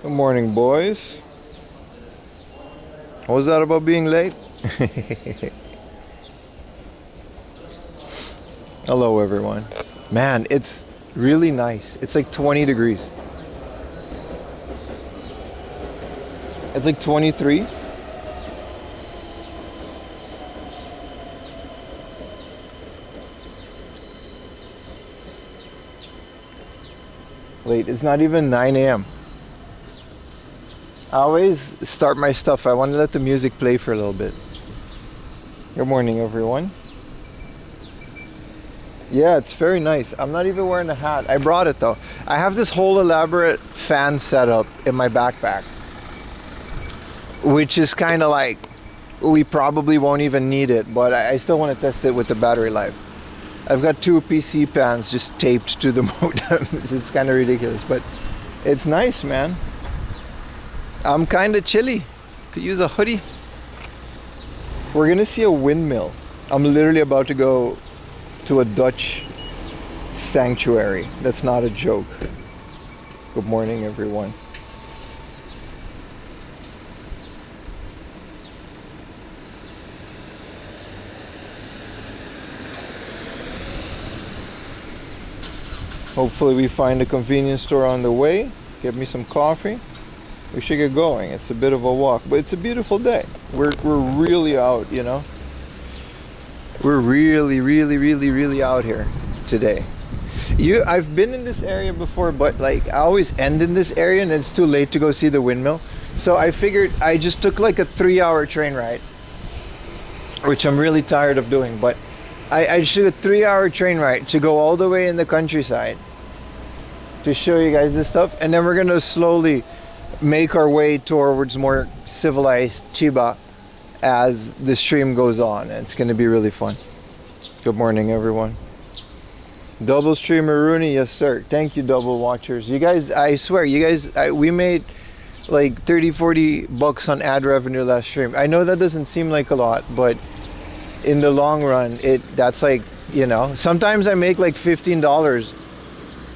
Good morning, boys. What was that about being late? Hello, everyone. Man, it's really nice. It's like 20 degrees. It's like 23. Wait, it's not even 9 a.m. I always start my stuff. I want to let the music play for a little bit. Good morning, everyone. Yeah, it's very nice. I'm not even wearing a hat. I brought it though. I have this whole elaborate fan setup in my backpack, which is kind of like, we probably won't even need it, but I still want to test it with the battery life. I've got two PC fans just taped to the modem. It's kind of ridiculous, but it's nice, man. I'm kind of chilly. Could use a hoodie. We're gonna see a windmill. I'm literally about to go to a Dutch sanctuary. That's not a joke. Good morning, everyone. Hopefully we find a convenience store on the way. Get me some coffee. We should get going. It's a bit of a walk, but it's a beautiful day. We're really out, you know. We're really out here today. I've been in this area before, but like I always end in this area and it's too late to go see the windmill. So I figured I just took like a 3-hour train ride, which I'm really tired of doing, but I took a 3-hour train ride to go all the way in the countryside to show you guys this stuff, and then we're gonna slowly make our way towards more civilized Chiba as the stream goes on. It's going to be really fun. Good morning, everyone. Double streamer Rooney, yes sir. Thank you, double watchers. You guys, I swear, you guys, we made like 30-40 bucks on ad revenue last stream. I know that doesn't seem like a lot, but in the long run, that's like, you know, sometimes I make like $15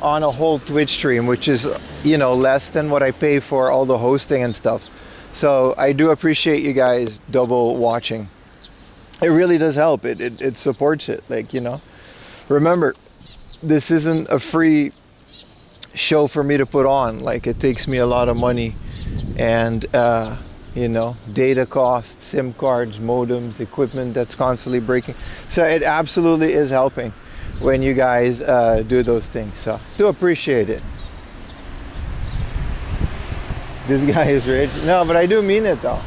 on a whole Twitch stream, which is, you know, less than what I pay for all the hosting and stuff. So I do appreciate you guys double watching. It really does help. It supports it. Like, you know, remember, this isn't a free show for me to put on. Like, it takes me a lot of money and, you know, data costs, SIM cards, modems, equipment that's constantly breaking. So it absolutely is helping when you guys do those things. So do appreciate it. This guy is rich. No, but I do mean it though.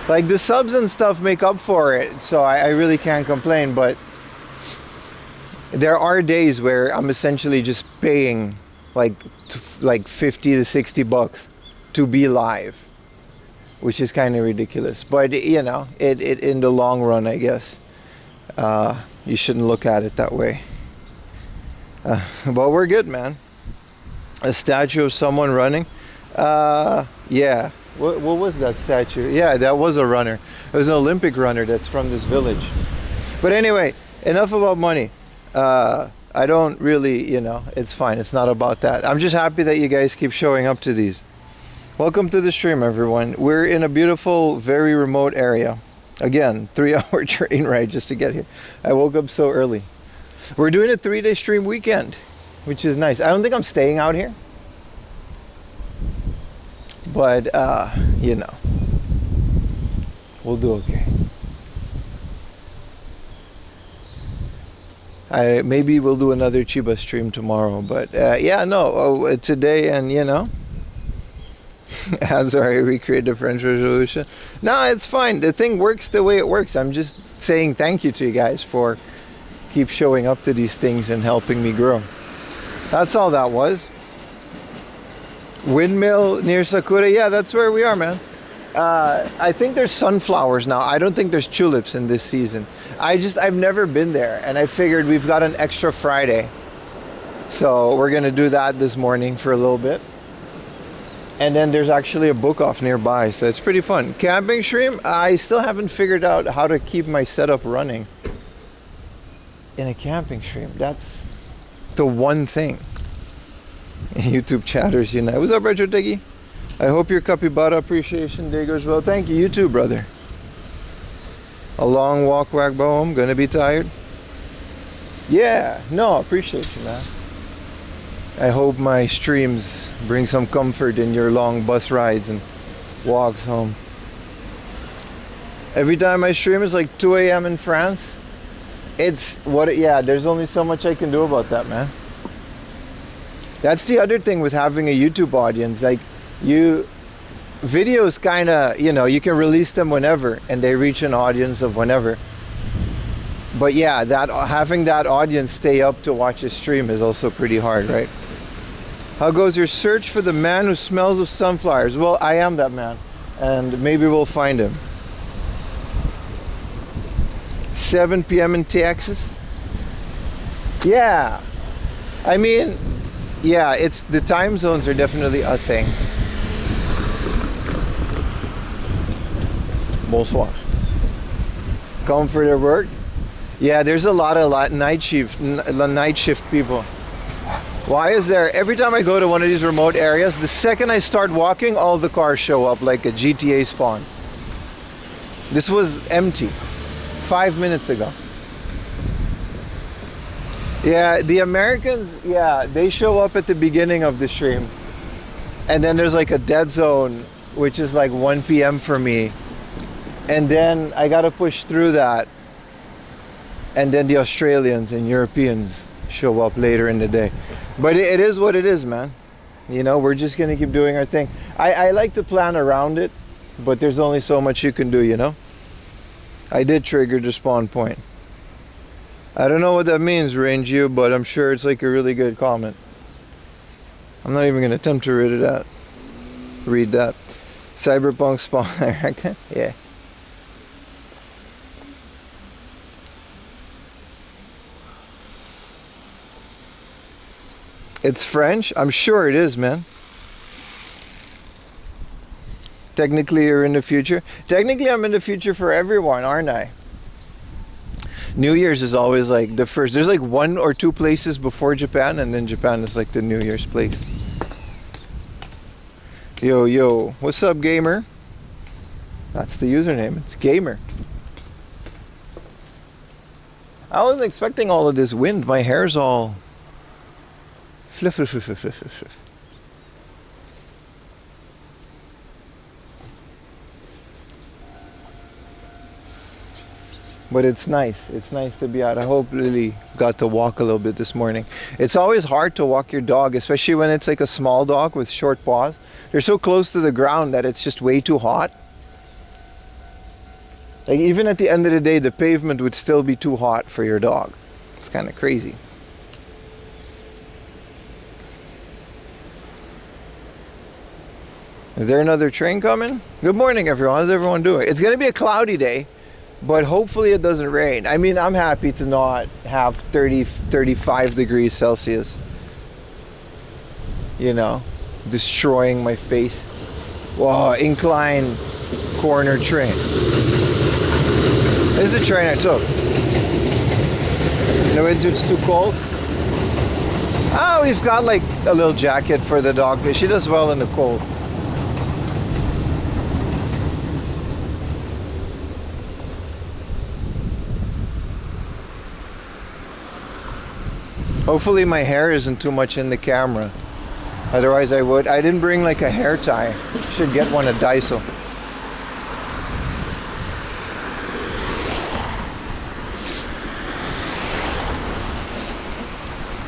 Like the subs and stuff make up for it, so I really can't complain. But there are days where I'm essentially just paying like 50 to 60 bucks to be live, which is kind of ridiculous. But you know, it in the long run, I guess you shouldn't look at it that way. But we're good, man. A statue of someone running. Yeah. What was that statue? Yeah, that was a runner. It was an Olympic runner that's from this village. But anyway, enough about money. I don't really, you know, it's fine. It's not about that. I'm just happy that you guys keep showing up to these. Welcome to the stream, everyone. We're in a beautiful, very remote area. Again, 3-hour train ride just to get here. I woke up so early. We're doing a 3-day stream weekend, which is nice. I don't think I'm staying out here. But, you know, we'll do okay. Maybe we'll do another Chiba stream tomorrow. But, yeah, no, today and, you know, as I recreate the French Revolution. No, it's fine. The thing works the way it works. I'm just saying thank you to you guys for keep showing up to these things and helping me grow. That's all that was. Windmill near Sakura. Yeah, that's where we are, man. I think there's sunflowers now. I don't think there's tulips in this season. I've never been there, and I figured we've got an extra Friday. So we're gonna do that this morning for a little bit. And then there's actually a book off nearby, so it's pretty fun. Camping stream, I still haven't figured out how to keep my setup running in a camping stream. That's the one thing. YouTube chatters unite. What's up, Retro Teggy? I hope your capybara appreciation day goes well. Thank you. You too, brother. A long walk back home. Gonna be tired? Yeah. No, appreciate you, man. I hope my streams bring some comfort in your long bus rides and walks home. Every time I stream is like 2 a.m. in France. It's what, yeah, there's only so much I can do about that, man. That's the other thing with having a YouTube audience. Like, videos kind of, you can release them whenever and they reach an audience of whenever. But yeah, having that audience stay up to watch a stream is also pretty hard, right? How goes your search for the man who smells of sunflowers? Well, I am that man, and maybe we'll find him. 7 p.m. in Texas? Yeah. I mean, yeah, it's the time zones are definitely a thing. Bonsoir. Comfort at work? Yeah, there's a lot of night shift people. Why is there, every time I go to one of these remote areas, the second I start walking, all the cars show up like a GTA spawn. This was empty 5 minutes ago. Yeah, the Americans, yeah, they show up at the beginning of the stream. And then there's like a dead zone, which is like 1 p.m. for me. And then I gotta push through that. And then the Australians and Europeans show up later in the day. But it is what it is, man. We're just gonna keep doing our thing. I like to plan around it, but there's only so much you can do, I did trigger the spawn point. I don't know what that means, Range You, but I'm sure it's like a really good comment. I'm not even gonna attempt to read that. Cyberpunk spawn, I reckon. Yeah. It's French? I'm sure it is, man. Technically, you're in the future. Technically, I'm in the future for everyone, aren't I? New Year's is always like the first. There's like 1 or 2 places before Japan, and then Japan is like the New Year's place. Yo, what's up, gamer? That's the username. It's gamer. I wasn't expecting all of this wind. My hair's all fluff. But it's nice. It's nice to be out. I hope Lily got to walk a little bit this morning. It's always hard to walk your dog, especially when it's like a small dog with short paws. They're so close to the ground that it's just way too hot. Like even at the end of the day, the pavement would still be too hot for your dog. It's kind of crazy. Is there another train coming? Good morning, everyone. How's everyone doing? It's going to be a cloudy day, but hopefully it doesn't rain. I mean, I'm happy to not have 35 degrees Celsius, destroying my face. Whoa, incline corner train. This is the train I took. It's too cold. Oh, we've got like a little jacket for the dog. She does well in the cold. Hopefully my hair isn't too much in the camera. Otherwise I would. I didn't bring like a hair tie. Should get one at Daiso.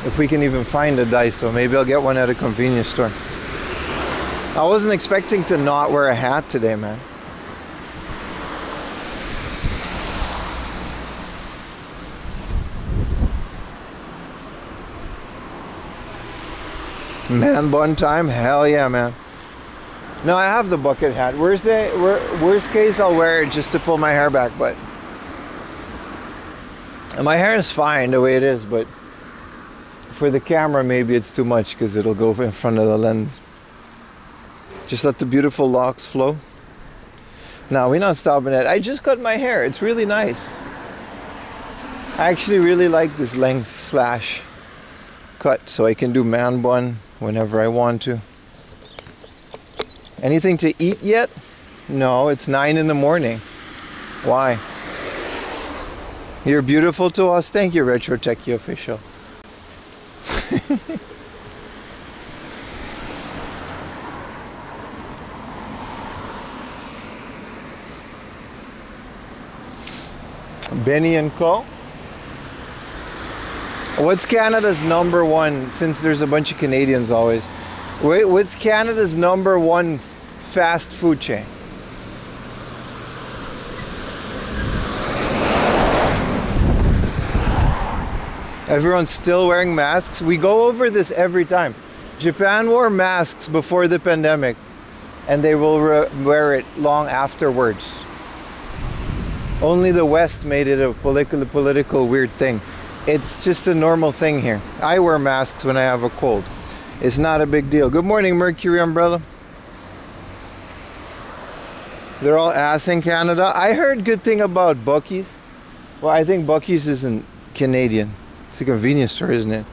If we can even find a Daiso. Maybe I'll get one at a convenience store. I wasn't expecting to not wear a hat today, man. Man bun time? Hell yeah, man. No, I have the bucket hat. Worst case, I'll wear it just to pull my hair back, but my hair is fine the way it is, but for the camera, maybe it's too much because it'll go in front of the lens. Just let the beautiful locks flow. No, we're not stopping it. I just cut my hair. It's really nice. I actually really like this length slash cut, so I can do man bun whenever I want to. Anything to eat yet? No, it's 9 in the morning. Why? You're beautiful to us. Thank you, Retro Techie Official. Benny and Co. What's Canada's number one, since there's a bunch of Canadians always, what's Canada's number one fast food chain? Everyone's still wearing masks. We go over this every time. Japan wore masks before the pandemic, and they will wear it long afterwards. Only the West made it a political weird thing. It's just a normal thing here. I wear masks when I have a cold. It's not a big deal. Good morning, Mercury Umbrella. They're all ass in Canada. I heard good thing about Buc-ee's. Well, I think Buc-ee's isn't Canadian. It's a convenience store, isn't it?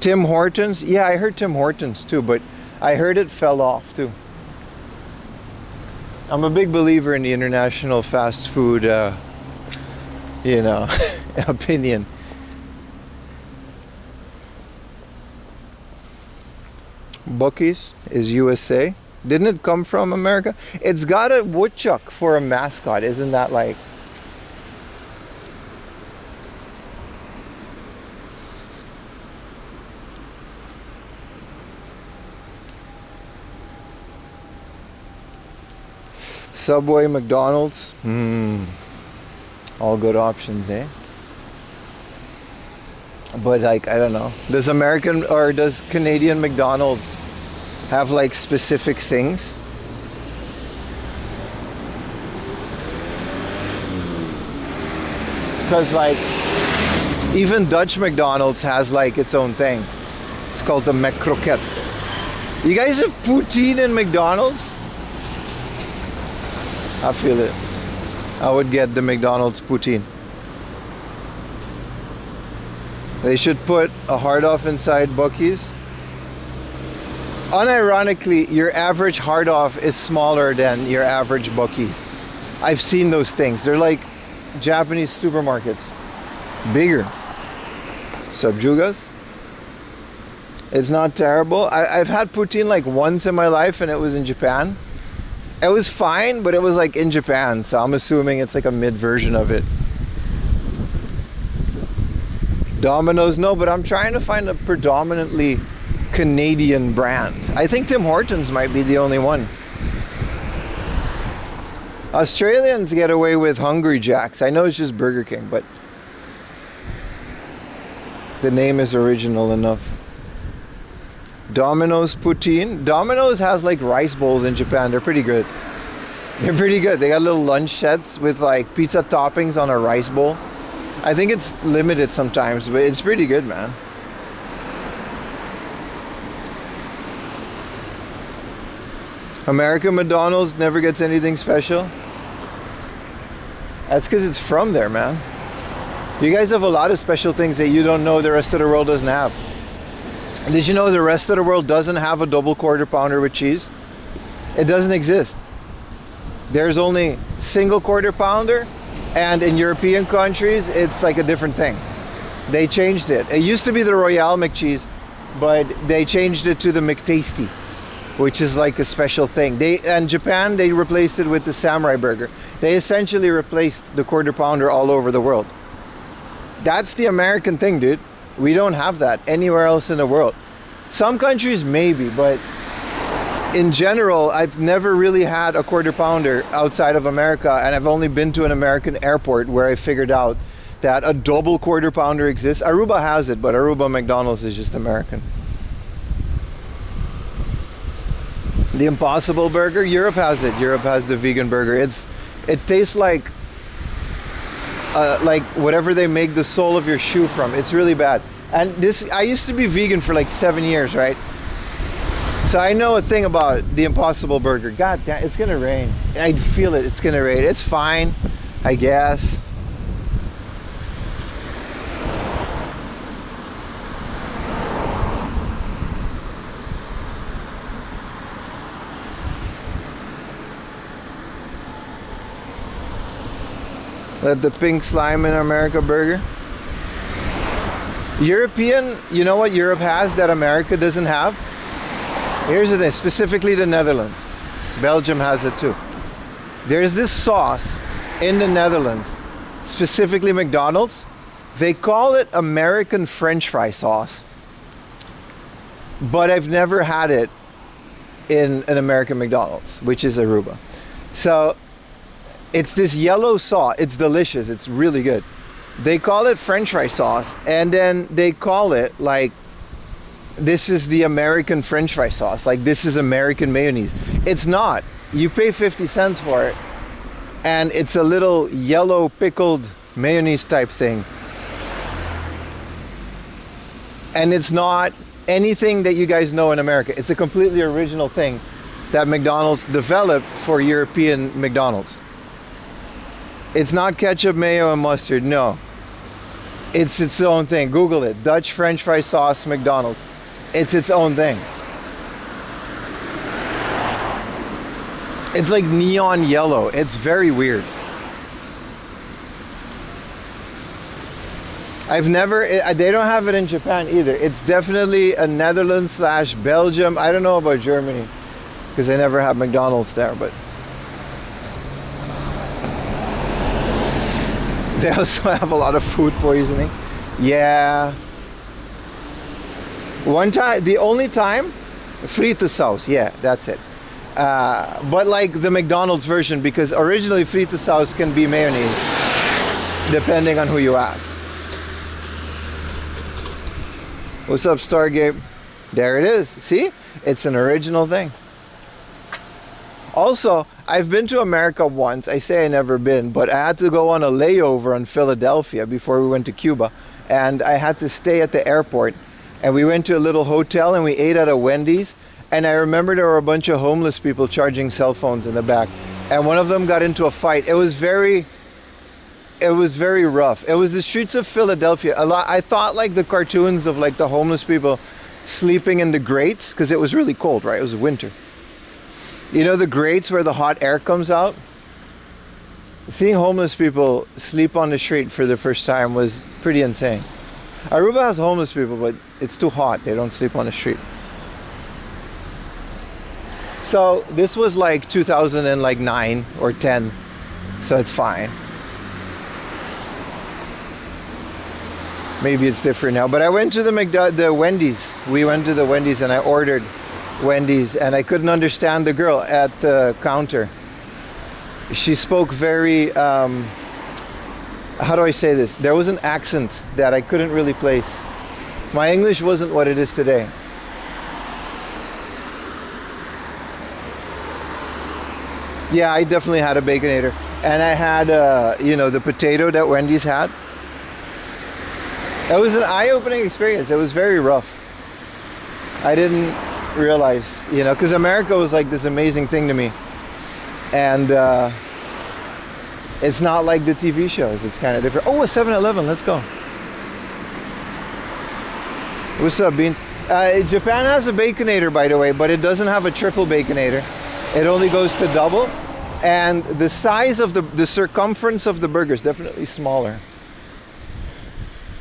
Tim Hortons? Yeah, I heard Tim Hortons too, but I heard it fell off too. I'm a big believer in the international fast food, opinion. Buc-ee's is USA. Didn't it come from America? It's got a woodchuck for a mascot. Isn't that like... Subway, McDonald's, all good options, eh? But like, I don't know. Does American or does Canadian McDonald's have like specific things? Because like, even Dutch McDonald's has like its own thing. It's called the McCroquette. You guys have poutine in McDonald's? I feel it. I would get the McDonald's poutine. They should put a hard off inside Buc-ee's. Unironically, your average hard off is smaller than your average Buc-ee's. I've seen those things. They're like Japanese supermarkets. Bigger. Subjugas. It's not terrible. I've had poutine like once in my life, and it was in Japan. It was fine, but it was like in Japan, so I'm assuming it's like a mid version of it. Domino's, no, but I'm trying to find a predominantly Canadian brand. I think Tim Hortons might be the only one. Australians get away with Hungry Jack's. I know it's just Burger King, but the name is original enough. Domino's poutine. Domino's has like rice bowls in Japan. They're pretty good. They're pretty good. They got little lunch sets with like pizza toppings on a rice bowl. I think it's limited sometimes, but it's pretty good, man. American McDonald's never gets anything special. That's because it's from there, man. You guys have a lot of special things that you don't know the rest of the world doesn't have. Did you know the rest of the world doesn't have a double quarter pounder with cheese? It doesn't exist. There's only single quarter pounder, and in European countries, it's like a different thing. They changed it. It used to be the Royale McCheese, but they changed it to the McTasty, which is like a special thing. In Japan, they replaced it with the Samurai Burger. They essentially replaced the quarter pounder all over the world. That's the American thing, dude. We don't have that anywhere else in the world. Some countries maybe, but in general, I've never really had a quarter pounder outside of America, and I've only been to an American airport where I figured out that a double quarter pounder exists. Aruba has it, but Aruba McDonald's is just American. The Impossible Burger, Europe has it. Europe has the vegan burger. It tastes like whatever they make the sole of your shoe from. It's really bad. And I used to be vegan for like 7 years, right? So I know a thing about the Impossible Burger. God damn, it's gonna rain. I feel it, it's gonna rain. It's fine, I guess. The pink slime in America burger. European, you know what Europe has that America doesn't have? Here's the thing, specifically the Netherlands. Belgium has it too. There's this sauce in the Netherlands, specifically McDonald's. They call it American French fry sauce. But I've never had it in an American McDonald's, which is Aruba. So it's this yellow sauce. It's delicious. It's really good. They call it French fry sauce, and then they call it like, this is the American French fry sauce. Like, this is American mayonnaise. It's not. You pay 50 cents for it, and it's a little yellow pickled mayonnaise type thing. And it's not anything that you guys know in America. It's a completely original thing that McDonald's developed for European McDonald's. It's not ketchup, mayo, and mustard, no. It's its own thing. Google it. Dutch French fry sauce McDonald's. It's its own thing. It's like neon yellow. It's very weird. I've never, they don't have it in Japan either. It's definitely a Netherlands / Belgium. I don't know about Germany because they never have McDonald's there, but they also have a lot of food poisoning. Yeah. One time, the only time, fritte saus. Yeah, that's it. But like the McDonald's version, because originally fritte saus can be mayonnaise, depending on who you ask. What's up, Stargate? There it is. See? It's an original thing. Also, I've been to America once. I say I never been, but I had to go on a layover in Philadelphia before we went to Cuba. And I had to stay at the airport. And we went to a little hotel and we ate at a Wendy's. And I remember there were a bunch of homeless people charging cell phones in the back. And one of them got into a fight. It was very rough. It was the streets of Philadelphia. A lot. I thought like the cartoons of like the homeless people sleeping in the grates, because it was really cold, right? It was winter. You know the grates where the hot air comes out? Seeing homeless people sleep on the street for the first time was pretty insane. Aruba has homeless people, but it's too hot. They don't sleep on the street. So this was like 2009 or 10, so it's fine. Maybe it's different now, but I went to the Wendy's. We went to the Wendy's and I ordered Wendy's, and I couldn't understand the girl at the counter. She spoke very, how do I say this? There was an accent that I couldn't really place. My English wasn't what it is today. Yeah, I definitely had a Baconator. And I had, you know, the potato that Wendy's had. It was an eye-opening experience. It was very rough. I didn't realize, you know, because America was like this amazing thing to me. And it's not like the TV shows. It's kind of different. Oh, a 7-Eleven. Let's go. What's up, Beans? Japan has a Baconator, by the way, but it doesn't have a triple Baconator. It only goes to double. And the size of the circumference of the burger is definitely smaller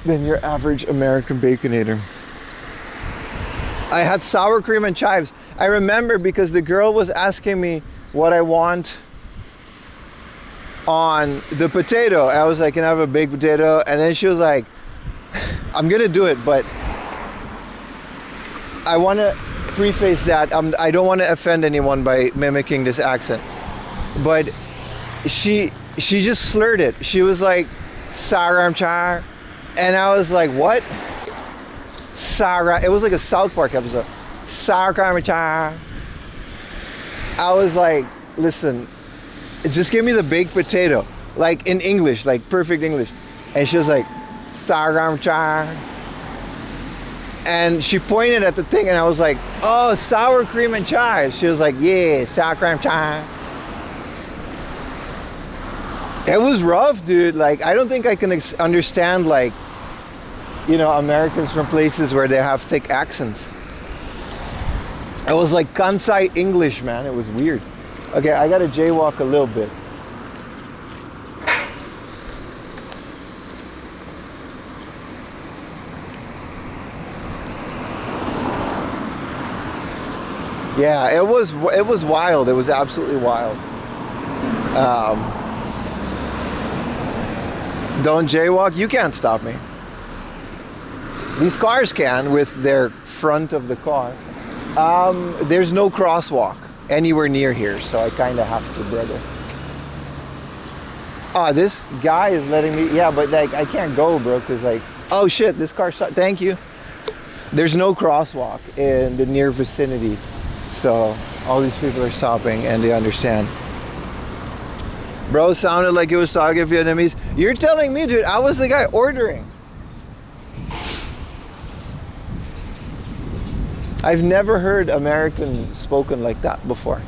than your average American Baconator. I had sour cream and chives. I remember because the girl was asking me what I want on the potato. I was like, can I have a baked potato? And then she was like, I'm gonna do it, but I want to preface that I don't want to offend anyone by mimicking this accent. But she just slurred it. She was like, Saramchar. And I was like, what? Sarah. It was like a South Park episode. Saramchar. I was like, listen, just give me the baked potato. Like in English, like perfect English. And she was like, Saramchar. And she pointed at the thing and I was like, oh, sour cream and chives. She was like, yeah, sour cream chives. It was rough, dude. Like, I don't think I can understand, like, you know, Americans from places where they have thick accents. It was like Kansai English, man. It was weird. Okay, I gotta jaywalk a little bit. Yeah, it was wild. It was absolutely wild. Um, don't jaywalk. You can't stop me. These cars can with their front of the car. There's no crosswalk anywhere near here, so I kind of have to, brother. This guy is letting me. Yeah, but like I can't go, bro, because like, oh shit, this car stopped. Thank you. There's no crosswalk in the near vicinity, so all these people are stopping and they understand. Bro sounded like he was talking Vietnamese. You're telling me, dude, I was the guy ordering. I've never heard American spoken like that before.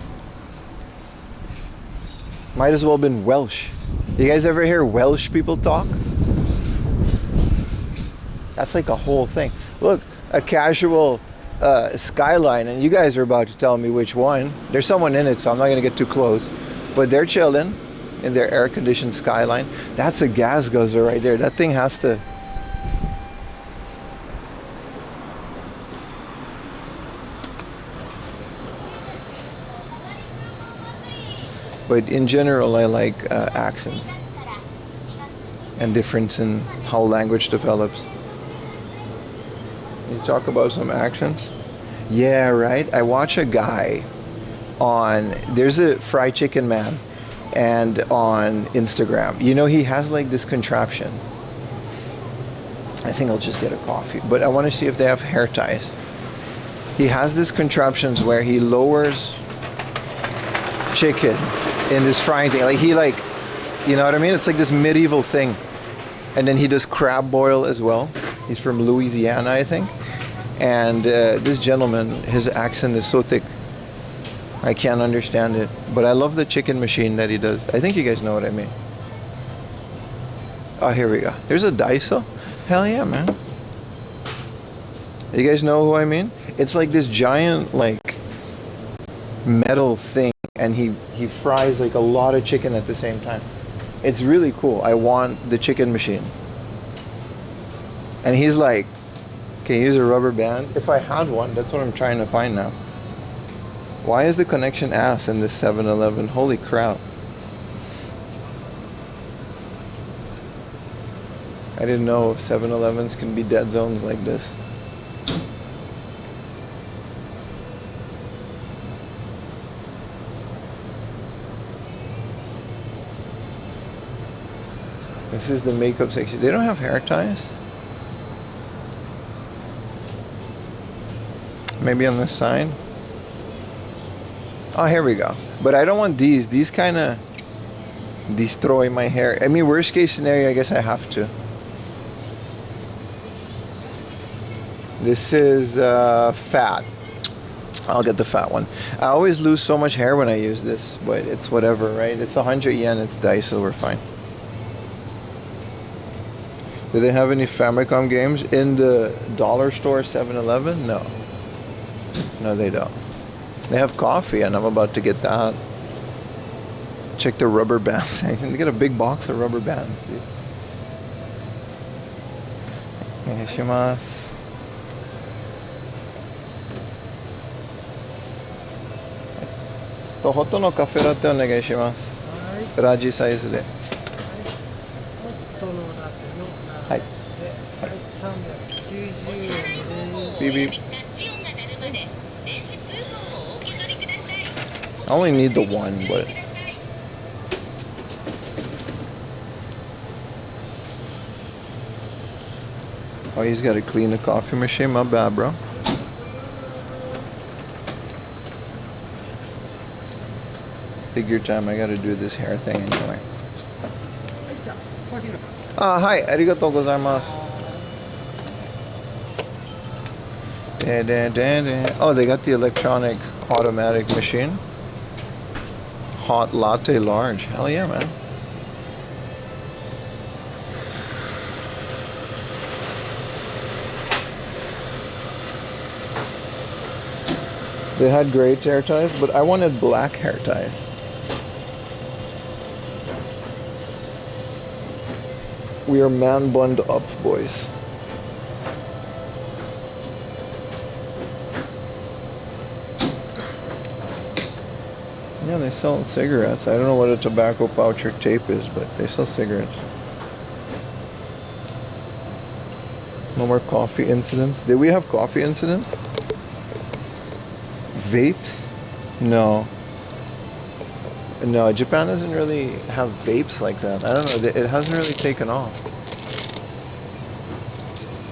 Might as well have been Welsh. You guys ever hear Welsh people talk? That's like a whole thing. Look, a casual Skyline, and you guys are about to tell me which one. There's someone in it, so I'm not gonna get too close. But they're chilling in their air-conditioned Skyline. That's a gas guzzler right there. That thing has to... But in general, I like accents and difference in how language develops. You talk about some accents? Yeah, right. I watch a guy on, there's a fried chicken man, and on Instagram, you know, he has like this contraption. I think I'll just get a coffee, but I want to see if they have hair ties. He has this contraptions where he lowers chicken in this frying thing. Like he like, you know what I mean? It's like this medieval thing. And then he does crab boil as well. He's from Louisiana, I think. And this gentleman, his accent is so thick, I can't understand it. But I love the chicken machine that he does. I think you guys know what I mean. Oh, here we go. There's a Daiso. Hell yeah, man. You guys know who I mean? It's like this giant, like, metal thing. And he fries like a lot of chicken at the same time. It's really cool. I want the chicken machine. And he's like, can you use a rubber band? If I had one, that's what I'm trying to find now. Why is the connection ass in this 7-Eleven? Holy crap. I didn't know 7-Elevens can be dead zones like this. This is the makeup section. They don't have hair ties? Maybe on this side? Oh, here we go. But I don't want these. These kind of destroy my hair. I mean, worst case scenario, I guess I have to. This is fat. I'll get the fat one. I always lose so much hair when I use this, but it's whatever, right? It's 100 yen. It's Daiso. We're fine. Do they have any Famicom games in the dollar store 7-Eleven? No. No, they don't. They have coffee, and I'm about to get that. Check the rubber bands. I can get a big box of rubber bands, dude. Onegaishimasu. Hoto no cafe latte onegaishimasu. Raji size de. はい。ビビ。I only need the one, but oh, he's got to clean the coffee machine. My bad, bro. Take your time. I got to do this hair thing anyway. Hi, arigatou gozaimasu. Oh, they got the electronic automatic machine. Hot latte large. Hell yeah, man. They had great hair ties, but I wanted black hair ties. We are man bunned up, boys. Yeah, they sell cigarettes. I don't know what a tobacco pouch or tape is, but they sell cigarettes. No more coffee incidents. Did we have coffee incidents? Vapes? No. No, Japan doesn't really have vapes like that. I don't know. It hasn't really taken off.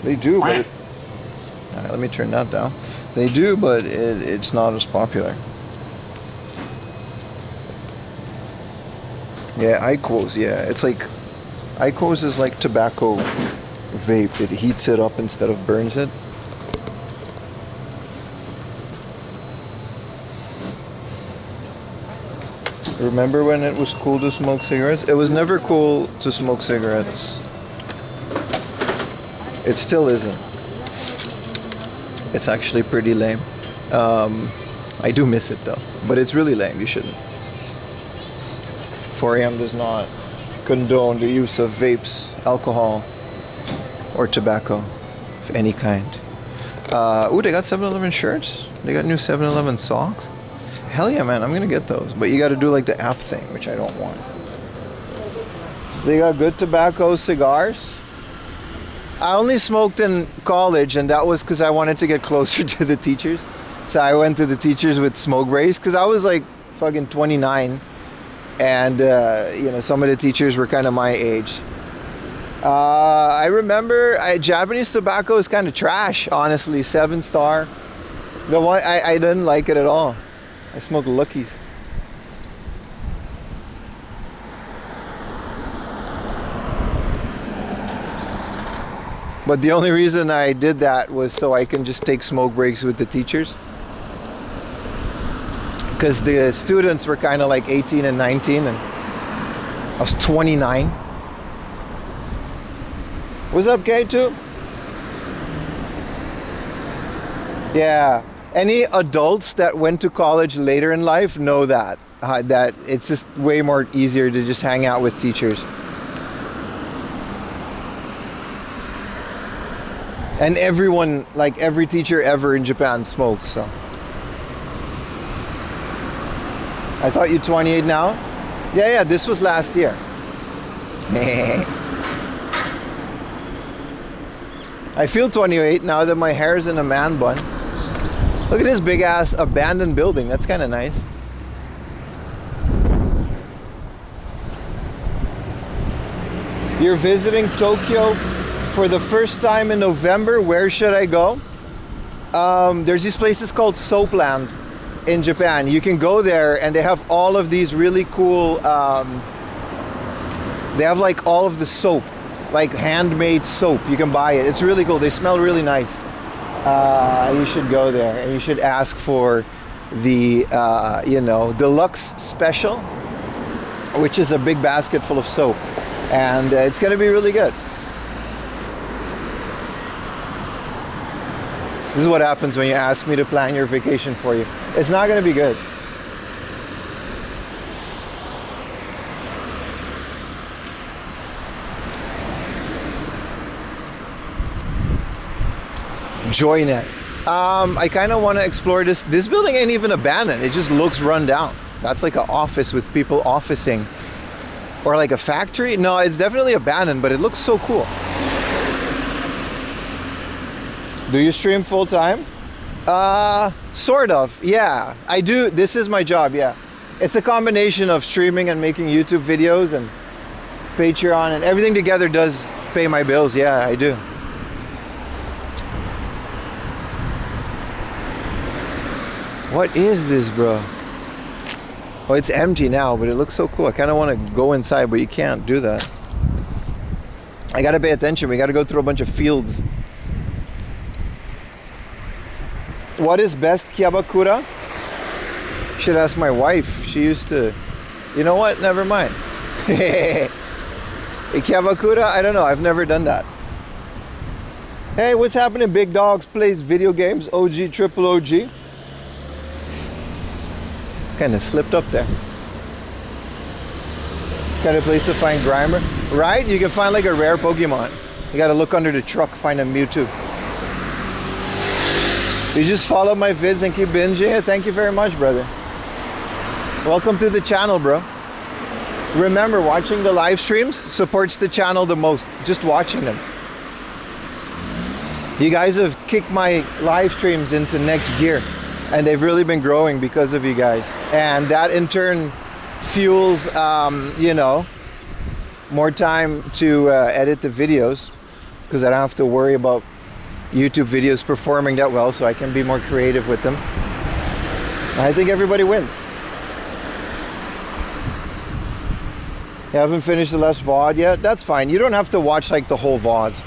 They do, but... Alright, let me turn that down. They do, but it's not as popular. Yeah, IQOS, yeah. It's like... IQOS is like tobacco vape. It heats it up instead of burns it. Remember when it was cool to smoke cigarettes? It was never cool to smoke cigarettes. It still isn't. It's actually pretty lame. I do miss it though, but it's really lame. You shouldn't. 4am does not condone the use of vapes, alcohol, or tobacco of any kind. Ooh, they got 7-Eleven shirts. They got new 7-Eleven socks. Hell yeah, man, I'm gonna get those. But you gotta do like the app thing, which I don't want. They got good tobacco cigars. I only smoked in college, and that was because I wanted to get closer to the teachers. So I went to the teachers with smoke breaks, because I was like fucking 29. And, you know, some of the teachers were kind of my age. I remember Japanese tobacco is kind of trash, honestly. 7-star. The one I didn't like it at all. I smoked Luckies. But the only reason I did that was so I can just take smoke breaks with the teachers. Because the students were kind of like 18 and 19, and I was 29. What's up, K2? Yeah. Any adults that went to college later in life know that it's just way more easier to just hang out with teachers. And everyone, like every teacher ever in Japan smokes, so. I thought you're 28 now? Yeah, this was last year. I feel 28 now that my hair's in a man bun. Look at this big ass abandoned building. That's kind of nice. You're visiting Tokyo for the first time in November. Where should I go? There's these places called Soapland in Japan. You can go there and they have all of these really cool, they have like all of the soap, like handmade soap. You can buy it. It's really cool. They smell really nice. You should go there and you should ask for the, you know, deluxe special, which is a big basket full of soap. And it's going to be really good. This is what happens when you ask me to plan your vacation for you. It's not going to be good. Joynet. I kind of want to explore this. This building ain't even abandoned. It just looks run down. That's like an office with people officing. Or like a factory. No, it's definitely abandoned, but it looks so cool. Do you stream full time? Sort of, yeah. I do. This is my job, yeah. It's a combination of streaming and making YouTube videos and Patreon, and everything together does pay my bills. Yeah, I do. What is this, bro? Oh, it's empty now, but it looks so cool. I kind of want to go inside, but you can't do that. I got to pay attention. We got to go through a bunch of fields. What is best kyabakura? Should ask my wife. She used to... You know what? Never mind. Kyabakura? I don't know. I've never done that. Hey, what's happening? Big Dogs plays video games. OG, triple OG. Kind of slipped up there. Kind of place to find Grimer. Right? You can find like a rare Pokemon. You got to look under the truck, find a Mewtwo. You just follow my vids and keep binging it. Thank you very much, brother. Welcome to the channel, bro. Remember, watching the live streams supports the channel the most. Just watching them. You guys have kicked my live streams into next gear, and they've really been growing because of you guys. And that in turn fuels, you know, more time to edit the videos, because I don't have to worry about YouTube videos performing that well, so I can be more creative with them. I think everybody wins. You haven't finished the last VOD yet? That's fine. You don't have to watch like the whole VODs.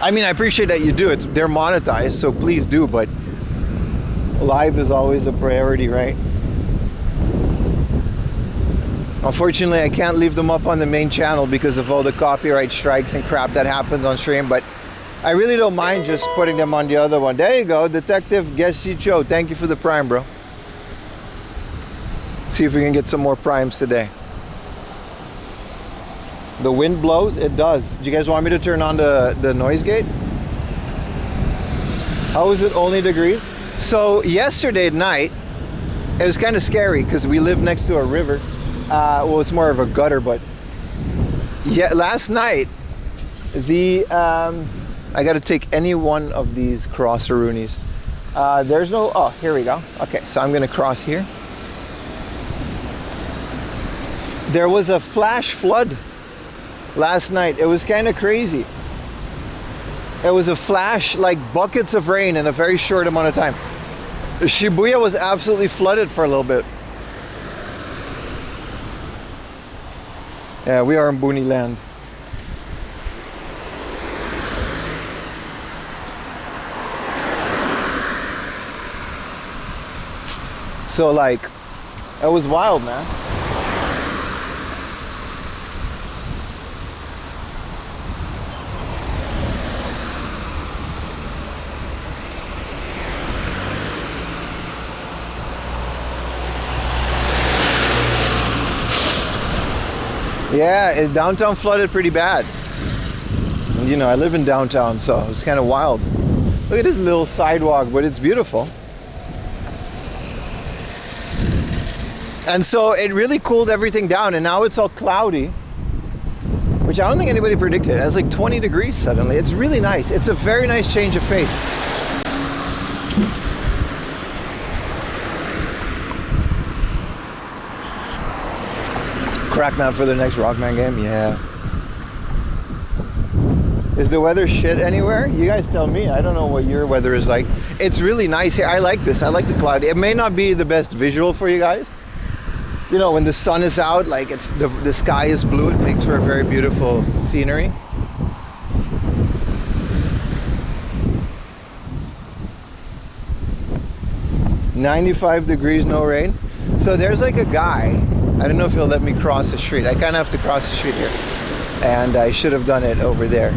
I mean, I appreciate that you do. They're monetized, so please do, but live is always a priority, right? Unfortunately, I can't leave them up on the main channel because of all the copyright strikes and crap that happens on stream, but I really don't mind just putting them on the other one. There you go, Detective Geshicho. Thank you for the prime, bro. See if we can get some more primes today. The wind blows? It does. Do you guys want me to turn on the noise gate? How is it only degrees? So yesterday night, it was kind of scary because we live next to a river. Well, it's more of a gutter, but yeah, last night, I got to take any one of these cross-aroonies. There's no, oh, here we go. Okay, so I'm going to cross here. There was a flash flood last night. It was kind of crazy. It was a flash, like buckets of rain in a very short amount of time. Shibuya was absolutely flooded for a little bit. Yeah, we are in Booney land. So like, it was wild, man. Yeah, downtown flooded pretty bad. And, you know, I live in downtown, so it's kind of wild. Look at this little sidewalk, but it's beautiful. And so it really cooled everything down, and now it's all cloudy, which I don't think anybody predicted. It's like 20 degrees suddenly. It's really nice. It's a very nice change of pace. Crackman for the next Rockman game? Yeah. Is the weather shit anywhere? You guys tell me. I don't know what your weather is like. It's really nice here. I like this. I like the cloudy. It may not be the best visual for you guys. You know, when the sun is out, like it's the sky is blue, it makes for a very beautiful scenery. "95 degrees, no rain." So there's like a guy, I don't know if he'll let me cross the street. I kind of have to cross the street here, and I should have done it over there.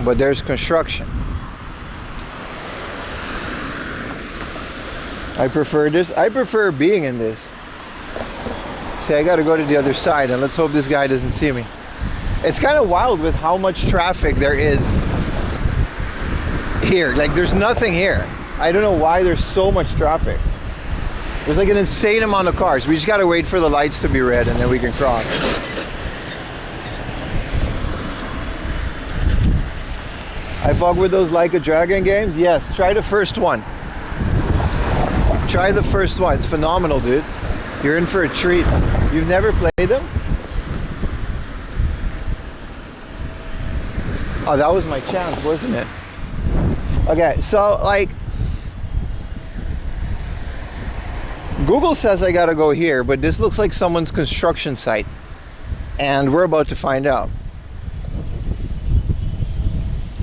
But there's construction. I prefer this. I prefer being in this. See, I got to go to the other side, and let's hope this guy doesn't see me. It's kind of wild with how much traffic there is here. Like, there's nothing here. I don't know why there's so much traffic. There's like an insane amount of cars. We just got to wait for the lights to be red, and then we can cross. I fuck with those Like a Dragon games. Yes, try the first one. Try the first one. It's phenomenal, dude. You're in for a treat. You've never played them? Oh, that was my chance, wasn't it? Okay, so like, Google says I gotta go here, but this looks like someone's construction site, and we're about to find out.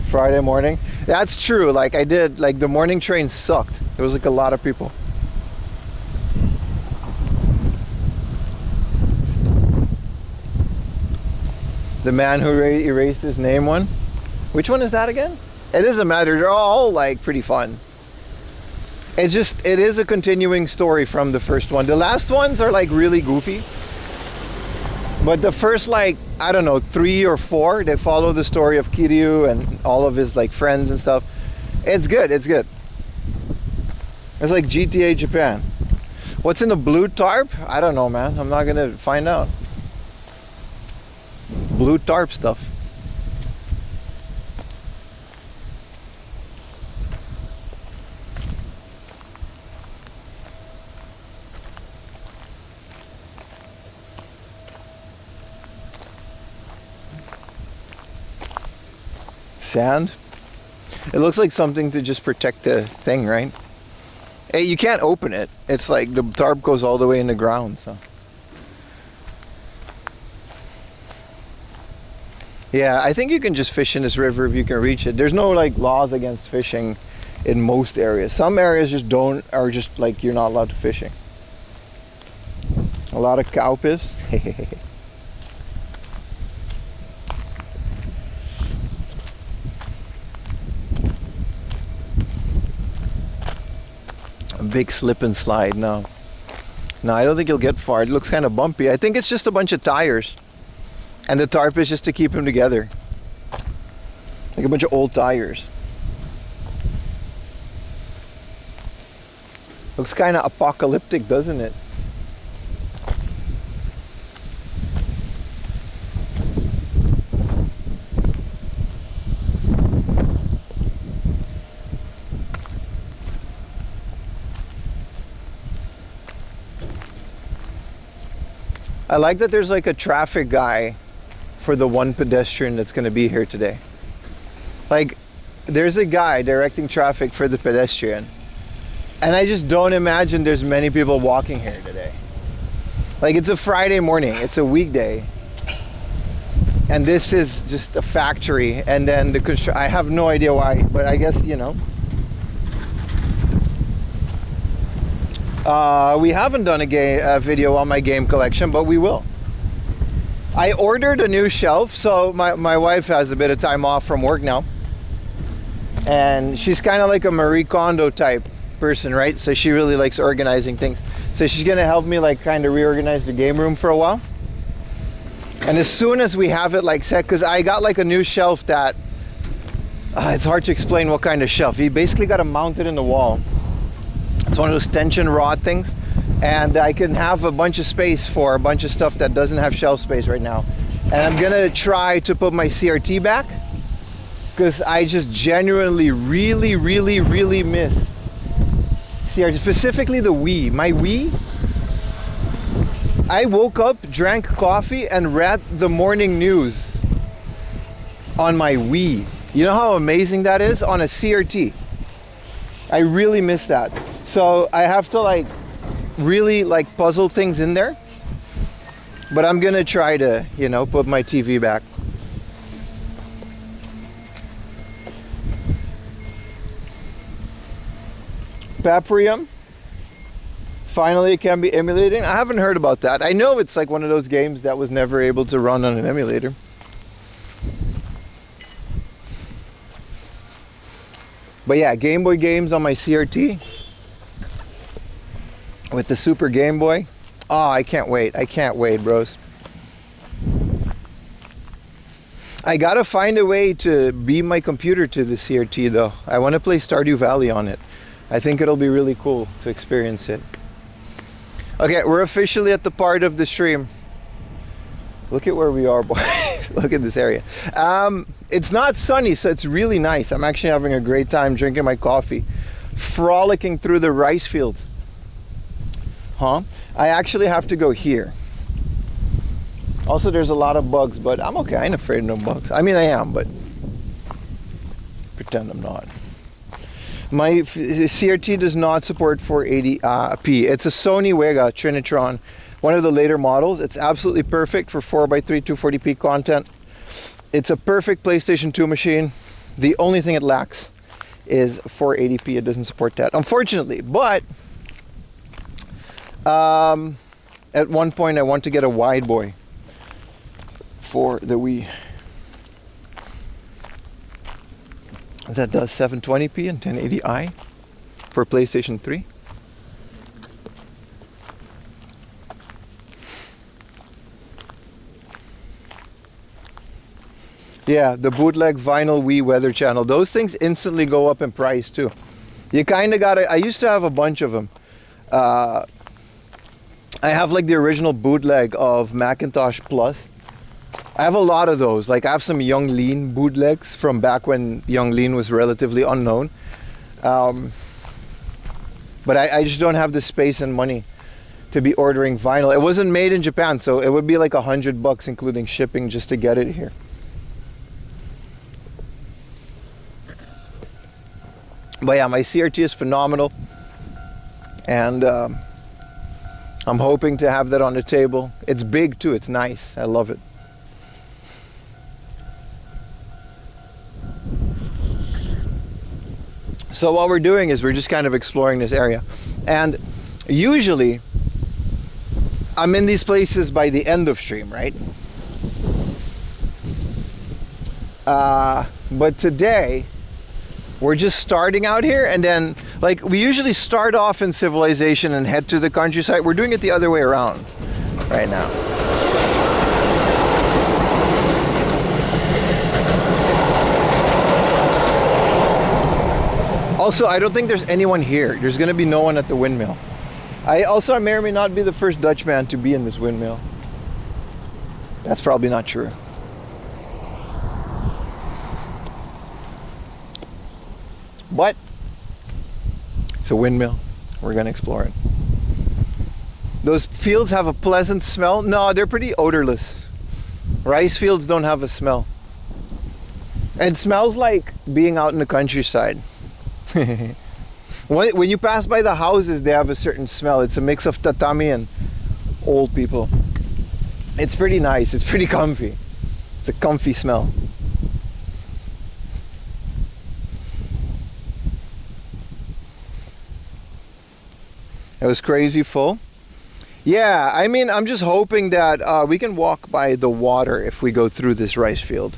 Friday morning. That's true. Like, I did, like, the morning train sucked. There was like a lot of people. The man who erased his name one. Which one is that again? It doesn't matter. They're all like pretty fun. It is a continuing story from the first one. The last ones are like really goofy. But the first, like, I don't know, 3 or 4, they follow the story of Kiryu and all of his like friends and stuff. It's good, it's good. It's like GTA Japan. What's in the blue tarp? I don't know, man. I'm not gonna find out. Blue tarp stuff. Sand. It looks like something to just protect the thing, right? Hey, you can't open it. It's like the tarp goes all the way in the ground, so. Yeah, I think you can just fish in this river if you can reach it. There's no like laws against fishing in most areas. Some areas just don't, are just like you're not allowed to fishing. A lot of cow piss. A big slip and slide. No, I don't think you'll get far. It looks kind of bumpy. I think it's just a bunch of tires, and the tarp is just to keep them together, like a bunch of old tires. Looks kind of apocalyptic, doesn't it? I like that there's like a traffic guy for the one pedestrian that's going to be here today. Like, there's a guy directing traffic for the pedestrian. And I just don't imagine there's many people walking here today. Like, it's a Friday morning, it's a weekday. And this is just a factory. And then I have no idea why, but I guess, you know. We haven't done a video on my game collection, but we will. I ordered a new shelf, so my wife has a bit of time off from work now. And she's kind of like a Marie Kondo type person, right? So she really likes organizing things. So she's gonna help me like kind of reorganize the game room for a while. And as soon as we have it like set, because I got like a new shelf that, it's hard to explain what kind of shelf. You basically got to mount it in the wall. It's one of those tension rod things, and I can have a bunch of space for a bunch of stuff that doesn't have shelf space right now. And I'm gonna try to put my CRT back, because I just genuinely really miss CRT, specifically the Wii. My Wii, I woke up, drank coffee, and read the morning news on my Wii. You know how amazing that is on a CRT? I really miss that. So I have to like really like puzzle things in there, but I'm gonna try to, you know, put my TV back. Paprium finally can be emulating. I haven't heard about that. I know it's like one of those games that was never able to run on an emulator. But yeah, Game Boy games on my CRT with the Super Game Boy. Oh, I can't wait. I can't wait, bros. I gotta find a way to beam my computer to the CRT though. I want to play Stardew Valley on it. I think it'll be really cool to experience it. Okay, we're officially at the part of the stream. Look at where we are, boys. Look at this area. It's not sunny, so it's really nice. I'm actually having a great time drinking my coffee, frolicking through the rice fields. I actually have to go here. Also, there's a lot of bugs, but I'm okay. I ain't afraid of no bugs. I mean, I am, but pretend I'm not. My CRT does not support 480p. It's a Sony Vega Trinitron, one of the later models. It's absolutely perfect for 4x3 240p content. It's a perfect PlayStation 2 machine. The only thing it lacks is 480p. It doesn't support that, unfortunately. But at one point I want to get a wide boy for the Wii that does 720p and 1080i for PlayStation 3. Yeah, the bootleg vinyl Wii Weather Channel. Those things instantly go up in price too. You kind of gotta. I used to have a bunch of them. I have like the original bootleg of Macintosh Plus. I have a lot of those. Like I have some Young Lean bootlegs from back when Young Lean was relatively unknown. But I just don't have the space and money to be ordering vinyl. It wasn't made in Japan, so it would be like $100 including shipping just to get it here. But yeah, my CRT is phenomenal, and I'm hoping to have that on the table. It's big too, it's nice, I love it. So what we're doing is we're just kind of exploring this area, and usually I'm in these places by the end of stream, right? But today we're just starting out here, and then like we usually start off in civilization and head to the countryside. We're doing it the other way around right now. Also, I don't think there's anyone here. There's gonna be no one at the windmill. I may or may not be the first Dutchman to be in this windmill. That's probably not true. But it's a windmill. We're gonna explore it. Those fields have a pleasant smell. No, they're pretty odorless. Rice fields don't have a smell. It smells like being out in the countryside. When you pass by the houses, they have a certain smell. It's a mix of tatami and old people. It's pretty nice. It's pretty comfy. It's a comfy smell. It was crazy full. Yeah, I mean, I'm just hoping that we can walk by the water if we go through this rice field.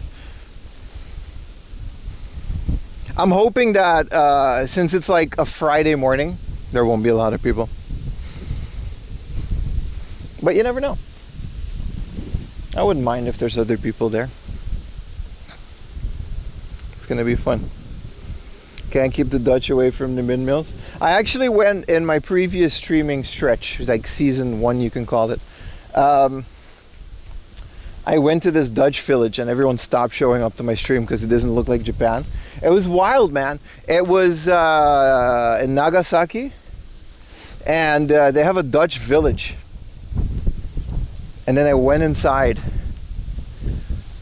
I'm hoping that since it's like a Friday morning, there won't be a lot of people. But you never know. I wouldn't mind if there's other people there. It's gonna be fun. Can't keep the Dutch away from the windmills. I actually went in my previous streaming stretch, like season 1 you can call it. I went to this Dutch village and everyone stopped showing up to my stream because it doesn't look like Japan. It was wild, man. It was in Nagasaki, and they have a Dutch village. And then I went inside,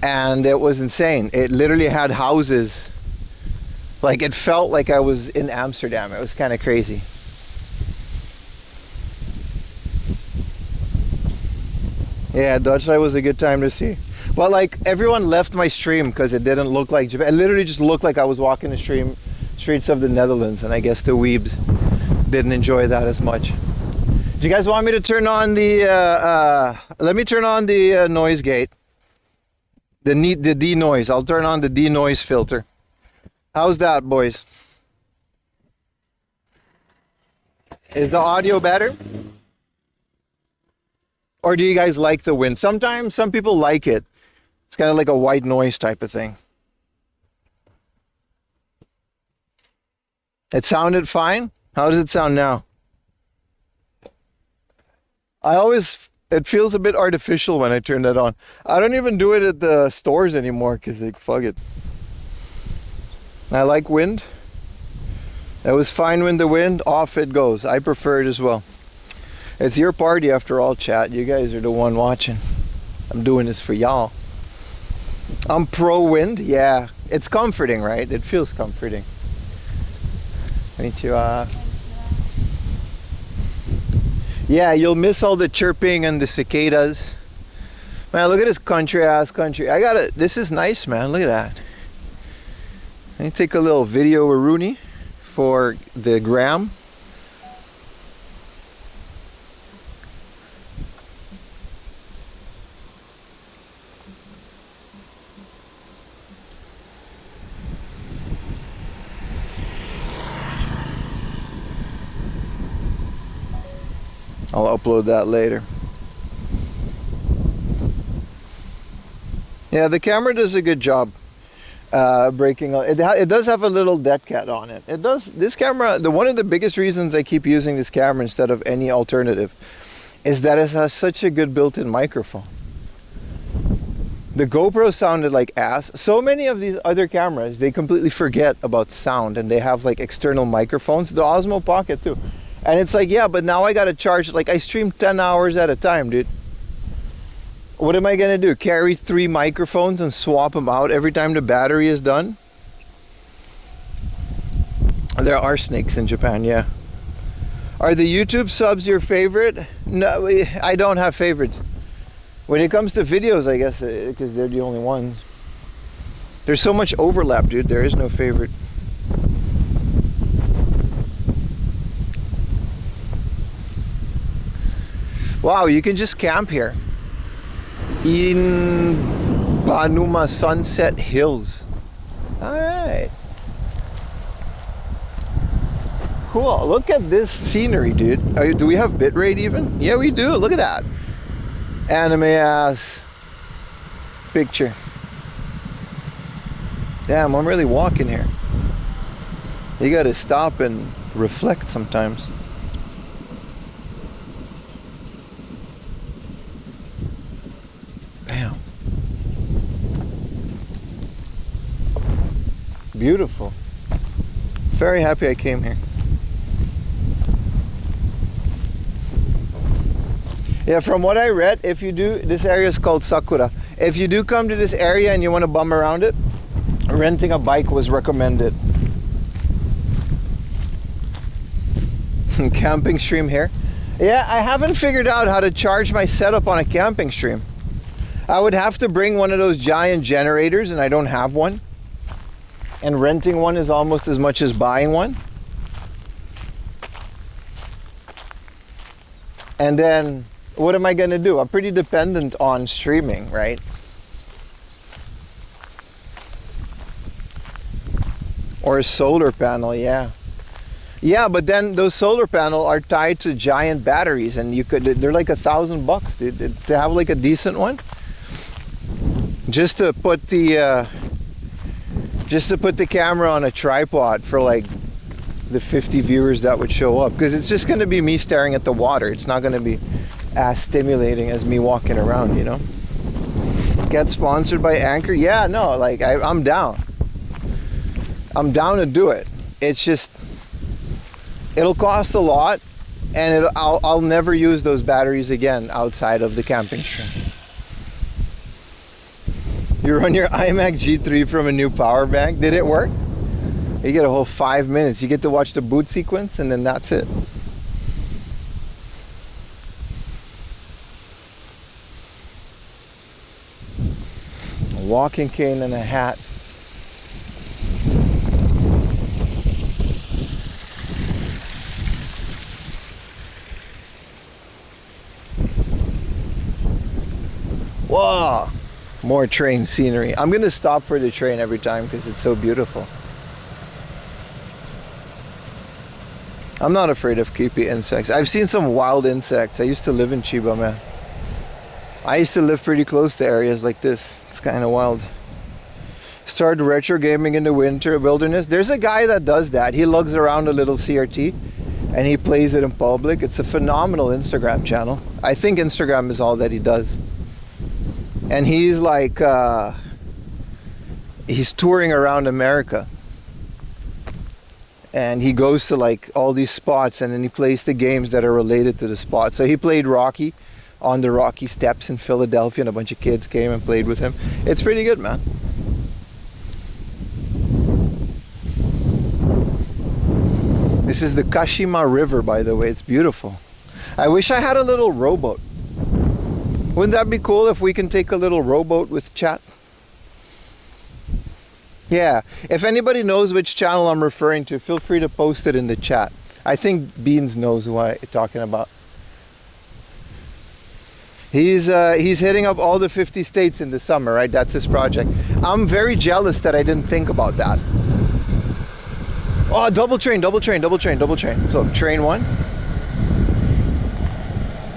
and it was insane. It literally had houses. Like, it felt like I was in Amsterdam. It was kind of crazy. Yeah, Dutch Night was a good time to see. Well, like, everyone left my stream because it didn't look like Japan. It literally just looked like I was walking the streets of the Netherlands, and I guess the weebs didn't enjoy that as much. Do you guys want me to turn on the, let me turn on the noise gate. The denoise. I'll turn on the denoise filter. How's that, boys? Is the audio better? Or do you guys like the wind? Sometimes some people like it. It's kind of like a white noise type of thing. It sounded fine. How does it sound now? It feels a bit artificial when I turn that on. I don't even do it at the stores anymore because like, fuck it. I like wind. It was fine when the wind, off it goes. I prefer it as well. It's your party after all, chat. You guys are the one watching. I'm doing this for y'all. I'm pro wind. Yeah, it's comforting, right? It feels comforting. Konnichiwa. Yeah, you'll miss all the chirping and the cicadas. Man, look at this country ass country. This is nice, man. Look at that. Let me take a little video of Rooney for the gram. I'll upload that later. Yeah, the camera does a good job. breaking. It does have a little deck cat on it. It does. This camera, one of the biggest reasons I keep using this camera instead of any alternative is that it has such a good built-in microphone. The GoPro sounded like ass. So many of these other cameras, they completely forget about sound and they have like external microphones. The Osmo Pocket too. And it's like, yeah, but now I gotta charge, like I stream 10 hours at a time, dude. What am I gonna do? Carry 3 microphones and swap them out every time the battery is done? There are snakes in Japan, yeah. Are the YouTube subs your favorite? No, I don't have favorites. When it comes to videos, I guess, because they're the only ones. There's so much overlap, dude. There is no favorite. Wow, you can just camp here. In Banuma Sunset Hills. Alright. Cool. Look at this scenery, dude. Do we have bitrate even? Yeah, we do. Look at that. Anime ass picture. Damn, I'm really walking here. You gotta stop and reflect sometimes. Damn. Beautiful. Very happy I came here. Yeah, from what I read, if you do, this area is called Sakura. If you do come to this area and you want to bum around it, renting a bike was recommended. Camping stream here. Yeah, I haven't figured out how to charge my setup on a camping stream. I would have to bring one of those giant generators, and I don't have one. And renting one is almost as much as buying one. And then what am I going to do? I'm pretty dependent on streaming, right? Or a solar panel, yeah. Yeah, but then those solar panels are tied to giant batteries, and they're like $1,000, dude, to have like a decent one. Just to put the camera on a tripod for like the 50 viewers that would show up, because it's just going to be me staring at the water. It's not going to be as stimulating as me walking around, you know. Get sponsored by Anchor? Yeah, no, like I'm down. I'm down to do it. It's just, it'll cost a lot, and I'll never use those batteries again outside of the camping stream. You run your iMac G3 from a new power bank. Did it work? You get a whole 5 minutes. You get to watch the boot sequence, and then that's it. A walking cane and a hat. Whoa! More train scenery. I'm gonna stop for the train every time because it's so beautiful. I'm not afraid of creepy insects. I've seen some wild insects. I used to live in Chiba, man. I used to live pretty close to areas like this. It's kind of wild. Start retro gaming in the winter wilderness. There's a guy that does that. He lugs around a little CRT and he plays it in public. It's a phenomenal Instagram channel. I think Instagram is all that he does. And he's like, he's touring around America. And he goes to like all these spots, and then he plays the games that are related to the spot. So he played Rocky on the Rocky Steps in Philadelphia, and a bunch of kids came and played with him. It's pretty good, man. This is the Kashima River, by the way. It's beautiful. I wish I had a little rowboat. Wouldn't that be cool if we can take a little rowboat with chat? Yeah, if anybody knows which channel I'm referring to, feel free to post it in the chat. I think Beans knows who I'm talking about. He's hitting up all the 50 states in the summer, right? That's his project. I'm very jealous that I didn't think about that. Oh, double train, double train, double train, double train. So, train 1.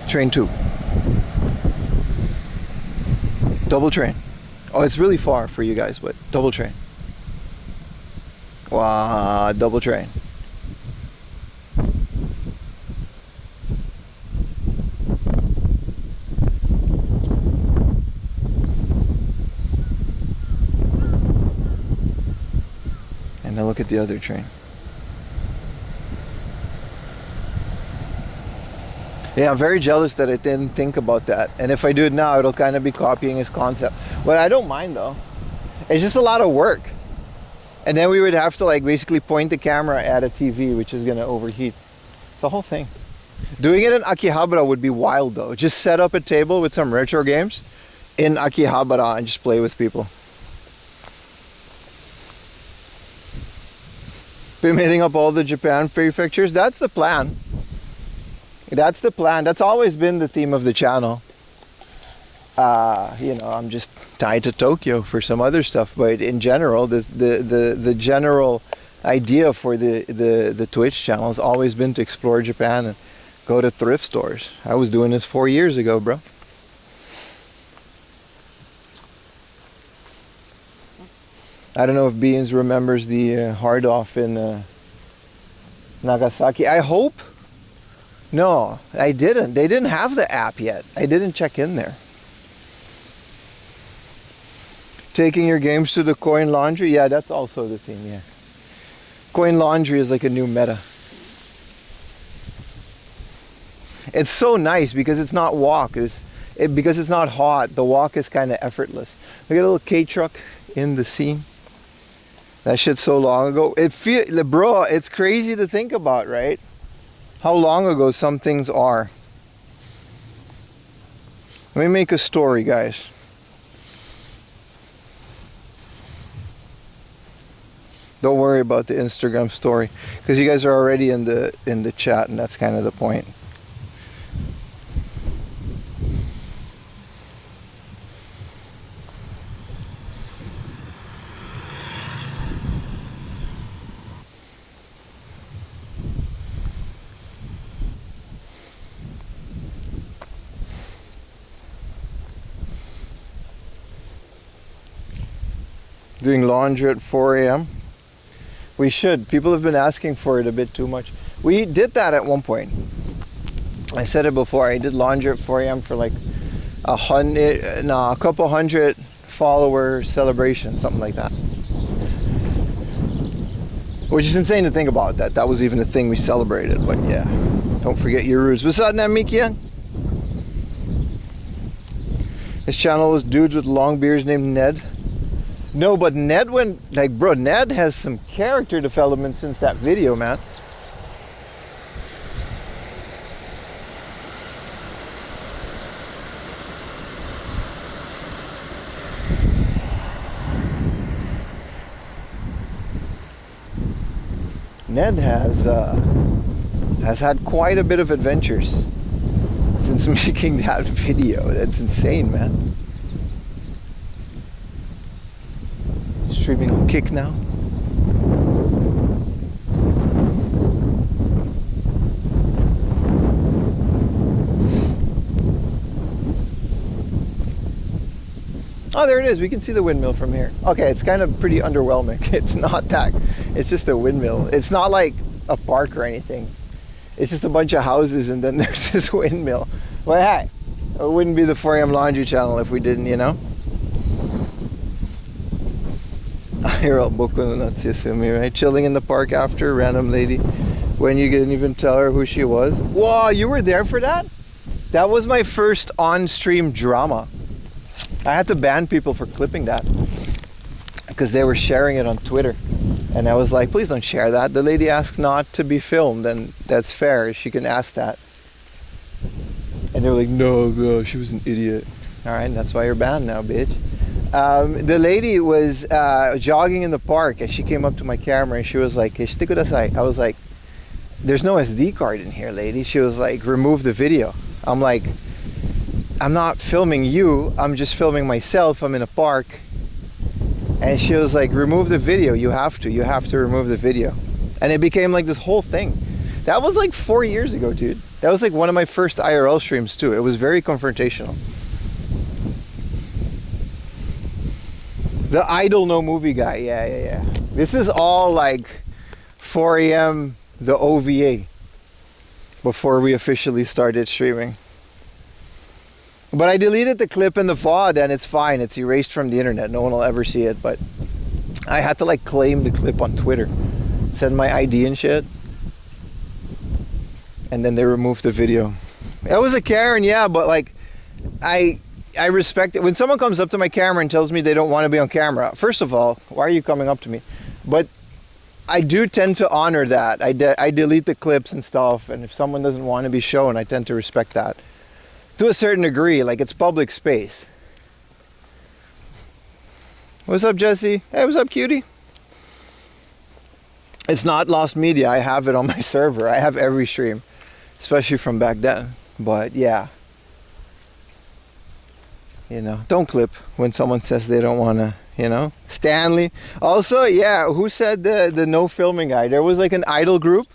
Train 2. Double train. Oh, it's really far for you guys, but double train. Wow, double train. And now look at the other train. Yeah, I'm very jealous that I didn't think about that. And if I do it now, it'll kind of be copying his concept. But I don't mind though. It's just a lot of work. And then we would have to like basically point the camera at a TV, which is going to overheat. It's the whole thing. Doing it in Akihabara would be wild though. Just set up a table with some retro games in Akihabara and just play with people. Been hitting up all the Japan prefectures. That's the plan. That's the plan. That's always been the theme of the channel. You know, I'm just tied to Tokyo for some other stuff, but in general, the general idea for the Twitch channel has always been to explore Japan and go to thrift stores. I was doing this 4 years ago, bro. I don't know if Beans remembers the hard off in Nagasaki. I hope. No, I didn't. They didn't have the app yet. I didn't check in there. Taking your games to the coin laundry? Yeah, that's also the theme, yeah. Coin laundry is like a new meta. It's so nice because it's not walk. Because it's not hot, the walk is kind of effortless. Look at a little K-truck in the scene. That shit's so long ago. Bro, it's crazy to think about, right? How long ago some things are. Let me make a story, guys. Don't worry about the Instagram story because you guys are already in the chat, and that's kind of the point. Doing laundry at 4 a.m. We should. People have been asking for it a bit too much. We did that at one point. I said it before. I did laundry at 4 a.m. for like a couple hundred follower celebration, something like that. Which is insane to think about that. That was even a thing we celebrated. But yeah, don't forget your roots. What's up, Namikian? This channel was dudes with long beards named Ned. No, but Ned Ned has some character development since that video, man. Ned has had quite a bit of adventures since making that video. That's insane, man. Streaming on Kick now. Oh, there it is. We can see the windmill from here. Okay, it's kind of pretty underwhelming. It's not that. It's just a windmill. It's not like a park or anything. It's just a bunch of houses and then there's this windmill. Well, hey, it wouldn't be the 4 a.m. laundry channel if we didn't, you know? IRL book with Natsuyasumi, right? Chilling in the park after a random lady when you didn't even tell her who she was. Whoa, you were there for that? That was my first on-stream drama. I had to ban people for clipping that because they were sharing it on Twitter. And I was like, please don't share that. The lady asks not to be filmed, and that's fair. She can ask that. And they were like, no, she was an idiot. All right, that's why you're banned now, bitch. The lady was jogging in the park, and she came up to my camera, and she was like, "Shite kudasai." I was like, there's no SD card in here, lady. She was like, remove the video. I'm like, I'm not filming you. I'm just filming myself. I'm in a park. And she was like, remove the video. You have to remove the video. And it became like this whole thing. That was like 4 years ago, dude. That was like one of my first IRL streams too. It was very confrontational. The idol no movie guy. Yeah. This is all like 4 a.m. the OVA before we officially started streaming. But I deleted the clip in the VOD and it's fine. It's erased from the internet. No one will ever see it. But I had to like claim the clip on Twitter. Send my ID and shit. And then they removed the video. It was a Karen, yeah, but like I respect it. When someone comes up to my camera and tells me they don't want to be on camera, first of all, why are you coming up to me? But I do tend to honor that. I delete the clips and stuff, and if someone doesn't want to be shown, I tend to respect that. To a certain degree, like it's public space. What's up, Jesse? Hey, what's up, cutie? It's not lost media. I have it on my server. I have every stream, especially from back then. But yeah, you know, don't clip when someone says they don't want to, you know. Stanley. Also, yeah, who said the no filming guy? There was like an idol group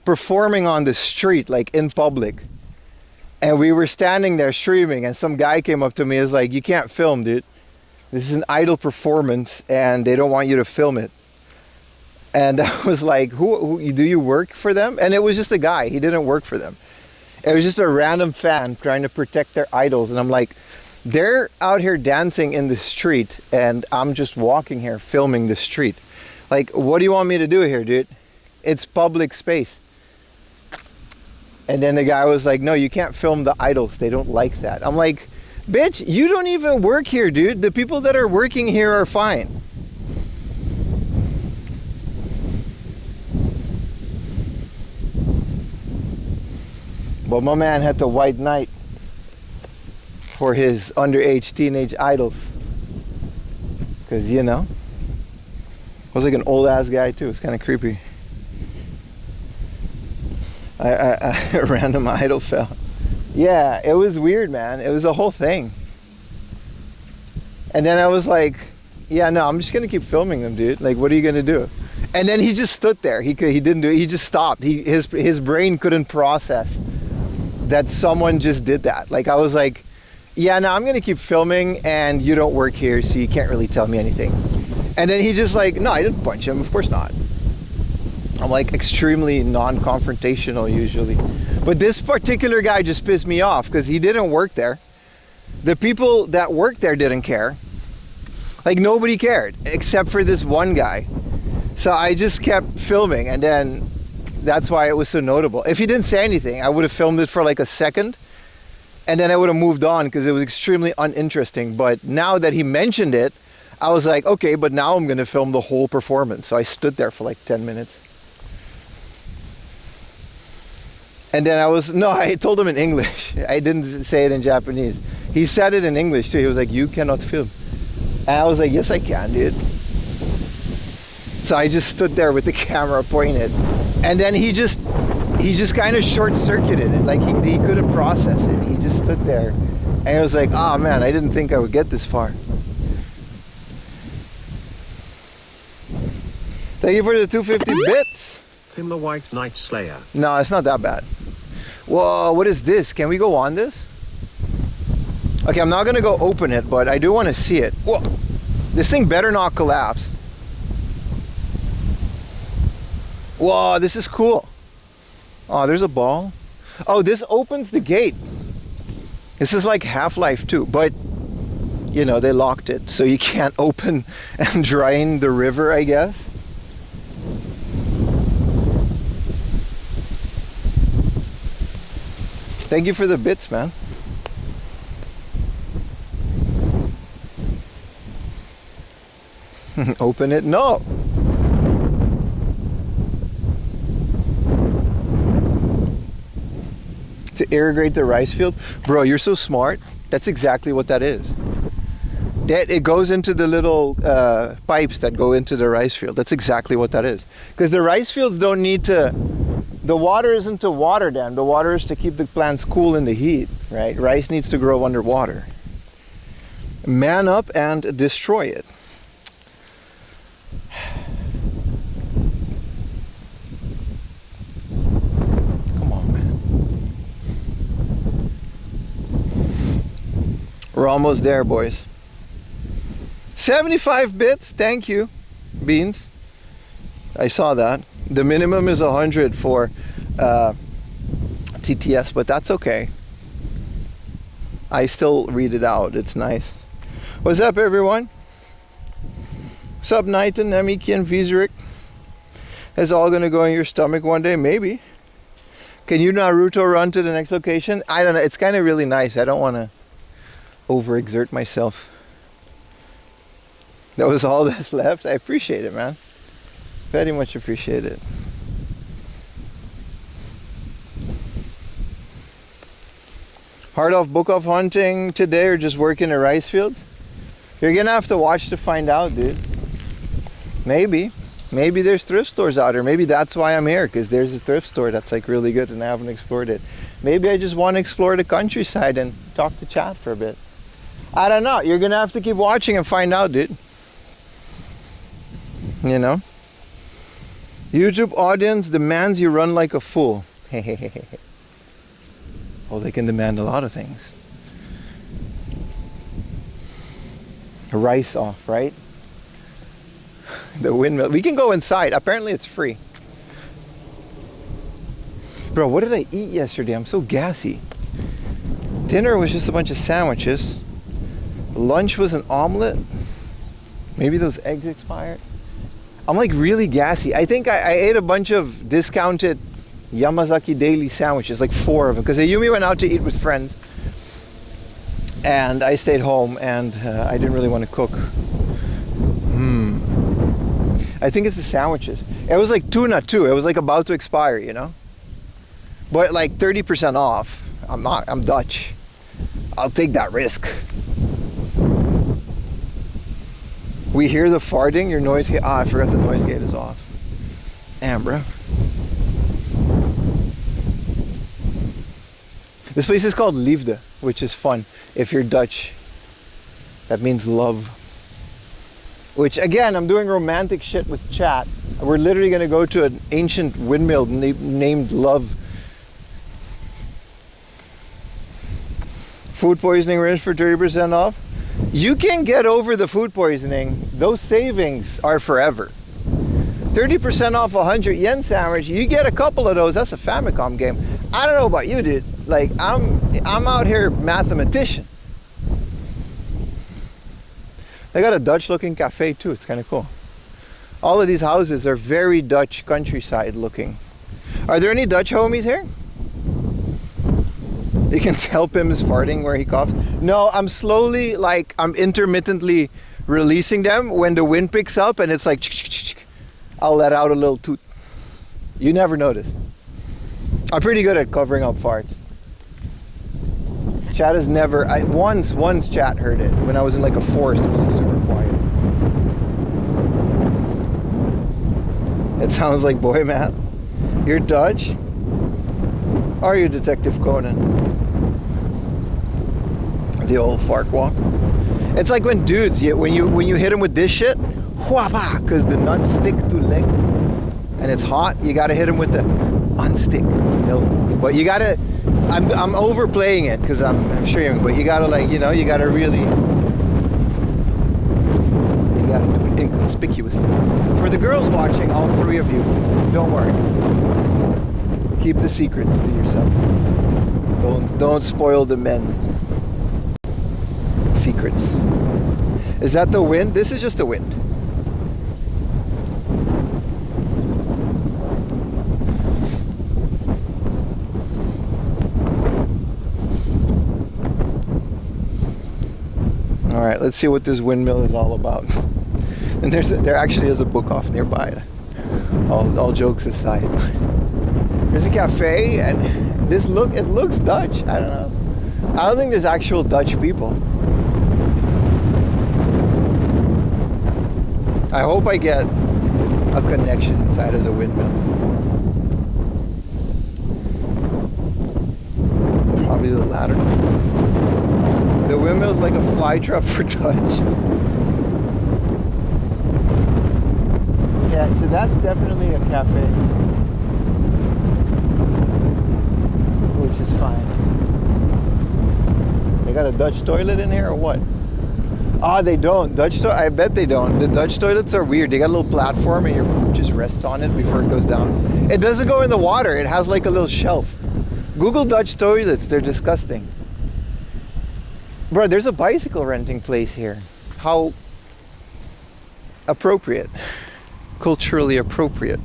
performing on the street, like in public. And we were standing there streaming, and some guy came up to me and was like, you can't film, dude. This is an idol performance, and they don't want you to film it. And I was like, who do you work for them? And it was just a guy. He didn't work for them. It was just a random fan trying to protect their idols. And I'm like, they're out here dancing in the street, and I'm just walking here filming the street. Like, what do you want me to do here, dude? It's public space. And then the guy was like, no, you can't film the idols. They don't like that. I'm like, bitch, you don't even work here, dude. The people that are working here are fine. But my man had to white knight for his underage teenage idols. Because, you know, I was like an old ass guy too. It's kind of creepy. A random idol fell. Yeah, it was weird, man. It was a whole thing. And then I was like, yeah, no, I'm just gonna keep filming them, dude. Like, what are you gonna do? And then he just stood there. He didn't do it. He just stopped. His brain couldn't process that someone just did that. Like, I was like, yeah, no, I'm gonna keep filming, and you don't work here, so you can't really tell me anything. And then he just like, no, I didn't punch him. Of course not. I'm like extremely non-confrontational usually. But this particular guy just pissed me off because he didn't work there. The people that worked there didn't care. Like, nobody cared except for this one guy. So I just kept filming, and then that's why it was so notable. If he didn't say anything, I would have filmed it for like a second, and then I would have moved on because it was extremely uninteresting. But now that he mentioned it, I was like, okay, but now I'm going to film the whole performance. So I stood there for like 10 minutes. And then I told him in English. I didn't say it in Japanese. He said it in English too. He was like, you cannot film. And I was like, yes, I can, dude. So I just stood there with the camera pointed. And then he just kind of short-circuited it. Like, he couldn't process it. He just stood there. And he was like, oh man, I didn't think I would get this far. Thank you for the 250 bits. Him the White Knight Slayer. No, it's not that bad. Whoa, what is this? Can we go on this? Okay, I'm not gonna go open it, but I do want to see it. Whoa, this thing better not collapse. Whoa, this is cool. Oh, there's a ball. Oh, this opens the gate. This is like Half-Life 2, but you know, they locked it, so you can't open and drain the river, I guess. Thank you for the bits, man. Open it? No. To irrigate the rice field? Bro, you're so smart. That's exactly what that is. It goes into the little pipes that go into the rice field. That's exactly what that is. Because the rice fields don't need to... The water isn't to water them. The water is to keep the plants cool in the heat, right? Rice needs to grow underwater. Man up and destroy it. Come on, man. We're almost there, boys. 75 bits, thank you, Beans. I saw that. The minimum is 100 for TTS, but that's okay. I still read it out. It's nice. What's up, everyone? What's up, Nighton, Emiki, and Vizeric? Is all gonna go in your stomach one day? Maybe. Can you Naruto run to the next location? I don't know. It's kind of really nice. I don't want to overexert myself. That was all that's left. I appreciate it, man. Very much appreciate it. Hard off, book off hunting today or just working a rice field? You're gonna have to watch to find out, dude. Maybe there's thrift stores out there. Maybe that's why I'm here, because there's a thrift store that's like really good and I haven't explored it. Maybe I just want to explore the countryside and talk to chat for a bit. I don't know. You're gonna have to keep watching and find out, dude. You know? YouTube audience demands you run like a fool. Oh, they can demand a lot of things. Rice off, right? The windmill. We can go inside. Apparently it's free. Bro, what did I eat yesterday? I'm so gassy. Dinner was just a bunch of sandwiches. Lunch was an omelet. Maybe those eggs expired. I'm like really gassy. I think I ate a bunch of discounted Yamazaki daily sandwiches, like 4 of them, because Ayumi went out to eat with friends and I stayed home and I didn't really want to cook. I think it's the sandwiches. It was like tuna too. It was like about to expire, you know? But like 30% off. I'm Dutch. I'll take that risk. We hear the farting, your noise gate. I forgot the noise gate is off. Damn, bro. This place is called Liefde, which is fun. If you're Dutch, that means love. Which again, I'm doing romantic shit with chat. We're literally gonna go to an ancient windmill named Love. Food poisoning range for 30% off. You can get over the food poisoning. Those savings are forever. 30% off a 100 yen sandwich. You get a couple of those. That's a Famicom game. I don't know about you, dude. Like I'm out here mathematician. They got a Dutch looking cafe too. It's kind of cool. All of these houses are very Dutch countryside looking. Are there any Dutch homies here? You can tell Pim is farting where he coughs. No, I'm slowly, like, I'm intermittently releasing them. When the wind picks up and it's like, I'll let out a little toot. You never noticed. I'm pretty good at covering up farts. Chat has never, once chat heard it. When I was in like a forest, it was like super quiet. It sounds like boy math. You're Dutch? Are you Detective Conan? The old fart walk. It's like when dudes, when you hit them with this shit, whapa, because the nuts stick to leg, and it's hot. You gotta hit them with the unstick. But you gotta. I'm overplaying it because I'm streaming, but you gotta you gotta really. You gotta do it inconspicuously. For the girls watching, all 3 of you, don't worry. Keep the secrets to yourself. Don't spoil the men. Secrets. Is that the wind? This is just the wind. All right, let's see what this windmill is all about. And there actually is a book off nearby. All jokes aside. There's a cafe, and it looks Dutch. I don't know. I don't think there's actual Dutch people. I hope I get a connection inside of the windmill. Probably the latter. The windmill's like a fly trap for Dutch. Yeah, so that's definitely a cafe. Which is fine. They got a Dutch toilet in here or what? Ah, they don't. I bet they don't. The Dutch toilets are weird. They got a little platform and your poop just rests on it before it goes down. It doesn't go in the water. It has like a little shelf. Google Dutch toilets. They're disgusting. Bro, there's a bicycle renting place here. How appropriate. Culturally appropriate.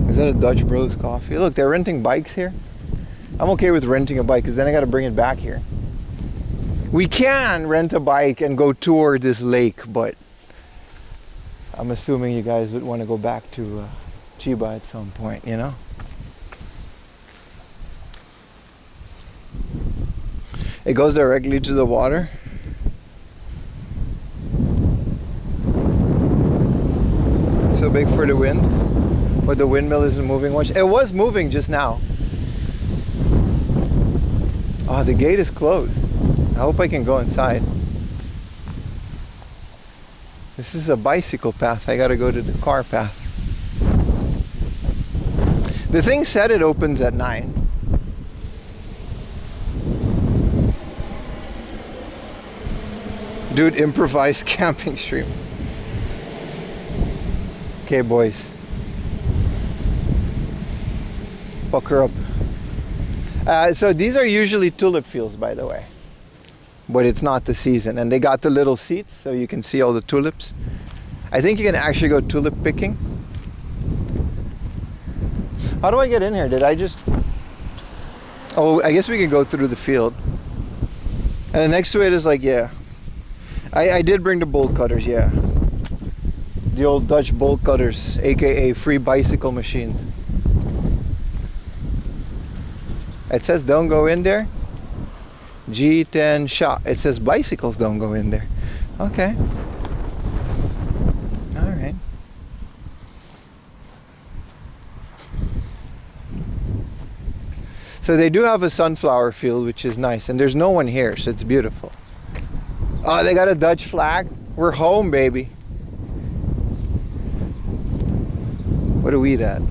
Is that a Dutch Bros coffee? Look, they're renting bikes here. I'm okay with renting a bike because then I got to bring it back here. We can rent a bike and go tour this lake, but I'm assuming you guys would want to go back to Chiba at some point, you know? It goes directly to the water. So big for the wind, but the windmill isn't moving much. It was moving just now. Oh, the gate is closed. I hope I can go inside. This is a bicycle path. I gotta go to the car path. The thing said it opens at 9. Dude, improvised camping stream. Okay, boys. Pucker up. So these are usually tulip fields, by the way. But it's not the season. And they got the little seats so you can see all the tulips. I think you can actually go tulip picking. How do I get in here? Did I just... Oh, I guess we can go through the field. And then next to it is like, yeah. I did bring the bolt cutters, yeah. The old Dutch bolt cutters, aka free bicycle machines. It says don't go in there. G10 shot. It says bicycles don't go in there. Okay. All right. So they do have a sunflower field, which is nice, and there's no one here, so it's beautiful. Oh, they got a Dutch flag. We're home, baby. What do we eat at?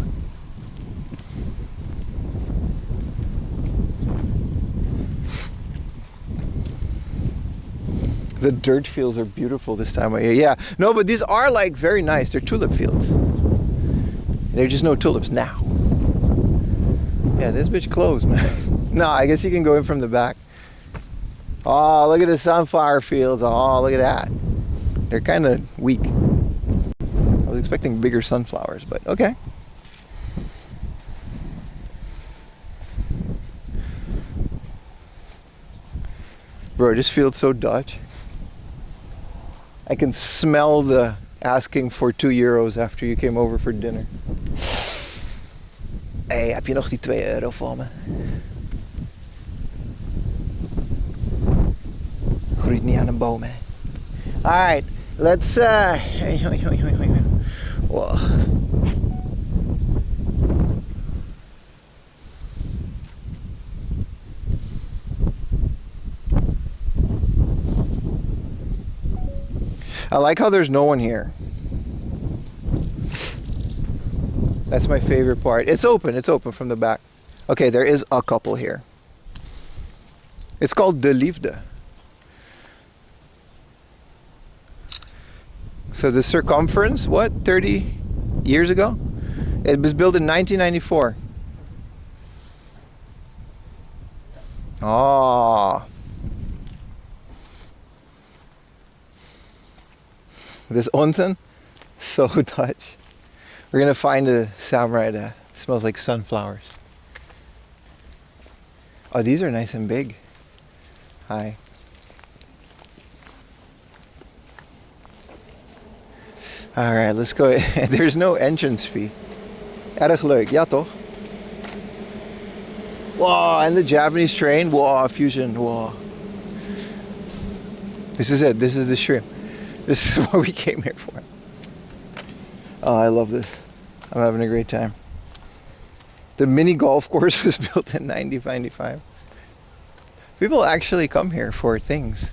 The dirt fields are beautiful this time of year. Yeah, no, but these are like very nice. They're tulip fields. There's just no tulips now. Yeah, this bitch closed, man. No, I guess you can go in from the back. Oh, look at the sunflower fields. Oh, look at that. They're kind of weak. I was expecting bigger sunflowers, but okay. Bro, this feels so Dutch. I can smell the asking for €2 after you came over for dinner. Hey, heb je nog die €2 voor me? Groeit niet aan een boom, hè. Alright, let's Whoa. I like how there's no one here. That's my favorite part. It's open from the back. Okay, there is a couple here. It's called De Liefde. So the circumference, what, 30 years ago? It was built in 1994. Oh. This onsen, so Dutch. We're gonna find a samurai that smells like sunflowers. Oh, these are nice and big. Hi. All right, let's go. There's no entrance fee. Erg leuk, ja toch? Wow, and the Japanese train. Wow, fusion. Wow. This is it. This is the shrimp. This is what we came here for. Oh, I love this. I'm having a great time. The mini golf course was built in 1995. People actually come here for things.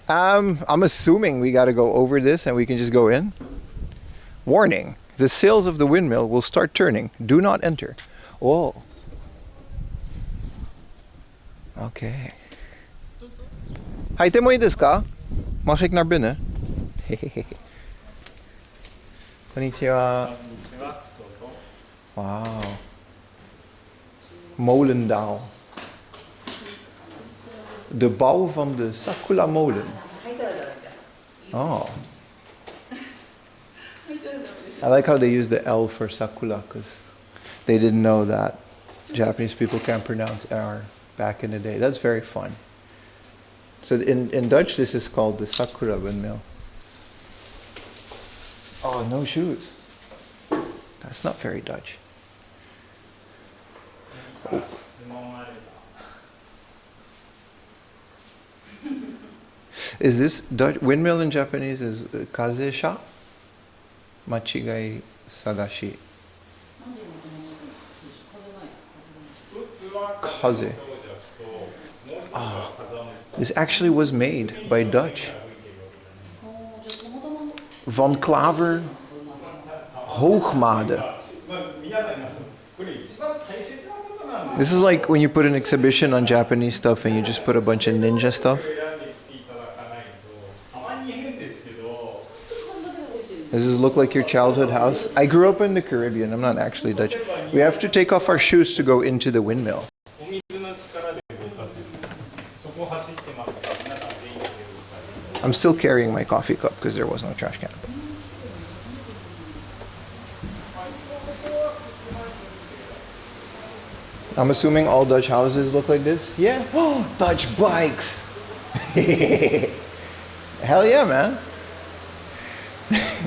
I'm assuming we got to go over this and we can just go in. Warning, the sails of the windmill will start turning. Do not enter. Oh. Okay. Haite mo desu ka? Mag ik naar binnen? Konnichiwa. Wauw. Molendaal. De bouw van de Sakura molen. Oh. I like how they use the L for Sakura because they didn't know that Japanese people can't pronounce R back in the day. That's very fun. So in Dutch, this is called the Sakura windmill. Oh, no shoes. That's not very Dutch. Oh. Is this Dutch windmill in Japanese is kazesha? Machigai sagashi. Kaze. Oh, this actually was made by Dutch. Van Klaver Hoogmade. This is like when you put an exhibition on Japanese stuff and you just put a bunch of ninja stuff. Does this look like your childhood house? I grew up in the Caribbean. I'm not actually Dutch. We have to take off our shoes to go into the windmill. I'm still carrying my coffee cup because there was no trash can. I'm assuming all Dutch houses look like this? Yeah? Oh, Dutch bikes! Hell yeah, man.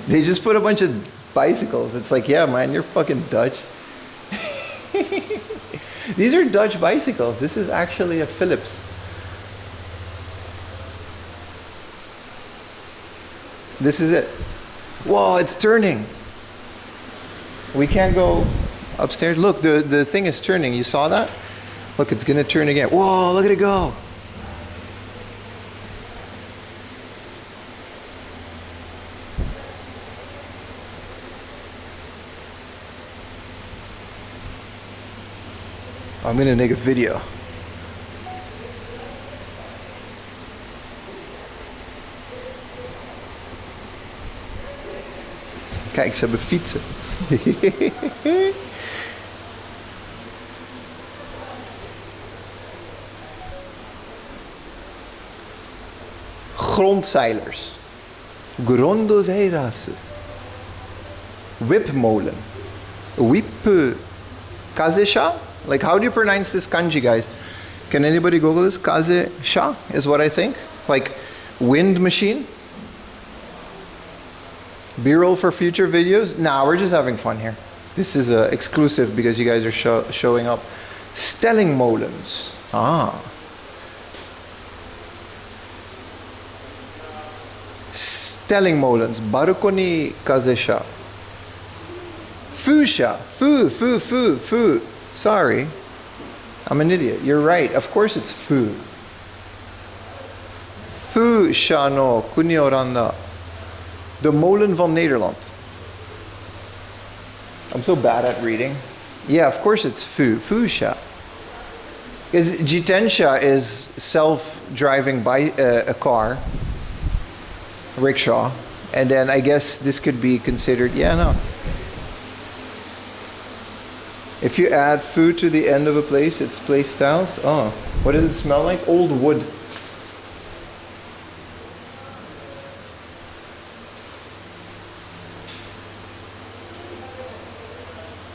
They just put a bunch of bicycles. It's like, yeah, man, you're fucking Dutch. These are Dutch bicycles. This is actually a Philips. This is it. Whoa, it's turning. We can't go upstairs. Look, the thing is turning. You saw that? Look, it's gonna turn again. Whoa, look at it go. I'm gonna make a video. Kijk, ze hebben fietsen. Grondzeilers. Grondozeiras. Whipmolen. Whip. Kazesha? Like, how do you pronounce this kanji, guys? Can anybody Google this? Kaze-sha is what I think. Like, wind machine. B-roll for future videos. Nah, we're just having fun here. This is exclusive because you guys are showing up. Stellingmolens. Ah. Stellingmolens. Balkoni kazesha. Fusha. Fu. Sorry, I'm an idiot. You're right. Of course it's fu. Fu sha no kuni oranda. De molen van Nederland. I'm so bad at reading. Yeah, of course it's fu. Fu sha. Because jitensha is self-driving by a car, rickshaw, and then I guess this could be considered. Yeah, no. If you add food to the end of a place, it's place styles. Oh, what does it smell like? Old wood.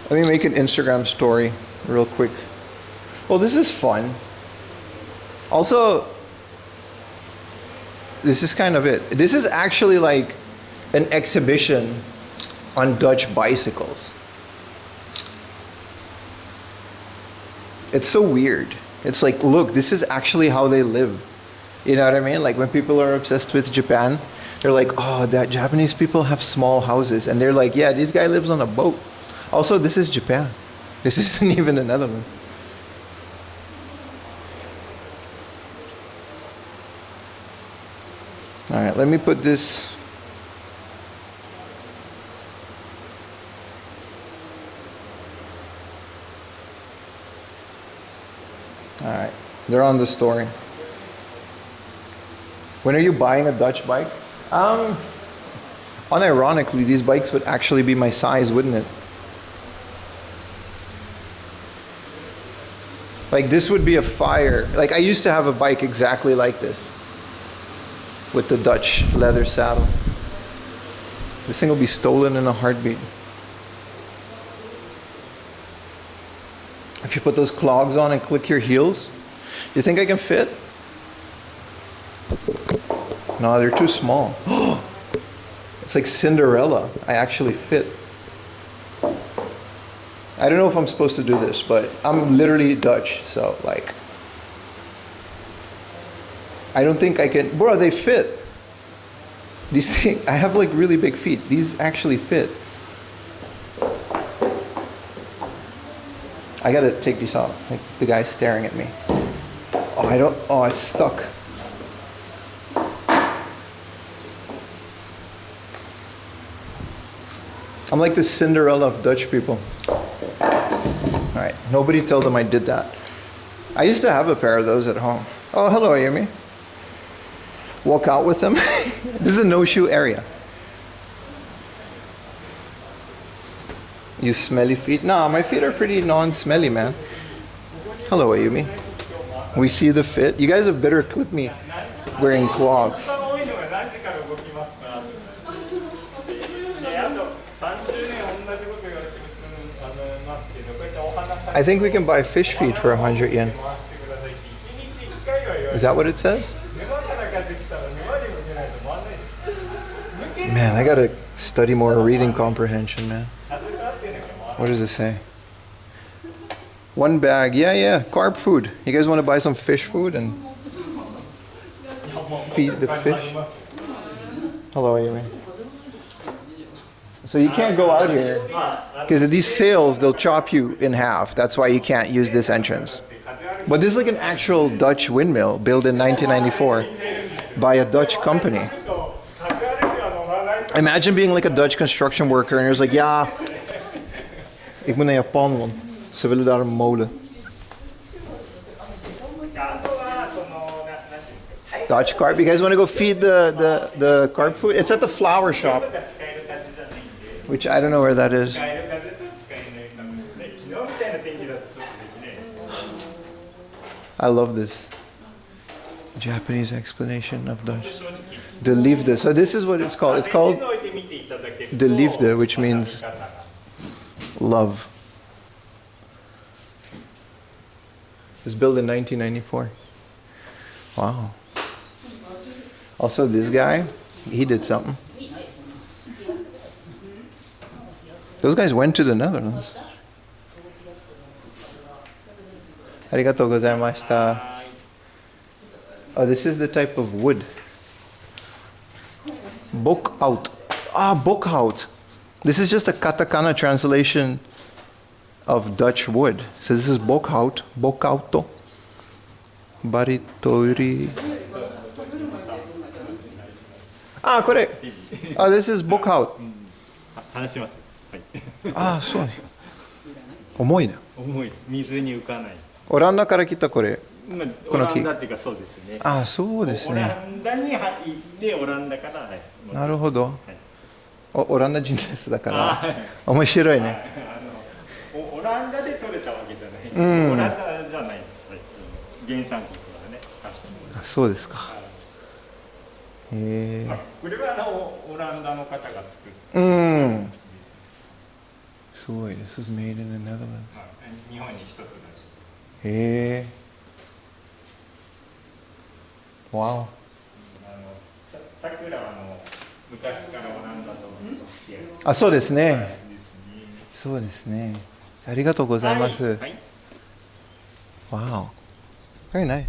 Let me make an Instagram story real quick. Well, this is fun. Also, this is kind of it. This is actually like an exhibition on Dutch bicycles. It's so weird. It's like, look, this is actually how they live. You know what I mean? Like when people are obsessed with Japan, they're like, oh, that Japanese people have small houses. And they're like, yeah, this guy lives on a boat. Also, this is Japan. This isn't even the Netherlands. All right, let me put this. All right, they're on the story. When are you buying a Dutch bike? Unironically, these bikes would actually be my size, wouldn't it? Like this would be a fire. Like I used to have a bike exactly like this with the Dutch leather saddle. This thing will be stolen in a heartbeat. If you put those clogs on and click your heels, do you think I can fit? No, they're too small. It's like Cinderella. I actually fit. I don't know if I'm supposed to do this, but I'm literally Dutch, so like, I don't think I can. Bro, they fit. These things, I have like really big feet. These actually fit. I gotta take these off. Like the guy's staring at me. Oh, it's stuck. I'm like the Cinderella of Dutch people. Alright, nobody tell them I did that. I used to have a pair of those at home. Oh, hello, Ayumi. Walk out with them. This is a no-shoe area. You smelly feet? No, my feet are pretty non-smelly, man. Hello, Ayumi. We see the fit. You guys have better clip me wearing clogs. I think we can buy fish feed for 100 yen. Is that what it says? Man, I gotta study more reading comprehension, man. What does it say? One bag, yeah, carp food. You guys want to buy some fish food and feed the fish? Hello, Amy. So you can't go out here because of these sales, they'll chop you in half. That's why you can't use this entrance. But this is like an actual Dutch windmill built in 1994 by a Dutch company. Imagine being like a Dutch construction worker and you're like, ja, ik moet naar Japan, want ze willen daar een molen. Dutch carp. You guys want to go feed the carp food? It's at the flower shop, which I don't know where that is. I love this Japanese explanation of Dutch. De liefde. So this is what it's called. It's called de liefde, which means love. It was built in 1994. Wow. Also, this guy, he did something. Those guys went to the Netherlands. Arigatou gozaimashita. Oh, this is the type of wood. Bokhout. Bokhout. This is just a katakana translation of Dutch wood. So this is bokhout, bokhauto, baritori. Correct. This is bokhout. 話します。はい。そうね。重いね。重い。水に浮かない。オランダから来たこれ。まあ、オランダっていうかそうですね。そうですね。オランダに入ってオランダから。なるほど。オランダ人ですだから。面白いね。オランダで取れたわけじゃない。オランダじゃないです。原産国はね。そうですか。これはオランダの方が作った。すごい。This was made in the Netherlands. 日本に一つだけ。Wow. 桜は昔からオランダと付き合い。そうですね。そうですね。ありがとうございます。はい。Wow. Very nice.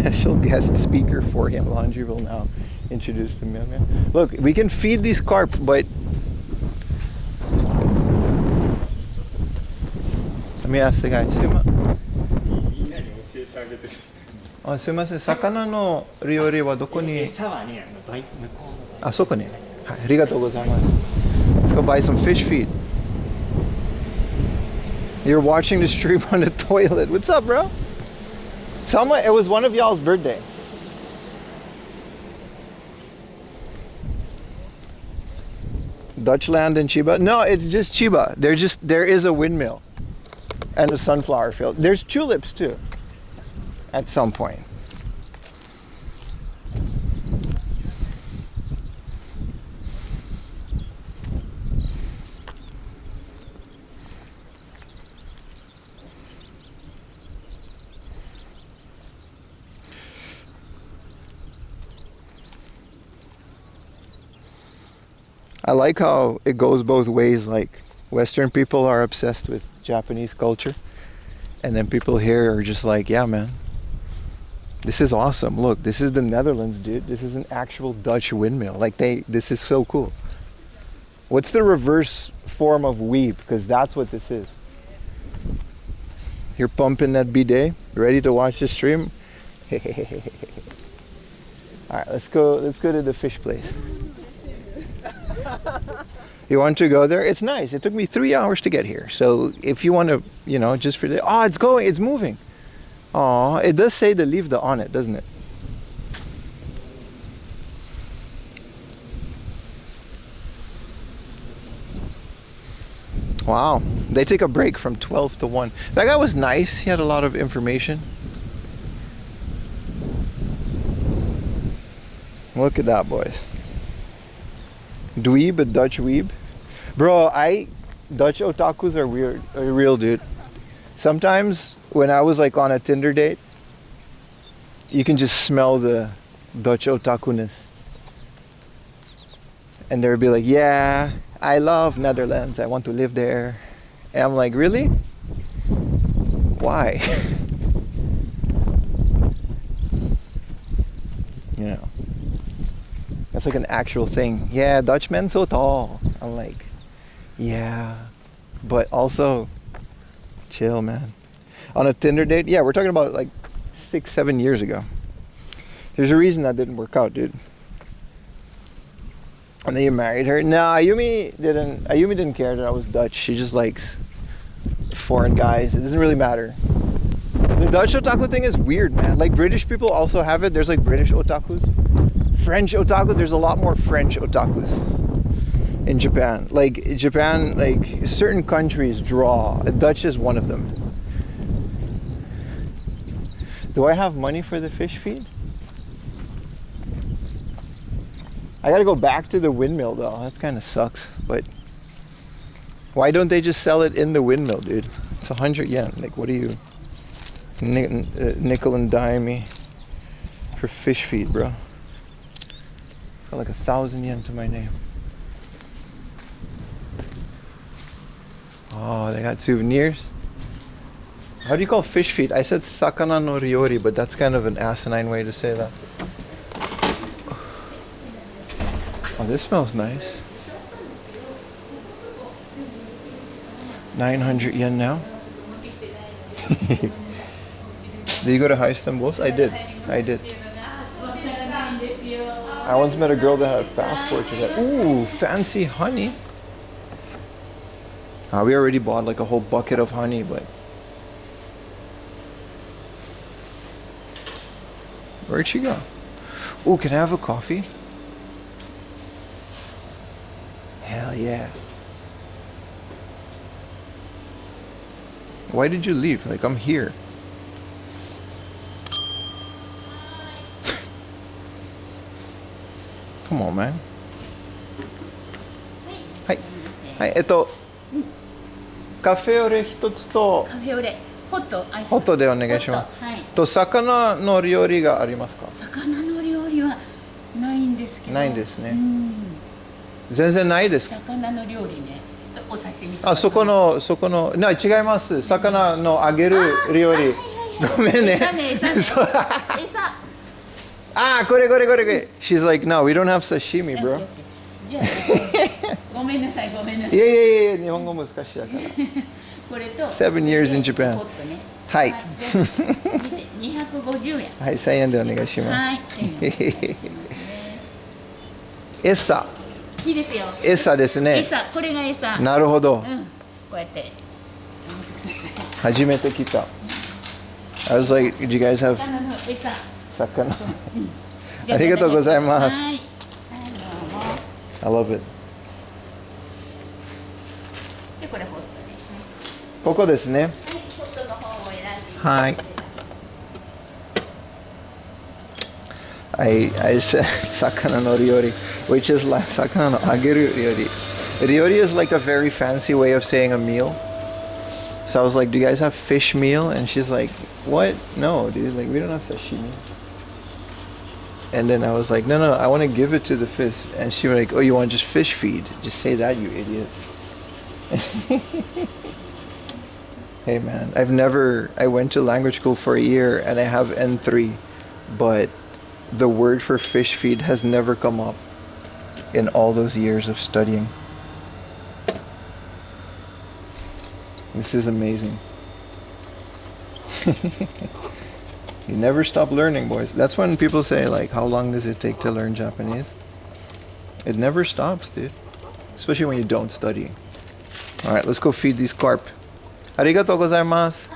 Special guest speaker for him. Laundry will now introduce the mailman. Look, we can feed these carp, but let me ask the guy. すいません。魚の料理はどこに？餌はね、向こうの。そこに。はい、ありがとうございます。Let's go buy some fish feed. You're watching the stream on the toilet. What's up, bro? Someone, it was one of y'all's birthday. Dutchland and Chiba? No, it's just Chiba. There is a windmill and a sunflower field. There's tulips too at some point. I like how it goes both ways. Like Western people are obsessed with Japanese culture, and then people here are just like, yeah, man, this is awesome. Look, this is the Netherlands, dude. This is an actual Dutch windmill. Like this is so cool. What's the reverse form of weeb? Because that's what this is. You're pumping that bidet, ready to watch the stream. All right, let's go to the fish place. You want to go there? It's nice. It took me 3 hours to get here. So if you want to, just for the, oh, it's moving. Oh, it does say to leave the on it, doesn't it? Wow, they take a break from 12 to 1. That guy was nice. He had a lot of information. Look at that, boys. Dweeb, a Dutch weeb. Bro, Dutch otakus are weird, real, dude. Sometimes when I was like on a Tinder date, you can just smell the Dutch otaku-ness. And they'll be like, yeah, I love Netherlands, I want to live there. And I'm like, really? Why? That's like an actual thing. Yeah, Dutch men so tall. I'm like, yeah, but also chill, man. On a Tinder date, yeah, we're talking about like 6-7 years ago. There's a reason that didn't work out, dude. And then you married her. No, Ayumi didn't care that I was Dutch. She just likes foreign guys. It doesn't really matter. The Dutch otaku thing is weird, man. Like British people also have it. There's like British otakus. French otaku, there's a lot more French otakus in Japan. Like Japan, like certain countries draw. Dutch is one of them. Do I have money for the fish feed? I gotta go back to the windmill though. That kind of sucks. But why don't they just sell it in the windmill, dude? It's 100 yen. Like, what are you? Nickel and dime me for fish feed, bro. Got like 1,000 yen to my name. Oh, they got souvenirs. How do you call fish feed? I said sakana no ryori, but that's kind of an asinine way to say that. Oh, this smells nice. 900 yen now. Did you go to Istanbul? I did. I once met a girl that had a passport to that. Ooh, fancy honey. We already bought like a whole bucket of honey, but where'd she go? Ooh, can I have a coffee? Hell yeah. Why did you leave? Like, I'm here. Come on, man. Hi. Hi, カフェオレ一つとカフェオレホットアイスホットでお願いします。はい。と魚の料理がありますか？魚の料理はないんですけど。ないんですね。全然ないですか？魚の料理ね。お刺身。あ、そこの違います。魚の揚げる料理。ごめんね。そう。あ、これ。She's like, no, we don't have sashimi, bro. じゃあごめんなさい。いや、日本語難しいだから。これと7 years in Japan。ホットね。はい。250円。はい、1000円でお願いします。はい。餌。いいですよ。餌ですね。餌、これが餌。なるほど。こうやって。初めて来た。I was like, did you guys have 魚の餌。 sakana? じゃあありがとうございます。はい。はい、どうも。 I love it. で、これホットで。ここですね。はい、ホットの方を選んでいただはいい。I said sakana no ryori, which is like sakana no ageru ryori. Ryori is like a very fancy way of saying a meal. So I was like, do you guys have fish meal? And she's like, what? No, dude, like we don't have sashimi. And then I was like, no, I want to give it to the fish. And she was like, oh, you want just fish feed? Just say that, you idiot. Hey man, I went to language school for a year and I have N3, but the word for fish feed has never come up in all those years of studying. This is amazing. You never stop learning, boys. That's when people say, like, how long does it take to learn Japanese? It never stops, dude. Especially when you don't study. Alright, let's go feed these carp. Arigatou gozaimasu.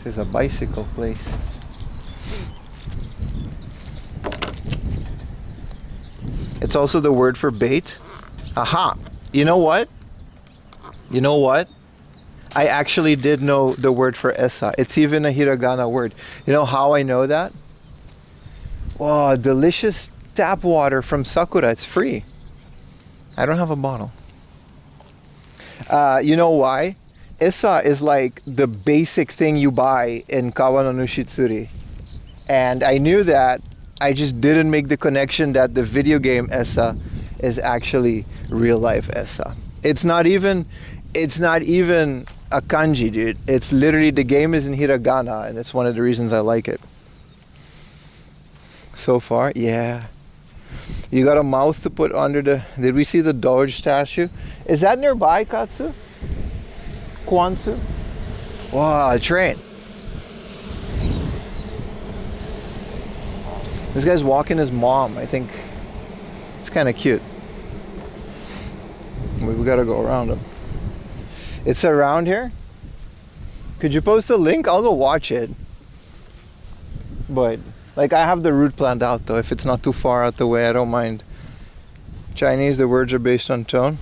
This is a bicycle place. It's also the word for bait. Aha! You know what? You know what? I actually did know the word for esa. It's even a hiragana word. You know how I know that? Wow, delicious tap water from Sakura. It's free. I don't have a bottle. You know why? Esa is like the basic thing you buy in Kawa no Nushitsuri. And I knew that. I just didn't make the connection that the video game Esa is actually real life Esa. It's not even a kanji, dude. It's literally, the game is in hiragana, and it's one of the reasons I like it. So far, yeah. You got a mouth to put under the... Did we see the Doge statue? Is that nearby, Katsu? Kwansu? Wow, a train. This guy's walking his mom. I think it's kind of cute. We gotta go around him. It's around here. Could you post a link? I'll go watch it. But like, I have the route planned out though. If it's not too far out the way, I don't mind. Chinese, the words are based on tone.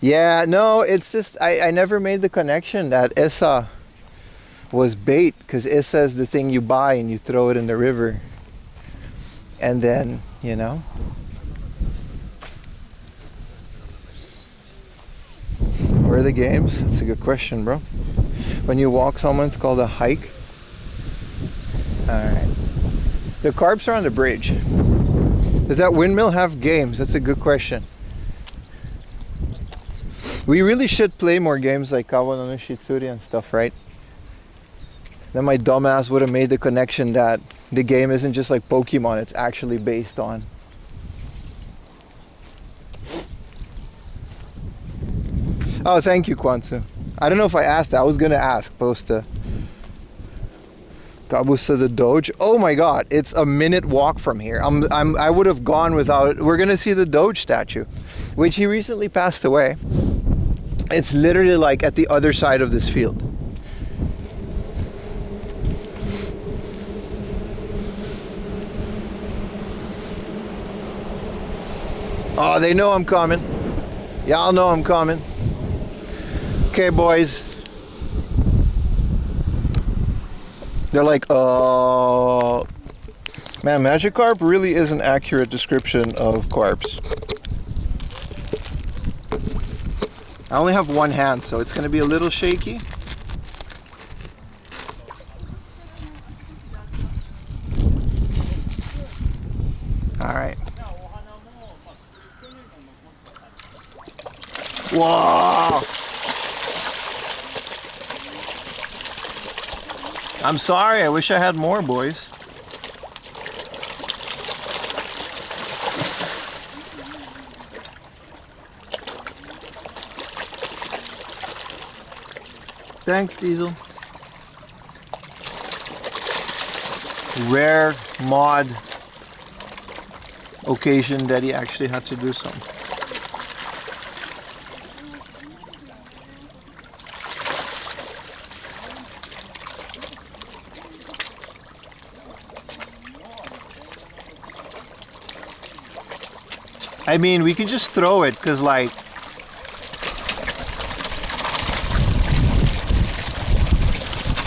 Yeah, no, it's just I never made the connection that esa was bait, because esa is the thing you buy and you throw it in the river. And then, you know. Where are the games? That's a good question, bro. When you walk someone, it's called a hike. Alright. The carps are on the bridge. Does that windmill have games? That's a good question. We really should play more games like Kawa no Nushitsuri and stuff, right? Then my dumbass would have made the connection that the game isn't just like Pokemon, it's actually based on. Oh, thank you, Kwansu. I don't know if I asked that. I was gonna ask. Posta. Gabusa the Doge. Oh my God! It's a minute walk from here. I would have gone without. We're gonna see the Doge statue, which he recently passed away. It's literally like at the other side of this field. Oh, they know I'm coming. Y'all know I'm coming. Okay, boys. They're like, man, Magikarp really is an accurate description of carps. I only have one hand, so it's gonna be a little shaky. All right. Whoa! I'm sorry, I wish I had more, boys. Thanks, Diesel. Rare mod occasion that he actually had to do something. I mean, we could just throw it, because, like,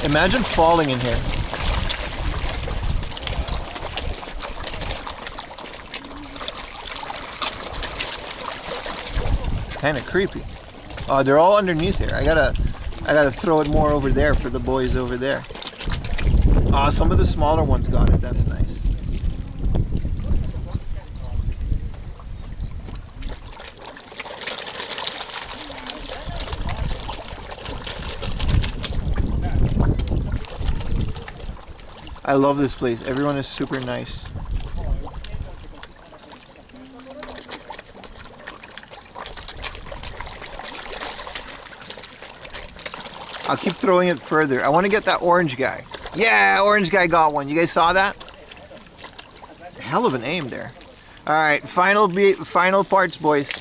imagine falling in here. It's kind of creepy. Oh, they're all underneath here. I gotta throw it more over there for the boys over there. Some of the smaller ones got it. That's nice. I love this place. Everyone is super nice. I'll keep throwing it further. I want to get that orange guy. Yeah, orange guy got one. You guys saw that? Hell of an aim there. All right, final parts, boys.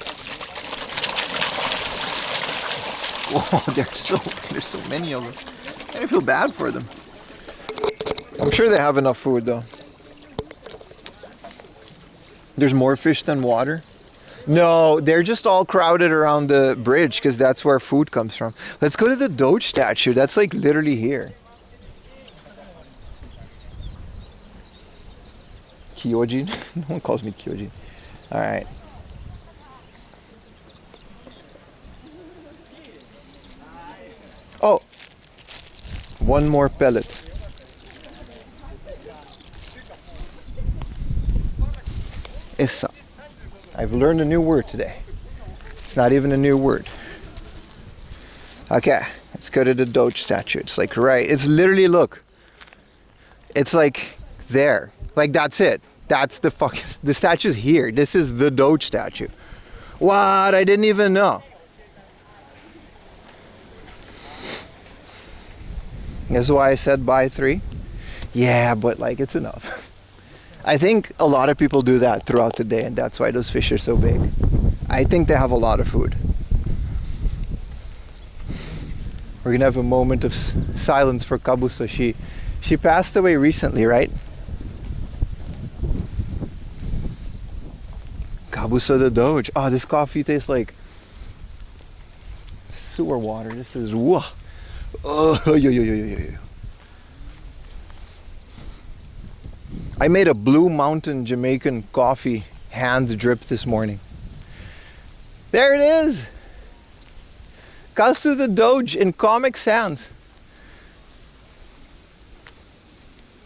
Whoa, there's so many of them. I feel bad for them. I'm sure they have enough food though. There's more fish than water. No, they're just all crowded around the bridge because that's where food comes from. Let's go to the Doge statue. That's like literally here. Kyojin? No one calls me Kyojin. All right. Oh, one more pellet. Issa. I've learned a new word today. It's not even a new word. Okay, let's go to the Doge statue. It's like it's literally, look. It's like there. Like that's it. That's the statue's here. This is the Doge statue. What? I didn't even know. This is why I said buy 3. Yeah, but like it's enough. I think a lot of people do that throughout the day, and that's why those fish are so big. I think they have a lot of food. We're gonna have a moment of silence for Kabuso. She passed away recently, right? Kabuso the Doge. Oh, this coffee tastes like sewer water. This is whoa. Oh, yo. I made a Blue Mountain Jamaican coffee hand drip this morning. There it is. Kasu the Doge in Comic Sans.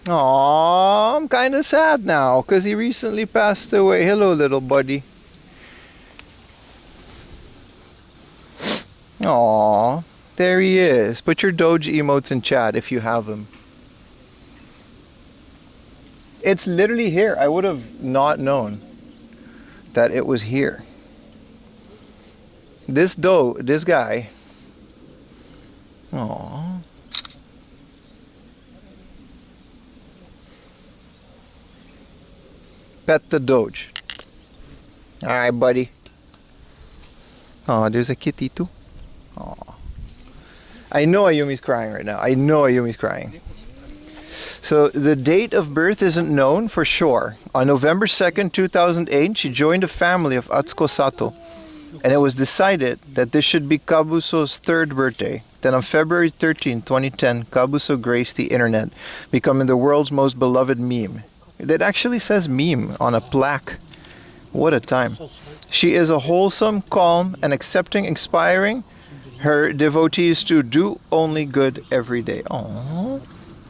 Aww, I'm kind of sad now because he recently passed away. Hello, little buddy. Aww, there he is. Put your Doge emotes in chat if you have them. It's literally here. I would have not known that it was here. This guy. Aww. Pet the Doge. Alright, buddy. Oh, there's a kitty too. Oh. I know Ayumi's crying right now. I know Ayumi's crying. So the date of birth isn't known for sure. On November 2nd, 2008, she joined a family of Atsuko Sato. And it was decided that this should be Kabuso's 3rd birthday. Then on February 13, 2010, Kabuso graced the internet, becoming the world's most beloved meme. It actually says meme on a plaque. What a time. She is a wholesome, calm, and accepting, inspiring her devotees to do only good every day. Aww.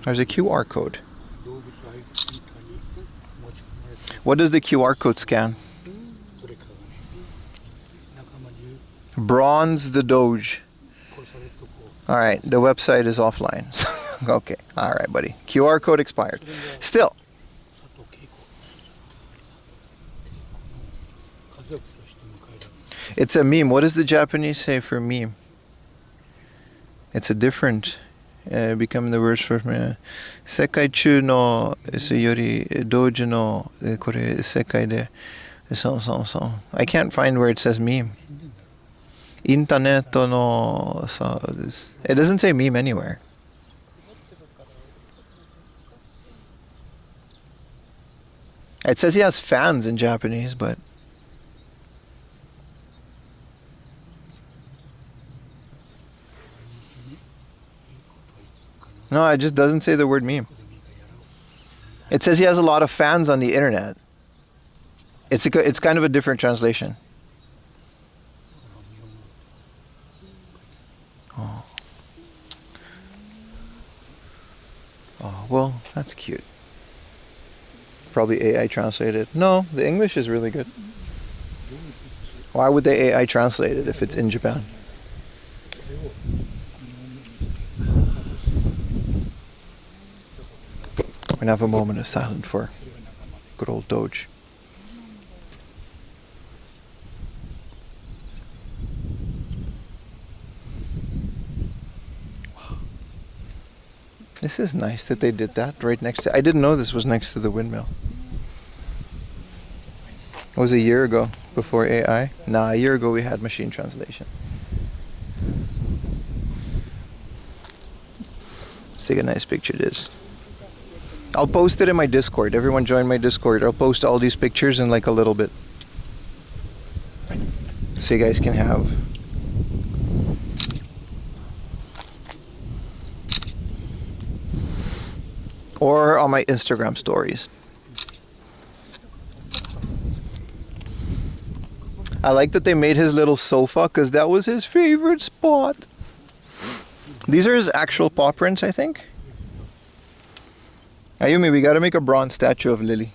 There's a QR code. What does the QR code scan? Bronze the Doge. Alright, the website is offline. Okay, alright, buddy. QR code expired. Still. It's a meme. What does the Japanese say for meme? It's a different... become the words for me. 世界中のより同時のこれ世界でそう。I can't find where it says meme. インターネットのそうです。It doesn't say meme anywhere. It says he has fans in Japanese, but No, it just doesn't say the word meme. It says he has a lot of fans on the internet. It's kind of a different translation. Oh. Oh, well, that's cute. Probably AI translated. No, the English is really good. Why would they AI translate it if it's in Japan? We're gonna have a moment of silence for good old Doge. This is nice that they did that right next to... I didn't know this was next to the windmill. It was a year ago before AI. Nah, a year ago we had machine translation. Let's take a nice picture of this. I'll post it in my Discord. Everyone join my Discord. I'll post all these pictures in like a little bit, so you guys can have. Or on my Instagram stories. I like that they made his little sofa because that was his favorite spot. These are his actual paw prints, I think. Ayumi, we gotta make a bronze statue of Lily.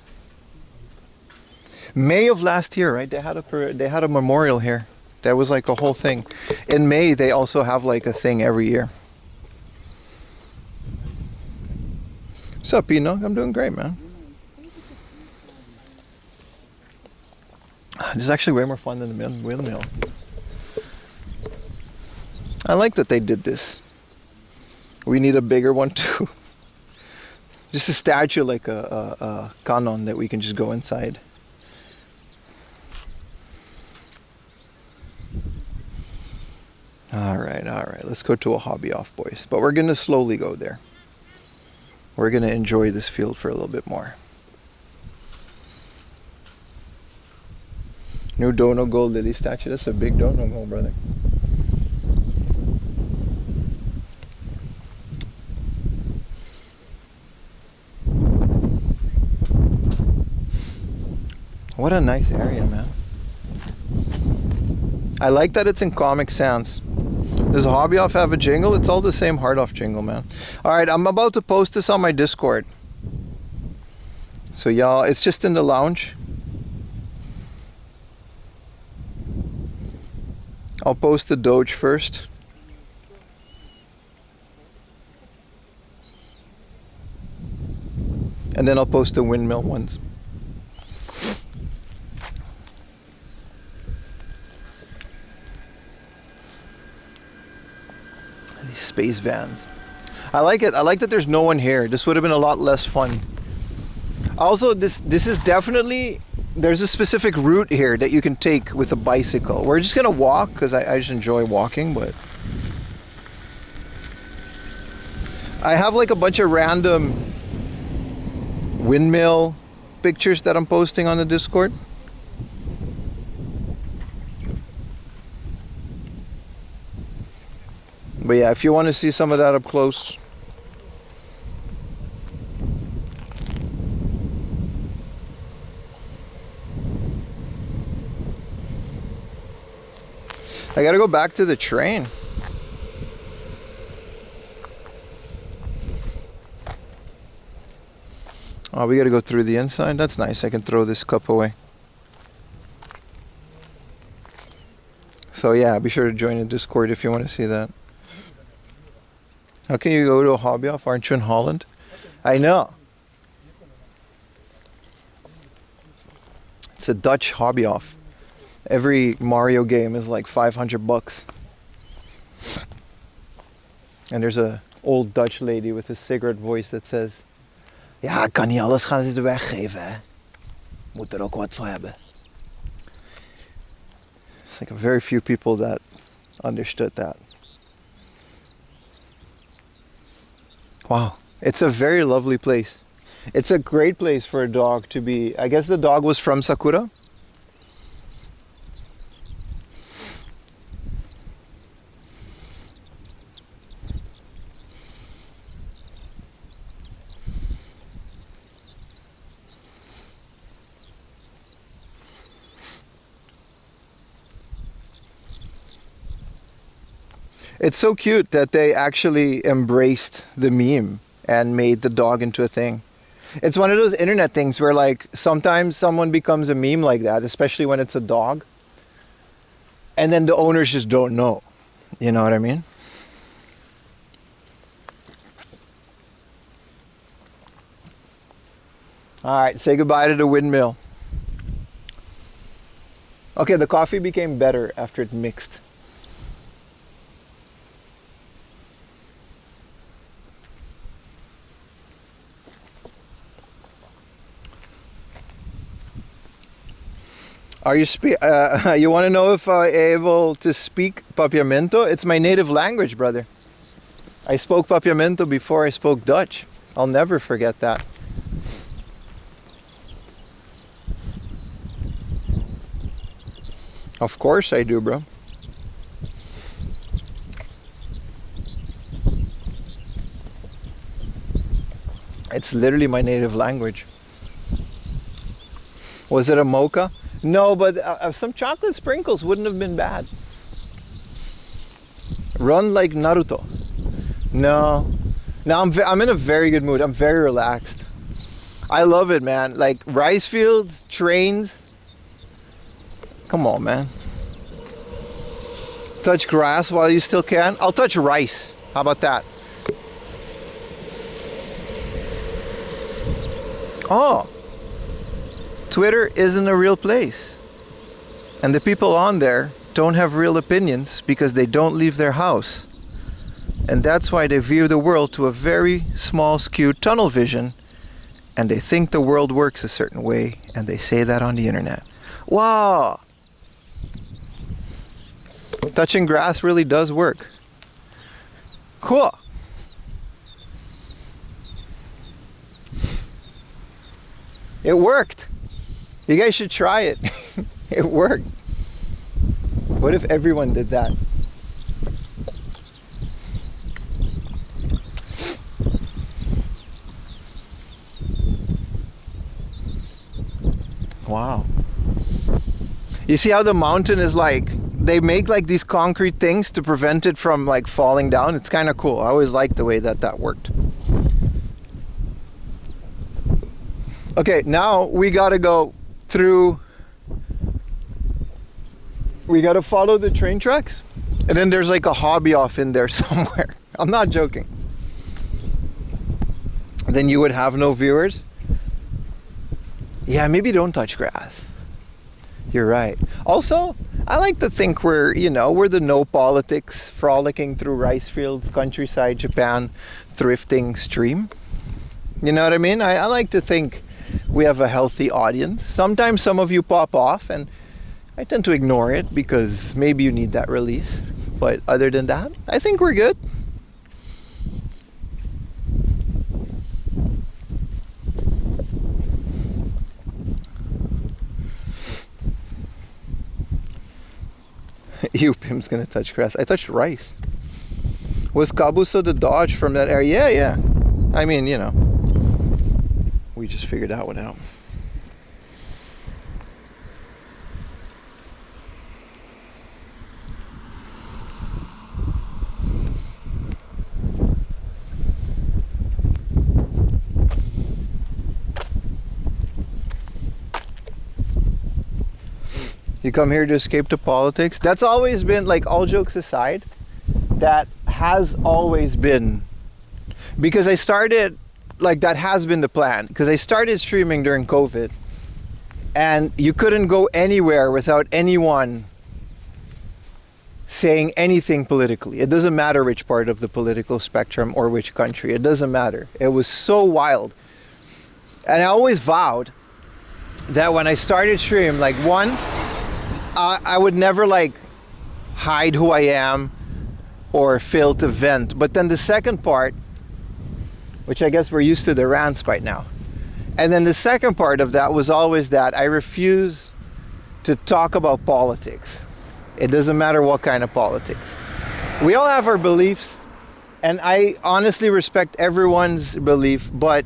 May of last year, right? They had a memorial here. That was like a whole thing. In May, they also have like a thing every year. What's up, Pino? I'm doing great, man. This is actually way more fun than the windmill. I like that they did this. We need a bigger one too. Just a statue like a kanon that we can just go inside. Alright, let's go to a hobby off, boys. But we're gonna slowly go there. We're gonna enjoy this field for a little bit more. New Dono Gold Lily statue. That's a big Dono Gold, brother. What a nice area, man. I like that it's in Comic Sans. Does Hobby Off have a jingle? It's all the same Hard Off jingle, man. Alright, I'm about to post this on my Discord. So y'all, it's just in the lounge. I'll post the Doge first. And then I'll post the windmill ones. These space vans. I like it. I like that there's no one here. This would have been a lot less fun. Also, this is definitely... There's a specific route here that you can take with a bicycle. We're just gonna walk because I just enjoy walking, but I have like a bunch of random windmill pictures that I'm posting on the Discord. But yeah, if you want to see some of that up close, I gotta go back to the train. Oh, we gotta go through the inside. That's nice. I can throw this cup away. So yeah, be sure to join the Discord if you want to see that. How can you go to a hobby off? Aren't you in Holland? I know. It's a Dutch hobby off. Every Mario game is like $500. And there's a old Dutch lady with a cigarette voice that says, ja, ik kan niet alles gaan zitten weggeven, hè. Moet er ook wat voor hebben. It's like very few people that understood that. Wow, it's a very lovely place. It's a great place for a dog to be. I guess the dog was from Sakura. It's so cute that they actually embraced the meme and made the dog into a thing. It's one of those internet things where like sometimes someone becomes a meme like that, especially when it's a dog. And then the owners just don't know. You know what I mean? All right, say goodbye to the windmill. Okay, the coffee became better after it mixed. Are you you want to know if I'm able to speak Papiamento? It's my native language, brother. I spoke Papiamento before I spoke Dutch. I'll never forget that. Of course I do, bro. It's literally my native language. Was it a mocha? No, but some chocolate sprinkles wouldn't have been bad. Run like Naruto. No. Now I'm in a very good mood. I'm very relaxed. I love it, man. Like rice fields, trains. Come on, man. Touch grass while you still can. I'll touch rice. How about that? Oh. Twitter isn't a real place. And the people on there don't have real opinions because they don't leave their house. And that's why they view the world to a very small, skewed tunnel vision. And they think the world works a certain way. And they say that on the internet. Wow! Touching grass really does work. Cool. It worked. You guys should try it. It worked. What if everyone did that? Wow. You see how the mountain is like, they make like these concrete things to prevent it from like falling down. It's kind of cool. I always liked the way that worked. Okay, now we gotta go through, we gotta follow the train tracks, and then there's like a hobby off in there somewhere. I'm not joking. Then you would have no viewers. Yeah, maybe don't touch grass. You're right. Also, I like to think we're the no politics, frolicking through rice fields, countryside, Japan, thrifting stream. You know what I mean? I like to think we have a healthy audience. Sometimes some of you pop off and I tend to ignore it because maybe you need that release. But other than that, I think we're good. You, Pim's gonna touch grass. I touched rice. Was Kabuso the Dodge from that area? Yeah. I mean, we just figured that one out. You come here to escape to politics? That's always been, like, all jokes aside, that has always been, because I started, like, that has been the plan, because I started streaming during COVID, and you couldn't go anywhere without anyone saying anything politically. It doesn't matter which part of the political spectrum or which country, it doesn't matter. It was so wild. And I always vowed that when I started stream, like, one, I would never like hide who I am or fail to vent. But then the second part, which I guess we're used to the rants right now. And then the second part of that was always that I refuse to talk about politics. It doesn't matter what kind of politics. We all have our beliefs, and I honestly respect everyone's belief, but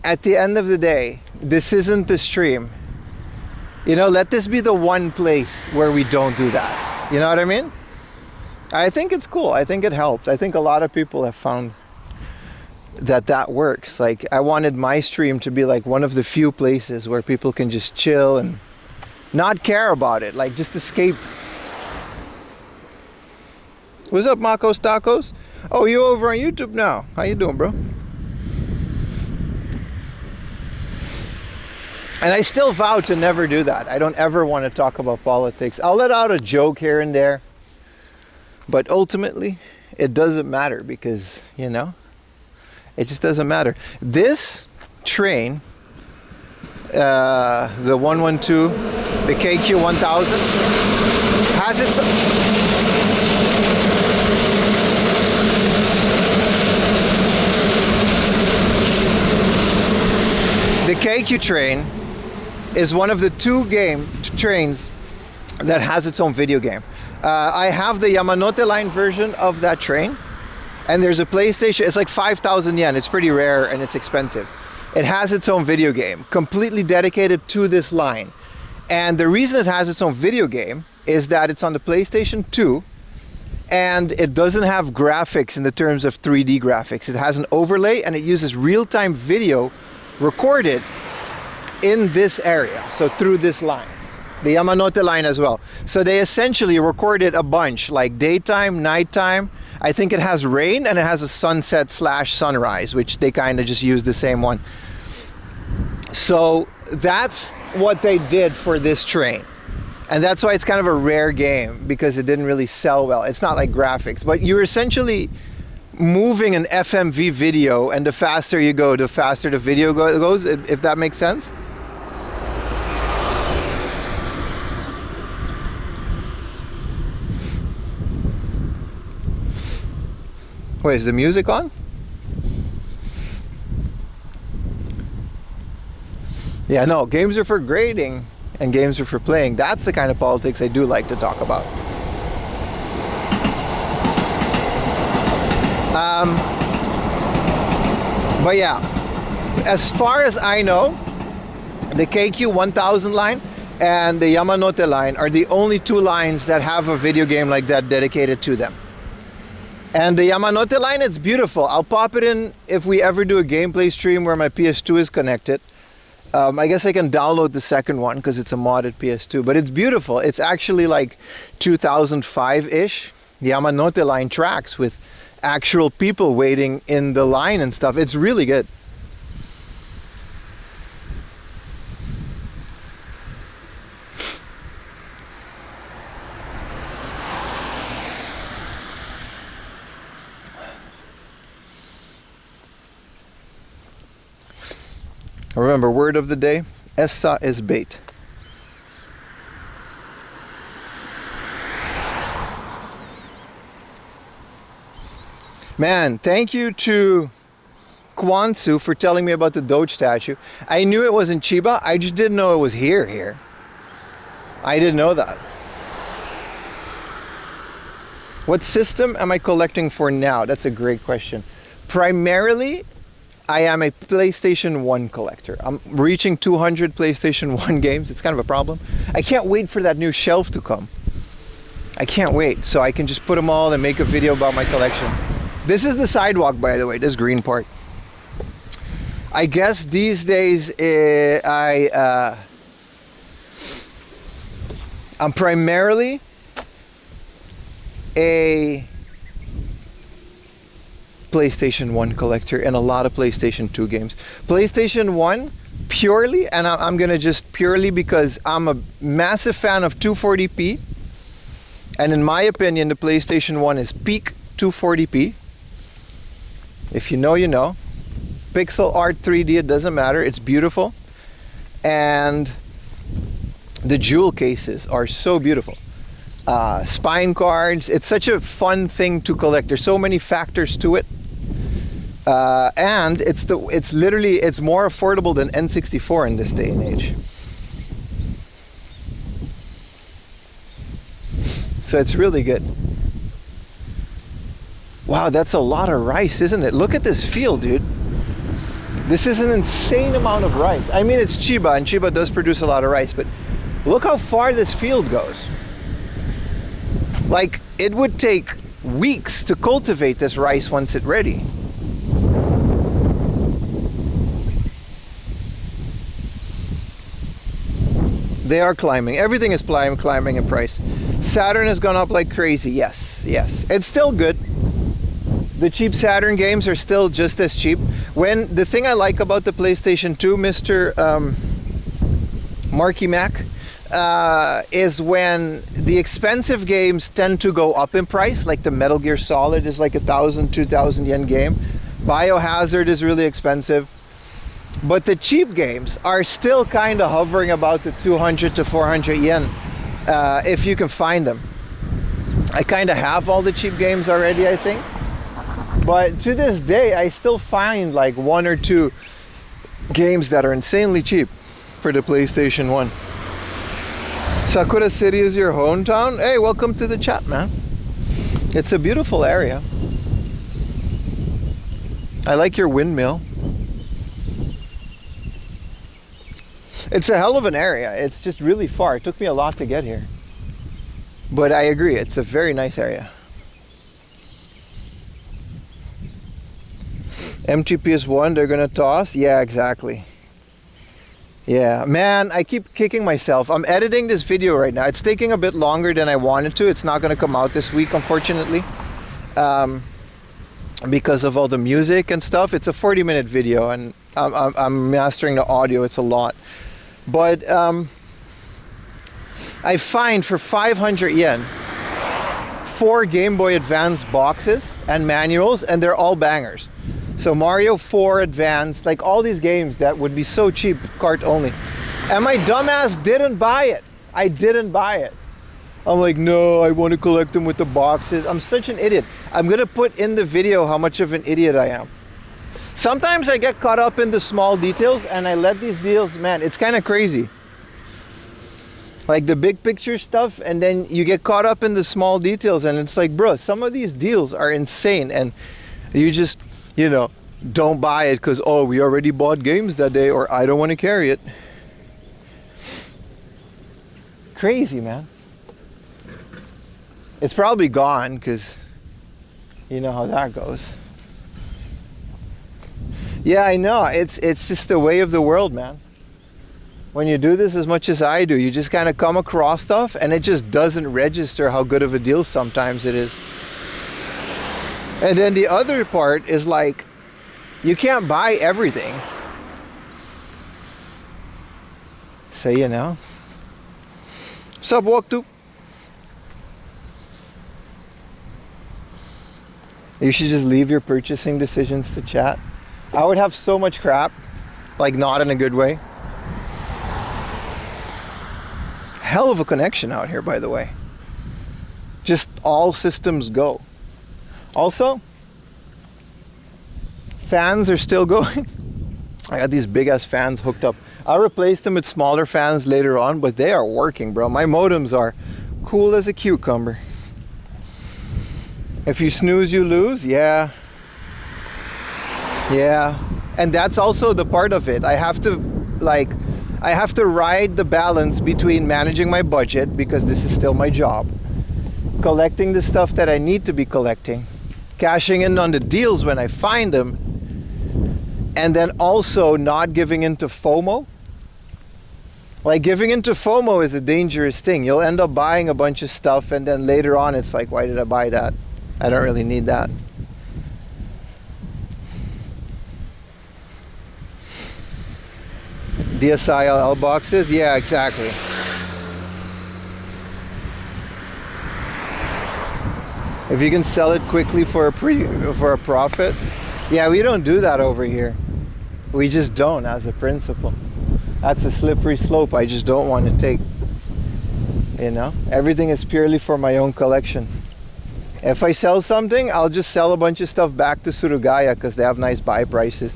at the end of the day, this isn't the stream. Let this be the one place where we don't do that. You know what I mean? I think it's cool. I think it helped. I think a lot of people have found that works. Like, I wanted my stream to be like one of the few places where people can just chill and not care about it, like just escape. What's up, Mako's Tacos? Oh, you over on YouTube now? How you doing, bro? And I still vow to never do that. I don't ever want to talk about politics. I'll let out a joke here and there, but ultimately it doesn't matter because, you know, it just doesn't matter. This train, the 112, the KQ1000, has its... The KQ train is one of the two trains that has its own video game. I have the Yamanote line version of that train, and there's a PlayStation. It's like 5,000 yen. It's pretty rare and it's expensive. It has its own video game, completely dedicated to this line. And the reason it has its own video game is that it's on the PlayStation 2, and it doesn't have graphics in the terms of 3D graphics. It has an overlay, and it uses real-time video recorded in this area, so through this line, the Yamanote line as well. So they essentially recorded a bunch, like daytime, nighttime. I think it has rain, and it has a sunset / sunrise, which they kind of just use the same one. So that's what they did for this train. And that's why it's kind of a rare game, because it didn't really sell well. It's not like graphics, but you're essentially moving an FMV video, and the faster you go, the faster the video goes, if that makes sense. Wait, is the music on? Yeah, no, games are for grading and games are for playing. That's the kind of politics I do like to talk about. But yeah, as far as I know, the KQ1000 line and the Yamanote line are the only two lines that have a video game like that dedicated to them. And the Yamanote line, it's beautiful. I'll pop it in if we ever do a gameplay stream where my PS2 is connected. I guess I can download the second one because it's a modded PS2, but it's beautiful. It's actually like 2005-ish Yamanote line tracks with actual people waiting in the line and stuff. It's really good. Remember, word of the day, essa is bait. Man, thank you to Kwansu for telling me about the Doge statue. I knew it was in Chiba, I just didn't know it was here. I didn't know that. What system am I collecting for now? That's a great question. Primarily, I am a PlayStation 1 collector. I'm reaching 200 PlayStation 1 games. It's kind of a problem. I can't wait for that new shelf to come. I can't wait. So I can just put them all and make a video about my collection. This is the sidewalk, by the way, this green part. I guess these days I'm primarily a PlayStation 1 collector and a lot of PlayStation 2 games. PlayStation 1 purely, and I'm gonna just purely because I'm a massive fan of 240p, and in my opinion the PlayStation 1 is peak 240p. If you know, you know. Pixel art 3D, it doesn't matter, it's beautiful. And the jewel cases are so beautiful. Spine cards, it's such a fun thing to collect. There's so many factors to it. And it's more affordable than N64 in this day and age. So it's really good. Wow, that's a lot of rice, isn't it? Look at this field, dude. This is an insane amount of rice. I mean, it's Chiba, and Chiba does produce a lot of rice, but look how far this field goes. Like, it would take weeks to cultivate this rice once it's ready. They are climbing. Everything is climbing in price. Saturn has gone up like crazy. Yes. It's still good. The cheap Saturn games are still just as cheap. When the thing I like about the PlayStation 2, Mr. Marky Mac, is when the expensive games tend to go up in price. Like the Metal Gear Solid is like 1,000, 2,000 yen game. Biohazard is really expensive. But the cheap games are still kind of hovering about the 200 to 400 yen if you can find them. I kind of have all the cheap games already, I think. But to this day, I still find like 1 or 2 games that are insanely cheap for the PlayStation 1. Sakura City is your hometown? Hey, welcome to the chat, man. It's a beautiful area. I like your windmill. It's a hell of an area. It's just really far. It took me a lot to get here. But I agree, it's a very nice area. MTPS1, they're gonna toss? Yeah, exactly. Yeah, man, I keep kicking myself. I'm editing this video right now. It's taking a bit longer than I wanted to. It's not gonna come out this week, unfortunately. Because of all the music and stuff. It's a 40-minute video, and I'm mastering the audio. It's a lot. But I find for 500 yen 4 Game Boy Advance boxes and manuals, and they're all bangers. So Mario 4 Advance, like all these games that would be so cheap, cart only. And my dumbass didn't buy it. I didn't buy it. I'm like, no, I want to collect them with the boxes. I'm such an idiot. I'm gonna put in the video how much of an idiot I am. Sometimes I get caught up in the small details and I let these deals, man, it's kind of crazy. Like the big picture stuff, and then you get caught up in the small details, and it's like, bro, some of these deals are insane, and you just, you know, don't buy it because, oh, we already bought games that day, or I don't want to carry it. Crazy, man. It's probably gone because you know how that goes. Yeah, I know. It's just the way of the world, man. When you do this as much as I do, you just kind of come across stuff and it just doesn't register how good of a deal sometimes it is. And then the other part is like, you can't buy everything. So, you know. Sup, walk to? You should just leave your purchasing decisions to chat. I would have so much crap, like not in a good way. Hell of a connection out here, by the way. Just all systems go. Also, fans are still going. I got these big ass fans hooked up. I'll replace them with smaller fans later on, but they are working, bro. My modems are cool as a cucumber. If you snooze, you lose. Yeah. And that's also the part of it. I have to ride the balance between managing my budget, because this is still my job, collecting the stuff that I need to be collecting, cashing in on the deals when I find them, and then also not giving into FOMO. Like, giving into FOMO is a dangerous thing. You'll end up buying a bunch of stuff, and then later on it's like, why did I buy that? I don't really need that. DSIL boxes? Yeah, exactly. If you can sell it quickly for a profit. Yeah, we don't do that over here. We just don't, as a principle. That's a slippery slope I just don't want to take. You know? Everything is purely for my own collection. If I sell something, I'll just sell a bunch of stuff back to Surugaya because they have nice buy prices.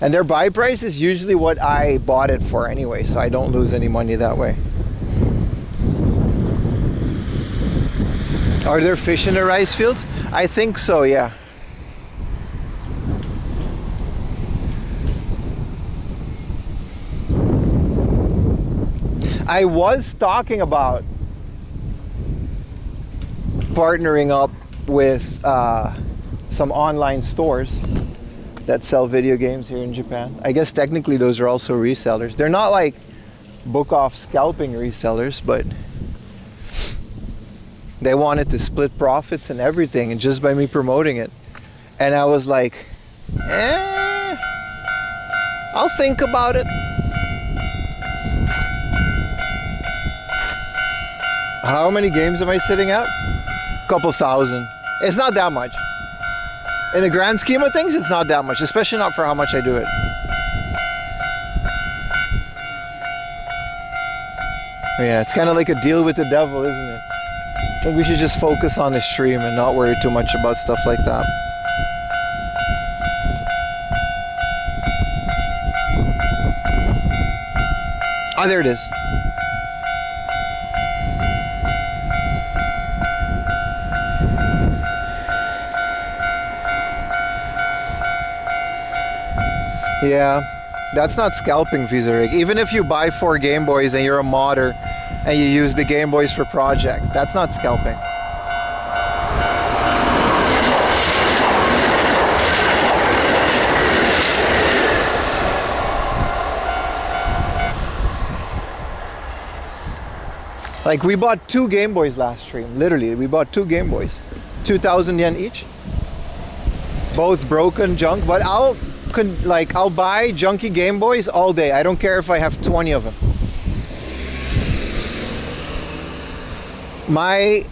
And their buy price is usually what I bought it for anyway, so I don't lose any money that way. Are there fish in the rice fields? I think so, yeah. I was talking about partnering up with some online stores that sell video games here in Japan. I guess technically those are also resellers. They're not like book off scalping resellers, but they wanted to split profits and everything, and just by me promoting it. And I was like, I'll think about it. How many games am I sitting at? Couple thousand. It's not that much. In the grand scheme of things, it's not that much, especially not for how much I do it. Yeah, it's kind of like a deal with the devil, isn't it? I think we should just focus on the stream and not worry too much about stuff like that. Oh, there it is. Yeah, that's not scalping, Visarig. Even if you buy 4 Game Boys and you're a modder and you use the Game Boys for projects, that's not scalping. Like, we bought 2 Game Boys last stream. Literally, we bought 2 Game Boys. 2,000 yen each. Both broken junk, but I'll buy junky Game Boys all day. I don't care if I have 20 of them. I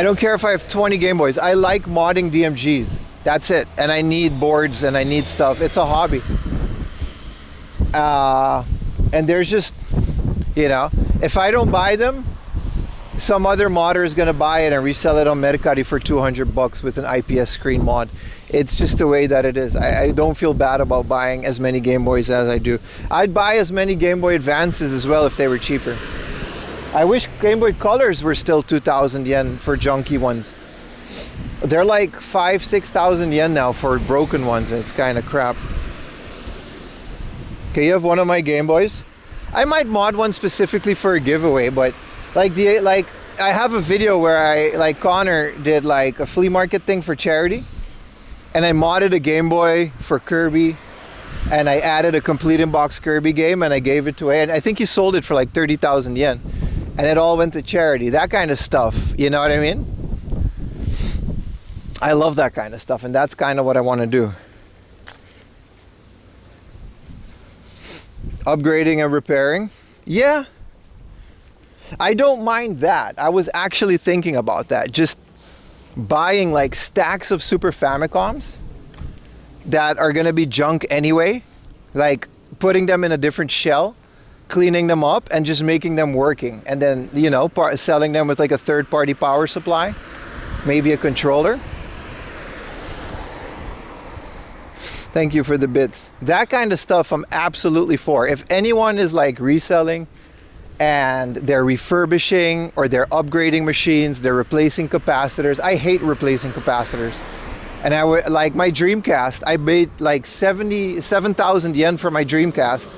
don't care if I have 20 Game Boys. I like modding DMGs. That's it. And I need boards and I need stuff. It's a hobby. And there's just, if I don't buy them, some other modder is gonna buy it and resell it on Mercari for $200 with an IPS screen mod. It's just the way that it is. I don't feel bad about buying as many Game Boys as I do. I'd buy as many Game Boy Advances as well if they were cheaper. I wish Game Boy Colors were still 2,000 yen for junky ones. They're like 5,000-6,000 yen now for broken ones, and it's kind of crap. Okay, you have one of my Game Boys. I might mod one specifically for a giveaway, but I have a video where Connor did like a flea market thing for charity, and I modded a Game Boy for Kirby, and I added a complete in-box Kirby game, and I gave it to and I think he sold it for like 30,000 yen, and it all went to charity. That kind of stuff, you know what I mean? I love that kind of stuff, and that's kind of what I want to do. Upgrading and repairing, yeah, I don't mind that. I was actually thinking about that, just buying like stacks of Super Famicoms that are gonna be junk anyway, like putting them in a different shell, cleaning them up, and just making them working, and then selling them with like a third-party power supply, maybe a controller. Thank you for the bits. That kind of stuff I'm absolutely for. If anyone is like reselling and they're refurbishing or they're upgrading machines, they're replacing capacitors. I hate replacing capacitors. And I would like my Dreamcast. I paid like 7,000 yen for my Dreamcast.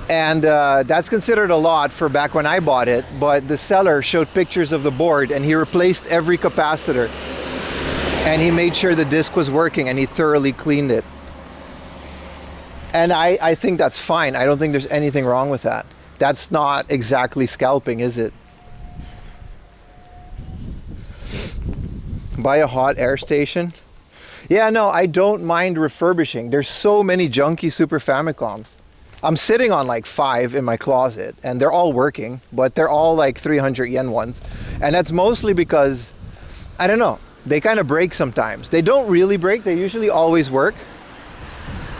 And that's considered a lot for back when I bought it, but the seller showed pictures of the board and he replaced every capacitor. And he made sure the disc was working and he thoroughly cleaned it. And I think that's fine. I don't think there's anything wrong with that. That's not exactly scalping, is it? Buy a hot air station? Yeah, no, I don't mind refurbishing. There's so many junky Super Famicoms. I'm sitting on like 5 in my closet and they're all working, but they're all like 300 yen ones. And that's mostly because, I don't know, they kind of break sometimes. They don't really break, they usually always work.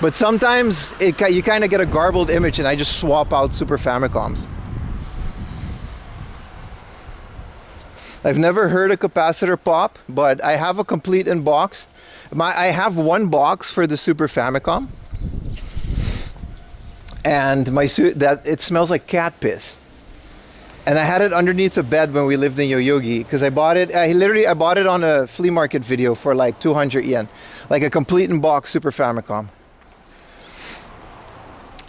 But sometimes you kind of get a garbled image and I just swap out Super Famicoms. I've never heard a capacitor pop, but I have a complete in box. I have one box for the Super Famicom. And it smells like cat piss. And I had it underneath the bed when we lived in Yoyogi because I bought it. I bought it on a flea market video for like 200 yen, like a complete in box Super Famicom.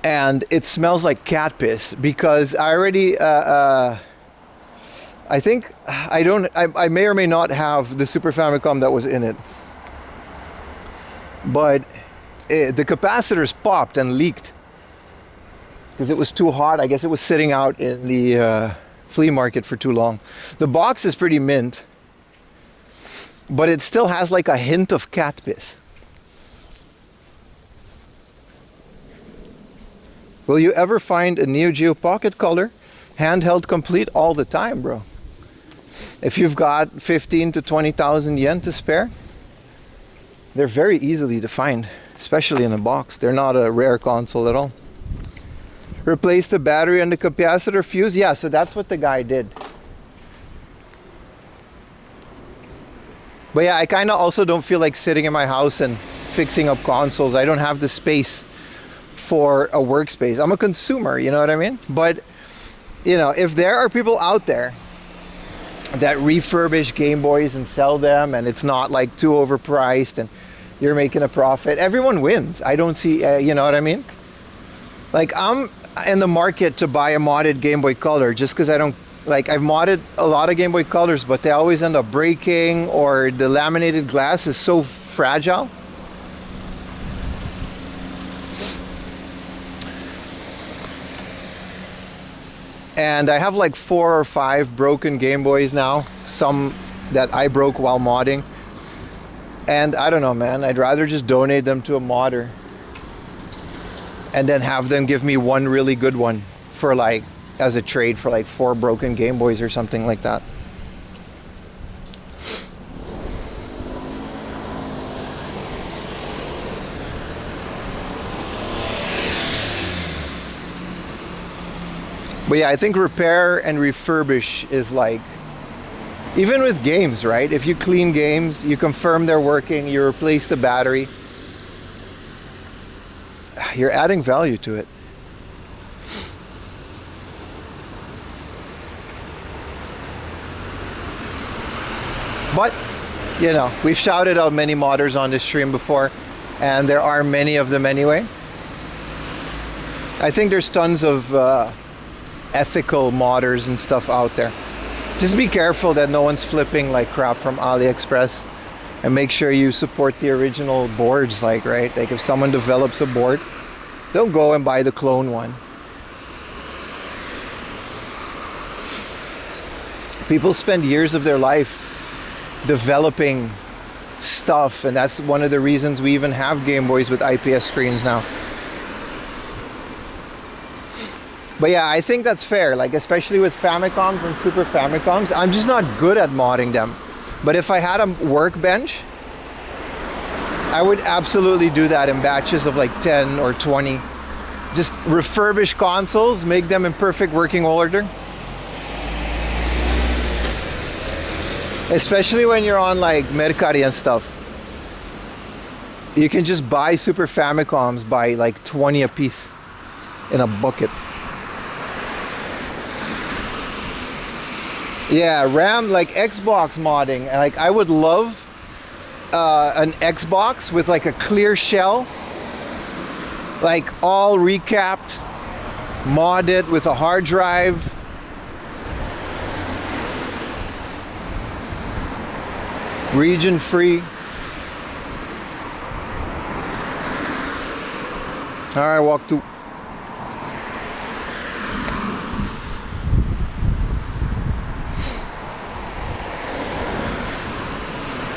And it smells like cat piss because I already I think I may or may not have the Super Famicom that was in it, but the capacitors popped and leaked because it was too hot. I guess it was sitting out in the flea market for too long. The box is pretty mint, but it still has like a hint of cat piss. Will you ever find a Neo Geo Pocket Color handheld complete all the time, bro? If you've got 15 to 20,000 yen to spare, they're very easily to find, especially in a box. They're not a rare console at all. Replace the battery and the capacitor fuse. Yeah, so that's what the guy did. But yeah, I kind of also don't feel like sitting in my house and fixing up consoles. I don't have the space for a workspace. I'm a consumer, you know what I mean? But, you know, if there are people out there that refurbish Game Boys and sell them and it's not like too overpriced and you're making a profit, everyone wins. I don't see, you know what I mean? Like, I'm in the market to buy a modded Game Boy Color just because I don't, like, I've modded a lot of Game Boy Colors, but they always end up breaking, or the laminated glass is so fragile. And I have like 4 or 5 broken Game Boys now, some that I broke while modding. And I don't know, man, I'd rather just donate them to a modder and then have them give me one really good one for like, as a trade for like 4 broken Game Boys or something like that. But yeah, I think repair and refurbish is like, even with games, right? If you clean games, you confirm they're working, you replace the battery, you're adding value to it. But, you know, we've shouted out many modders on this stream before, and there are many of them anyway. I think there's tons of ethical modders and stuff out there. Just be careful that no one's flipping like crap from AliExpress, and make sure you support the original boards, like, right? Like if someone develops a board, don't go and buy the clone one. People spend years of their life developing stuff, and that's one of the reasons we even have Game Boys with IPS screens now. But yeah, I think that's fair, like especially with Famicoms and Super Famicoms. I'm just not good at modding them. But if I had a workbench, I would absolutely do that in batches of like 10 or 20. Just refurbish consoles, make them in perfect working order. Especially when you're on like Mercari and stuff. You can just buy Super Famicoms by like 20 a piece in a bucket. Yeah, RAM, like Xbox modding. Like I would love an Xbox with like a clear shell, like all recapped, modded with a hard drive. Region free. All right, walk to.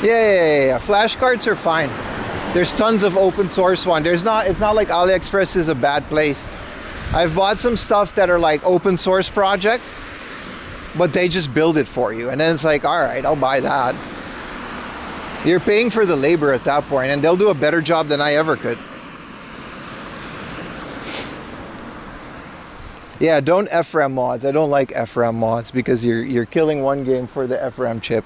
Yeah. Flashcards are fine. There's tons of open source one. It's not like AliExpress is a bad place. I've bought some stuff that are like open source projects, but they just build it for you. And then it's like, all right, I'll buy that. You're paying for the labor at that point, and they'll do a better job than I ever could. Yeah, don't FRAM mods. I don't like FRAM mods because you're killing one game for the FRAM chip.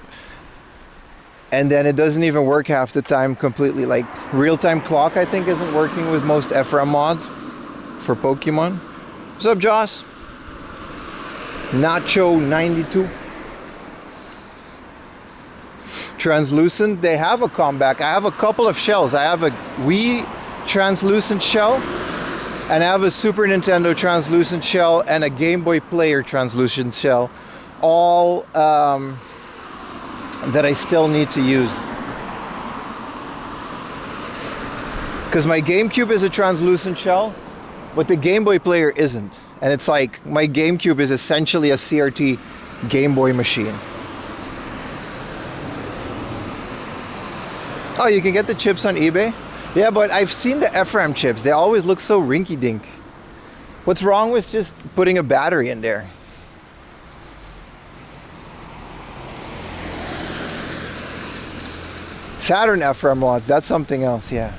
And then it doesn't even work half the time completely. Like real-time clock, I think, isn't working with most FRAM mods for Pokemon. What's up, Joss? Nacho92. Translucent, they have a comeback. I have a couple of shells. I have a Wii translucent shell, and I have a Super Nintendo translucent shell, and a Game Boy Player translucent shell all that I still need to use. Because my GameCube is a translucent shell, but the Game Boy player isn't. And it's like, my GameCube is essentially a CRT Game Boy machine. Oh, you can get the chips on eBay? Yeah, but I've seen the FRAM chips. They always look so rinky-dink. What's wrong with just putting a battery in there? Saturn FRAM mods, that's something else, yeah.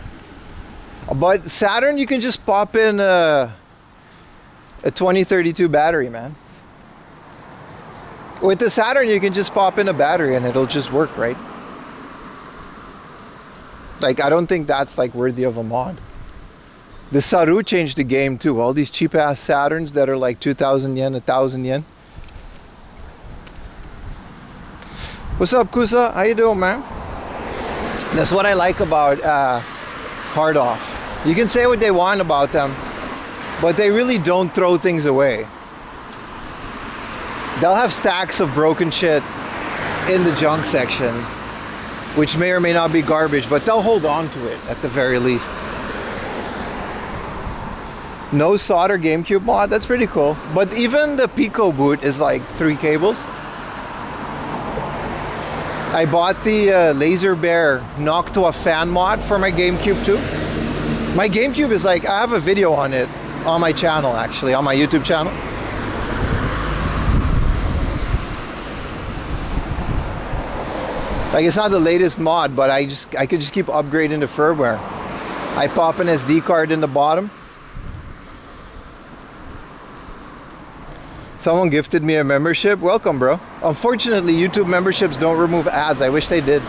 But Saturn, you can just pop in a 2032 battery, man. With the Saturn, you can just pop in a battery and it'll just work, right? Like, I don't think that's like worthy of a mod. The Saru changed the game too. All these cheap ass Saturns that are like 2,000 yen, 1,000 yen. What's up, Kusa? How you doing, man? That's what I like about Hard Off. You can say what they want about them, but they really don't throw things away. They'll have stacks of broken shit in the junk section, which may or may not be garbage, but they'll hold on to it at the very least. No solder GameCube mod, that's pretty cool. But even the Pico boot is like 3 cables. I bought the Laser Bear Knock to a Fan mod for my GameCube too. My GameCube is like, I have a video on it on my channel actually, on my YouTube channel. Like, it's not the latest mod, but I could just keep upgrading the firmware. I pop an SD card in the bottom. Someone gifted me a membership. Welcome, bro. Unfortunately, YouTube memberships don't remove ads. I wish they did.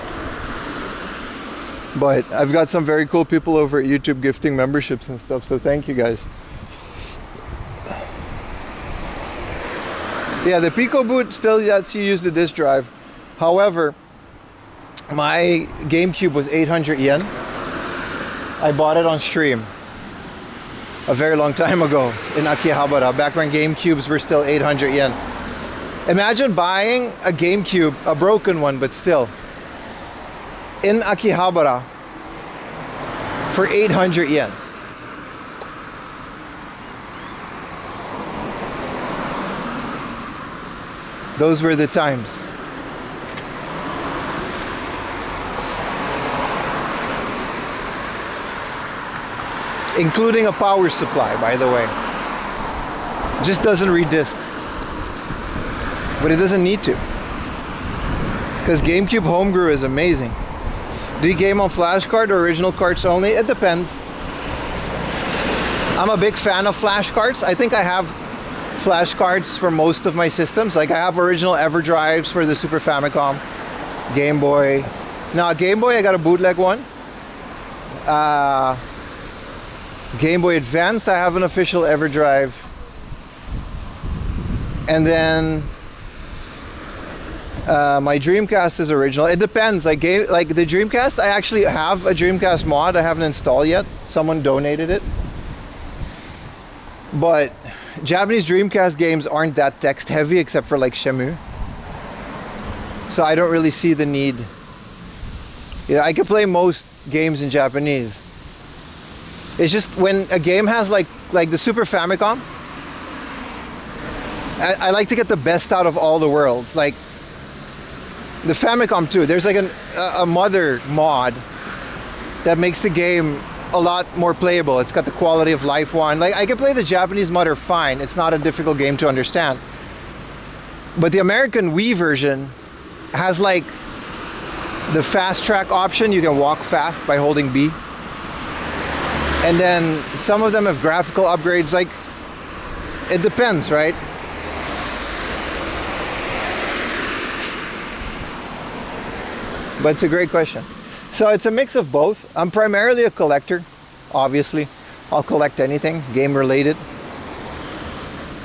But I've got some very cool people over at YouTube gifting memberships and stuff, so thank you guys. Yeah, the Pico boot still lets you use the disk drive. However, my GameCube was 800 yen. I bought it on stream a very long time ago in Akihabara, back when GameCubes were still 800 yen. Imagine buying a GameCube, a broken one, but still, in Akihabara for 800 yen. Those were the times. Including a power supply, by the way. Just doesn't read discs. But it doesn't need to. Because GameCube Homebrew is amazing. Do you game on flash card or original cards only? It depends. I'm a big fan of flash cards. I think I have flash cards for most of my systems. Like, I have original EverDrives for the Super Famicom, Game Boy. Now, Game Boy, I got a bootleg one. Game Boy Advanced, I have an official EverDrive. And then my Dreamcast is original. It depends. Like the Dreamcast, I actually have a Dreamcast mod. I haven't installed yet. Someone donated it. But Japanese Dreamcast games aren't that text heavy except for like Shenmue. So I don't really see the need. You know, I can play most games in Japanese. It's just when a game has like the Super Famicom, I like to get the best out of all the worlds. Like the Famicom too. There's like a mother mod that makes the game a lot more playable. It's got the quality of life one. Like, I can play the Japanese mother fine. It's not a difficult game to understand. But the American Wii version has like the fast track option. You can walk fast by holding B. And then some of them have graphical upgrades. Like, it depends, right? But it's a great question. So it's a mix of both. I'm primarily a collector, obviously. I'll collect anything game related.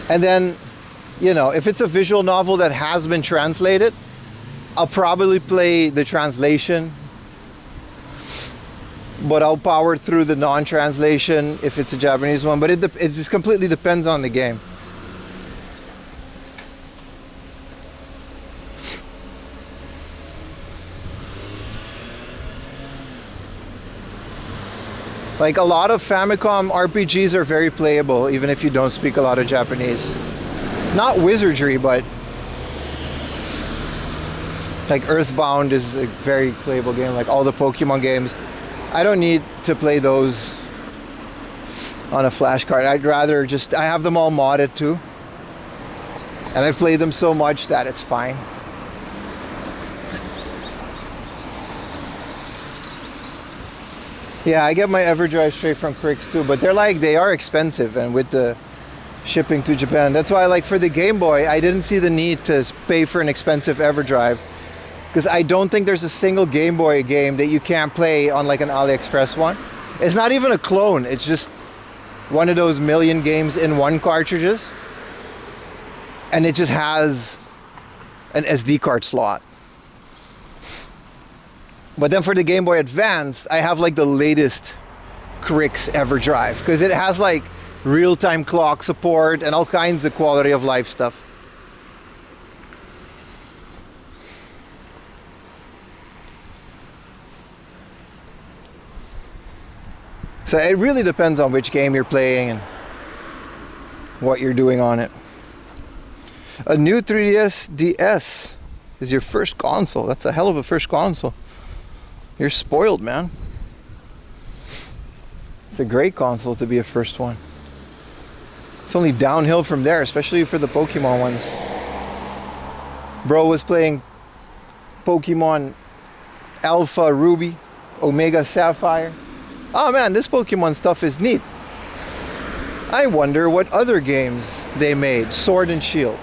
And then, you know, if it's a visual novel that has been translated, I'll probably play the translation. But I'll power through the non-translation if it's a Japanese one. But it just completely depends on the game. Like a lot of Famicom RPGs are very playable, even if you don't speak a lot of Japanese. Not wizardry, but like Earthbound is a very playable game, like all the Pokemon games. I don't need to play those on a flash card. I'd rather just, I have them all modded too. And I've played them so much that it's fine. Yeah, I get my EverDrive straight from Cricks too, but they are expensive, and with the shipping to Japan. That's why, like, for the Game Boy, I didn't see the need to pay for an expensive EverDrive, because I don't think there's a single Game Boy game that you can't play on like an AliExpress one. It's not even a clone, it's just one of those million games in one cartridges, and it just has an SD card slot. But then for the Game Boy Advance, I have like the latest Cricks EverDrive, because it has like real-time clock support and all kinds of quality of life stuff. So it really depends on which game you're playing and what you're doing on it. A new 3DS DS is your first console. That's a hell of a first console. You're spoiled, man. It's a great console to be a first one. It's only downhill from there, especially for the Pokemon ones. Bro was playing Pokemon Alpha Ruby, Omega Sapphire. Oh man, this Pokemon stuff is neat. I wonder what other games they made. Sword and Shield.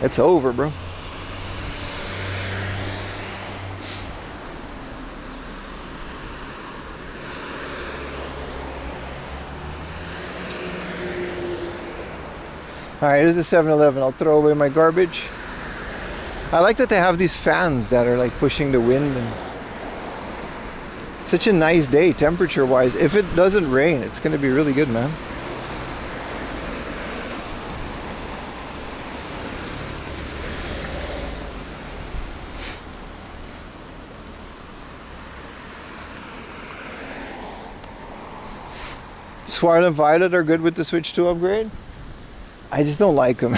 It's over, bro. Alright, here's the 7-Eleven. I'll throw away my garbage. I like that they have these fans that are like pushing the wind, and such a nice day temperature wise. If it doesn't rain, it's gonna be really good, man. Scarlet and Violet are good with the Switch 2 upgrade. I just don't like them.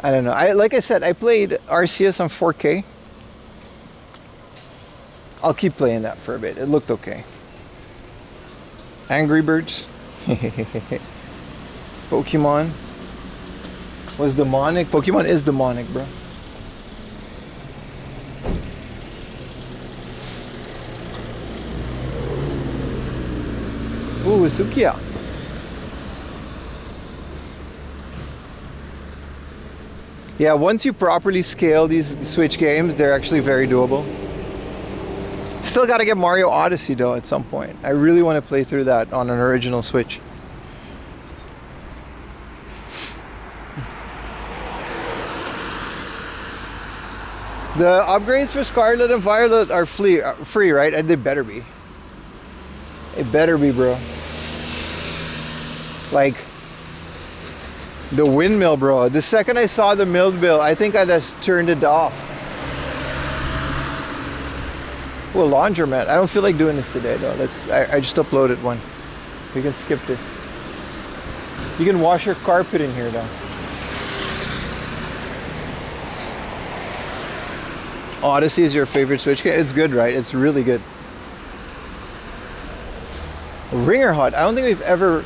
I don't know. Like I said, I played Arceus on 4K. I'll keep playing that for a bit. It looked okay. Angry Birds. Pokemon was demonic. Pokemon is demonic, bro. Ooh, Sukiya. Yeah, once you properly scale these Switch games, they're actually very doable. Still gotta get Mario Odyssey though at some point. I really want to play through that on an original Switch. The upgrades for Scarlet and Violet are free, right? And they better be. It better be, bro. Like the windmill, bro. The second I saw the windmill, I think I just turned it off. Oh, a laundromat. I don't feel like doing this today though. I just uploaded one. We can skip this. You can wash your carpet in here though. Odyssey is your favorite Switch game? It's good, right? It's really good. Ringer Hot. I don't think we've ever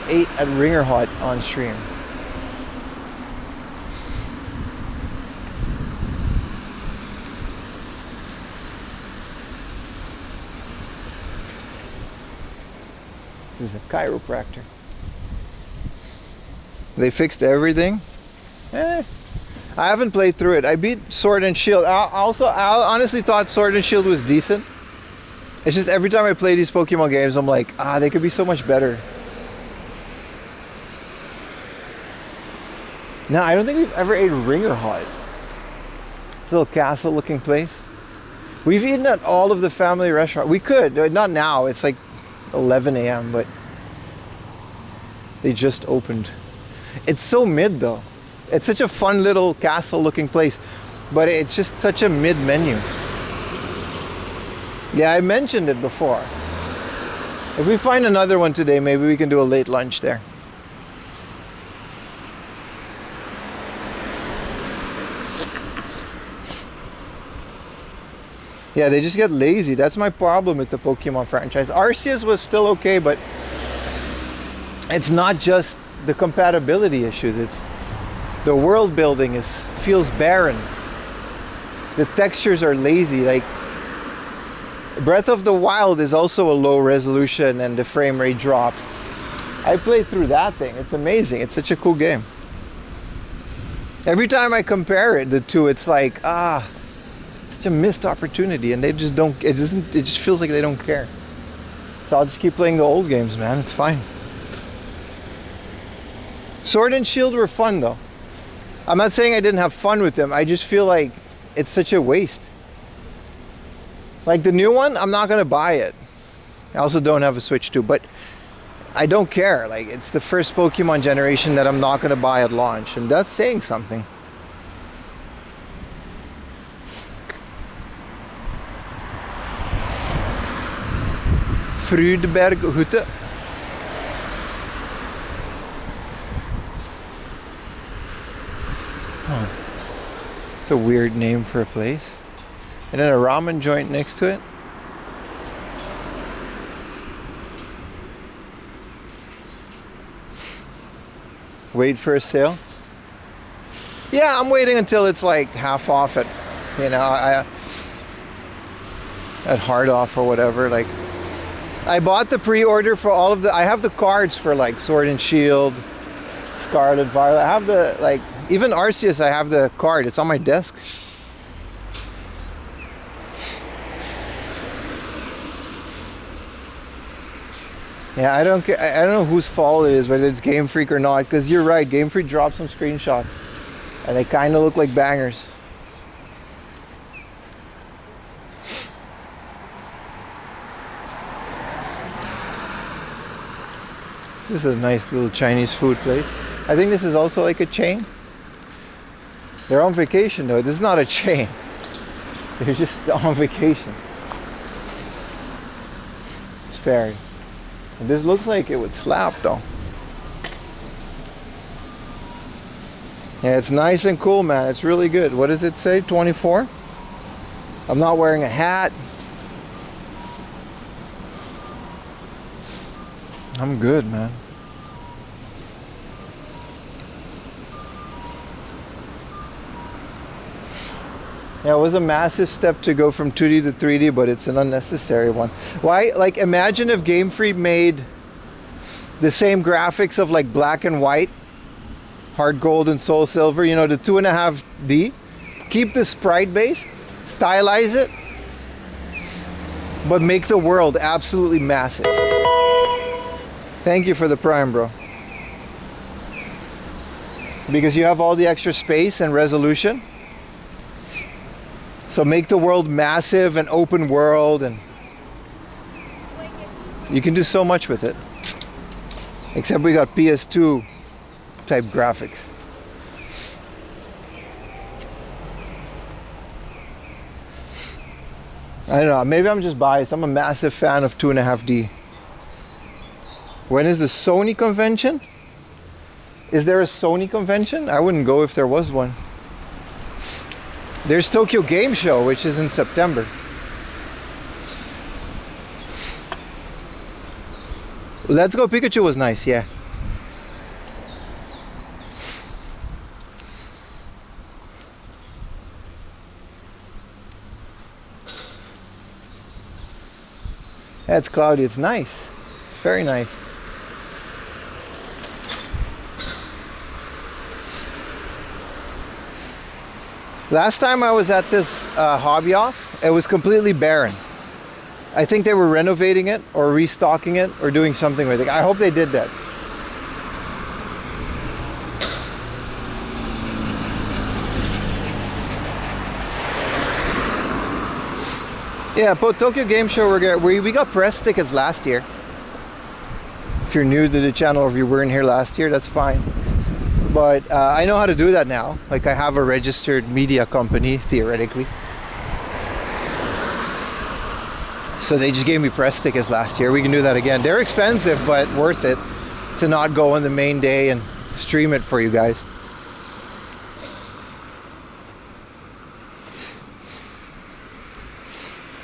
ate at Ringer Hot on stream. This is a chiropractor. They fixed everything. I haven't played through it. I beat Sword and Shield. I honestly thought Sword and Shield was decent. It's just every time I play these Pokemon games, I'm like, they could be so much better. No, I don't think we've ever ate Ringer Hut. This little castle looking place. We've eaten at all of the family restaurants. We could, not now. It's like 11 a.m., but they just opened. It's so mid though. It's such a fun little castle looking place, but it's just such a mid menu. Yeah, I mentioned it before. If we find another one today, maybe we can do a late lunch there. Yeah, they just get lazy. That's my problem with the Pokemon franchise. Arceus was still okay, but it's not just the compatibility issues. It's the world building feels barren. The textures are lazy. Like Breath of the Wild is also a low resolution and the frame rate drops. I played through that thing. It's amazing. It's such a cool game. Every time I compare the two, it's like, such a missed opportunity, and they just don't. It just feels like they don't care. So I'll just keep playing the old games, man. It's fine. Sword and Shield were fun though. I'm not saying I didn't have fun with them. I just feel like it's such a waste. Like the new one, I'm not gonna buy it. I also don't have a Switch 2, but I don't care. Like it's the first Pokemon generation that I'm not gonna buy at launch, and that's saying something. Frydberghütte. Huh. It's a weird name for a place. And then a ramen joint next to it. Wait for a sale. Yeah, I'm waiting until it's like half off at, at hard off or whatever. Like, I bought the pre-order for all of I have the cards for like Sword and Shield, Scarlet Violet. I have the, like, even Arceus, I have the card. It's on my desk. Yeah, I don't care. I don't know whose fault it is, whether it's Game Freak or not, because you're right, Game Freak dropped some screenshots and they kind of look like bangers. This is a nice little Chinese food place. I think this is also like a chain. They're on vacation though. This is not a chain. They're just on vacation. It's fair. And this looks like it would slap though. Yeah, it's nice and cool, man. It's really good. What does it say? 24? I'm not wearing a hat. I'm good, man. Yeah, it was a massive step to go from 2D to 3D, but it's an unnecessary one. Why? Like, imagine if Game Freak made the same graphics of like black and white, hard gold and soul silver, the 2.5D. Keep the sprite based, stylize it, but make the world absolutely massive. Thank you for the Prime, bro. Because you have all the extra space and resolution. So make the world massive and open world, and you can do so much with it. Except we got PS2 type graphics. I don't know, maybe I'm just biased. I'm a massive fan of 2.5D. When is the Sony convention? Is there a Sony convention? I wouldn't go if there was one. There's Tokyo Game Show, which is in September. Let's Go Pikachu was nice, yeah. Yeah, it's cloudy. It's nice. It's very nice. Last time I was at this hobby off, it was completely barren. I think they were renovating it or restocking it or doing something with it. I hope they did that. Yeah, but Tokyo Game Show, we got press tickets last year. If you're new to the channel or if you weren't here last year, that's fine. But I know how to do that now. Like, I have a registered media company, theoretically. So they just gave me press tickets last year. We can do that again. They're expensive, but worth it to not go on the main day and stream it for you guys.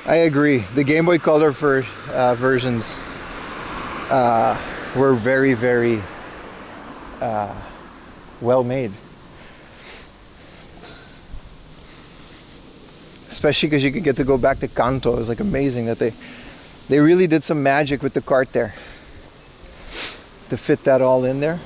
I agree. The Game Boy Color versions were very, very well made. Especially because you could get to go back to Kanto. It was like amazing that they really did some magic with the cart there to fit that all in there.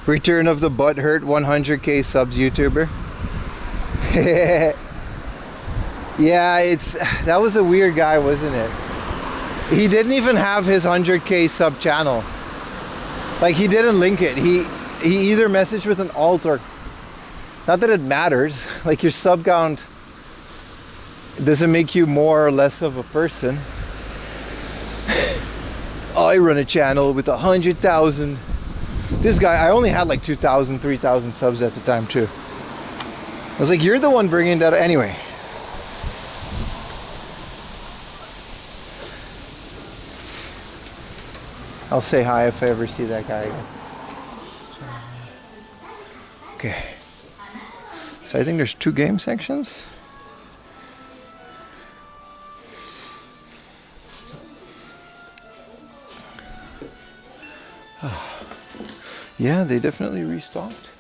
Return of the Butthurt 100k subs YouTuber. Yeah, that was a weird guy, wasn't it? He didn't even have his 100k sub channel. Like, he didn't link it. He either messaged with an alt or, not that it matters. Like, your sub count doesn't make you more or less of a person. I run a channel with 100,000. This guy, I only had like 2,000, 3,000 subs at the time too. I was like, you're the one bringing that. Anyway. I'll say hi if I ever see that guy again. Okay. So I think there's 2 game sections. Yeah, they definitely restocked.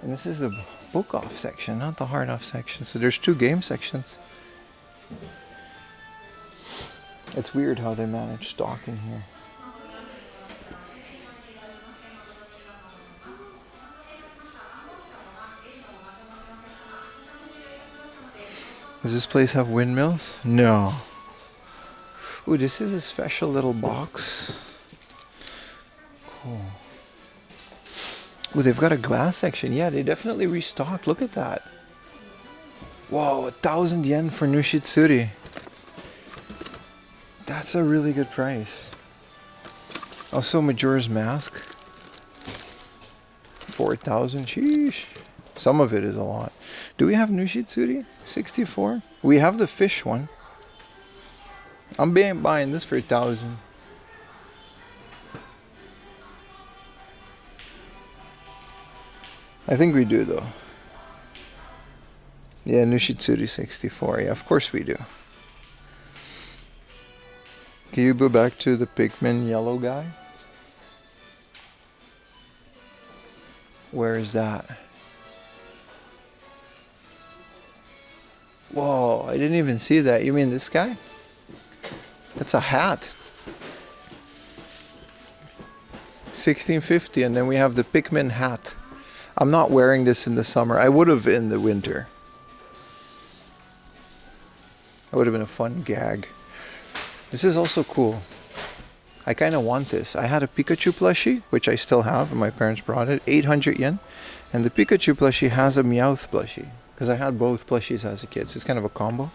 And this is the book off section, not the hard off section. So there's 2 game sections. It's weird how they manage stock in here. Does this place have windmills? No. Ooh, this is a special little box. Cool. Ooh, they've got a glass section. Yeah, they definitely restocked. Look at that. Whoa, 1,000 yen for Nushitsuri. That's a really good price. Also, Majora's Mask. 4,000. Sheesh. Some of it is a lot. Do we have Nushitsuri? 64? We have the fish one. I'm buying this for 1,000. I think we do though. Yeah, Nushitsuri 64. Yeah, of course we do. Can you go back to the Pikmin yellow guy? Where is that? Whoa, I didn't even see that. You mean this guy? That's a hat. 1650, and then we have the Pikmin hat. I'm not wearing this in the summer. I would have in the winter. That would have been a fun gag. This is also cool. I kind of want this. I had a Pikachu plushie, which I still have, and my parents brought it. 800 yen. And the Pikachu plushie has a Meowth plushie. Because I had both plushies as a kid. So it's kind of a combo.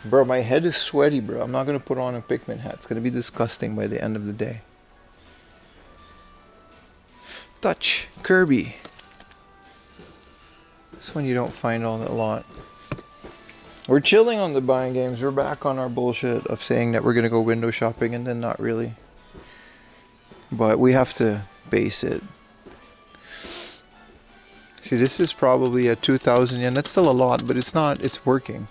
Bro, my head is sweaty, bro. I'm not going to put on a Pikmin hat. It's going to be disgusting by the end of the day. Touch. Kirby. This one you don't find all that lot. We're chilling on the buying games. We're back on our bullshit of saying that we're going to go window shopping and then not really. But we have to base it. See, this is probably a 2,000 yen. That's still a lot, but it's not. It's working.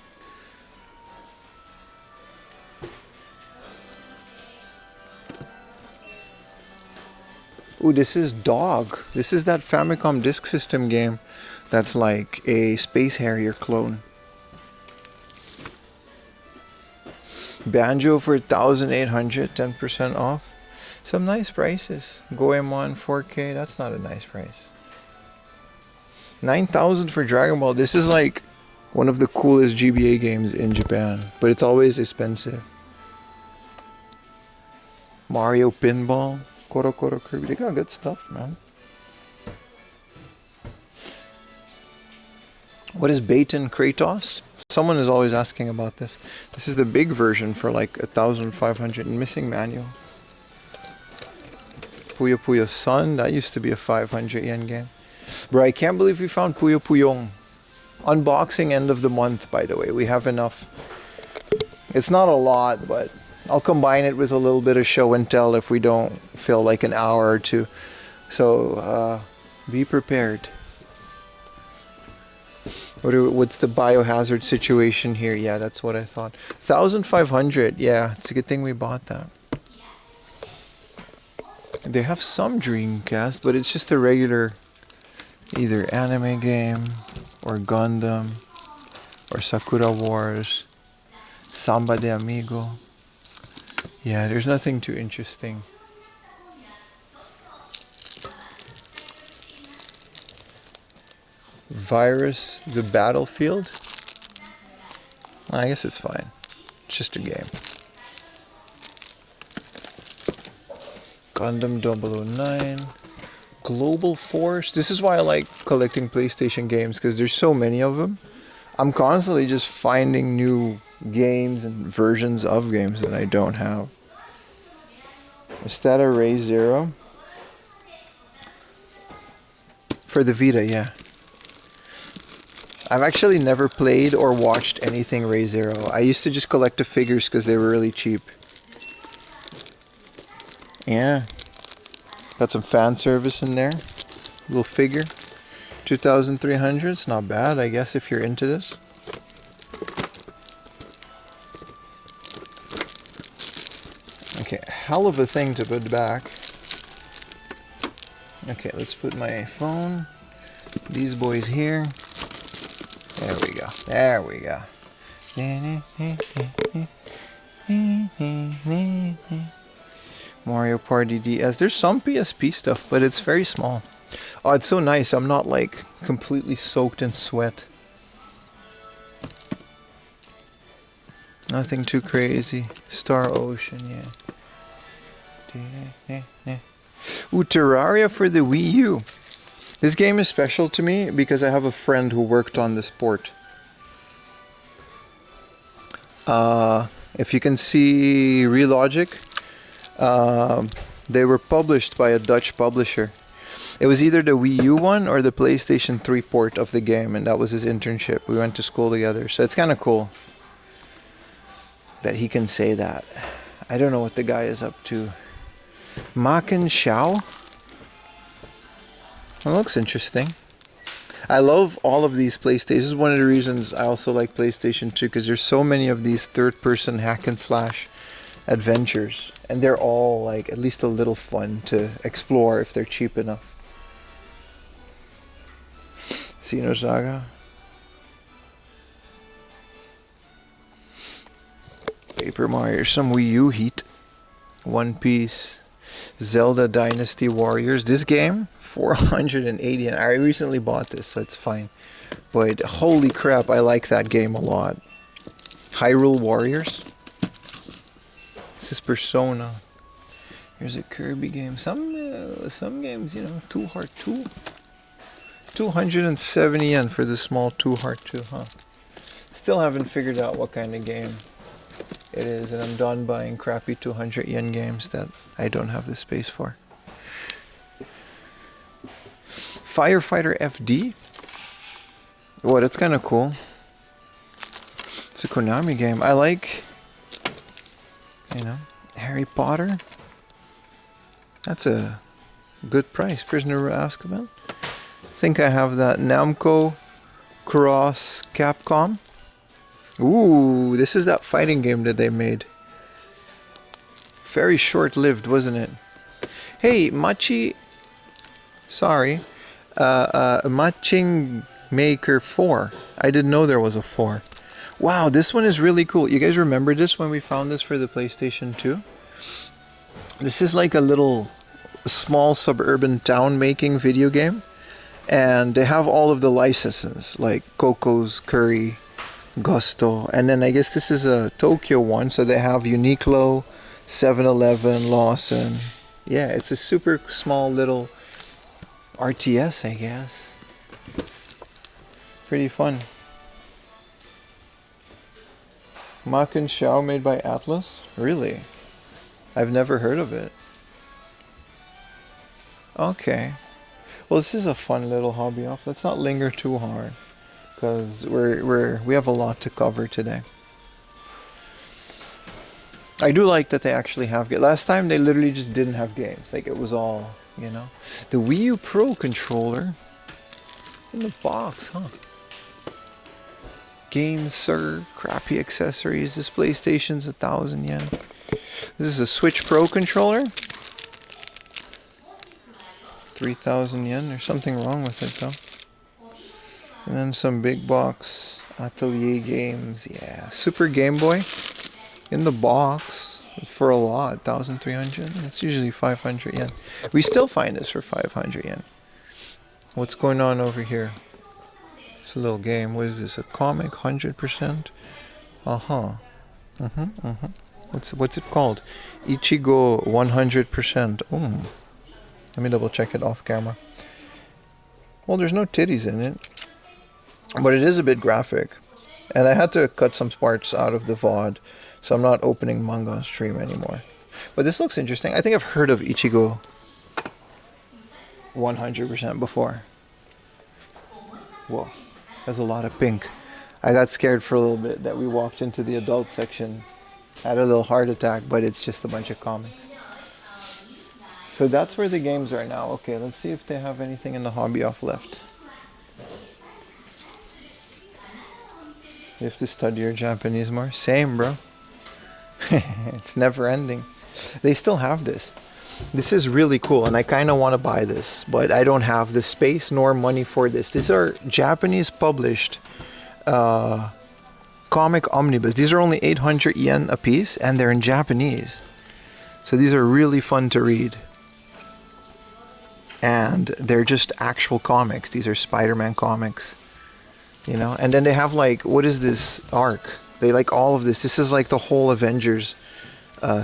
Ooh, this is Dog. This is that Famicom Disk System game that's like a Space Harrier clone. Banjo for 1,800, 10% off. Some nice prices. Goemon 4K, that's not a nice price. 9,000 for Dragon Ball. This is like one of the coolest GBA games in Japan, but it's always expensive. Mario Pinball, Koro Koro Kirby. They got good stuff, man. What is Baton Kratos? Someone is always asking about this. This is the big version for like 1,500 and missing manual. Puyo Puyo Sun, that used to be a 500 yen game. Bro, I can't believe we found Puyo Puyong. Unboxing end of the month, by the way. We have enough. It's not a lot, but I'll combine it with a little bit of show and tell if we don't feel like an hour or two. So, be prepared. What's the biohazard situation here? Yeah, that's what I thought. 1,500. Yeah, it's a good thing we bought that. They have some Dreamcast, but it's just a regular either anime game or Gundam or Sakura Wars, Samba de Amigo. Yeah, there's nothing too interesting. Virus the Battlefield? I guess it's fine. It's just a game. Gundam 009. Global Force. This is why I like collecting PlayStation games, because there's so many of them. I'm constantly just finding new games and versions of games that I don't have. Is that a Ray Zero? For the Vita, yeah. I've actually never played or watched anything Ray Zero. I used to just collect the figures because they were really cheap. Yeah. Got some fan service in there. Little figure. 2,300. It's not bad, I guess, if you're into this. Okay, hell of a thing to put back. Okay, let's put my phone. These boys here. There we go. There we go. Mario Party DS. There's some PSP stuff, but it's very small. Oh, it's so nice. I'm not like completely soaked in sweat. Nothing too crazy. Star Ocean, yeah. Ooh, Terraria for the Wii U. This game is special to me because I have a friend who worked on this port. If you can see Relogic, they were published by a Dutch publisher. It was either the Wii U one or the PlayStation 3 port of the game, and that was his internship. We went to school together, so it's kind of cool that he can say that. I don't know what the guy is up to. Maken Shao? It looks interesting. I love all of these PlayStations. This is one of the reasons I also like PlayStation 2, because there's so many of these third-person hack and slash adventures, and they're all like at least a little fun to explore if they're cheap enough. Xenosaga. Paper Mario. Some Wii U heat. One Piece. Zelda Dynasty Warriors. This game, 480, and I recently bought this, so it's fine. But holy crap, I like that game a lot. Hyrule Warriors. This is Persona. Here's a Kirby game. Some games, you know, 2 Heart 2. 270 yen for the small 2 Heart 2, huh? Still haven't figured out what kind of game it is, and I'm done buying crappy 200 yen games that I don't have the space for. Firefighter FD? Oh, that's kind of cool. It's a Konami game. I like, you know, Harry Potter. That's a good price. Prisoner of Azkaban. I think I have that. Namco Cross Capcom. Ooh, this is that fighting game that they made. Very short-lived, wasn't it? Hey, Matching Maker 4. I didn't know there was a 4. Wow, this one is really cool. You guys remember this when we found this for the PlayStation 2? This is like a little small suburban town making video game. And they have all of the licenses, like Coco's, Curry, Gusto, and then I guess this is a Tokyo one, so they have Uniqlo, 7-Eleven, Lawson. Yeah, it's a super small little RTS, I guess. Pretty fun. Makin Xiao made by Atlas? Really? I've never heard of it. Okay. Well, this is a fun little hobby off. Let's not linger too hard, because we have a lot to cover today. I do like that they actually have games. Last time they literally just didn't have games. Like, it was all, you know. The Wii U Pro controller in the box, huh? Games, sir. Crappy accessories. This PlayStation's 1,000 yen. This is a Switch Pro controller. 3,000 yen. There's something wrong with it, though. And then some big box Atelier games. Yeah. Super Game Boy. In the box for a lot, 1,300. It's usually 500 yen. We still find this for 500 yen. What's going on over here? It's a little game. What is this? A comic? 100%? What's it called? Ichigo 100%. Let me double check it off camera. Well, there's no titties in it, but it is a bit graphic, and I had to cut some parts out of the VOD. So I'm not opening manga on stream anymore. But this looks interesting. I think I've heard of Ichigo 100% before. Whoa, there's a lot of pink. I got scared for a little bit that we walked into the adult section. Had a little heart attack, but it's just a bunch of comics. So that's where the games are now. Okay, let's see if they have anything in the hobby off left. You have to study your Japanese more? Same, bro. It's never ending. They still have this. This is really cool, and I kind of want to buy this, but I don't have the space nor money for this. These are Japanese published comic omnibus. These are only 800 yen a piece, and they're in Japanese. So these are really fun to read. And they're just actual comics. These are Spider-Man comics. You know, and then they have like, what is this arc? They like all of this. This is like the whole Avengers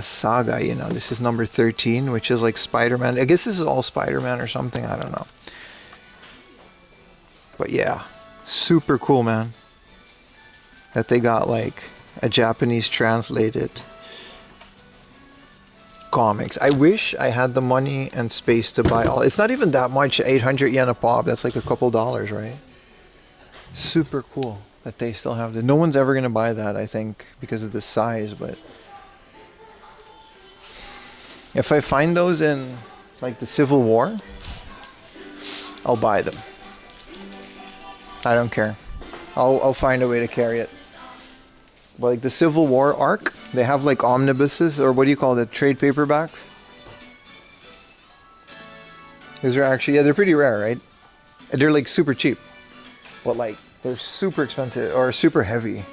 saga, you know. This is number 13, which is like Spider-Man. I guess this is all Spider-Man or something. I don't know. But yeah, super cool, man. That they got like a Japanese translated comics. I wish I had the money and space to buy all. It's not even that much, 800 yen a pop. That's like a couple dollars, right? Super cool that they still have this. No one's ever going to buy that, I think, because of the size, but if I find those in like the Civil War, I'll buy them. I don't care. I'll find a way to carry it. But like the Civil War arc, they have like omnibuses, or what do you call it, trade paperbacks? These are actually, yeah, they're pretty rare, right? They're like super cheap. But like, they're super expensive, or super heavy.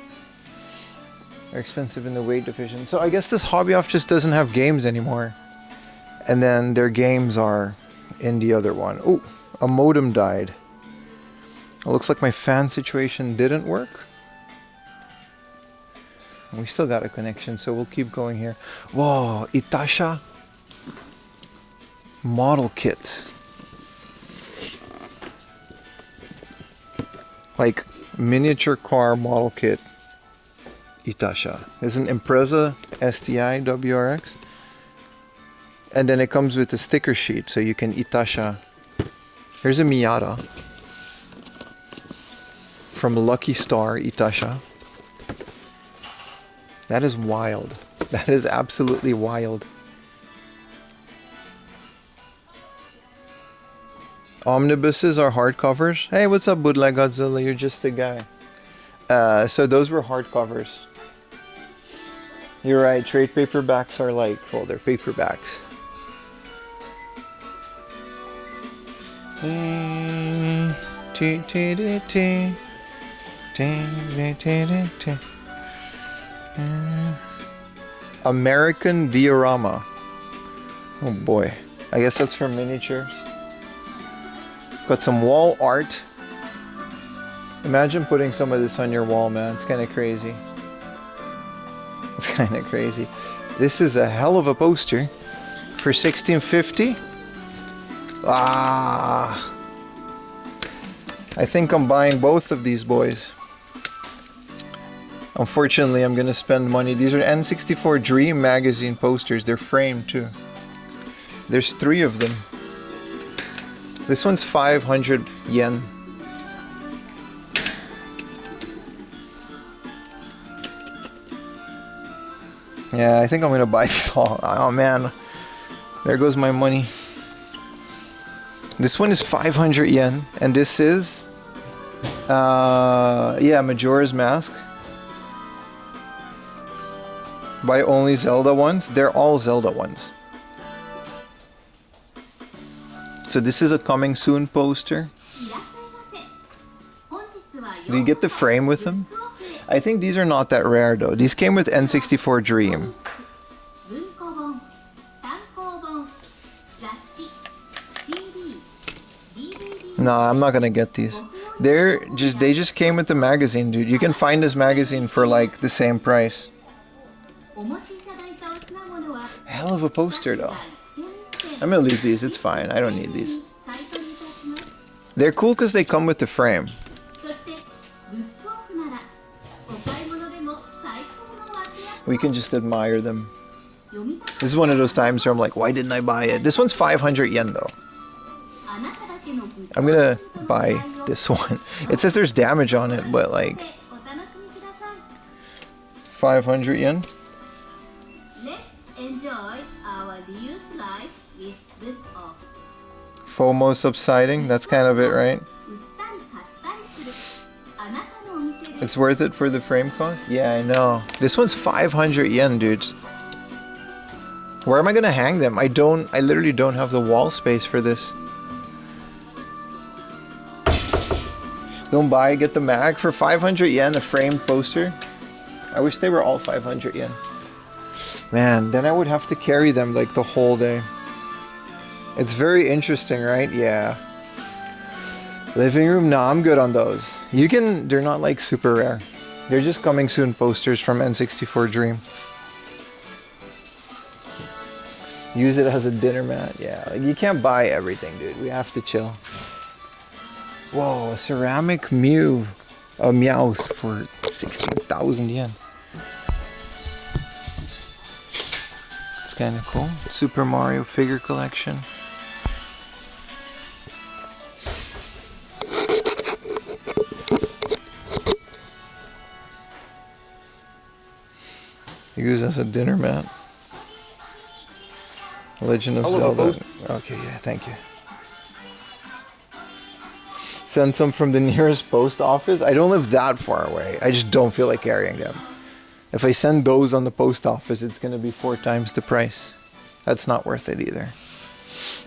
They're expensive in the weight division. So I guess this hobby off just doesn't have games anymore. And then their games are in the other one. Oh, a modem died. It looks like my fan situation didn't work. We still got a connection, so we'll keep going here. Whoa, Itasha model kits. Like miniature car model kit. Itasha. There's an Impreza STI WRX. And then it comes with a sticker sheet, so you can Itasha. Here's a Miata from Lucky Star Itasha. That is wild. That is absolutely wild. Omnibuses are hardcovers. Hey, what's up, Bootleg Godzilla? You're just a guy. So those were hardcovers. You're right. Trade paperbacks are like, well, they're paperbacks. American diorama. Oh boy. I guess that's for miniatures. Got some wall art. Imagine putting some of this on your wall, man. It's kind of crazy. It's kind of crazy. This is a hell of a poster for $16.50. Ah, I think I'm buying both of these boys. Unfortunately, I'm gonna spend money. These are N64 Dream magazine posters. They're framed too. There's 3 of them. This one's 500 yen. Yeah, I think I'm gonna buy these all. Oh man, there goes my money. This one is 500 yen, and this is, yeah, Majora's Mask. Buy only Zelda ones. They're all Zelda ones. So this is a coming soon poster. Do you get the frame with them? I think these are not that rare though. These came with N64 Dream. No, I'm not gonna get these. They just came with the magazine, dude. You can find this magazine for like the same price. Hell of a poster though. I'm gonna leave these, it's fine. I don't need these. They're cool because they come with the frame. We can just admire them. This is one of those times where I'm like, why didn't I buy it? This one's 500 yen though. I'm gonna buy this one. It says there's damage on it, but like 500 yen. FOMO subsiding, that's kind of it, right? It's worth it for the frame cost? Yeah, I know. This one's 500 yen, dude. Where am I gonna hang them? I literally don't have the wall space for this. Don't buy, get the mag for 500 yen, a framed poster. I wish they were all 500 yen. Man, then I would have to carry them like the whole day. It's very interesting, right? Yeah. Living room, no, I'm good on those. They're not like super rare. They're just coming soon posters from N64 Dream. Use it as a dinner mat. Yeah, like you can't buy everything, dude. We have to chill. Whoa, a ceramic Meowth for 16,000 yen. It's kind of cool. Super Mario figure collection. Use as a dinner mat. Legend of Zelda. Okay, yeah, thank you. Send some from the nearest post office. I don't live that far away. I just don't feel like carrying them. If I send those on the post office, it's going to be 4 times the price. That's not worth it either.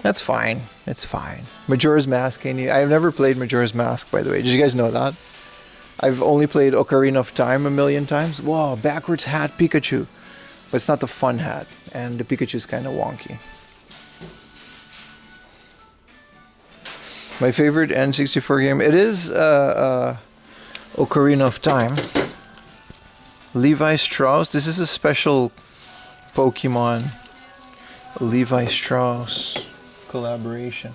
That's fine. It's fine. Majora's Mask. I've never played Majora's Mask, by the way. Did you guys know that? I've only played Ocarina of Time a million times. Whoa, backwards hat Pikachu. But it's not the fun hat. And the Pikachu's kind of wonky. My favorite N64 game. It is Ocarina of Time. Levi Strauss. This is a special Pokemon Levi Strauss collaboration.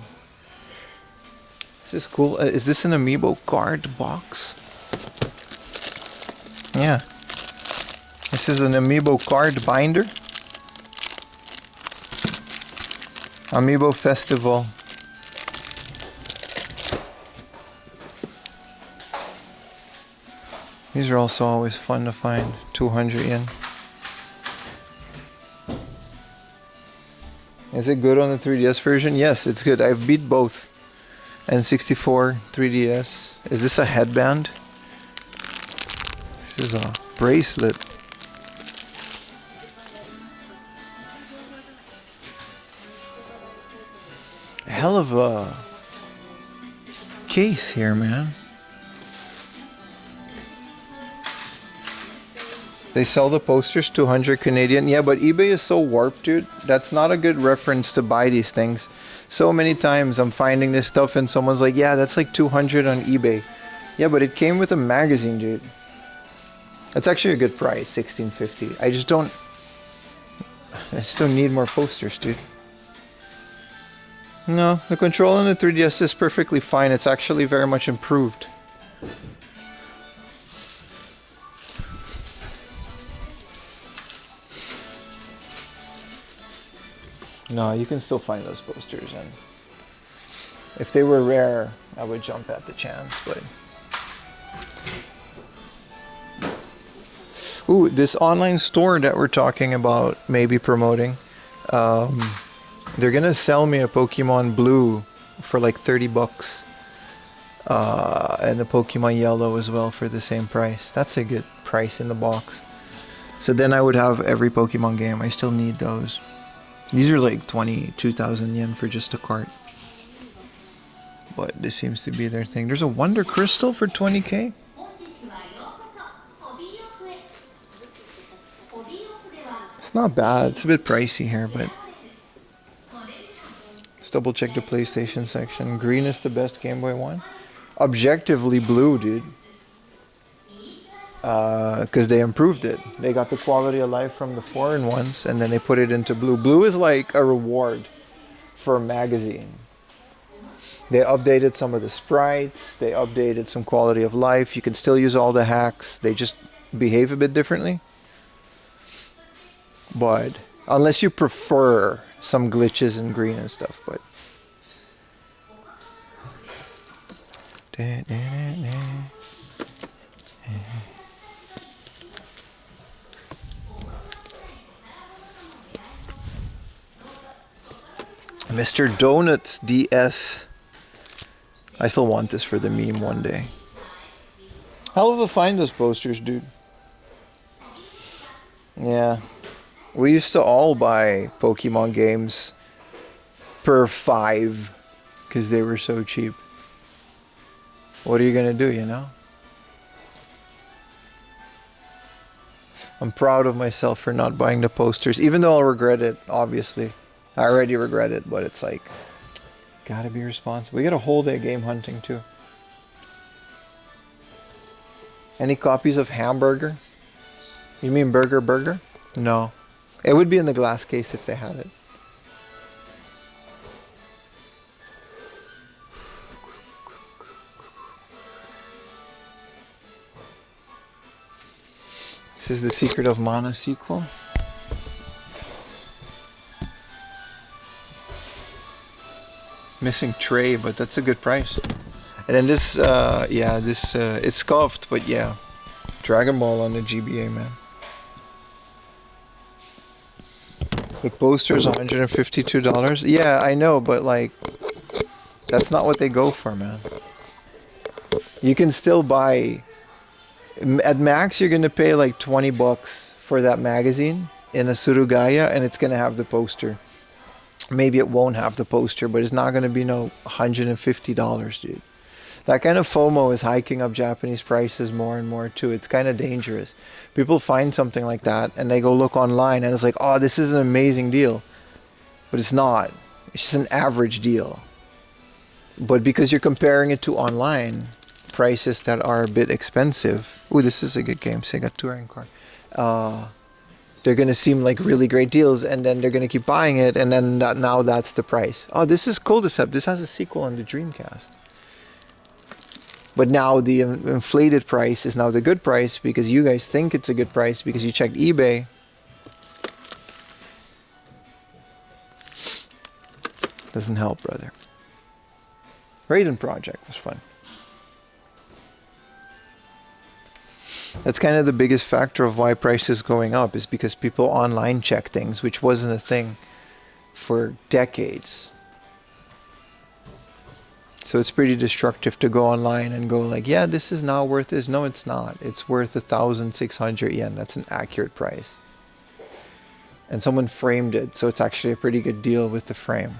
This is cool. Is this an amiibo card box? Yeah. This is an amiibo card binder. Amiibo Festival. These are also always fun to find. 200 yen. Is it good on the 3DS version? Yes, it's good. I've beat both. N64, 3DS. Is this a headband? This is a bracelet. Hell of a case here, man. They sell the posters 200 Canadian. Yeah, but eBay is so warped, dude. That's not a good reference to buy these things. So many times I'm finding this stuff and someone's like, yeah, that's like 200 on eBay. Yeah, but it came with a magazine, dude. That's actually a good price, $16.50. I just don't need more posters, dude. No, the control on the 3DS is perfectly fine. It's actually very much improved. No, you can still find those posters, and if they were rare, I would jump at the chance, but... Ooh, this online store that we're talking about, maybe promoting, they're gonna sell me a Pokemon Blue for like 30 bucks. And a Pokemon Yellow as well for the same price. That's a good price in the box. So then I would have every Pokemon game. I still need those. These are like 22,000 yen for just a cart. But this seems to be their thing. There's a Wonder Crystal for 20k? It's not bad. It's a bit pricey here, but... Let's double check the PlayStation section. Green is the best Game Boy one. Objectively blue, dude. Because they improved it. They got the quality of life from the foreign ones, and then they put it into blue. Blue is like a reward for a magazine. They updated some of the sprites. They updated some quality of life. You can still use all the hacks. They just behave a bit differently. But unless you prefer some glitches in green and stuff, but... Mr. Donuts DS. I still want this for the meme one day. Hell of a find those posters, dude. Yeah. We used to all buy Pokemon games per 5 because they were so cheap. What are you gonna do, you know? I'm proud of myself for not buying the posters, even though I'll regret it, obviously. I already regret it, but it's like, gotta be responsible. We got a whole day game hunting too. Any copies of Hamburger? You mean Burger? No. It would be in the glass case if they had it. This is the Secret of Mana sequel. Missing tray, but that's a good price. And then this, yeah, this, it's scuffed, but yeah. Dragon Ball on the GBA, man. The poster's $152. Yeah, I know, but like, that's not what they go for, man. You can still buy, at max, you're gonna pay like 20 bucks for that magazine in a Surugaya, and it's gonna have the poster. Maybe it won't have the poster, but it's not gonna be no $150, dude. That kind of FOMO is hiking up Japanese prices more and more too. It's kind of dangerous. People find something like that and they go look online and it's like, oh, this is an amazing deal. But it's not. It's just an average deal. But because you're comparing it to online prices that are a bit expensive. Ooh, this is a good game. Sega Touring Car. They're going to seem like really great deals, and then they're going to keep buying it, and then now that's the price. Oh, this is Cordyceps. This has a sequel on the Dreamcast. But now the inflated price is now the good price because you guys think it's a good price because you checked eBay. Doesn't help, brother. Raiden Project was fun. That's kind of the biggest factor of why price is going up, is because people online check things, which wasn't a thing for decades. So it's pretty destructive to go online and go like, yeah, this is now worth this. No, it's not. It's worth 1,600 yen. That's an accurate price. And someone framed it, so it's actually a pretty good deal with the frame.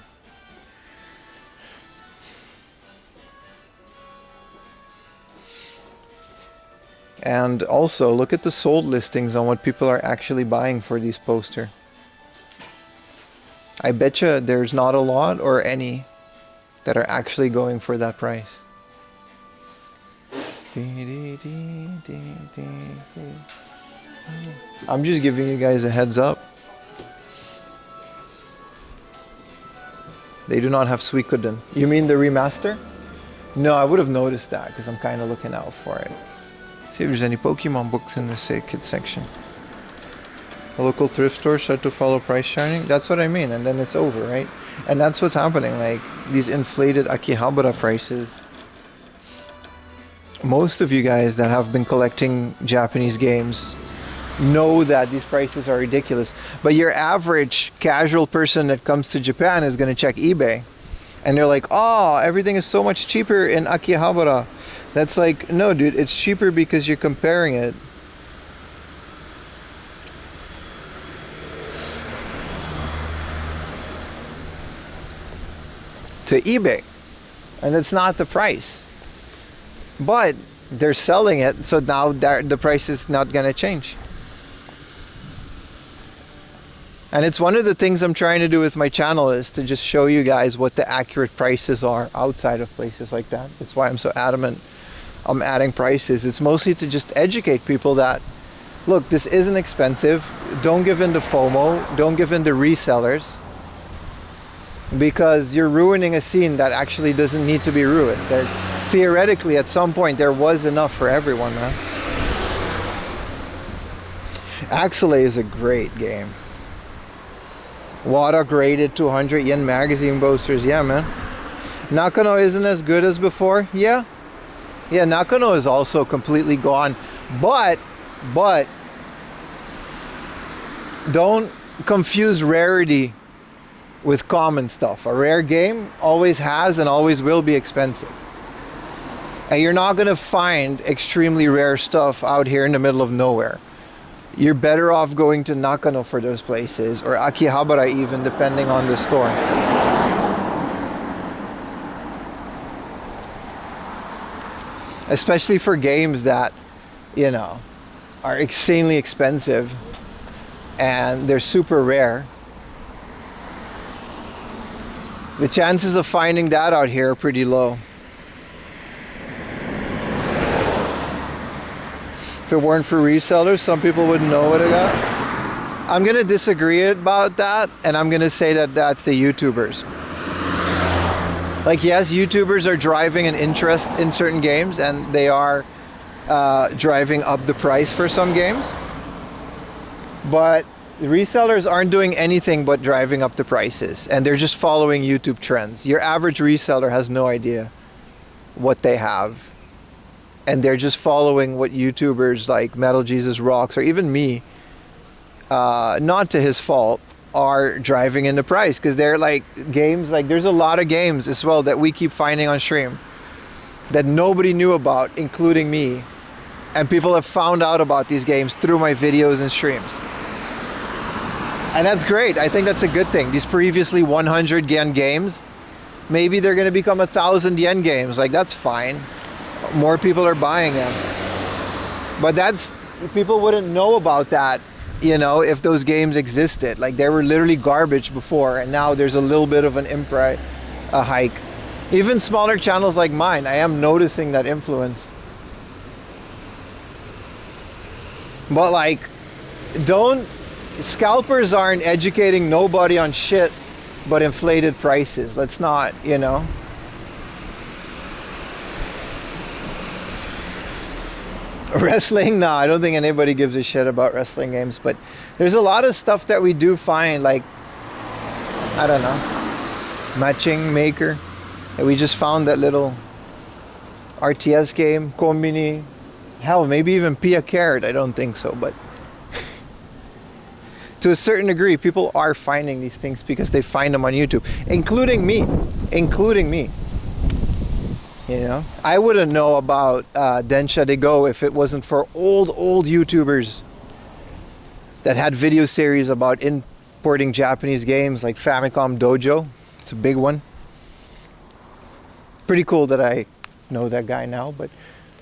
And also, look at the sold listings on what people are actually buying for these posters. I betcha there's not a lot or any that are actually going for that price. I'm just giving you guys a heads up. They do not have Suikoden. You mean the remaster? No, I would have noticed that because I'm kind of looking out for it. See if there's any Pokemon books in the kids section. Local thrift stores start to follow price shining. That's what I mean, and then it's over, right? And that's what's happening. Like these inflated Akihabara prices. Most of you guys that have been collecting Japanese games know that these prices are ridiculous. But your average casual person that comes to Japan is going to check eBay, and they're like, "Oh, everything is so much cheaper in Akihabara." That's like, no, dude, it's cheaper because you're comparing it. To eBay, and it's not the price, but they're selling it, so now the price is not going to change. And it's one of the things I'm trying to do with my channel, is to just show you guys what the accurate prices are outside of places like that. That's why I'm so adamant I'm adding prices. It's mostly to just educate people that, look, this isn't expensive. Don't give in to FOMO. Don't give in to resellers, because you're ruining a scene that actually doesn't need to be ruined. Theoretically, at some point, there was enough for everyone, man. Axelay is a great game. Wada graded 200 yen magazine boasters. Yeah, man. Nakano isn't as good as before. Yeah, Nakano is also completely gone. But don't confuse rarity with common stuff. A rare game always has and always will be expensive. And you're not going to find extremely rare stuff out here in the middle of nowhere. You're better off going to Nakano for those places, or Akihabara even, depending on the store. Especially for games that, you know, are insanely expensive and they're super rare. The chances of finding that out here are pretty low. If it weren't for resellers, some people wouldn't know what I got. I'm going to disagree about that, and I'm going to say that that's the YouTubers. Like, yes, YouTubers are driving an interest in certain games, and they are driving up the price for some games. But resellers aren't doing anything but driving up the prices, and they're just following YouTube trends. Your average reseller has no idea what they have, and they're just following what YouTubers like Metal Jesus Rocks, or even me, not to his fault, are driving in the price, because they're like games, like there's a lot of games as well that we keep finding on stream that nobody knew about, including me, and people have found out about these games through my videos and streams. And that's great. I think that's a good thing. These previously 100 yen games, maybe they're going to become 1,000 yen games. Like, that's fine. More people are buying them. But that's, people wouldn't know about that, you know, if those games existed. Like, they were literally garbage before, and now there's a little bit of an hike. Even smaller channels like mine, I am noticing that influence. But like, scalpers aren't educating nobody on shit but inflated prices. Let's not, you know. Wrestling, no, I don't think anybody gives a shit about wrestling games, but there's a lot of stuff that we do find, like, I don't know, Matching Maker. And we just found that little RTS game, Konbini. Hell, maybe even Pia Carrot. I don't think so, but to a certain degree, people are finding these things because they find them on YouTube, including me. You know, I wouldn't know about Densha de Go if it wasn't for old YouTubers that had video series about importing Japanese games, like Famicom Dojo. It's a big one. Pretty cool that I know that guy now, but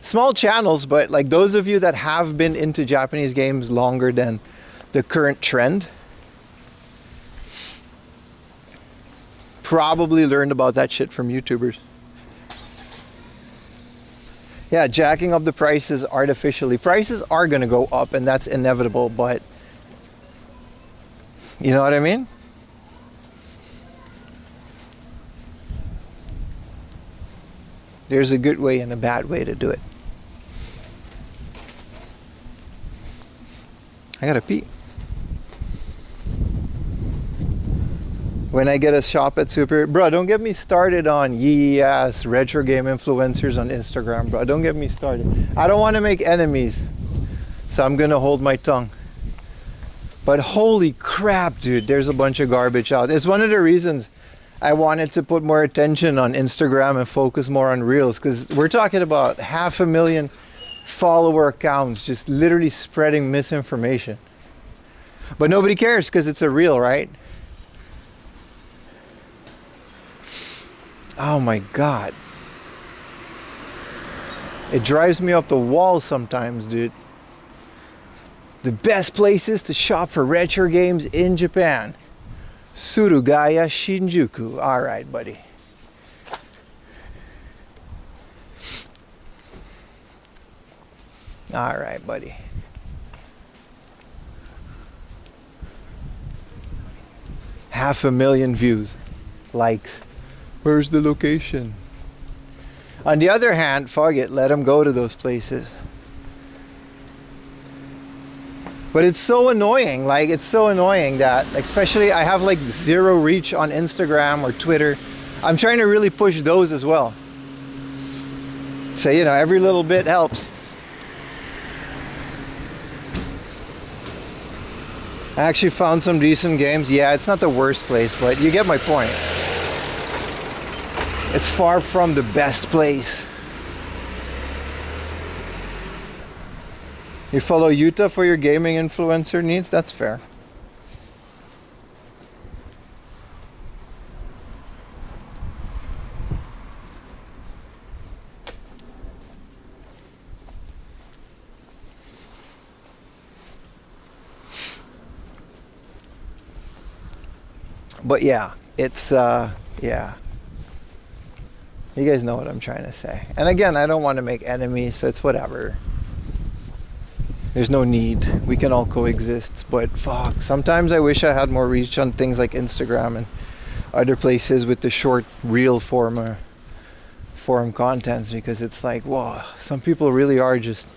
small channels, but like those of you that have been into Japanese games longer than the current trend probably learned about that shit from YouTubers. Yeah, jacking up the prices artificially. Prices are going to go up, and that's inevitable, but you know what I mean? There's a good way and a bad way to do it. I gotta pee. when I get a shop at Super. Bro, don't get me started on yee ass retro game influencers on Instagram, bro. Don't get me started. I don't want to make enemies, so I'm gonna hold my tongue. But holy crap, dude, there's a bunch of garbage out. It's one of the reasons I wanted to put more attention on Instagram and focus more on Reels, because we're talking about 500,000 follower accounts just literally spreading misinformation. But nobody cares because it's a Reel, right? Oh my God. It drives me up the wall sometimes, dude. The best places to shop for retro games in Japan. Surugaya Shinjuku. All right, buddy. All right, buddy. Half a million views, likes. Where's the location? On the other hand, fuck it, let them go to those places. But it's so annoying, like it's so annoying that, especially I have like zero reach on Instagram or Twitter. I'm trying to really push those as well. So, you know, every little bit helps. I actually found some decent games. Yeah, it's not the worst place, but you get my point. It's far from the best place. You follow Utah for your gaming influencer needs? That's fair. But yeah, it's yeah. You guys know what I'm trying to say. And again, I don't want to make enemies, so it's whatever. There's no need. We can all coexist. But fuck, sometimes I wish I had more reach on things like Instagram and other places with the short reel forum contents, because it's like, whoa, some people really are just,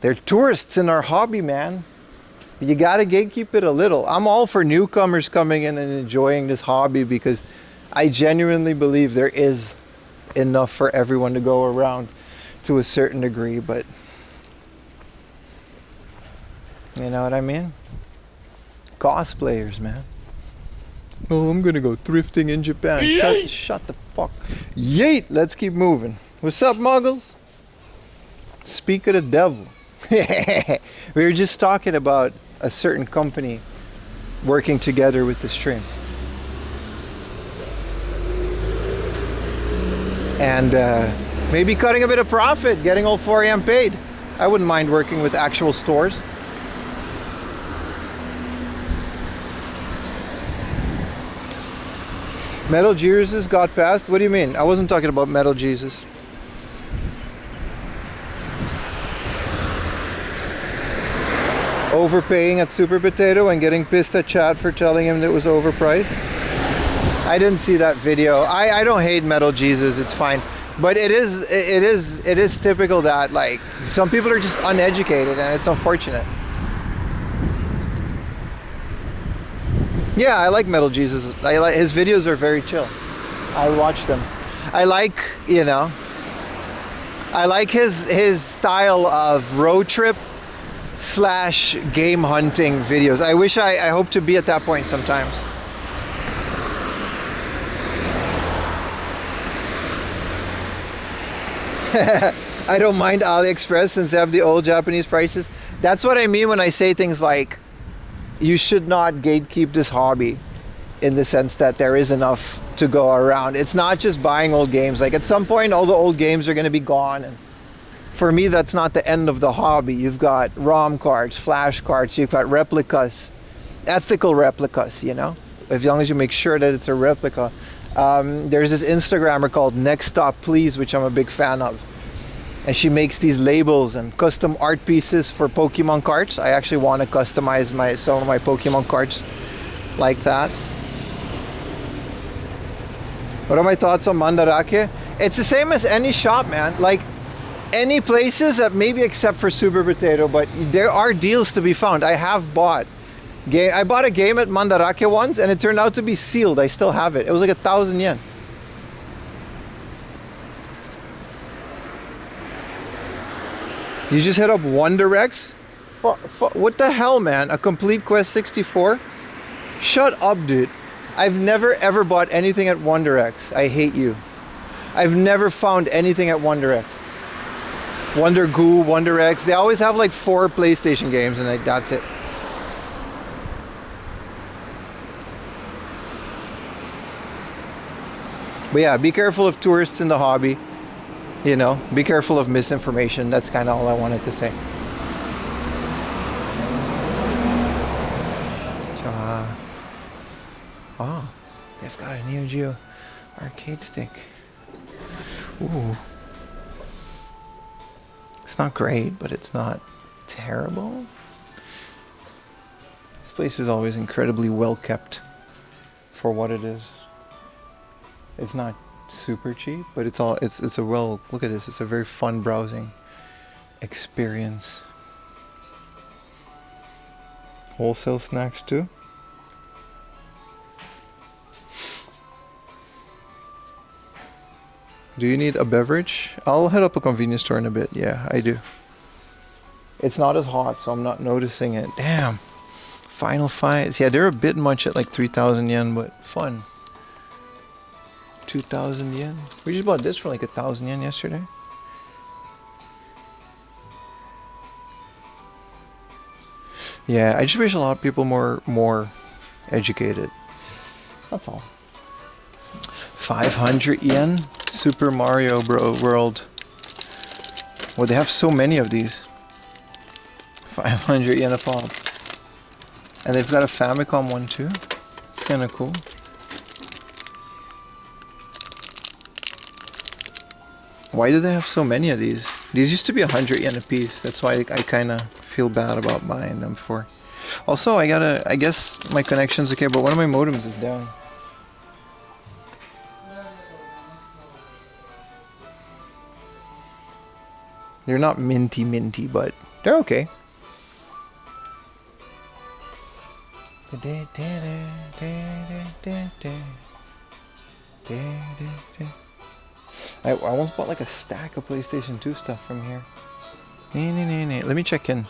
they're tourists in our hobby, man. You gotta gatekeep it a little. I'm all for newcomers coming in and enjoying this hobby, because I genuinely believe there is enough for everyone to go around to a certain degree, but you know what I mean? Cosplayers, man. Oh, I'm gonna go thrifting in Japan. Shut the fuck. Yeet! Let's keep moving. What's up, muggles? Speak of the devil. We were just talking about a certain company working together with the stream. And maybe cutting a bit of profit, getting all 4 AM paid. I wouldn't mind working with actual stores. Metal Jesus got passed? What do you mean? I wasn't talking about Metal Jesus. Overpaying at Super Potato and getting pissed at chat for telling him that it was overpriced. I didn't see that video. I don't hate Metal Jesus, it's fine. But it is typical that like some people are just uneducated, and it's unfortunate. Yeah, I like Metal Jesus. I like his videos, are very chill. I watch them. I like, you know, I like his style of road trip / game hunting videos. I hope to be at that point sometimes. I don't mind AliExpress since they have the old Japanese prices. That's what I mean when I say things like, you should not gatekeep this hobby, in the sense that there is enough to go around. It's not just buying old games. Like at some point, all the old games are going to be gone. And for me, that's not the end of the hobby. You've got ROM cards, flash cards, you've got replicas, ethical replicas, you know, as long as you make sure that it's a replica. There's this Instagrammer called Next Stop Please, which I'm a big fan of. And she makes these labels and custom art pieces for Pokemon cards. I actually want to customize some of my Pokemon cards like that. What are my thoughts on Mandarake? It's the same as any shop, man. Like any places that maybe except for Super Potato, but there are deals to be found. I have bought I bought a game at Mandarake once, and it turned out to be sealed. I still have it. It was like 1,000 yen. You just hit up WonderX? What the hell, man? A complete Quest 64? Shut up, dude. I've never ever bought anything at WonderX. I hate you. I've never found anything at WonderX. Wonder Goo, WonderX. They always have like 4 PlayStation games, and like, that's it. But yeah, be careful of tourists in the hobby. You know, be careful of misinformation. That's kind of all I wanted to say. Oh, they've got a Neo Geo arcade stick. Ooh. It's not great, but it's not terrible. This place is always incredibly well kept for what it is. It's not super cheap, but it's a well, look at this, it's a very fun browsing experience. Wholesale snacks too. Do you need a beverage? I'll head up a convenience store in a bit. Yeah, I do. It's not as hot, so I'm not noticing it. Damn. Final Fights. Yeah, they're a bit much at like 3,000 yen, but fun. 2,000 yen. We just bought this for like 1,000 yen yesterday. Yeah, I just wish a lot of people more educated. That's all. 500 yen. Super Mario World. Well, they have so many of these. 500 yen a pop. And they've got a Famicom one too. It's kind of cool. Why do they have so many of these? These used to be 100 yen a piece. That's why I kind of feel bad about buying them for. Also, I guess my connection's okay, but one of my modems is down. They're not minty, but they're okay. I almost bought like a stack of PlayStation 2 stuff from here. Let me check in.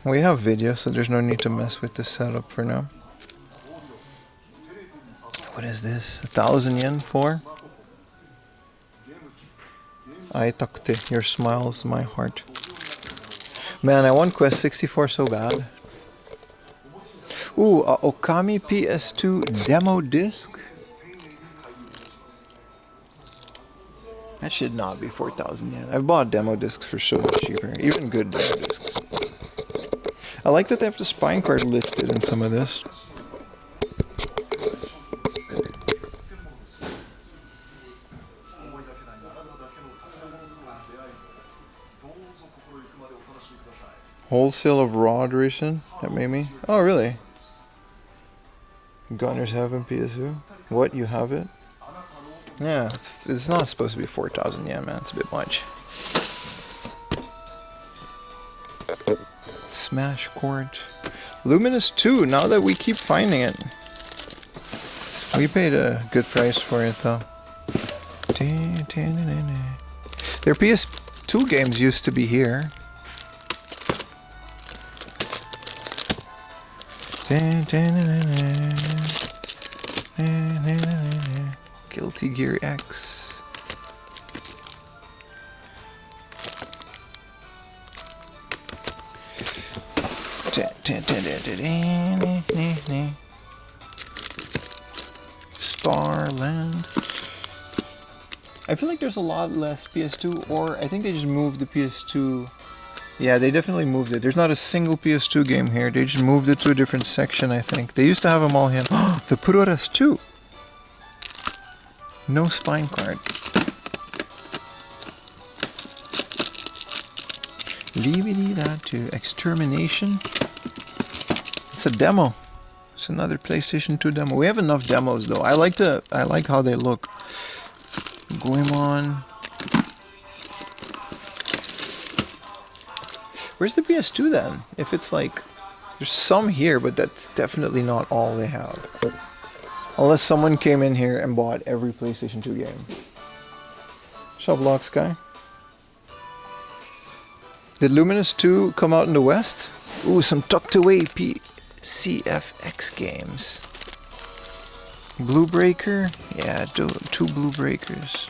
We have video, so there's no need to mess with the setup for now. What is this? 1,000 yen for? Aitakute, your smile is my heart. Man, I want Quest 64 so bad. Ooh, a Okami PS2 demo disc? That should not be 4,000 yen. I've bought demo discs for so much cheaper, even good demo discs. I like that they have the spine card listed in some of this. Wholesale of Rod Racing? That made me? Oh, really? Gunners Heaven PSU? What? You have it? Yeah, it's not supposed to be 4,000 yen, man. It's a bit much. Smash Court. Luminous 2, now that we keep finding it. We paid a good price for it, though. Their PS2 games used to be here. Guilty Gear X. Starland. I feel like there's a lot less PS2, or I think they just moved the PS2 Yeah, they definitely moved it. There's not a single PS2 game here. They just moved it to a different section, I think. They used to have them all here. The Puroresu 2. No spine card. Leave that to Extermination. It's a demo. It's another PlayStation 2 demo. We have enough demos though. I like how they look. Goemon. Where's the PS2 then? If it's like, there's some here, but that's definitely not all they have. Unless someone came in here and bought every PlayStation 2 game. Shop Lock Sky. Did Luminous 2 come out in the West? Ooh, some tucked away PCFX games. Blue Breaker? Yeah, two Blue Breakers.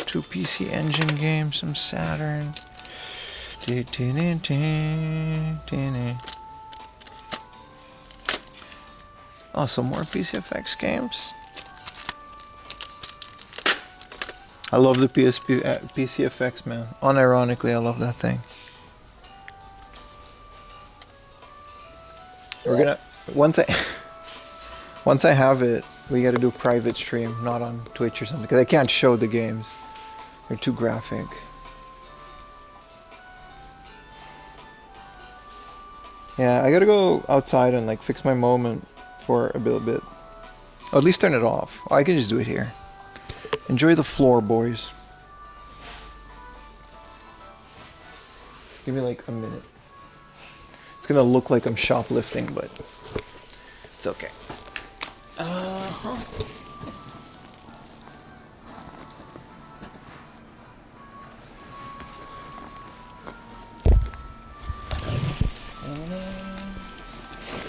2 PC Engine games, some Saturn. Oh, some more PCFX games. I love the PCFX, man. Unironically, I love that thing. We're gonna once I have it, we gotta do a private stream, not on Twitch or something, because I can't show the games. They're too graphic. Yeah, I gotta go outside and like fix my moment for a little bit. Or at least turn it off. I can just do it here. Enjoy the floor, boys. Give me like a minute. It's gonna look like I'm shoplifting, but it's okay.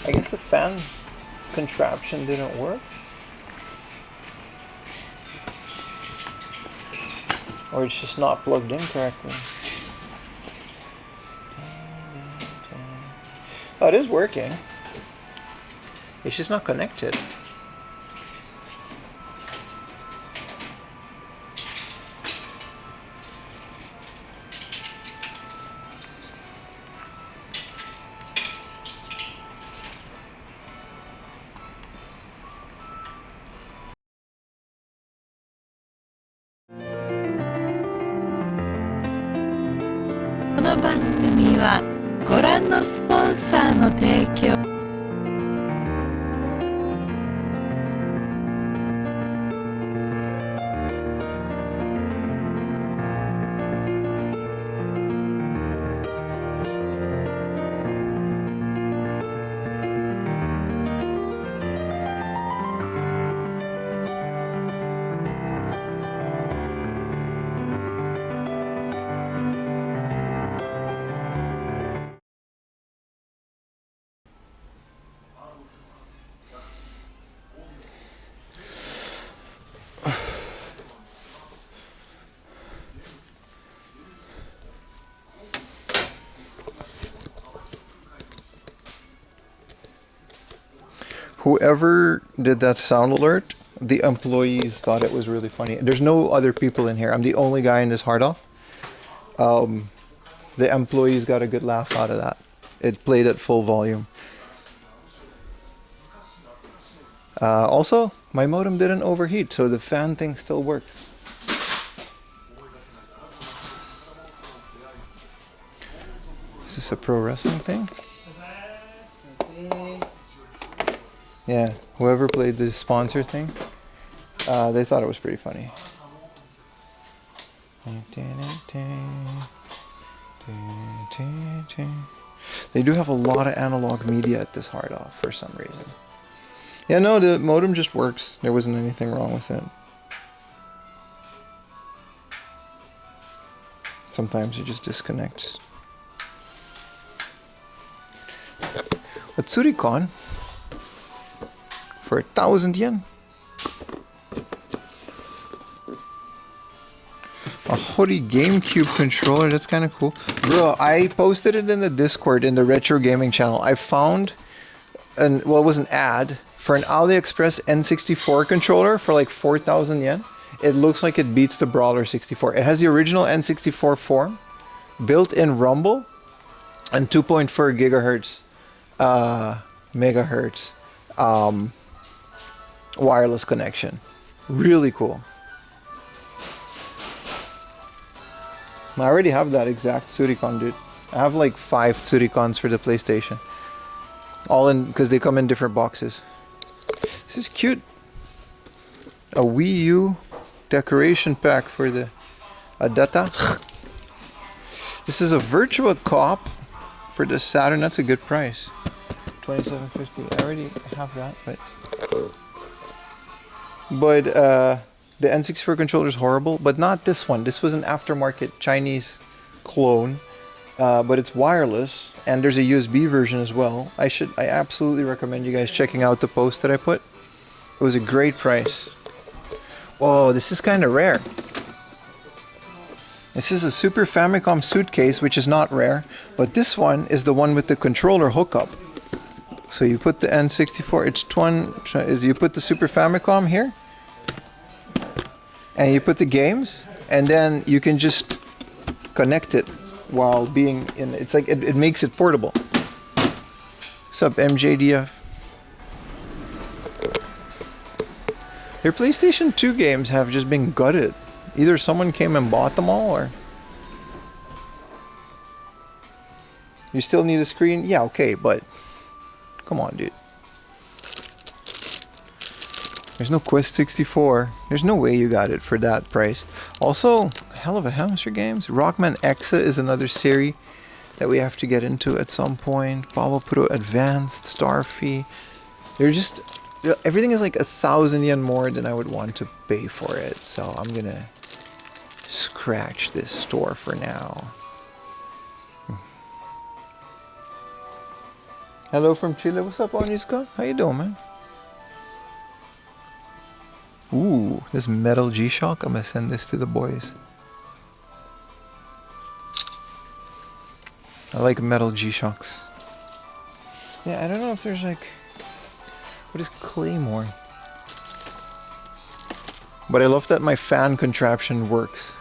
I guess the fan contraption didn't work. Or it's just not plugged in correctly. Oh, it is working. It's just not connected. Whoever did that sound alert, the employees thought it was really funny. There's no other people in here. I'm the only guy in this hard off. The employees got a good laugh out of that. It played at full volume. Also, my modem didn't overheat, so the fan thing still works. Is this a pro wrestling thing? Yeah, whoever played the sponsor thing, they thought it was pretty funny. They do have a lot of analog media at this hard off for some reason. Yeah, no, the modem just works. There wasn't anything wrong with it. Sometimes it just disconnects. A Tsurikon for 1,000 yen. A Hori GameCube controller, that's kind of cool. Bro, I posted it in the Discord in the Retro Gaming channel. I found it was an ad for an AliExpress N64 controller for like 4,000 yen. It looks like it beats the Brawler 64. It has the original N64 form, built-in rumble, and 2.4 gigahertz, megahertz, wireless connection. Really cool. I already have that exact Suricon, dude. I have like 5 Suricons for the PlayStation. All in, because they come in different boxes. This is cute. A Wii U decoration pack for the Adata. This is a Virtua Cop for the Saturn. That's a good price. $27.50. I already have that, but the N64 controller is horrible, but not this one. This was an aftermarket Chinese clone, but it's wireless, and there's a USB version as well. I absolutely recommend you guys checking out the post that I put. It was a great price. Oh, this is kind of rare. This is a Super Famicom suitcase, which is not rare, but this one is the one with the controller hookup. So you put the N64, you put the Super Famicom here, and you put the games, and then you can just connect it while being in. It's like it makes it portable. What's up, MJDF? Their PlayStation 2 games have just been gutted. Either someone came and bought them all, or you still need a screen. Yeah, okay, but come on, dude. There's no Quest 64. There's no way you got it for that price. Also, hell of a hamster games. Rockman Exa is another series that we have to get into at some point. Pablo Pro Advanced, Starfy. They're just, everything is like 1,000 yen more than I would want to pay for it. So I'm gonna scratch this store for now. Hello from Chile. What's up, Oniska? How you doing, man? Ooh, this metal G-Shock. I'm gonna send this to the boys. I like metal G-Shocks. Yeah, I don't know if there's like... What is Claymore? But I love that my fan contraption works.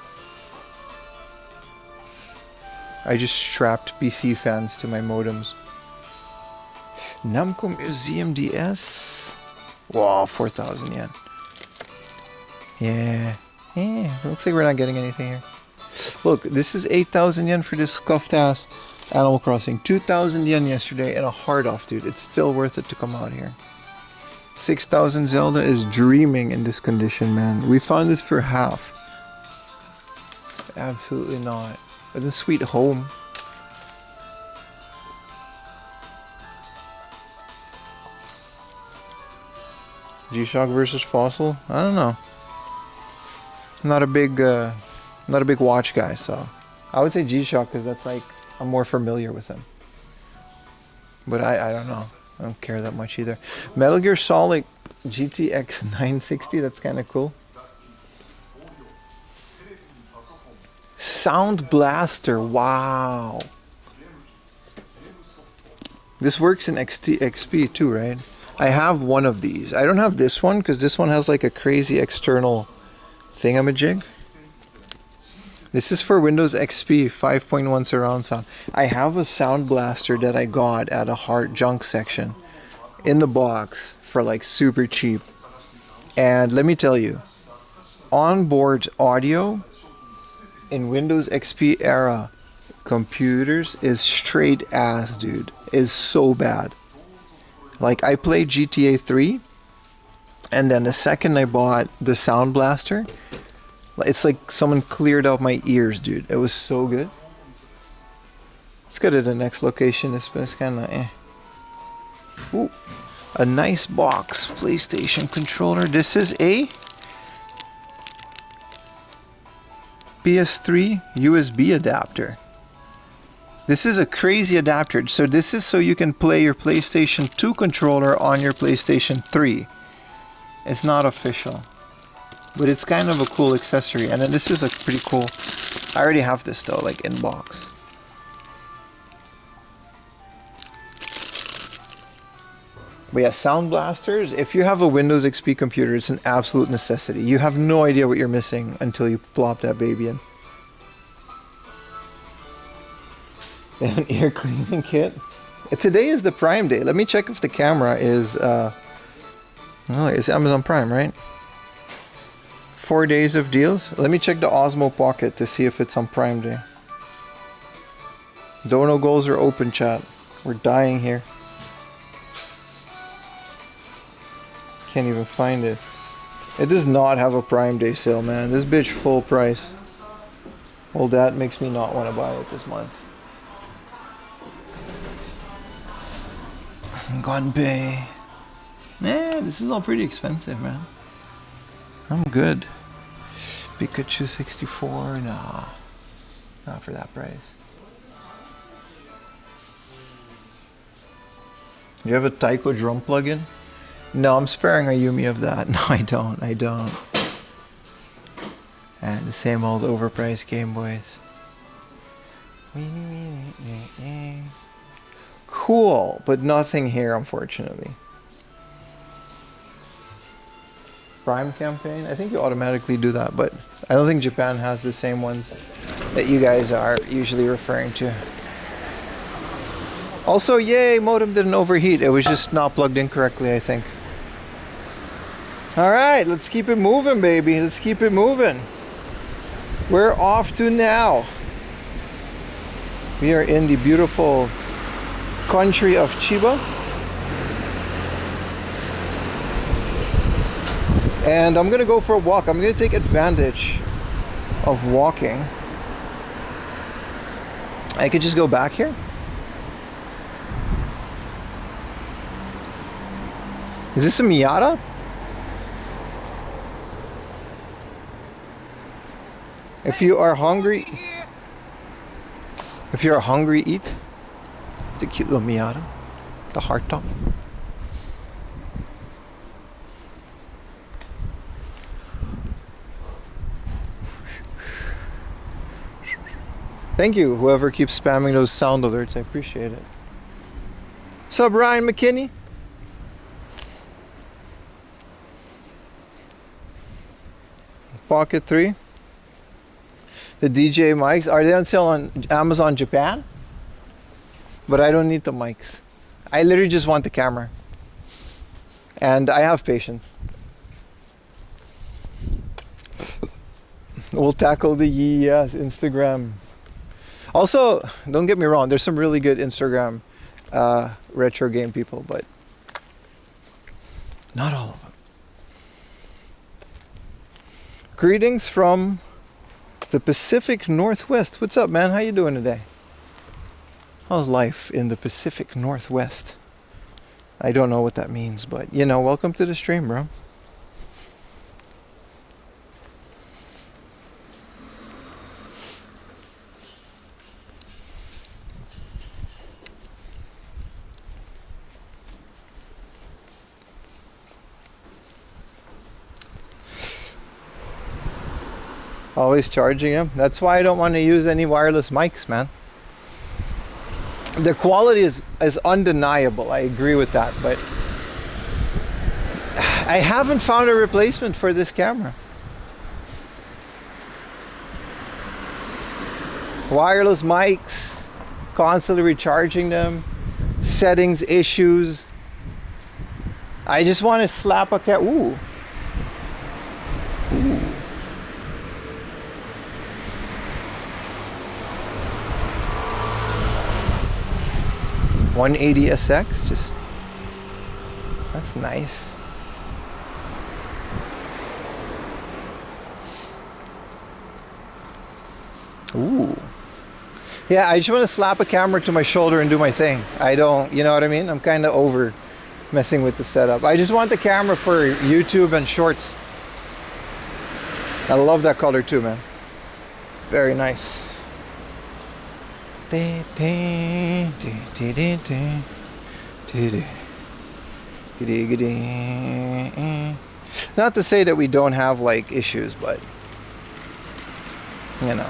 I just strapped PC fans to my modems. Namco Museum DS. Wow, 4,000 yen. Yeah. Looks like we're not getting anything here. Look, this is 8,000 yen for this scuffed ass Animal Crossing. 2,000 yen yesterday and a hard off, dude. It's still worth it to come out here. 6,000 Zelda is dreaming in this condition, man. We found this for half. Absolutely not. But the Sweet Home. G-Shock versus Fossil? I don't know. I'm not a big watch guy, so I would say G-Shock because that's like I'm more familiar with him. But I don't know. I don't care that much either. Metal Gear Solid GTX 960. That's kind of cool. Sound Blaster. Wow. This works in XP too, right? I have one of these. I don't have this one because this one has like a crazy external thingamajig. This is for Windows XP 5.1 surround sound. I have a Sound Blaster that I got at a Heart Junk section in the box for like super cheap. And let me tell you, onboard audio in Windows XP era computers is straight ass, dude. Is so bad. Like I played GTA 3 and then the second I bought the Sound Blaster, it's like someone cleared out my ears, dude. It was so good. Let's go to the next location. This is kind of eh. Ooh, a nice box. PlayStation controller. This is a PS3 USB adapter. This is a crazy adapter. So this is so you can play your PlayStation 2 controller on your PlayStation 3. It's not official, but it's kind of a cool accessory. And then this is a pretty cool, I already have this though, like in box. But yeah, Sound Blasters, if you have a Windows XP computer, it's an absolute necessity. You have no idea what you're missing until you plop that baby in. An ear cleaning kit. Today is the Prime Day. Let me check if the camera is oh, it's Amazon Prime, right? 4 days of deals. Let me check the Osmo Pocket to see if it's on Prime Day. Dono goals are open, chat. We're dying here. Can't even find it. It does not have a Prime Day sale, man. This bitch full price. Well, that makes me not want to buy it this month. Gunpei. Yeah, this is all pretty expensive, man. I'm good. Pikachu 64, nah. Not for that price. Do you have a Taiko drum plugin? No, I'm sparing Ayumi of that. No, I don't. And the same old overpriced Game Boys. Cool, but nothing here, unfortunately. Prime campaign? I think you automatically do that, but I don't think Japan has the same ones that you guys are usually referring to. Also, yay, modem didn't overheat. It was just not plugged in correctly, I think. Alright, let's keep it moving, baby. Let's keep it moving. We're off to now. We are in the beautiful country of Chiba. And I'm gonna go for a walk. I'm gonna take advantage of walking. I could just go back here. Is this a Miata? If you are hungry, eat. It's a cute little Miata. The hard top. Thank you, whoever keeps spamming those sound alerts. I appreciate it. What's up, Ryan McKinney? Pocket 3. The DJ mics, are they on sale on Amazon Japan? But I don't need the mics. I literally just want the camera. And I have patience. We'll tackle the Instagram. Also, don't get me wrong, there's some really good Instagram retro game people, but not all of them. Greetings from the Pacific Northwest. What's up, man? How you doing today? How's life in the Pacific Northwest? I don't know what that means, but you know, welcome to the stream, bro. Always charging them. That's why I don't want to use any wireless mics, man. The quality is undeniable. I agree with that, but I haven't found a replacement for this camera. Wireless mics, constantly recharging them, settings issues. I just want to slap a cat. Ooh. Ooh. 180 SX, just that's nice. Ooh. Yeah, I just want to slap a camera to my shoulder and do my thing. I don't, you know what I mean? I'm kind of over messing with the setup. I just want the camera for YouTube and shorts. I love that color too, man. Very nice. Not to say that we don't have like issues, but you know.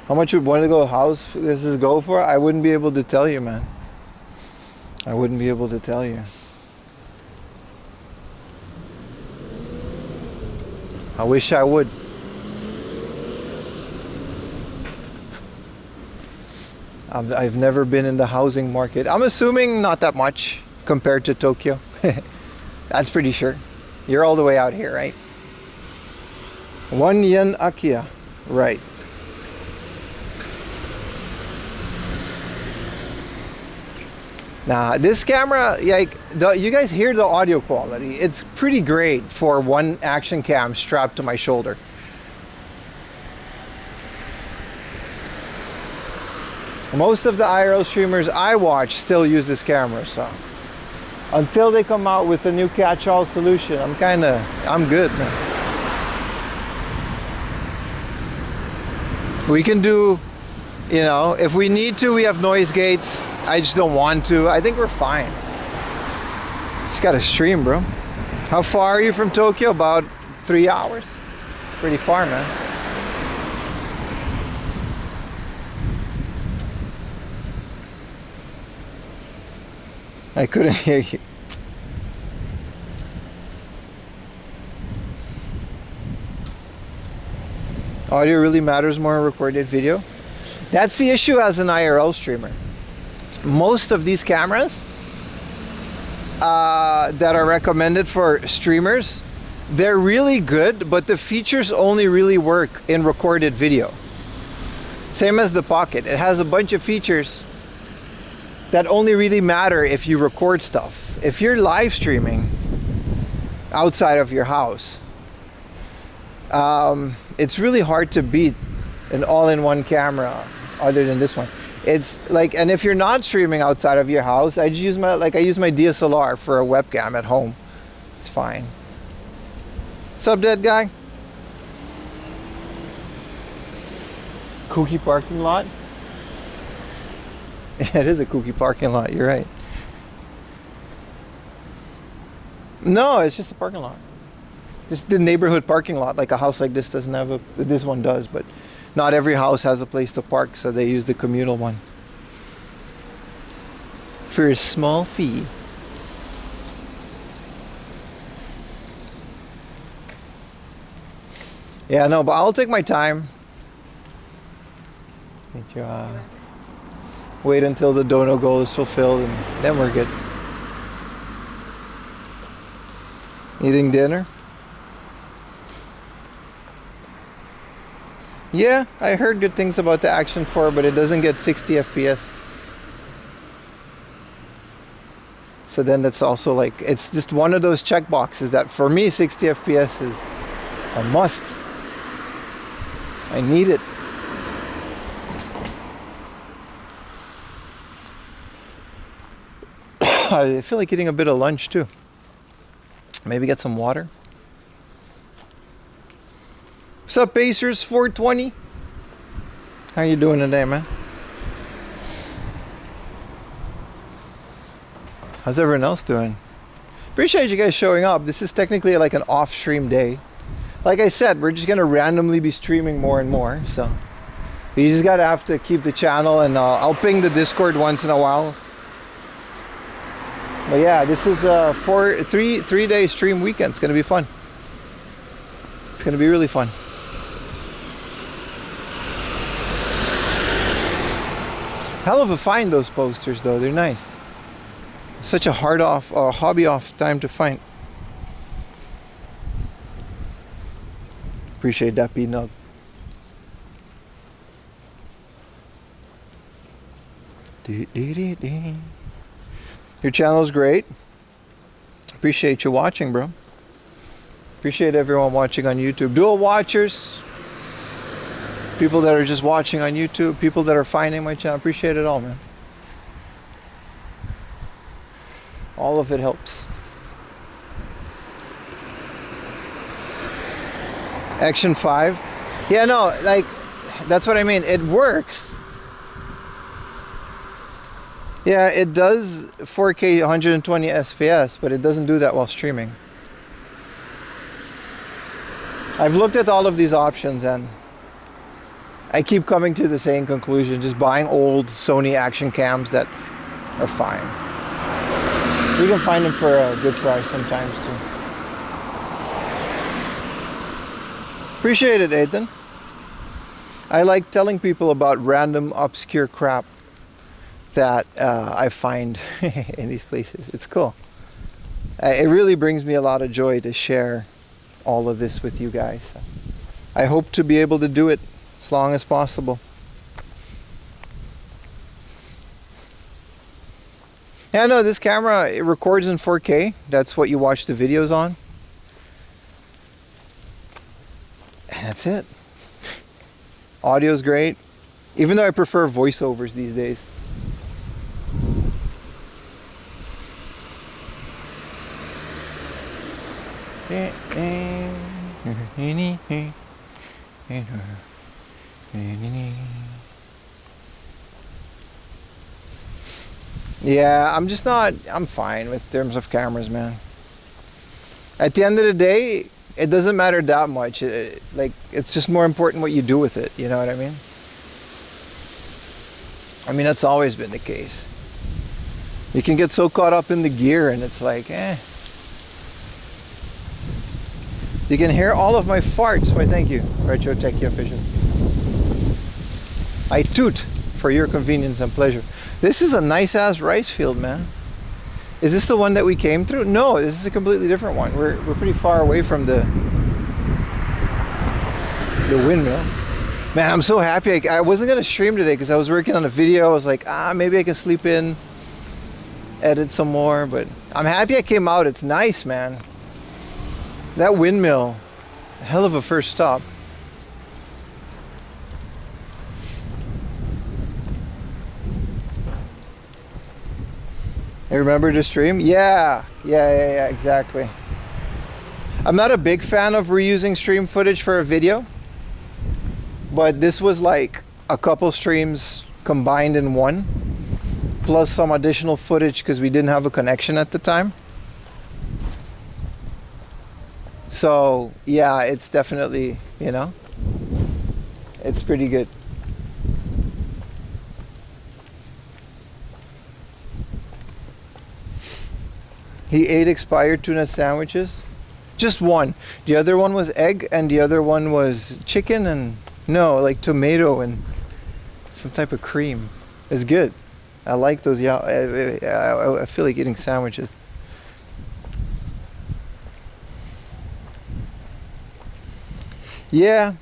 How much would one of the house this go for? I wouldn't be able to tell you, man. I wouldn't be able to tell you. I wish I would. I've never been in the housing market. I'm assuming not that much compared to Tokyo. That's pretty sure. You're all the way out here, right? 1 yen Akia. Right. Nah, this camera, like, you guys hear the audio quality. It's pretty great for one action cam strapped to my shoulder. Most of the IRL streamers I watch still use this camera, so until they come out with a new catch-all solution, I'm good, man. We can do, you know, if we need to, we have noise gates. I just don't want to. I think we're fine. Just gotta stream, bro. How far are you from Tokyo? About 3 hours. Pretty far, man. I couldn't hear you. Audio really matters more in recorded video. That's the issue as an IRL streamer. Most of these cameras that are recommended for streamers, they're really good, but the features only really work in recorded video. Same as the Pocket. It has a bunch of features that only really matter if you record stuff. If you're live streaming outside of your house, it's really hard to beat an all-in-one camera other than this one. It's like, and if you're not streaming outside of your house, I use my DSLR for a webcam at home. It's fine. What's up, dead guy? Kooky parking lot? Yeah, it is a kooky parking lot, you're right. No, it's just a parking lot. Just the neighborhood parking lot, like a house like this doesn't have this one does, but not every house has a place to park, so they use the communal one. For a small fee. Yeah, no, but I'll take my time. Wait until the dono goal is fulfilled, and then we're good. Eating dinner? Yeah, I heard good things about the Action 4, but it doesn't get 60 FPS. So then that's also like, it's just one of those check boxes that for me 60 FPS is a must. I need it. I feel like eating a bit of lunch too. Maybe get some water. What's up, Pacers 420? How you doing today, man? How's everyone else doing? Appreciate you guys showing up. This is technically like an off stream day. Like I said, we're just gonna randomly be streaming more and more, so you just gotta have to keep the channel, and I'll ping the Discord once in a while. But yeah, this is a three-day stream weekend. It's gonna be fun. It's gonna be really fun. Hell of a find, those posters though. They're nice. Such a hobby off time to find. Appreciate that, P-Nug. Your channel's great. Appreciate you watching, bro. Appreciate everyone watching on YouTube. Dual watchers, people that are just watching on YouTube, people that are finding my channel. Appreciate it all, man. All of it helps. Action 5. Yeah, no, like, that's what I mean. It works. Yeah, it does 4K 120 FPS, but it doesn't do that while streaming. I've looked at all of these options and I keep coming to the same conclusion, just buying old Sony action cams that are fine. You can find them for a good price sometimes too. Appreciate it, Ethan. I like telling people about random obscure crap that I find in these places. It's cool. It really brings me a lot of joy to share all of this with you guys. I hope to be able to do it as long as possible. Yeah, no, this camera, it records in 4K. That's what you watch the videos on. And that's it. Audio's great. Even though I prefer voiceovers these days. Yeah, I'm fine with terms of cameras, man. At the end of the day, it doesn't matter that much. It's just more important what you do with it, you know what I mean? I mean, that's always been the case. You can get so caught up in the gear and it's like, You can hear all of my farts. Why, thank you, Retro Techie Official. I toot for your convenience and pleasure. This is a nice-ass rice field, man. Is this the one that we came through? No, this is a completely different one. We're pretty far away from the windmill. Man, I'm so happy. I wasn't going to stream today because I was working on a video. I was like, maybe I can sleep in, edit some more. But I'm happy I came out. It's nice, man. That windmill, a hell of a first stop. You remember the stream? Yeah, exactly. I'm not a big fan of reusing stream footage for a video, but this was like a couple streams combined in one, plus some additional footage because we didn't have a connection at the time. So yeah, it's definitely, it's pretty good. He ate expired tuna sandwiches. Just one. The other one was egg and the other one was chicken and like tomato and some type of cream. It's good. I like those. Yeah, I feel like eating sandwiches. Yeah,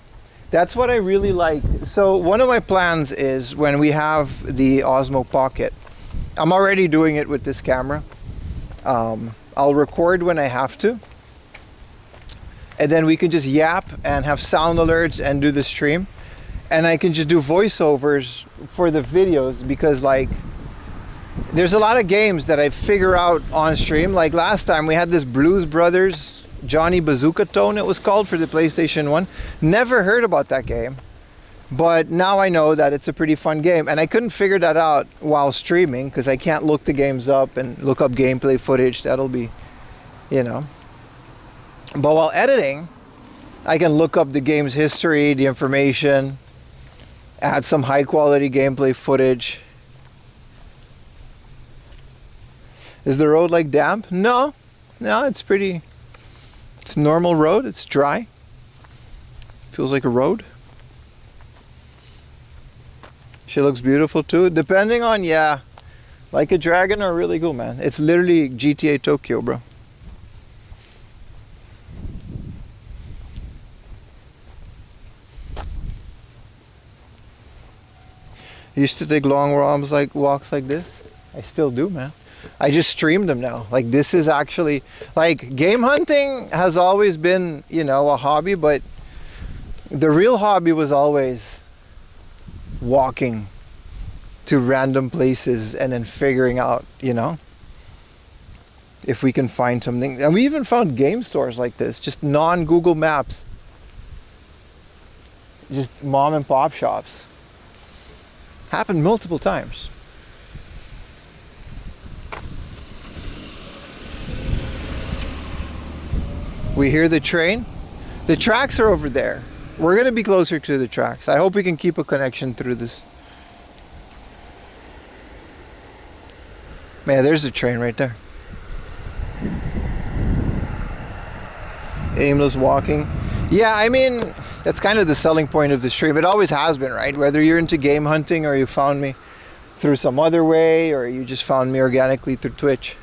that's what I really like. So one of my plans is when we have the Osmo Pocket, I'm already doing it with this camera. I'll record when I have to, and then we can just yap and have sound alerts and do the stream, and I can just do voiceovers for the videos because there's a lot of games that I figure out on stream. Like last time we had this Blues Brothers Johnny Bazooka Tone, it was called, for the PlayStation 1. Never heard about that game, but now I know that it's a pretty fun game, and I couldn't figure that out while streaming because I can't look the games up and look up gameplay footage. That'll be, But while editing, I can look up the game's history, the information, add some high quality gameplay footage. Is the road damp? No, it's normal road. It's dry. Feels like a road. She looks beautiful too. Depending on, like a dragon or really cool, man. It's literally GTA Tokyo, bro. I used to take long walks like this. I still do, man. I just stream them now. This is actually, game hunting has always been, a hobby, but the real hobby was always walking to random places and then figuring out, if we can find something. And we even found game stores like this, just non-Google Maps. Just mom and pop shops. Happened multiple times. We hear the train. The tracks are over there. We're going to be closer to the tracks. I hope we can keep a connection through this. Man, there's a train right there. Aimless walking. Yeah, I mean, that's kind of the selling point of the stream. It always has been, right? Whether you're into game hunting or you found me through some other way or you just found me organically through Twitch.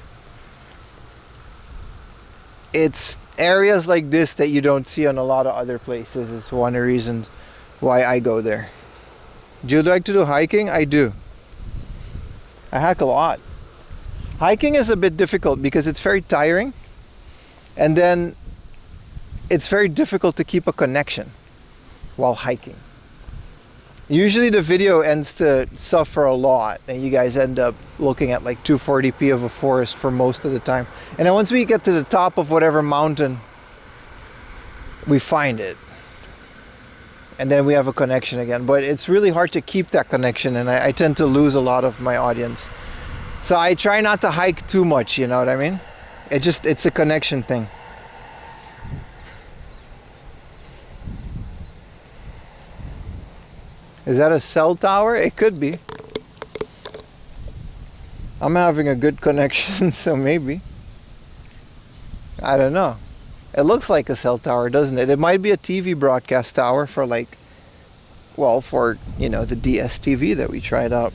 It's areas like this that you don't see on a lot of other places. It's one of the reasons why I go there. Do you like to do hiking? I do. I hike a lot. Hiking is a bit difficult because it's very tiring, and then it's very difficult to keep a connection while hiking. Usually the video ends to suffer a lot and you guys end up looking at like 240p of a forest for most of the time. And then once we get to the top of whatever mountain, we find it. And then we have a connection again. But it's really hard to keep that connection, and I tend to lose a lot of my audience. So I try not to hike too much, you know what I mean? It's a connection thing. Is that a cell tower? It could be. I'm having a good connection, so maybe. I don't know. It looks like a cell tower, doesn't it? It might be a TV broadcast tower for like, well, for, you know, the DSTV that we tried out.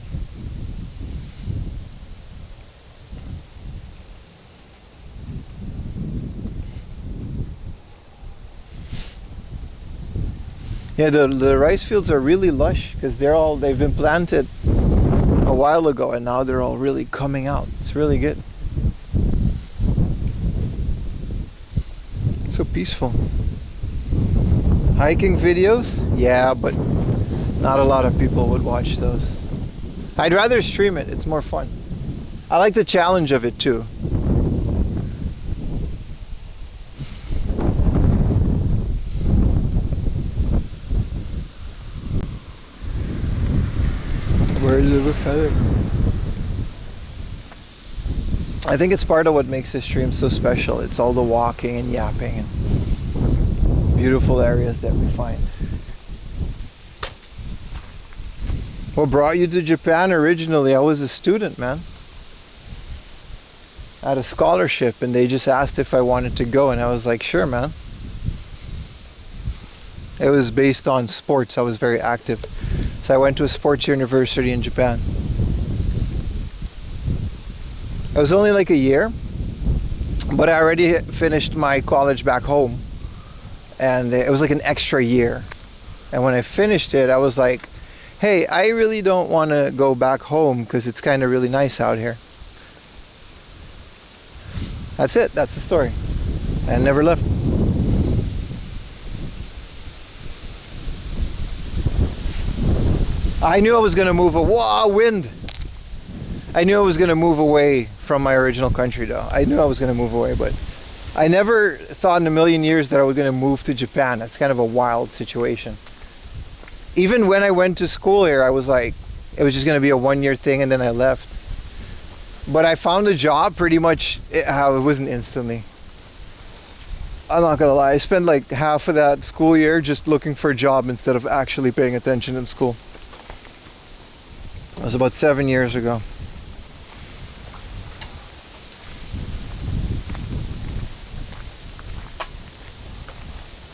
Yeah, the rice fields are really lush because they've been planted a while ago and now they're all really coming out. It's really good. So peaceful. Hiking videos? Yeah, but not a lot of people would watch those. I'd rather stream it. It's more fun. I like the challenge of it too. Birds of a feather. I think it's part of what makes this stream so special. It's all the walking and yapping and beautiful areas that we find. What brought you to Japan originally? I was a student, man. I had a scholarship and they just asked if I wanted to go and I was like, sure, man. It was based on sports. I was very active. So I went to a sports university in Japan. It was only like a year, but I already finished my college back home. And it was like an extra year. And when I finished it, I was like, hey, I really don't want to go back home because it's kind of really nice out here. That's it. That's the story. I never left. I knew I was going to move wind. I knew I was going to move away from my original country though. I knew I was going to move away, but I never thought in a million years that I was going to move to Japan. That's kind of a wild situation. Even when I went to school here, I was like, it was just going to be a one-year thing and then I left. But I found a job pretty much, it wasn't instantly. I'm not going to lie, I spent like half of that school year just looking for a job instead of actually paying attention in school. It was about 7 years ago.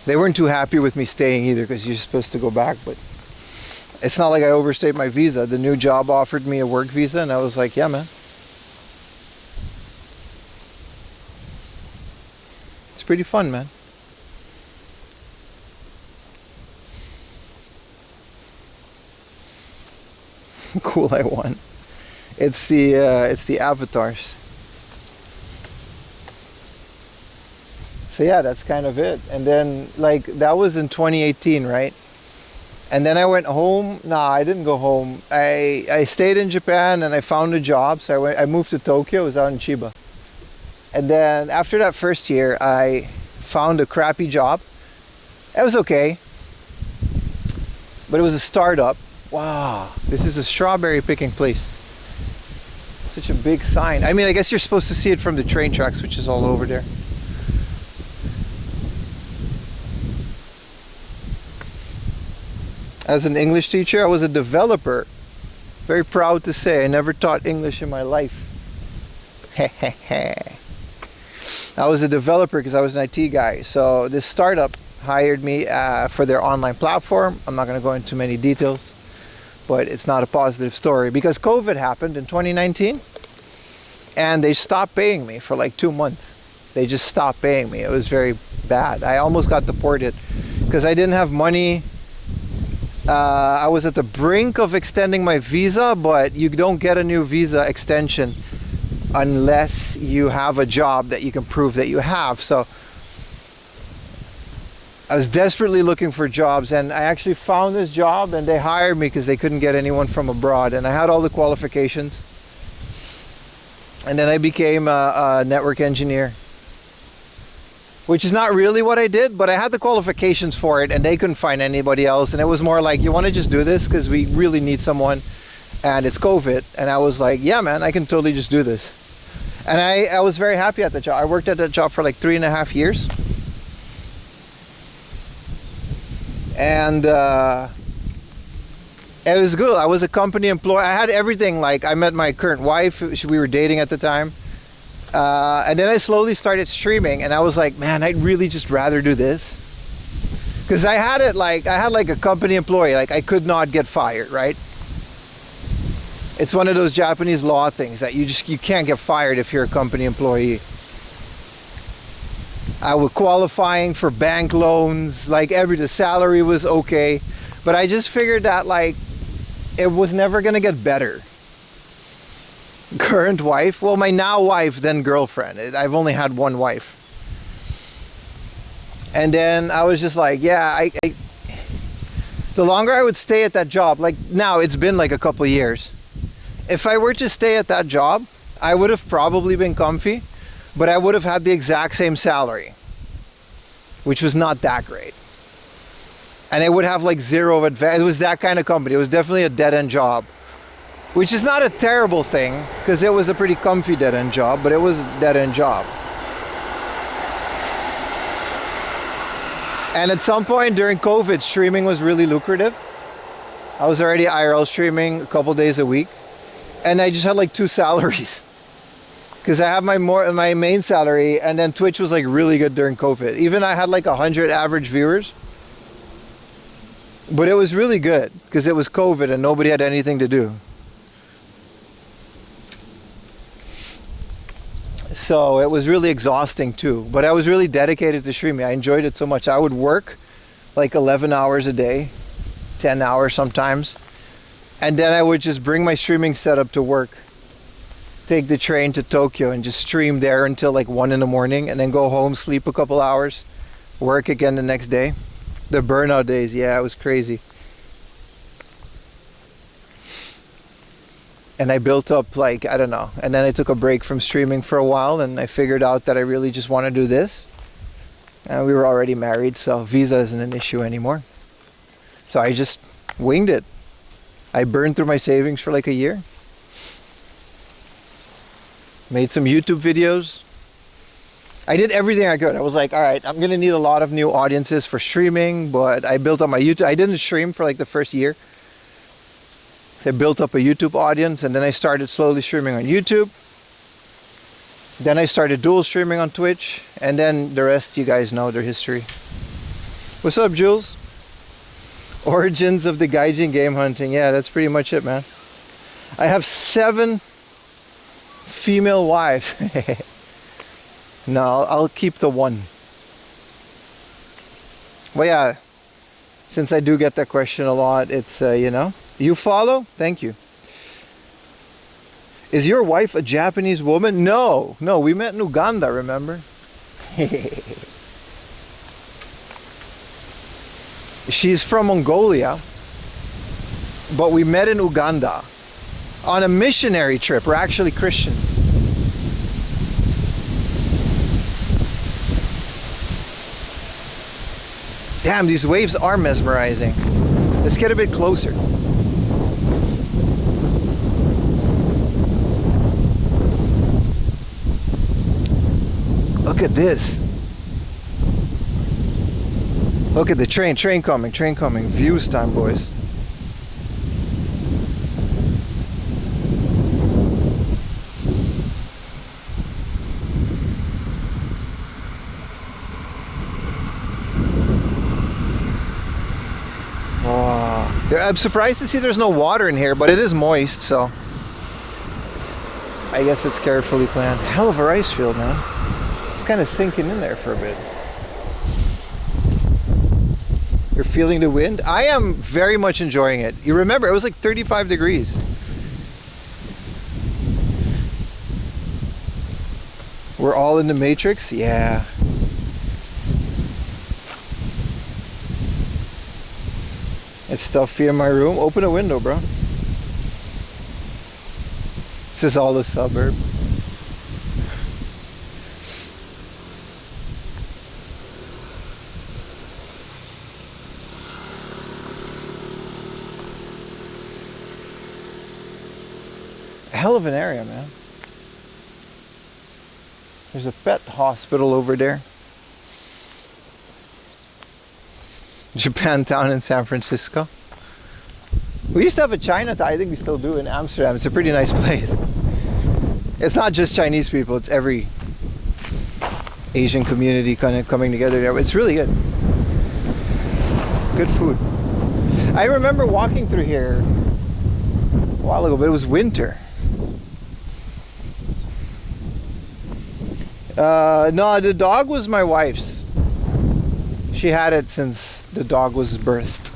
They weren't too happy with me staying either because you're supposed to go back, but it's not like I overstayed my visa. The new job offered me a work visa and I was like, yeah, man. It's pretty fun, man. Cool, I won. It's the avatars. So yeah, that's kind of it. And then like that was in 2018, right? And then I went home. Nah, I didn't go home. I stayed in Japan and I found a job. So I moved to Tokyo. I was out in Chiba. And then after that first year, I found a crappy job. It was okay, but it was a startup. Wow, this is a strawberry picking place. Such a big sign. I mean, I guess you're supposed to see it from the train tracks, which is all over there. As an English teacher, I was a developer. Very proud to say I never taught English in my life. I was a developer because I was an IT guy. So this startup hired me for their online platform. I'm not going to go into many details, but it's not a positive story because COVID happened in 2019 and they stopped paying me for like 2 months. They just stopped paying me. It was very bad. I almost got deported because I didn't have money. I was at the brink of extending my visa, but you don't get a new visa extension unless you have a job that you can prove that you have. So I was desperately looking for jobs, and I actually found this job, and they hired me because they couldn't get anyone from abroad, and I had all the qualifications. And then I became a network engineer, which is not really what I did, but I had the qualifications for it, and they couldn't find anybody else. And it was more like, you want to just do this because we really need someone, and it's COVID. And I was like, yeah, man, I can totally just do this. And I was very happy at the job. I worked at that job for like 3.5 years. And it was good. I was a company employee. I had everything. Like, I met my current wife. We were dating at the time. And then I slowly started streaming, and I was like, man, I'd really just rather do this. Because I had a company employee. Like, I could not get fired, right? It's one of those Japanese law things that you can't get fired if you're a company employee. I was qualifying for bank loans, like the salary was okay, but I just figured that like it was never gonna get better. Current wife, well, my now wife, then girlfriend. I've only had one wife. And then I was just like, yeah, the longer I would stay at that job, like now it's been like a couple of years. If I were to stay at that job, I would have probably been comfy, but I would have had the exact same salary, which was not that great. And I would have like zero advantage. It was that kind of company. It was definitely a dead-end job, which is not a terrible thing because it was a pretty comfy dead-end job, but it was a dead-end job. And at some point during COVID, streaming was really lucrative. I was already IRL streaming a couple days a week, and I just had like 2 salaries. Because I have my main salary, and then Twitch was like really good during COVID. Even I had like 100 average viewers. But it was really good because it was COVID and nobody had anything to do. So it was really exhausting too. But I was really dedicated to streaming. I enjoyed it so much. I would work like 11 hours a day, 10 hours sometimes. And then I would just bring my streaming setup to work. Take the train to Tokyo and just stream there until like 1 in the morning, and then go home, sleep a couple hours, work again the next day. The burnout days, yeah, it was crazy. And I built up like, I don't know, and then I took a break from streaming for a while, and I figured out that I really just want to do this. And we were already married, so visa isn't an issue anymore. So I just winged it. I burned through my savings for like a year. Made some YouTube videos. I did everything I could. I was like, all right, I'm gonna need a lot of new audiences for streaming, but I built up my YouTube. I didn't stream for like the first year. So I built up a YouTube audience, and then I started slowly streaming on YouTube. Then I started dual streaming on Twitch, and then the rest, you guys know their history. What's up, Jules? Origins of the Gaijin game hunting. Yeah, that's pretty much it, man. I have 7 female wives. No, I'll keep the one. Well, yeah, since I do get that question a lot, it's, you follow? Thank you. Is your wife a Japanese woman? No, we met in Uganda, remember? She's from Mongolia, but we met in Uganda on a missionary trip. We're actually Christians. Damn, these waves are mesmerizing. Let's get a bit closer. Look at this. Look at the train coming. Views time, boys. I'm surprised to see there's no water in here, but it is moist, so I guess it's carefully planned. Hell of a rice field, man. It's kind of sinking in there for a bit. You're feeling the wind? I am very much enjoying it. You remember, it was like 35 degrees. We're all in the Matrix? Yeah. It's stuffy in my room. Open a window, bro. This is all the suburb. Hell of an area, man. There's a pet hospital over there. Japantown in San Francisco. We used to have a Chinatown. I think we still do in Amsterdam. It's a pretty nice place. It's not just Chinese people. It's every Asian community kind of coming together there. It's really good. Good food. I remember walking through here a while ago, but it was winter. No, the dog was my wife's. She had it since the dog was birthed.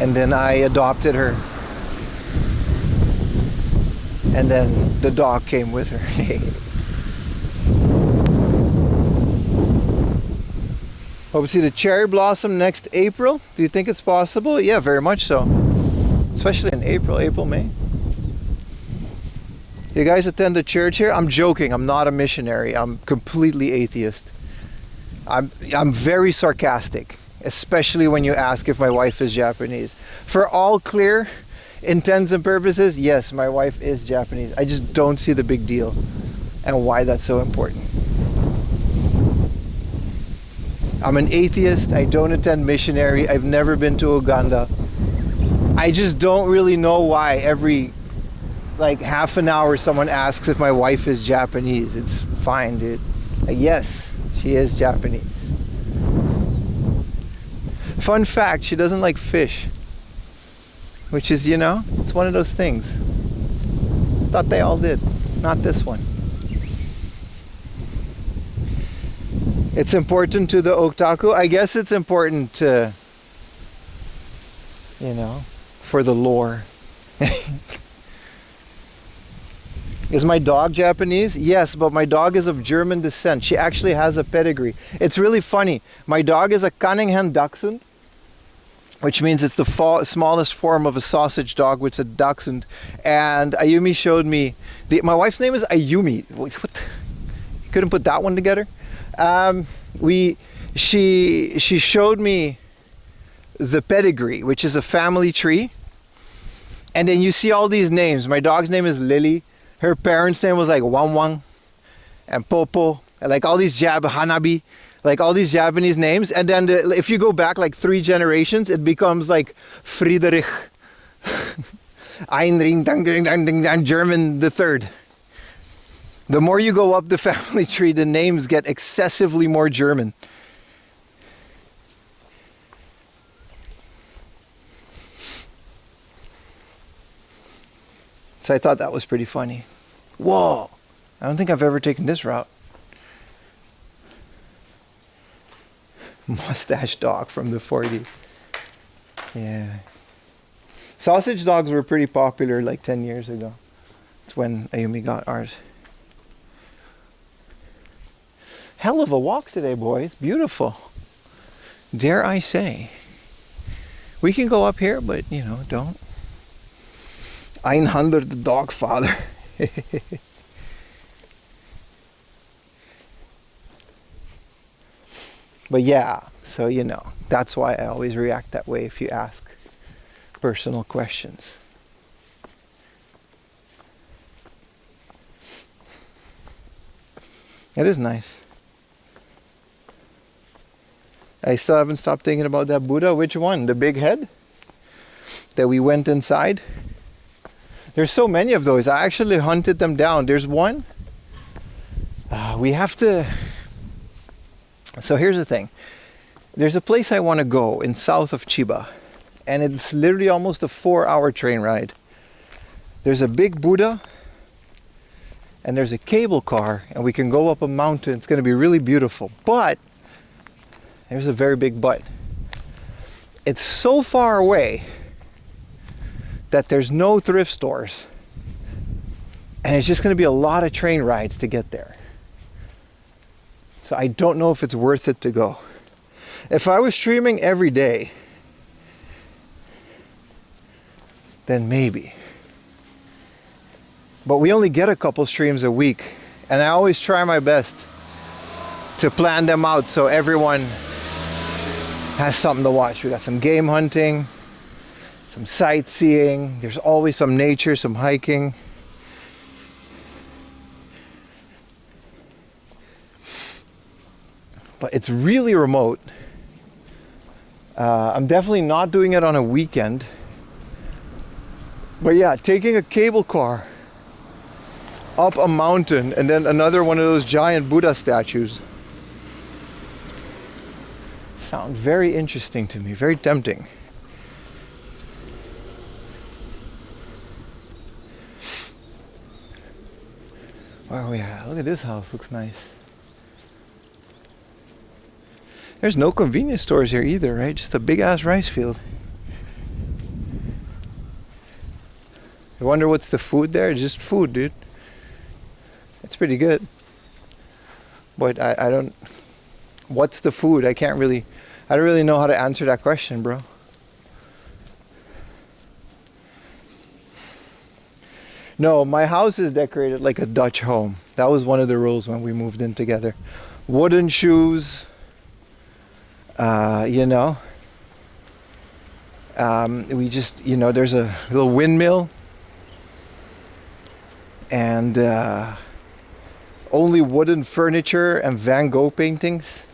And then I adopted her. And then the dog came with her. Hope to see the cherry blossom next April. Do you think it's possible? Yeah, very much so. Especially in April, May. You guys attend the church here? I'm joking. I'm not a missionary. I'm completely atheist. I'm very sarcastic, especially when you ask if my wife is Japanese. For all clear intents and purposes, yes, my wife is Japanese. I just don't see the big deal and why that's so important. I'm an atheist. I don't attend missionary. I've never been to Uganda. I just don't really know why every like half an hour someone asks if my wife is Japanese. It's fine, dude. Yes, she is Japanese. Fun fact, she doesn't like fish. Which is, you know, it's one of those things. Thought they all did. Not this one. It's important to the otaku. I guess it's important to, you know, for the lore. Is my dog Japanese? Yes, but my dog is of German descent. She actually has a pedigree. It's really funny. My dog is a Cunningham Dachshund, which means it's the smallest form of a sausage dog, which is a Dachshund. And Ayumi showed me, my wife's name is Ayumi. What? You couldn't put that one together? She showed me the pedigree, which is a family tree. And then you see all these names. My dog's name is Lily. Her parents' name was like Wang Wang and Popo, and like all these Hanabi, like all these Japanese names. And then if you go back like 3 generations, it becomes like Friedrich, German the third. The more you go up the family tree, the names get excessively more German. So I thought that was pretty funny. Whoa! I don't think I've ever taken this route. Mustache dog from the 40s. Yeah. Sausage dogs were pretty popular like 10 years ago. It's when Ayumi got ours. Hell of a walk today, boys. Beautiful. Dare I say. We can go up here, but, you know, don't. 100 the dog father. But yeah, so you know, that's why I always react that way if you ask personal questions. It is nice. I still haven't stopped thinking about that Buddha. Which one? The big head? That we went inside? There's so many of those. I actually hunted them down. There's one. We have to... So here's the thing. There's a place I want to go in south of Chiba, and it's literally almost a 4-hour train ride. There's a big Buddha, and there's a cable car, and we can go up a mountain. It's going to be really beautiful. But there's a very big but. It's so far away that there's no thrift stores, and it's just going to be a lot of train rides to get there. So I don't know if it's worth it to go. If I was streaming every day, then maybe. But we only get a couple streams a week, and I always try my best to plan them out so everyone has something to watch. We got some game hunting, some sightseeing, there's always some nature, some hiking. But it's really remote. I'm definitely not doing it on a weekend. But yeah, taking a cable car up a mountain and then another one of those giant Buddha statues sound very interesting to me, very tempting. Where are we at? Look at this house, looks nice. There's no convenience stores here either, right? Just a big ass rice field. I wonder what's the food there? It's just food, dude. It's pretty good. But I don't... What's the food? I don't really know how to answer that question, bro. No, my house is decorated like a Dutch home. That was one of the rules when we moved in together. Wooden shoes, you know. We just, you know, there's a little windmill. And only wooden furniture and Van Gogh paintings.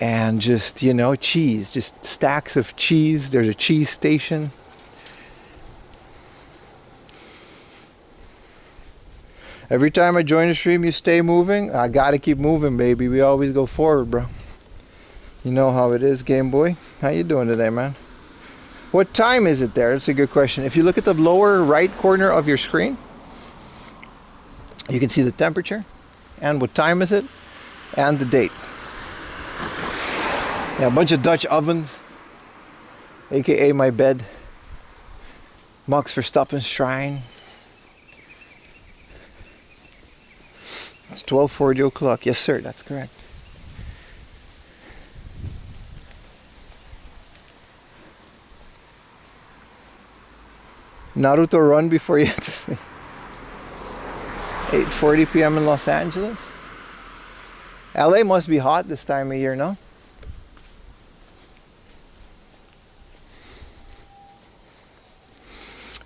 And just, you know, cheese. Just stacks of cheese. There's a cheese station. Every time I join a stream, you stay moving. I gotta keep moving, baby. We always go forward, bro. You know how it is, Game Boy. How you doing today, man? What time is it there? That's a good question. If you look at the lower right corner of your screen, you can see the temperature and what time is it and the date. Yeah, a bunch of Dutch ovens, aka my bed. Max Verstappen's shrine. It's 12:40 o'clock. Yes, sir, that's correct. Naruto run before you have to sleep. 8:40 p.m. in Los Angeles. LA must be hot this time of year, no?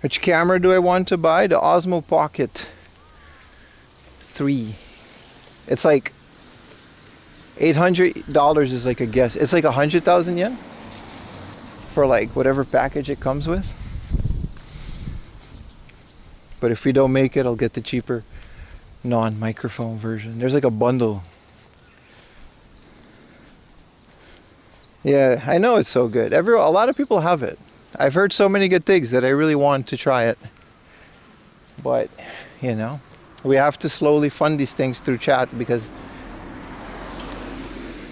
Which camera do I want to buy? The Osmo Pocket 3. It's like $800 is like a guess. It's like 100,000 yen for like whatever package it comes with. But if we don't make it, I'll get the cheaper non-microphone version. There's like a bundle. Yeah, I know it's so good. A lot of people have it. I've heard so many good things that I really want to try it. But, you know, we have to slowly fund these things through chat because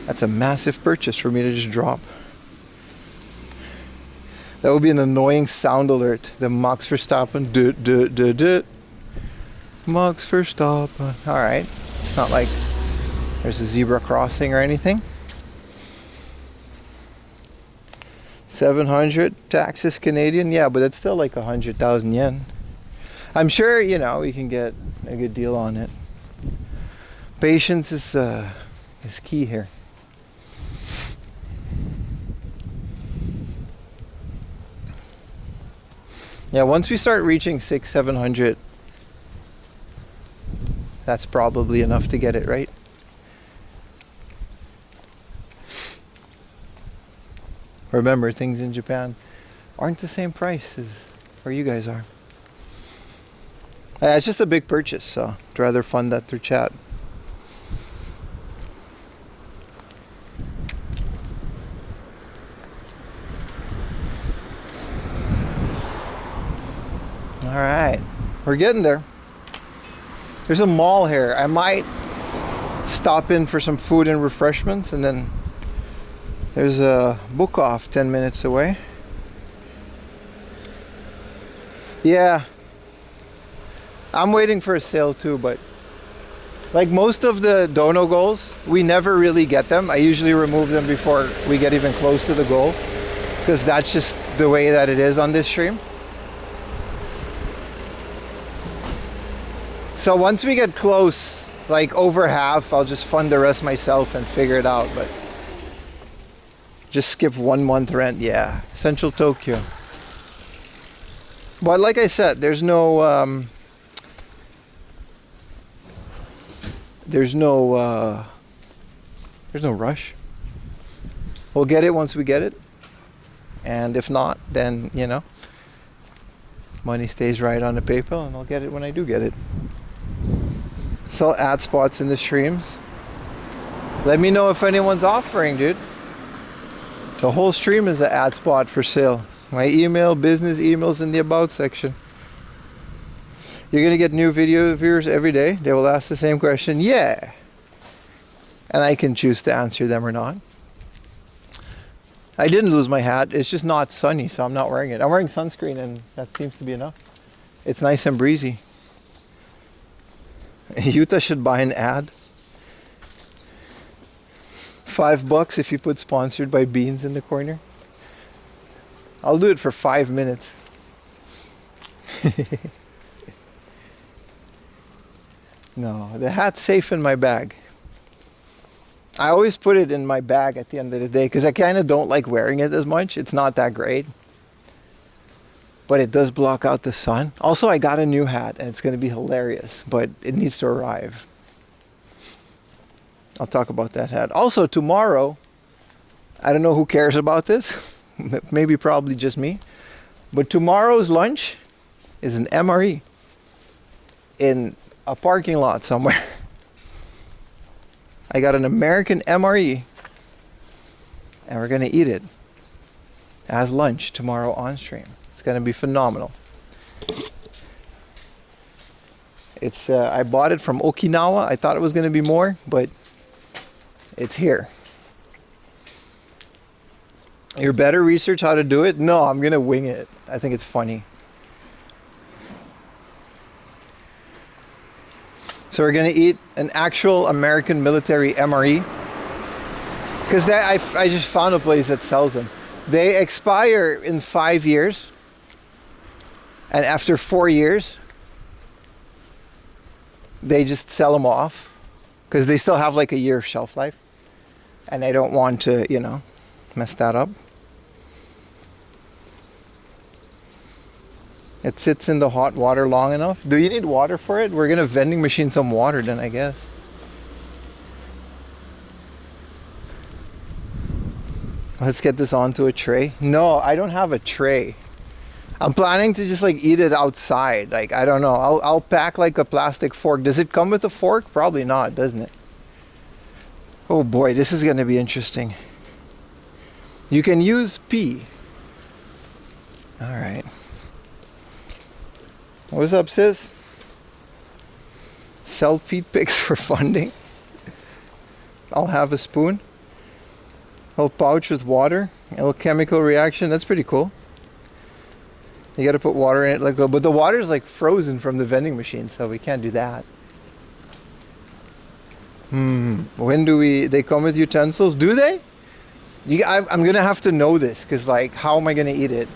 that's a massive purchase for me to just drop. That would be an annoying sound alert. The Max Verstappen. Max Verstappen. Alright. It's not like there's a zebra crossing or anything. 700 taxes Canadian. Yeah, but it's still like 100,000 yen. I'm sure, you know, we can get a good deal on it. Patience is key here. Yeah, once we start reaching 600-700, that's probably enough to get it, right? Remember, things in Japan aren't the same price as where you guys are. It's just a big purchase, so I'd rather fund that through chat. All right, we're getting there. There's a mall here. I might stop in for some food and refreshments, and then there's a book off 10 minutes away. Yeah, I'm waiting for a sale too, but like most of the dono goals, we never really get them. I usually remove them before we get even close to the goal, because that's just the way that it is on this stream. So once we get close, like over half, I'll just fund the rest myself and figure it out. But just skip 1 month rent. Yeah, Central Tokyo. But like I said, there's no rush. We'll get it once we get it, and if not, then you know, money stays right on the PayPal, and I'll get it when I do get it. Sell ad spots in the streams. Let me know if anyone's offering, dude. The whole stream is an ad spot for sale. My email, business emails in the about section. You're gonna get new video viewers every day. They will ask the same question. Yeah. And I can choose to answer them or not. I didn't lose my hat. It's just not sunny, so I'm not wearing it. I'm wearing sunscreen, and that seems to be enough. It's nice and breezy. Yuta should buy an ad. $5 if you put sponsored by Beans in the corner. I'll do it for 5 minutes. No, the hat's safe in my bag. I always put it in my bag at the end of the day because I kind of don't like wearing it as much. It's not that great. But it does block out the sun. Also, I got a new hat and it's going to be hilarious, but it needs to arrive. I'll talk about that hat. Also, tomorrow, I don't know who cares about this. Maybe probably just me. But tomorrow's lunch is an MRE in a parking lot somewhere. I got an American MRE and we're going to eat it as lunch tomorrow on stream. It's going to be phenomenal. It's I bought it from Okinawa. I thought it was going to be more, but it's here. You better research how to do it? No, I'm going to wing it. I think it's funny. So we're going to eat an actual American military MRE. Because I just found a place that sells them. They expire in 5 years. And after 4 years, they just sell them off. Because they still have like a year shelf life. And I don't want to, you know, mess that up. It sits in the hot water long enough. Do you need water for it? We're going to vending machine some water then, I guess. Let's get this onto a tray. No, I don't have a tray. I'm planning to just like eat it outside. Like, I don't know. I'll pack like a plastic fork. Does it come with a fork? Probably not, doesn't it? Oh boy, this is going to be interesting. You can use pee. All right. What's up, sis? Sell feet pics for funding. I'll have a spoon. A little pouch with water. A little chemical reaction. That's pretty cool. You got to put water in it, but the water is like frozen from the vending machine, so we can't do that. When do they come with utensils? Do they? I'm gonna have to know this, because like, how am I gonna eat it?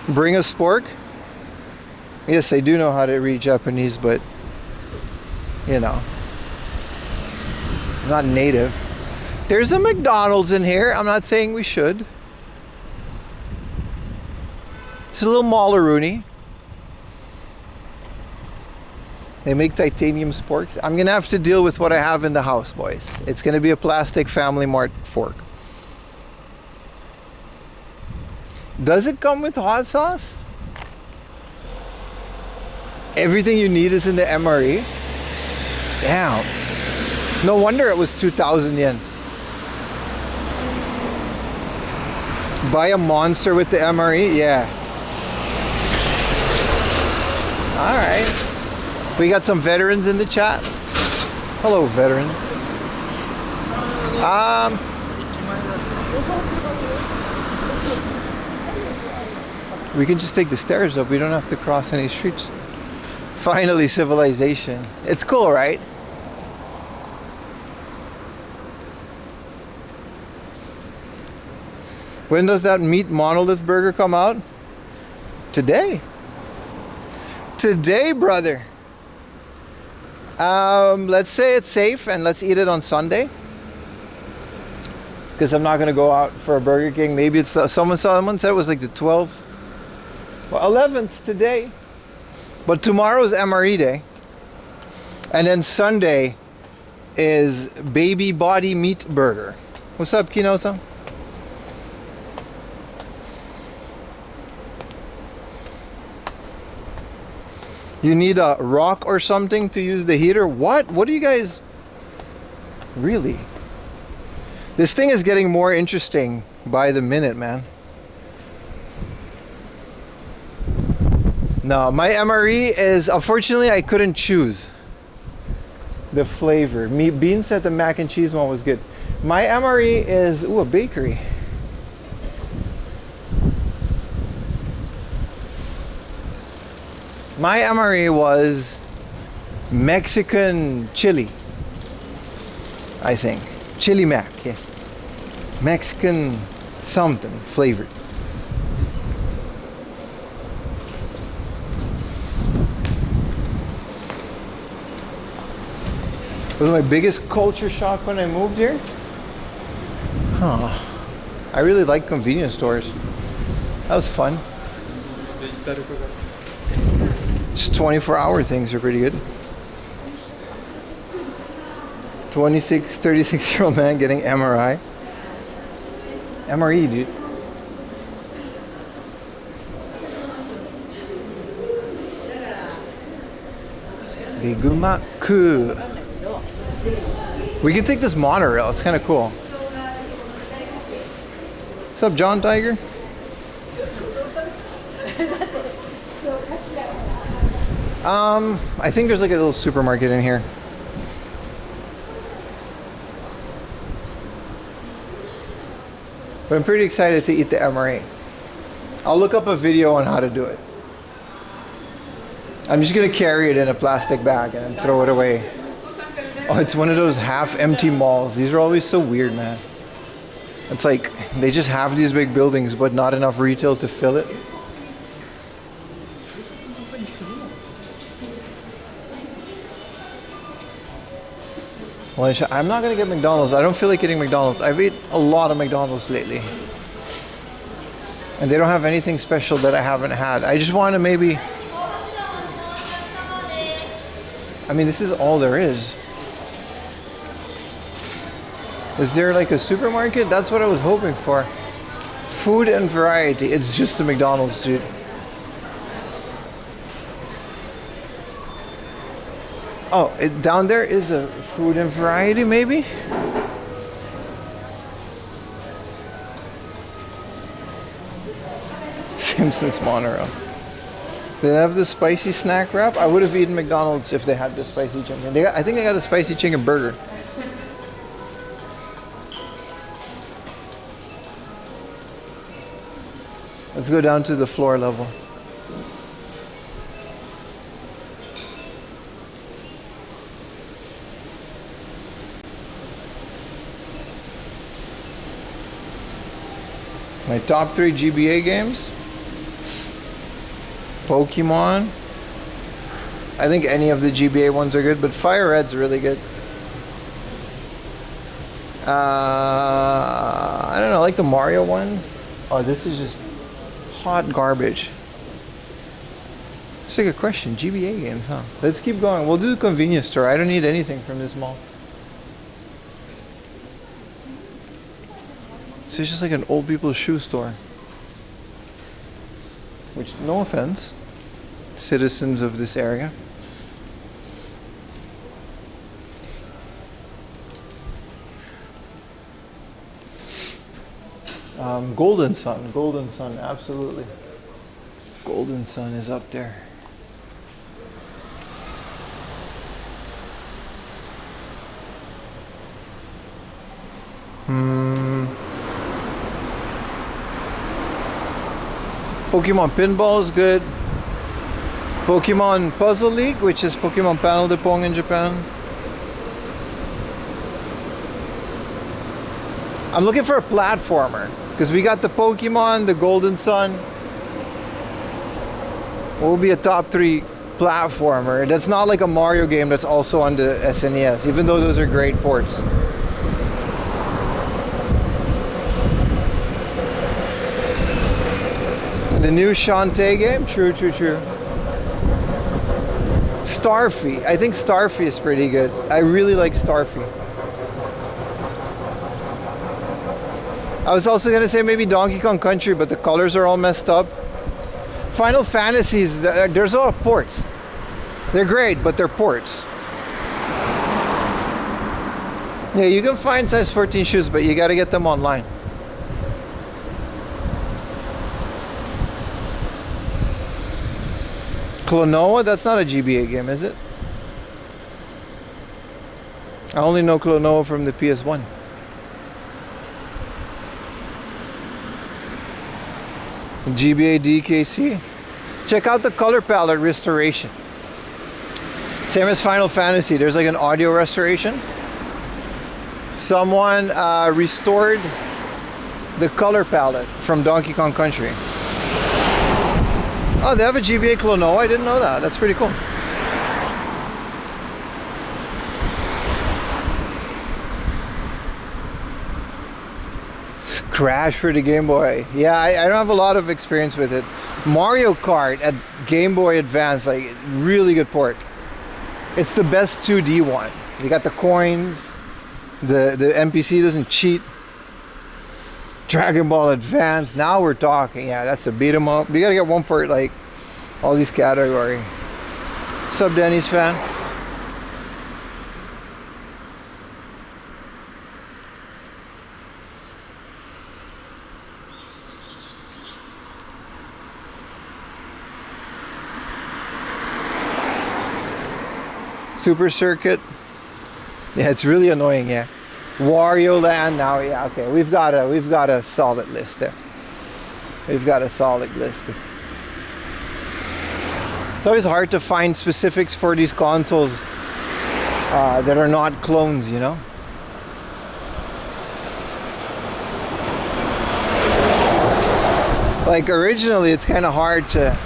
Bring a spork? Yes, I do know how to read Japanese, but you know, I'm not native. There's a McDonald's in here. I'm not saying we should. It's a little Mallaroonie. They make titanium sporks. I'm gonna have to deal with what I have in the house, boys. It's gonna be a plastic Family Mart fork. Does it come with hot sauce? Everything you need is in the MRE? Damn. No wonder it was 2,000 yen. Buy a monster with the MRE? Yeah. All right. We got some veterans in the chat. Hello, veterans. We can just take the stairs up. We don't have to cross any streets. Finally, civilization. It's cool, right? When does that meat monolith burger come out? Today. Today, brother. Let's say it's safe and let's eat it on Sunday. Because I'm not going to go out for a Burger King. Maybe it's someone said it was like the 12th. Well, 11th today. But tomorrow is MRE day. And then Sunday is baby body meat burger. What's up, Kino-san? You need a rock or something to use the heater? What? What do you guys... Really? This thing is getting more interesting by the minute, man. No, my MRE is... Unfortunately, I couldn't choose the flavor. Bean said the mac and cheese one was good. My MRE is... Ooh, a bakery. My MRE was Mexican chili, I think. Chili mac, yeah. Mexican something flavored. It was my biggest culture shock when I moved here. Huh. I really like convenience stores. That was fun. Just 24-hour things are pretty good. 36-year-old man getting MRI. MRE, dude. Bigumaku. We can take this monorail. It's kind of cool. What's up, John Tiger? I think there's like a little supermarket in here. But I'm pretty excited to eat the MRE. I'll look up a video on how to do it. I'm just gonna carry it in a plastic bag and then throw it away. Oh, it's one of those half-empty malls. These are always so weird, man. It's like they just have these big buildings but not enough retail to fill it. Well, I'm not gonna get McDonald's. I don't feel like eating McDonald's. I've eaten a lot of McDonald's lately. And they don't have anything special that I haven't had. I just want to maybe... I mean, this is all there is. Is there like a supermarket? That's what I was hoping for. Food and variety. It's just a McDonald's, dude. Oh, down there is a food and variety, maybe? Simpsons monorail. They have the spicy snack wrap. I would have eaten McDonald's if they had the spicy chicken. I think they got a spicy chicken burger. Let's go down to the floor level. My top 3 GBA games. Pokemon. I think any of the GBA ones are good, but Fire Red's really good. I don't know, I like the Mario one. Oh, this is just hot garbage. It's like a question. GBA games, huh? Let's keep going. We'll do the convenience store. I don't need anything from this mall. So it's just like an old people's shoe store. Which, no offense, citizens of this area. Golden Sun, absolutely. Golden Sun is up there. Pokemon Pinball is good. Pokemon Puzzle League, which is Pokemon Panel de Pong in Japan. I'm looking for a platformer because we got the Pokemon, the Golden Sun. What will be a top 3 platformer? That's not like a Mario game that's also on the SNES, even though those are great ports. The new Shantae game? True. Starfy. I think Starfy is pretty good. I really like Starfy. I was also going to say maybe Donkey Kong Country, but the colors are all messed up. Final Fantasies, there's a lot of ports. They're great, but they're ports. Yeah, you can find size 14 shoes, but you got to get them online. Klonoa? That's not a GBA game, is it? I only know Klonoa from the PS1. GBA DKC. Check out the color palette restoration. Same as Final Fantasy. There's like an audio restoration. Someone restored the color palette from Donkey Kong Country. Oh, they have a GBA Klonoa? I didn't know that. That's pretty cool. Crash for the Game Boy. Yeah, I don't have a lot of experience with it. Mario Kart at Game Boy Advance, like really good port. It's the best 2D one. You got the coins. The NPC doesn't cheat. Dragon Ball Advance. Now we're talking. Yeah, that's a beat 'em up. You gotta get one for like all these categories. What's up, Denny's fan? Super Circuit. Yeah, it's really annoying. Yeah, Wario Land now. Yeah, okay, we've got a solid list there. We've got a solid list. It's always hard to find specifics for these consoles that are not clones, you know. Like originally, it's kind of hard to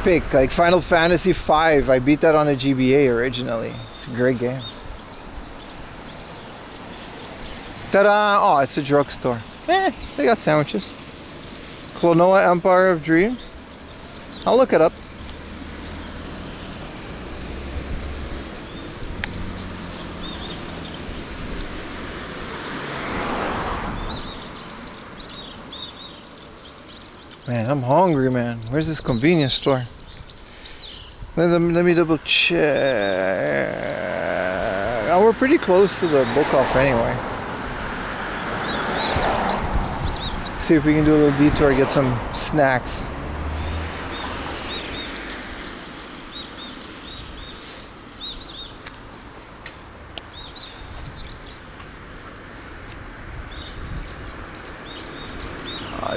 pick. Like Final Fantasy V, I beat that on a GBA originally. It's a great game. Ta-da! Oh, it's a drugstore. They got sandwiches. Klonoa Empire of Dreams. I'll look it up. Man, I'm hungry, man. Where's this convenience store? Let me double check. Oh, we're pretty close to the book off anyway. See if we can do a little detour, get some snacks.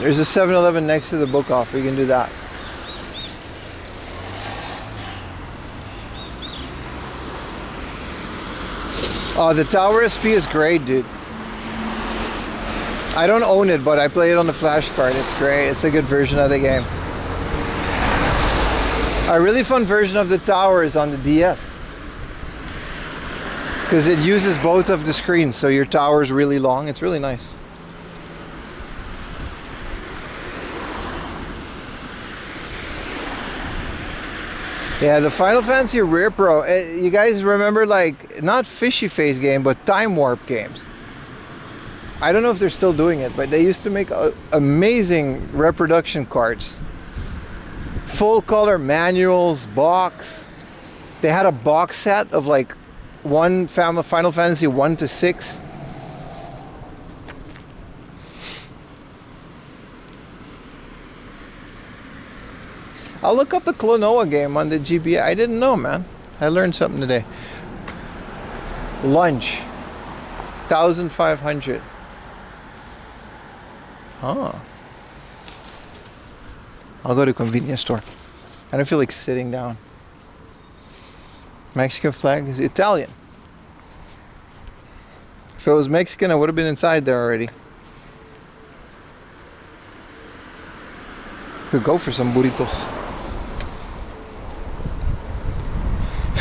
There's a 7-Eleven next to the book off. We can do that. Oh, the Tower SP is great, dude. I don't own it, but I play it on the flash card. It's great. It's a good version of the game. A really fun version of the Tower is on the DS. Because it uses both of the screens, so your tower is really long. It's really nice. Yeah, the Final Fantasy Rare Pro. You guys remember, like, not Fishy Face game, but Time Warp games. I don't know if they're still doing it, but they used to make amazing reproduction cards. Full color manuals, box. They had a box set of like Final Fantasy 1 to 6. I'll look up the Klonoa game on the GBA. I didn't know, man. I learned something today. Lunch. 1,500. Huh. I'll go to convenience store. I don't feel like sitting down. Mexican flag is Italian. If it was Mexican, I would have been inside there already. Could go for some burritos.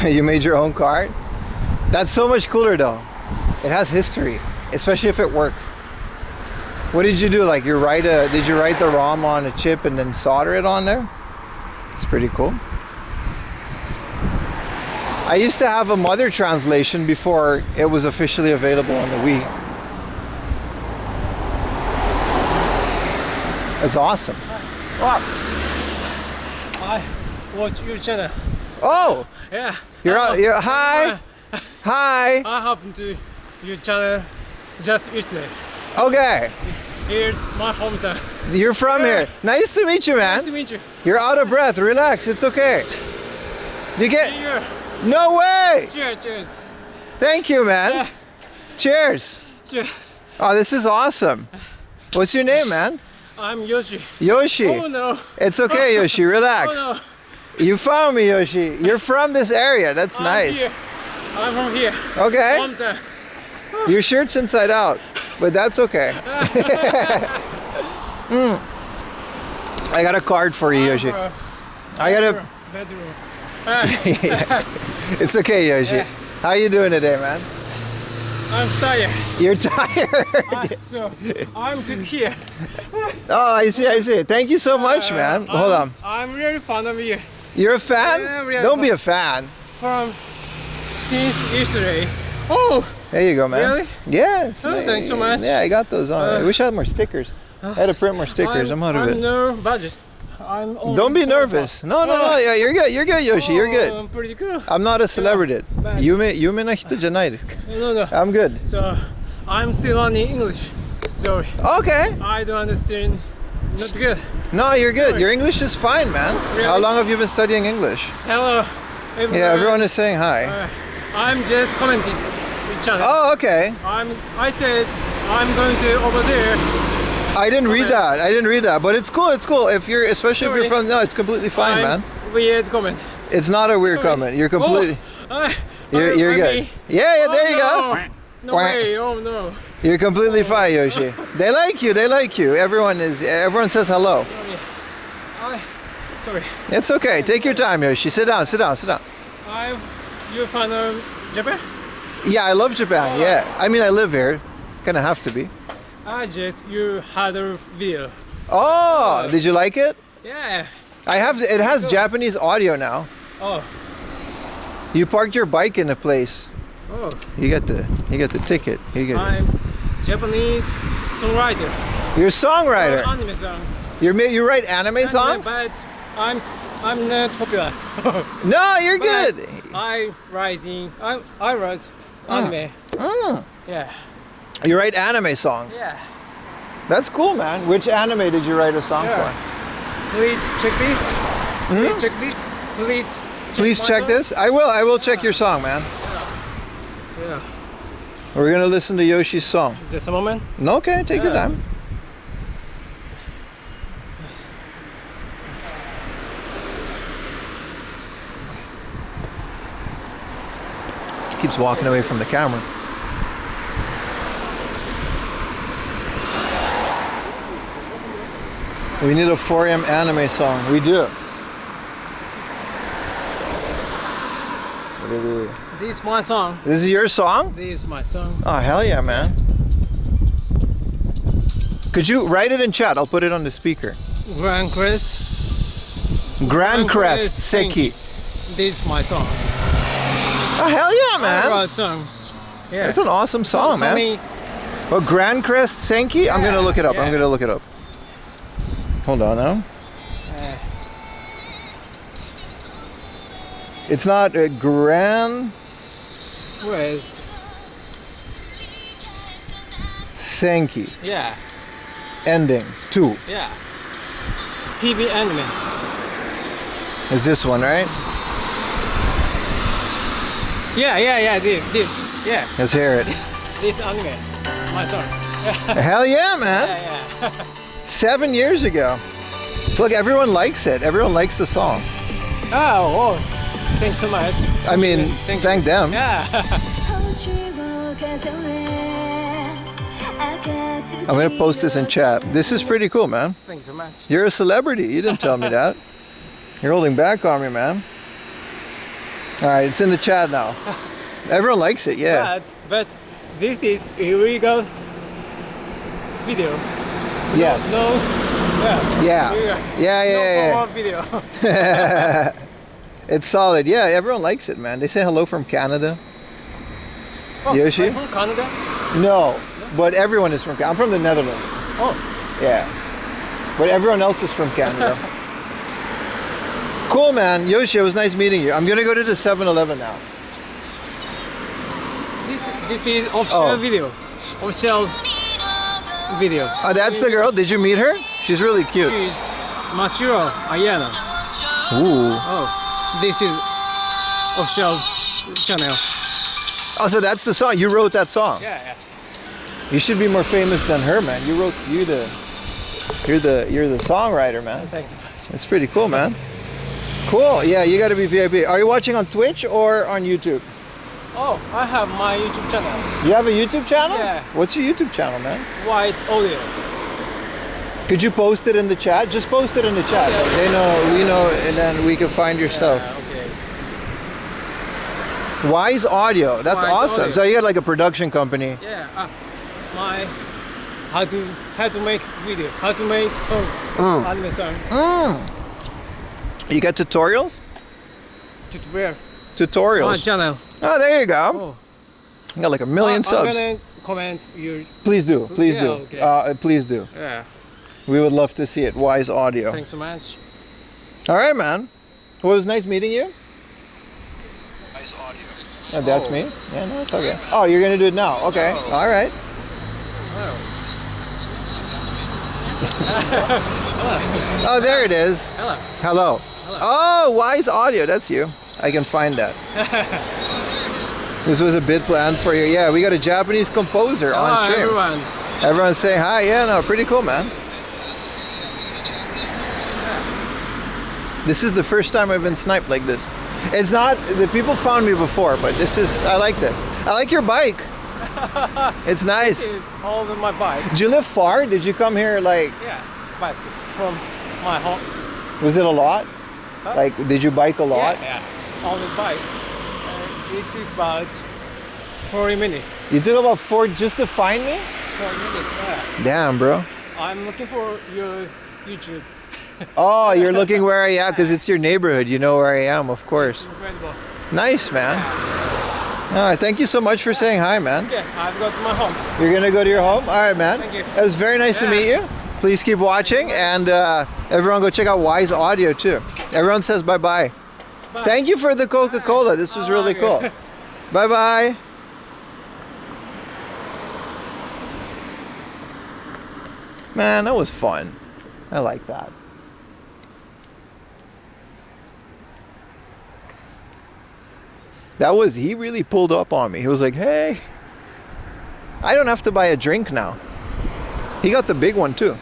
You made your own card? That's so much cooler though. It has history, especially if it works. What did you do? Like did you write the ROM on a chip and then solder it on there? It's pretty cool. I used to have a mother translation before it was officially available on the Wii. That's awesome. Wow. I watch your channel. Oh! Yeah. You're hi! Hi! I happened to your channel just yesterday. Okay. Here's my hometown. You're from here. Nice to meet you, man. Nice to meet you. You're out of breath. Relax. It's okay. You get... Cheers. No way! Cheers. Cheers. Thank you, man. Yeah. Cheers. Cheers. Oh, this is awesome. What's your name, man? I'm Yoshi. Yoshi. Oh no. It's okay, Yoshi. Relax. Oh no. You found me, Yoshi. You're from this area. That's nice. I'm from here. Okay. Hometown. Your shirt's inside out, but that's okay. I got a card for you, Yoshi. I got a... Bedroom. It's okay, Yoshi. Yeah. How you doing today, man? I'm tired. You're tired. So I'm good here. Oh, I see. Thank you so much, man. Hold on. I'm really fond of you. You're a fan? Yeah, really Don't be a fan. Since yesterday. Oh. There you go, man. Really? Yeah. It's Oh, thanks so much. Yeah, I got those on. I wish I had more stickers. I had to print more stickers. I'm out of it. No budget. Don't be nervous. No. Yeah, you're good. You're good, Yoshi. You're good. I'm pretty good. I'm not a celebrity. But- Yume na hito janai. No. I'm good. So I'm still learning English. Sorry. Okay. I don't understand. Not good. No, you're good. Sorry. Your English is fine, man. Really? How long have you been studying English? Hello, everyone. Yeah, everyone is saying hi. I'm just commented the channel. Oh, okay. I said I'm going to over there. I didn't read that. But it's cool. If you're, especially if you're Sorry. from, no, it's completely fine, man. Weird comment. It's not a weird Sorry. comment. You're completely, Oh, you're good. me. Yeah, there you no. go. No way. Oh no. You're completely fine, Yoshi. They like you. Everyone says hello. Sorry. It's okay. Take your time, Yoshi. Sit down. You fan of Japan? Yeah, I love Japan. Yeah. I mean, I live here. Kind of have to be. You had a video. Oh, did you like it? Yeah. It has Japanese audio now. Oh. You parked your bike in a place. Oh. You get the ticket. I'm Japanese songwriter. You're a songwriter. Anime song. You write anime songs? But I'm not popular. No, you're But good. I write anime. Yeah. You write anime songs. Yeah. That's cool, man. Which anime did you write a song Yeah. Please check this. Please check this. Please. for? Please my check song. this. I will check your song, man. Yeah. We're gonna listen to Yoshi's song. Just a moment. No, okay, take your Yeah. time. Keeps walking away from the camera. We need a 4M anime song. We do. What do we do? This is my song. This is your song? This is my song. Oh, hell yeah, man. Could you write it in chat? I'll put it on the speaker. Grand Crest. Grand Crest Seki. This is my song. Oh, hell yeah, I man. wrote song. Yeah. That's an awesome song, man. Only, Well, Grand Crest Senki? I'm gonna look it up. Yeah. I'm gonna look it up. Hold on now. It's not Grand West. Senki. Yeah. Ending 2. Yeah. TV anime. Is this one, right? Yeah. This. Yeah. Let's hear it. This anime. My song. Hell yeah, man. Yeah. 7 years ago. Look, everyone likes it. Everyone likes the song. Oh, thanks so much. I mean, thank them. Yeah. I'm gonna post this in chat. This is pretty cool, man. Thank you so much. You're a celebrity. You didn't tell me that. You're holding back on me, man. All right, it's in the chat now. Everyone likes it, yeah. But this is illegal video. Yes. No. Yeah. Yeah. No video. It's solid. Yeah, everyone likes it, man. They say hello from Canada. Oh, Yoshi? are you from Canada? No, but everyone is from Canada. I'm from the Netherlands. Oh. Yeah. But everyone else is from Canada. Cool, man. Yoshi, it was nice meeting you. I'm going to go to the 7-Eleven now. This is official video. Official video. Oh, that's the girl. Did you meet her? She's really cute. She's Masuro Ayana. Ooh. Oh, this is official channel. Oh, so that's the song. You wrote that song. Yeah. You should be more famous than her, man. You're the songwriter, man. Thank you. It's pretty cool, man. Cool. Yeah, you got to be VIP. Are you watching on Twitch or on YouTube? Oh, I have my YouTube channel. You have a YouTube channel? Yeah. What's your YouTube channel, man? Wise Audio. Could you post it in the chat? Just post it in the chat. Like, they know, we know, and then we can find your stuff. Okay. Wise Audio. That's Wise awesome. Audio. So you got like a production company. Yeah. My how to make video, how to make song, anime song. You got tutorials? Tutorial. Tutorials. My channel. Oh, there you go. Oh. You got like 1 million subs. I'm gonna comment your. Please do. Please do. Okay. Please do. Yeah. We would love to see it. Wise Audio. Thanks so much. All right, man. Well, it was nice meeting you. Wise Audio. Oh, that's me? Yeah, no, it's okay. Oh, you're going to do it now. Okay. All right. Oh, there it is. Hello. Hello. Oh, Wise Audio. That's you. I can find that. This was a bit planned for you. Yeah, we got a Japanese composer on Hi, stream. everyone. Everyone's saying hi. Yeah, no, pretty cool, man. This is the first time I've been sniped like this. It's not, the people found me before, but this is, I like this. I like your bike. It's nice. This is all of my bike. Did you live far? Did you come here like, Yeah, bicycle from my home. was it a lot? Huh? Like, did you bike a lot? Yeah, on the bike. It took about 40 minutes. You took about 4 just to find me? 4 minutes, yeah. Damn, bro. I'm looking for your YouTube. Oh, you're looking where I am because it's your neighborhood. You know where I am, of course. Incredible. Nice, man. All right, thank you so much for saying hi, man. Okay, I've got to my home. You're gonna go to your home? All right, man. Thank you. It was very nice to meet you. Please keep watching, and everyone go check out Wise Audio too. Everyone says bye-bye. Bye. Thank you for the Coca-Cola. This was really cool. Bye-bye. Man, that was fun. I like that. That was, he really pulled up on me. He was like, hey, I don't have to buy a drink now. He got the big one too.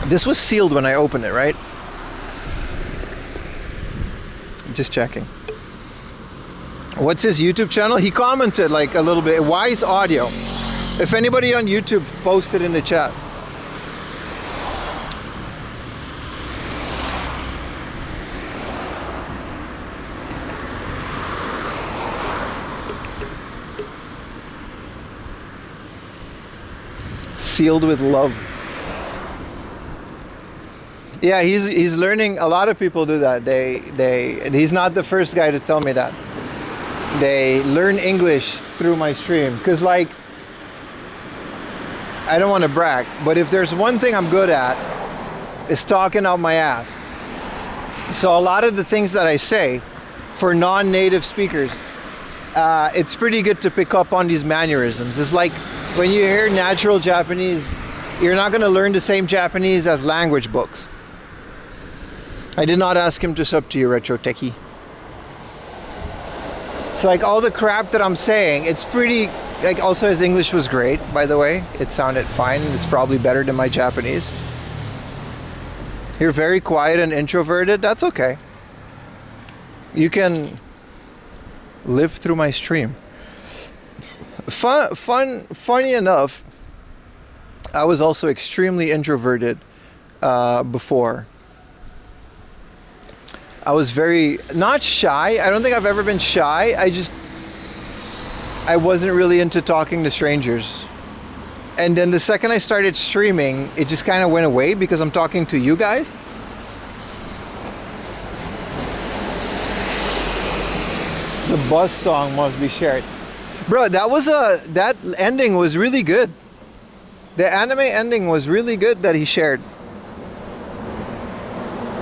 This was sealed when I opened it, right? Just checking. What's his YouTube channel? He commented like a little bit. Wise Audio. If anybody on YouTube, post it in the chat. Sealed with love. Yeah, he's learning. A lot of people do that. And he's not the first guy to tell me that. They learn English through my stream. Because like, I don't want to brag, but if there's one thing I'm good at, it's talking out my ass. So a lot of the things that I say for non-native speakers, it's pretty good to pick up on these mannerisms. It's like when you hear natural Japanese, you're not going to learn the same Japanese as language books. I did not ask him to sub to you, Retro Techie. So like all the crap that I'm saying, it's pretty, like also his English was great, by the way. It sounded fine. It's probably better than my Japanese. You're very quiet and introverted. That's okay. You can live through my stream. Funny enough, I was also extremely introverted before. I was very, not shy. I don't think I've ever been shy. I wasn't really into talking to strangers. And then the second I started streaming, it just kind of went away because I'm talking to you guys. The bus song must be shared. Bro, that ending was really good. The anime ending was really good that he shared.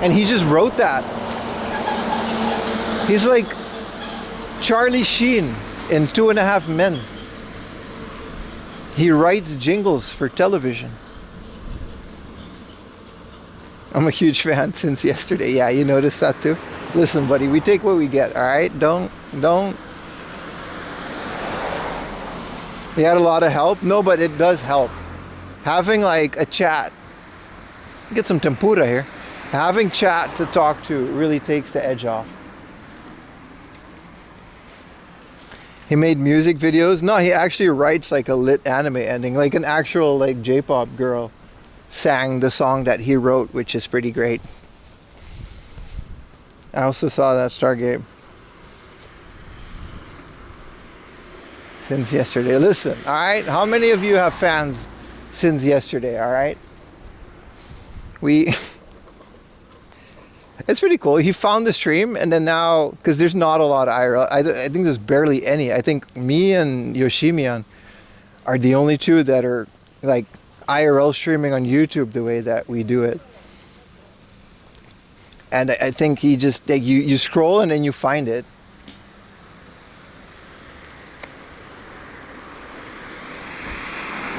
And he just wrote that. He's like Charlie Sheen in 2.5 Men. He writes jingles for television. I'm a huge fan since yesterday. Yeah, you noticed that too? Listen, buddy, we take what we get, all right? Don't. We had a lot of help. No, but it does help. Having like a chat. Get some tempura here. Having chat to talk to really takes the edge off. He made music videos. No, he actually writes like a lit anime ending. Like an actual like J-pop girl sang the song that he wrote, which is pretty great. I also saw that Stargate since yesterday. Listen, all right? How many of you have fans since yesterday, all right? It's pretty cool. He found the stream, and then now, because there's not a lot of IRL, I think there's barely any. I think me and Yoshimiyan are the only two that are like IRL streaming on YouTube the way that we do it. And I think he just, like, you scroll and then you find it.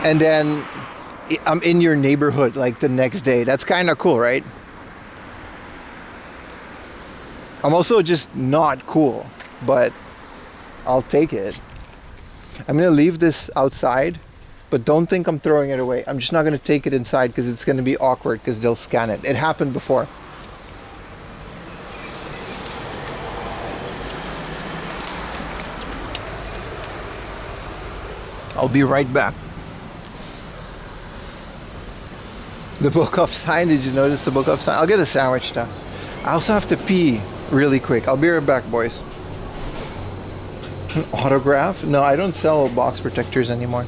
And then I'm in your neighborhood like the next day. That's kind of cool, right? I'm also just not cool, but I'll take it. I'm gonna leave this outside, but don't think I'm throwing it away. I'm just not gonna take it inside because it's gonna be awkward because they'll scan it. It happened before. I'll be right back. The book of sign, did you notice the book of sign? I'll get a sandwich now. I also have to pee really quick. I'll be right back, boys. An autograph? No, I don't sell box protectors anymore.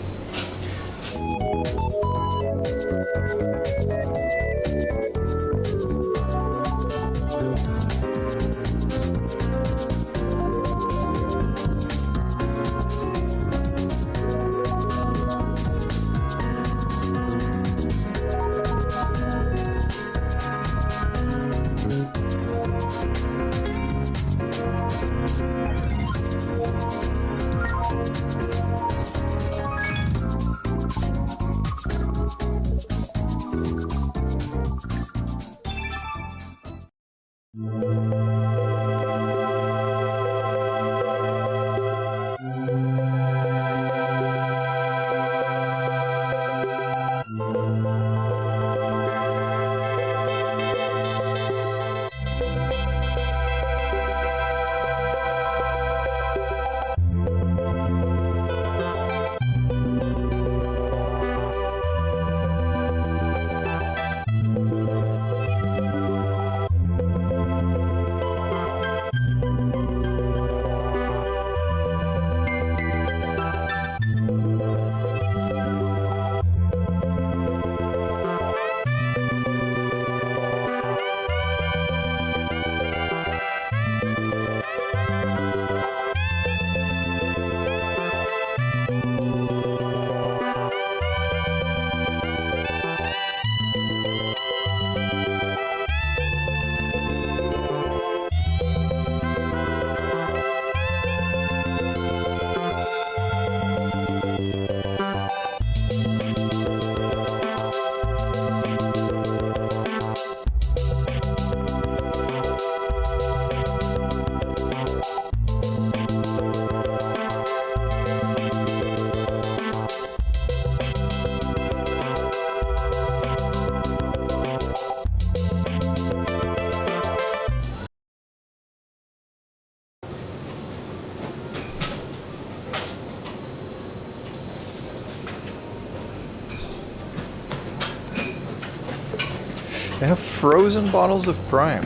They have frozen bottles of Prime.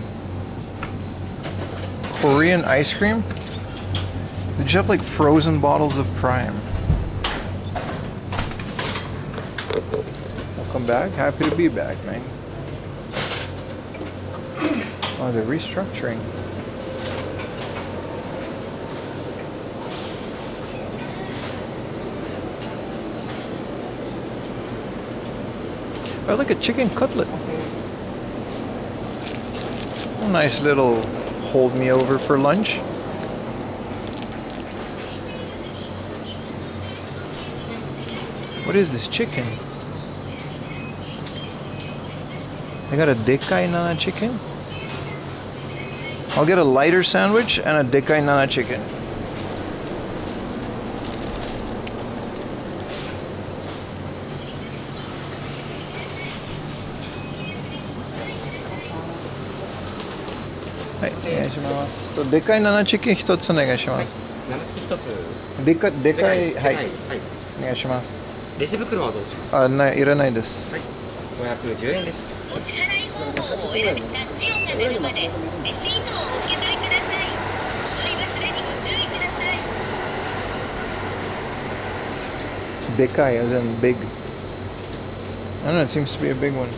Korean ice cream? Did you have like frozen bottles of Prime? Welcome back. Happy to be back, man. Oh, they're restructuring. Oh, look, a chicken cutlet. A nice little hold me over for lunch. What is this chicken? I got a dekai nana chicken. I'll get a lighter sandwich and a dekai nana chicken. Hi, お願いします。とでかい7チキン1つお願いします。7チキン1つ。でかい、はい、はい。お願いします。レジ袋はどうしますか。あ、いらないです。はい。510円です。お支払い方法をお選び、タッチ音が鳴るまでレシートをお受け取りください。お取り忘れにご注意ください。でかい as in big. I don't know, it seems to be a big one.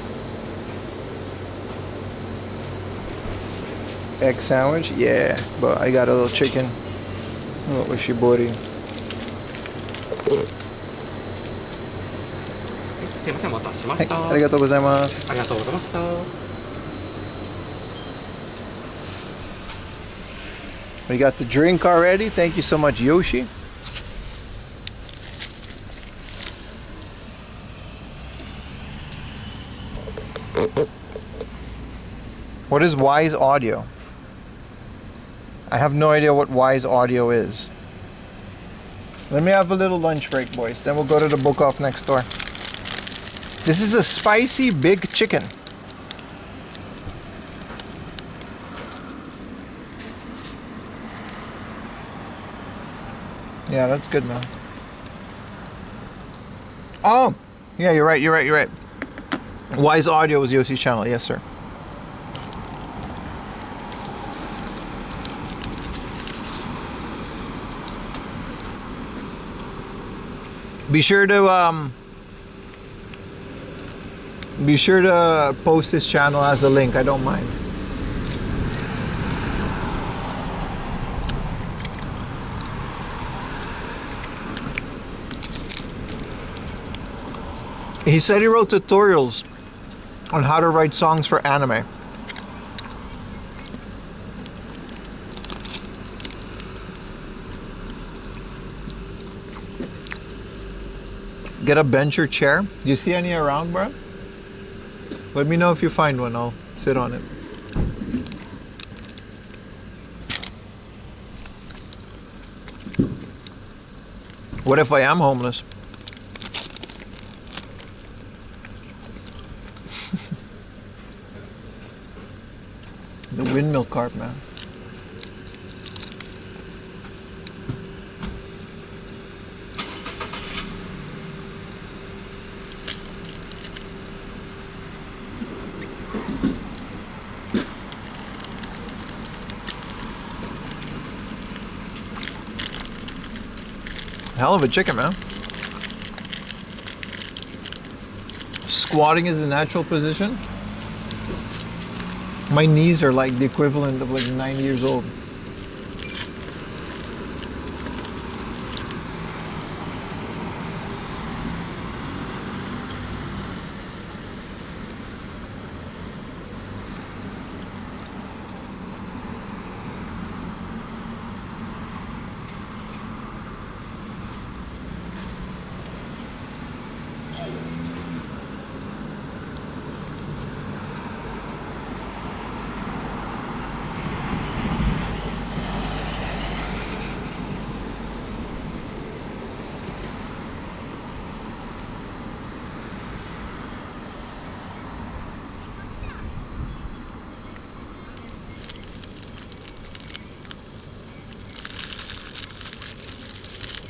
Egg sandwich? Yeah, but I got a little chicken. A little ushibori. すいません、お待たせしまはい、した。ありがとうございます。ありがとうございました。We got the drink already. Thank you so much, Yoshi. What is Wise Audio? I have no idea what Wise Audio is. Let me have a little lunch break, boys. Then we'll go to the book off next door. This is a spicy big chicken. Yeah, that's good, man. Oh, yeah, you're right. Wise Audio is Yoshi's channel. Yes, sir. Be sure to post his channel as a link. I don't mind. He said he wrote tutorials on how to write songs for anime. Get a bench or chair. Do you see any around, bro? Let me know if you find one. I'll sit on it. What if I am homeless? The windmill carp, man. Hell of a chicken, man. Squatting is the natural position. My knees are like the equivalent of like 9 years old.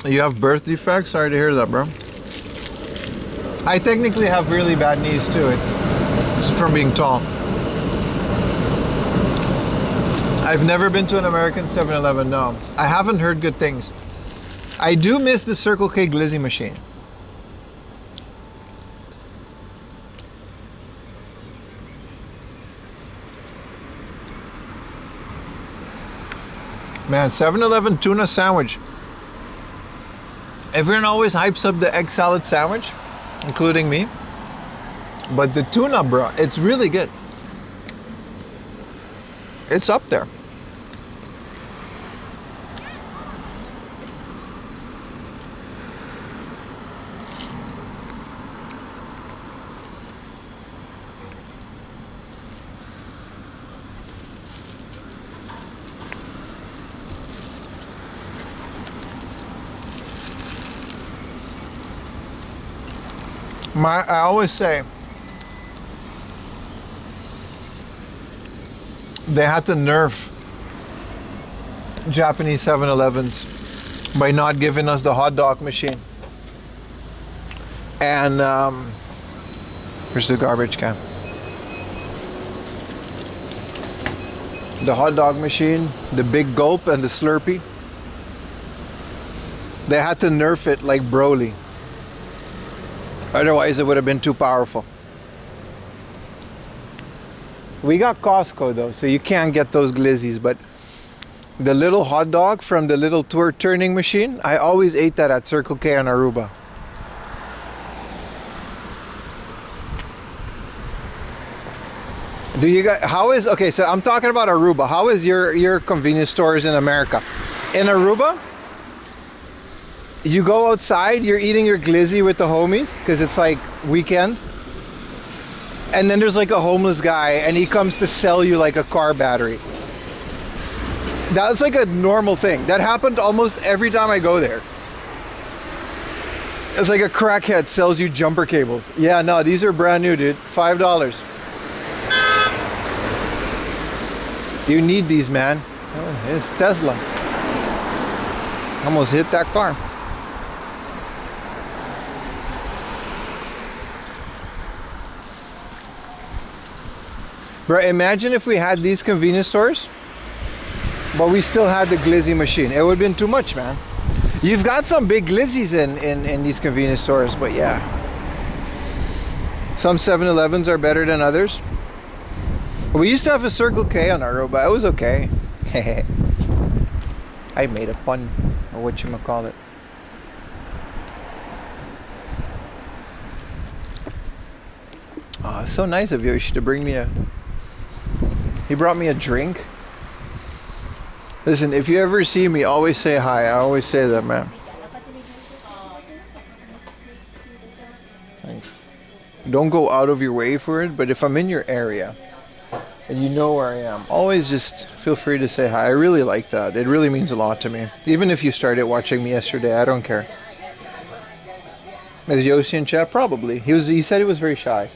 You have birth defects? Sorry to hear that, bro. I technically have really bad knees too. It's from being tall. I've never been to an American 7-Eleven, no. I haven't heard good things. I do miss the Circle K glizzy machine. Man, 7-Eleven tuna sandwich. Everyone always hypes up the egg salad sandwich, including me. But the tuna, bro, it's really good. It's up there. I always say they had to nerf Japanese 7-Elevens by not giving us the hot dog machine. And here's the garbage can. The hot dog machine, the big gulp and the Slurpee. They had to nerf it like Broly. Otherwise, it would have been too powerful. We got Costco though, so you can't get those glizzies, but the little hot dog from the little turning machine, I always ate that at Circle K on Aruba. Do you guys, okay, so I'm talking about Aruba. How is your convenience stores in America? In Aruba, you go outside, you're eating your glizzy with the homies, because it's like weekend. And then there's like a homeless guy, and he comes to sell you like a car battery. That's like a normal thing. That happened almost every time I go there. It's like a crackhead sells you jumper cables. Yeah, no, these are brand new, dude. $5. You need these, man. Oh, it's Tesla. Almost hit that car. Bro, imagine if we had these convenience stores, but we still had the glizzy machine. It would have been too much, man. You've got some big glizzies in these convenience stores, but yeah. Some 7-Elevens are better than others. We used to have a Circle K on Aruba. It was okay. I made a pun, or whatchamacallit. Oh, it's so nice of Yoshi to bring me a... He brought me a drink. Listen, if you ever see me, always say hi. I always say that, man. Don't go out of your way for it, but if I'm in your area and you know where I am, always just feel free to say hi. I really like that. It really means a lot to me. Even if you started watching me yesterday, I don't care. Is Yoshi in chat? Probably. He said he was very shy.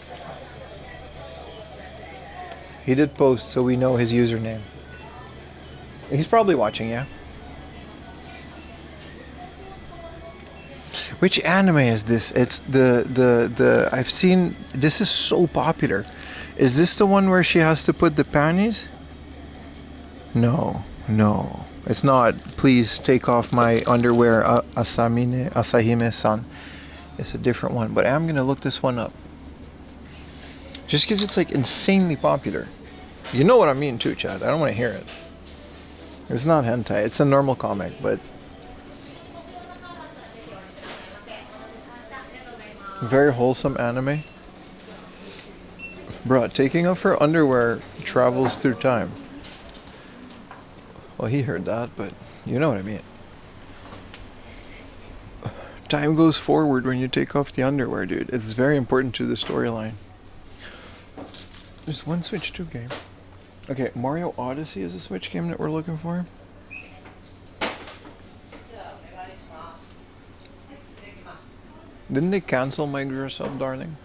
He did post, so we know his username. He's probably watching, yeah. Which anime is this? It's the I've seen, this is so popular. Is this the one where she has to put the panties? No, it's not. Please take off my underwear, Asahime-san. It's a different one, but I'm gonna look this one up. Just because it's like insanely popular. You know what I mean too, Chad. I don't want to hear it. It's not hentai. It's a normal comic, but very wholesome anime. Bruh, taking off her underwear travels through time. Well, he heard that, but you know what I mean. Time goes forward when you take off the underwear, dude. It's very important to the storyline. There's one Switch 2 game. Okay, Mario Odyssey is a Switch game that we're looking for. Didn't they cancel my Dress Up, Darling?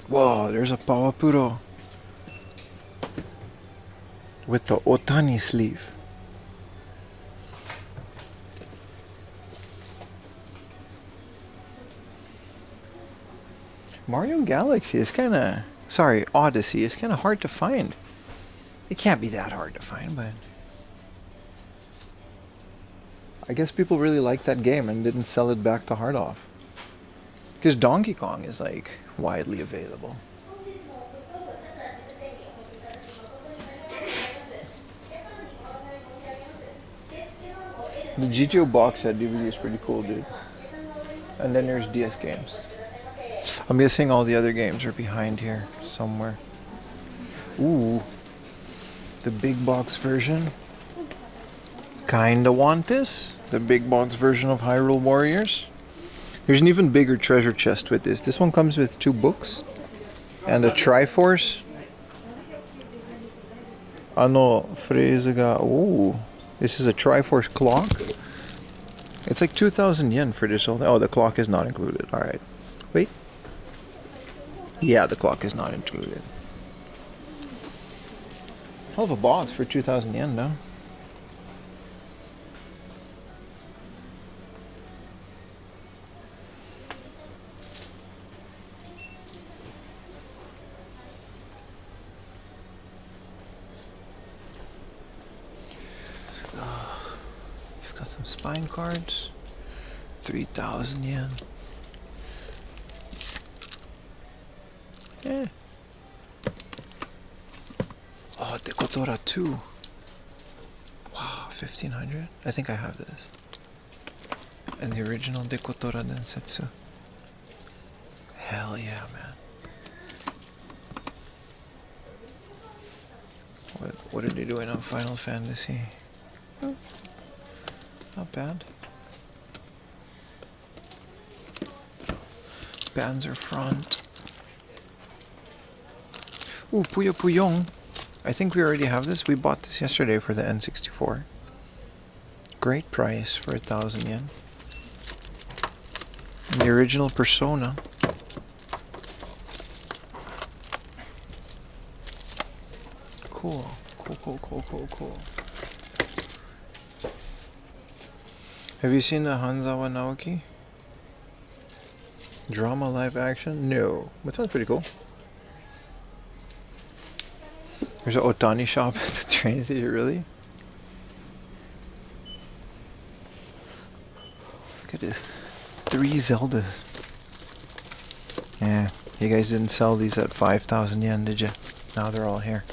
Whoa, there's a Pawapuro with the Otani sleeve. Mario Galaxy is kind of... Sorry, Odyssey is kind of hard to find. It can't be that hard to find, but... I guess people really liked that game and didn't sell it back to Hard Off. Because Donkey Kong is, like, widely available. The GTO box set DVD is pretty cool, dude. And then there's DS games. I'm guessing all the other games are behind here somewhere. Ooh. The big box version. Kinda want this. The big box version of Hyrule Warriors. There's an even bigger treasure chest with this. This one comes with 2 books. And a Triforce. Phrase ga... Ooh. This is a Triforce clock. It's like 2,000 yen for this whole thing. Oh, the clock is not included. Alright. Wait. Yeah, the clock is not included. Hell of a box for 2,000 yen, no? You've got some spine cards. 3,000 yen. Yeah. Oh, Dekotora 2. Wow, 1,500? I think I have this. And the original Dekotora Densetsu. Hell yeah, man. What are they doing on Final Fantasy? Oh, not bad. Panzer Front. Ooh, Puyo Puyong. I think we already have this. We bought this yesterday for the N64. Great price for 1,000 yen. And the original Persona. Cool. Cool. Have you seen the Hanzawa Naoki? Drama live action? No. That sounds pretty cool. There's an Otani shop at the train station, really? Look at this. 3 Zeldas. Yeah, you guys didn't sell these at 5,000 yen, did you? Now they're all here.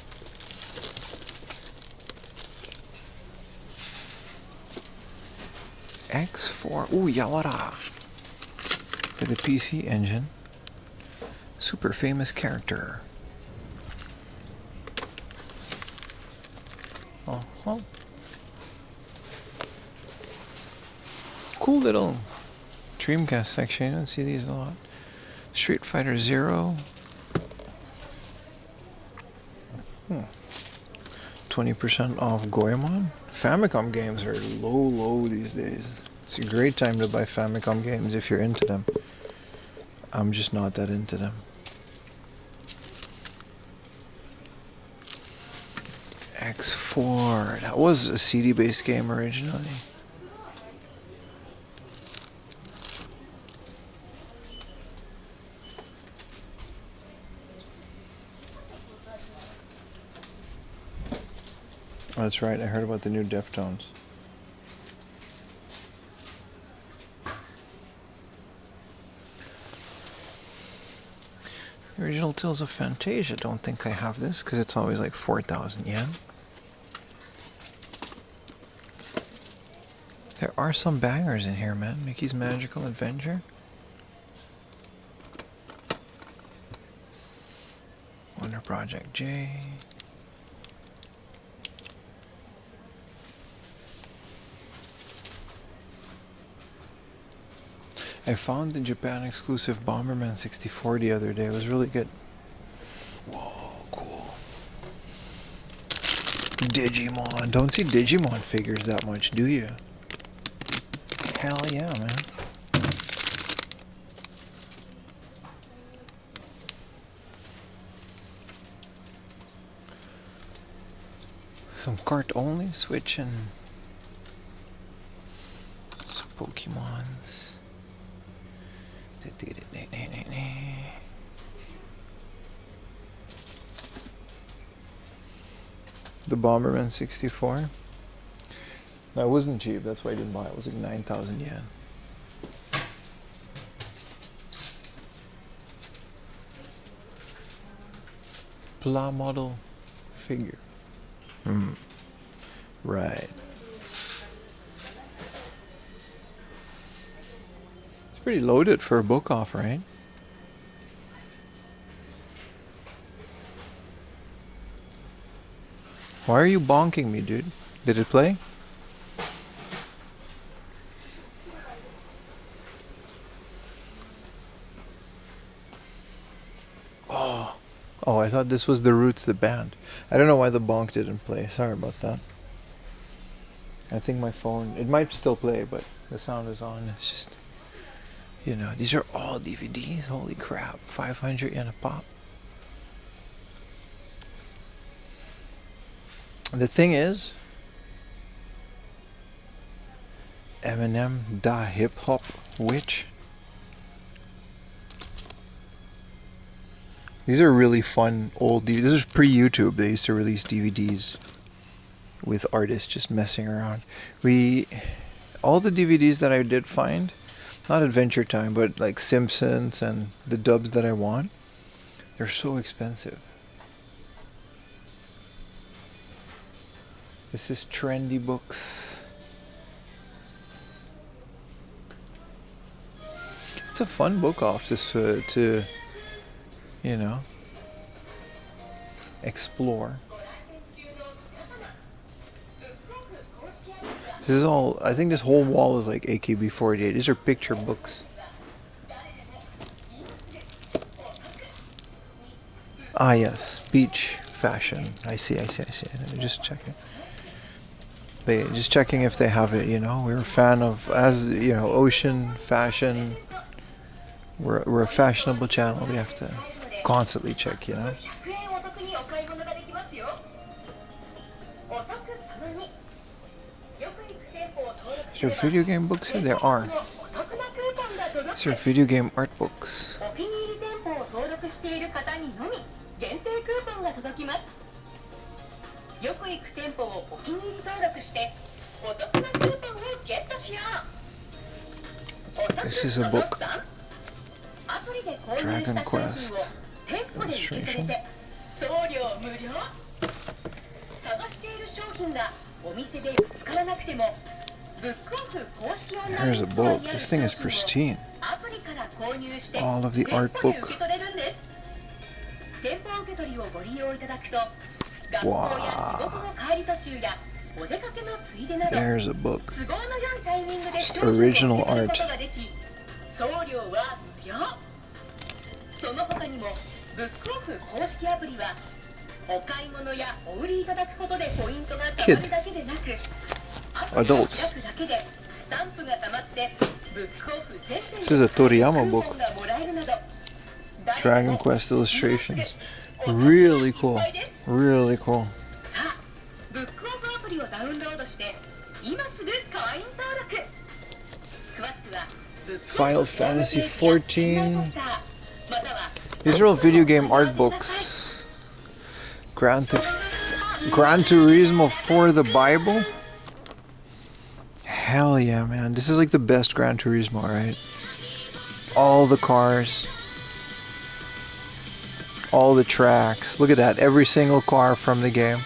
X4. Ooh, Yawara. For the PC Engine. Super famous character. Oh. Cool little Dreamcast section. You don't see these a lot. Street Fighter Zero. 20% off Goemon. Famicom games are low these days. It's a great time to buy Famicom games if you're into them. I'm just not that into them. X4. That was a CD-based game originally. Oh, that's right, I heard about the new Deftones. The original Tales of Fantasia, don't think I have this, because it's always like 4,000 yen. There are some bangers in here, man. Mickey's Magical Adventure. Wonder Project J. I found the Japan exclusive Bomberman 64 the other day. It was really good. Whoa, cool. Digimon. Don't see Digimon figures that much, do you? Hell yeah, man. Some cart only, Switch and some Pokemons. The Bomberman 64. No, it wasn't cheap. That's why I didn't buy it. It was like 9,000 yen. Pla model figure. Right. It's pretty loaded for a book off, right? Why are you bonking me, dude? Did it play? Oh, I thought this was the Roots, the band. I don't know why the bonk didn't play. Sorry about that. I think my phone, it might still play, but the sound is on. It's just, you know, these are all DVDs. Holy crap. 500 yen a pop. The thing is, Eminem, Da Hip Hop Witch. These are really fun old DVDs. This is pre-YouTube. They used to release DVDs with artists just messing around. All the DVDs that I did find, not Adventure Time, but like Simpsons and the dubs that I want, they're so expensive. This is Trendy Books. It's a fun book off to you know, explore. This is all, I think this whole wall is like AKB48. These are picture books. Ah yes, beach fashion. I see. Just checking. Just checking if they have it, you know. We're a fan of, as you know, ocean fashion. We're a fashionable channel. We have to constantly check, you know. Is there video game books here? There are. Is there video game art books? This is a book. Dragon Quest illustration. Here's a book. This thing is pristine. All of the art book. Wow. There's a book. Just original art. Kid. Adult. This is a Toriyama book. Dragon Quest illustrations. Really cool. Really cool. Final Fantasy 14. These are all video game art books. Gran Turismo for the Bible. Hell yeah, man. This is like the best Gran Turismo, right? All the cars. All the tracks. Look at that. Every single car from the game.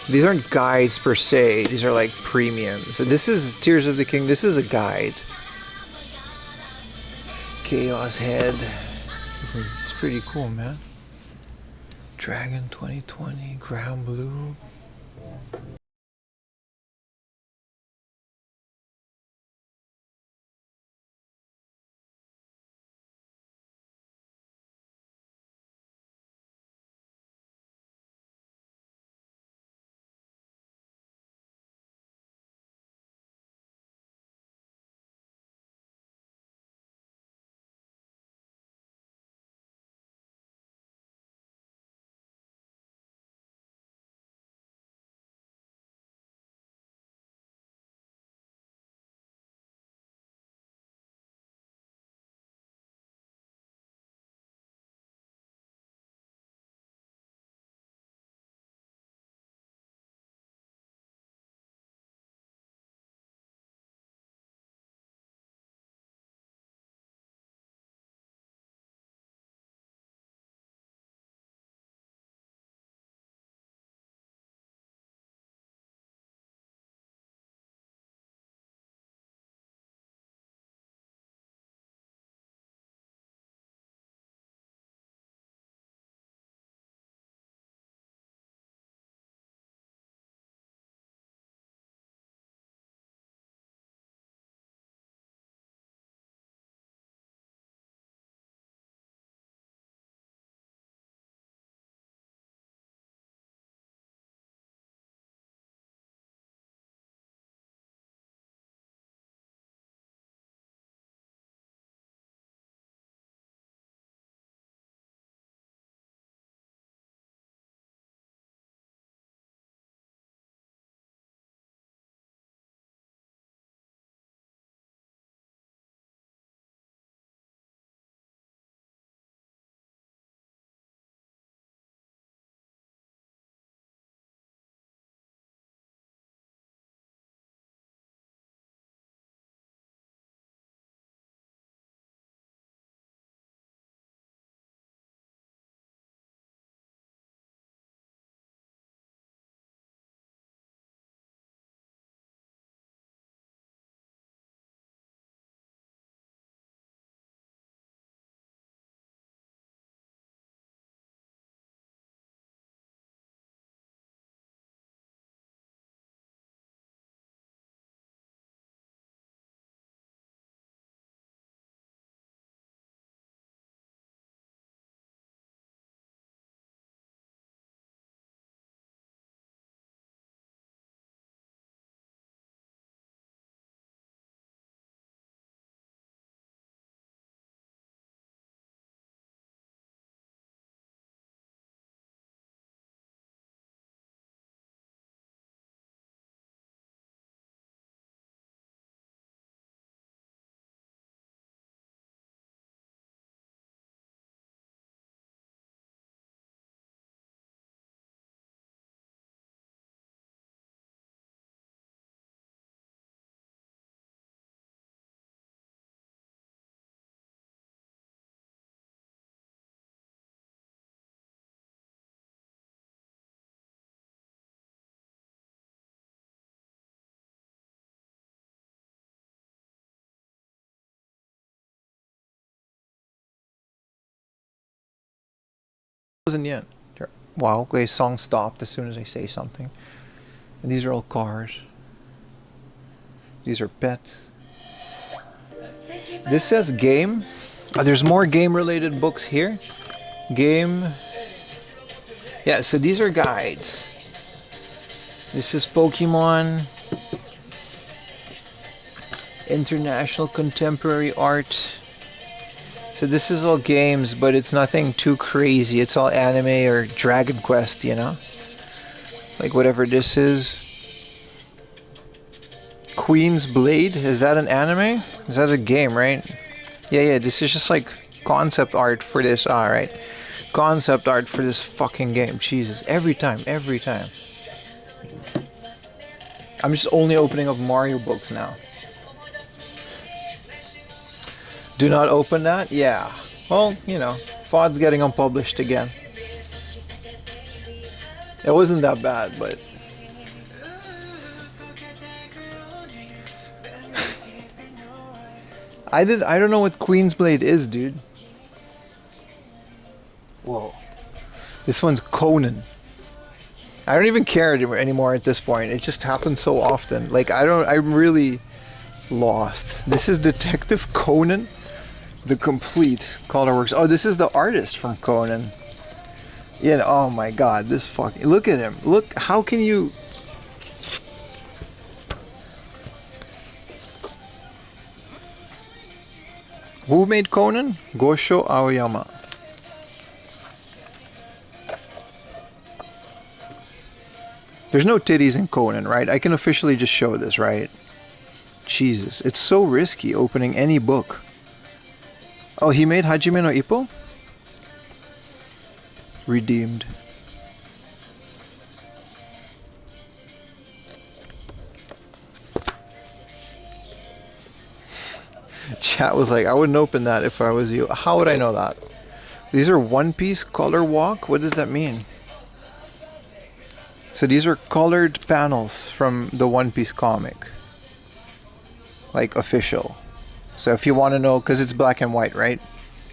These aren't guides per se. These are like premiums. So this is Tears of the King. This is a guide. Chaos Head. This is pretty cool, man. Dragon 2020. Ground Blue. yen. Wow, okay, song stopped as soon as I say something. And these are all cars. These are pets. This says game. There's more game-related books here. Game. Yeah, so these are guides. This is Pokemon. International Contemporary Art. So this is all games, but it's nothing too crazy. It's all anime or Dragon Quest, you know? Like whatever this is. Queen's Blade? Is that an anime? Is that a game, right? Yeah, this is just like concept art for this. Alright. Concept art for this fucking game. Jesus. Every time. I'm just only opening up Mario books now. Do not open that? Yeah. Well, you know, FOD's getting unpublished again. It wasn't that bad, but... I don't know what Queen's Blade is, dude. Whoa. This one's Conan. I don't even care anymore at this point. It just happens so often. Like, I'm really lost. This is Detective Conan. The complete colorworks. Oh, this is the artist from Conan. Yeah, oh my god, this fucking... Look at him. Look, how can you... Who made Conan? Gosho Aoyama. There's no titties in Conan, right? I can officially just show this, right? Jesus, it's so risky opening any book. Oh, he made Hajime no Ippo? Redeemed. Chat was like, I wouldn't open that if I was you. How would I know that? These are One Piece color walk? What does that mean? So these are colored panels from the One Piece comic. Like official. So if you want to know, because it's black and white, right?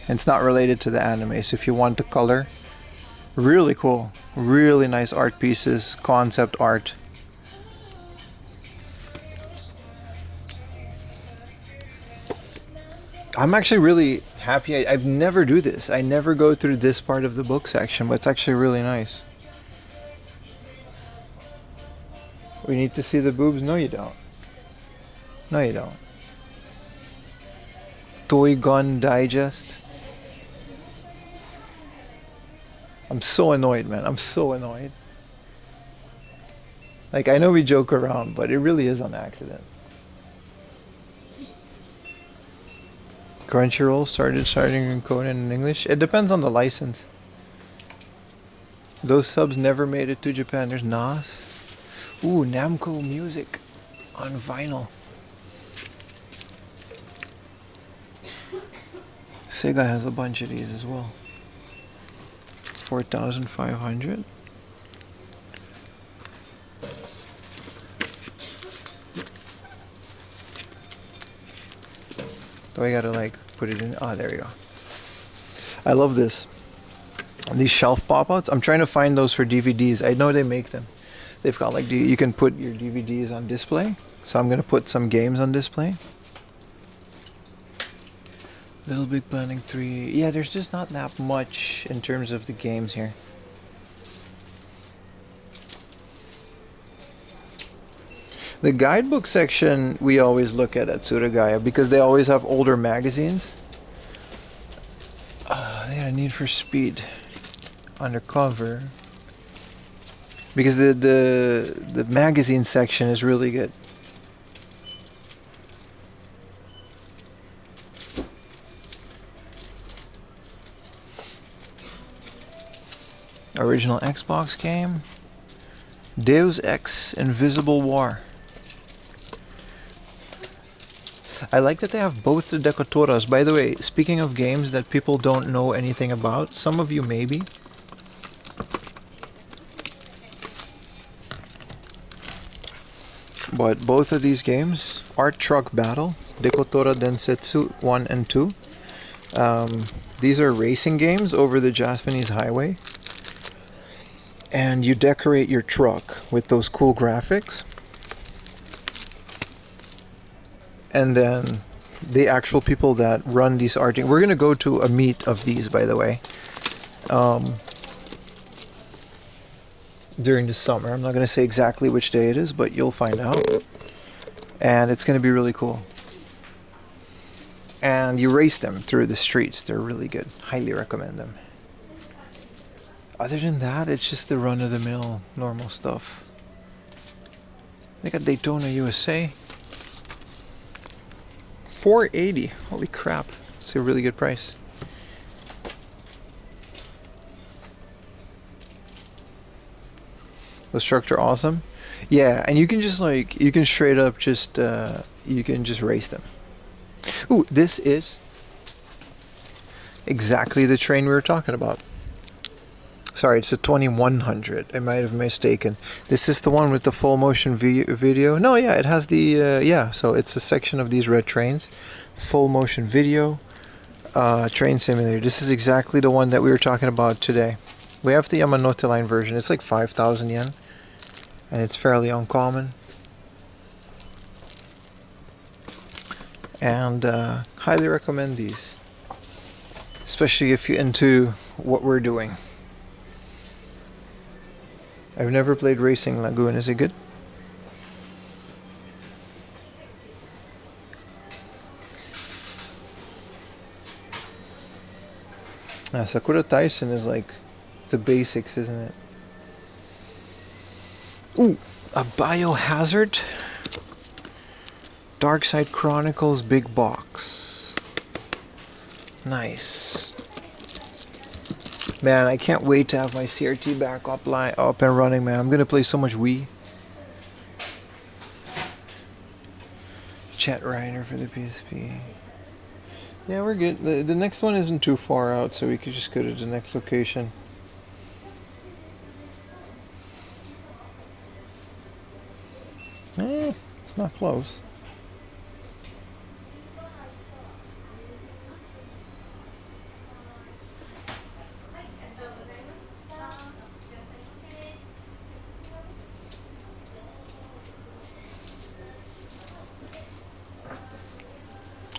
And it's not related to the anime. So if you want to color, really cool. Really nice art pieces, concept art. I'm actually really happy. I've never do this. I never go through this part of the book section, but it's actually really nice. We need to see the boobs? No, you don't. No, you don't. Toy Gun Digest. I'm so annoyed, man. I'm so annoyed. Like, I know we joke around, but it really is on accident. Crunchyroll starting in Conan in English. It depends on the license. Those subs never made it to Japan. There's Nas. Ooh, Namco music on vinyl. Sega has a bunch of these as well. 4,500. Do I gotta like put it in? Oh, there we go. I love this. These shelf pop-outs. I'm trying to find those for DVDs. I know they make them. They've got like you can put your DVDs on display. So I'm gonna put some games on display. Little Big Planet 3. Yeah, there's just not that much in terms of the games here. The guidebook section we always look at Suragaya because they always have older magazines. They got a Need for Speed Undercover. Because the magazine section is really good. Original Xbox game. Deus Ex Invisible War. I like that they have both the Decotoras. By the way, speaking of games that people don't know anything about, some of you maybe. But both of these games, Art Truck Battle, Decotora Densetsu 1 and 2. These are racing games over the Japanese highway. and you decorate your truck with those cool graphics, and then the actual people that run these art, we're gonna go to a meet of these, by the way, during the summer. I'm not gonna say exactly which day it is, but you'll find out, and it's gonna be really cool. And you race them through the streets. They're really good. Highly recommend them. Other than that, it's just the run-of-the-mill normal stuff. They got Daytona USA. $480. Holy crap. It's a really good price. Those trucks are awesome. Yeah, and you can just like, you can straight up just, you can just race them. Ooh, this is exactly the train we were talking about. Sorry, it's a 2100. I might have mistaken. This is the one with the full motion video. No, yeah, it has the, yeah, so it's a section of these red trains. Full motion video, train simulator. This is exactly the one that we were talking about today. We have the Yamanote line version. It's like 5,000 yen. And it's fairly uncommon. And highly recommend these. Especially if you're into what we're doing. I've never played Racing Lagoon. Is it good? Sakura Tyson is like the basics, isn't it? Ooh, a Biohazard Dark Side Chronicles big box. Nice. Man, I can't wait to have my CRT back up and running, man. I'm gonna play so much Wii. Chat Reiner for the PSP. Yeah, we're good. The next one isn't too far out, so we could just go to the next location. It's not close.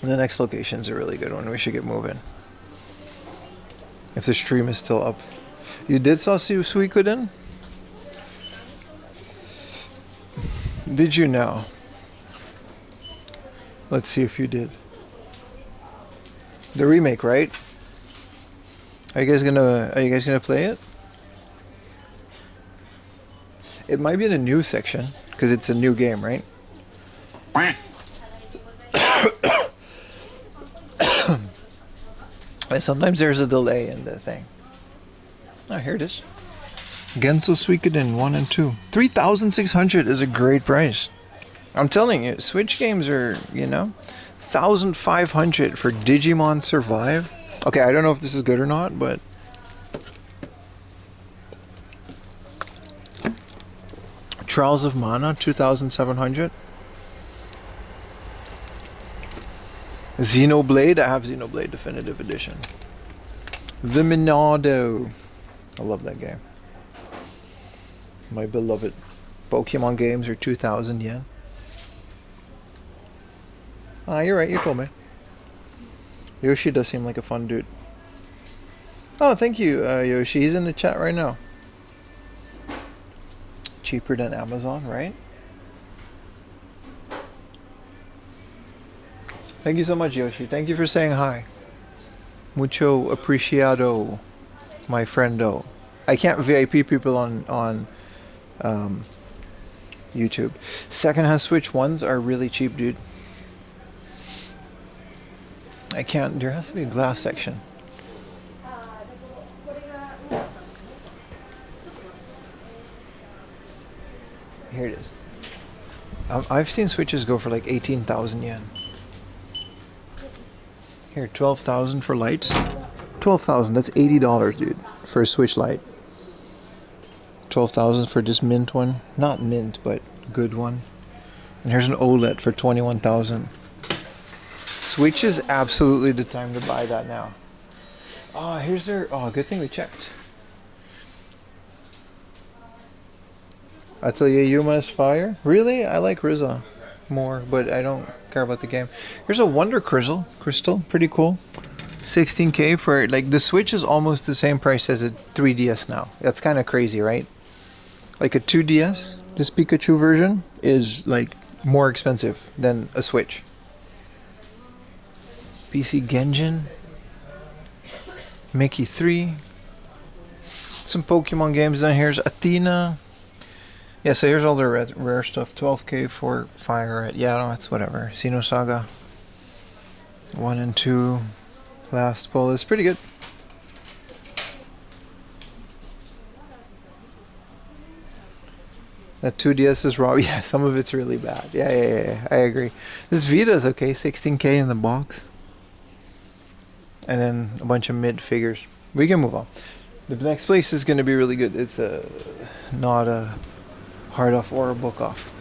The next location's a really good one. We should get moving. If the stream is still up. You did saw Suikoden? Did you know? Let's see if you did. The remake, right? Are you guys gonna play it? It might be in a new section because it's a new game, right? And sometimes there's a delay in the thing. Oh, here it is. Genso Suikoden 1 and 2. 3,600 is a great price. I'm telling you, Switch games are, you know, 1,500 for Digimon Survive. Okay, I don't know if this is good or not, but Trials of Mana 2,700. Xenoblade, I have Xenoblade Definitive Edition. The Minado. I love that game. My beloved. Pokemon games are 2,000 yen. Ah, you're right, you told me. Yoshi does seem like a fun dude. Oh, thank you, Yoshi. He's in the chat right now. Cheaper than Amazon, right? Thank you so much, Yoshi. Thank you for saying hi. Mucho apreciado, my friendo. I can't VIP people on YouTube. Secondhand Switch ones are really cheap, dude. I can't. There has to be a glass section. Here it is. I've seen Switches go for like 18,000 yen. Here, 12,000 for lights. 12,000. That's $80, dude, for a Switch Lite. 12,000 for this mint one. Not mint, but good one. And here's an OLED for 21,000. Switch is absolutely the time to buy that now. Oh, here's their. Oh, good thing we checked. Atelier Yuma is fire. Really? I like Rizza more, but I don't care about the game. Here's a Wonder Crystal. Pretty cool. 16K for, like, the Switch is almost the same price as a 3DS now. That's kind of crazy, right? Like a 2DS, this Pikachu version is like more expensive than a Switch. PC Genjin, Mickey 3, some Pokemon games down here. Here's Athena. Yeah, so here's all the rare stuff. 12K for Fire Red. Yeah, no, that's whatever. Xenosaga 1 and 2. Last pull is pretty good. That 2DS is raw. Yeah, some of it's really bad. Yeah, I agree. This Vita is okay. 16K in the box. And then a bunch of mid figures. We can move on. The next place is going to be really good. It's not a hard off or a book off.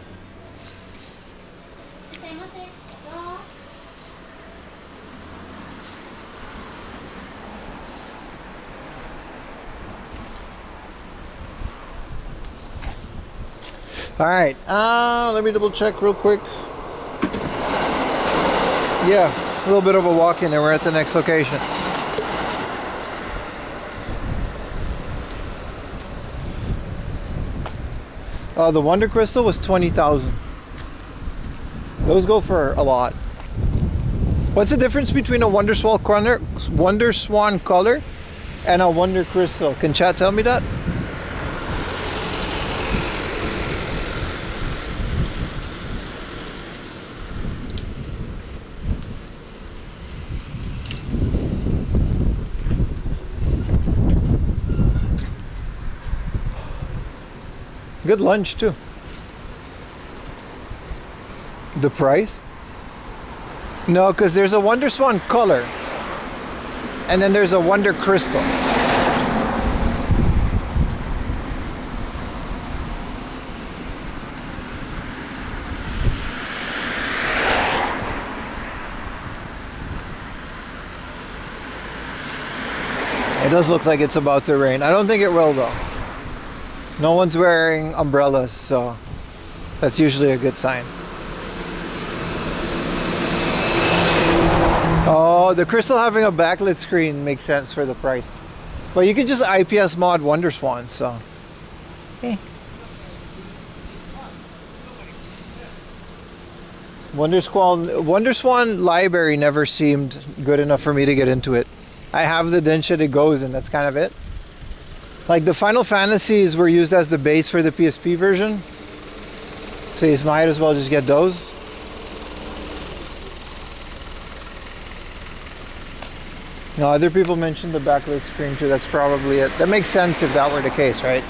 All right, let me double check real quick. Yeah, a little bit of a walk in and we're at the next location. The Wonder Crystal was 20,000. Those go for a lot. What's the difference between a Wonder Swan color and a Wonder Crystal? Can chat tell me that? Good lunch too. The price? No, because there's a Wonder Swan color and then there's a Wonder Crystal. It does look like it's about to rain. I don't think it will though. No one's wearing umbrellas, so that's usually a good sign. Oh, the Crystal having a backlit screen makes sense for the price. But you can just IPS mod Wonder Swan, so. Wonder Swan library never seemed good enough for me to get into it. I have the Densha that goes, and that's kind of it. Like the Final Fantasies were used as the base for the PSP version, so you might as well just get those. No, other people mentioned the backlit screen too. That's probably it. That makes sense if that were the case, right?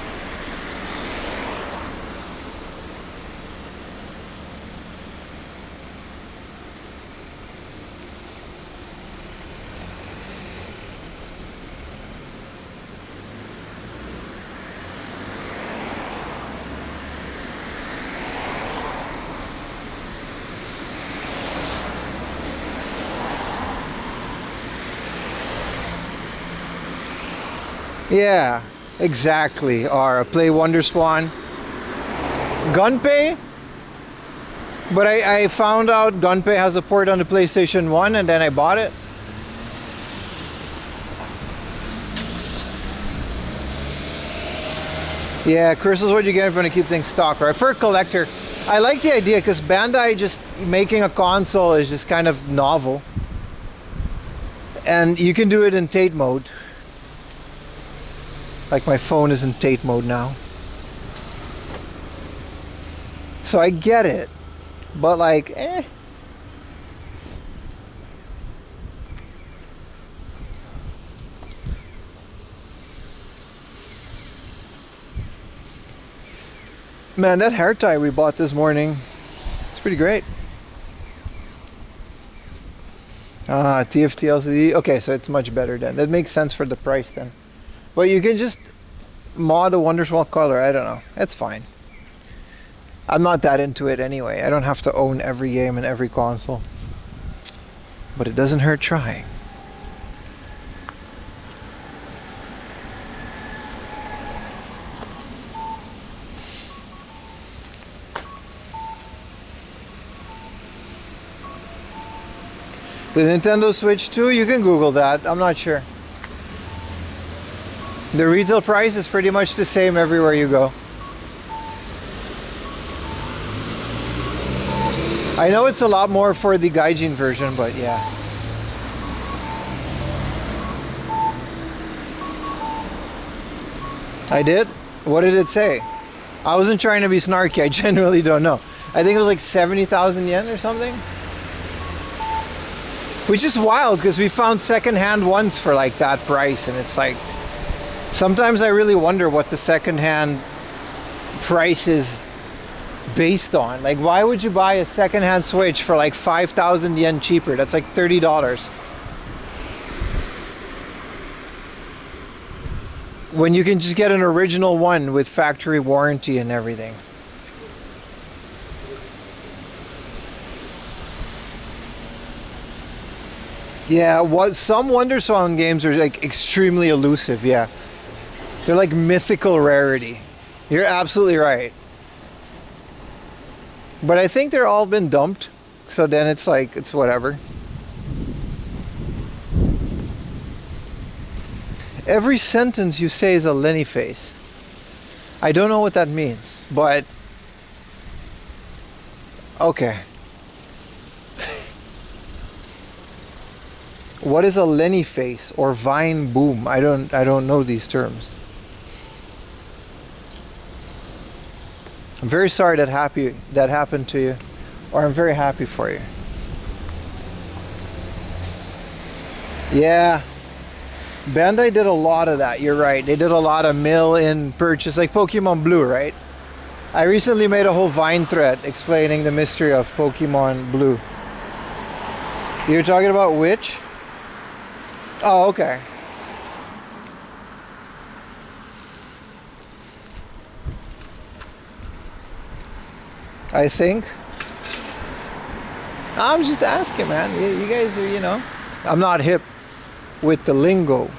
Yeah, exactly. Or play Wonder Swan. Gunpei. But I found out Gunpei has a port on the PlayStation 1 and then I bought it. Yeah, Crystal's what you get if you want to keep things stock, right? For a collector, I like the idea because Bandai just making a console is just kind of novel. And you can do it in Tate mode. Like my phone is in Tate mode now. So I get it. But like, Man, that hair tie we bought this morning, it's pretty great. TFT LCD. Okay, so it's much better then. That makes sense for the price then. But you can just mod a Wonder Swan color. I don't know. It's fine. I'm not that into it anyway. I don't have to own every game and every console. But it doesn't hurt trying. The Nintendo Switch 2, you can Google that. I'm not sure. The retail price is pretty much the same everywhere you go. I know it's a lot more for the Gaijin version, but yeah. I did? What did it say? I wasn't trying to be snarky, I genuinely don't know. I think it was like 70,000 yen or something. Which is wild because we found secondhand ones for like that price, and it's like, sometimes I really wonder what the secondhand price is based on. Like, why would you buy a secondhand Switch for like 5,000 yen cheaper? That's like $30. When you can just get an original one with factory warranty and everything. Yeah, some WonderSwan games are like extremely elusive, yeah. They're like mythical rarity. You're absolutely right. But I think they're all been dumped, so then it's like, it's whatever. Every sentence you say is a Lenny face. I don't know what that means, but okay. What is a Lenny face or Vine boom? I don't know these terms. I'm very sorry that happened to you, or I'm very happy for you. Yeah. Bandai did a lot of that, you're right. They did a lot of mail-in purchase, like Pokemon Blue, right? I recently made a whole Vine thread explaining the mystery of Pokemon Blue. You're talking about which? Oh, okay. I think. I'm just asking, man. You guys are, you know, I'm not hip with the lingo.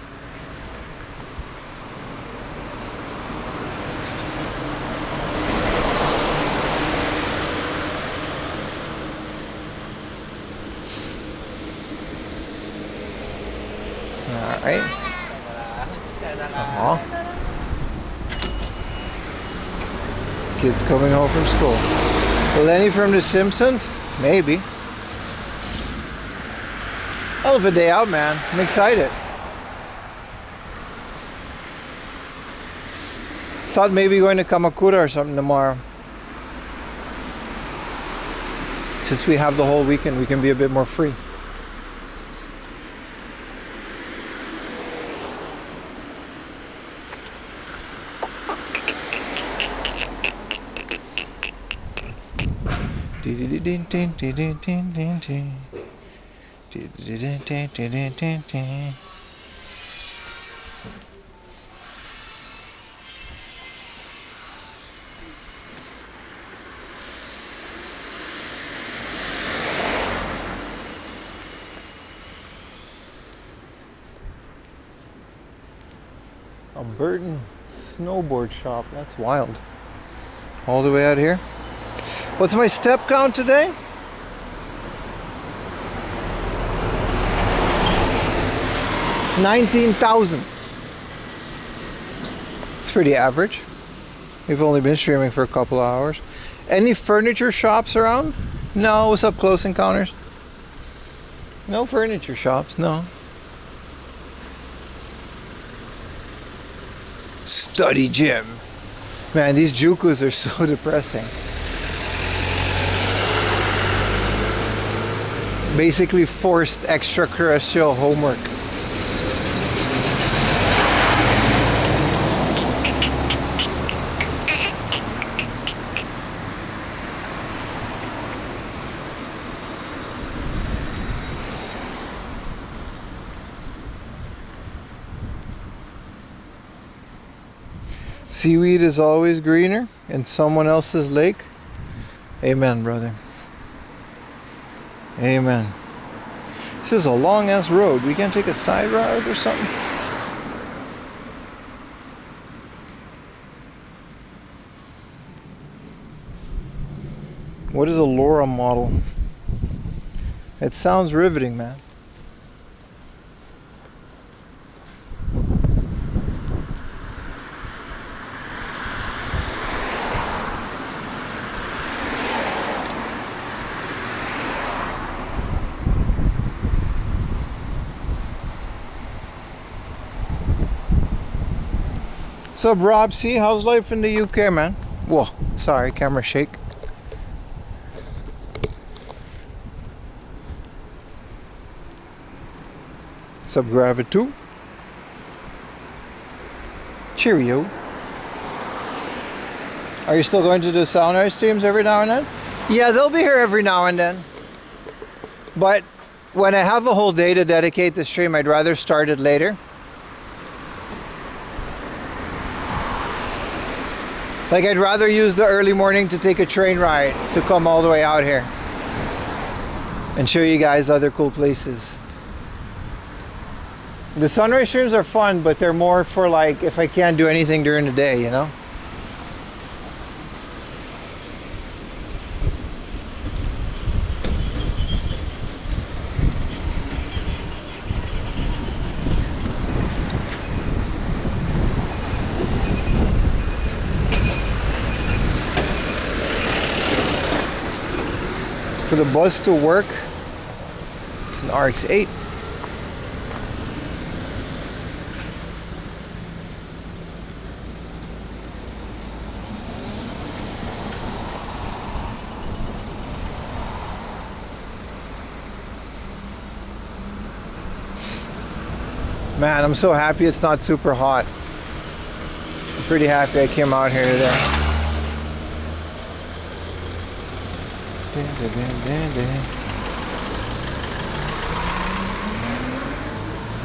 Alright. Kids coming home from school. Lenny from The Simpsons? Maybe. Hell of a day out, man. I'm excited. Thought maybe going to Kamakura or something tomorrow. Since we have the whole weekend, we can be a bit more free. A Burton snowboard shop. That's wild. All the way out here. What's my step count today? 19,000. It's pretty average. We've only been streaming for a couple of hours. Any furniture shops around? No. What's up, Close Encounters? No furniture shops, no. Study gym. Man, these jukus are so depressing. Basically forced extraterrestrial homework. Seaweed is always greener in someone else's lake. Amen, brother. Amen. This is a long ass road. We can't take a side route or something? What is a LoRa model? It sounds riveting, man. What's up, Rob? See, how's life in the UK, man? Whoa, sorry, camera shake. What's up, Gravitu? Cheerio. Are you still going to do Soundrise streams every now and then? Yeah, they'll be here every now and then. But when I have a whole day to dedicate the stream, I'd rather start it later. Like, I'd rather use the early morning to take a train ride to come all the way out here and show you guys other cool places. The sunrise streams are fun, but they're more for like if I can't do anything during the day, you know? For the bus to work, it's an RX-8. Man, I'm so happy it's not super hot. I'm pretty happy I came out here today.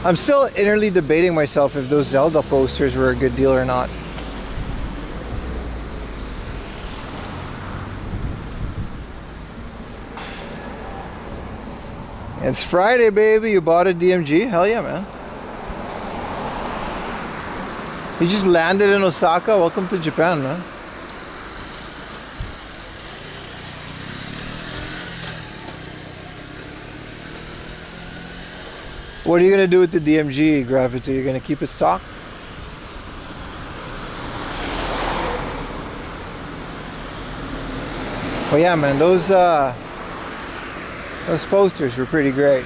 I'm still innerly debating myself if those Zelda posters were a good deal or not. It's Friday, baby. You bought a DMG? Hell yeah, man. You just landed in Osaka. Welcome to Japan, man. What are you gonna do with the DMG, Gravity? You're gonna keep it stock? Oh yeah, man, those posters were pretty great.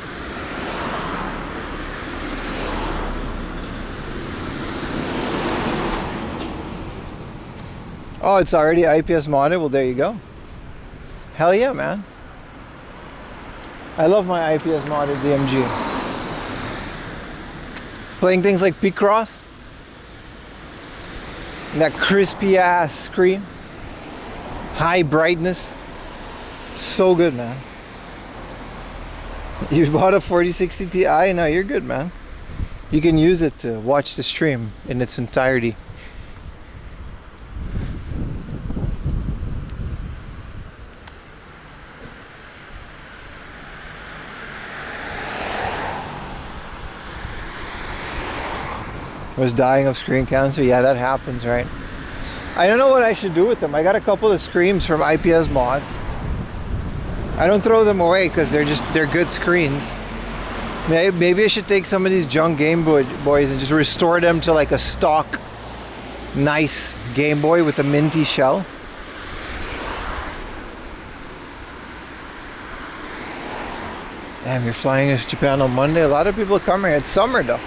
Oh, it's already IPS modded? Well, there you go. Hell yeah, man. I love my IPS modded DMG. Playing things like Picross. That crispy ass screen. High brightness. So good, man. You bought a 4060 Ti? No, you're good, man. You can use it to watch the stream in its entirety. Was dying of screen cancer. Yeah, that happens, right? I don't know what I should do with them. I got a couple of screens from IPS Mod. I don't throw them away because they're good screens. Maybe I should take some of these junk Game Boys and just restore them to like a stock nice Game Boy with a minty shell. Damn, you're flying to Japan on Monday. A lot of people come here. It's summer though.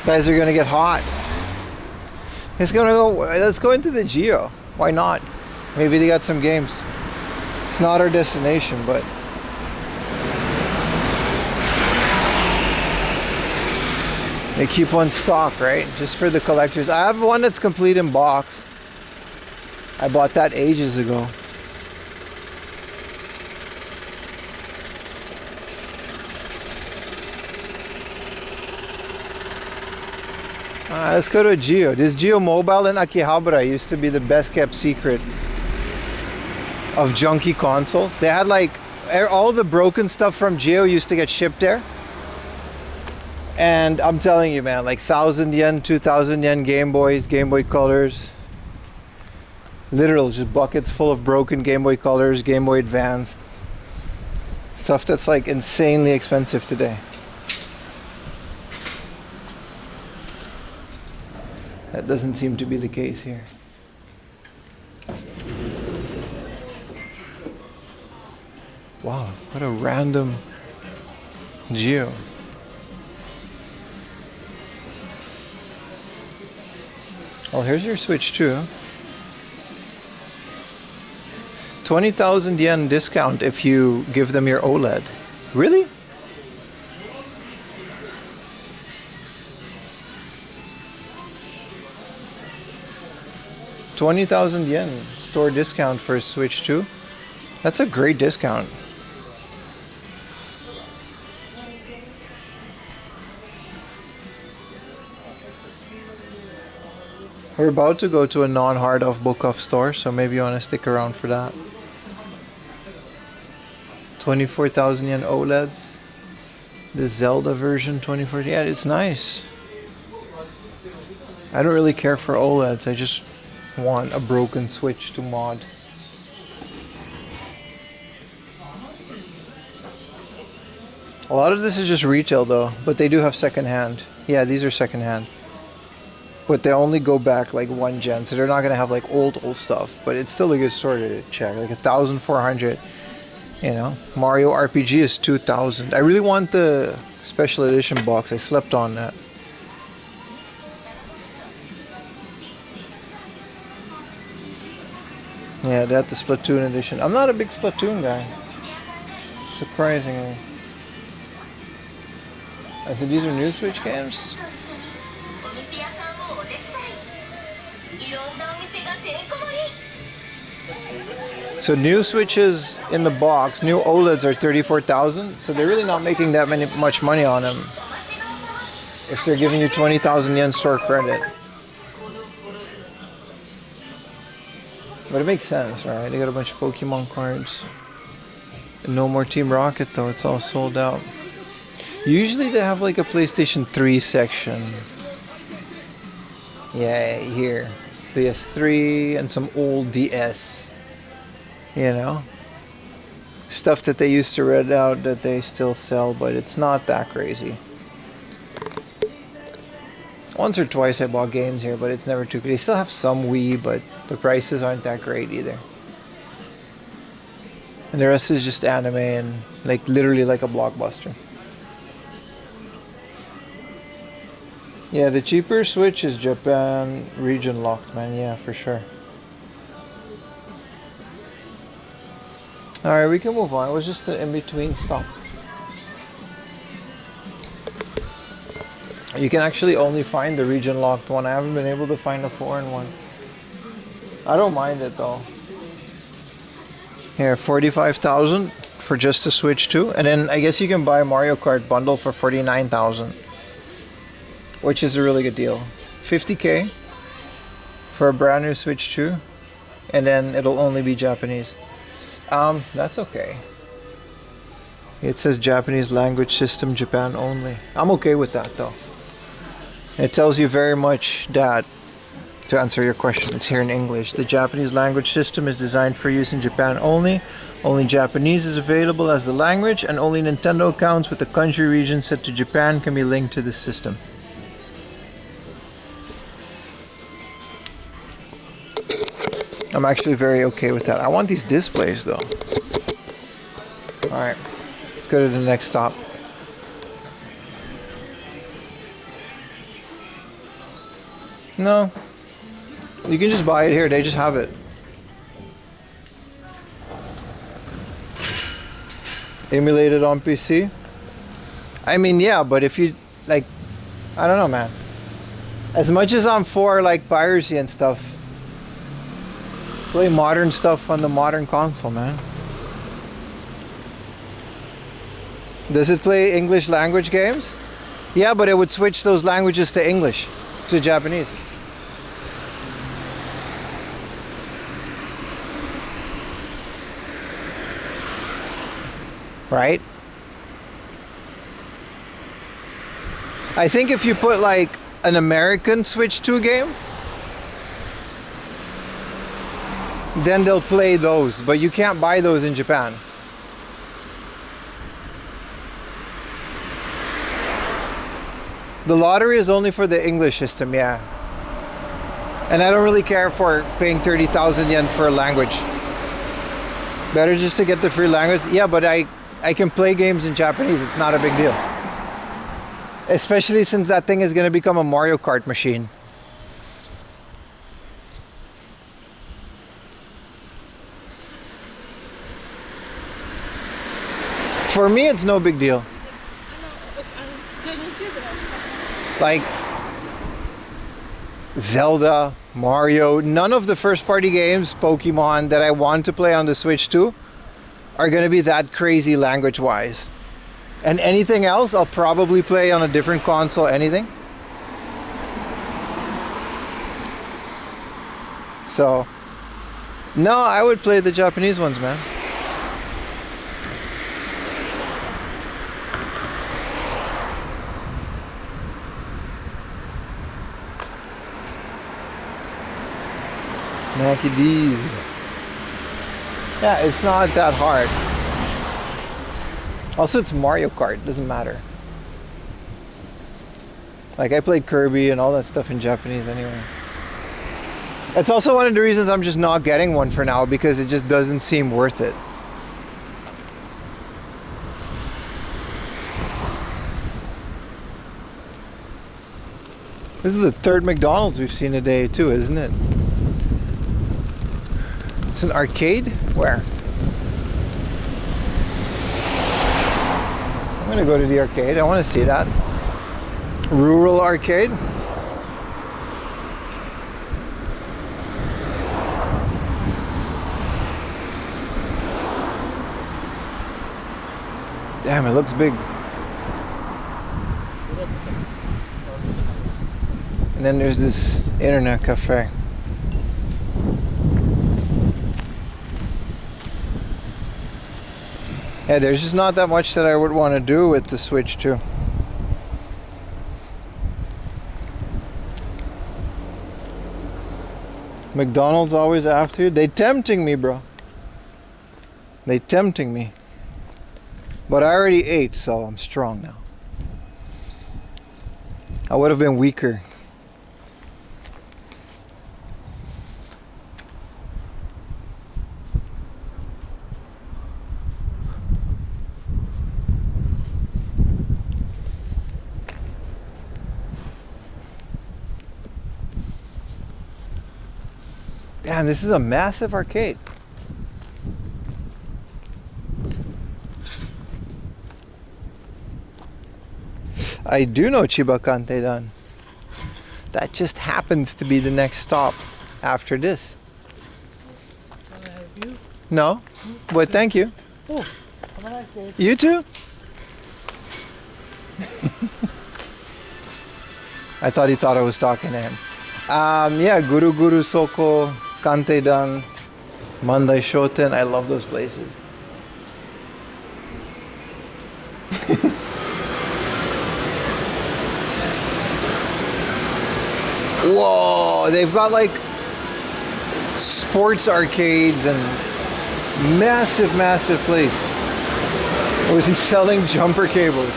Guys are gonna get hot. Let's go into the Geo. Why not? Maybe they got some games. It's not our destination, but they keep one stock, right? Just for the collectors. I have one that's complete in box. I bought that ages ago. Let's go to a Geo. This Geo Mobile in Akihabara used to be the best kept secret of junky consoles. They had like all the broken stuff from Geo used to get shipped there. And I'm telling you, man, like 1,000 yen, 2,000 yen Game Boys, Game Boy Colors. Literal, just buckets full of broken Game Boy Colors, Game Boy Advanced. Stuff that's like insanely expensive today. That doesn't seem to be the case here. Wow, what a random Geo. Oh, here's your Switch 2. 20,000 yen discount if you give them your OLED. Really? $20,000 store discount for a Switch 2. That's a great discount. We're about to go to a non-hard off book off store, so maybe you want to stick around for that. 24,000 yen OLEDs. The Zelda version 2014. Yeah, it's nice. I don't really care for OLEDs. I just want a broken Switch to mod. A lot of this is just retail though, but they do have secondhand. Yeah, these are secondhand. But they only go back like one gen, so they're not gonna have like old stuff. But it's still a good store to check. Like 1,400. You know, Mario RPG is 2,000. I really want the special edition box. I slept on that. Yeah, that's the Splatoon edition. I'm not a big Splatoon guy, surprisingly. I said these are new Switch games. So new Switches in the box, new OLEDs are 34,000. So they're really not making that much money on them if they're giving you 20,000 yen store credit. But it makes sense, right? They got a bunch of Pokemon cards. No more Team Rocket though, it's all sold out. Usually they have like a PlayStation 3 section. Yeah, here. PS3 and some old DS. You know? Stuff that they used to rent out that they still sell, but it's not that crazy. Once or twice I bought games here, but it's never too good. They still have some Wii, but the prices aren't that great either. And the rest is just anime and like literally like a Blockbuster. Yeah, the cheaper Switch is Japan region locked, man. Yeah, for sure. Alright, we can move on. It was just an in-between stop. You can actually only find the region locked one. I haven't been able to find a foreign one. I don't mind it though. Here, 45,000 for just a Switch 2. And then I guess you can buy Mario Kart bundle for 49,000. Which is a really good deal. 50k for a brand new Switch 2. And then it'll only be Japanese. That's okay. It says Japanese language system, Japan only. I'm okay with that though. It tells you very much that, to answer your question, it's here in English. The Japanese language system is designed for use in Japan only. Only Japanese is available as the language, and only Nintendo accounts with the country region set to Japan can be linked to the system. I'm actually very okay with that. I want these displays though. Alright, let's go to the next stop. No, you can just buy it here. They just have it. Emulated on PC. I mean, yeah, but if you like, I don't know, man. As much as I'm for like piracy and stuff, play modern stuff on the modern console, man. Does it play English language games? Yeah, but it would switch those languages to English, to Japanese. Right? I think if you put like an American Switch 2 game, then they'll play those, but you can't buy those in Japan. The lottery is only for the English system, yeah. And I don't really care for paying 30,000 yen for a language. Better just to get the free language. Yeah, but I can play games in Japanese. It's not a big deal. Especially since that thing is going to become a Mario Kart machine. For me, it's no big deal. Like Zelda, Mario, none of the first party games, Pokemon, that I want to play on the Switch too are going to be that crazy language wise. And anything else, I'll probably play on a different console, anything. So, no, I would play the Japanese ones, man. Mackie D's. Yeah, it's not that hard. Also, it's Mario Kart. It doesn't matter. Like, I played Kirby and all that stuff in Japanese anyway. It's also one of the reasons I'm just not getting one for now, because it just doesn't seem worth it. This is the third McDonald's we've seen today too, isn't it? It's an arcade? Where? I'm gonna go to the arcade. I want to see that. Rural arcade. Damn, it looks big. And then there's this internet cafe. Yeah, there's just not that much that I would want to do with the Switch too. McDonald's always after you. They tempting me, bro. They tempting me. But I already ate, so I'm strong now. I would have been weaker. Damn, this is a massive arcade. I do know Chiba Kanteidan. That just happens to be the next stop after this. Can I help you? No, but thank you. Oh, have a nice day. You too? I thought he thought I was talking to him. Yeah, Guru Guru Soko, Kanteidan, Mandai Shoten. I love those places. Whoa, they've got like sports arcades and massive, massive place. Or is he selling jumper cables?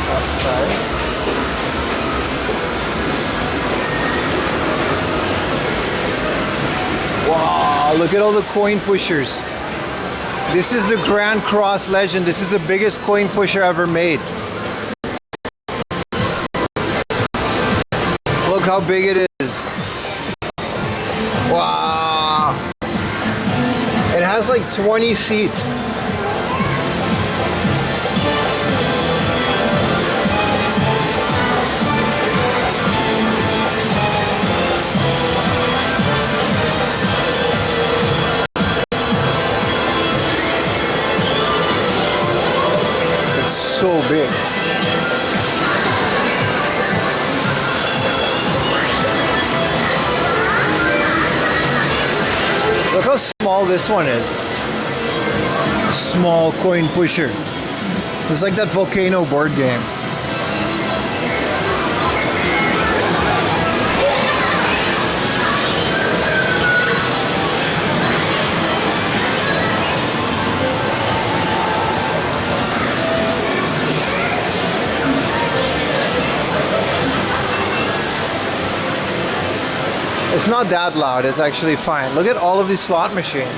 Oh, sorry. Wow, look at all the coin pushers. This is the Grand Cross Legend. This is the biggest coin pusher ever made. Look how big it is. Wow. It has like 20 seats. It's so big. Look how small this one is. Small coin pusher. It's like that volcano board game. It's not that loud, it's actually fine. Look at all of these slot machines.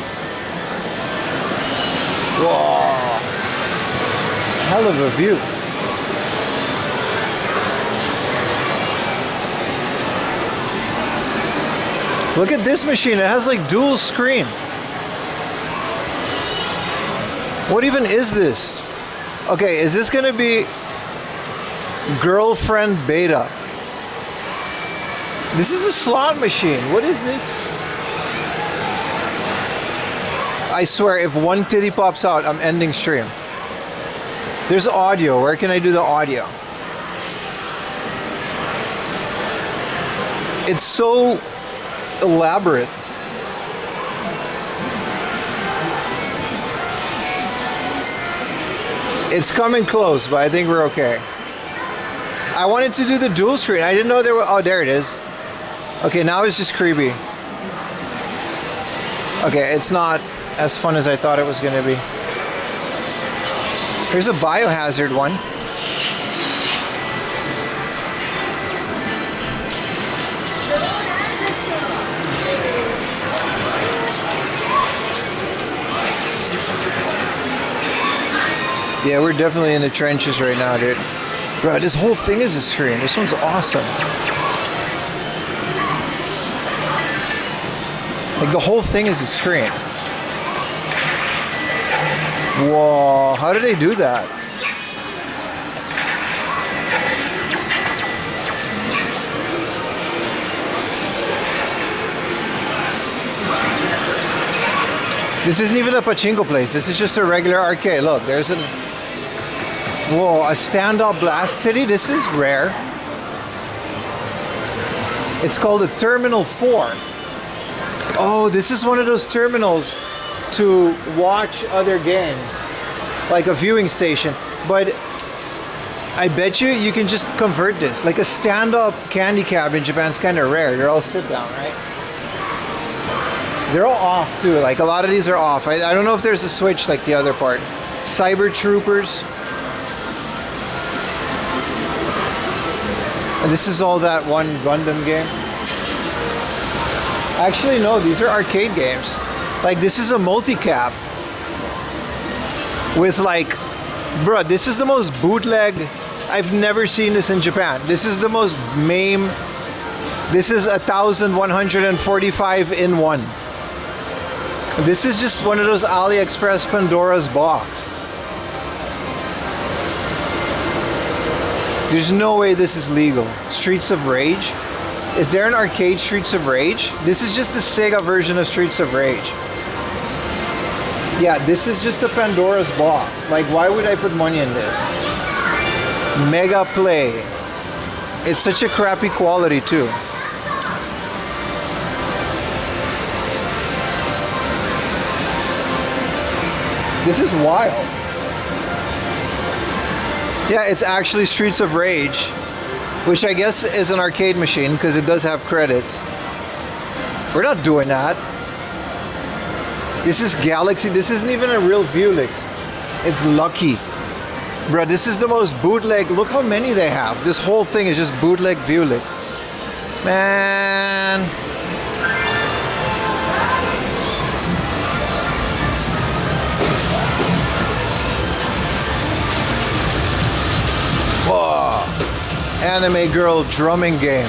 Whoa. Hell of a view. Look at this machine, it has like dual screen. What even is this? Okay, is this gonna be girlfriend beta? This is a slot machine. What is this? I swear, if one titty pops out, I'm ending stream. There's audio. Where can I do the audio? It's so elaborate. It's coming close, but I think we're okay. I wanted to do the dual screen. I didn't know there were. Oh, there it is. Okay, now it's just creepy. Okay, it's not as fun as I thought it was gonna be. Here's a biohazard one. Yeah, we're definitely in the trenches right now, dude. Bro, this whole thing is a screen. This one's awesome. Like, the whole thing is a screen. Whoa, how did they do that? This isn't even a pachinko place. This is just a regular arcade. Look, there's an... Whoa, a stand-up blast city? This is rare. It's called a Terminal 4. Oh, this is one of those terminals to watch other games, like a viewing station. But I bet you can just convert this. Like a stand-up candy cab in Japan is kind of rare. They're all sit down, right? They're all off too. Like a lot of these are off. I don't know if there's a switch like the other part. Cyber Troopers. And this is all that one Gundam game. Actually, no, these are arcade games. Like, this is a multi-cap with like, bruh, this is the most bootleg. I've never seen this in Japan. This is the most MAME. This is 1,145 in one. This is just one of those AliExpress Pandora's box. There's no way this is legal. Streets of Rage? Is there an arcade Streets of Rage? This is just the Sega version of Streets of Rage. Yeah, this is just a Pandora's box. Like, why would I put money in this? Mega Play. It's such a crappy quality too. This is wild. Yeah, it's actually Streets of Rage, which I guess is an arcade machine because it does have credits. We're not doing that. This is Galaxy. This isn't even a real Vuelix. It's Lucky. Bruh, this is the most bootleg. Look how many they have. This whole thing is just bootleg Vuelix. Man. Whoa. Anime girl drumming game.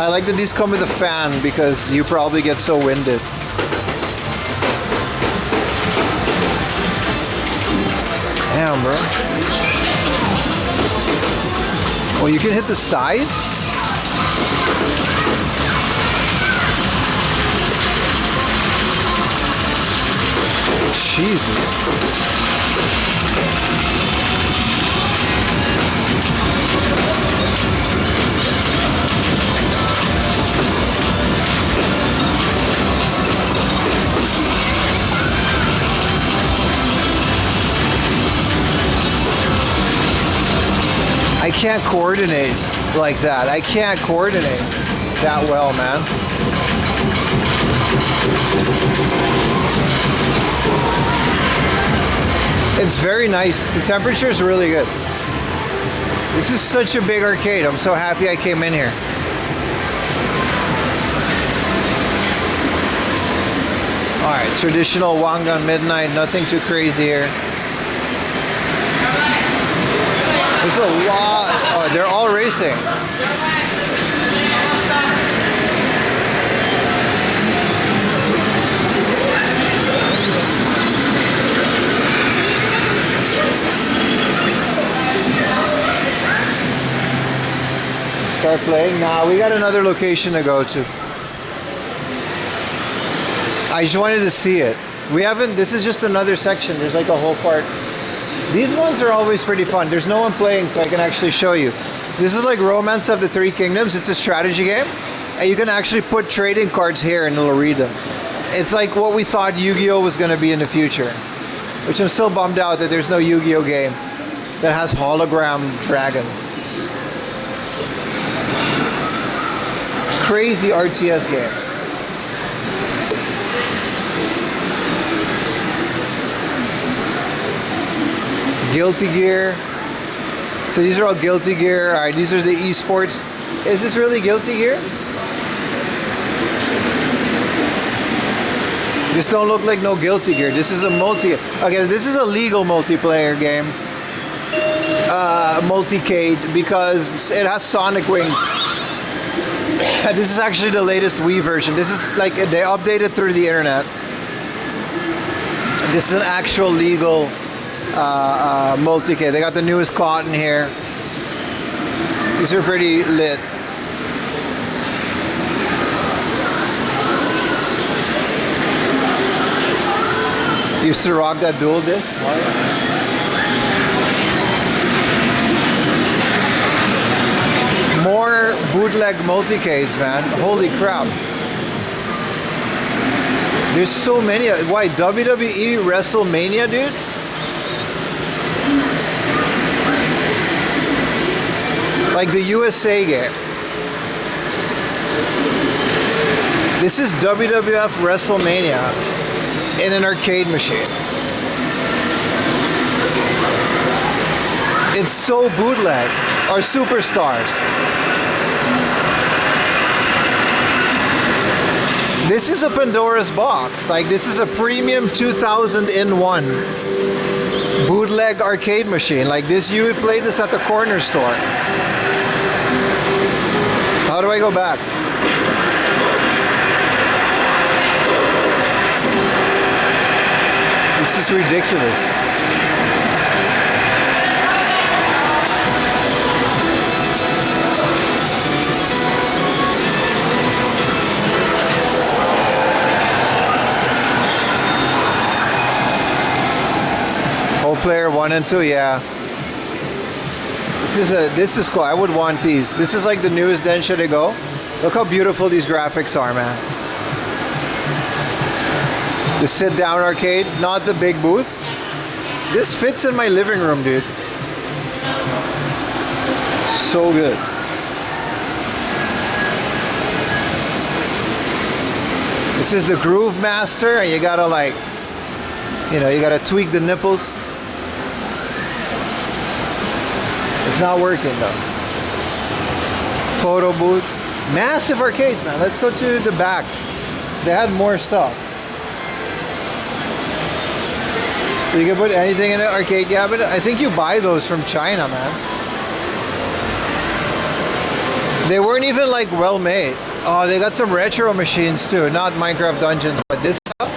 I like that these come with a fan because you probably get so winded. Damn, bro. Oh, you can hit the sides? Jesus. I can't coordinate like that. I can't coordinate that well, man. It's very nice. The temperature is really good. This is such a big arcade. I'm so happy I came in here. Alright, traditional Wangan Midnight. Nothing too crazy here. There's a lot. Oh, they're all racing. Start playing? Nah, we got another location to go to. I just wanted to see it. We haven't, this is just another section. There's like a whole part. These ones are always pretty fun. There's no one playing, so I can actually show you. This is like Romance of the Three Kingdoms. It's a strategy game. And you can actually put trading cards here and it'll read them. It's like what we thought Yu-Gi-Oh! Was going to be in the future. Which I'm still bummed out that there's no Yu-Gi-Oh! Game that has hologram dragons. Crazy RTS games. Guilty Gear. So these are all Guilty Gear. Alright, these are the esports. Is this really Guilty Gear? This don't look like no Guilty Gear. This is a okay, this is a legal multiplayer game. Multicade, because it has Sonic Wings. This is actually the latest Wii version. This is like, they updated through the internet. This is an actual legal multi-K. They got the newest cotton here. These are pretty lit. Used to rock that dual disc. More bootleg multicades, man. Holy crap. There's so many. Why? WWE WrestleMania, dude? Like the USA game. This is WWF WrestleMania in an arcade machine. It's so bootleg. Or Superstars. This is a Pandora's box. Like, this is a premium 2000-in-1 bootleg arcade machine. Like this, you would play this at the corner store. How do I go back? This is ridiculous. Whole player 1 and 2, yeah. This is cool. I would want these. This is like the newest Densha to go. Look how beautiful these graphics are, man. The sit-down arcade, not the big booth. This fits in my living room, dude. So good. This is the Groove Master, and you gotta like, you know, you gotta tweak the nipples. It's not working though. Photo booths. Massive arcades, man. Let's go to the back. They had more stuff. You can put anything in an arcade cabinet. I think you buy those from China, man. They weren't even like well made. Oh, they got some retro machines too. Not Minecraft Dungeons, but this stuff.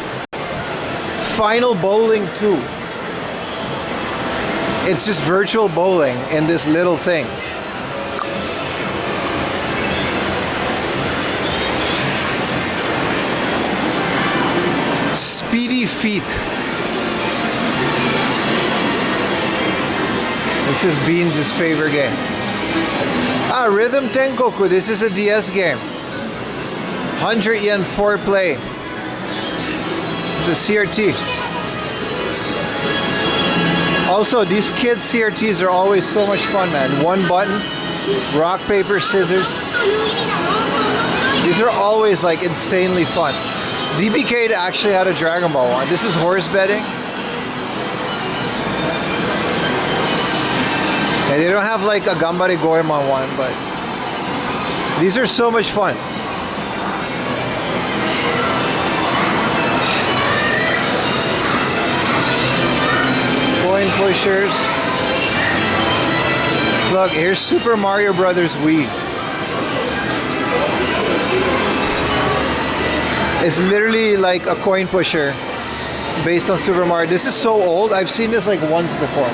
Final Bowling 2. It's just virtual bowling in this little thing. Speedy Feet. This is Beans' favorite game. Ah, Rhythm Tengoku. This is a DS game. 100 yen 4 play. It's a CRT. Also, these kids CRTs are always so much fun, man. One button, rock, paper, scissors. These are always like insanely fun. DBK actually had a Dragon Ball one. This is horse betting. Yeah, they don't have like a Gambare Goemon one, but these are so much fun. Coin pushers. Look, here's Super Mario Brothers Wii. It's literally like a coin pusher based on Super Mario. This is so old. I've seen this like once before.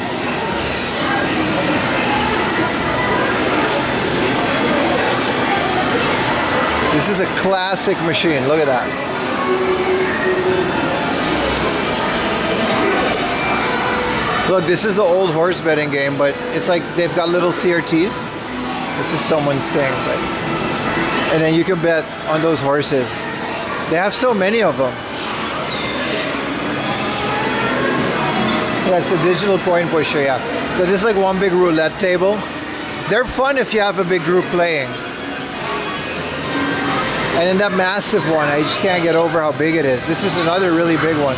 This is a classic machine. Look at that. Look, this is the old horse betting game, but it's like they've got little CRTs. This is someone's thing, but and then you can bet on those horses. They have so many of them. That's a digital coin pusher, yeah. So this is like one big roulette table. They're fun if you have a big group playing. And then that massive one, I just can't get over how big it is. This is another really big one.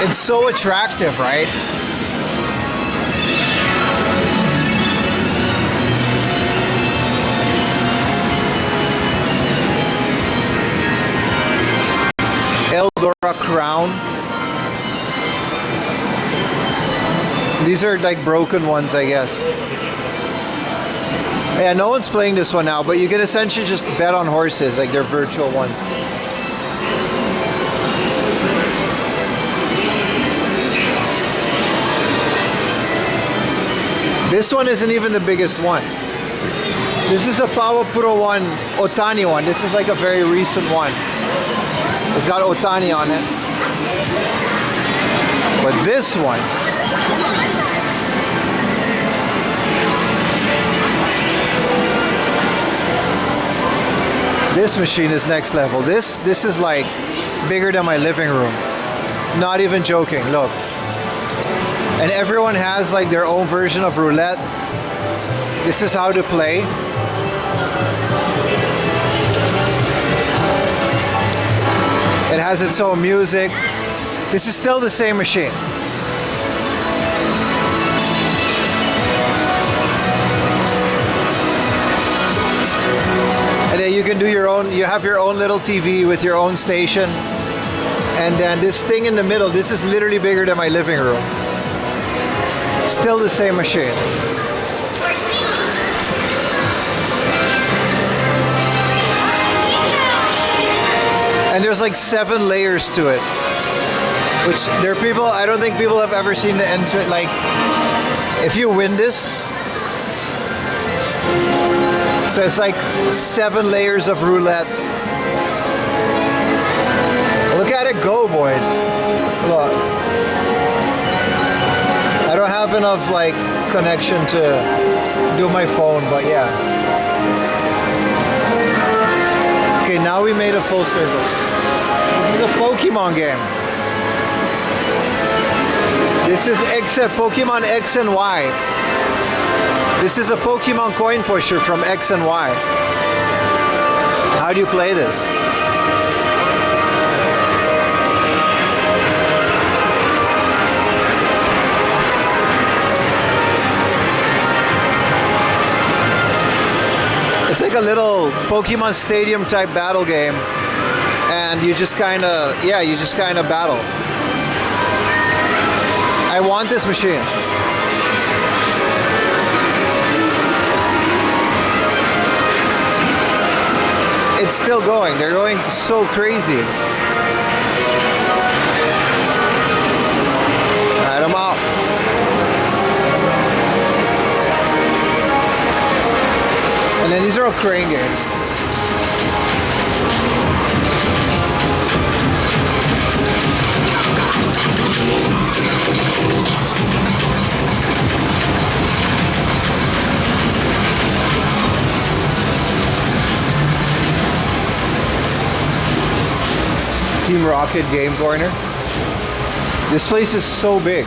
It's so attractive, right? Eldora Crown. These are like broken ones, I guess. Yeah, no one's playing this one now, but you can essentially just bet on horses, like they're virtual ones. This one isn't even the biggest one. This is a Power Pro 1 Otani one. This is like a very recent one. It's got Otani on it. But this one, this machine is next level. This is like bigger than my living room. Not even joking, look. And everyone has like their own version of roulette. This is how to play. It has its own music. This is still the same machine. And then you can do your own, you have your own little TV with your own station. And then this thing in the middle, this is literally bigger than my living room. Still the same machine. And there's like 7 layers to it. Which there are people, I don't think people have ever seen the end to it. Like, if you win this, so it's like 7 layers of roulette. Look at it go, boys. Look. I don't have enough like connection to do my phone, but yeah. Okay, now we made a full circle. This is a Pokemon game. This is Pokemon X and Y. This is a Pokemon coin pusher from X and Y. How do you play this? It's like a little Pokemon Stadium type battle game, and you just kind of, yeah, you just kind of battle. I want this machine. It's still going. They're going so crazy. Alright, I'm out. And then these are all crane games. Team Rocket Game Corner. This place is so big.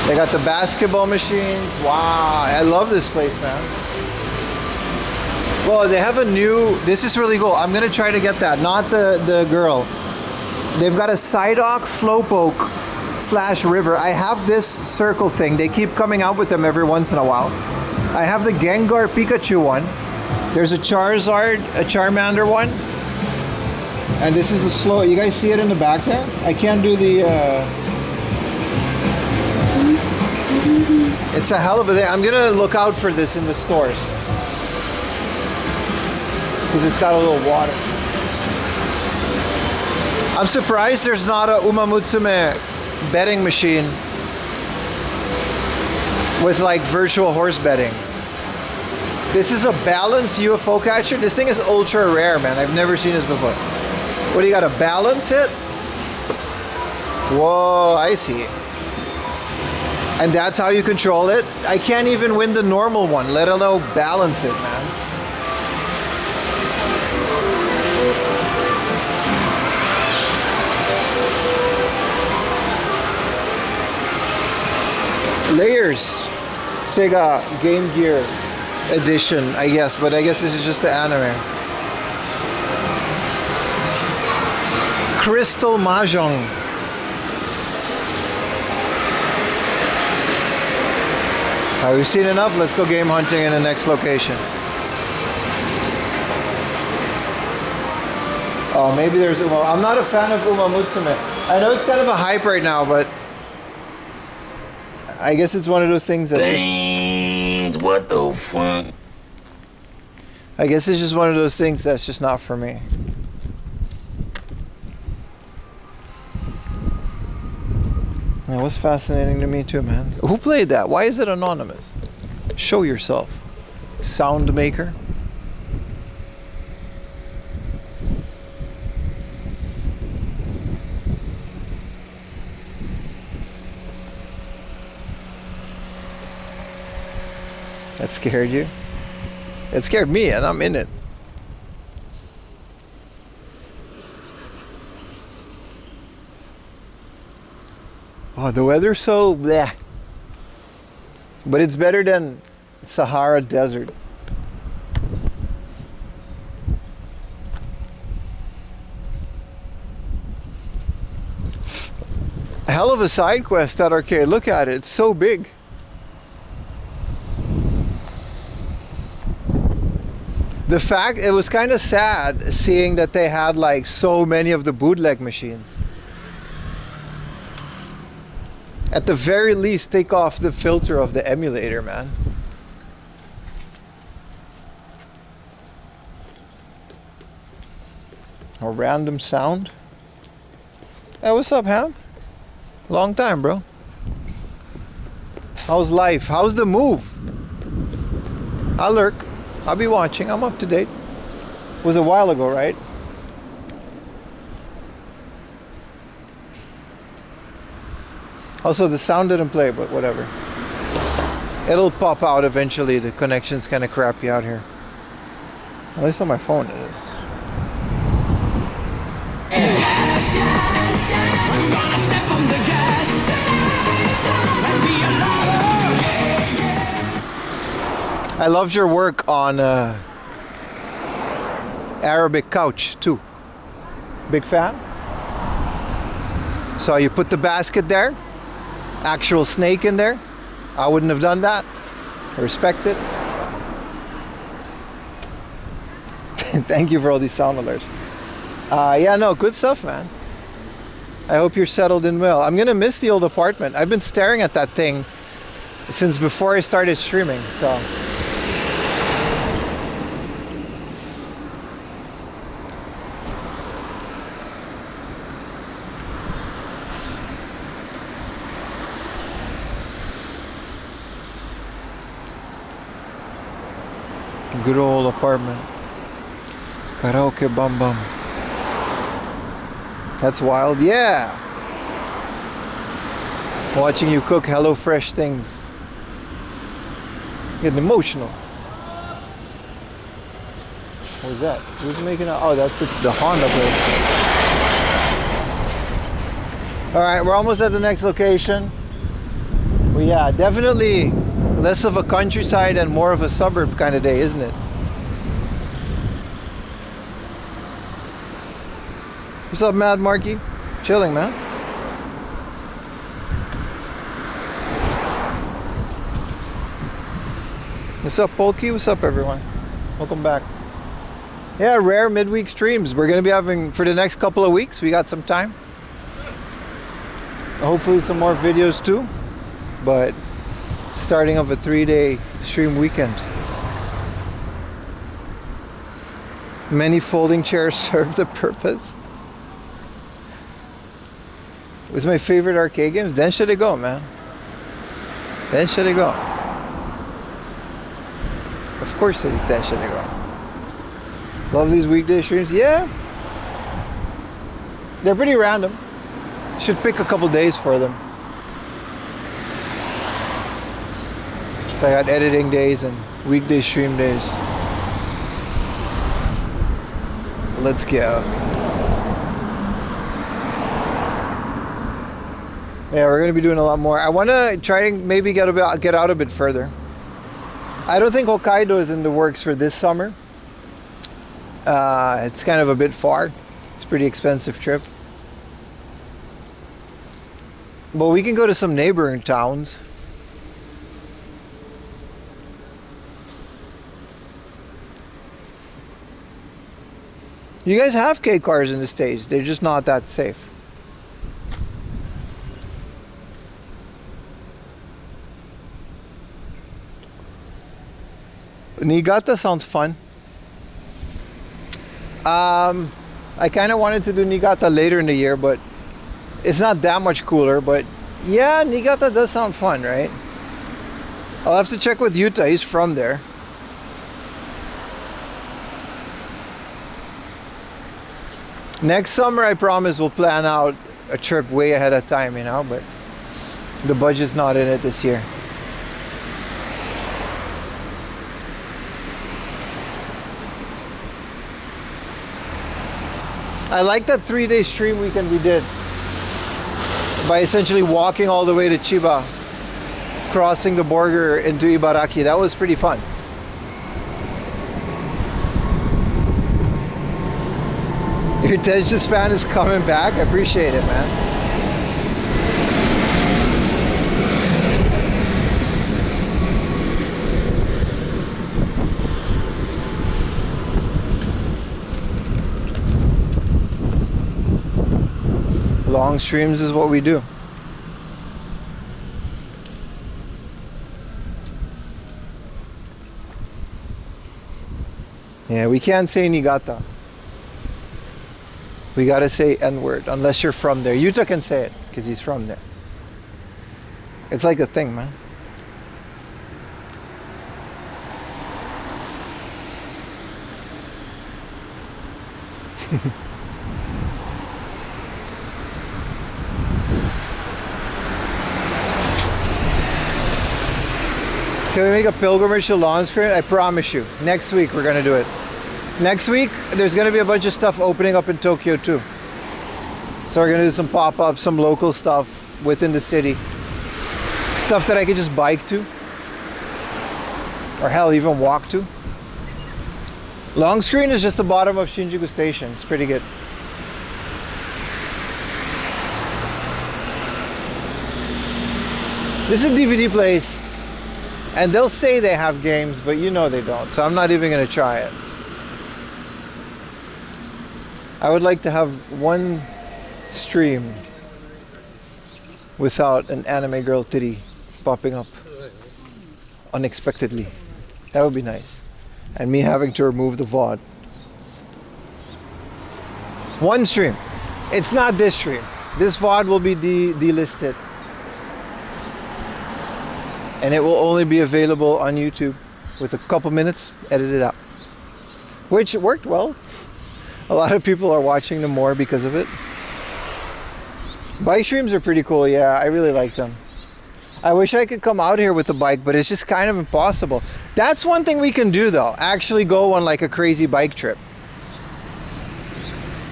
They got the basketball machines. Wow, I love this place, man. Well, they have a new, this is really cool. I'm gonna try to get that, not the girl. They've got a Psyduck Slowpoke / river. I have this circle thing. They keep coming out with them every once in a while. I have the Gengar Pikachu one. There's a Charizard, a Charmander one. And this is a slow, you guys see it in the back there? I can't do the, it's a hell of a thing. I'm gonna look out for this in the stores. Because it's got a little water. I'm surprised there's not a Umamutsume betting machine with like virtual horse betting. This is a balanced UFO catcher. This thing is ultra rare, man. I've never seen this before. What do you gotta balance it? Whoa, I see. And that's how you control it? I can't even win the normal one, let alone balance it, man. Layers. Sega Game Gear edition, I guess, but I guess this is just the anime. Crystal Mahjong. Alright, we've seen enough. Let's go game hunting in the next location. Oh, maybe there's Uma. I'm not a fan of Umamutsume. I know it's kind of a hype right now, but I guess it's one of those things that. What the fuck? I guess it's just one of those things that's just not for me. That was fascinating to me too, man. Who played that? Why is it anonymous? Show yourself. Sound maker. That scared you? It scared me, and I'm in it. Oh, the weather's so bleh. But it's better than Sahara Desert. Hell of a side quest, that arcade. Look at it, it's so big. The fact, it was kind of sad seeing that they had like so many of the bootleg machines. At the very least, take off the filter of the emulator, man. A random sound. Hey, what's up, Ham? Long time, bro. How's life? How's the move? I'll lurk. I'll be watching. I'm up to date. It was a while ago, right? Also, the sound didn't play, but whatever. It'll pop out eventually. The connection's kind of crappy out here. At least on my phone it is. I loved your work on Arabic couch too. Big fan. So you put the basket there, actual snake in there. I wouldn't have done that. I respect it. Thank you for all these sound alerts. Yeah, no, good stuff, man. I hope you're settled in well. I'm gonna miss the old apartment. I've been staring at that thing since before I started streaming, so. Good old apartment. Karaoke bum bum. That's wild. Yeah. Watching you cook HelloFresh things. Getting emotional. What's that? Who's making a... Oh, that's the Honda plate. Alright, we're almost at the next location. Well, yeah, definitely less of a countryside and more of a suburb kind of day, isn't it? What's up, Mad Marky? Chilling, man. What's up, Polky? What's up, everyone? Welcome back. Yeah, rare midweek streams. We're going to be having for the next couple of weeks. We got some time. Hopefully some more videos too. But starting off a 3-day stream weekend. Many folding chairs serve the purpose. It was my favorite arcade games. Then should it go, man? Then should it go? Of course it is. Then should it go? Love these weekday streams. Yeah, they're pretty random. Should pick a couple days for them. So I got editing days and weekday stream days. Let's go. Yeah, we're gonna be doing a lot more. I want to try and maybe get out a bit further. I don't think Hokkaido is in the works for this summer. It's kind of a bit far. It's a pretty expensive trip. But we can go to some neighboring towns. You guys have K cars in the States. They're just not that safe. Niigata sounds fun. I kind of wanted to do Niigata later in the year, but it's not that much cooler. But yeah, Niigata does sound fun, right? I'll have to check with Yuta. He's from there. Next summer, I promise we'll plan out a trip way ahead of time, you know, but the budget's not in it this year. I like that 3-day stream weekend we did by essentially walking all the way to Chiba, crossing the border into Ibaraki. That was pretty fun. Your attention span is coming back. I appreciate it, man. Long streams is what we do. Yeah, we can't say Niigata. We gotta say N-word unless you're from there. Yuta can say it because he's from there. It's like a thing, man. Can we make a pilgrimage to launch screen? I promise you. Next week we're gonna do it. Next week there's gonna be a bunch of stuff opening up in Tokyo too. So we're gonna do some pop-ups, some local stuff within the city. Stuff that I could just bike to. Or hell, even walk to. Long screen is just the bottom of Shinjuku Station. It's pretty good. This is a DVD place. And they'll say they have games, but you know they don't. So I'm not even going to try it. I would like to have one stream without an anime girl titty popping up unexpectedly. That would be nice. And me having to remove the VOD. One stream. It's not this stream. This VOD will be delisted. And it will only be available on YouTube with a couple minutes edited out. Which worked well. A lot of people are watching them more because of it. Bike streams are pretty cool, yeah, I really like them. I wish I could come out here with a bike, but it's just kind of impossible. That's one thing we can do though, actually go on like a crazy bike trip.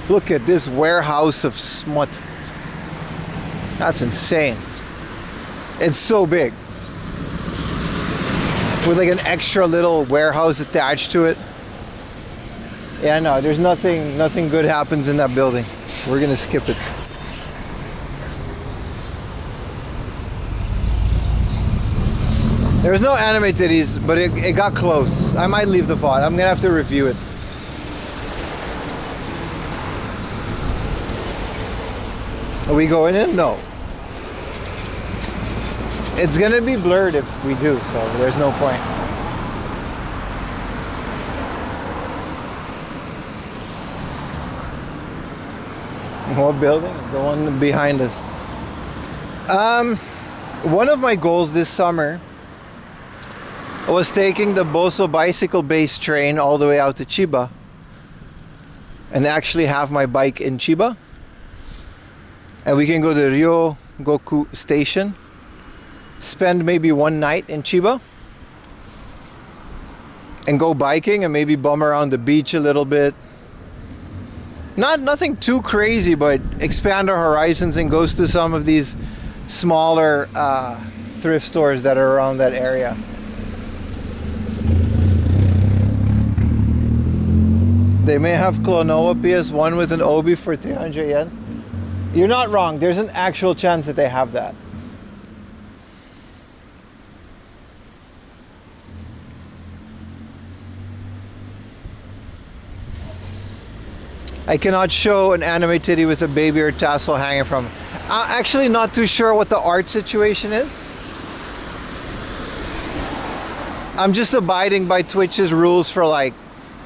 Look at this warehouse of smut. That's insane. It's so big. With like an extra little warehouse attached to it. Yeah, no, there's nothing good happens in that building. We're gonna skip it. There was no anime titties, but it got close. I might leave the VOD. I'm gonna have to review it. Are we going in? No. It's gonna be blurred if we do, so there's no point. What building? The one behind us. One of my goals this summer was taking the Boso bicycle-based train all the way out to Chiba and actually have my bike in Chiba. And we can go to Ryogoku Station, spend maybe one night in Chiba, and go biking and maybe bum around the beach a little bit. Nothing too crazy, but expand our horizons and goes to some of these smaller thrift stores that are around that area. They may have Klonoa PS1 with an Obi for 300 yen. You're not wrong. There's an actual chance that they have that. I cannot show an anime titty with a baby or tassel hanging from. Actually not too sure what the art situation is. I'm just abiding by Twitch's rules for like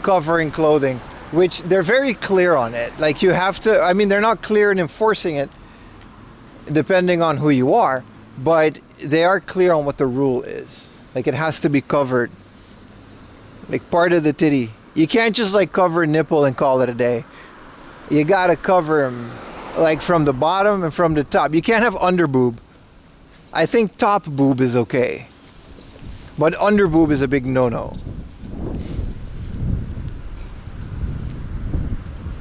covering clothing, which they're very clear on it. Like you have to, I mean, they're not clear in enforcing it depending on who you are, but they are clear on what the rule is. Like it has to be covered, like part of the titty. You can't just like cover a nipple and call it a day. You gotta cover them like from the bottom and from the top. You can't have under boob. I think top boob is okay, but under boob is a big no-no.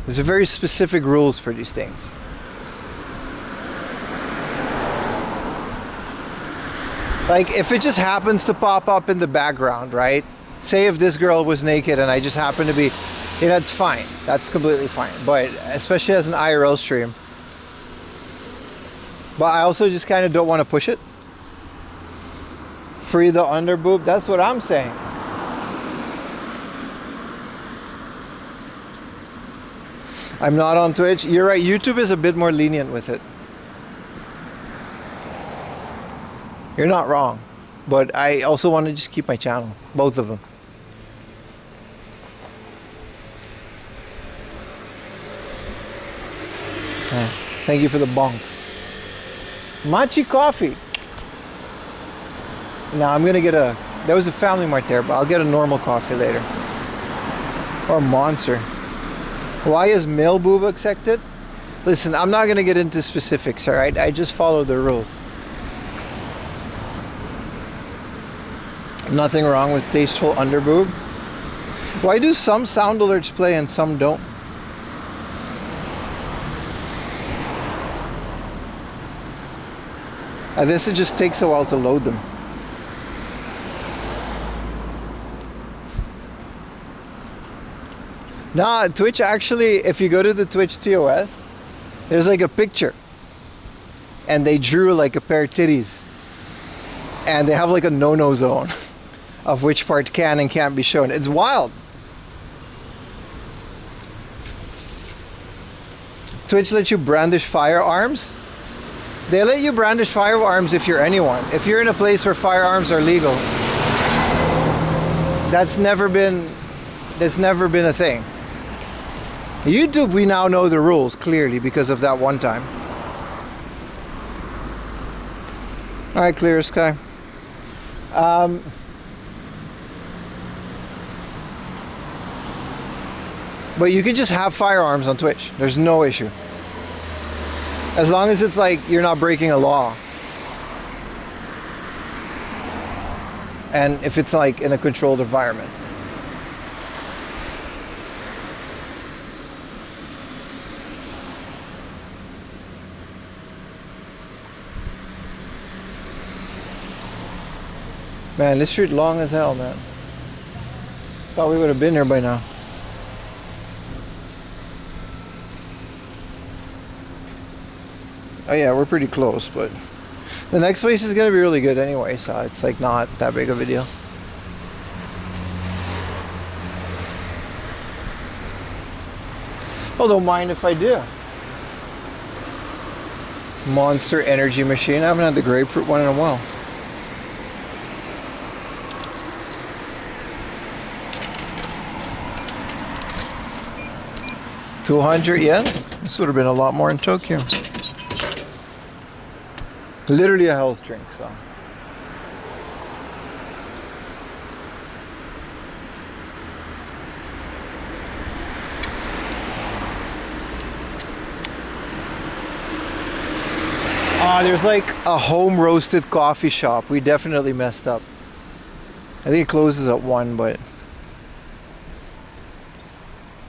There's very specific rules for these things. Like if it just happens to pop up in the background, right? Say if this girl was naked and I just happen to be, yeah, that's fine. That's completely fine. But especially as an IRL stream. But I also just kind of don't want to push it. Free the under boob. That's what I'm saying. I'm not on Twitch. You're right. YouTube is a bit more lenient with it. You're not wrong. But I also want to just keep my channel. Both of them. Thank you for the bong. Machi coffee. Now I'm gonna get a, there was a Family Mart there, but I'll get a normal coffee later. Or Monster. Why is male boob accepted? Listen, I'm not gonna get into specifics, alright? I just follow the rules. Nothing wrong with tasteful underboob. Why do some sound alerts play and some don't? I guess it just takes a while to load them. Nah, Twitch actually, if you go to the Twitch TOS, there's like a picture. And they drew like a pair of titties. And they have like a no-no zone of which part can and can't be shown. It's wild. Twitch lets you brandish firearms. They let you brandish firearms if you're anyone. If you're in a place where firearms are legal. That's never been a thing. YouTube, we now know the rules clearly because of that one time. All right, clear sky. But you can just have firearms on Twitch. There's no issue. As long as it's like you're not breaking a law. And if it's like in a controlled environment. Man, this street long as hell, man. Thought we would have been here by now. Oh yeah, we're pretty close, but The next place is gonna be really good anyway, so it's like not that big of a deal. Oh, don't mind if I do. Monster Energy machine. I haven't had the grapefruit one in a while. $200 yen? This would have been a lot more in Tokyo. Literally a health drink, so. There's like a home roasted coffee shop. We definitely messed up. I think it closes at 1, but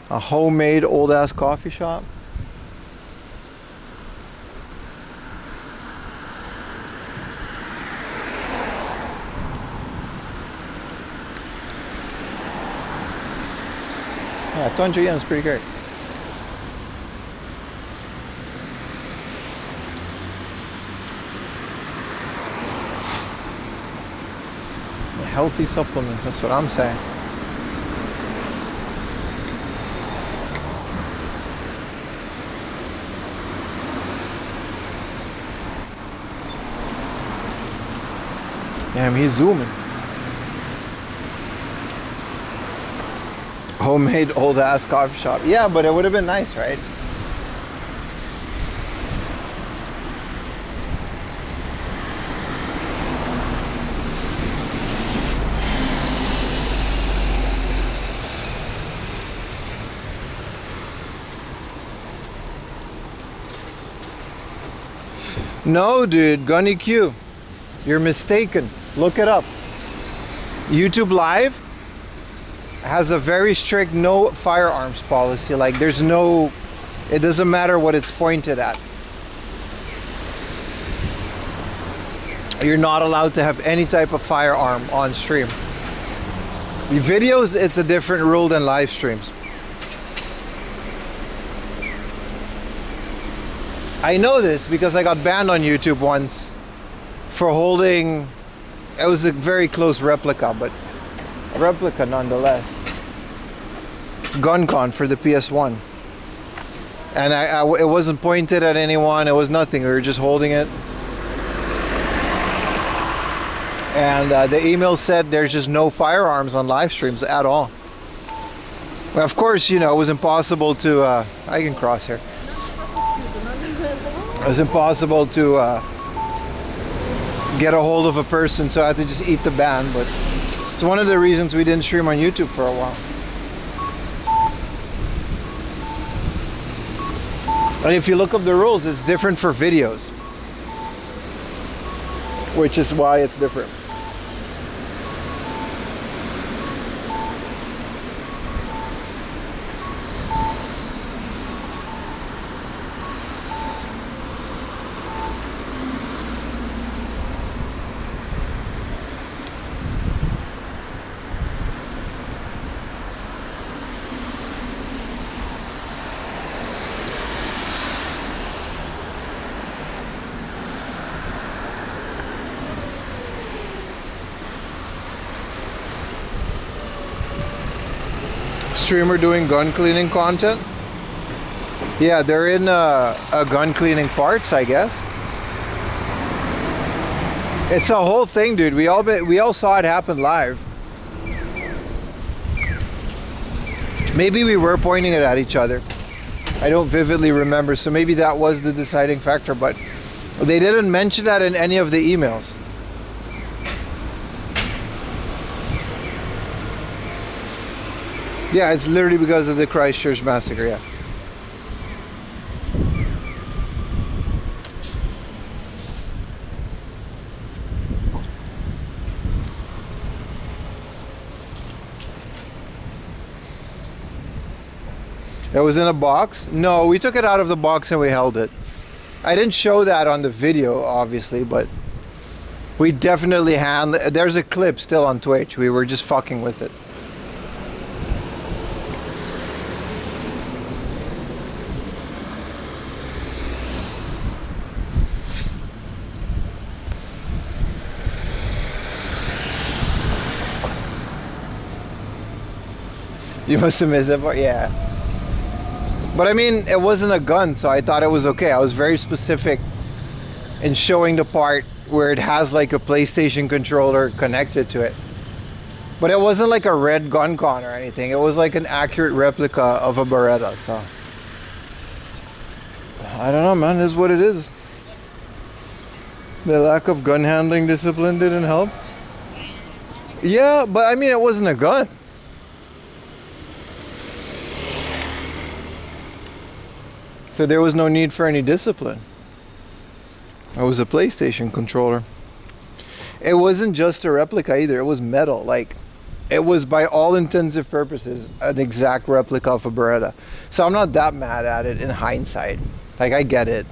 a homemade old ass coffee shop. Yeah, 200 yen is pretty great. Healthy supplements, that's what I'm saying. Damn, he's zooming. Homemade old ass coffee shop. Yeah, but it would have been nice, right? No, dude, Gunny Q. You're mistaken. Look it up. YouTube Live has a very strict no firearms policy. Like, there's no, it doesn't matter what it's pointed at. You're not allowed to have any type of firearm on stream. Videos, it's a different rule than live streams. I know this because I got banned on YouTube once for holding, it was a very close replica, but a replica nonetheless. GunCon for the PS1. And it wasn't pointed at anyone, it was nothing, we were just holding it. And the email said there's just no firearms on live streams at all. Well, of course, you know, it was impossible to, I can cross here. It was impossible to get a hold of a person, so I had to just eat the ban. But it's one of the reasons we didn't stream on YouTube for a while. And if you look up the rules, it's different for videos, which is why it's different. Streamer doing gun cleaning content. Yeah, they're in a gun cleaning parts, I guess. It's a whole thing, dude. We all saw it happen live. Maybe we were pointing it at each other. I don't vividly remember, so maybe that was the deciding factor, but they didn't mention that in any of the emails. Yeah, it's literally because of the Christchurch massacre, yeah. It was in a box? No, we took it out of the box and we held it. I didn't show that on the video, obviously, but we definitely handled. There's a clip still on Twitch. We were just fucking with it. You must have missed that part, yeah. But I mean, it wasn't a gun, so I thought it was okay. I was very specific in showing the part where it has like a PlayStation controller connected to it. But it wasn't like a red gun con or anything. It was like an accurate replica of a Beretta, so. I don't know, man, this is what it is. The lack of gun handling discipline didn't help. Yeah, but I mean, it wasn't a gun. So there was no need for any discipline. It was a PlayStation controller. It wasn't just a replica either. It was metal. Like, it was by all intents and purposes an exact replica of a Beretta. So I'm not that mad at it in hindsight. Like, I get it.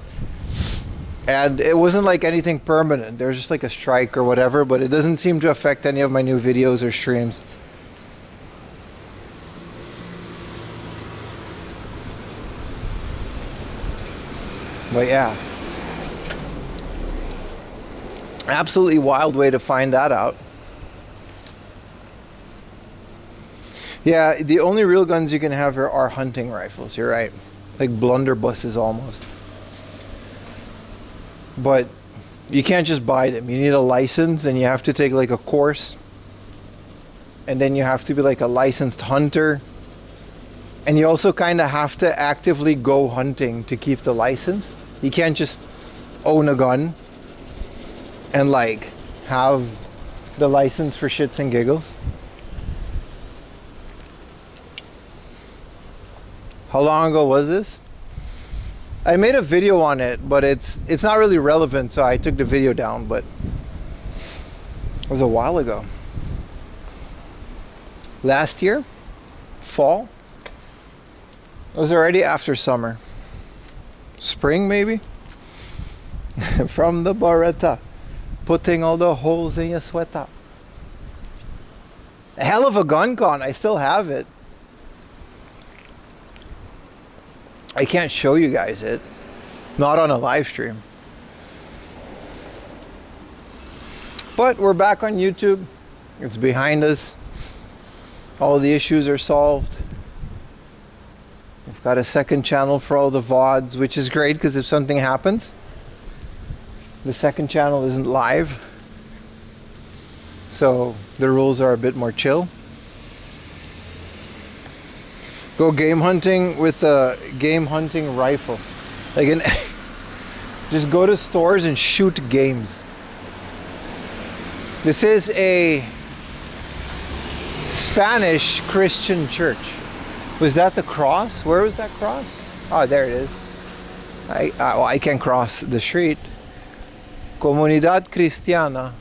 And it wasn't like anything permanent. There was just like a strike or whatever, but it doesn't seem to affect any of my new videos or streams. But yeah. Absolutely wild way to find that out. Yeah, the only real guns you can have here are hunting rifles, you're right. Like blunderbusses almost. But you can't just buy them. You need a license, and you have to take like a course. And then you have to be like a licensed hunter. And you also kind of have to actively go hunting to keep the license. You can't just own a gun and like have the license for shits and giggles. How long ago was this? I made a video on it, but it's not really relevant, so I took the video down, but it was a while ago. Last year? Fall? It was already after summer. Spring, maybe? From the Beretta. Putting all the holes in your sweater. A hell of a gun con. I still have it. I can't show you guys it. Not on a live stream. But we're back on YouTube. It's behind us. All the issues are solved. We've got a second channel for all the VODs, which is great because if something happens, the second channel isn't live. So the rules are a bit more chill. Go game hunting with a game hunting rifle. Like just go to stores and shoot games. This is a Spanish Christian church. Was that the cross? Where was that cross? Oh, there it is. I can cross the street. Comunidad Cristiana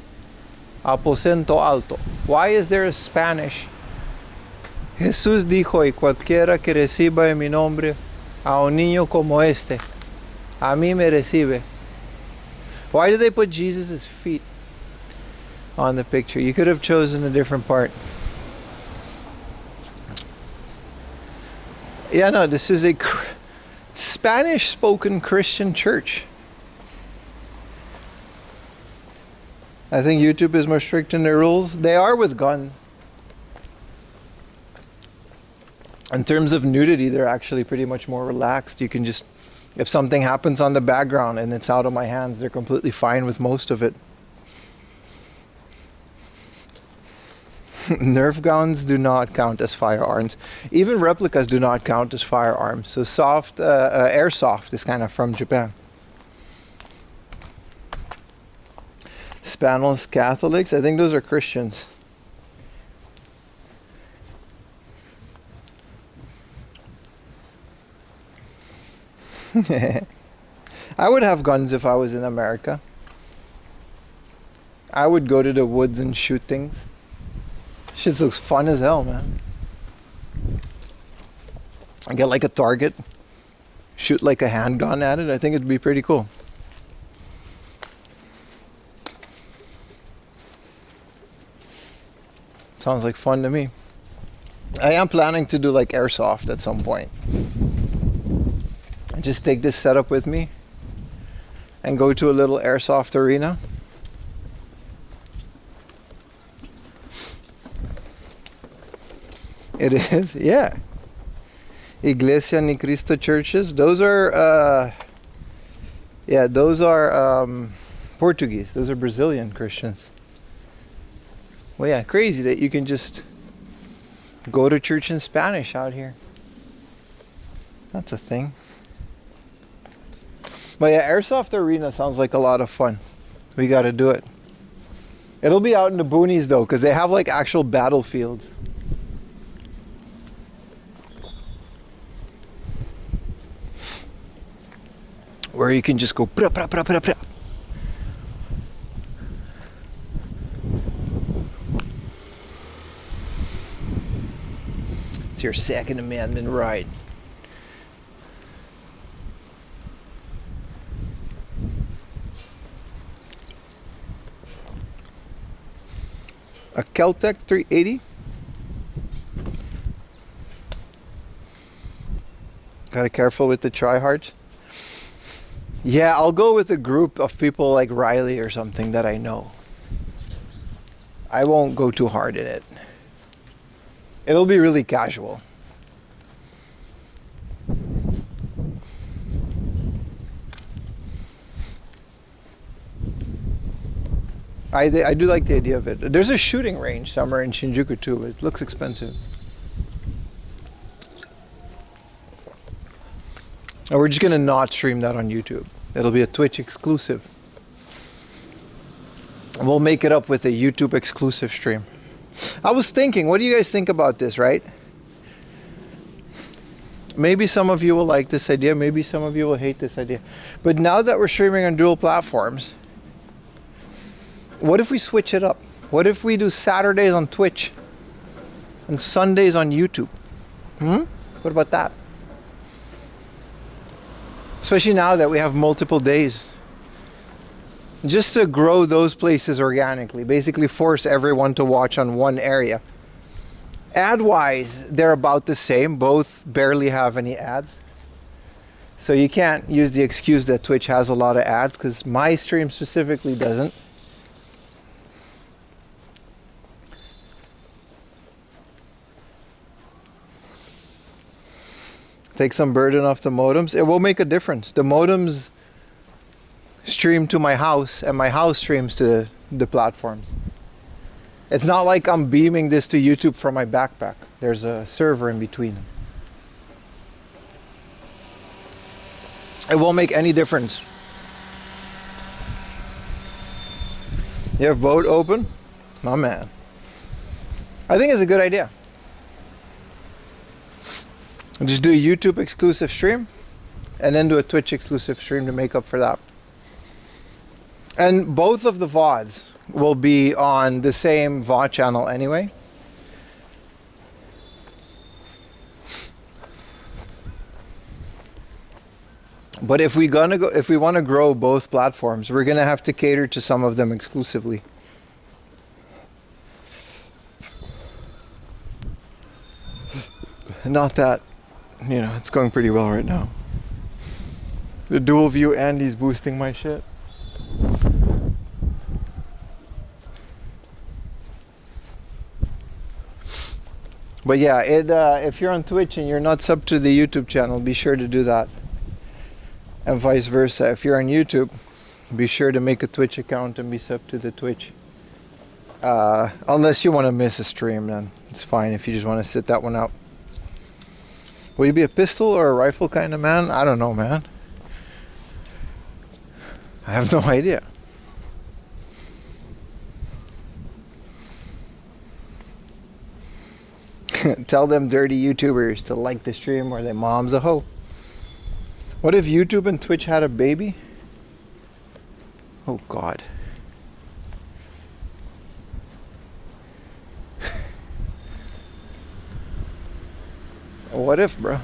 Aposento Alto. Why is there a Spanish? Jesús dijo, y cualquiera que reciba en mi nombre a un niño como este, a mí me recibe. Why did they put Jesus' feet on the picture? You could have chosen a different part. Yeah, no, this is a Spanish-spoken Christian church. I think YouTube is more strict in their rules. They are with guns. In terms of nudity, they're actually pretty much more relaxed. You can just, if something happens on the background and it's out of my hands, they're completely fine with most of it. Nerf guns do not count as firearms. Even replicas do not count as firearms. So airsoft is kind of from Japan. Spanish Catholics, I think those are Christians. I would have guns if I was in America. I would go to the woods and shoot things. Shit looks fun as hell, man. I get like a target, shoot like a handgun at it. I think it'd be pretty cool. Sounds like fun to me. I am planning to do like airsoft at some point. Just take this setup with me and go to a little airsoft arena. It is, yeah. Iglesia Ni Cristo churches. Those are, Portuguese. Those are Brazilian Christians. Well, yeah, crazy that you can just go to church in Spanish out here. That's a thing. But yeah, Airsoft Arena sounds like a lot of fun. We got to do it. It'll be out in the boonies though, because they have like actual battlefields. Where you can just go pra, pra, pra, pra, pra. It's your Second Amendment right. A Keltec 380. Gotta careful with the tryhards. Yeah, I'll go with a group of people like Riley or something that I know. I won't go too hard in it. It'll be really casual. I do like the idea of it. There's a shooting range somewhere in Shinjuku too, but it looks expensive. And we're just gonna not stream that on YouTube. It'll be a Twitch exclusive. And we'll make it up with a YouTube exclusive stream. I was thinking, what do you guys think about this, right? Maybe some of you will like this idea, maybe some of you will hate this idea. But now that we're streaming on dual platforms, what if we switch it up? What if we do Saturdays on Twitch and Sundays on YouTube? What about that? Especially now that we have multiple days. Just to grow those places organically. Basically force everyone to watch on one area. Ad-wise, they're about the same. Both barely have any ads. So you can't use the excuse that Twitch has a lot of ads, because my stream specifically doesn't. Take some burden off the modems. It will make a difference. The modems stream to my house and my house streams to the platforms. It's not like I'm beaming this to YouTube from my backpack. There's a server in between. It won't make any difference. You have both open? My man. I think it's a good idea. Just do a YouTube exclusive stream and then do a Twitch exclusive stream to make up for that. And both of the VODs will be on the same VOD channel anyway. But if we want to grow both platforms, we're gonna have to cater to some of them exclusively. Not that, you know, it's going pretty well right now. The dual view Andy's boosting my shit. But yeah, if you're on Twitch and you're not sub to the YouTube channel, be sure to do that. And vice versa. If you're on YouTube, be sure to make a Twitch account and be sub to the Twitch. Unless you want to miss a stream, then it's fine if you just want to sit that one out. Will you be a pistol or a rifle kind of man? I don't know, man. I have no idea. Tell them dirty YouTubers to like the stream or their mom's a hoe. What if YouTube and Twitch had a baby? Oh God. What if, bro?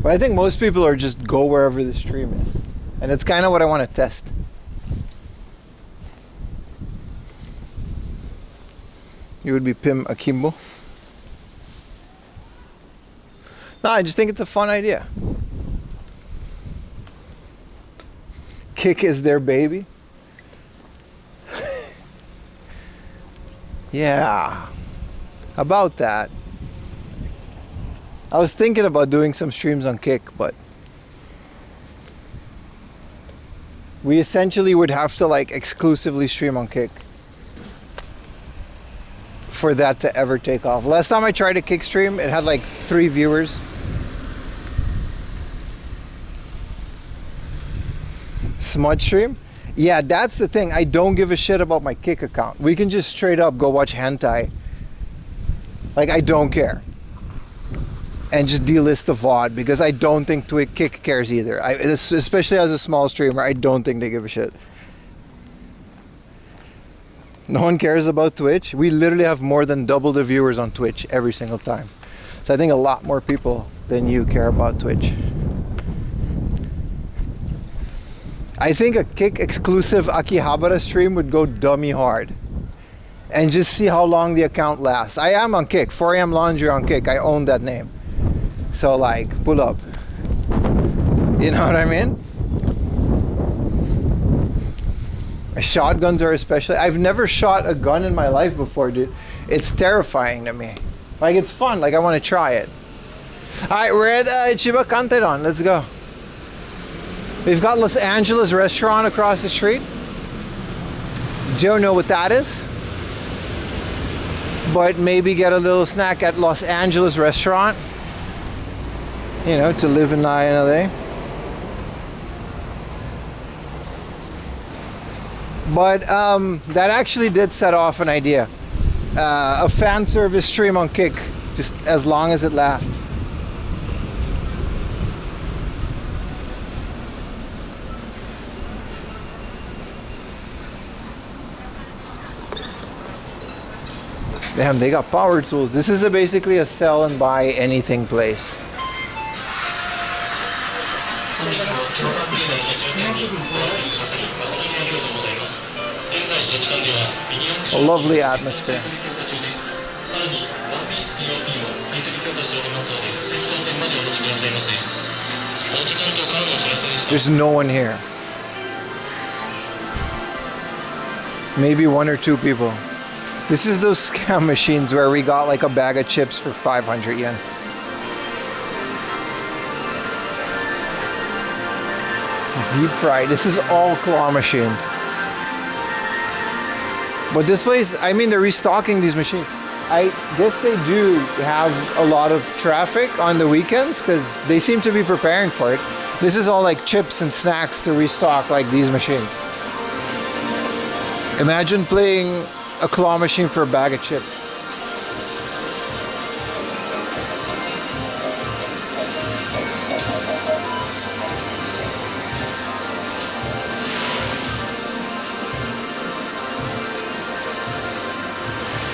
But I think most people are just go wherever the stream is. And it's kind of what I want to test. You would be Pim Akimbo. No, I just think it's a fun idea. Kick is their baby. Yeah, about that. I was thinking about doing some streams on Kick, but we essentially would have to like exclusively stream on Kick for that to ever take off. Last time I tried a Kick stream, it had like 3 viewers. Smudge stream? Yeah, that's the thing. I don't give a shit about my Kick account. We can just straight up go watch hentai. Like, I don't care. And just delist the VOD because I don't think Kick cares either. Especially as a small streamer, I don't think they give a shit. No one cares about Twitch. We literally have more than double the viewers on Twitch every single time. So I think a lot more people than you care about Twitch. I think a Kick exclusive Akihabara stream would go dummy hard. And just see how long the account lasts. I am on Kick. 4am Laundry on Kick. I own that name. So like, pull up. You know what I mean? Shotguns are especially... I've never shot a gun in my life before, dude. It's terrifying to me. Like, it's fun. Like, I want to try it. Alright, we're at Chiba Kanteron. Let's go. We've got Los Angeles restaurant across the street. Don't know what that is. But maybe get a little snack at Los Angeles restaurant. You know, to live in LA. But that actually did set off an idea. A fan service stream on Kick, just as long as it lasts. Damn, they got power tools. This is basically a sell and buy anything place. A lovely atmosphere. There's no one here. Maybe 1 or 2 people. This is those scam machines where we got like a bag of chips for 500 yen. Deep fried. This is all claw machines. But this place, I mean, they're restocking these machines. I guess they do have a lot of traffic on the weekends because they seem to be preparing for it. This is all like chips and snacks to restock like these machines. Imagine playing a claw machine for a bag of chips.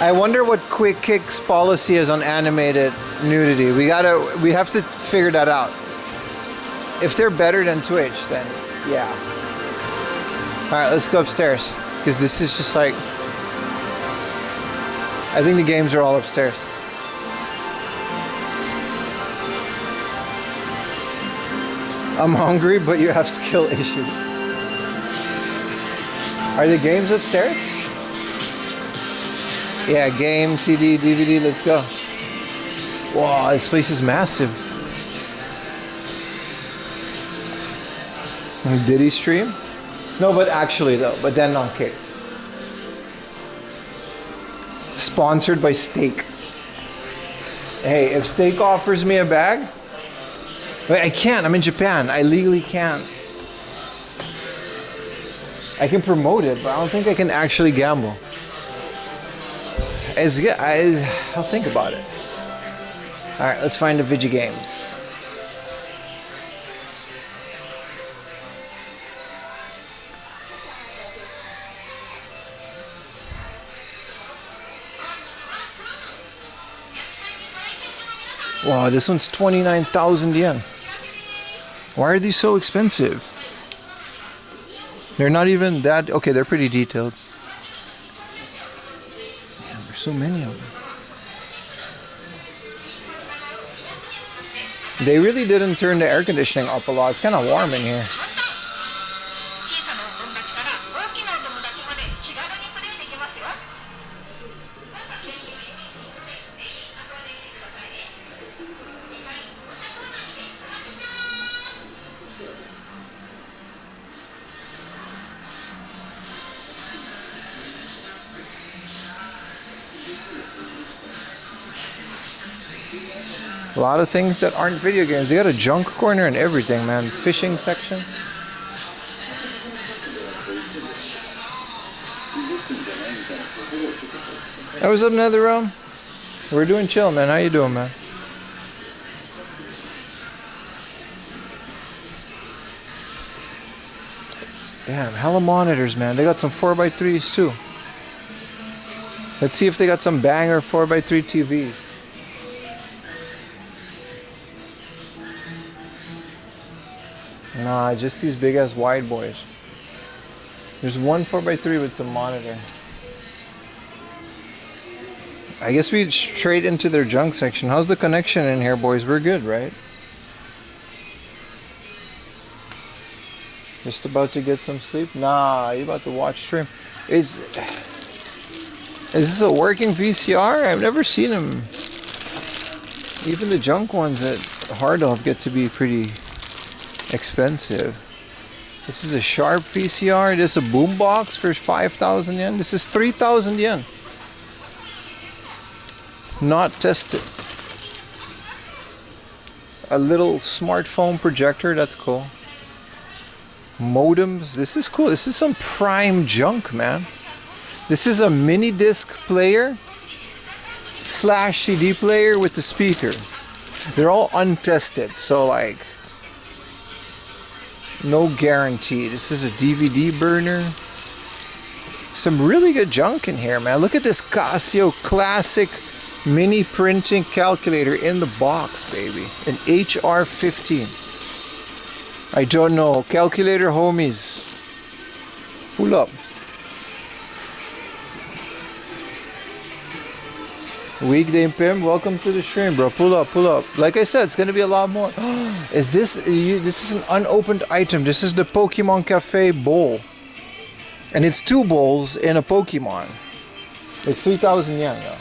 I wonder what Quick Kick's policy is on animated nudity. We have to figure that out. If they're better than Twitch, then yeah. Alright, let's go upstairs. Because this is just like... I think the games are all upstairs. I'm hungry, but you have skill issues. Are the games upstairs? Yeah, game, CD, DVD, let's go. Wow, this place is massive. Did he stream? No, but actually though, but then on Kick. Sponsored by Steak. Hey, if Steak offers me a bag, wait, I can't. I'm in Japan. I legally can't. I can promote it, but I don't think I can actually gamble. It's good. I'll think about it. All right, let's find the video games. Wow, this one's 29,000 yen. Why are these so expensive? They're not even that... Okay, they're pretty detailed. Man, there's so many of them. They really didn't turn the air conditioning up a lot. It's kind of warm in here. A lot of things that aren't video games. They got a junk corner and everything, man. Fishing section. Hey, what's up, NetherRealm? We're doing chill, man. How you doing, man? Damn, hella monitors, man. They got some 4x3s too. Let's see if they got some banger 4x3 TVs. Nah, just these big ass wide boys. There's one 4x3 with some monitor. I guess we straight into their junk section. How's the connection in here, boys? We're good, right? Just about to get some sleep? Nah, you about to watch stream. Is this a working VCR? I've never seen them. Even the junk ones at Hardolph get to be pretty expensive. This is a Sharp VCR. This is a boombox for 5,000 yen. This is 3,000 yen. Not tested. A little smartphone projector. That's cool. Modems. This is cool. This is some prime junk, man. This is a mini disc player / CD player with the speaker. They're all untested, so like no guarantee. This is a DVD burner. Some really good junk in here, man. Look at this Casio classic mini printing calculator in the box, baby. An HR15. I don't know. Calculator homies. Pull up. Weekday Pim, welcome to the stream, bro. Pull up, pull up. Like I said, it's gonna be a lot more. Is this? This is an unopened item. This is the Pokemon Cafe bowl, and it's 2 bowls in a Pokemon. It's 3,000 yen, though.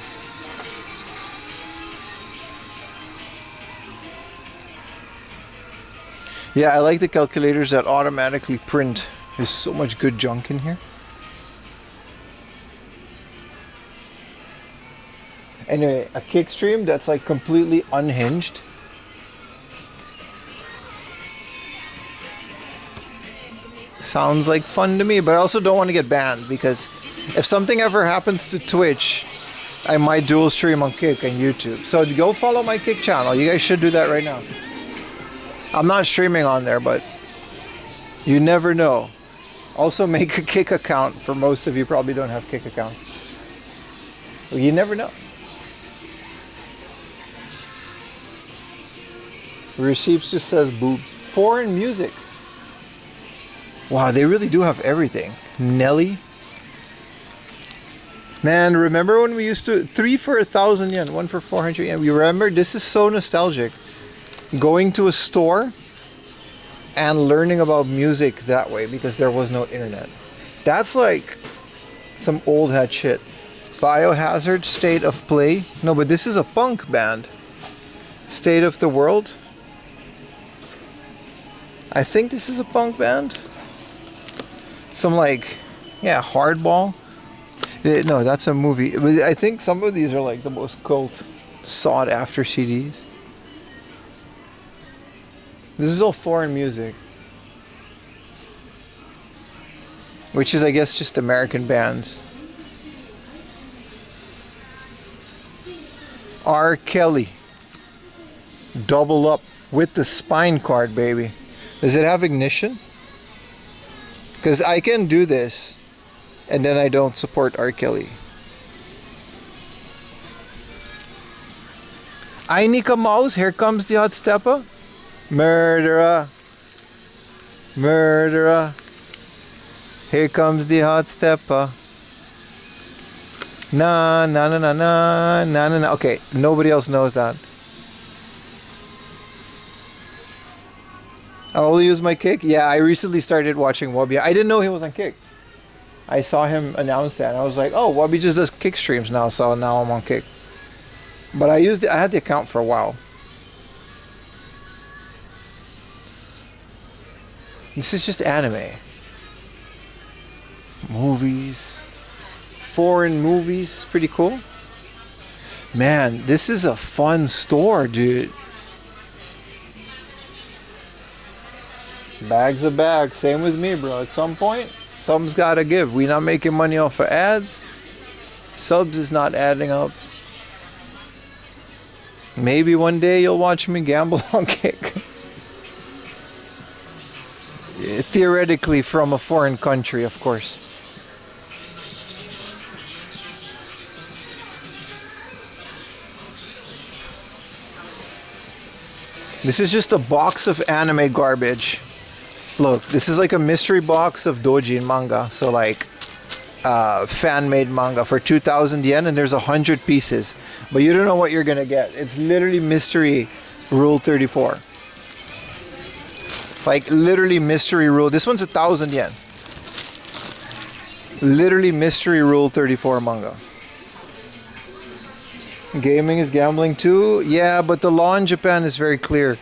Yeah, I like the calculators that automatically print. There's so much good junk in here. Anyway, a kick stream that's like completely unhinged. Sounds like fun to me, but I also don't want to get banned because if something ever happens to Twitch, I might dual stream on Kick and YouTube. So go follow my Kick channel. You guys should do that right now. I'm not streaming on there, but you never know. Also make a Kick account. For most of you probably don't have Kick accounts. Well, you never know. Receipts just says boobs. Foreign music. Wow, they really do have everything. Nelly. Man, remember when we used to 3 for 1,000 yen, 1 for 400 yen. You remember? This is so nostalgic. Going to a store and learning about music that way because there was no internet. That's like some old hat shit. Biohazard, State of Play. No, but this is a punk band. State of the World. I think this is a punk band. Some like, yeah, Hardball. No, that's a movie. I think some of these are like the most cult, sought after CDs. This is all foreign music. Which is, I guess, just American bands. R. Kelly. Double up with the spine card, baby. Does it have ignition? Because I can do this and then I don't support R. Kelly. Ainika Mouse, here comes the hot stepper. Murderer. Murderer. Here comes the hot stepper. Na na na na na na na na. Okay, nobody else knows that. I only use my Kick? Yeah, I recently started watching Wabi. I didn't know he was on Kick. I saw him announce that and I was like, oh, Wabi just does Kick streams now, so now I'm on Kick. But I had the account for a while. This is just anime. Movies. Foreign movies, pretty cool. Man, this is a fun store, dude. Bags of bags. Same with me, bro. At some point, something's got to give. We not making money off of ads. Subs is not adding up. Maybe one day you'll watch me gamble on Kick. Theoretically from a foreign country, of course. This is just a box of anime garbage. Look, this is like a mystery box of doujin manga. So like fan-made manga for 2,000 yen, and there's 100 pieces. But you don't know what you're gonna get. It's literally mystery rule 34. Like literally mystery rule. This one's 1,000 yen. Literally mystery rule 34 manga. Gaming is gambling too? Yeah, but the law in Japan is very clear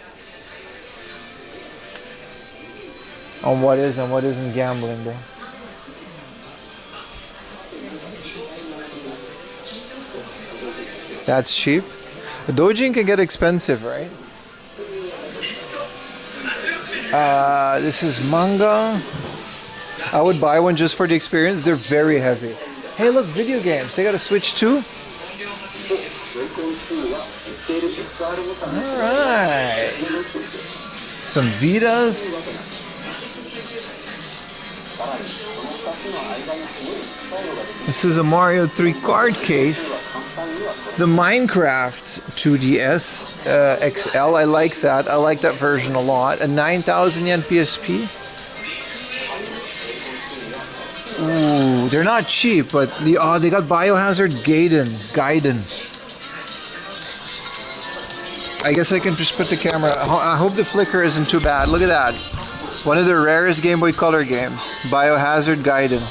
on what is and what isn't gambling, bro. That's cheap. The doujin can get expensive, right? This is manga. I would buy one just for the experience. They're very heavy. Hey, look, video games. They got a Switch too? Alright. Some Vitas. This is a Mario 3 card case. The Minecraft 2DS XL, I like that. I like that version a lot. A 9,000 yen PSP. Ooh, they're not cheap, but they got Biohazard Gaiden. I guess I can just put the camera. I hope the flicker isn't too bad. Look at that. One of the rarest Game Boy Color games. Biohazard Gaiden.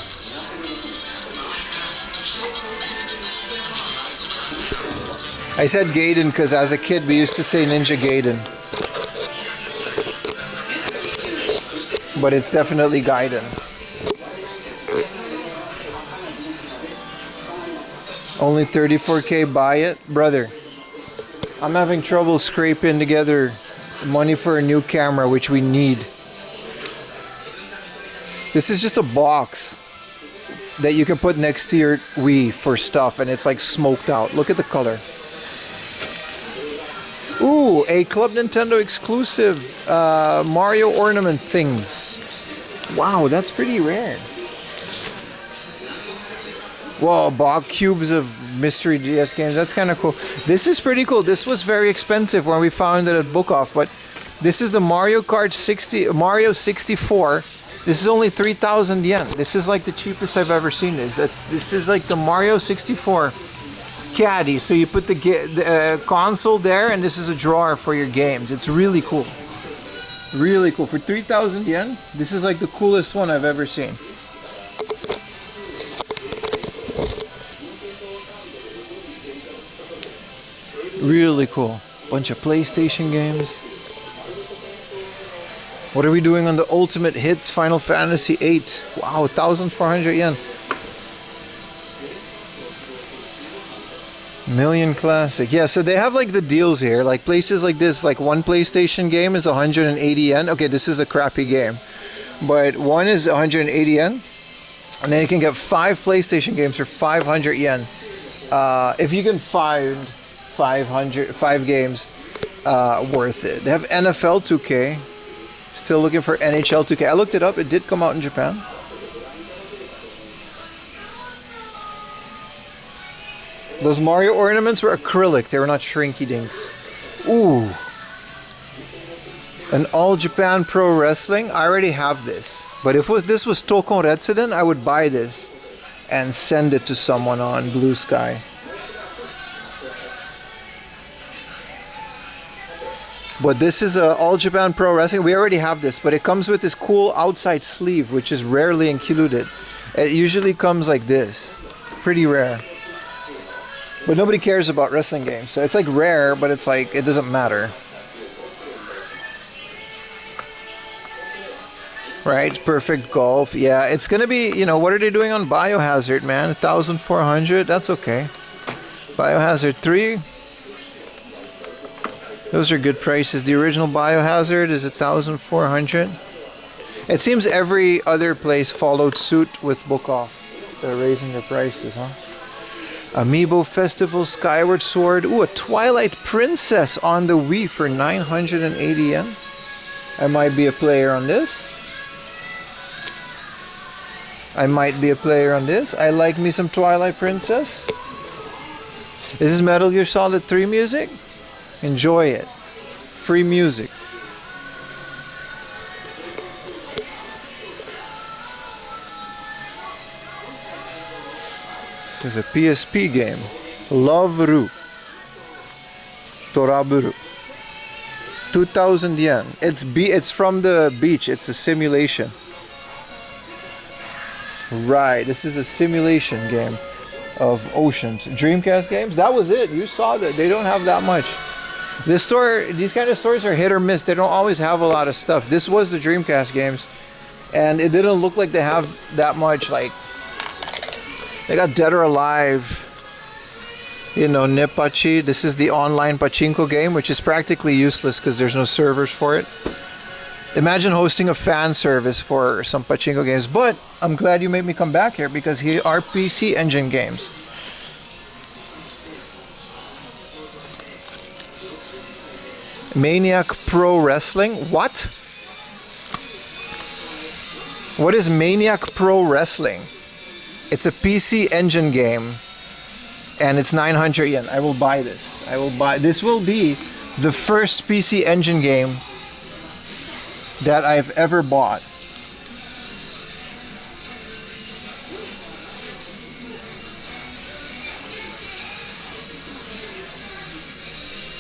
I said Gaiden because as a kid we used to say Ninja Gaiden. But it's definitely Gaiden. Only 34K, buy it? Brother, I'm having trouble scraping together money for a new camera, which we need. This is just a box that you can put next to your Wii for stuff, and it's like smoked out. Look at the color. Ooh, a Club Nintendo exclusive Mario ornament things. Wow, that's pretty rare. Whoa, Bog cubes of mystery DS games. That's kind of cool. This is pretty cool. This was very expensive when we found it at Book Off, but this is the Mario 64. This is only 3,000 yen. This is like the cheapest I've ever seen. This is like the Mario 64 caddy. So you put the console there, and this is a drawer for your games. It's really cool. Really cool. For 3,000 yen, this is like the coolest one I've ever seen. Really cool. Bunch of PlayStation games. What are we doing on the Ultimate Hits Final Fantasy VIII? Wow, 1,400 yen. Million Classic. Yeah, so they have like the deals here. Like places like this, like one PlayStation game is 180 yen. Okay, this is a crappy game. But one is 180 yen. And then you can get 5 PlayStation games for 500 yen. If you can find 5 games worth it. They have NFL 2K. Still looking for NHL 2K. I looked it up. It did come out in Japan. Those Mario ornaments were acrylic. They were not shrinky dinks. Ooh. An All Japan Pro Wrestling. I already have this. But if this was Tokon Retsuden, I would buy this and send it to someone on Blue Sky. But this is a All Japan Pro Wrestling. We already have this, but it comes with this cool outside sleeve, which is rarely included. It usually comes like this. Pretty rare. But nobody cares about wrestling games. So it's like rare, but it's like, it doesn't matter. Right? Perfect Golf. Yeah, it's going to be, what are they doing on Biohazard, man? 1,400? That's okay. Biohazard 3. Those are good prices. The original Biohazard is 1,400. It seems every other place followed suit with Book Off. They're raising their prices, huh? Amiibo Festival Skyward Sword. Ooh, a Twilight Princess on the Wii for 980 yen. I might be a player on this. I like me some Twilight Princess. This is Metal Gear Solid 3 music. Enjoy it. Free music. This is a PSP game. Love-Ru. Toraburu. 2,000 yen. It's from the beach. It's a simulation. Right. This is a simulation game of oceans. Dreamcast games. That was it. You saw that. They don't have that much. This store, these kind of stores are hit or miss. They don't always have a lot of stuff. This was the Dreamcast games, and it didn't look like they have that much. Like, they got Dead or Alive, you know, Nippachi. This is the online pachinko game, which is practically useless because there's no servers for it. Imagine hosting a fan service for some pachinko games. But I'm glad you made me come back here because here are PC Engine games. Maniac Pro Wrestling. What? What is Maniac Pro Wrestling? It's a PC Engine game, and it's 900 yen. I will buy this. This will be the first PC Engine game that I've ever bought.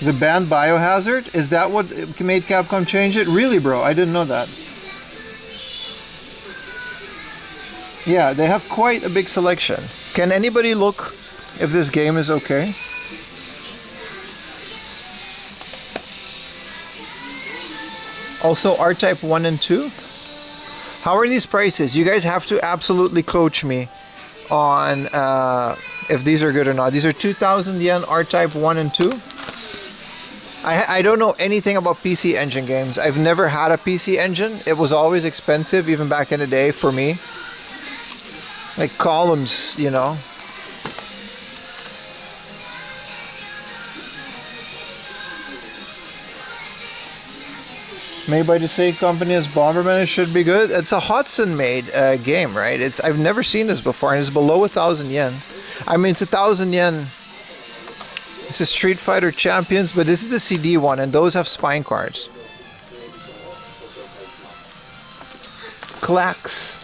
The band Biohazard? Is that what made Capcom change it? Really, bro? I didn't know that. Yeah, they have quite a big selection. Can anybody look if this game is okay? Also, R-Type 1 and 2. How are these prices? You guys have to absolutely coach me on if these are good or not. These are 2,000 yen R-Type 1 and 2. I don't know anything about PC Engine games. I've never had a PC Engine. It was always expensive, even back in the day, for me. Like columns, you know. Made by the same company as Bomberman, it should be good. It's a Hudson-made game, right? I've never seen this before, and it's below 1,000 yen. I mean, it's 1,000 yen. This is Street Fighter Champions, but this is the CD one, and those have spine cards. Clacks.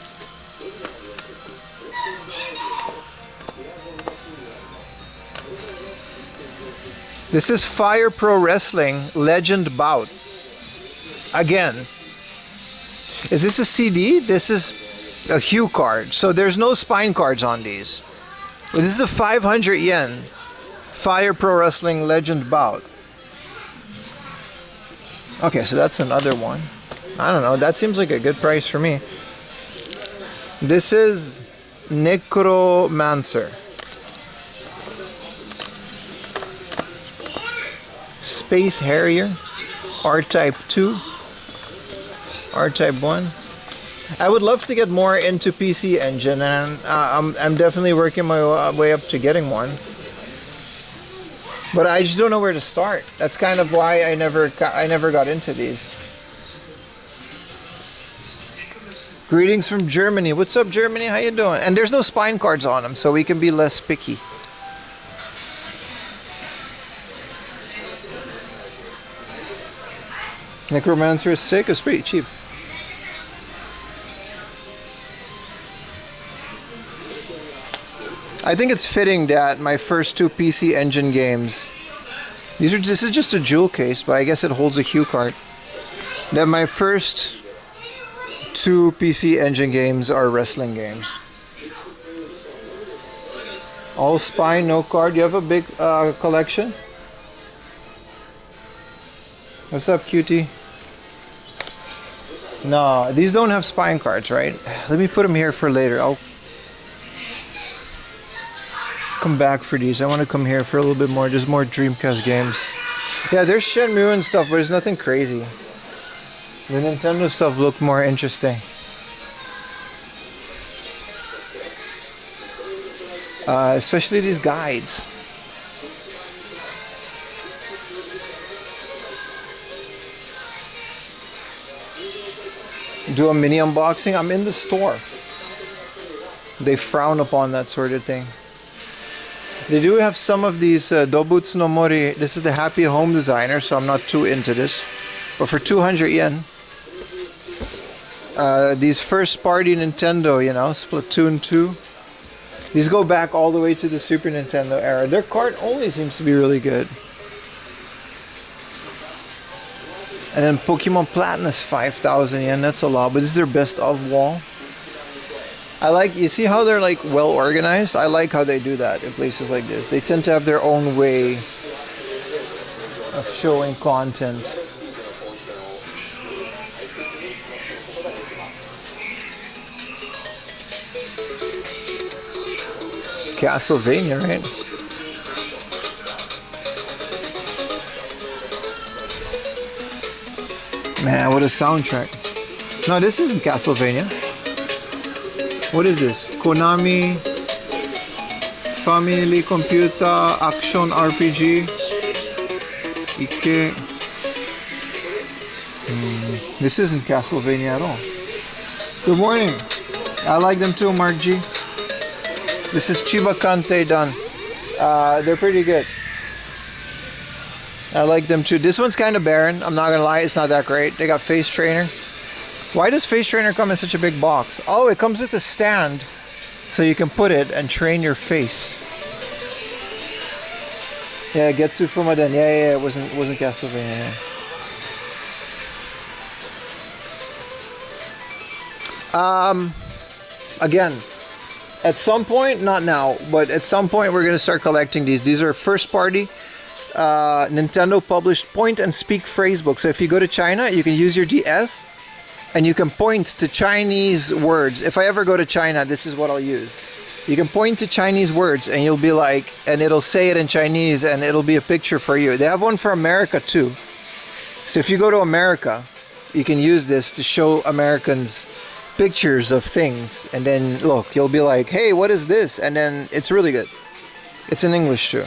This is Fire Pro Wrestling Legend Bout. Again, is this a CD? This is a hue card, so there's no spine cards on these. But this is a 500 yen Fire Pro Wrestling Legend Bout. Okay, so that's another one. I don't know, that seems like a good price for me. This is Necromancer. Space Harrier. R-Type 2. R-Type 1. I would love to get more into PC Engine, and I'm definitely working my way up to getting one. But I just don't know where to start. That's kind of why I never got into these. Greetings from Germany. What's up, Germany? How you doing? And there's no spine cards on them, so we can be less picky. Necromancer is sick. It's pretty cheap. I think it's fitting that my first two PC Engine games, this is just a jewel case, but I guess it holds a hue card, that my first two PC Engine games are wrestling games. All spine, no card. You have a big collection? What's up, cutie? No, these don't have spine cards, right? Let me put them here for later. come back for these. I want to come here for a little bit more, just more Dreamcast games. Yeah, there's Shenmue and stuff, but it's nothing crazy. The Nintendo stuff looked more interesting. Especially these guides. Do a mini unboxing? I'm in the store. They frown upon that sort of thing. They do have some of these Dobutsu no Mori. This is the Happy Home Designer, so I'm not too into this. But for 200 yen, these first party Nintendo, you know, Splatoon 2. These go back all the way to the Super Nintendo era. Their cart only seems to be really good. And then Pokemon Platinum is 5,000 yen. That's a lot, but this is their best of wall. I like, you see how they're like well organized? I like how they do that in places like this. They tend to have their own way of showing content. Castlevania, right? Man, what a soundtrack. No, this isn't Castlevania. What is this? Konami Family Computer Action RPG. Ike. This isn't Castlevania at all. Good morning. I like them too, Mark G. This is Chiba Kante done. They're pretty good. I like them too. This one's kind of barren. I'm not gonna lie, it's not that great. They got Face Trainer. Why does Face Trainer come in such a big box? Oh, it comes with a stand, so you can put it and train your face. Yeah, Getsu Fumaden. Yeah, it wasn't Castlevania. Yeah. Again, at some point, not now, but at some point we're gonna start collecting these. These are first party. Nintendo published point and speak phrasebook. So if you go to China, you can use your DS and you can point to Chinese words. If I ever go to China, this is what I'll use. You can point to Chinese words and you'll be like, and it'll say it in Chinese and it'll be a picture for you. They have one for America too. So if you go to America, you can use this to show Americans pictures of things. And then look, you'll be like, hey, what is this? And then it's really good. It's in English too.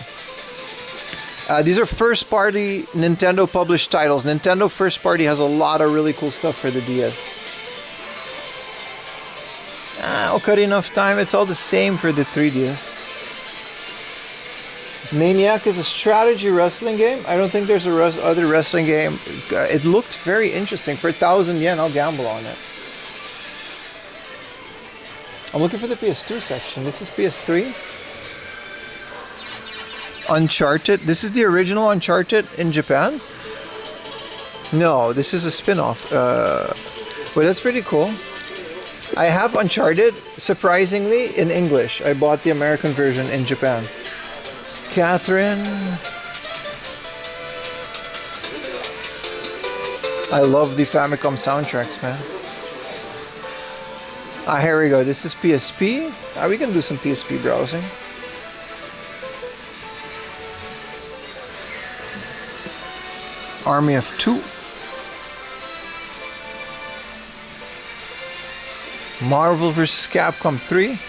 These are first party Nintendo published titles. Nintendo first party has a lot of really cool stuff for the DS. Ocarina of Time, it's all the same for the 3DS. Maniac is a strategy wrestling game. I don't think there's a other wrestling game. It looked very interesting. For 1,000 yen, I'll gamble on it. I'm looking for the PS2 section. This is PS3. Uncharted. This is the original Uncharted in Japan? No, this is a spin-off. But that's pretty cool. I have Uncharted, surprisingly, in English. I bought the American version in Japan. Catherine. I love the Famicom soundtracks, man. Here we go. This is PSP. We can do some PSP browsing. Army of Two. Marvel vs. Capcom 3.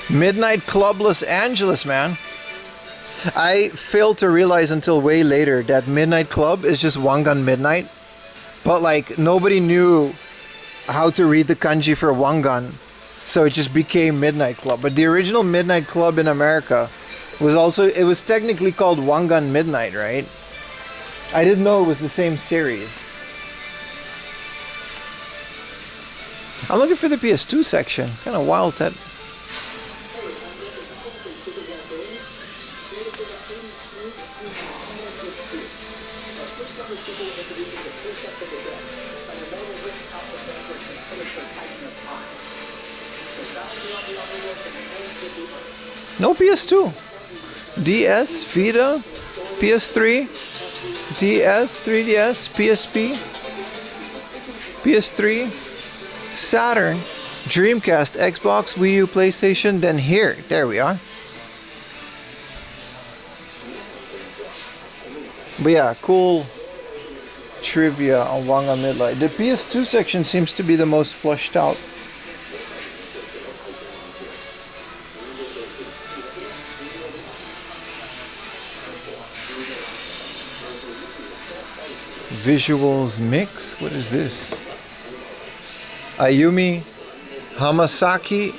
Midnight Club Los Angeles, man. I failed to realize until way later that Midnight Club is just One Gun Midnight. But like nobody knew how to read the kanji for One Gun. So it just became Midnight Club. But the original Midnight Club in America was also, it was technically called One Gun Midnight, right? I didn't know it was the same series. I'm looking for the PS2 section. Kind of wild that. No PS2. DS, Vita, PS3. DS, 3DS, PSP, PS3, Saturn, Dreamcast, Xbox, Wii U, PlayStation, then here. There we are. But yeah, cool trivia on Wanga Midlight. The PS2 section seems to be the most flushed out. Visuals mix? What is this? Ayumi Hamasaki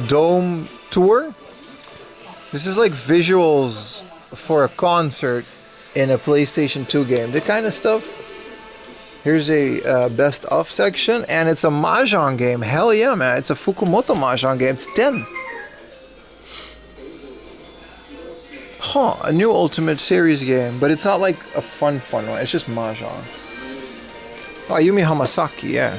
Dome Tour? This is like visuals for a concert in a PlayStation 2 game. The kind of stuff. Here's a best of section, and it's a Mahjong game. Hell yeah, man. It's a Fukumoto Mahjong game. It's 10. Huh, a new Ultimate Series game, but it's not like a fun one. It's just Mahjong. Oh, Ayumi Hamasaki, yeah.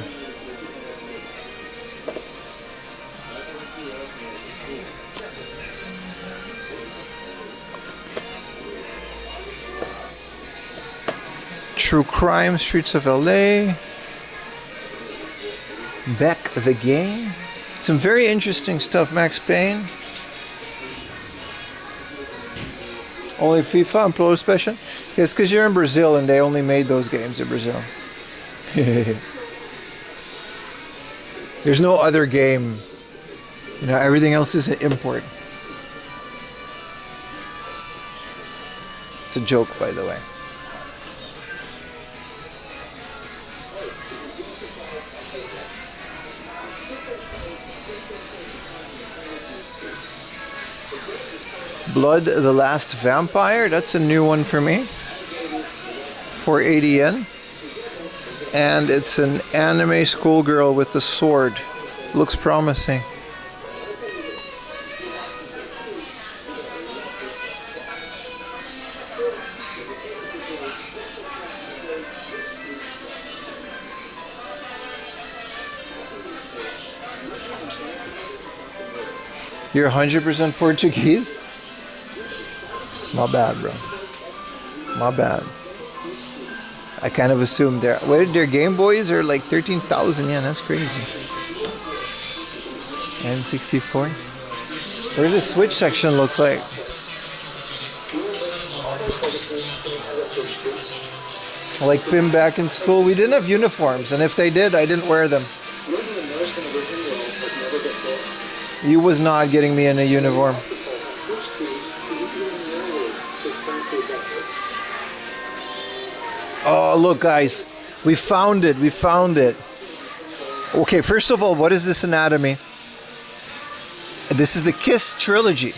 True Crime, Streets of LA. Beck the Game. Some very interesting stuff. Max Payne. Only FIFA and Pro Special? Yes, because you're in Brazil and they only made those games in Brazil. There's no other game. You know, everything else is an import. It's a joke, by the way. Blood the Last Vampire, that's a new one for me. 480 yen. And it's an anime schoolgirl with a sword. Looks promising. You're 100% Portuguese? My bad, bro. My bad. I kind of assumed their Game Boys are like 13,000 yen. That's crazy. N64. What does the Switch section looks like? Like Pim back in school, we didn't have uniforms, and if they did, I didn't wear them. You was not getting me in a uniform. Oh, look, guys. We found it. We found it. Okay, first of all, what is this anatomy? This is the Kiss trilogy.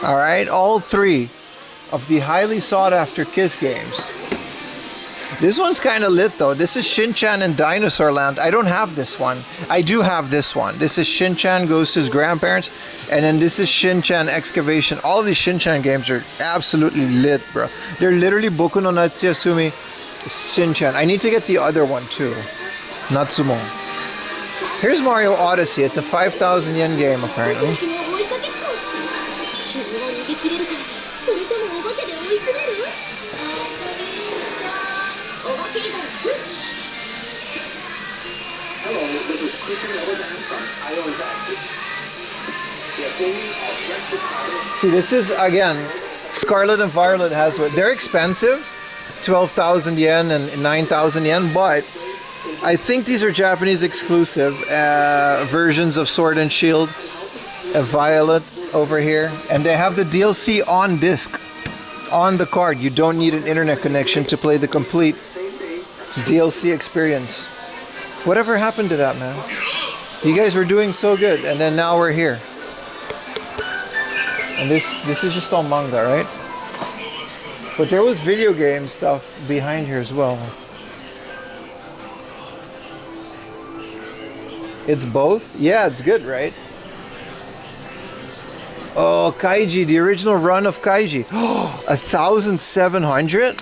All right, all three of the highly sought after Kiss games. This one's kind of lit though. This is Shin-chan and Dinosaur Land. I don't have this one. I do have this one. This is Shin-chan goes to his grandparents, and then this is Shin-chan Excavation. All of these Shin-chan games are absolutely lit, bro. They're literally Boku no Natsuyasumi Shin-chan. I need to get the other one too. Natsumo. Here's Mario Odyssey. It's a 5,000 yen game apparently. This is Christian Overman from IO Interactive. We are bringing our flagship title. See, this is again, Scarlet and Violet has what they're expensive, 12,000 yen and 9,000 yen, but I think these are Japanese exclusive versions of Sword and Shield, Violet over here, and they have the DLC on disc, on the card. You don't need an internet connection to play the complete DLC experience. Whatever happened to that, man? You guys were doing so good, and then now we're here. And this is just all manga, right? But there was video game stuff behind here as well. It's both? Yeah, it's good, right? Oh, Kaiji, the original run of Kaiji. 1,700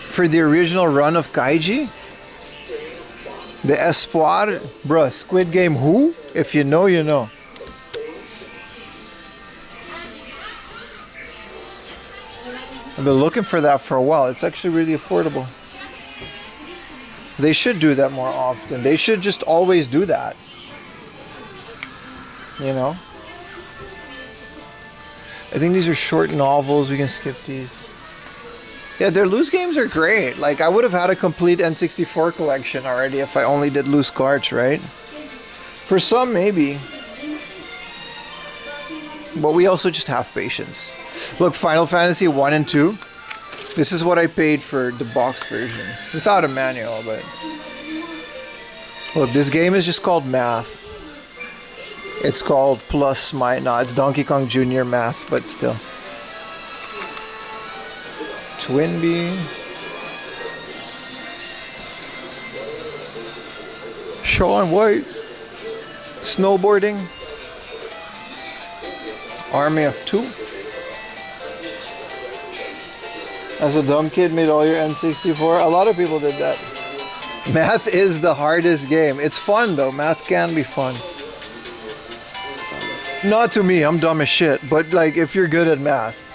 for the original run of Kaiji? The Espoir, bruh, Squid Game who? If you know, you know. I've been looking for that for a while. It's actually really affordable. They should do that more often. They should just always do that. You know? I think these are short novels. We can skip these. Yeah, their loose games are great. Like, I would have had a complete N64 collection already if I only did loose carts, right? For some, maybe. But we also just have patience. Look, Final Fantasy 1 and 2. This is what I paid for the box version. Without a manual, but... Look, this game is just called Math. It's called Plus My... No, it's Donkey Kong Jr. Math, but still. Twinbee. Shaun White. Snowboarding. Army of Two. As a dumb kid, made all your N64. A lot of people did that. Math is the hardest game. It's fun though. Math can be fun. Not to me, I'm dumb as shit. But like, if you're good at math,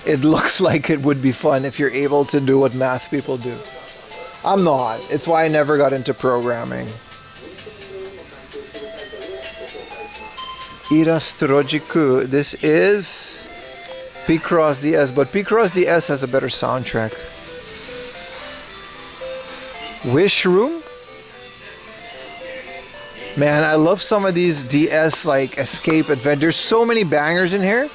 it looks like it would be fun if you're able to do what math people do. I'm not. It's why I never got into programming. Irastrojiku. This is P-Cross DS, but P-Cross DS has a better soundtrack. Wish Room? Man, I love some of these DS like escape adventures. There's so many bangers in here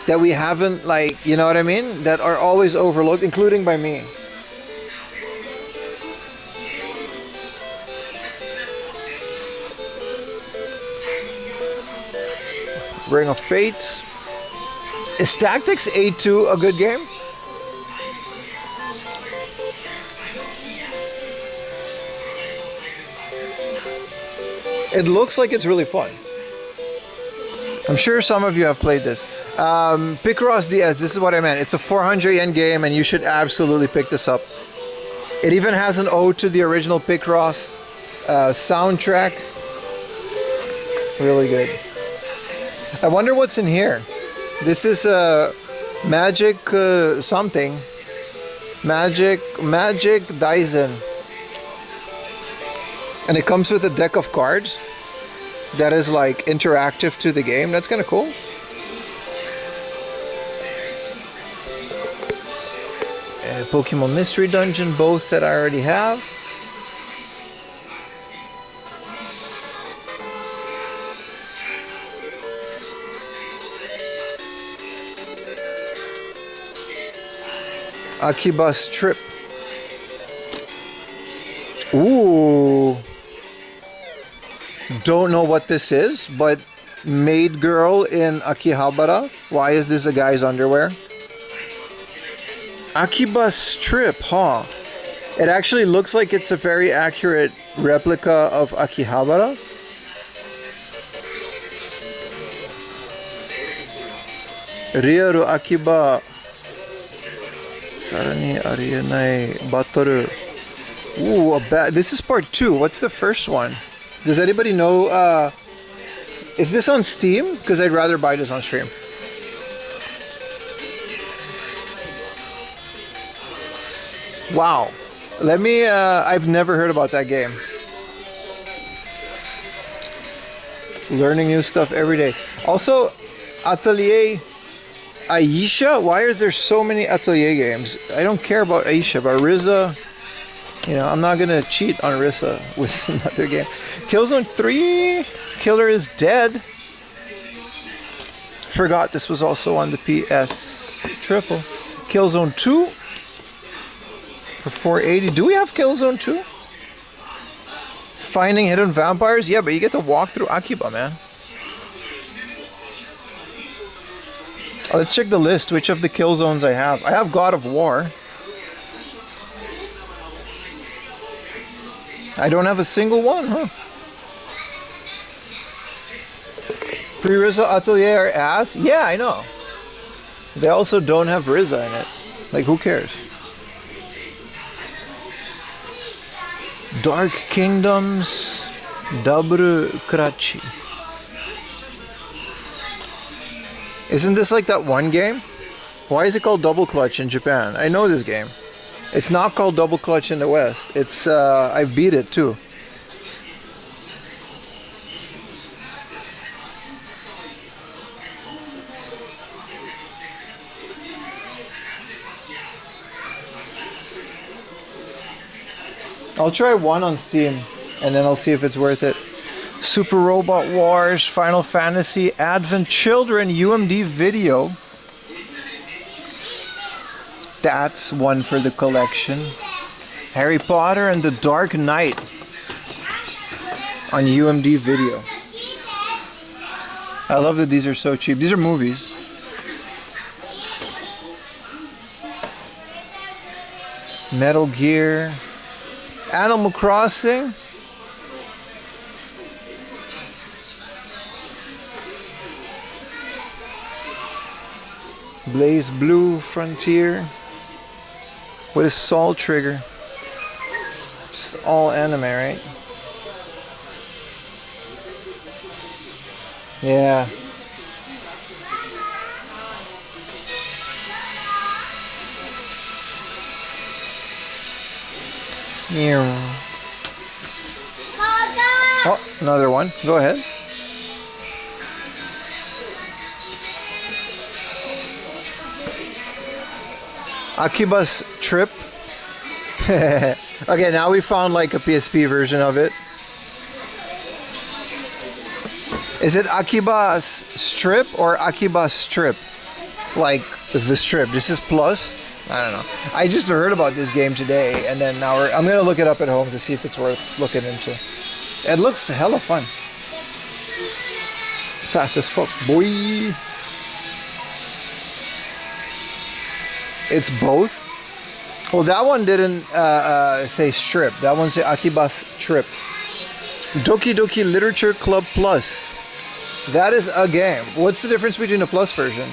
that we haven't, like, you know what I mean? That are always overlooked, including by me. Ring of Fate. Is Tactics 8-2 a good game? It looks like it's really fun. I'm sure some of you have played this. Picross DS, this is what I meant. It's a 400 yen game and you should absolutely pick this up. It even has an ode to the original Picross soundtrack. Really good. I wonder what's in here. This is Magic something. Magic Dyson. And it comes with a deck of cards that is like interactive to the game. That's kind of cool. Pokemon Mystery Dungeon, both that I already have. Akiba's Trip. Ooh. Don't know what this is, but Maid Girl in Akihabara. Why is this a guy's underwear? Akiba's Trip, huh? It actually looks like it's a very accurate replica of Akihabara. Ryaru Akiba Sarani Arienai Batoru. Ooh, this is part 2. What's the first one? Does anybody know? Is this on Steam? Because I'd rather buy this on stream. Wow. Let me, I've never heard about that game. Learning new stuff every day. Also, Atelier Aisha? Why is there so many Atelier games? I don't care about Aisha, but Riza, you know, I'm not gonna cheat on Rissa with another game. Killzone 3, Killer is Dead. Forgot this was also on the PS Triple. Killzone 2 for 480. Do we have Killzone 2? Finding Hidden Vampires? Yeah, but you get to walk through Akiba, man. Let's check the list, which of the Killzones I have. I have God of War. I don't have a single one, huh? Pre-Rizza Atelier are ass? Yeah, I know. They also don't have Rizza in it. Like, who cares? Dark Kingdoms, Dabru Krachi. Isn't this like that one game? Why is it called Double Clutch in Japan? I know this game. It's not called Double Clutch in the West. It's, I beat it too. I'll try one on Steam, and then I'll see if it's worth it. Super Robot Wars, Final Fantasy, Advent Children, UMD video. That's one for the collection. Harry Potter and the Dark Knight on UMD video. I love that these are so cheap. These are movies. Metal Gear. Animal Crossing. Blaze Blue Frontier. What is Soul Trigger? Just all anime, right? Yeah. Oh, another one. Go ahead. Akiba's Trip. Okay, now we found like a PSP version of it. Is it Akiba's Strip or Akiba's Strip? Like the strip. This is plus? I don't know. I just heard about this game today, and then now I'm gonna look it up at home to see if it's worth looking into. It looks hella fun. Fast as fuck, boy. It's both. Well, that one didn't say strip. That one said Akiba's Trip. Doki Doki Literature Club Plus. That is a game. What's the difference between the plus version?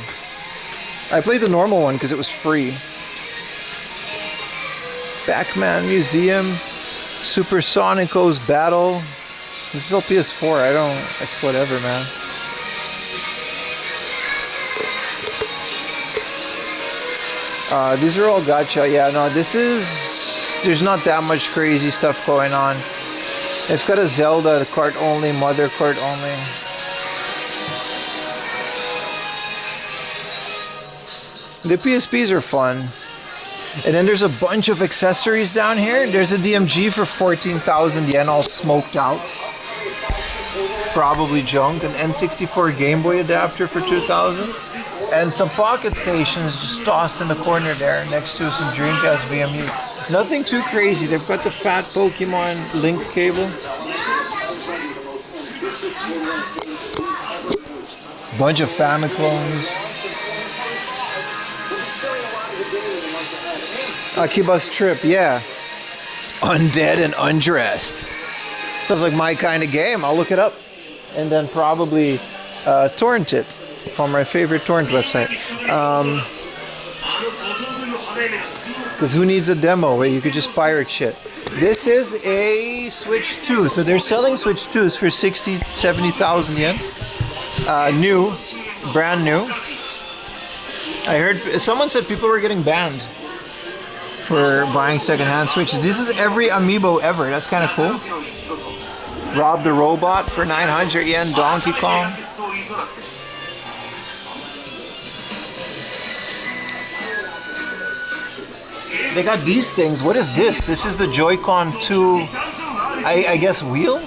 I played the normal one because it was free. Pac-Man Museum. Supersonico's Battle. This is all PS4. It's whatever, man. These are all gacha. Yeah, no, there's not that much crazy stuff going on. It's got a Zelda cart only, Mother cart only. The PSPs are fun. And then there's a bunch of accessories down here. There's a DMG for 14,000 yen all smoked out. Probably junk. An N64 Game Boy adapter for 2,000. And some pocket stations just tossed in the corner there next to some Dreamcast VMU. Nothing too crazy. They've got the fat Pokemon Link cable. Bunch of Famiclones. Akiba's Trip, yeah. Undead and Undressed. Sounds like my kind of game. I'll look it up. And then probably torrent it from my favorite torrent website. Because who needs a demo where you could just pirate shit? This is a Switch 2. So they're selling Switch 2s for 60, 70,000 yen. New. Brand new. I heard someone said people were getting banned for buying secondhand Switches. This is every amiibo ever. That's kind of cool. Rob the Robot for 900 yen. Donkey Kong. They got these things. What is this? This is the Joy-Con 2, I guess, wheel?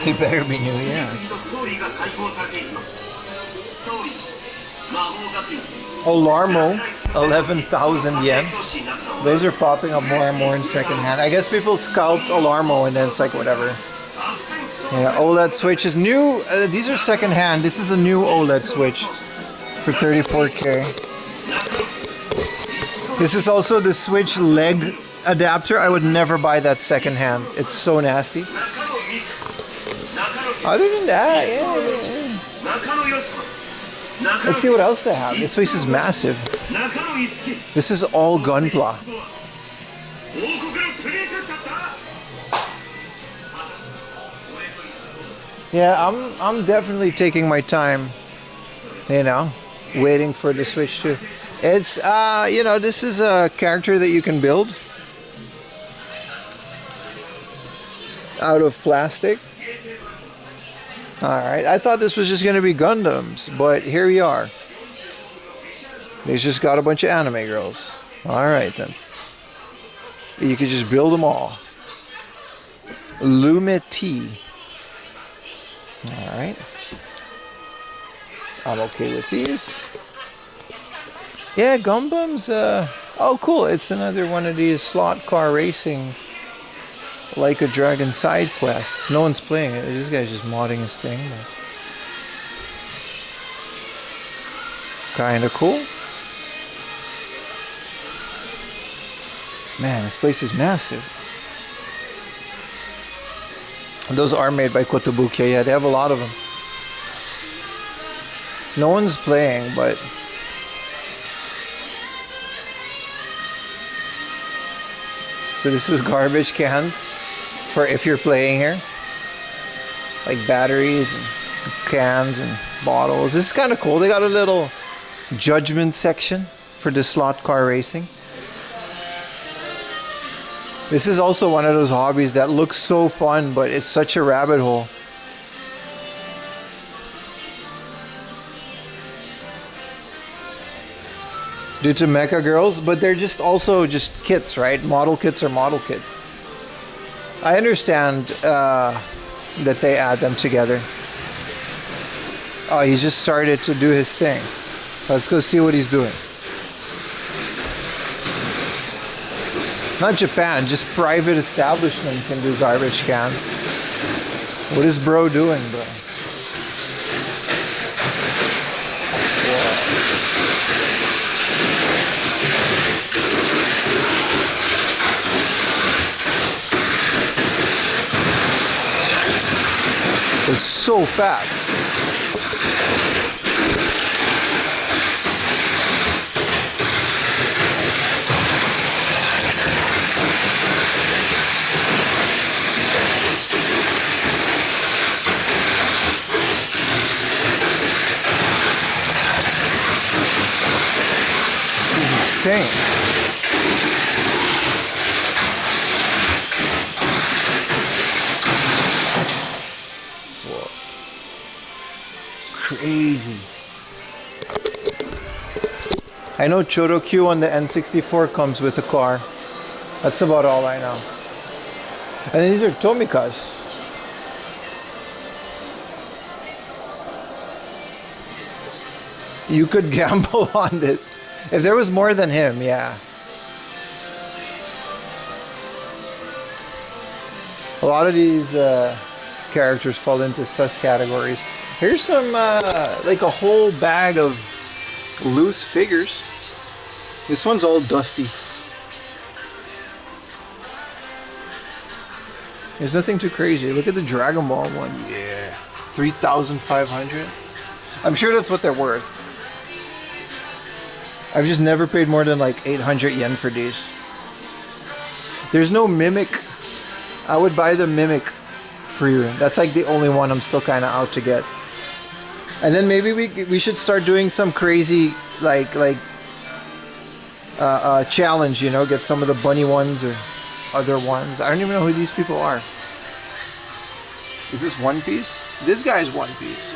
They better be new, yeah. Alarmo, 11,000 yen. Those are popping up more and more in secondhand. I guess people scalped Alarmo and then it's like whatever. Yeah, OLED Switch is new. These are secondhand. This is a new OLED Switch for 34K. This is also the Switch leg adapter. I would never buy that secondhand. It's so nasty. Other than that, yeah. Let's see what else they have. This place is massive. This is all Gunpla. Yeah, I'm definitely taking my time, you know, waiting for the Switch 2. It's, you know, this is a character that you can build out of plastic. Alright, I thought this was just going to be Gundams, but here we are. He's just got a bunch of anime girls. Alright then. You could just build them all. Lumity. Alright. I'm okay with these. Yeah, Gundams. Oh, cool. It's another one of these slot car racing like a Dragon side quests. No one's playing it. This guy's just modding his thing. Kinda cool. Man, this place is massive. Those are made by Kotobukiya. Yeah, they have a lot of them. No one's playing, but so this is garbage cans for if you're playing here. Like batteries and cans and bottles. This is kind of cool. They got a little judgment section for the slot car racing. This is also one of those hobbies that looks so fun, but it's such a rabbit hole. Due to mecha girls, but they're just also just kits, right? Model kits are model kits. I understand that they add them together. Oh, he just started to do his thing. Let's go see what he's doing. Not Japan, just private establishment can do garbage cans. What is bro doing, bro? It's so fast. Insane. Crazy. I know Chorokyu on the N64 comes with a car. That's about all I know. And these are Tomikas. You could gamble on this. If there was more than him, yeah. A lot of these characters fall into sus categories. Here's some, like a whole bag of loose figures. This one's all dusty. There's nothing too crazy. Look at the Dragon Ball one. Yeah. 3,500. I'm sure that's what they're worth. I've just never paid more than like 800 yen for these. There's no Mimic. I would buy the Mimic free room. That's like the only one I'm still kind of out to get. And then maybe we should start doing some crazy like challenge, you know, get some of the bunny ones or other ones. I don't even know who these people are. Is this One Piece? This guy's One Piece.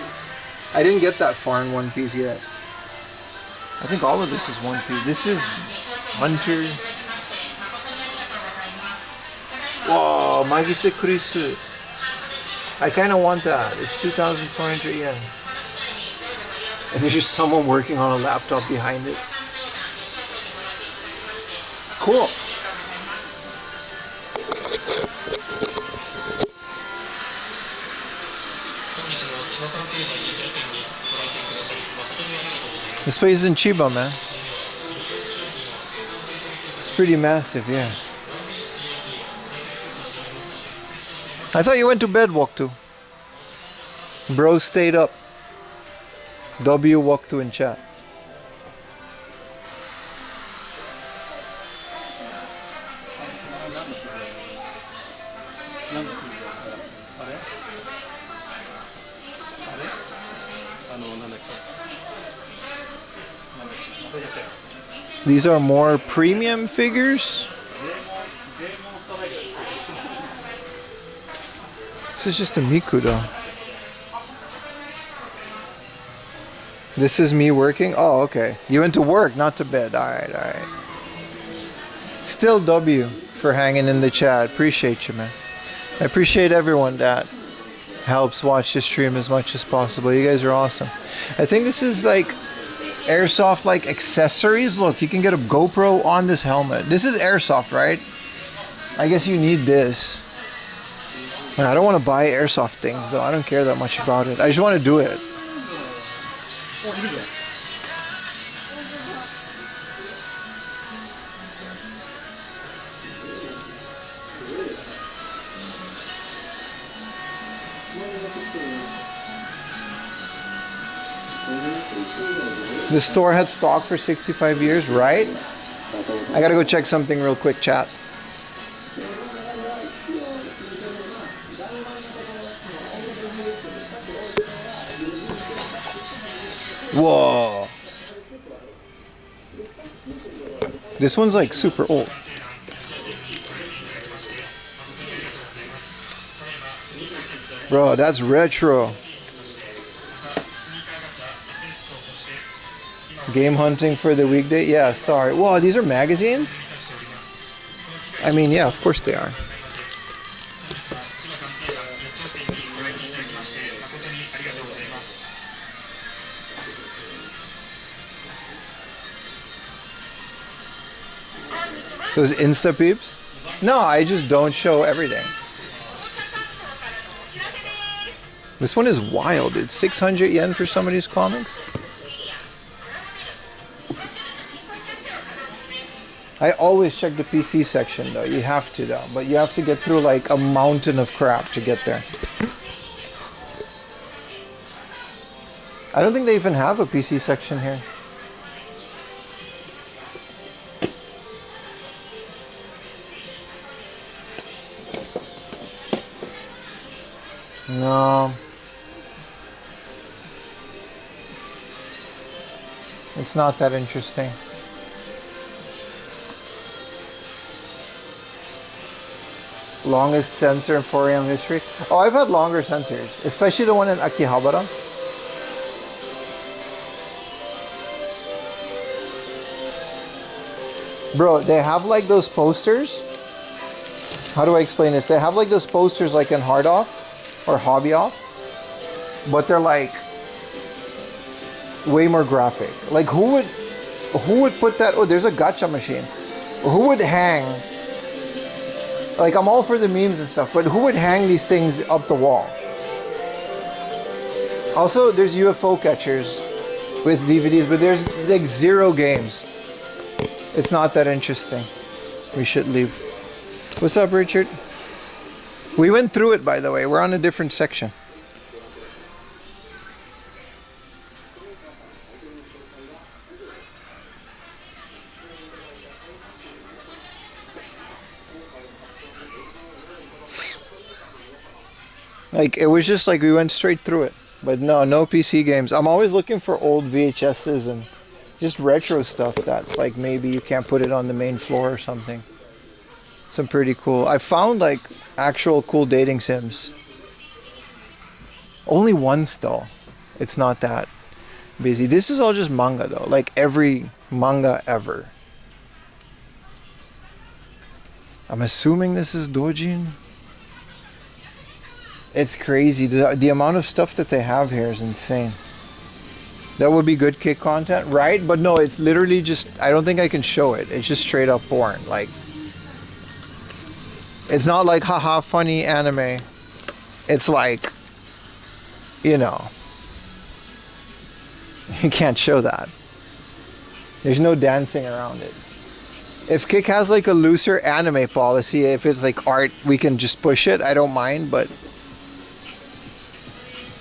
I didn't get that far in One Piece yet. I think all of this is One Piece. This is Hunter. Whoa, Magise Kurisu. I kind of want that. It's 2,400 yen. And there's just someone working on a laptop behind it. Cool. This place is in Chiba, man. It's pretty massive, yeah. I thought you went to bed, Walk2. Bro stayed up. W Walk2 in chat. These are more premium figures. This is just a Miku though. This is me working? Oh, okay. You went to work, not to bed. Alright, alright. Still W for hanging in the chat. Appreciate you, man. I appreciate everyone that helps watch the stream as much as possible. You guys are awesome. I think this is like airsoft like accessories. Look, you can get a GoPro on this helmet. This is airsoft, right? I guess you need this. Man, I don't want to buy airsoft things though. I don't care that much about it. I just want to do it. The store had stock for 65 years, right? I gotta go check something real quick, chat. Whoa. This one's like super old. Bro, that's retro. Game hunting for the weekday? Yeah, sorry. Whoa, these are magazines? I mean, yeah, of course they are. Those Insta peeps? No, I just don't show everything. This one is wild. It's 600 yen for some of these comics. I always check the PC section though. You have to though. But you have to get through like a mountain of crap to get there. I don't think they even have a PC section here. No. It's not that interesting. Longest sensor in 4AM history. Oh, I've had longer sensors, especially the one in Akihabara. Bro, they have like those posters. How do I explain this? They have like those posters like in Hard Off or Hobby Off, but they're like way more graphic. Like who would put that? Oh, there's a gacha machine. Who would hang? Like, I'm all for the memes and stuff, but who would hang these things up the wall? Also, there's UFO catchers with DVDs, but there's like 0 games. It's not that interesting. We should leave. What's up, Richard? We went through it, by the way. We're on a different section. Like, it was just like we went straight through it. But no PC games. I'm always looking for old VHSs and just retro stuff that's like maybe you can't put it on the main floor or something. Some pretty cool. I found like actual cool dating sims. Only one still. It's not that busy. This is all just manga though. Like every manga ever. I'm assuming this is Dojin. It's crazy. The amount of stuff that they have here is insane. That would be good kick content, right? But no, it's literally just, I don't think I can show it. It's just straight up porn. Like, it's not like haha funny anime. It's like, you know, you can't show that. There's no dancing around it. If Kick has like a looser anime policy, if it's like art, we can just push it. I don't mind, but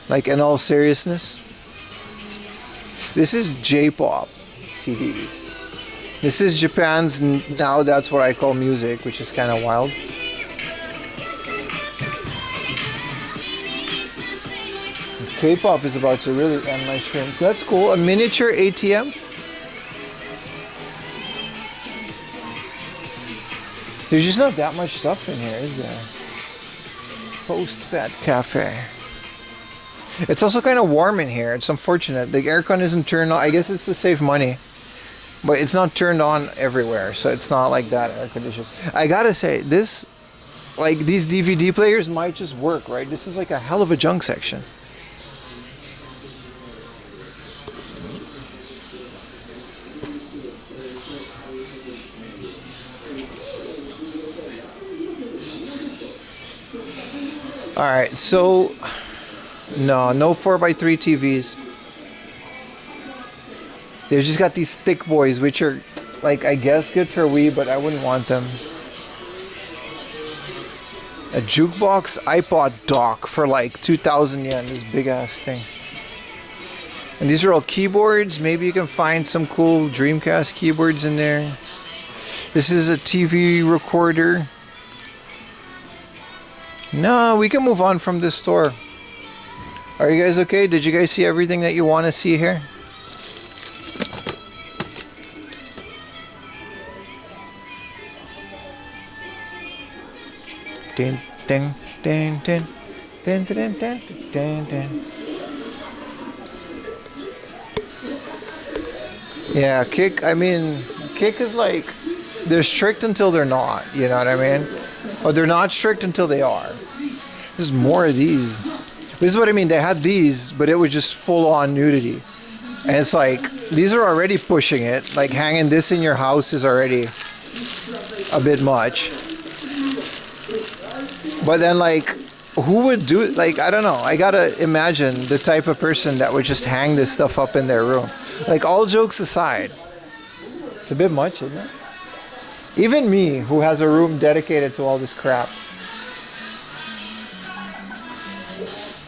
like in all seriousness, this is J-pop CDs. This is Japan's now that's what I call music, which is kind of wild. K-pop is about to really end my stream. That's cool. A miniature ATM. There's just not that much stuff in here, is there? Post-Bat Cafe. It's also kind of warm in here. It's unfortunate. The aircon isn't turned on. I guess it's to save money. But it's not turned on everywhere. So it's not like that air conditioned. I gotta say, this, like these DVD players might just work, right? This is like a hell of a junk section. All right, so no 4x3 TVs. They've just got these thick boys, which are like, I guess good for Wii, but I wouldn't want them. A jukebox iPod dock for like 2,000 yen, this big ass thing. And these are all keyboards. Maybe you can find some cool Dreamcast keyboards in there. This is a TV recorder. No, we can move on from this store. Are you guys okay? Did you guys see everything that you want to see here? Ding, ding, ding, ding, ding, ding, ding, ding, ding. Yeah, Kick, I mean, Kick is like, they're strict until they're not, you know what I mean? Or they're not strict until they are. There's more of these. This is what I mean, they had these, but it was just full on nudity. And it's like, these are already pushing it. Like hanging this in your house is already a bit much. But then like, who would do it? Like, I don't know. I gotta imagine the type of person that would just hang this stuff up in their room. Like, all jokes aside, it's a bit much, isn't it? Even me, who has a room dedicated to all this crap.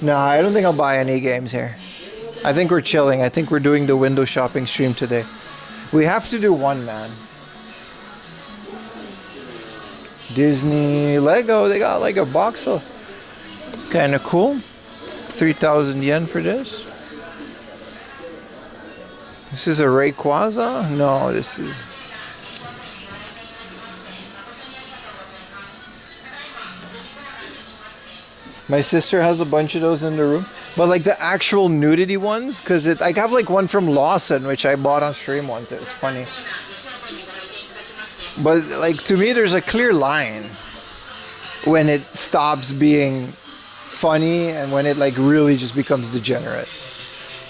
No, I don't think I'll buy any games here. I think we're chilling. I think we're doing the window shopping stream today. We have to do one, man. Disney Lego, they got like a box of kind of cool. 3,000 yen for this. This is a Rayquaza? No, this is... My sister has a bunch of those in the room. But like the actual nudity ones, because I have like one from Lawson, which I bought on stream once. It was funny. But like, to me, there's a clear line when it stops being funny and when it like really just becomes degenerate.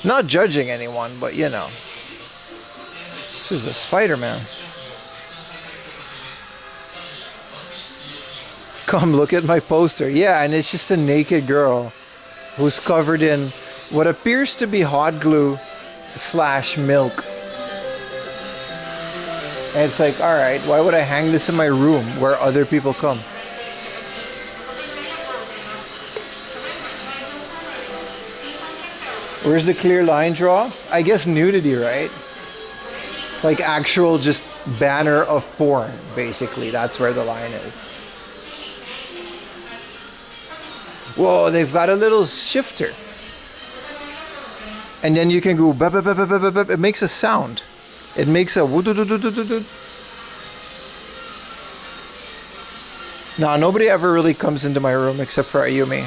Not judging anyone, but you know. This is a Spider-Man. Come look at my poster. Yeah, and it's just a naked girl who's covered in what appears to be hot glue / milk. And it's like, alright, why would I hang this in my room where other people come? Where's the clear line draw? I guess nudity, right? Like actual just banner of porn, basically. That's where the line is. Whoa, they've got a little shifter. And then you can go, bap, bap, bap, bap, bap, bap. It makes a sound. It makes a woo-doo-doo-doo-doo-doo. Nah, nobody ever really comes into my room except for Ayumi.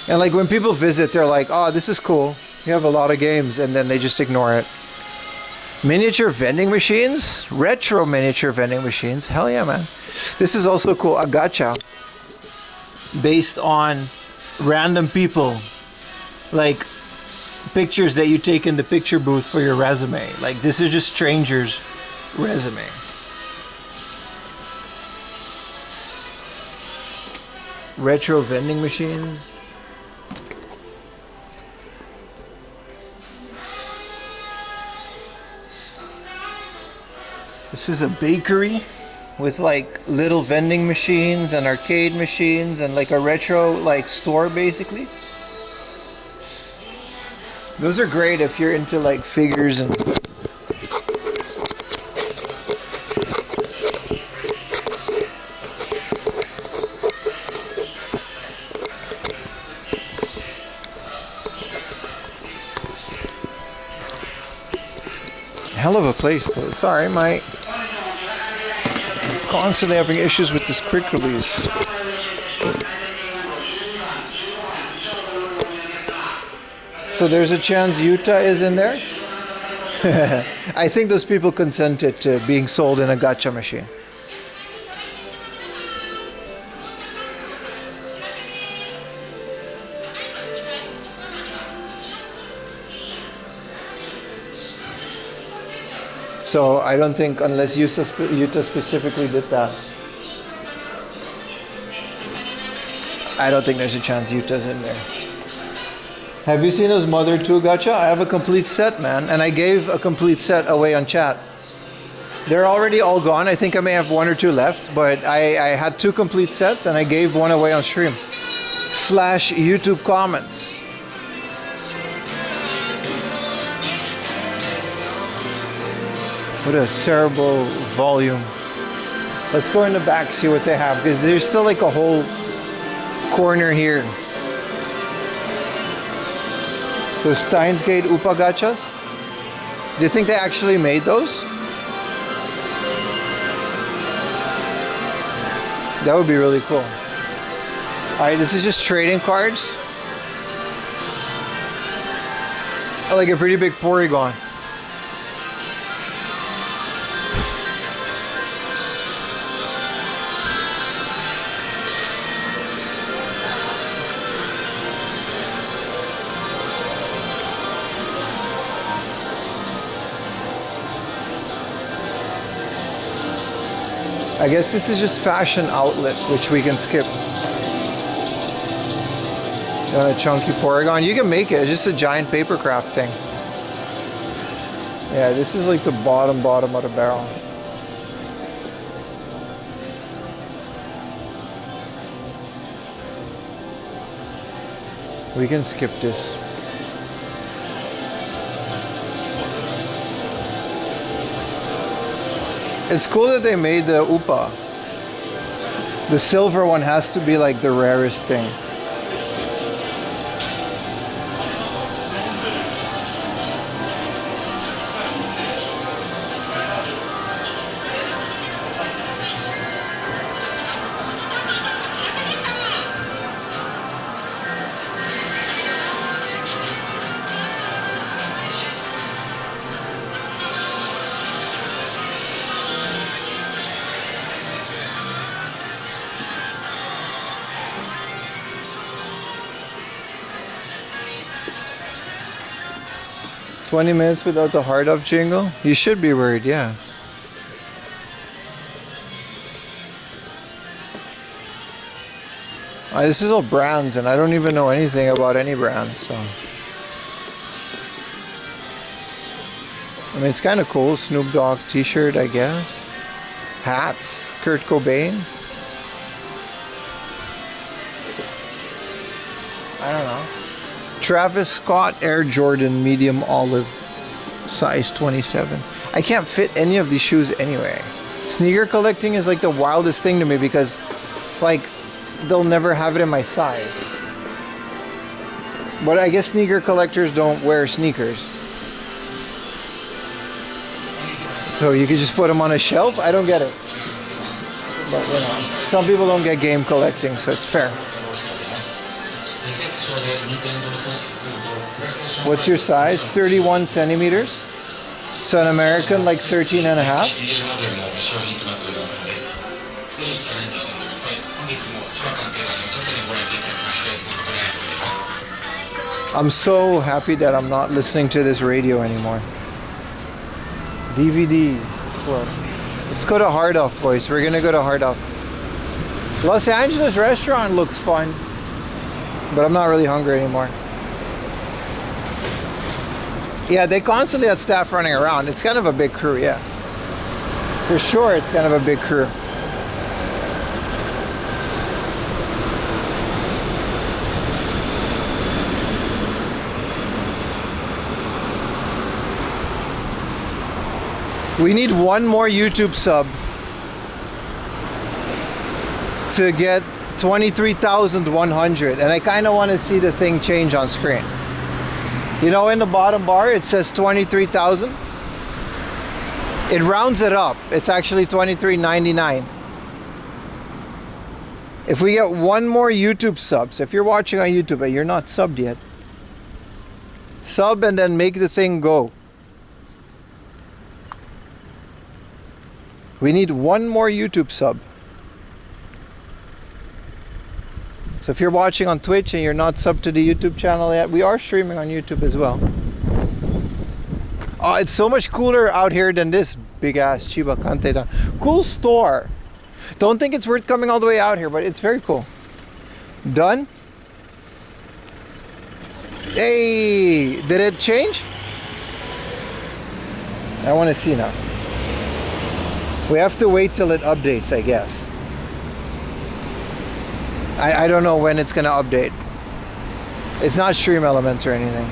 And like when people visit, they're like, oh, this is cool. You have a lot of games. And then they just ignore it. Miniature vending machines? Retro miniature vending machines. Hell yeah, man. This is also cool. A gacha. Based on random people. Like pictures that you take in the picture booth for your resume. Like this is just strangers' resume. Retro vending machines. This is a bakery with like little vending machines and arcade machines and like a retro like store basically. Those are great if you're into like figures and hell of a place though. Sorry, my constantly having issues with this quick release. So there's a chance Utah is in there? I think those people consented to being sold in a gacha machine. So I don't think, unless Utah specifically did that, I don't think there's a chance Utah's in there. Have you seen those Mother 2 gacha? I have a complete set, man, and I gave a complete set away on chat. They're already all gone. I think I may have 1 or 2 left, but I had 2 complete sets and I gave 1 away on stream. / YouTube comments. What a terrible volume. Let's go in the back, see what they have, because there's still like a whole corner here. Those Steins Gate Upa gachas? Do you think they actually made those? That would be really cool. Alright, this is just trading cards. I like a pretty big Porygon. I guess this is just fashion outlet, which we can skip. You want a chunky Porygon? You can make it. It's just a giant paper craft thing. Yeah, this is like the bottom of the barrel. We can skip this. It's cool that they made the Upa. The silver one has to be like the rarest thing. $20 minutes without the hard up jingle? You should be worried, yeah. This is all brands, and I don't even know anything about any brands, so. I mean, it's kind of cool. Snoop Dogg t-shirt, I guess. Hats, Kurt Cobain. I don't know. Travis Scott Air Jordan medium olive, size 27. I can't fit any of these shoes anyway. Sneaker collecting is like the wildest thing to me because like they'll never have it in my size. But I guess sneaker collectors don't wear sneakers. So you could just put them on a shelf? I don't get it. But you know, some people don't get game collecting, so it's fair. What's your size? 31 centimeters? So an American like 13 and a half? I'm so happy that I'm not listening to this radio anymore. DVD. Well, let's go to Hard Off, boys. We're gonna go to Hard Off. Los Angeles restaurant looks fun, but I'm not really hungry anymore. Yeah, they constantly had staff running around. It's kind of a big crew, yeah. For sure, it's kind of a big crew. We need one more YouTube sub to get 23,100, and I kind of want to see the thing change on screen. You know, in the bottom bar it says 23,000. It rounds it up. It's actually 23.99. If we get one more YouTube sub, so if you're watching on YouTube and you're not subbed yet, Sub and then make the thing go. We need one more YouTube sub. So if you're watching on Twitch and you're not subbed to the YouTube channel yet, we are streaming on YouTube as well. Oh, it's so much cooler out here than this big ass Chiba Kanteidan. Cool store. Don't think it's worth coming all the way out here, but it's very cool. Done? Hey, did it change? I want to see now. We have to wait till it updates, I guess. I don't know when it's gonna update. It's not Stream Elements or anything.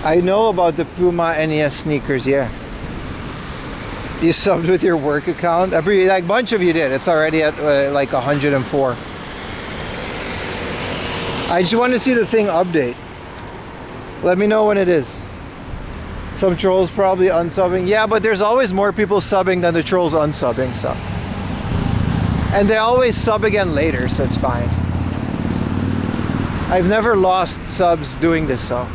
I know about the Puma NES sneakers, yeah. You subbed with your work account? Like, bunch of you did. It's already at like 104. I just want to see the thing update. Let me know when it is. Some trolls probably unsubbing. Yeah, but there's always more people subbing than the trolls unsubbing, so. And they always sub again later, so it's fine. I've never lost subs doing this, so.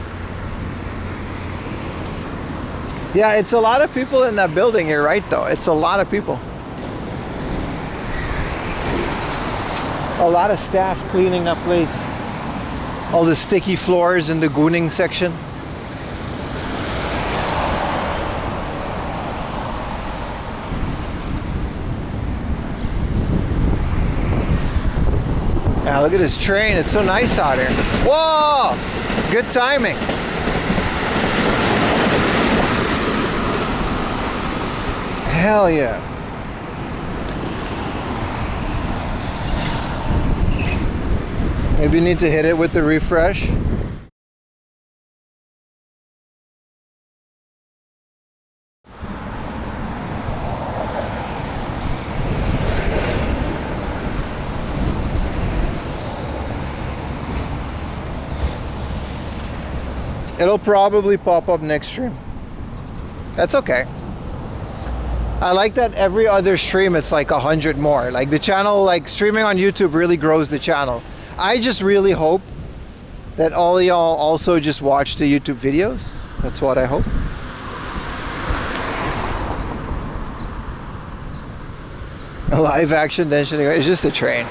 Yeah, it's a lot of people in that building, you're right though. It's a lot of people. A lot of staff cleaning that place. All the sticky floors in the gooning section. Yeah, look at this train. It's so nice out here. Whoa! Good timing. Hell yeah. Maybe you need to hit it with the refresh. It'll probably pop up next stream. That's okay. I like that every other stream it's like 100 more. Like the channel, like streaming on YouTube really grows the channel. I just really hope that all y'all also just watch the YouTube videos. That's what I hope. A live action Denshin. It's just a train.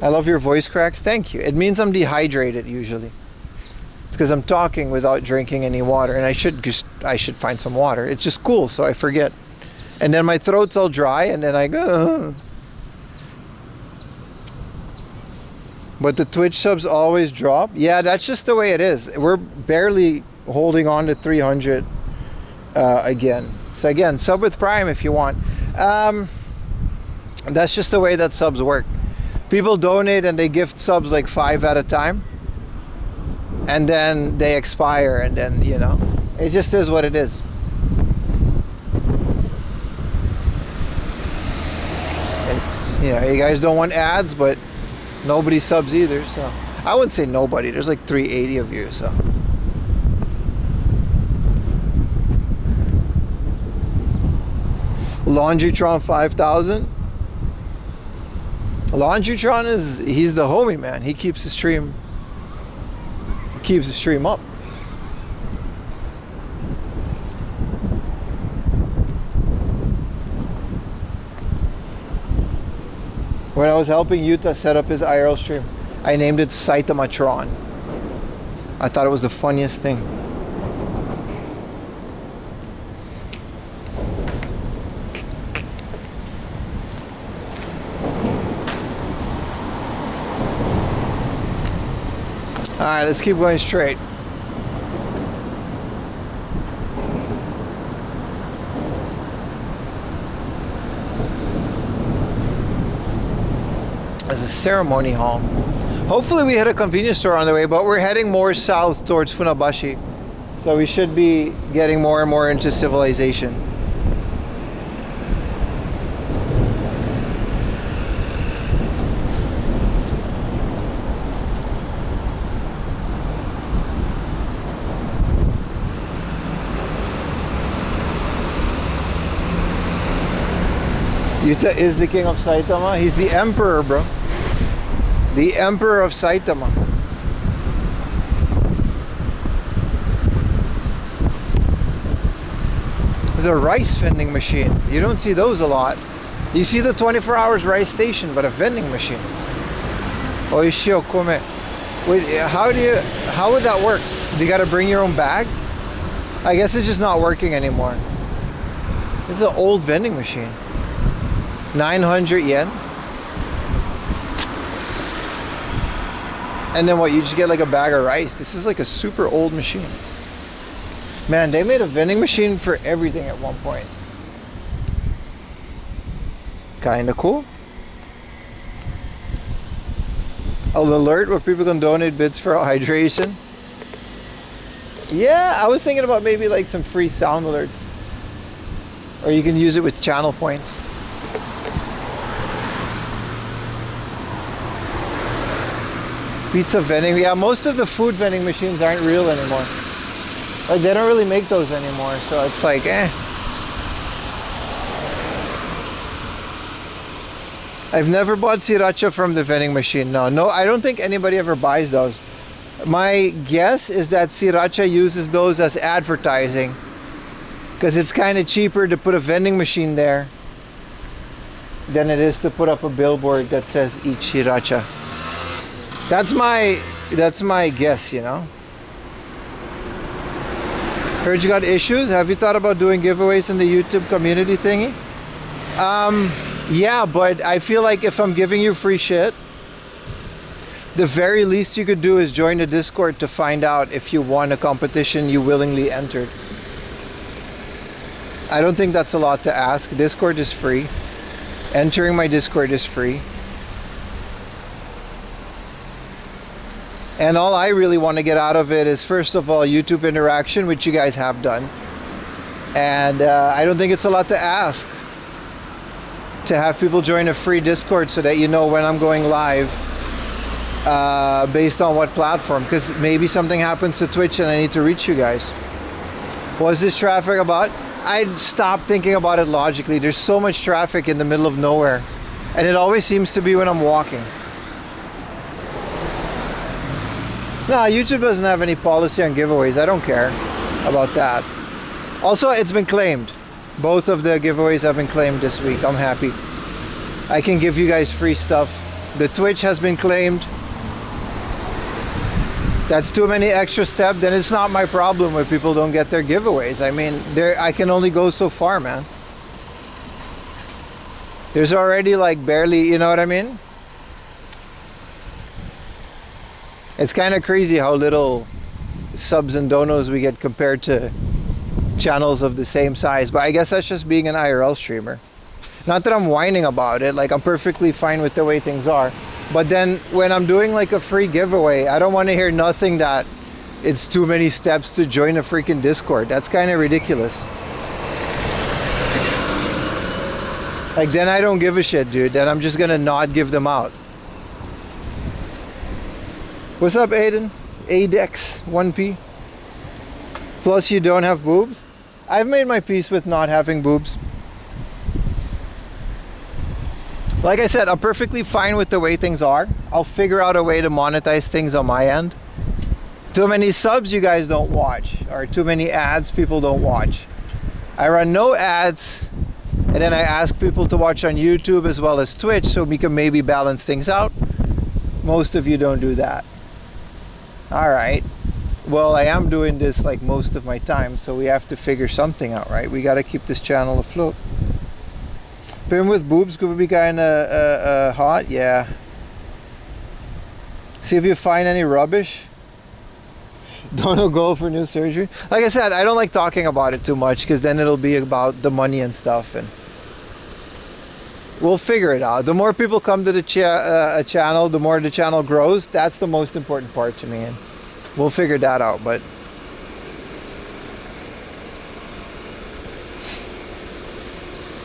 I love your voice cracks. Thank you. It means I'm dehydrated usually. It's because I'm talking without drinking any water, and I should find some water. It's just cool, so I forget. And then my throat's all dry, and then I go. Ugh. But the Twitch subs always drop. Yeah, that's just the way it is. We're barely holding on to 300 again. So again, sub with Prime if you want. That's just the way that subs work. People donate and they gift subs like 5 at a time. And then they expire, and then, you know, it just is what it is. It's, you know, you guys don't want ads, but nobody subs either, so. I wouldn't say nobody. There's like 380 of you, so. Laundrytron 5000. Laundrytron he's the homie, man. He keeps the stream up. When I was helping Yuta set up his IRL stream, I named it Saitamatron. I thought it was the funniest thing. Alright, let's keep going straight. There's a ceremony hall. Hopefully we hit a convenience store on the way, but we're heading more south towards Funabashi. So we should be getting more and more into civilization. Yuta is the king of Saitama. He's the emperor, bro. The emperor of Saitama. There's a rice vending machine. You don't see those a lot. You see the 24 hours rice station, but a vending machine. Oishi o kome. Wait, how would that work? Do you gotta bring your own bag? I guess it's just not working anymore. This is an old vending machine. 900 yen. And then what, you just get like a bag of rice. This is like a super old machine. Man, they made a vending machine for everything at one point. Kinda cool. I'll alert where people can donate bits for hydration. Yeah, I was thinking about maybe like some free sound alerts. Or you can use it with channel points. Pizza vending. Yeah, most of the food vending machines aren't real anymore. Like, they don't really make those anymore, so it's like, eh. I've never bought sriracha from the vending machine. No, I don't think anybody ever buys those. My guess is that sriracha uses those as advertising because it's kind of cheaper to put a vending machine there than it is to put up a billboard that says eat sriracha. That's my guess, you know. Heard you got issues. Have you thought about doing giveaways in the YouTube community thingy? Yeah, but I feel like if I'm giving you free shit, the very least you could do is join the Discord to find out if you won a competition you willingly entered. I don't think that's a lot to ask. Discord is free. Entering my Discord is free. And all I really want to get out of it is, first of all, YouTube interaction, which you guys have done. And I don't think it's a lot to ask to have people join a free Discord so that you know when I'm going live based on what platform. Because maybe something happens to Twitch and I need to reach you guys. What's this traffic about? I stopped thinking about it logically. There's so much traffic in the middle of nowhere. And it always seems to be when I'm walking. No, YouTube doesn't have any policy on giveaways. I don't care about that. Also, it's been claimed. Both of the giveaways have been claimed this week. I'm happy. I can give you guys free stuff. The Twitch has been claimed. That's too many extra steps. Then it's not my problem when people don't get their giveaways. I mean, I can only go so far, man. There's already like barely, you know what I mean? It's kind of crazy how little subs and donos we get compared to channels of the same size, but I guess that's just being an IRL streamer. Not that I'm whining about it, like I'm perfectly fine with the way things are, but then when I'm doing like a free giveaway, I don't want to hear nothing that it's too many steps to join a freaking Discord. That's kind of ridiculous. Like, then I don't give a shit, dude. Then I'm just gonna not give them out. What's up, Aiden? ADEX 1P. Plus you don't have boobs? I've made my peace with not having boobs. Like I said, I'm perfectly fine with the way things are. I'll figure out a way to monetize things on my end. Too many subs you guys don't watch, or too many ads people don't watch. I run no ads, and then I ask people to watch on YouTube as well as Twitch so we can maybe balance things out. Most of you don't do that. Alright. Well, I am doing this like most of my time, so we have to figure something out, right? We gotta keep this channel afloat. Pim with boobs could be kinda hot, yeah. See if you find any rubbish. Don't go for new surgery. Like I said, I don't like talking about it too much because then it'll be about the money and stuff, and we'll figure it out. The more people come to the channel, the more the channel grows. That's the most important part to me, and we'll figure that out. But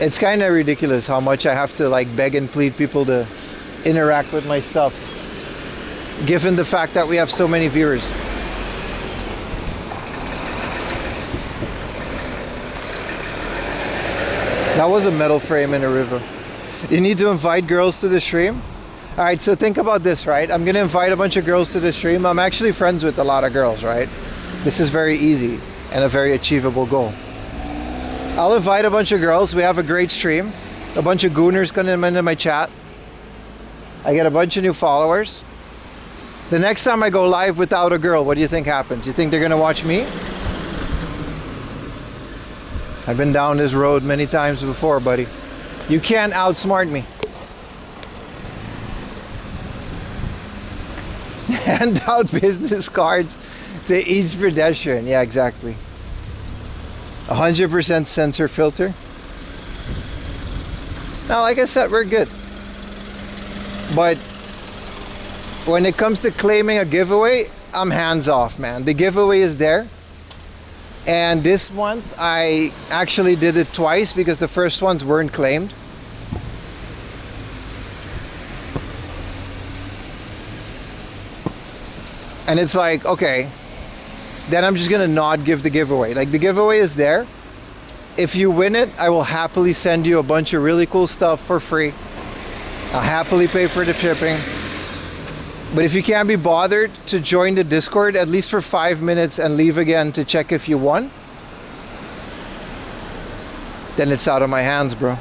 it's kind of ridiculous how much I have to like beg and plead people to interact with my stuff, given the fact that we have so many viewers. That was a metal frame in a river. You need to invite girls to the stream? All right, so think about this, right? I'm gonna invite a bunch of girls to the stream. I'm actually friends with a lot of girls, right? This is very easy and a very achievable goal. I'll invite a bunch of girls. We have a great stream. A bunch of gooners come into my chat. I get a bunch of new followers. The next time I go live without a girl, what do you think happens? You think they're gonna watch me? I've been down this road many times before, buddy. You can't outsmart me. Hand out business cards to each pedestrian. Yeah, exactly. 100% sensor filter. Now, like I said, we're good. But when it comes to claiming a giveaway, I'm hands off, man. The giveaway is there. And this month, I actually did it twice because the first ones weren't claimed. And it's like, okay, then I'm just gonna not give the giveaway. Like, the giveaway is there. If you win it, I will happily send you a bunch of really cool stuff for free. I'll happily pay for the shipping. But if you can't be bothered to join the Discord, at least for 5 minutes and leave again to check if you won, then it's out of my hands, bro.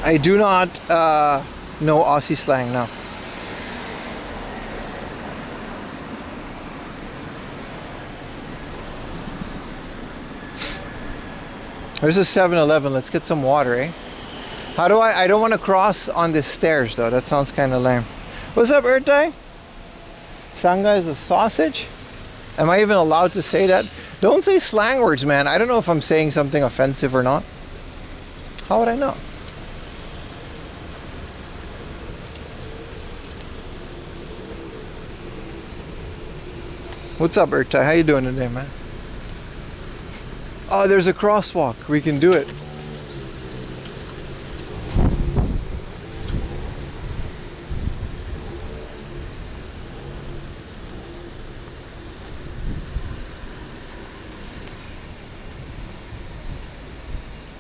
I do not know Aussie slang now. There's a 7-Eleven. Let's get some water, eh? How do I don't want to cross on the stairs though. That sounds kind of lame. What's up, Ertai? Sanga is a sausage? Am I even allowed to say that? Don't say slang words, man. I don't know if I'm saying something offensive or not. How would I know? What's up, Ertai? How you doing today, man? Oh, there's a crosswalk. We can do it.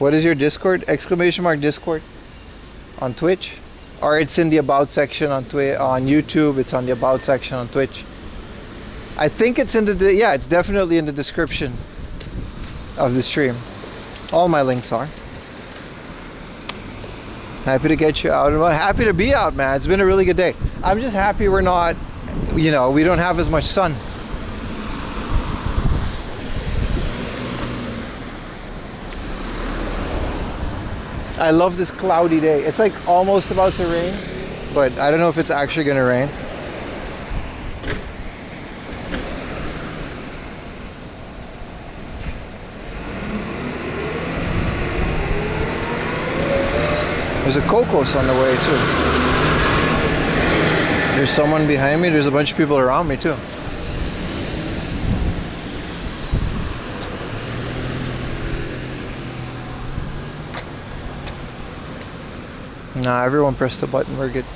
What is your Discord? Exclamation mark Discord on Twitch, or it's in the about section on YouTube. It's on the about section on Twitch. I think it's in the yeah, it's definitely in the description of the stream. All my links are. Happy to get you out. Happy to be out, man. It's been a really good day. I'm just happy we're not, we don't have as much sun. I love this cloudy day. It's like almost about to rain, but I don't know if it's actually gonna rain. There's a Cocos on the way too. There's someone behind me. There's a bunch of people around me too. Nah, everyone pressed the button. We're good.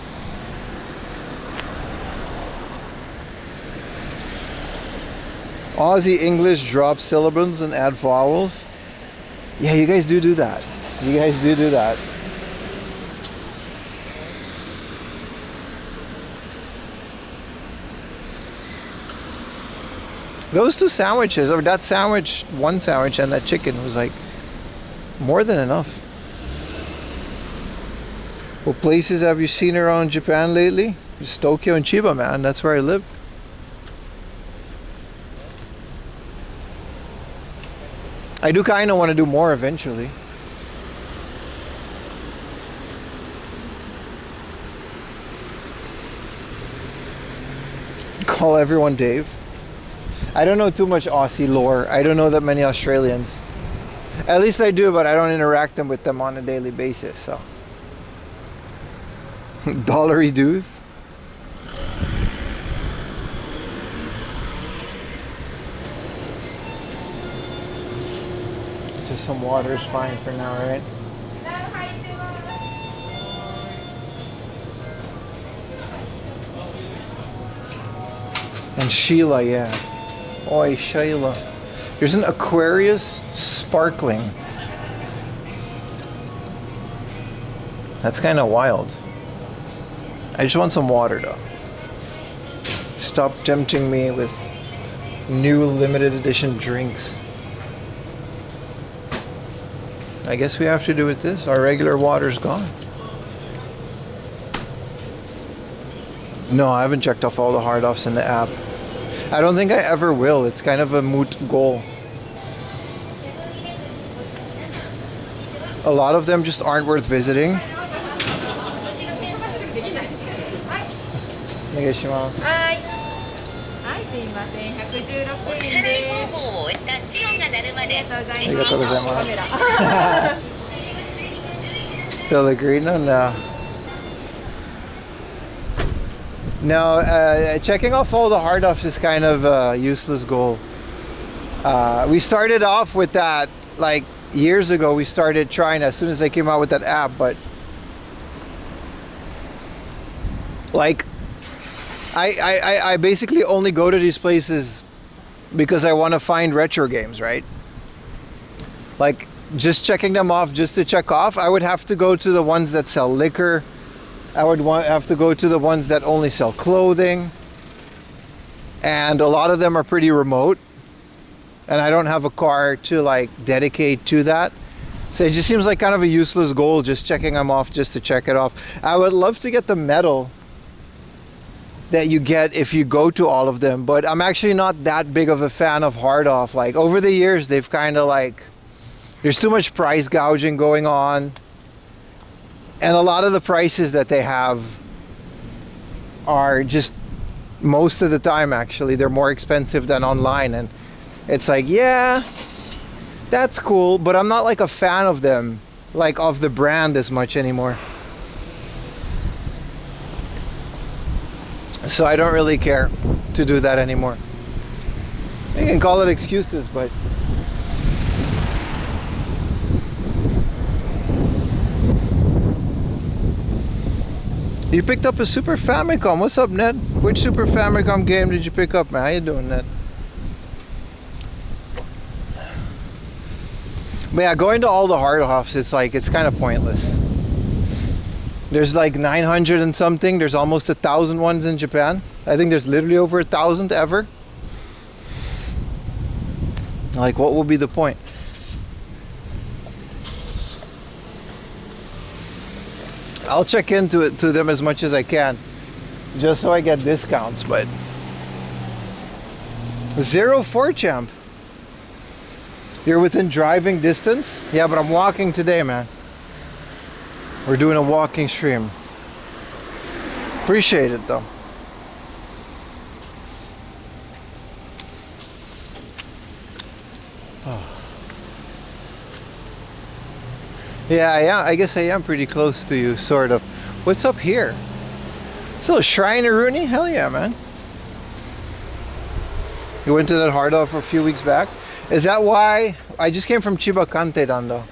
Aussie English drop syllables and add vowels. Yeah, you guys do that. You guys do that. Those two sandwiches, or that sandwich, one sandwich and that chicken was like more than enough. What places have you seen around Japan lately? Just Tokyo and Chiba, man. That's where I live. I do kind of want to do more eventually. Call everyone Dave. I don't know too much Aussie lore. I don't know that many Australians. At least I do, but I don't interact with them on a daily basis, so. Dollary dues. Just some water is fine for now, right? And Sheila, yeah. Oi, Sheila. There's an Aquarius sparkling That's kind of wild. I just want some water though. Stop tempting me with new limited edition drinks. I guess we have to do with this. Our regular water's gone. No, I haven't checked off all the hard offs in the app. I don't think I ever will. It's kind of a moot goal. A lot of them just aren't worth visiting. お願いします。はい。はい、すいません。116円。お支払い方法を終えタッチ音が鳴るまでレシートをカメラ。Pellegrino, no. No, checking off all the hard offs is kind of a useless goal. We started off with that like years ago. We started trying as soon as they came out with that app, but like I basically only go to these places because I want to find retro games, right? Like just checking them off just to check off. I would have to go to the ones that sell liquor. I would have to go to the ones that only sell clothing. And a lot of them are pretty remote. And I don't have a car to like dedicate to that. So it just seems like kind of a useless goal, just checking them off just to check it off. I would love to get the medal that you get if you go to all of them, but I'm actually not that big of a fan of hard off. Like over the years, they've kind of like, there's too much price gouging going on. And a lot of the prices that they have are just, most of the time actually, they're more expensive than online. And it's like, yeah, that's cool, but I'm not like a fan of them, like of the brand as much anymore. So I don't really care to do that anymore. You can call it excuses, but you picked up a Super Famicom. What's up, Ned? Which Super Famicom game did you pick up, man? How you doing, Ned? But yeah, going to all the hard offs, it's like, it's kind of pointless. There's like 900 and something. There's almost 1,000 ones in Japan. I think there's literally over 1,000 ever. Like, what will be the point? I'll check into it to them as much as I can, just so I get discounts. But 04 champ. You're within driving distance? Yeah, but I'm walking today, man. We're doing a walking stream. Appreciate it though. Oh. Yeah, I guess I am pretty close to you, sort of. What's up here? It's a little shrine of Rooney? Hell yeah, man. You went to that hard off a few weeks back? Is that why? I just came from Chiba Kantedan though.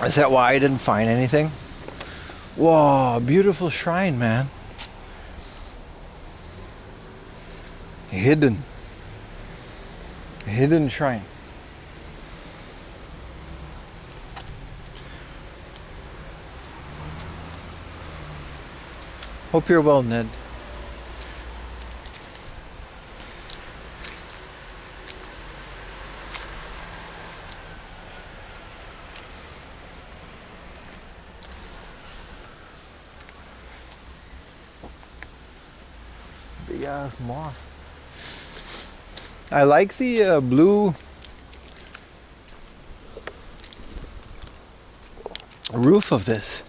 Is that why I didn't find anything? Whoa, beautiful shrine, man. Hidden shrine. Hope you're well, Ned. Big ass moth. I like the blue roof of this.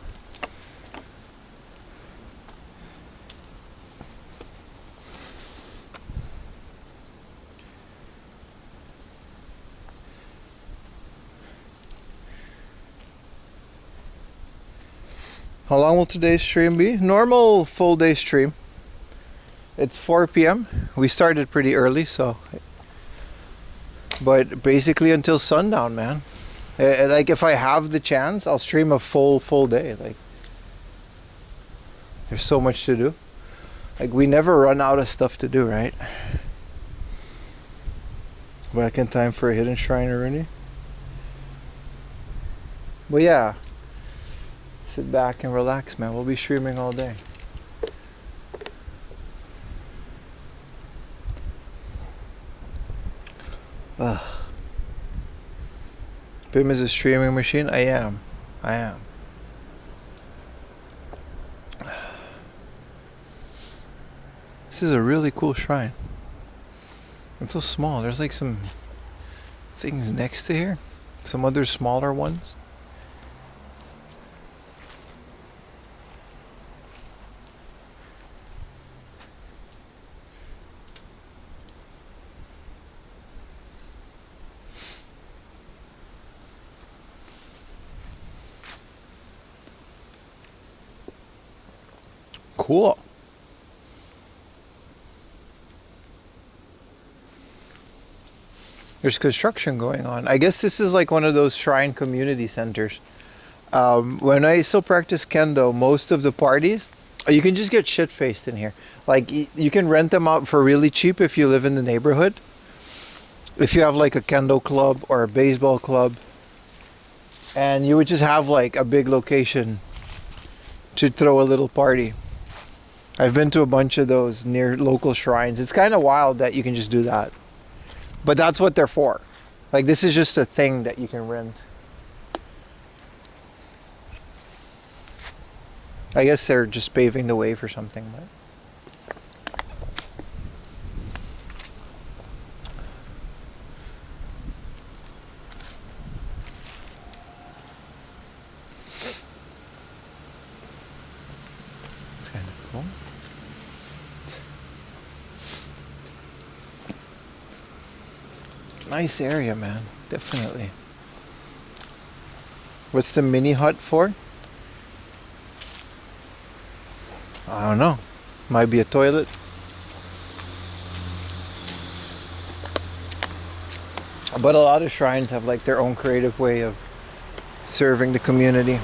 How long will today's stream be? Normal full day stream. It's 4 p.m. We started pretty early, so. But basically until sundown, man. Like if I have the chance, I'll stream a full day. Like, there's so much to do. Like we never run out of stuff to do, right? Back in time for a hidden shrine, Rooney. But yeah, sit back and relax, man. We'll be streaming all day. Ugh. Bim is a streaming machine? I am. This is a really cool shrine. It's so small. There's like some things next to here. Some other smaller ones. Cool. There's construction going on. I guess this is like one of those shrine community centers. When I still practice kendo, most of the parties, you can just get shit-faced in here. Like, you can rent them out for really cheap if you live in the neighborhood. If you have like a kendo club or a baseball club. And you would just have like a big location to throw a little party. I've been to a bunch of those near local shrines. It's kind of wild that you can just do that. But that's what they're for. Like, this is just a thing that you can rent. I guess they're just paving the way for something. But it's kind of cool. Nice area, man. Definitely. What's the mini hut for? I don't know. Might be a toilet. But a lot of shrines have like their own creative way of serving the community.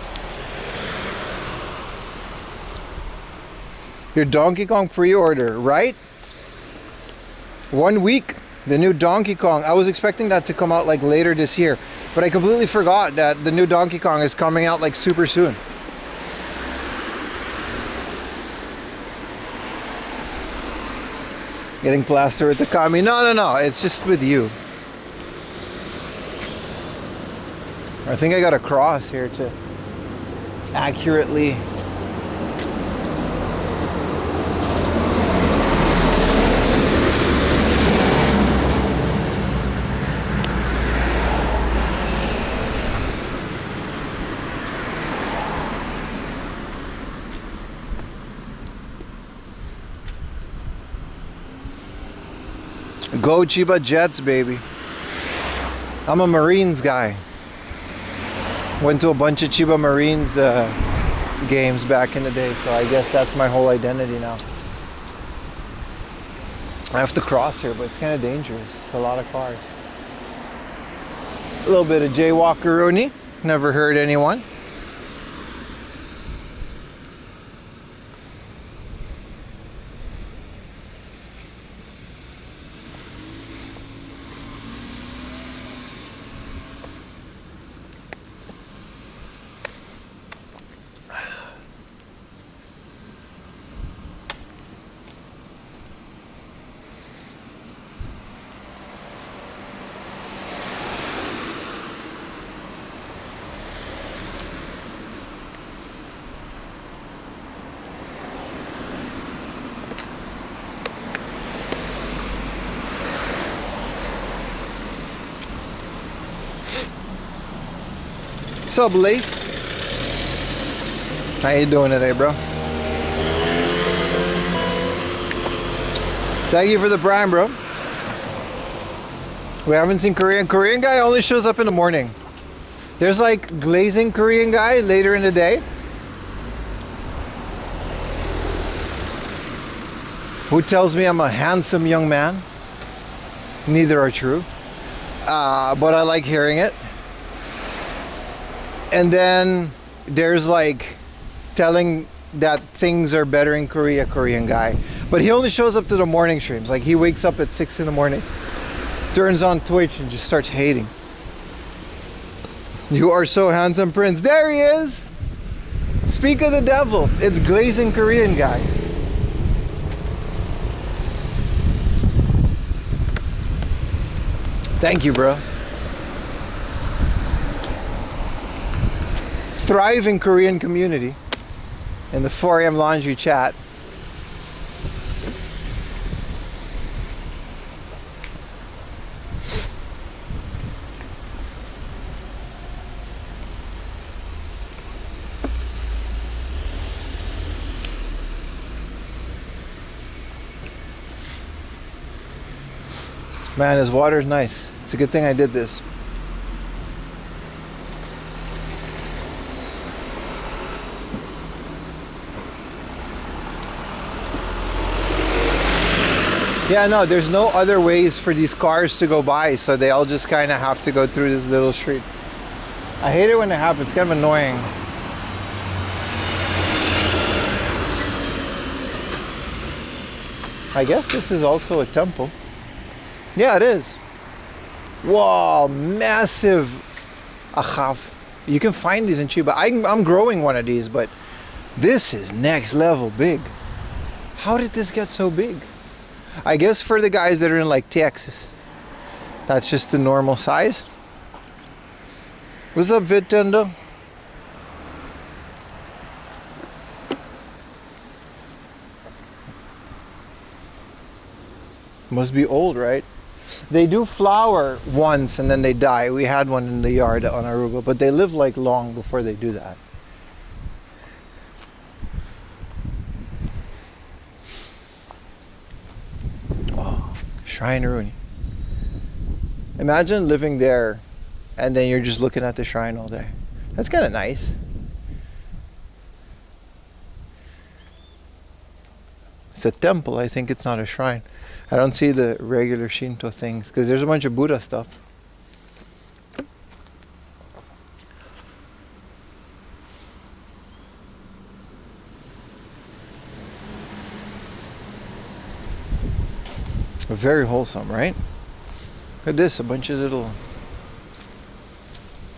Your Donkey Kong pre-order, right? 1 week. The new Donkey Kong. I was expecting that to come out like later this year, but I completely forgot that the new Donkey Kong is coming out like super soon. Getting plastered with the kami. No. It's just with you. I think I got a cross here to accurately. Go Chiba Jets, baby. I'm a Marines guy. Went to a bunch of Chiba Marines games back in the day, so I guess that's my whole identity now. I have to cross here, but it's kind of dangerous. It's a lot of cars. A little bit of jaywalkeroonie. Never hurt anyone. What's up, Lace? How you doing today, bro? Thank you for the prime, bro. We haven't seen Korean. Korean guy only shows up in the morning. There's like glazing Korean guy later in the day. Who tells me I'm a handsome young man. Neither are true. But I like hearing it. And then there's like telling that things are better in Korea, Korean guy. But he only shows up to the morning streams. Like he wakes up at 6 in the morning, turns on Twitch and just starts hating. You are so handsome, Prince. There he is. Speak of the devil. It's glazing Korean guy. Thank you, bro. Thriving Korean community in the 4am laundry chat. Man, this water's nice. It's a good thing I did this. Yeah, no, there's no other ways for these cars to go by, so they all just kind of have to go through this little street. I hate it when it happens. It's kind of annoying. I guess this is also a temple. Yeah, it is. Whoa, massive achav. You can find these in Chiba. I'm growing one of these, but this is next level big. How did this get so big? I guess for the guys that are in like Texas, that's just the normal size. What's up, Vitendo? Must be old, right? They do flower once and then they die. We had one in the yard on Aruba, but they live like long before they do that. Oh, Shrine Rooney. Imagine living there and then you're just looking at the shrine all day. That's kind of nice. It's a temple. I think it's not a shrine. I don't see the regular Shinto things because there's a bunch of Buddha stuff. Very wholesome, right? Look at this, a bunch of little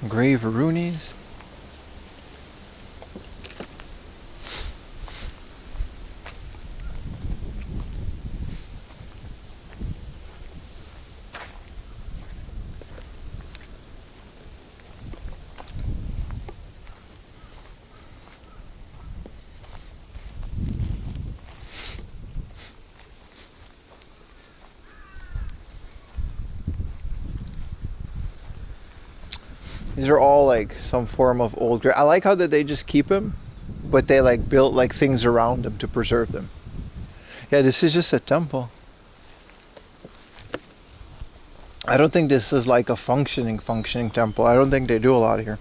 grave runeys. These are all like some form of old. I like how that they just keep them, but they like built like things around them to preserve them. Yeah, this is just a temple. I don't think this is like a functioning temple. I don't think they do a lot here.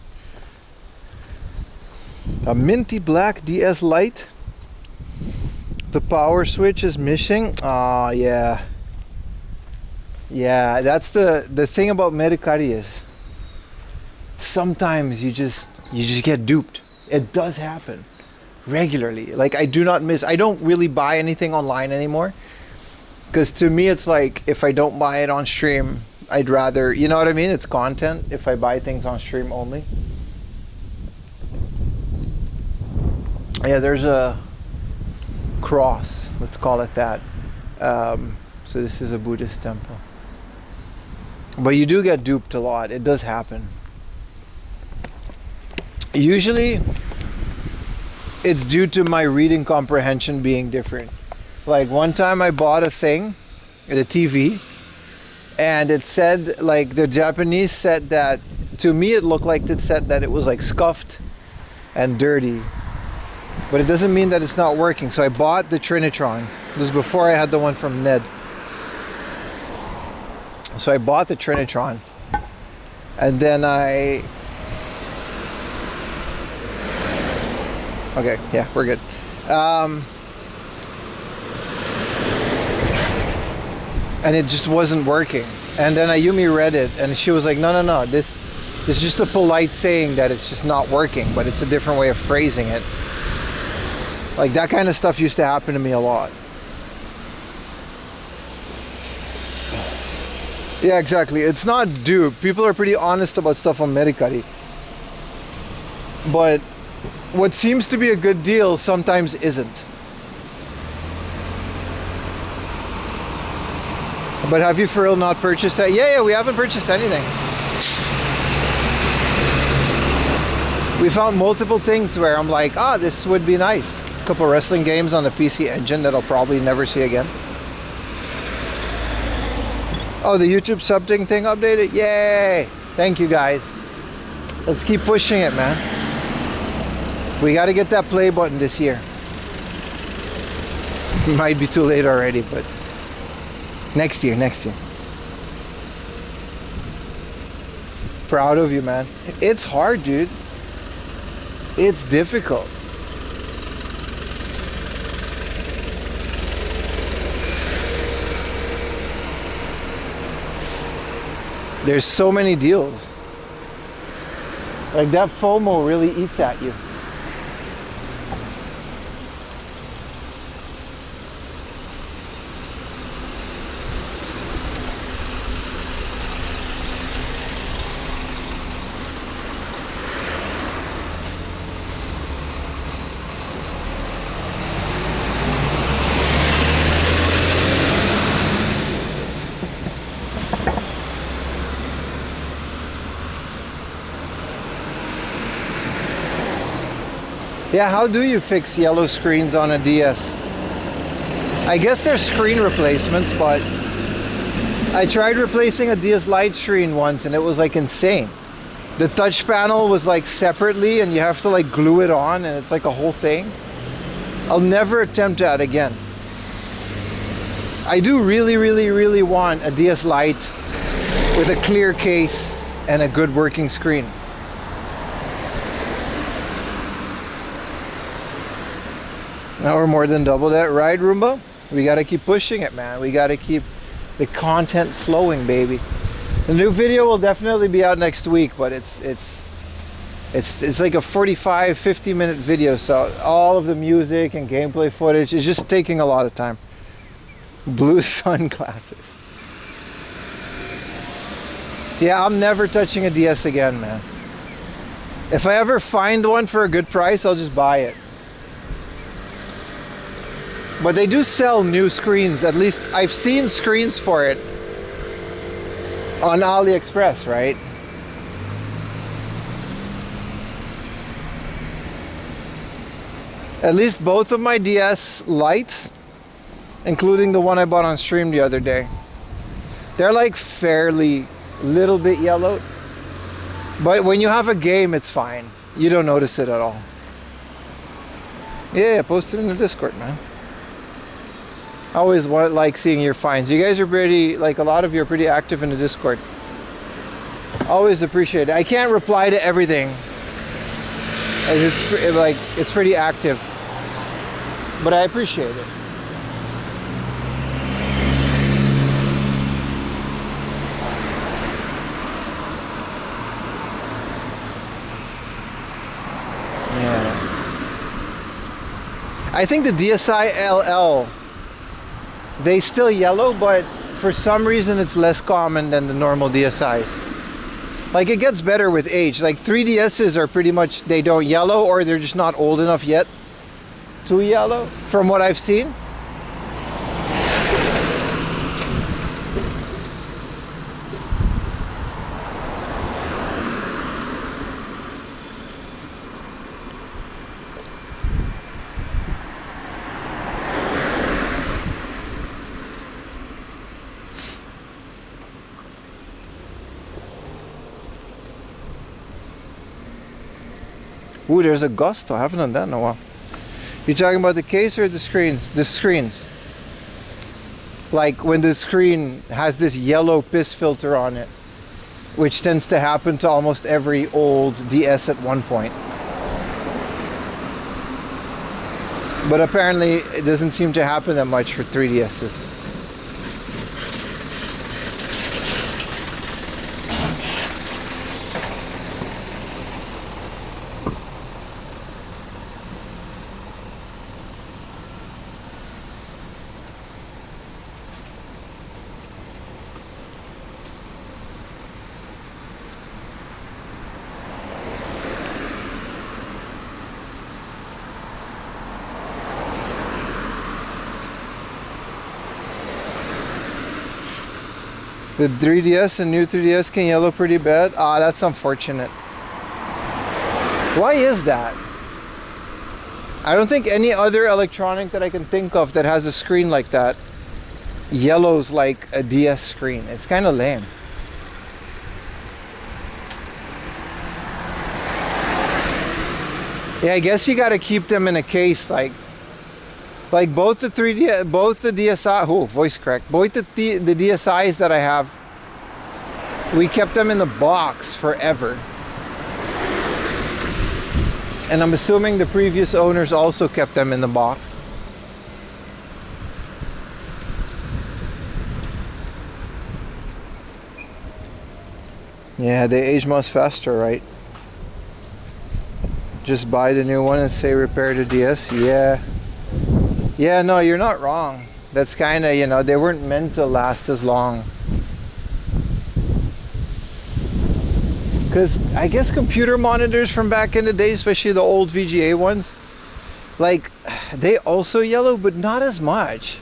A minty black DS light. The power switch is missing. Ah, yeah. Yeah, that's the thing about Mercari is sometimes you just get duped. It does happen regularly. Like I don't really buy anything online anymore because to me it's like if I don't buy it on stream, I'd rather, you know what I mean? It's content if I buy things on stream only. Yeah, there's a cross, let's call it that. So this is a Buddhist temple. But you do get duped a lot. It does happen. Usually it's due to my reading comprehension being different. Like one time I bought a thing, a TV, and it said, like the Japanese said that, to me it looked like it said that it was like scuffed and dirty. But it doesn't mean that it's not working. So I bought the Trinitron. This was before I had the one from Ned. So I bought the Trinitron. And then okay, yeah, we're good. And it just wasn't working. And then Ayumi read it, and she was like, no, this is just a polite saying that it's just not working, but it's a different way of phrasing it. Like that kind of stuff used to happen to me a lot. Yeah, exactly. It's not dupe. People are pretty honest about stuff on Mercari. but what seems to be a good deal sometimes isn't. But have you for real not purchased that? Yeah, we haven't purchased anything. We found multiple things where I'm like, this would be nice. A couple wrestling games on the PC Engine that I'll probably never see again. Oh, the YouTube subbing thing updated? Yay! Thank you guys. Let's keep pushing it, man. We got to get that play button this year. Might be too late already, but next year. Proud of you, man. It's hard, dude. It's difficult. There's so many deals. Like that FOMO really eats at you. Yeah, how do you fix yellow screens on a DS? I guess they're screen replacements, but I tried replacing a DS Lite screen once and it was like insane. The touch panel was like separately and you have to like glue it on and it's like a whole thing. I'll never attempt that again. I do really want a DS Lite with a clear case and a good working screen. Now we're more than double that, right, Roomba? We gotta keep pushing it, man. We gotta keep the content flowing, baby. The new video will definitely be out next week, but it's like a 45-50 minute video, so all of the music and gameplay footage is just taking a lot of time. Blue sunglasses. Yeah, I'm never touching a DS again, man. If I ever find one for a good price, I'll just buy it. But they do sell new screens. At least I've seen screens for it on AliExpress, right? At least both of my DS Lites, including the one I bought on stream the other day, they're like fairly little bit yellowed. But when you have a game, it's fine. You don't notice it at all. Yeah, post it in the Discord, man. I always like seeing your finds. You guys are pretty, like a lot of you are pretty active in the Discord. Always appreciate it. I can't reply to everything. It's pretty active. But I appreciate it. Yeah. I think the DSi LL, they still yellow, but for some reason it's less common than the normal DSIs. Like it gets better with age. Like 3DSs are pretty much, they don't yellow or they're just not old enough yet to yellow from what I've seen. Ooh, there's a Gusto. I haven't done that in a while. You talking about the case or the screens? The screens. Like when the screen has this yellow piss filter on it, which tends to happen to almost every old DS at one point. But apparently it doesn't seem to happen that much for 3DSs. The 3DS and new 3DS can yellow pretty bad. Ah, that's unfortunate. Why is that? I don't think any other electronic that I can think of that has a screen like that yellows like a DS screen. It's kind of lame. Yeah, I guess you got to keep them in a case, like both the 3D, both the DSi. Oh, voice crack. Both the DSIs that I have, we kept them in the box forever. And I'm assuming the previous owners also kept them in the box. Yeah, they age much faster, right? Just buy the new one and say repair the DS. Yeah, no, you're not wrong. That's kind of, you know, they weren't meant to last as long. Because I guess computer monitors from back in the day, especially the old VGA ones, like, they also yellow, but not as much.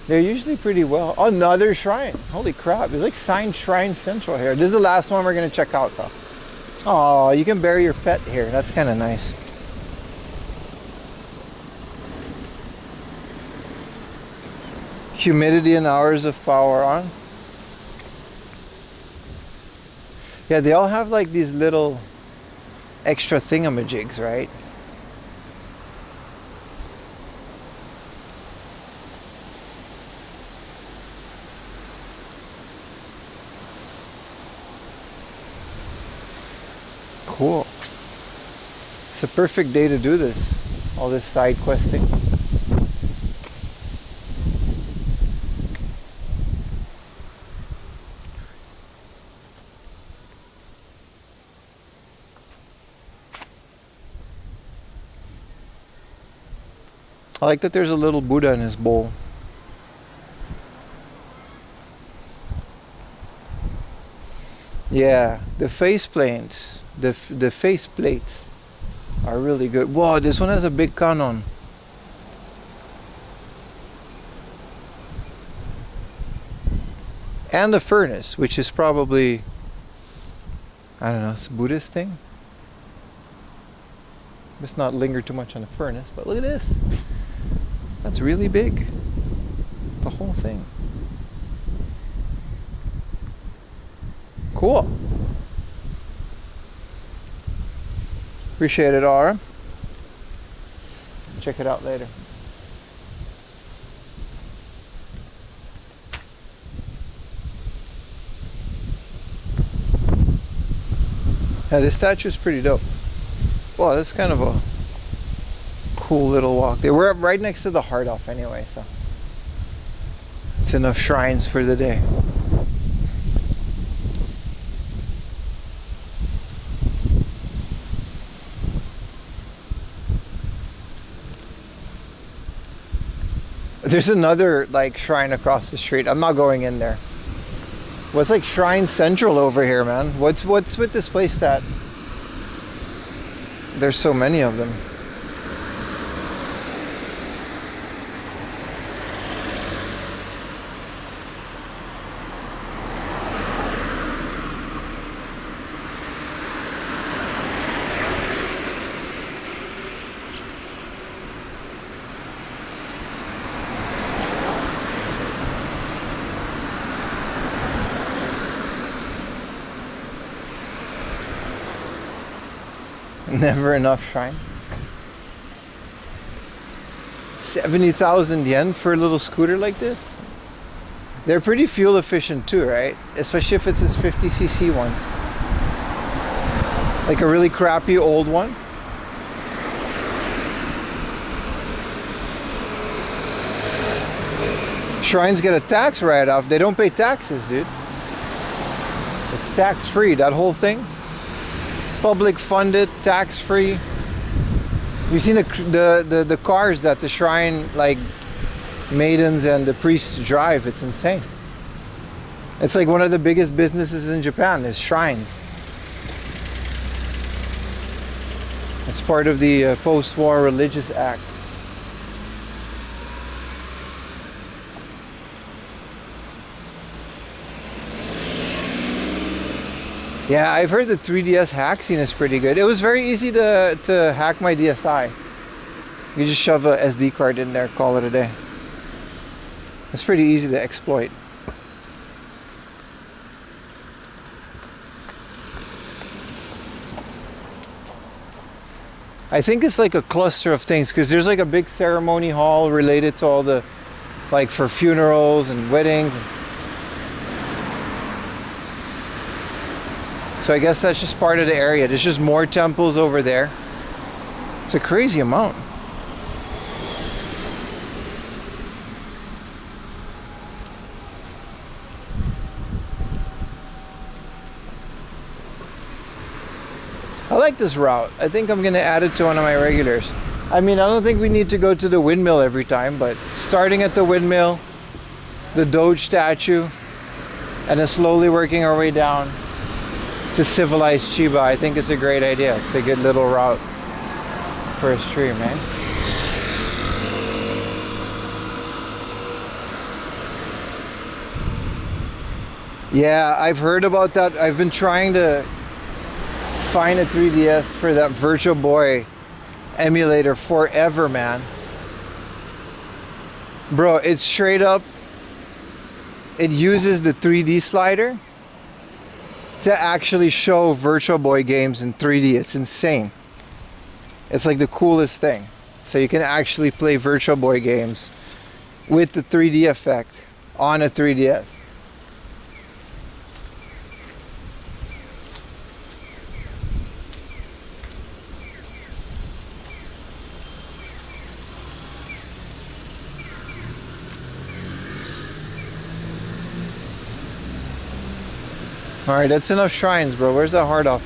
They're usually pretty well. Another shrine. Holy crap. It's like Signed Shrine Central here. This is the last one we're going to check out, though. Oh, you can bury your pet here. That's kind of nice. Humidity and hours of power on. Yeah, they all have like these little extra thingamajigs, right? Cool. It's a perfect day to do this. All this side questing. I like that there's a little Buddha in his bowl. Yeah, the face plates, the face plates are really good. Whoa, this one has a big canon. And the furnace, which is probably, I don't know, it's a Buddhist thing. Let's not linger too much on the furnace, but look at this. That's really big. The whole thing. Cool. Appreciate it, Aura. Check it out later. Yeah, this statue is pretty dope. Wow, that's kind of a cool little walk. They were right next to the Heart Elf anyway, so it's enough shrines for the day. There's another like shrine across the street. I'm not going in there. What's like Shrine Central over here, man? What's with this place that there's so many of them? Never enough shrine. 70,000 yen for a little scooter like this? They're pretty fuel efficient too, right? Especially if it's this 50cc ones. Like a really crappy old one. Shrines get a tax write-off. They don't pay taxes, dude. It's tax-free, that whole thing. Public funded, tax free. You've seen the cars that the shrine like maidens and the priests drive. It's insane. It's like one of the biggest businesses in Japan is shrines. It's part of the post-war religious act. Yeah, I've heard the 3DS hack scene is pretty good. It was very easy to hack my DSi. You just shove a SD card in there, call it a day. It's pretty easy to exploit. I think it's like a cluster of things because there's like a big ceremony hall related to all the, like for funerals and weddings. So I guess that's just part of the area. There's just more temples over there. It's a crazy amount. I like this route. I think I'm gonna add it to one of my regulars. I mean, I don't think we need to go to the windmill every time, but starting at the windmill, the Doge statue, and then slowly working our way down to civilized Chiba, I think it's a great idea. It's a good little route for a stream, man. Yeah, I've heard about that. I've been trying to find a 3DS for that Virtual Boy emulator forever, man. Bro, it's straight up, it uses the 3D slider to actually show Virtual Boy games in 3D. It's insane. It's like the coolest thing. So you can actually play Virtual Boy games with the 3D effect on a 3DS. Alright, that's enough shrines, bro. Where's that hard off?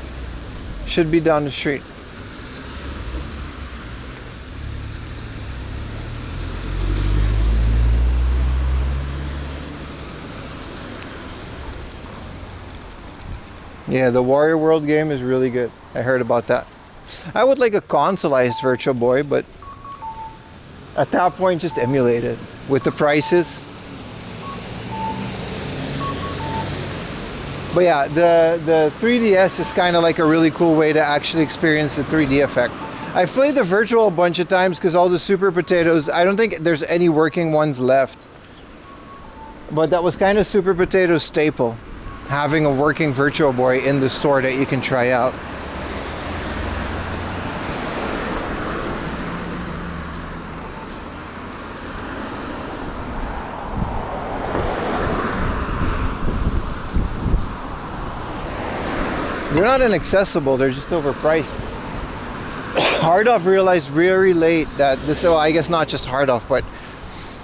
Should be down the street. Yeah, the Warrior World game is really good. I heard about that. I would like a consoleized Virtual Boy, but at that point, just emulate it. With the prices. But yeah, the 3DS is kind of like a really cool way to actually experience the 3D effect. I've played the Virtual a bunch of times because all the Super Potatoes, I don't think there's any working ones left. But that was kind of Super Potato's staple, having a working Virtual Boy in the store that you can try out. They're not inaccessible, they're just overpriced. Hardoff realized very late that this, well, I guess not just Hardoff, but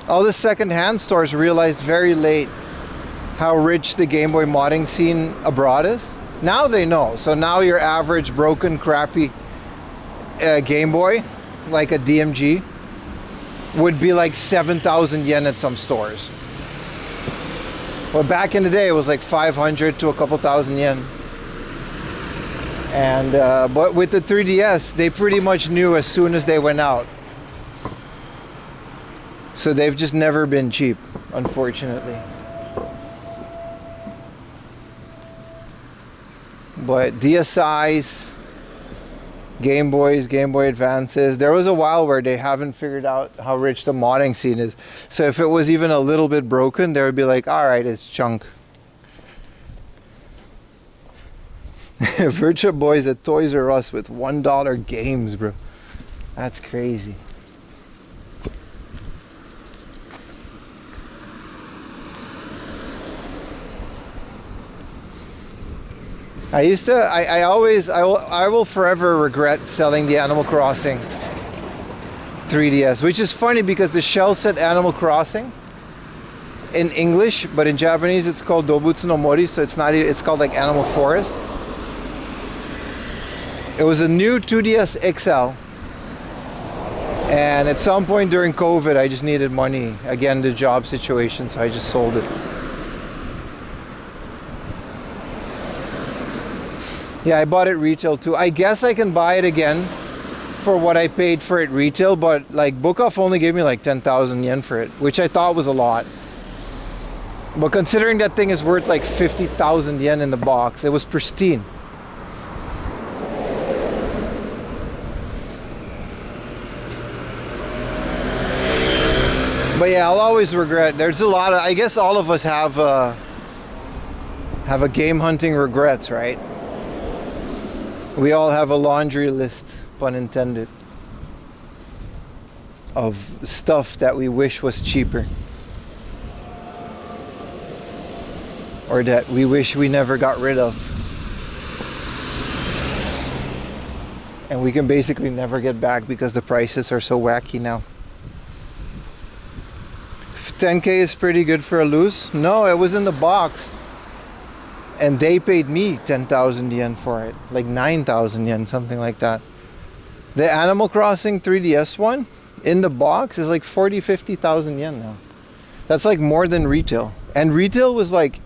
all the second-hand stores realized very late how rich the Game Boy modding scene abroad is. Now they know. So now your average broken, crappy Game Boy, like a DMG, would be like 7,000 yen at some stores. Well, back in the day, it was like 500 to a couple thousand yen. And but with the 3DS, they pretty much knew as soon as they went out. So they've just never been cheap, unfortunately. But DSi's, Game Boys, Game Boy Advances, there was a while where they haven't figured out how rich the modding scene is. So if it was even a little bit broken, they would be like, alright, it's junk. Virtual Boys at Toys R Us with $1 games, bro. That's crazy. I will forever regret selling the Animal Crossing 3DS, which is funny because the shell said Animal Crossing in English, but in Japanese it's called Dobutsu no Mori, so it's called like Animal Forest. It was a new 2DS XL, and at some point during COVID I just needed money. Again, the job situation, so I just sold it. Yeah, I bought it retail too. I guess I can buy it again for what I paid for it retail, but like Book Off only gave me like 10,000 yen for it, which I thought was a lot. But considering that thing is worth like 50,000 yen in the box, it was pristine. But yeah, I'll always regret. There's a lot of, I guess all of us have a game hunting regrets, right? We all have a laundry list, pun intended, of stuff that we wish was cheaper. Or that we wish we never got rid of. And we can basically never get back because the prices are so wacky now. 10K is pretty good for a loose. No, it was in the box. And they paid me 10,000 yen for it. Like 9,000 yen, something like that. The Animal Crossing 3DS one in the box is like 40, 50,000 yen now. That's like more than retail. And retail was like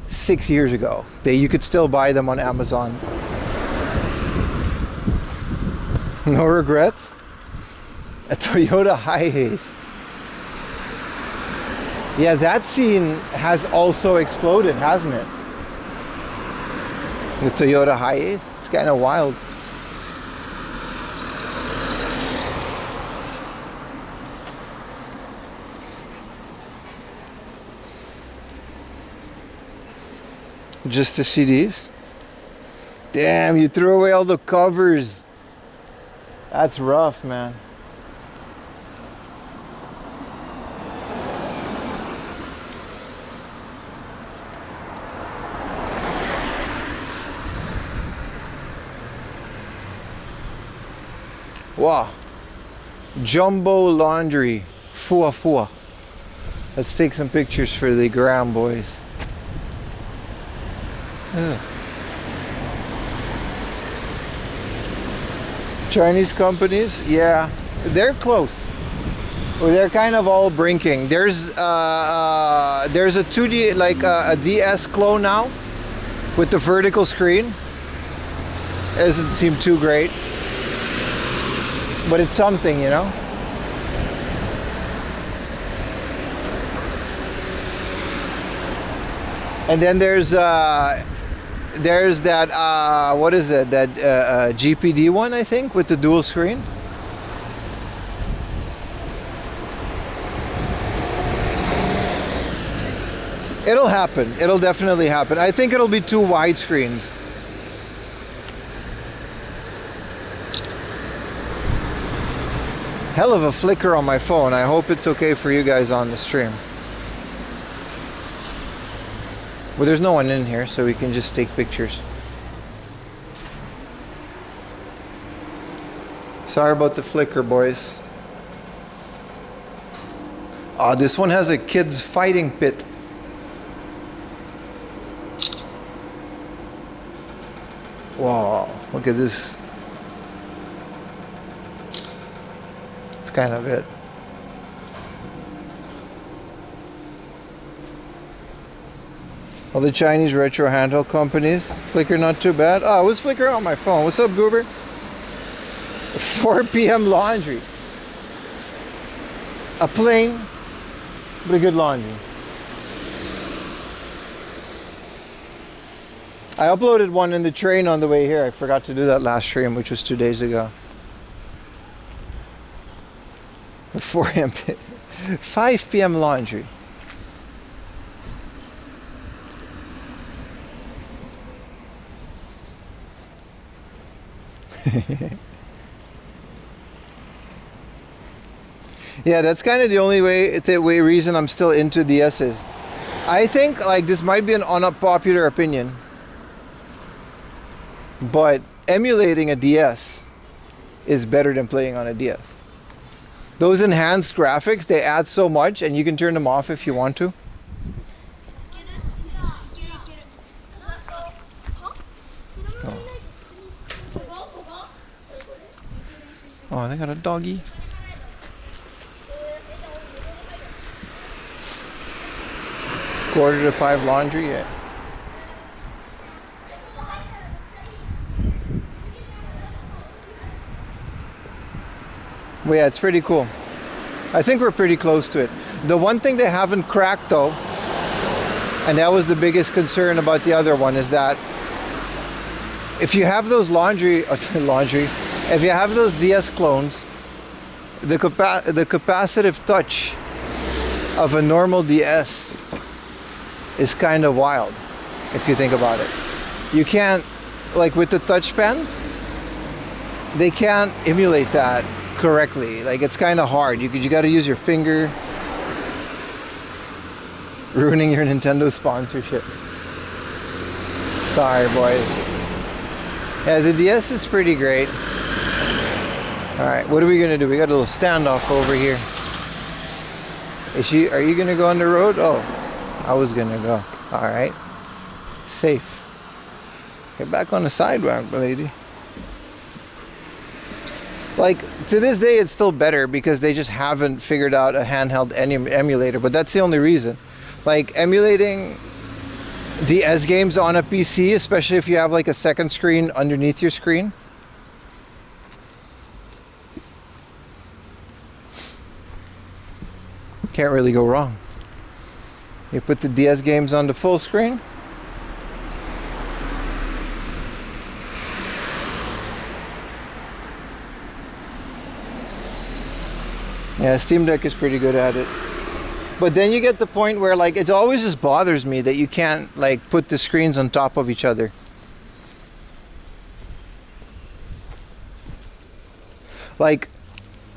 6 years ago. You could still buy them on Amazon. No regrets? A Toyota Hiace. Yeah, that scene has also exploded, hasn't it? The Toyota Hiace. It's kind of wild. Just the CDs? Damn, you threw away all the covers. That's rough, man. Wow. Jumbo laundry. Fua fua. Let's take some pictures for the gram, boys. Ugh. Chinese companies, yeah, they're close. Well, they're kind of all brinking. There's a 2D, like a DS clone now with the vertical screen. It doesn't seem too great, but it's something, you know. And then there's that what is it, that GPD one, I think, with the dual screen. It'll happen. It'll definitely happen. I think it'll be 2 wide screens. Hell of a flicker on my phone. I hope it's okay for you guys on the stream. But there's no one in here, so we can just take pictures. Sorry about the flicker, boys. Oh, this one has a kids fighting pit. Wow, look at this. It's kind of it. All the Chinese retro handheld companies. Flickr not too bad. Oh, it was Flickr on my phone. What's up, Goober? 4 p.m. laundry. A plain, but a good laundry. I uploaded one in the train on the way here. I forgot to do that last stream, which was 2 days ago. 4 a.m. 5 p.m. laundry. Yeah, that's kind of the only reason I'm still into DSs. I think like this might be an unpopular opinion, but emulating a DS is better than playing on a DS. Those enhanced graphics, they add so much, and you can turn them off if you want to. Oh, they got a doggy. Quarter to 5 laundry, yeah. But yeah, it's pretty cool. I think we're pretty close to it. The one thing they haven't cracked though And that was the biggest concern about the other one, is that if you have those if you have those DS clones, the capacitive touch of a normal DS is kind of wild, if you think about it. You can't, like with the touch pen, they can't emulate that correctly. Like, it's kind of hard. You got to use your finger. Ruining your Nintendo sponsorship. Sorry, boys. Yeah, the DS is pretty great. Alright, what are we gonna do? We got a little standoff over here. Are you gonna go on the road? Oh, I was gonna go. Alright. Safe. Get back on the sidewalk, lady. Like, to this day, it's still better because they just haven't figured out a handheld emulator, but that's the only reason. Like, emulating DS games on a PC, especially if you have like a second screen underneath your screen. Can't really go wrong. You put the DS games on the full screen. Yeah, Steam Deck is pretty good at it. But then you get the point where, like, it always just bothers me that you can't, like, put the screens on top of each other. Like,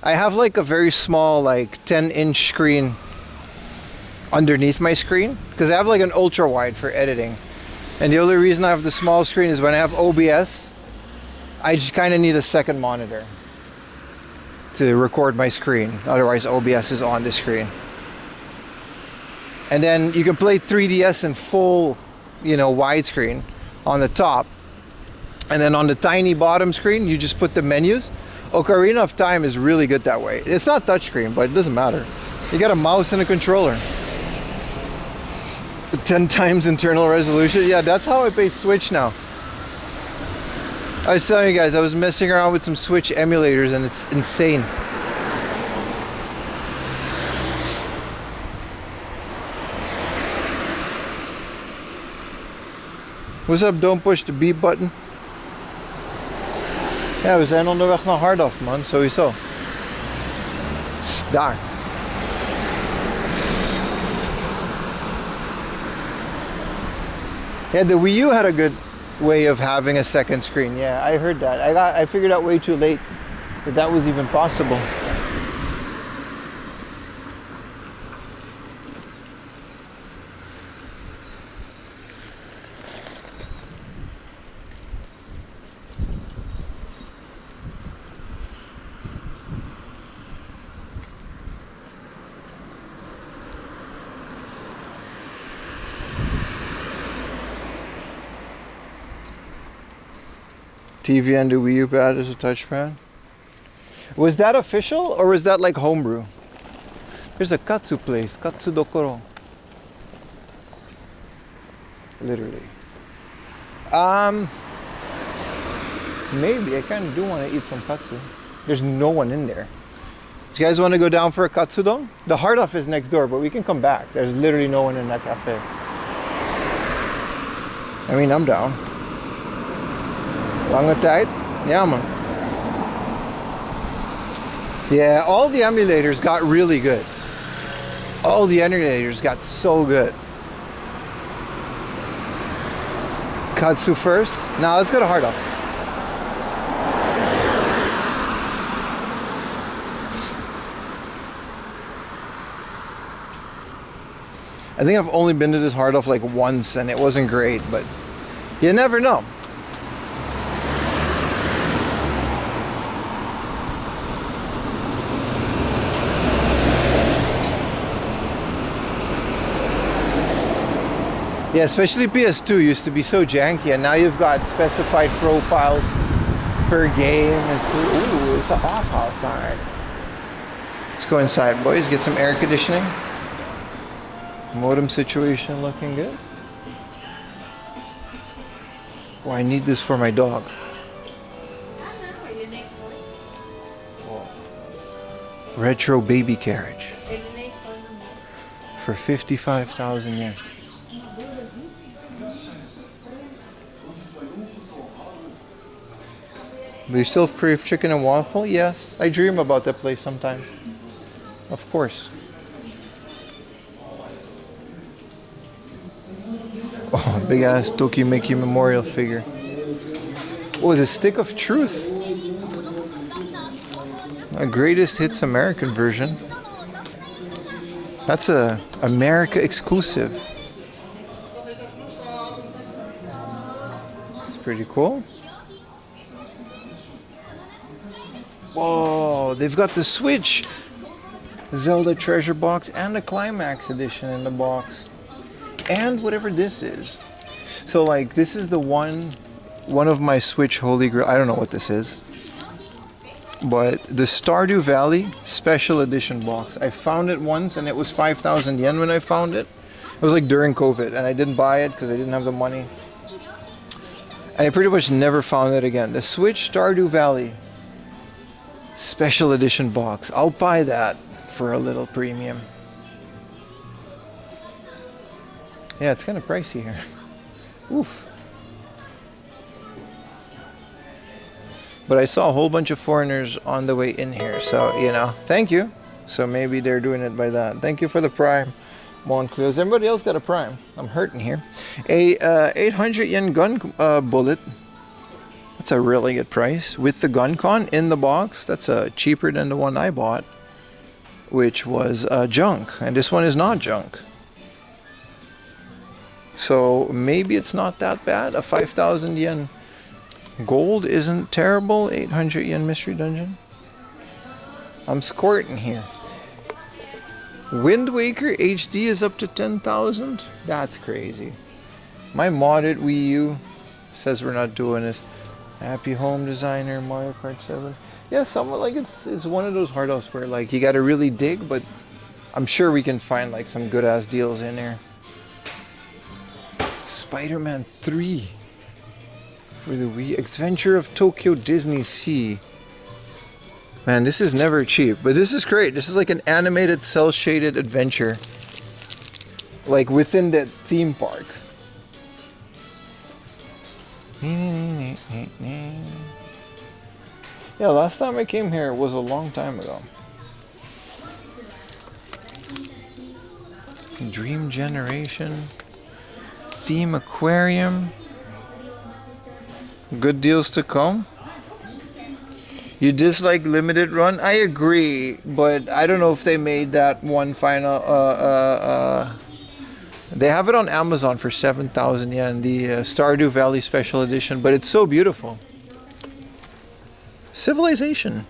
I have like a very small, like 10-inch screen underneath my screen because I have like an ultra wide for editing. And the only reason I have the small screen is when I have OBS, I just kind of need a second monitor to record my screen. Otherwise, OBS is on the screen. And then you can play 3DS in full, widescreen on the top. And then on the tiny bottom screen, you just put the menus. Ocarina of Time is really good that way. It's not touchscreen, but it doesn't matter. You got a mouse and a controller. 10 times internal resolution. Yeah, that's how I play Switch now. I was telling you guys, I was messing around with some Switch emulators and it's insane. What's up? Don't push the B button. Ja, we zijn onderweg naar Hardhoff, man. Sowieso. Daar. Yeah, the Wii U had a good way of having a second screen. Yeah, I heard that. I figured out way too late that was even possible. TV and the Wii U pad is a touchpad. Was that official or was that like homebrew? There's a katsu place, katsu dokoro. Literally. Maybe I kind of do want to eat some katsu. There's no one in there. Do you guys want to go down for a katsudon? The Hardhoff is next door, but we can come back. There's literally no one in that cafe. I mean, I'm down. Lange tijd? Ja, man. Yeah, all the emulators got really good. All the emulators got so good. Katsu first? Now let's go to Hardhoff. I think I've only been to this Hardhoff like once and it wasn't great, but you never know. Yeah, especially PS2 used to be so janky, and now you've got specified profiles per game. It's an off house. All right, let's go inside, boys. Get some air conditioning. Modem situation looking good. Oh, I need this for my dog. Retro baby carriage for 55,000 yen. Do you still crave chicken and waffle? Yes. I dream about that place sometimes. Of course. Oh, big ass Tokimeki memorial figure. Oh, the Stick of Truth. A greatest hits American version. That's a America exclusive. It's pretty cool. Whoa, they've got the Switch Zelda treasure box and the Climax edition in the box. And whatever this is. So like this is the one of my Switch holy grail. I don't know what this is. But the Stardew Valley special edition box. I found it once and it was 5,000 yen when I found it. It was like during COVID and I didn't buy it because I didn't have the money. And I pretty much never found it again. The Switch Stardew Valley special edition box. I'll buy that for a little premium. Yeah, it's kind of pricey here. Oof. But I saw a whole bunch of foreigners on the way in here, so, you know, thank you. So maybe they're doing it by that. Thank you for the Prime, Moncler. Has everybody else got a Prime? I'm hurting here. A 800 yen gun bullet. That's a really good price. With the gun con in the box, that's cheaper than the one I bought, which was junk. And this one is not junk. So maybe it's not that bad. A 5,000 yen gold isn't terrible. 800 yen mystery dungeon. I'm squirting here. Wind Waker HD is up to 10,000. That's crazy. My modded Wii U says we're not doing this. Happy Home Designer, Mario Kart 7. Yeah, somewhat like it's one of those hard outs where like you gotta really dig, but I'm sure we can find like some good ass deals in there. Spider-Man 3 for the Wii. Adventure of Tokyo Disney Sea. Man, this is never cheap, but this is great. This is like an animated cel-shaded adventure, like within that theme park. Yeah, last time I came here was a long time ago. Dream Generation. Theme Aquarium. Good deals to come. You dislike limited run? I agree, but I don't know if they made that one final. They have it on Amazon for 7,000 yen, the Stardew Valley Special Edition, but it's so beautiful. Civilization.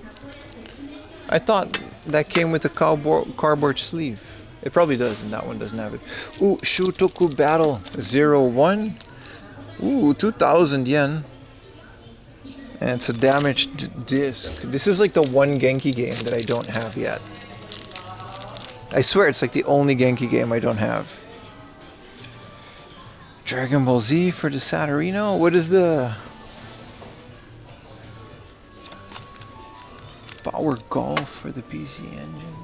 I thought that came with a cardboard sleeve. It probably does, and that one doesn't have it. Ooh, Shutoku Battle 01. Ooh, 2,000 yen. And it's a damaged disc. This is like the one Genki game that I don't have yet. I swear it's like the only Genki game I don't have. Dragon Ball Z for the Saturino. What is the Power Golf for the PC Engine?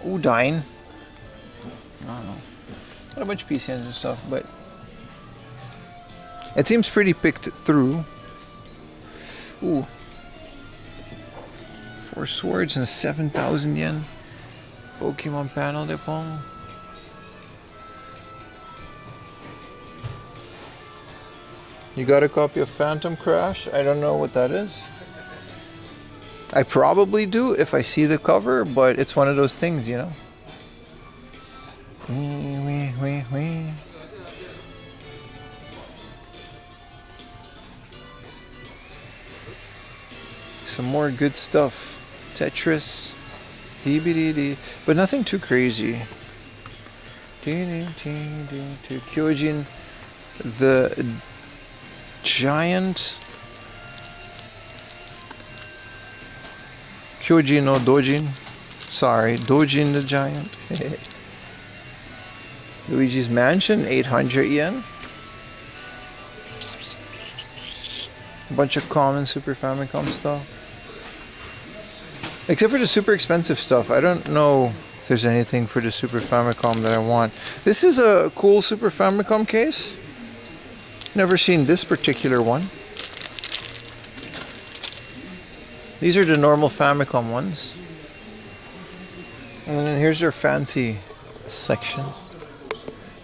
Udine. I don't know. Not a bunch of PC Engine stuff, but it seems pretty picked through. Ooh. 4 swords and 7,000 yen. Pokemon Panel de Pong. You got a copy of Phantom Crash? I don't know what that is. I probably do if I see the cover, but it's one of those things, you know. Wee. Some more good stuff. Tetris. DBDD. But nothing too crazy. Kyojin. The Giant. Kyojin no Dojin. Sorry, Dojin the Giant. Luigi's Mansion, 800 yen. A bunch of common Super Famicom stuff. Except for the super expensive stuff. I don't know if there's anything for the Super Famicom that I want. This is a cool Super Famicom case. Never seen this particular one. These are the normal Famicom ones. And then here's their fancy section,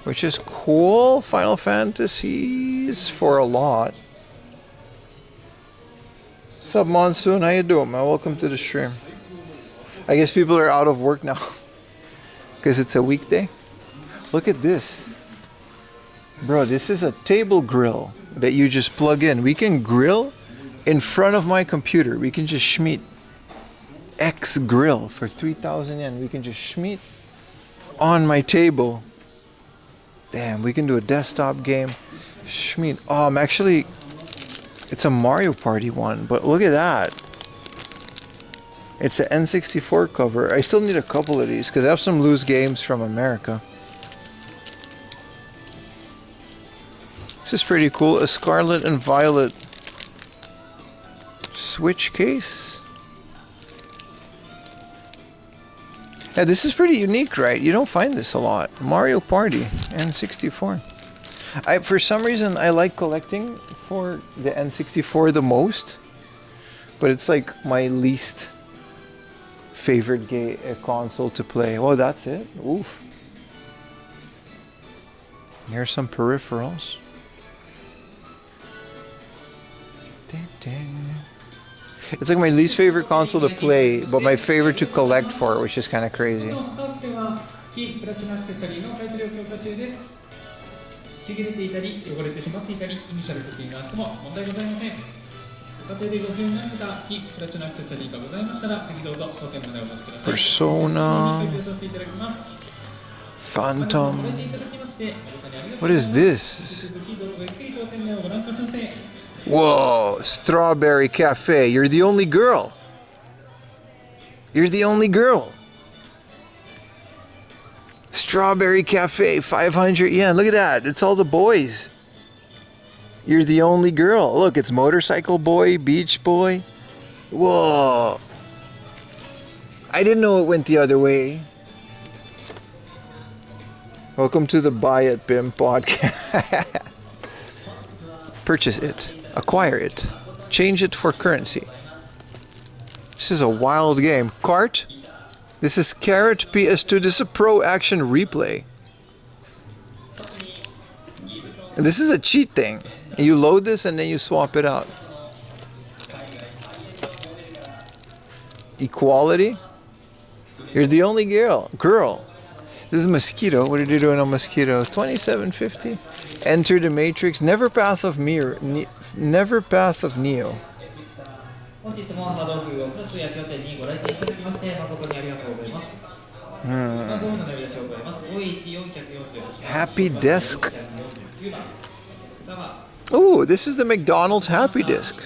which is cool. Final Fantasies for a lot. What's up, Monsoon? How you doing, man? Welcome to the stream. I guess people are out of work now because it's a weekday. Look at this. Bro, this is a table grill that you just plug in. We can grill in front of my computer. We can just schmeat X grill for 3,000 yen. We can just schmeat on my table. Damn, we can do a desktop game. Schmeat. Oh, I'm actually... It's a Mario Party one, but look at that. It's an N64 cover. I still need a couple of these because I have some loose games from America. This is pretty cool. A Scarlet and Violet Switch case. Yeah, this is pretty unique, right? You don't find this a lot. Mario Party N64. For some reason, I like collecting for the N64 the most, but it's like my least favorite console to play. Oh, that's it? Oof. Here's some peripherals. It's like my least favorite console to play, but my favorite to collect for, which is kind of crazy. Persona, Phantom. What is this? Whoa, Strawberry Cafe. You're the only girl. You're the only girl. Strawberry Cafe, 500 yen. Look at that. It's all the boys. You're the only girl. Look, it's Motorcycle Boy, Beach Boy. Whoa. I didn't know it went the other way. Welcome to the Buy It BIM podcast. Purchase it. Acquire it. Change it for currency. This is a wild game. Cart. This is Carrot PS2. This is a Pro Action Replay. And this is a cheat thing. You load this and then you swap it out. Equality. You're the only girl. This is Mosquito. What are you doing on Mosquito? 2750. Enter the Matrix. Never Path of Neo. Never Path of Neo. Happy Desk. Ooh, this is the McDonald's Happy Disc.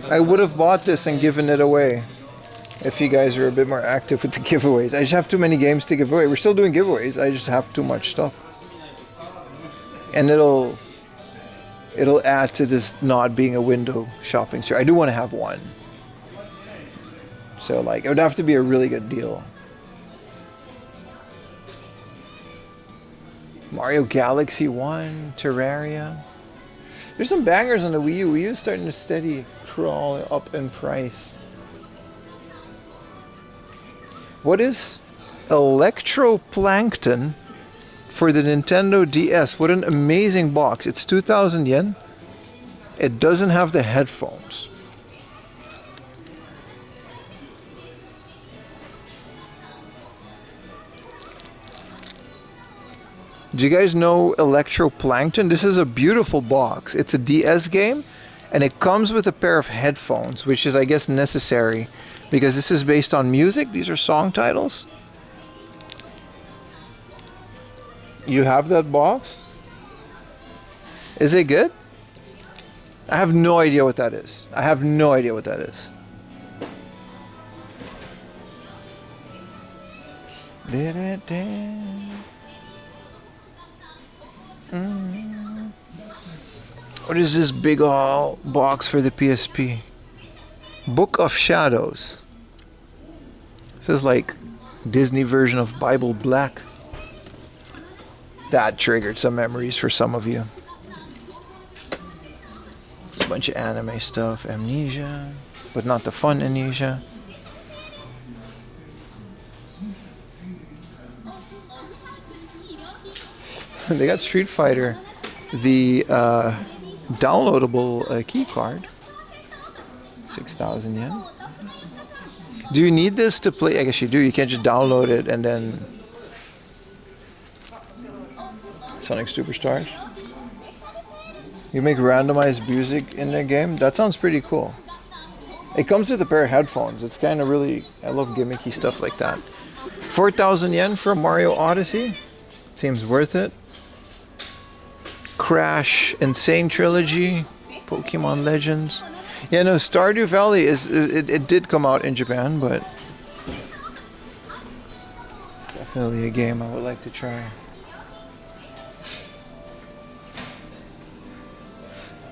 I would have bought this and given it away if you guys are a bit more active with the giveaways. I just have too many games to give away. We're still doing giveaways. I just have too much stuff. And it'll add to this not being a window shopping store. I do want to have one. So like, it would have to be a really good deal. Mario Galaxy 1, Terraria. There's some bangers on the Wii U. Wii U is starting to steady crawl up in price. What is Electroplankton for the Nintendo DS? What an amazing box. It's 2,000 yen. It doesn't have the headphones. Do you guys know Electroplankton? This is a beautiful box. It's a DS game, and it comes with a pair of headphones, which is, I guess, necessary because this is based on music. These are song titles. You have that box? Is it good? I have no idea what that is. I have no idea what that is. What is this big ol' box for the PSP? Book of Shadows. This is like Disney version of Bible Black. That triggered some memories for some of you. A bunch of anime stuff, Amnesia, but not the fun Amnesia. They got Street Fighter, the downloadable key card, 6,000 yen. Do you need this to play? I guess you do. You can't just download it and then Sonic Superstars. You make randomized music in the game? That sounds pretty cool. It comes with a pair of headphones. It's kind of really, I love gimmicky stuff like that. 4,000 yen for Mario Odyssey. Seems worth it. Crash Insane Trilogy. Pokemon Legends. Yeah, no, Stardew Valley is, it did come out in Japan, but it's definitely a game I would like to try.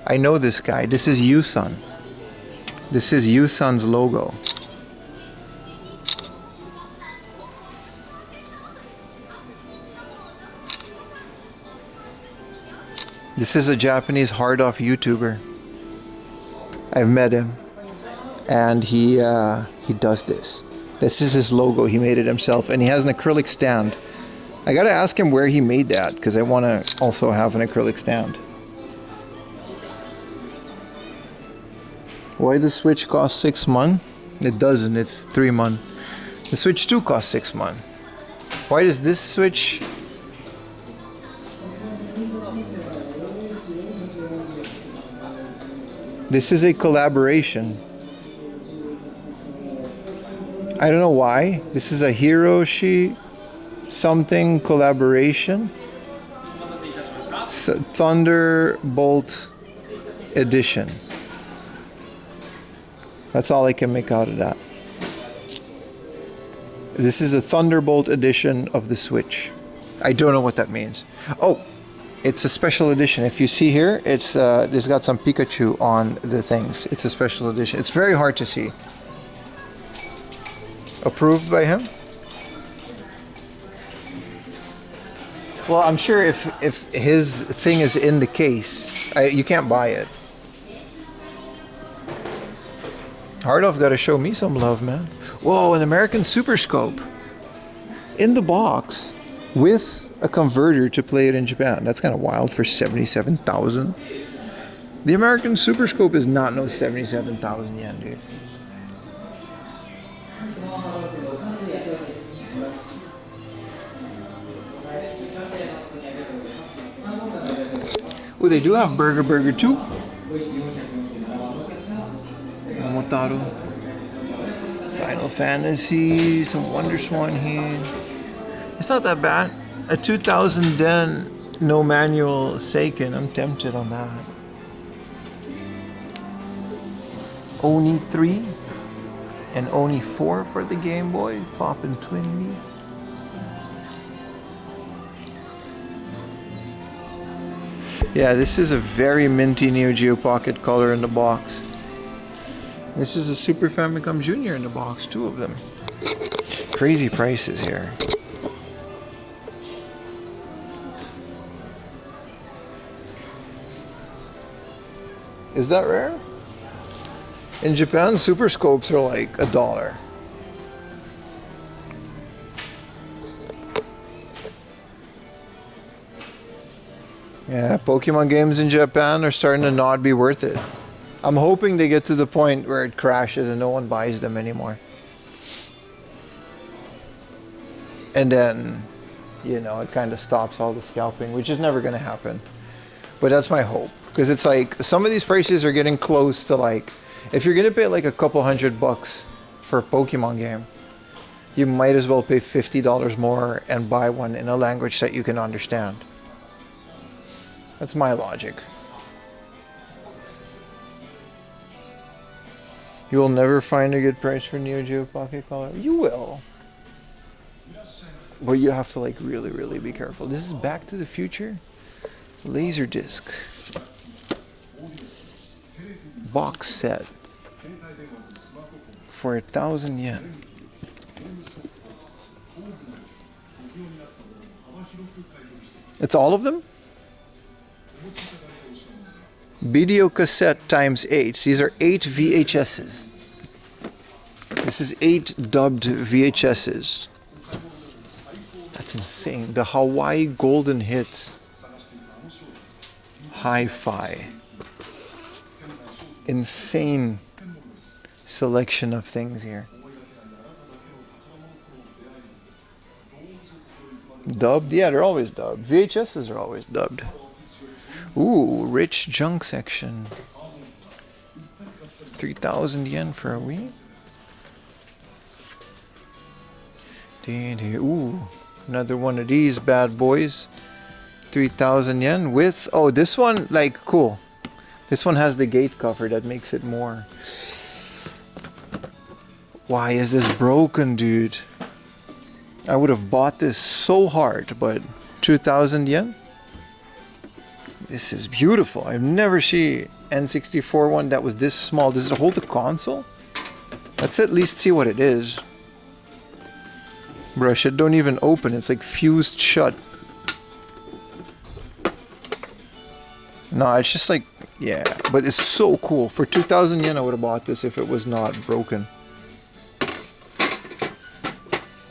I know this guy. This is Yusun. This is Yusun's logo. This is a Japanese hard-off YouTuber. I've met him, and he does this. This is his logo. He made it himself, and he has an acrylic stand. I gotta ask him where he made that, because I want to also have an acrylic stand. Why the Switch costs 6 months? It doesn't, it's 3 months. The Switch 2 costs 6 months. Why does this Switch... This is a collaboration. I don't know why. This is a Hiroshi something collaboration. Thunderbolt edition. That's all I can make out of that. This is a Thunderbolt edition of the Switch. I don't know what that means. Oh, it's a special edition. If you see here, it's there's got some Pikachu on the things. It's a special edition. It's very hard to see. Approved by him? Well, I'm sure if his thing is in the case, you can't buy it. Hardoff got to show me some love, man. Whoa, an American Super Scope in the box with a converter to play it in Japan. That's kind of wild for 77,000. The American Super Scope is not no 77,000 yen, dude. Oh, they do have Burger too. Momotaro, Final Fantasy, some Wonder Swan here. It's not that bad. A 2000 den, no manual Seiken. I'm tempted on that. Oni 3 and Oni 4 for the Game Boy. Poppin' Twinbee. Yeah, this is a very minty Neo Geo Pocket color in the box. This is a Super Famicom Junior in the box, 2 of them. Crazy prices here. Is that rare? In Japan, Super Scopes are like $1. Yeah, Pokemon games in Japan are starting to not be worth it. I'm hoping they get to the point where it crashes and no one buys them anymore. And then, you know, it kind of stops all the scalping, which is never going to happen. But that's my hope. Because it's like, some of these prices are getting close to like, if you're going to pay like a couple $100 for a Pokemon game, you might as well pay $50 more and buy one in a language that you can understand. That's my logic. You will never find a good price for Neo Geo Pocket Color. You will. But you have to like really, really be careful. This is Back to the Future. Laserdisc. Box set. For 1,000 yen. It's all of them? Video cassette times 8. These are 8 VHSs. This is 8 dubbed VHSs. That's insane. The Hawaii Golden Hits. Hi-Fi. Insane selection of things here. Dubbed? Yeah, they're always dubbed. VHSs are always dubbed. Ooh, rich junk section. 3,000 yen for a Wii? Ooh, another one of these bad boys. 3,000 yen with... Oh, this one, like, cool. This one has the gate cover that makes it more... Why is this broken, dude? I would have bought this so hard, but 2,000 yen? This is beautiful. I've never seen N64 one that was this small. Does it hold the console? Let's at least see what it is. Brush, it don't even open. It's like fused shut. No, it's just like, yeah. But it's so cool. For 2,000 yen, I would have bought this if it was not broken.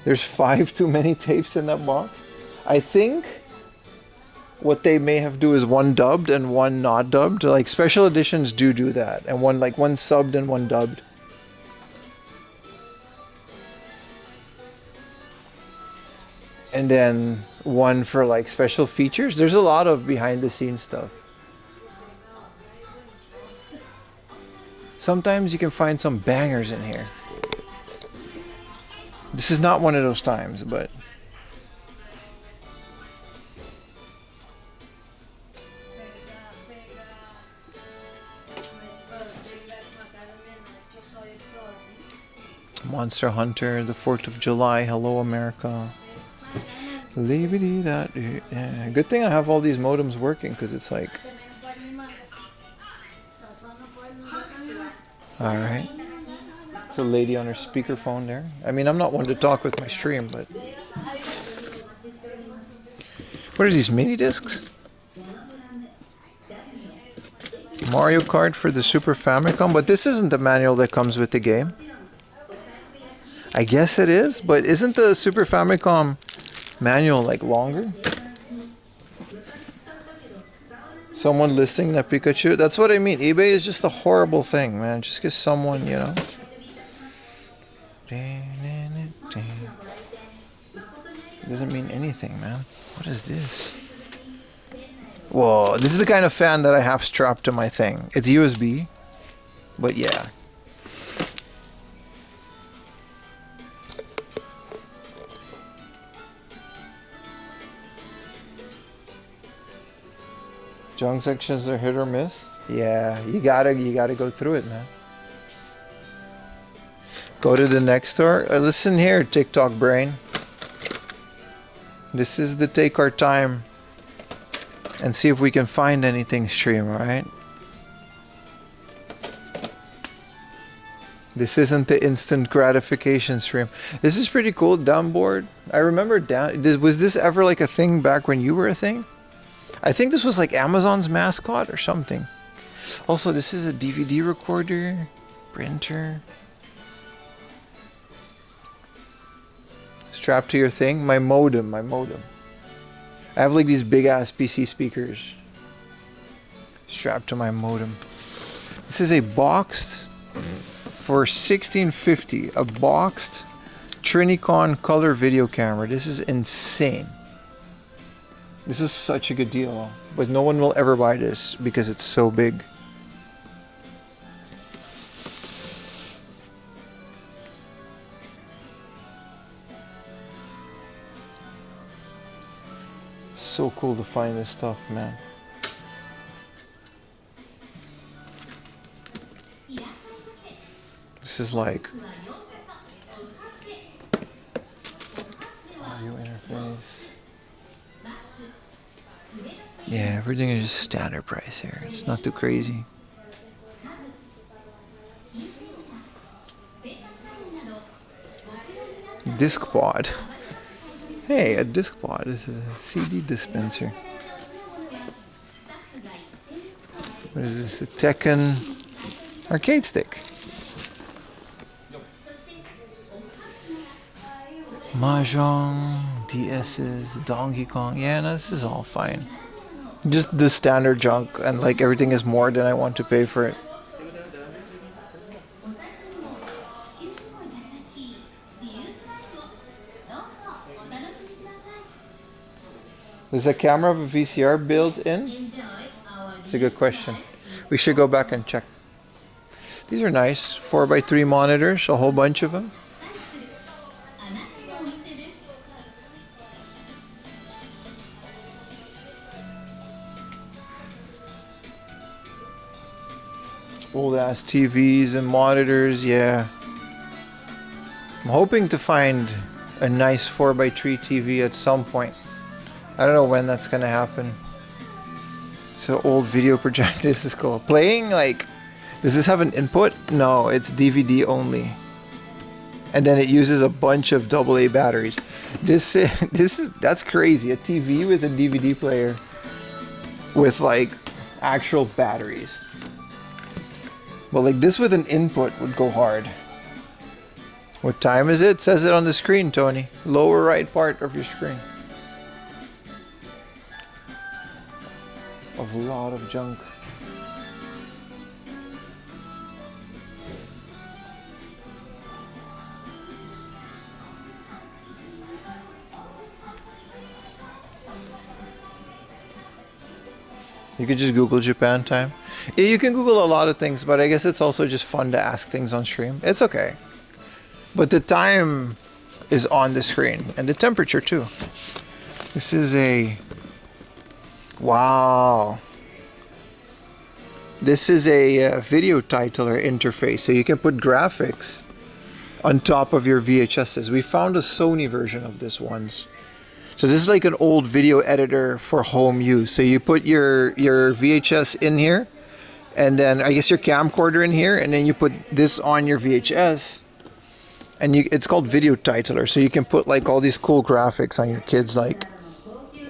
There's 5 too many tapes in that box. I think what they may have do is one dubbed and one not dubbed. Like special editions do that, and one subbed and one dubbed. And then one for like special features. There's a lot of behind the scenes stuff. Sometimes you can find some bangers in here. This is not one of those times, but Monster Hunter, the 4th of July, Hello America. Yeah. Good thing I have all these modems working, because it's like... Alright. It's a lady on her speakerphone there. I mean, I'm not one to talk with my stream, but... What are these, mini discs? Mario Kart for the Super Famicom, but this isn't the manual that comes with the game. I guess it is, but isn't the Super Famicom manual like longer? Someone listing that Pikachu? That's what I mean. eBay is just a horrible thing, man. Just get someone, you know. It doesn't mean anything, man. What is this? Whoa, this is the kind of fan that I have strapped to my thing. It's USB, but yeah. Junk sections are hit or miss. Yeah, you gotta go through it, man. Go to the next store. Listen here, TikTok brain. This is the take our time and see if we can find anything stream, alright? This isn't the instant gratification stream. This is pretty cool. Downboard. I remember was this ever like a thing back when you were a thing? I think this was like Amazon's mascot or something. Also, this is a DVD recorder, printer. Strapped to your thing. My modem. I have like these big ass PC speakers strapped to my modem. This is a boxed, for 1650, a boxed Trinicon color video camera. This is insane. This is such a good deal, but no one will ever buy this because it's so big. So cool to find this stuff, man. This is like audio interface. Yeah, everything is just standard price here. It's not too crazy. Disc pod. Hey, a disc pod. This is a CD dispenser. What is this? A Tekken arcade stick. Mahjong, DS's, Donkey Kong. Yeah, no, this is all fine. Just the standard junk, and like everything is more than I want to pay for it. Is the camera of a VCR built in? It's a good question. We should go back and check. These are nice 4x3 monitors, a whole bunch of them. Old ass TVs and monitors, yeah. I'm hoping to find a nice 4x3 TV at some point. I don't know when that's gonna happen. So old video projector, this is cool. Playing, like, does this have an input? No, it's DVD only. And then it uses a bunch of AA batteries. That's crazy. A TV with a DVD player with like actual batteries. But like this with an input would go hard. What time is it? It says it on the screen, Tony. Lower right part of your screen. Of a lot of junk. You could just Google Japan time. Yeah, you can Google a lot of things, but I guess it's also just fun to ask things on stream. It's okay. But the time is on the screen, and the temperature too. This is a... Wow. This is a video titler interface, so you can put graphics on top of your VHSs. We found a Sony version of this once. So this is like an old video editor for home use. So you put your VHS in here, and then I guess your camcorder in here, and then you put this on your VHS, and it's called video titler. So you can put like all these cool graphics on your kids' like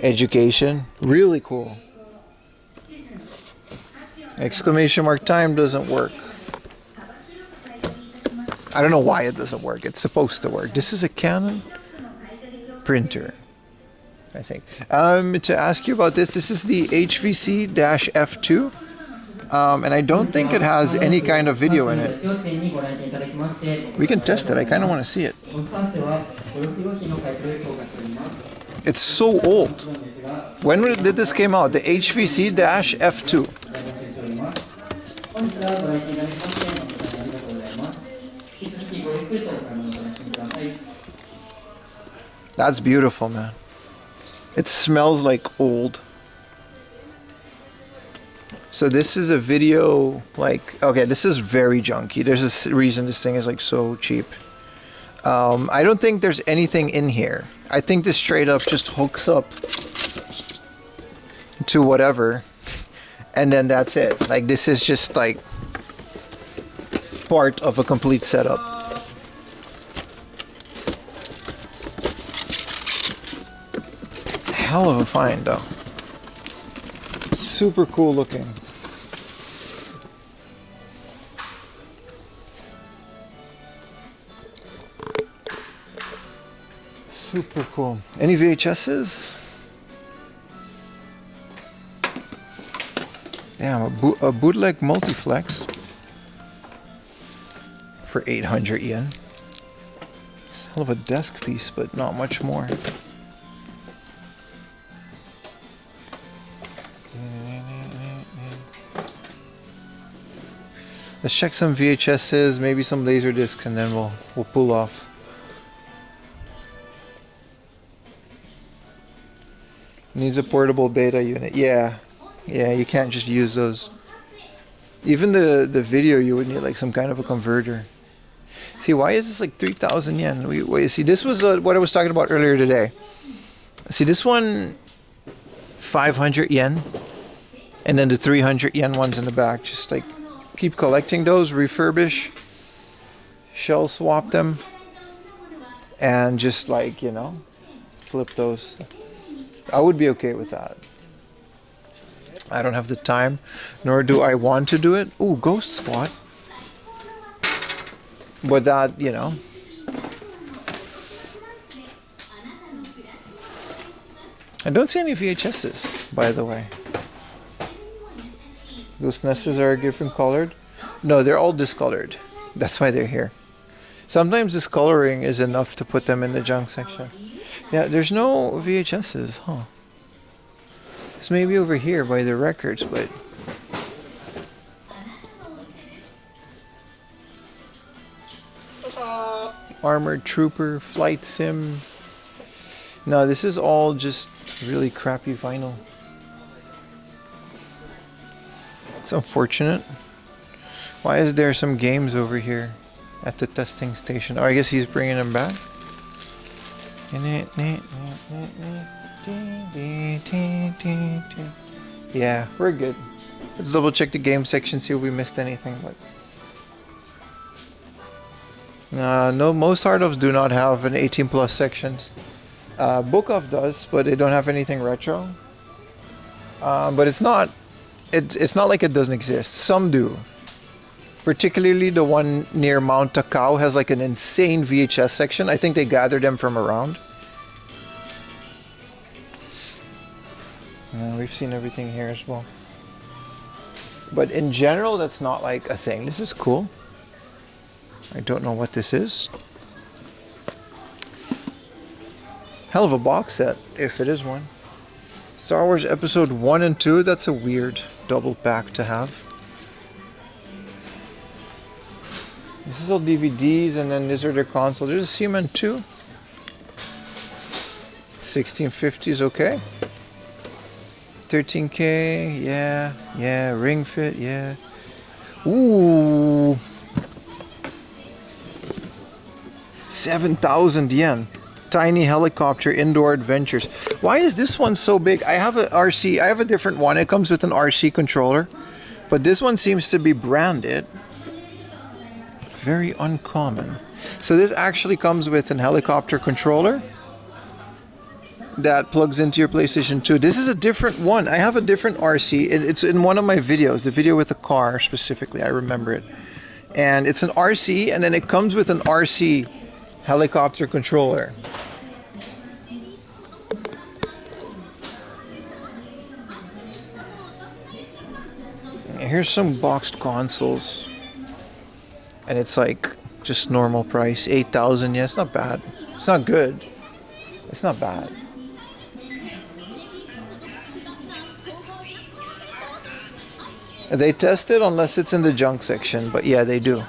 education. Really cool. Exclamation mark time doesn't work. I don't know why it doesn't work. It's supposed to work. This is a Canon printer, I think. To ask you about this is the HVC-F2. And I don't think it has any kind of video in it. We can test it. I kind of want to see it. It's so old. When did this came out? The HVC-F2. That's beautiful, man. It smells like old. So this is a video, like, okay, this is very junky. There's a reason this thing is like so cheap. I don't think there's anything in here. I think this straight up just hooks up to whatever, and then that's it. Like, this is just like part of a complete setup. Hell of a find though. Super cool looking. Super cool. Any VHSs? Damn, a bootleg multiflex for 800 yen. It's a hell of a desk piece, but not much more. Let's check some VHSs, maybe some laser discs, and then we'll pull off. Needs a portable beta unit. Yeah, you can't just use those. Even the video, you would need like some kind of a converter. See, why is this like 3,000 yen? Wait, see, this was what I was talking about earlier today. See, this one, 500 yen, and then the 300 yen ones in the back. Just like keep collecting those, refurbish, shell swap them, and just like, you know, flip those. I would be okay with that. I don't have the time, nor do I want to do it. Ooh, Ghost Squad. But that, you know. I don't see any VHSs, by the way. Those nesses are different colored. No, they're all discolored. That's why they're here. Sometimes discoloring is enough to put them in the junk section. Yeah, there's no VHSs, huh? It's maybe over here by the records, but... Armored Trooper, Flight Sim. No, this is all just really crappy vinyl. It's unfortunate. Why is there some games over here at the testing station? Oh, I guess he's bringing them back. Yeah, we're good. Let's double check the game section, see if we missed anything. But no, most hard offs do not have an 18 plus sections. Book off does, but they don't have anything retro. But it's not like it doesn't exist. Some do. Particularly the one near Mount Takao has like an insane VHS section. I think they gathered them from around. We've seen everything here as well. But in general, that's not like a thing. This is cool. I don't know what this is. Hell of a box set, if it is one. Star Wars Episode 1 and 2, that's a weird double pack to have. This is all DVDs, and then these are their consoles. There's a Seaman 2. 1650 is okay. 13K, yeah. Ring Fit, yeah. Ooh. 7,000 yen. Tiny helicopter indoor adventures. Why is this one so big? I have a RC. I have a different one. It comes with an RC controller, but this one seems to be branded. Very uncommon. So this actually comes with an helicopter controller that plugs into your PlayStation 2. This is a different one. I have a different RC. It's in one of my videos, the video with the car specifically. I remember it. And it's an RC, and then it comes with an RC helicopter controller. Here's some boxed consoles. And it's like just normal price, 8,000. Yeah, it's not bad. It's not good. It's not bad. They test it unless it's in the junk section, but yeah, they do.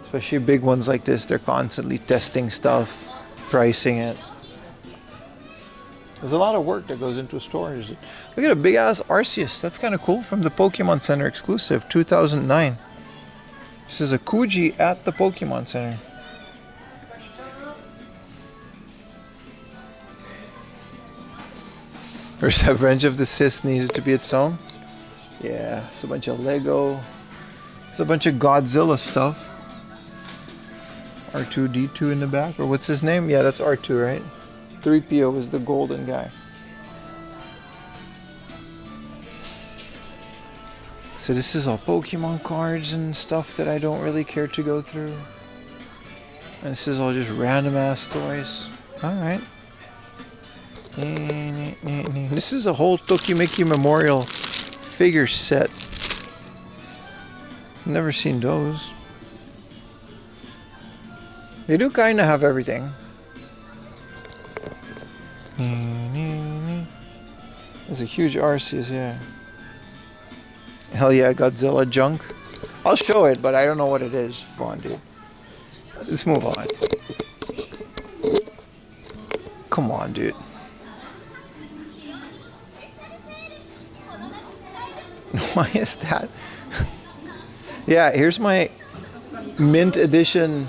Especially big ones like this, they're constantly testing stuff, pricing it. There's a lot of work that goes into storage. Look at a big ass Arceus. That's kind of cool, from the Pokemon Center exclusive, 2009. This is a Kuji at the Pokemon Center. Revenge of the Sith needs to be its own. Yeah, it's a bunch of Lego. It's a bunch of Godzilla stuff. R2-D2 in the back, or what's his name? Yeah, that's R2, right? 3PO is the golden guy. So this is all Pokemon cards and stuff that I don't really care to go through. And this is all just random ass toys. Alright. This is a whole Tokimeki Memorial figure set. Never seen those. They do kind of have everything. There's a huge Arceus, yeah. Hell yeah, Godzilla junk. I'll show it, but I don't know what it is. Come on, dude. Let's move on. Come on, dude. Why is that? Yeah, here's my mint edition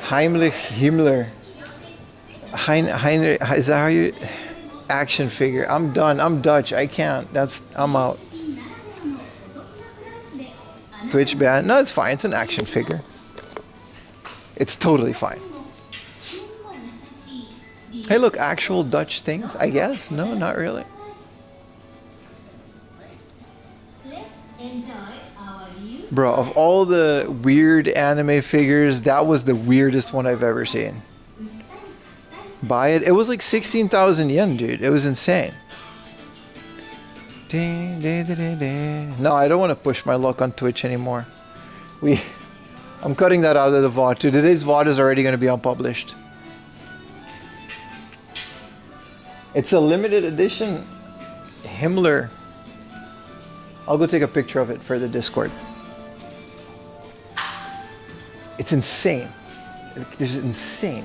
Heimlich Himmler. Heinrich, is that how you... Action figure. I'm done. I'm Dutch. I can't. I'm out. Twitch ban. No, it's fine. It's an action figure. It's totally fine. Hey, look, actual Dutch things, I guess. No, not really. Bro, of all the weird anime figures, that was the weirdest one I've ever seen. Buy it. It was like 16,000 yen, dude. It was insane. No, I don't want to push my luck on Twitch anymore. I'm cutting that out of the VOD too. Today's VOD is already going to be unpublished. It's a limited edition Himmler. I'll go take a picture of it for the Discord. It's insane. This is insane.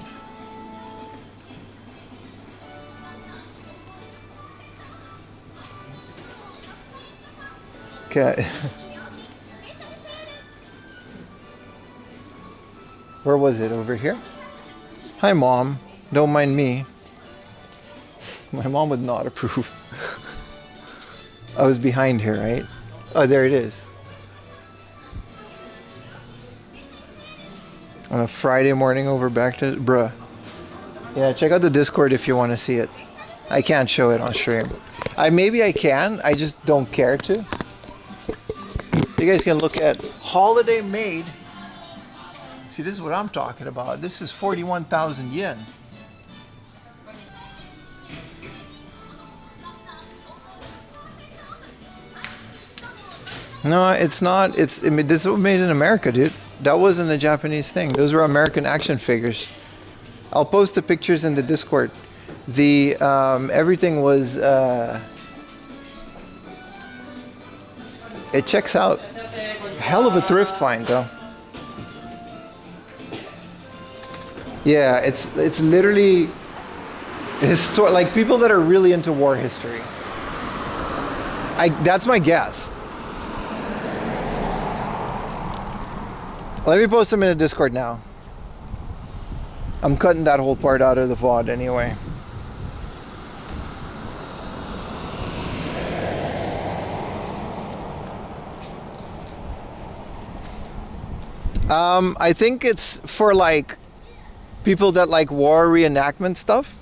Okay. Where was it? Over here? Hi, Mom. Don't mind me. My mom would not approve. I was behind here, right? Oh, there it is. On a Friday morning over back to... Bruh. Yeah, check out the Discord if you want to see it. I can't show it on stream. Maybe I can. I just don't care to. You guys can look at Holiday Made. See, this is what I'm talking about. This is 41,000 yen. No, it's not. This was made in America, dude. That wasn't a Japanese thing. Those were American action figures. I'll post the pictures in the Discord. The everything was. It checks out. Hell of a thrift find, though. Yeah, it's literally like people that are really into war history. That's my guess. Let me post them in the Discord now. I'm cutting that whole part out of the VOD anyway. I think it's for like people that like war reenactment stuff.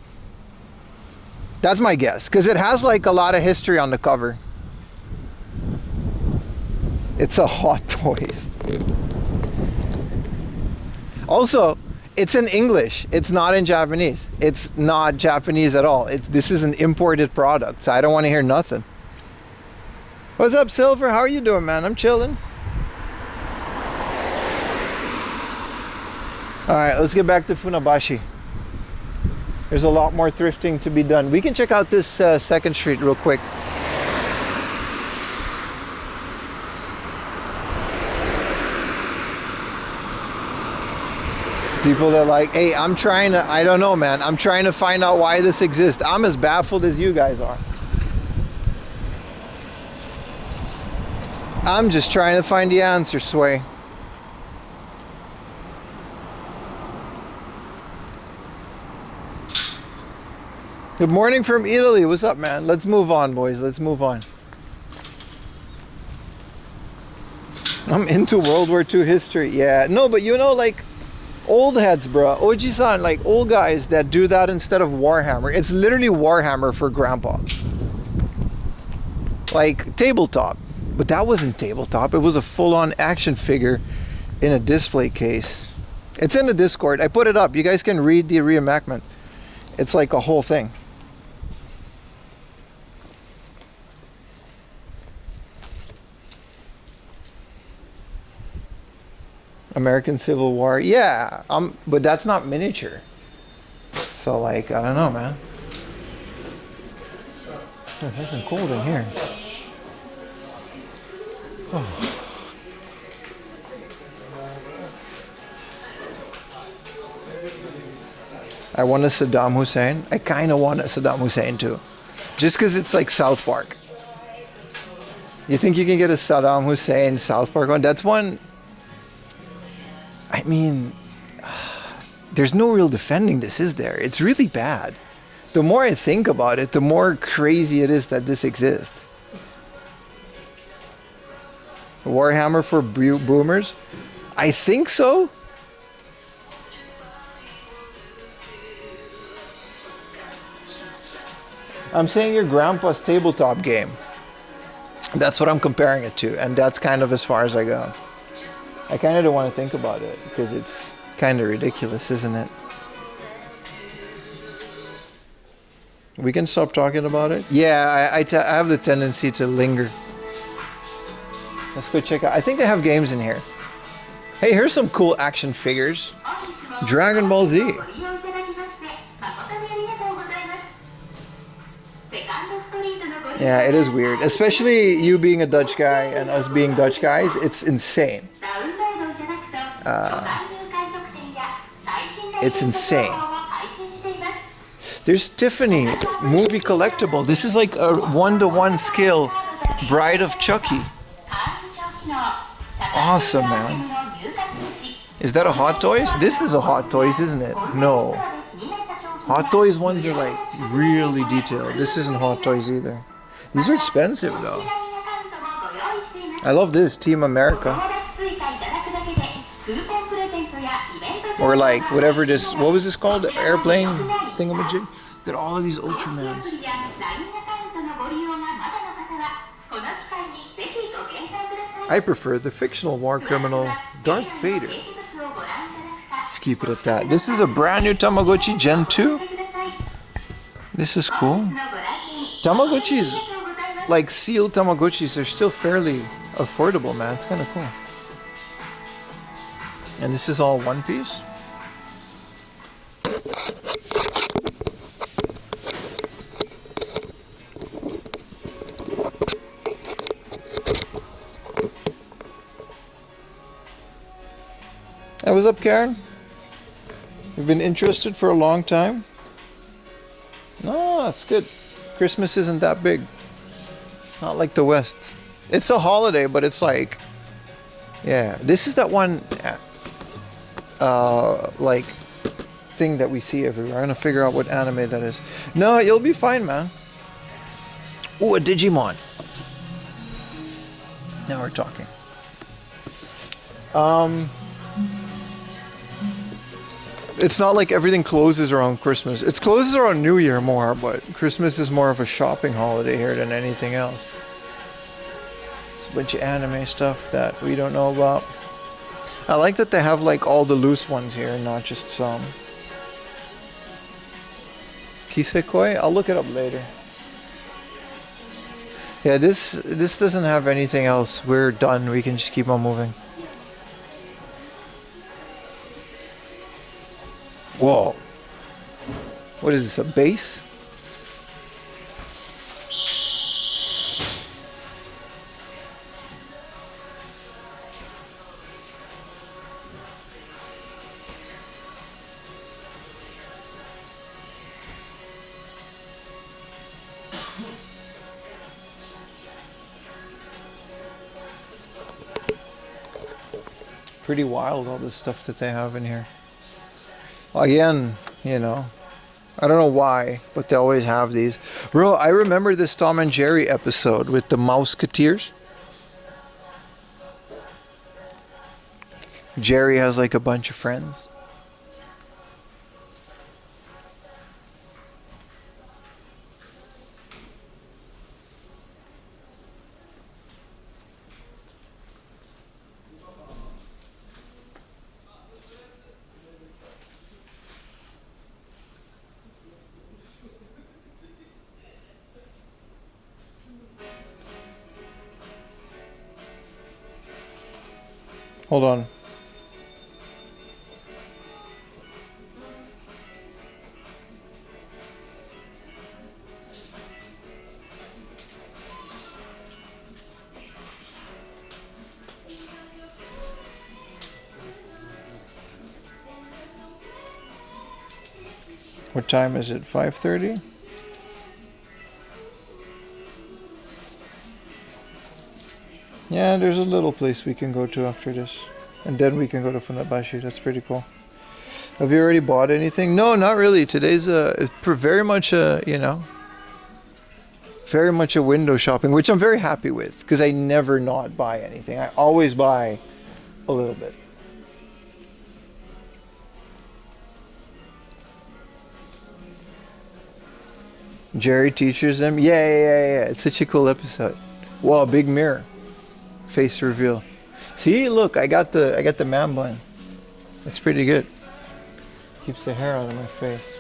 That's my guess, because it has like a lot of history on the cover. It's a Hot Toys. Also, it's in English. It's not in Japanese. It's not Japanese at all. This is an imported product, so I don't want to hear nothing. What's up, Silver? How are you doing, man? I'm chilling. All right, let's get back to Funabashi. There's a lot more thrifting to be done. We can check out this 2nd Street real quick. People that are like, hey, I don't know, man. I'm trying to find out why this exists. I'm as baffled as you guys are. I'm just trying to find the answer, Sway. Good morning from Italy. What's up, man? Let's move on, boys. Let's move on. I'm into World War II history. Yeah. No, but you know, like, old heads, bro. Oji-san, like, old guys that do that instead of Warhammer. It's literally Warhammer for grandpa. Like, tabletop. But that wasn't tabletop. It was a full-on action figure in a display case. It's in the Discord. I put it up. You guys can read the reenactment. It's like a whole thing. American Civil War. Yeah, but that's not miniature. So, like, I don't know, man. Oh, it's nice and cold in here. Oh. I want a Saddam Hussein. I kind of want a Saddam Hussein too. Just because it's like South Park. You think you can get a Saddam Hussein South Park one? That's one... I mean, there's no real defending this, is there? It's really bad. The more I think about it, the more crazy it is that this exists. Warhammer for boomers? I think so. I'm saying your grandpa's tabletop game. That's what I'm comparing it to, and that's kind of as far as I go. I kind of don't want to think about it because it's kind of ridiculous, isn't it? We can stop talking about it. Yeah, I have the tendency to linger. Let's go check out. I think they have games in here. Hey, here's some cool action figures. Dragon Ball Z. Yeah, it is weird. Especially you being a Dutch guy and us being Dutch guys. It's insane. It's insane. There's Tiffany, movie collectible. This is like a 1-to-1 scale Bride of Chucky. Awesome, man. Is that a Hot Toys? This is a Hot Toys, isn't it? No. Hot Toys ones are like really detailed. This isn't Hot Toys either. These are expensive though. I love this, Team America. Or like whatever this, what was this called? The airplane thingamajig? Look at all of these Ultramans. I prefer the fictional war criminal Darth Vader. Let's keep it at that. This is a brand new Tamagotchi Gen 2. This is cool. Tamagotchis, like sealed Tamagotchis, are still fairly affordable, man. It's kind of cool. And this is all one piece. Hey, what's up, Karen? You've been interested for a long time? No, that's good. Christmas isn't that big. Not like the West. It's a holiday, but it's like, yeah. This is that one, like, thing that we see everywhere. I'm gonna figure out what anime that is. No, you'll be fine, man. Ooh, a Digimon. Now we're talking. It's not like everything closes around Christmas. It closes around New Year more, but Christmas is more of a shopping holiday here than anything else. It's a bunch of anime stuff that we don't know about. I like that they have like all the loose ones here, not just some. Kisekoi? I'll look it up later. Yeah, this doesn't have anything else. We're done. We can just keep on moving. Whoa. What is this, a base? Pretty wild, all this stuff that they have in here. Again, you know, I don't know why, but they always have these. Bro, I remember this Tom and Jerry episode with the Mouseketeers. Jerry has like a bunch of friends. Hold on. What time is it? 5:30? Yeah, there's a little place we can go to after this. And then we can go to Funabashi. That's pretty cool. Have you already bought anything? No, not really. Today's very much a, you know, very much a window shopping, which I'm very happy with because I never not buy anything. I always buy a little bit. Jerry teaches them. Yeah. It's such a cool episode. Wow, big mirror. Face reveal. See, look, I got the man bun. It's pretty good. Keeps the hair out of my face.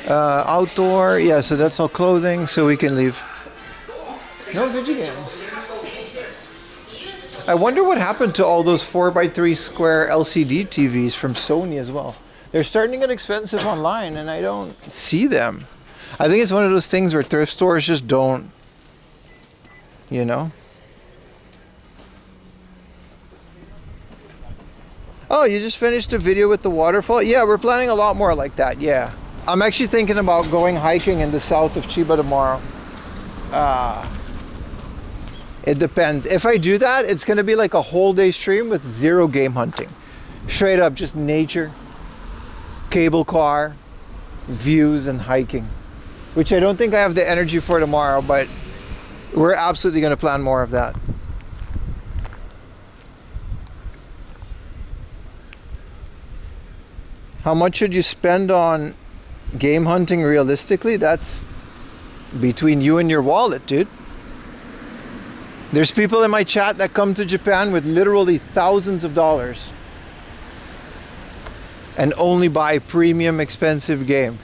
Outdoor, yeah, so that's all clothing, so we can leave. No video games. I wonder what happened to all those 4x3 square LCD TVs from Sony as well. They're starting to get expensive online and I don't see them. I think it's one of those things where thrift stores just don't, you know? Oh, you just finished a video with the waterfall? Yeah, we're planning a lot more like that, yeah. I'm actually thinking about going hiking in the south of Chiba tomorrow. It depends. If I do that, it's going to be like a whole day stream with zero game hunting. Straight up, just nature, cable car, views, and hiking. Which I don't think I have the energy for tomorrow, but we're absolutely going to plan more of that. How much should you spend on game hunting realistically? That's between you and your wallet, dude. There's people in my chat that come to Japan with literally thousands of dollars and only buy premium expensive game.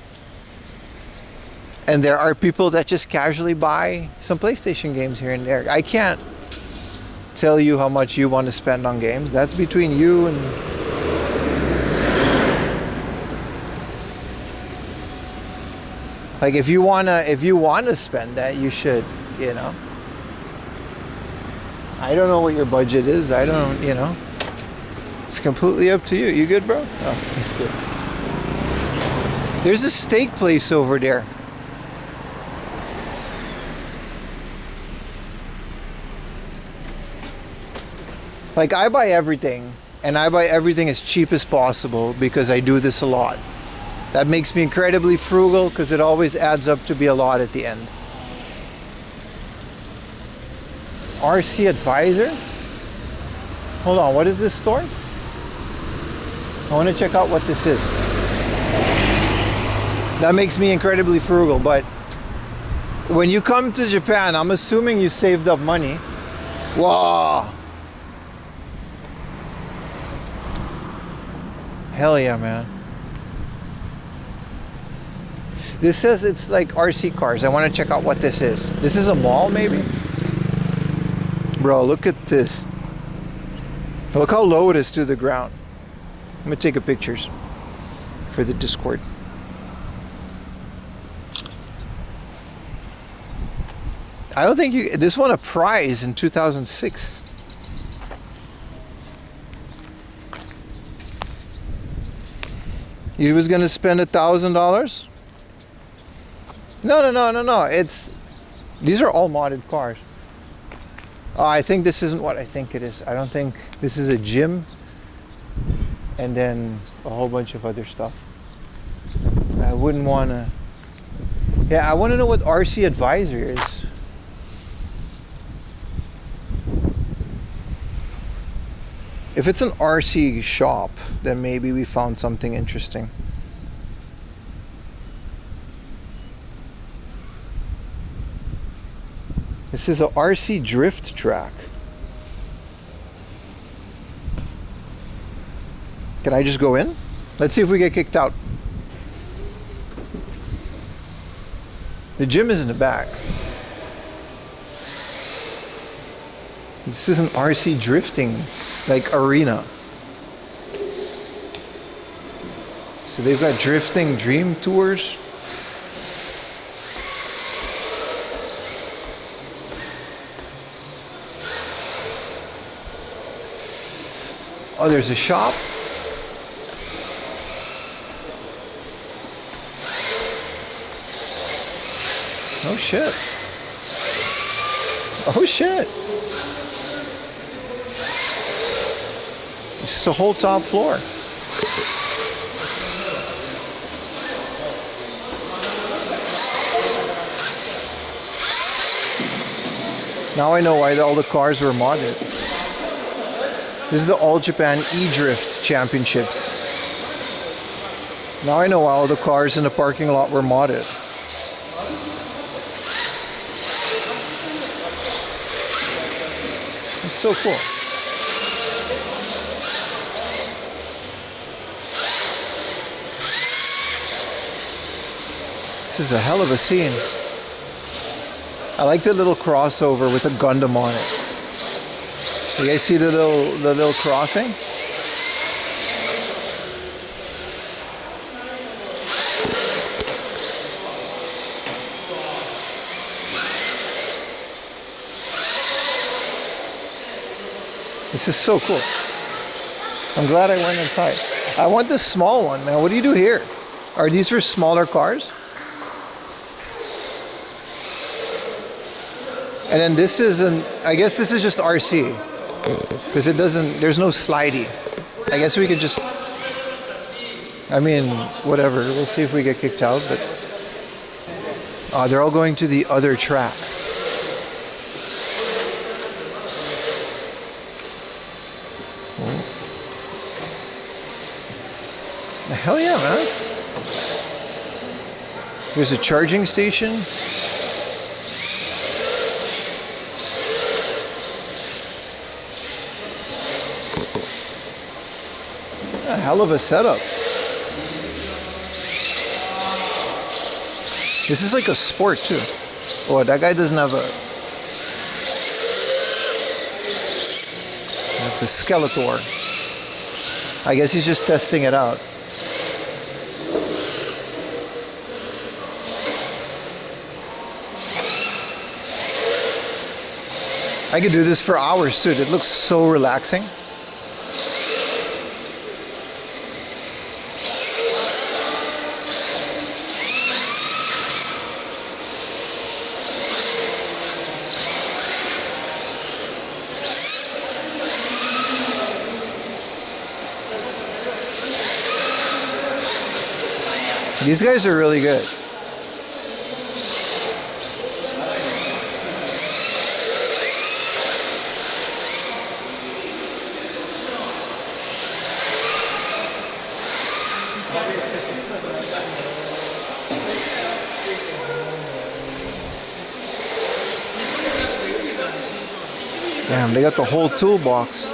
And there are people that just casually buy some PlayStation games here and there. I can't tell you how much you want to spend on games. That's between you and... Like if you wanna spend that, you should, you know. I don't know what your budget is. I don't, you know. It's completely up to you. You good, bro? Oh, he's good. There's a steak place over there. Like I buy everything, and I buy everything as cheap as possible because I do this a lot. That makes me incredibly frugal because it always adds up to be a lot at the end. RC Advisor? Hold on, what is this store? I want to check out what this is. That makes me incredibly frugal, but when you come to Japan, I'm assuming you saved up money. Wow. Hell yeah, man. This says it's like RC cars. I want to check out what this is. This is a mall, maybe? Bro, look at this. Look how low it is to the ground. I'm going to take a pictures for the Discord. I don't think you... This won a prize in 2006. You was going to spend $1,000? No. It's... These are all modded cars. Oh, I think this isn't what I think it is. I don't think... This is a gym. And then a whole bunch of other stuff. I wouldn't want to... Yeah, I want to know what RC Advisor is. If it's an RC shop, then maybe we found something interesting. This is a RC drift track. Can I just go in? Let's see if we get kicked out. The gym is in the back. This is an RC drifting like arena. So they've got drifting dream tours. Oh, there's a shop. Oh shit. Oh shit. It's the whole top floor. Now I know why all the cars were modded. This is the All Japan E-Drift Championships. Now I know why all the cars in the parking lot were modded. It's so cool. This is a hell of a scene. I like the little crossover with a Gundam on it. You guys see the little crossing? This is so cool. I'm glad I went inside. I want this small one, man. What do you do here? Are these for smaller cars? And then this is I guess this is just RC. Because there's no slidey. I guess we could just, I mean, whatever. We'll see if we get kicked out, but they're all going to the other track. Hell yeah, man. There's a charging station. A hell of a setup. This is like a sport too. Oh, that guy doesn't have a... That's a Skeletor. I guess he's just testing it out. I could do this for hours too. It looks so relaxing. These guys are really good. Damn, they got the whole toolbox.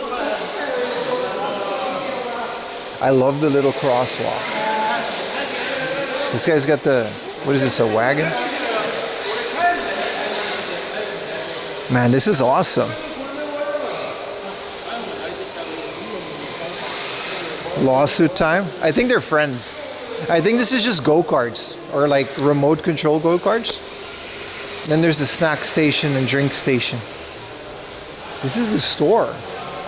I love the little crosswalk. This guy's got the, what is this, a wagon? Man, this is awesome. Lawsuit time? I think they're friends. I think this is just go-karts or like remote control go-karts. Then there's a snack station and drink station. This is the store.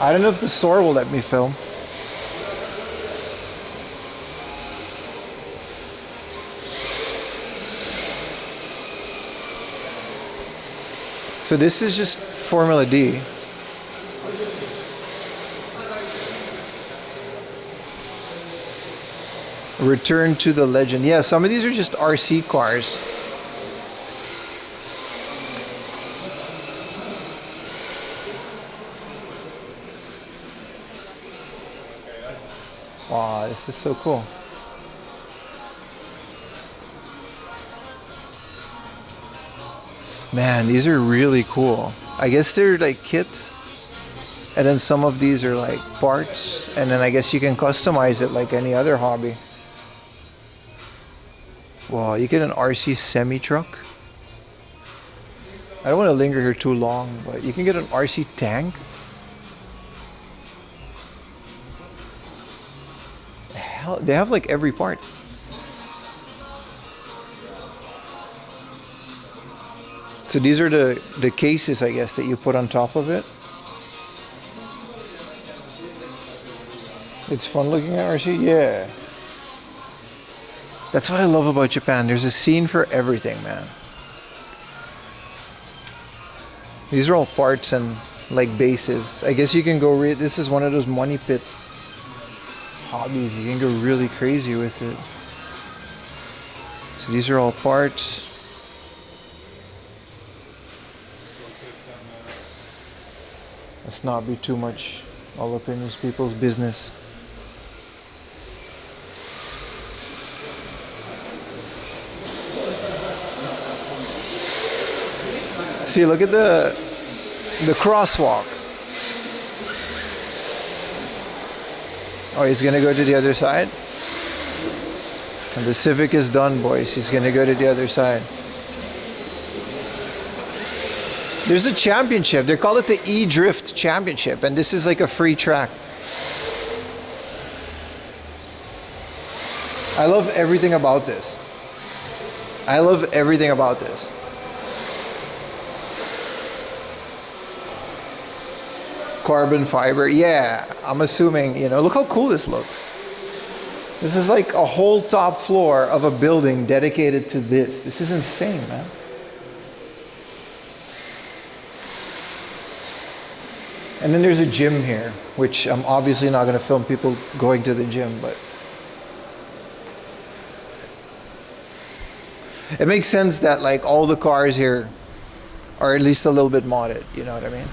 I don't know if the store will let me film. So this is just Formula D. Return to the legend. Yeah, some of these are just RC cars. Wow, this is so cool. Man, these are really cool. I guess they're like kits. And then some of these are like parts. And then I guess you can customize it like any other hobby. Wow, you get an RC semi-truck. I don't want to linger here too long, but you can get an RC tank. Hell, they have like every part. So these are the cases, I guess, that you put on top of it. It's fun looking at RC, yeah. That's what I love about Japan. There's a scene for everything, man. These are all parts and like bases. I guess you can go, this is one of those money pit hobbies. You can go really crazy with it. So these are all parts. Let's not be too much all up in these people's business. See, look at the crosswalk. Oh, he's gonna go to the other side? And the Civic is done, boys. He's gonna go to the other side. There's a championship. They call it the E-Drift Championship, and this is like a free track. I love everything about this. I love everything about this. Carbon fiber. Yeah, I'm assuming, you know, look how cool this looks. This is like a whole top floor of a building dedicated to this. This is insane, man. And then there's a gym here, which I'm obviously not going to film people going to the gym, but it makes sense that like all the cars here are at least a little bit modded, you know what I mean?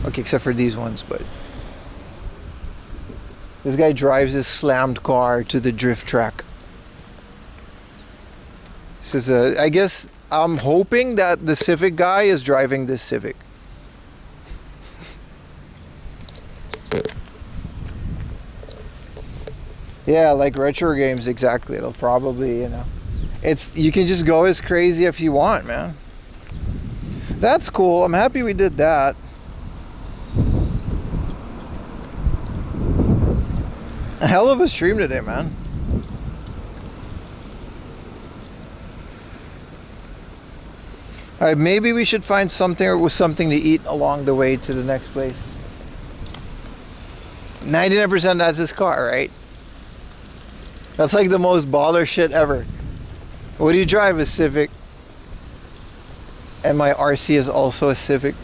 Okay, except for these ones, but this guy drives his slammed car to the drift track. This is I guess I'm hoping that the Civic guy is driving this Civic. Yeah, like retro games, exactly. It'll probably, you know, you can just go as crazy if you want, man. That's cool. I'm happy we did that. A hell of a stream today, man. Alright, maybe we should find something with something to eat along the way to the next place. 99% has this car, right? That's like the most baller shit ever. What do you drive? A Civic. And my RC is also a Civic.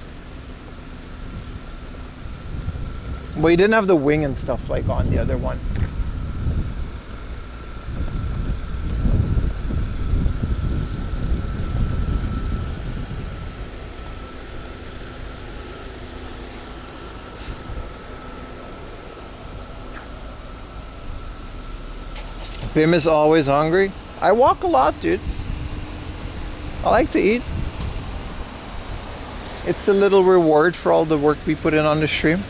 But you didn't have the wing and stuff like on the other one. Pim is always hungry. I walk a lot, dude. I like to eat. It's the little reward for all the work we put in on the stream.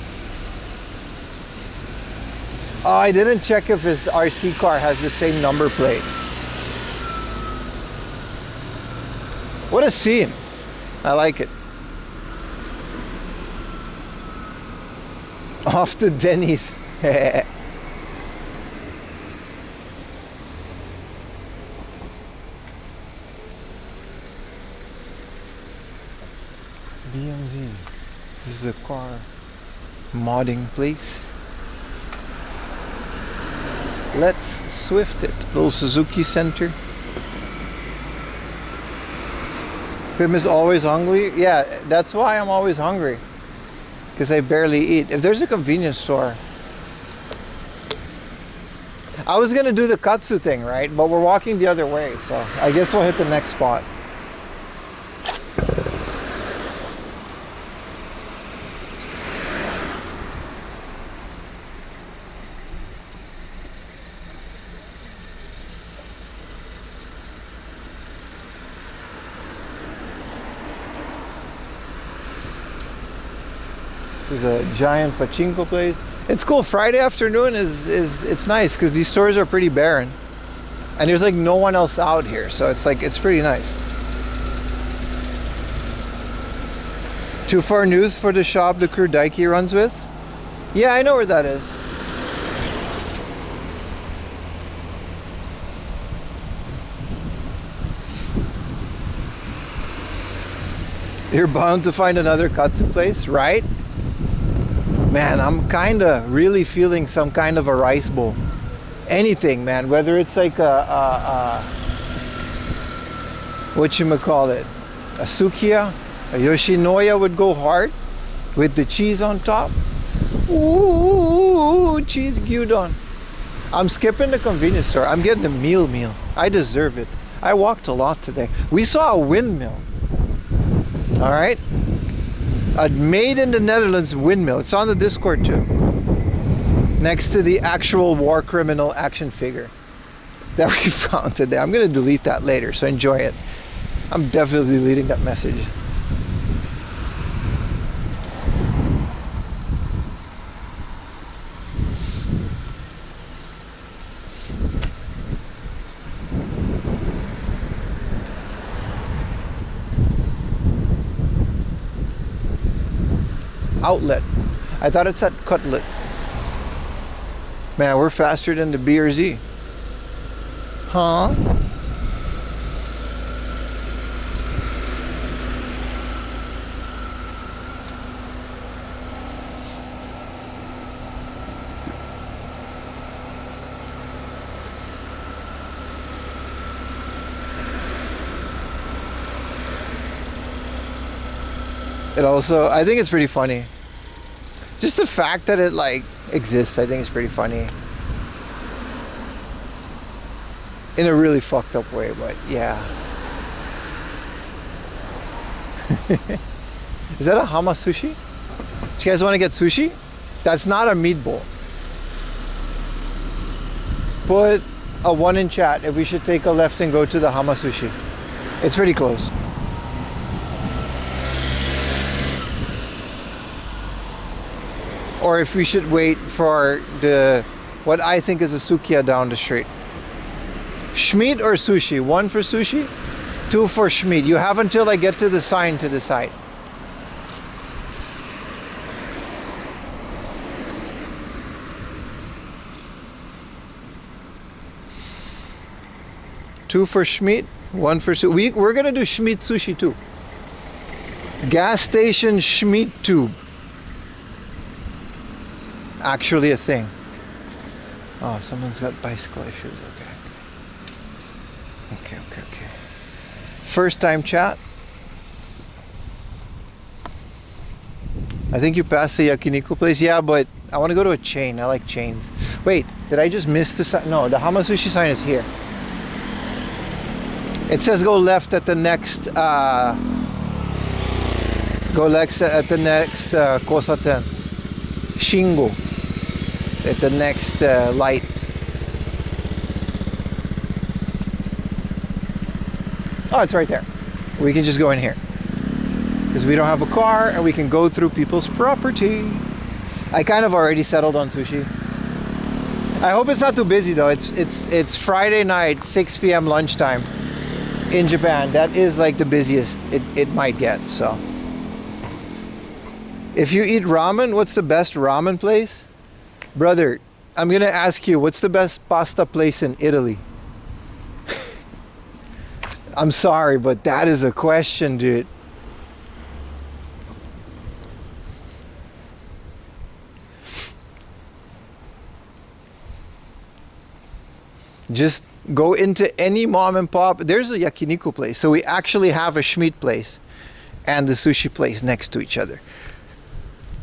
Oh, I didn't check if his RC car has the same number plate. What a scene. I like it. Off to Denny's. DMZ. This is a car modding place. Let's Swift it. Little Suzuki Center. Pim is always hungry. Yeah, that's why I'm always hungry. Because I barely eat. If there's a convenience store. I was going to do the Katsu thing, right? But we're walking the other way. So I guess we'll hit the next spot. This is a giant pachinko place. It's cool. Friday afternoon is it's nice because these stores are pretty barren, and there's like no one else out here, so it's like it's pretty nice. Too far news for the shop the crew Daiki runs with? Yeah, I know where that is. You're bound to find another katsu place, right? Man, I'm kind of really feeling some kind of a rice bowl. Anything, man. Whether it's like whatchamacallit, a sukiya, a yoshinoya would go hard with the cheese on top. Ooh, cheese gyudon. I'm skipping the convenience store. I'm getting a meal. I deserve it. I walked a lot today. We saw a windmill. All right. A made in the Netherlands windmill. It's on the Discord too. Next to the actual war criminal action figure that we found today. I'm going to delete that later, so enjoy it. I'm definitely deleting that message. Outlet. I thought it said cutlet. Man, we're faster than the BRZ. Huh? It also, I think it's pretty funny. Just the fact that it like exists, I think is pretty funny. In a really fucked up way, but yeah. Is that a hama sushi? Do you guys want to get sushi? That's not a meatball. Put a 1 in chat if we should take a left and go to the hama sushi. It's pretty close. Or if we should wait for the what I think is a sukiya down the street. Schmeat or sushi? 1 for sushi, 2 for schmeat. You have until I get to the sign to decide. Two for schmeat, 1 for sushi. We're gonna do schmeat sushi too. Gas station schmeat tube. Actually a thing. Oh, someone's got bicycle issues. Okay. Okay. First time chat. I think you passed the yakiniku place. Yeah, but I want to go to a chain. I like chains. Wait, did I just miss the sign? No, the hama sushi sign is here. It says go left at the next kosaten. Shingo. At the next light. Oh, it's right there. We can just go in here. Because we don't have a car and we can go through people's property. I kind of already settled on sushi. I hope it's not too busy though. It's Friday night, 6 p.m. lunchtime in Japan. That is like the busiest it might get, so. If you eat ramen, what's the best ramen place? Brother, I'm gonna ask you, what's the best pasta place in Italy? I'm sorry, but that is a question, dude. Just go into any mom and pop. There's a yakiniku place. So we actually have a schmeat place and the sushi place next to each other.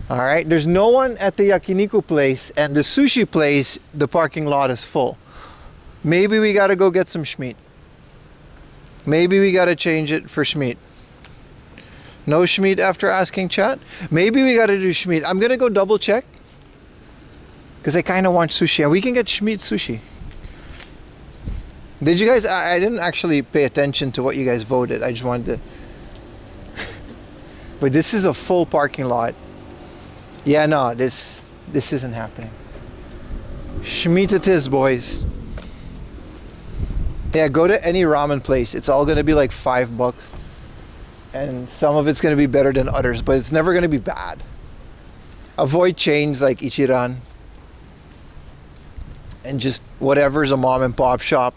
All right, there's no one at the yakiniku place, and the sushi place, the parking lot is full. Maybe we gotta go get some schmeat. Maybe we gotta change it for schmeat. No schmeat after asking chat? Maybe we gotta do schmeat. I'm gonna go double check, because I kind of want sushi, and we can get schmeat sushi. Did you guys, I didn't actually pay attention to what you guys voted. I just wanted to. But this is a full parking lot. Yeah, no, this isn't happening. Schmeat it is, boys. Yeah, go to any ramen place. It's all gonna be like $5. And some of it's gonna be better than others, but it's never gonna be bad. Avoid chains like Ichiran. And just whatever's a mom and pop shop.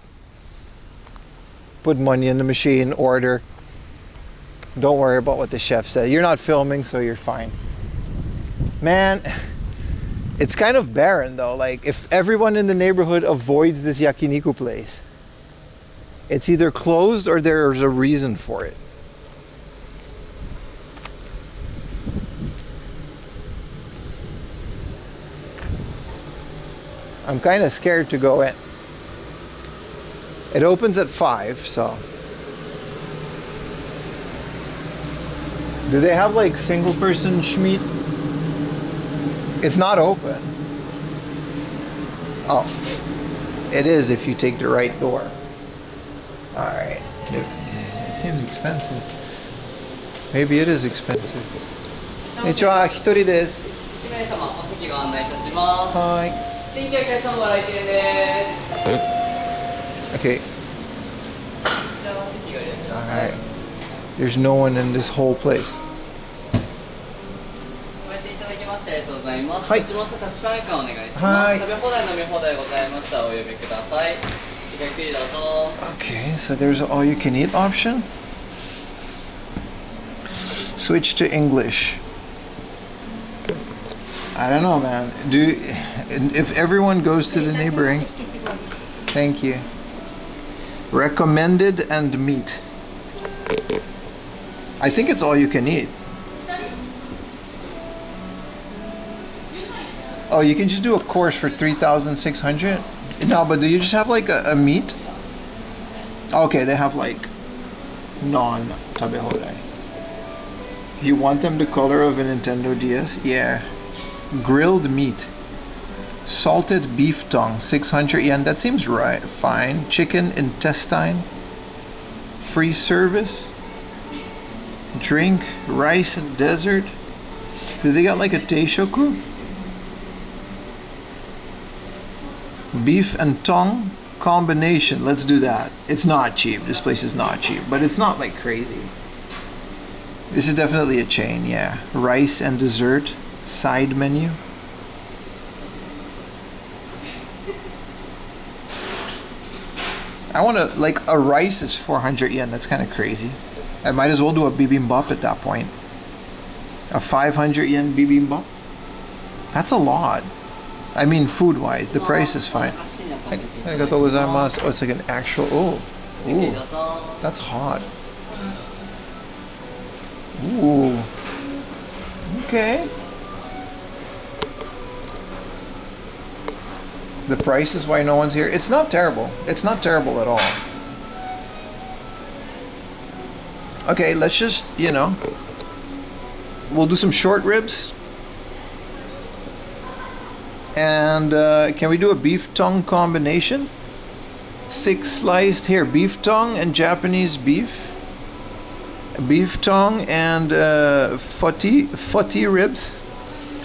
Put money in the machine, order. Don't worry about what the chef said. You're not filming, so you're fine. Man, it's kind of barren though. Like if everyone in the neighborhood avoids this yakiniku place, it's either closed or there's a reason for it. I'm kind of scared to go in. It opens at 5, so. Do they have like single person schmeat? It's not open. Oh, it is if you take the right door. All right. seems expensive. Maybe it is expensive. こんにちは、一人です。1名様お席ご案内いたします。はい。新規お客様ご来店です。Okay. こちらの席ご利用ください。 Alright. There's no one in this whole place. ご来店いただきましてありがとうございます。はいこちらのタッチパネルからお願いします。はい。食べ放題飲み放題ございましたらお呼びください。ごゆっくりどうぞ。 Okay, so there's an all-you-can-eat option. Switch to English. I don't know, man. If everyone goes to the neighboring, thank you. Recommended and meat. I think it's all you can eat. Oh, you can just do a course for 3,600. No, but do you just have like a meat? Okay, they have like non-tabehodai. You want them the color of a Nintendo DS? Yeah. Grilled meat. Salted beef tongue, 600 yen. That seems right. Fine. Chicken intestine. Free service. Drink, rice and dessert. Do they got like a teishoku? Beef and tongue combination. Let's do that. It's not cheap. This place is not cheap, but it's not like crazy. This is definitely a chain, yeah. Rice and dessert. Side menu. I want to, like, a rice is 400 yen. That's kind of crazy. I might as well do a bibimbap at that point. A 500 yen bibimbap? That's a lot. I mean, food-wise, the price is fine. Arigatou gozaimasu. Oh, it's like an actual... Oh. Ooh. That's hot. Ooh. Okay. The price is why no one's here. It's not terrible. It's not terrible at all. Okay, let's just, you know, we'll do some short ribs. And can we do a beef tongue combination? Thick sliced here, beef tongue and Japanese beef. Beef tongue and fatty ribs.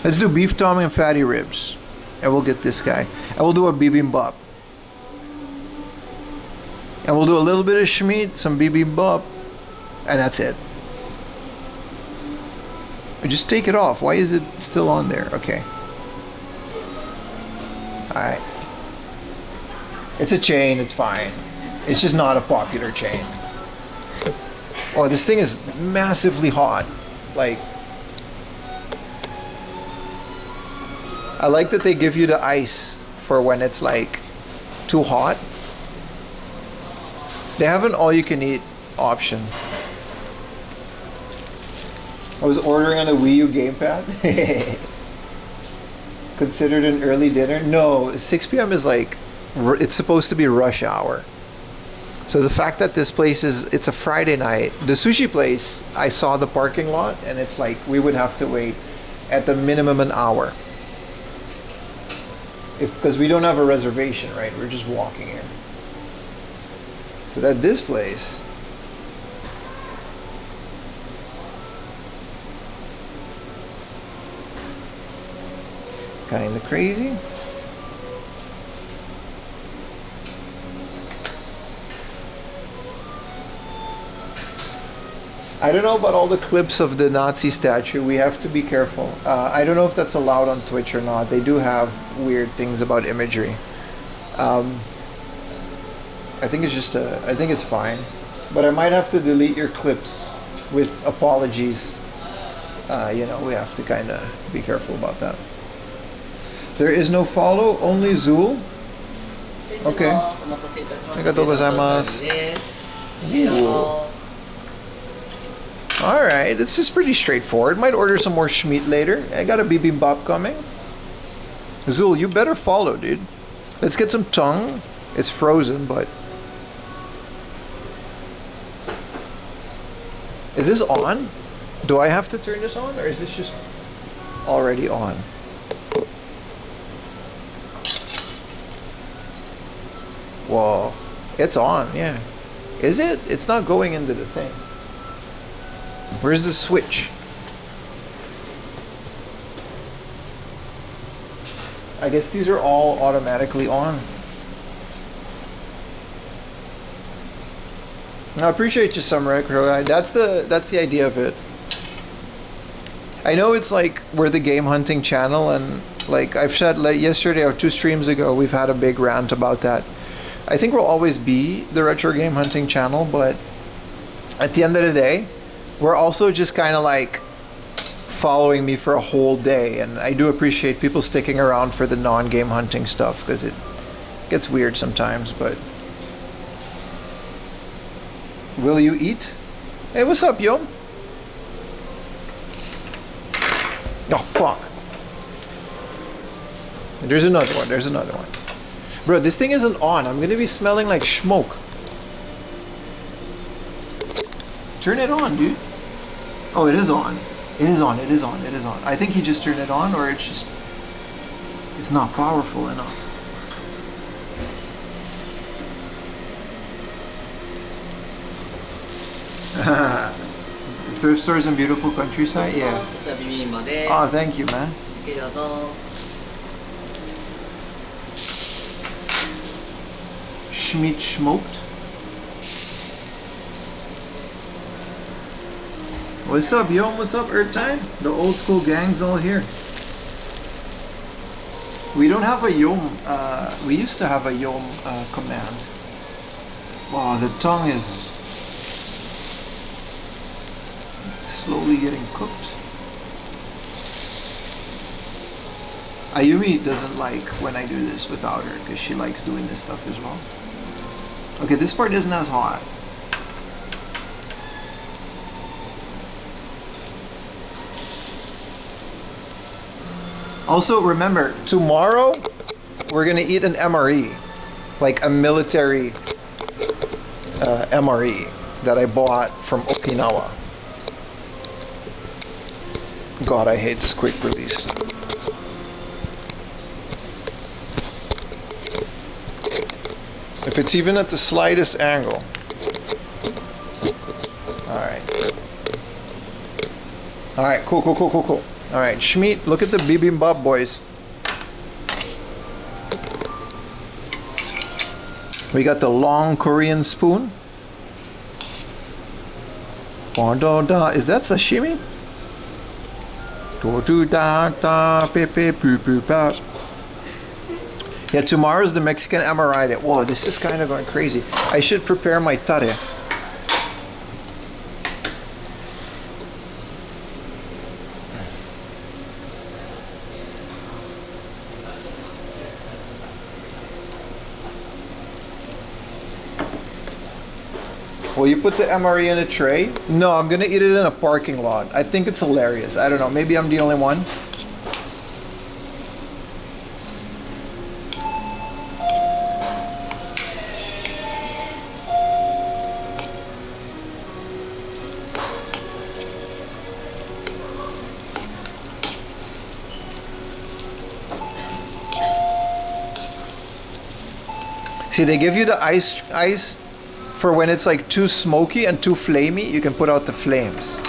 Let's do beef tongue and fatty ribs. And we'll get this guy. And we'll do a bibimbap. And we'll do a little bit of shmeat, some bibimbap, and that's it. Just take it off. Why is it still on there? Okay. Alright. It's a chain, it's fine. It's just not a popular chain. Oh, this thing is massively hot. Like, I like that they give you the ice for when it's like too hot. They have an all-you-can-eat option. I was ordering on the Wii U gamepad. Considered an early dinner? No, 6 p.m. is like, it's supposed to be rush hour. So the fact that this place is, it's a Friday night. The sushi place, I saw the parking lot and it's like we would have to wait at the minimum an hour. Because we don't have a reservation, right? We're just walking in. So that this place, kind of crazy. I don't know about all the clips of the Nazi statue. We have to be careful. I don't know if that's allowed on Twitch or not. They do have weird things about imagery. I think it's just I think it's fine. But I might have to delete your clips with apologies. You know, we have to kind of be careful about that. There is no follow, only Zool. Okay. Arigatou gozaimasu. Alright, this is pretty straightforward. Might order some more shmeat later. I got a bibimbap coming. Zool, you better follow, dude. Let's get some tongue. It's frozen, but... Is this on? Do I have to turn this on, or is this just already on? Whoa. It's on, yeah. Is it? It's not going into the thing. Where's the switch? I guess these are all automatically on. I appreciate you, Samurai Crow. That's the idea of it. I know it's like we're the game hunting channel, and like I've said yesterday or 2 streams ago, we've had a big rant about that. I think we'll always be the retro game hunting channel, but at the end of the day, we're also just kind of like following me for a whole day, and I do appreciate people sticking around for the non-game hunting stuff because it gets weird sometimes. But will you eat? Hey, what's up, yo? Oh, fuck. There's another one. There's another one. Bro, this thing isn't on. I'm gonna be smelling like smoke. Turn it on, dude. Oh, it is on. It is on. It is on. It is on. I think he just turned it on, or it's just... It's not powerful enough. The thrift stores in beautiful countryside? Yeah. Oh, thank you, man. Schmeat smoked. What's up, yo? What's up, Earth Time? The old school gang's all here. We don't have a yom. We used to have a yom command. Wow, the tongue is slowly getting cooked. Ayumi doesn't like when I do this without her because she likes doing this stuff as well. Okay, this part isn't as hot. Also, remember, tomorrow we're gonna eat an MRE, like a military MRE that I bought from Okinawa. God, I hate this quick release. If it's even at the slightest angle. Alright. Alright, cool. Alright, Schmeat, look at the bibimbap, boys. We got the long Korean spoon. Is that sashimi? Yeah, tomorrow's the Mexican Amaride. Whoa, this is kind of going crazy. I should prepare my tare. Will you put the MRE in a tray? No, I'm gonna eat it in a parking lot. I think it's hilarious. I don't know, maybe I'm the only one. See, they give you the ice for when it's like too smoky and too flamey, you can put out the flames.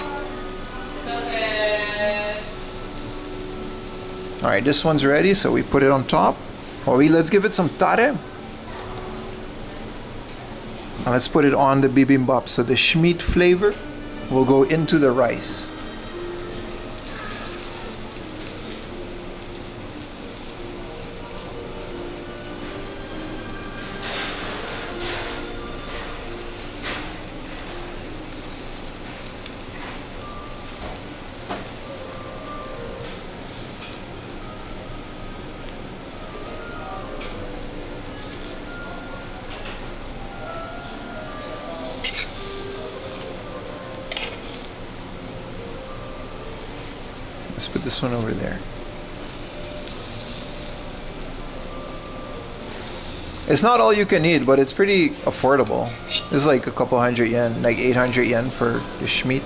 Alright, this one's ready, so we put it on top. Let's give it some tare. And let's put it on the bibimbap, so the schmeat flavor will go into the rice. Let's put this one over there. It's not all you can eat, but it's pretty affordable. This is like a couple hundred yen, like 800 yen for the schmeat.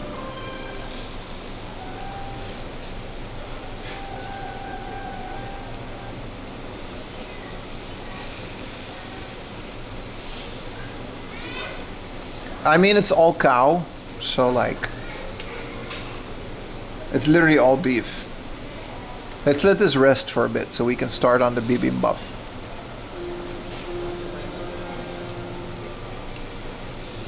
I mean, it's all cow, so like, it's literally all beef. Let's let this rest for a bit so we can start on the bibimbap.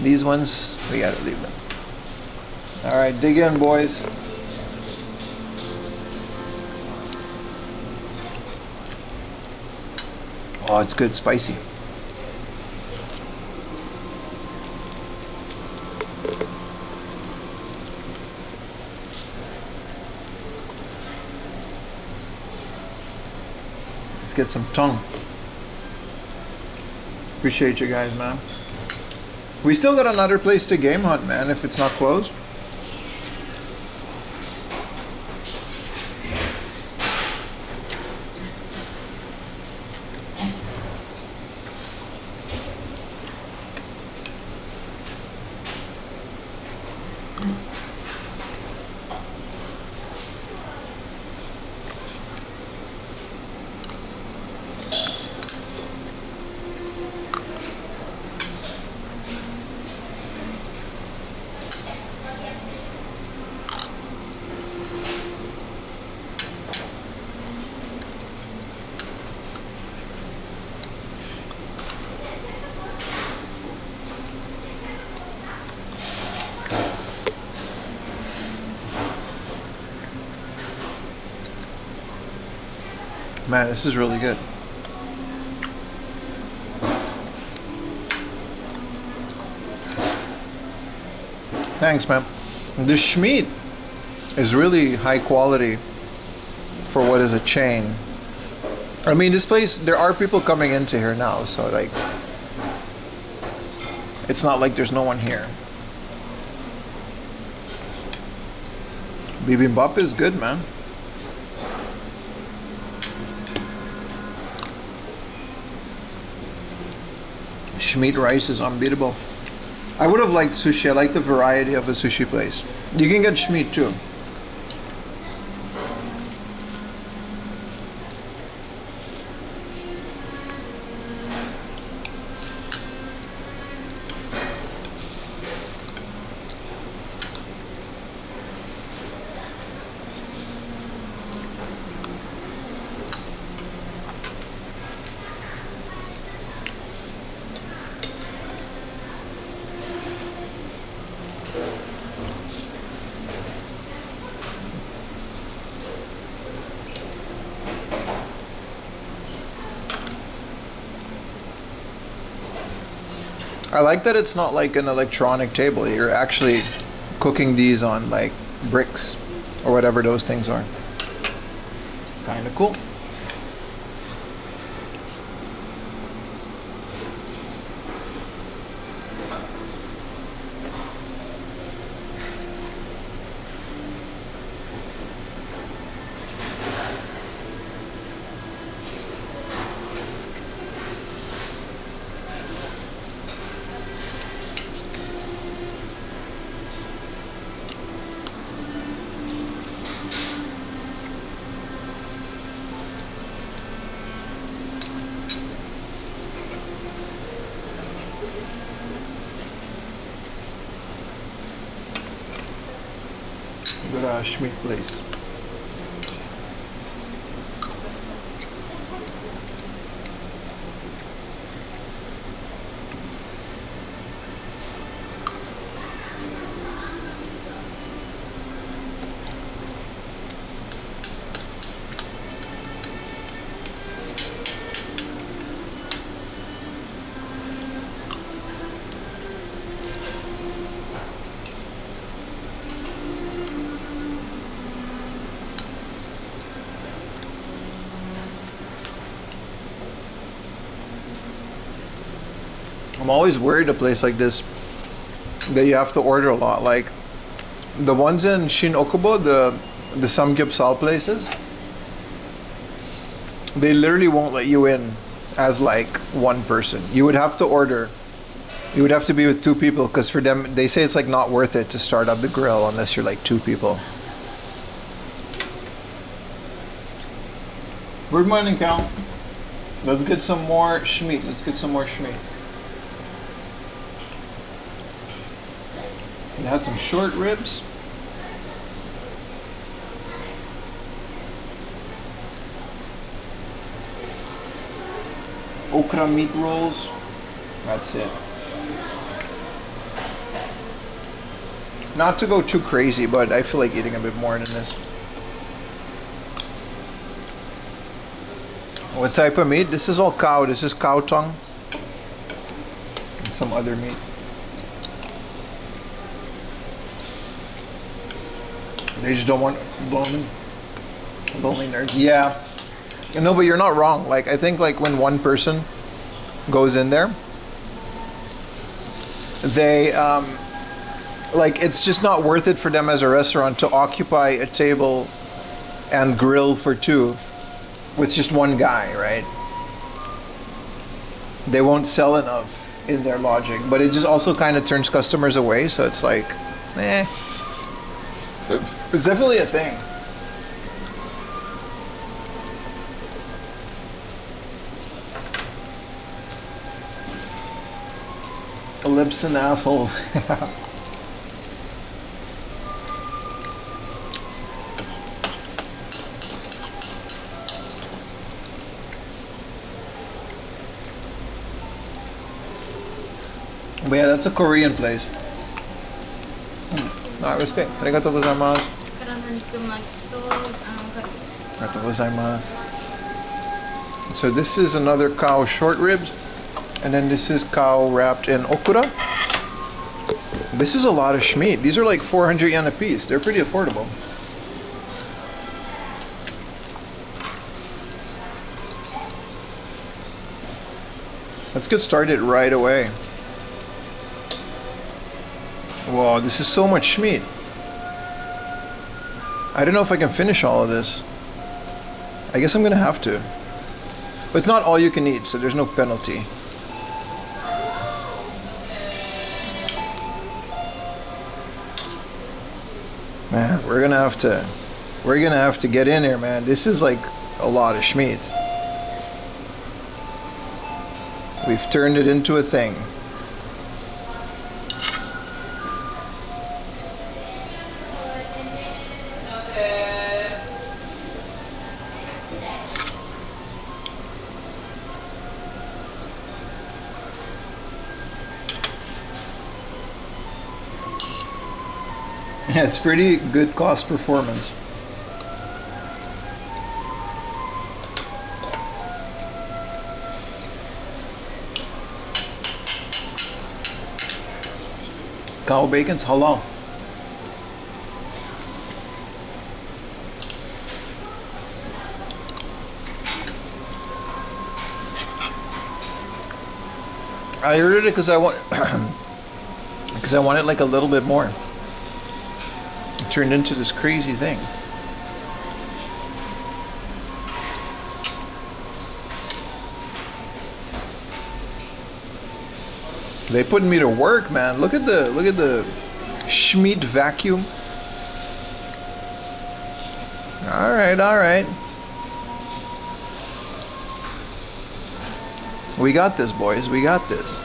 These ones, we gotta leave them. Alright, dig in, boys. Oh, it's good, spicy. Let's get some tongue. Appreciate you guys, man. We still got another place to game hunt, man, if it's not closed. Man, this is really good. Thanks, man. The Schmeat is really high quality for what is a chain. I mean, this place, there are people coming into here now, so like, it's not like there's no one here. Bibimbap is good, man. Schmeat rice is unbeatable. I would have liked sushi. I like the variety of a sushi place. You can get Schmeat too. I like that it's not like an electronic table. You're actually cooking these on like bricks or whatever those things are. Kind of cool. Good Schmeat place. I'm always worried a place like this that you have to order a lot. Like the ones in Shin Okubo, the samgyeopsal places, they literally won't let you in as like one person. You would have to order. You would have to be with two people because for them, they say it's like not worth it to start up the grill unless you're like two people. Good morning, Cal. Let's get some more Schmeat. Let's get some more Schmeat. It had some short ribs. Okra meat rolls. That's it. Not to go too crazy, but I feel like eating a bit more than this. What type of meat? This is all cow. This is cow tongue. And some other meat. They just don't want lonely nerds. Yeah. No, but you're not wrong. Like, I think like when one person goes in there, they like, it's just not worth it for them as a restaurant to occupy a table and grill for two with just one guy, right? They won't sell enough in their logic, but it just also kind of turns customers away, so it's like, eh. It's definitely a thing. Lips and asshole. But yeah, that's a Korean place. Respect. Arigatou gozaimasu. Arigatou gozaimasu. So this is another cow short ribs, and then this is cow wrapped in okra. This is a lot of shmeat. These are like 400 yen a piece. They're pretty affordable. Let's get started right away. Wow, this is so much shmeat. I don't know if I can finish all of this. I guess I'm gonna have to. But it's not all you can eat, so there's no penalty. Man, we're gonna have to get in here, man. This is like a lot of shmeat. We've turned it into a thing. Yeah, it's pretty good cost performance. Cow bacon's halal. I ordered it because I want because I wanted like a little bit more. It turned into this crazy thing. They put me to work, man. Look at the Schmidt vacuum. All right. We got this, boys. We got this.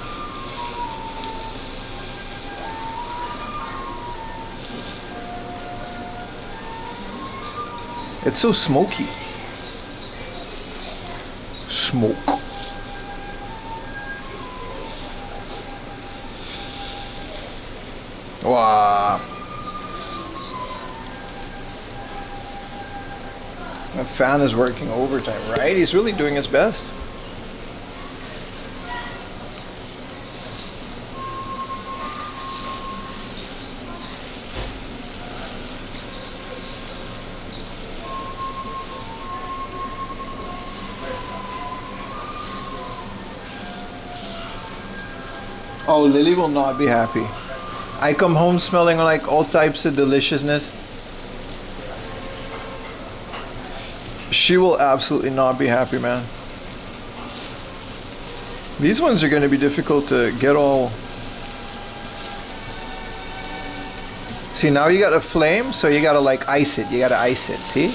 It's so smoky. Smoke. Wow. That fan is working overtime, right? He's really doing his best. Oh, Lily will not be happy. I come home smelling like all types of deliciousness. She will absolutely not be happy, man. These ones are going to be difficult to get all. See, now you got a flame, so you got to like ice it. You got to ice it, see?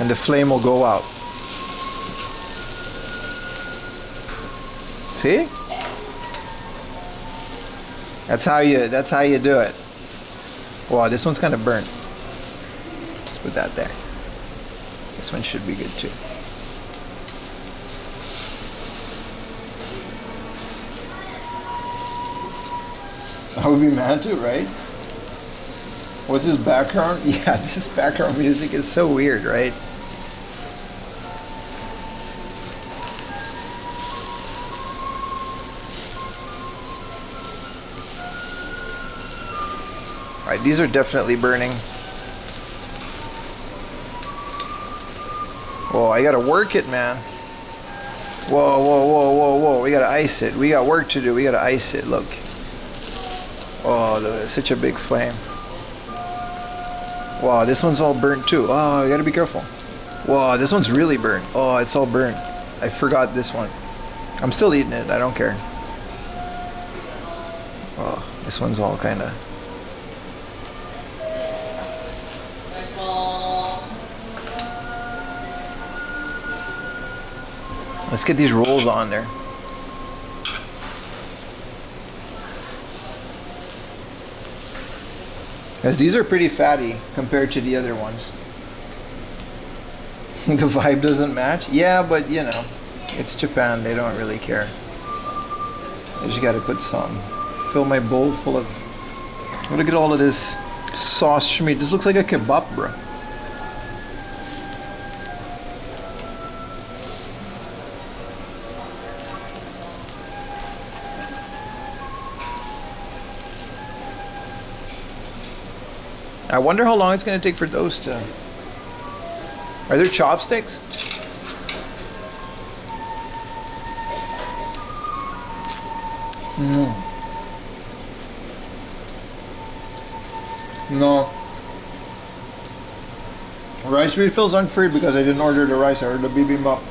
And the flame will go out. See? That's how you do it. Wow, this one's kind of burnt. Let's put that there. This one should be good too. I would be mad too, right? What's this background? Yeah, this background music is so weird, right? Alright, these are definitely burning. Whoa, I gotta work it, man. Whoa, whoa, whoa, whoa, whoa. We gotta ice it. We got work to do. We gotta ice it. Look. Oh, such a big flame. Wow, this one's all burnt too. Oh, you gotta be careful. Wow, this one's really burnt. Oh, it's all burnt. I forgot this one. I'm still eating it. I don't care. Oh, this one's all kind of... Let's get these rolls on there. Because these are pretty fatty compared to the other ones. The vibe doesn't match? Yeah, but you know, it's Japan. They don't really care. I just gotta put some. Fill my bowl full of... Look at all of this sauce meat. This looks like a kebab, bro. I wonder how long it's going to take for those to... Are there chopsticks? No. Rice refills aren't free because I didn't order the rice. I ordered the bibimbap.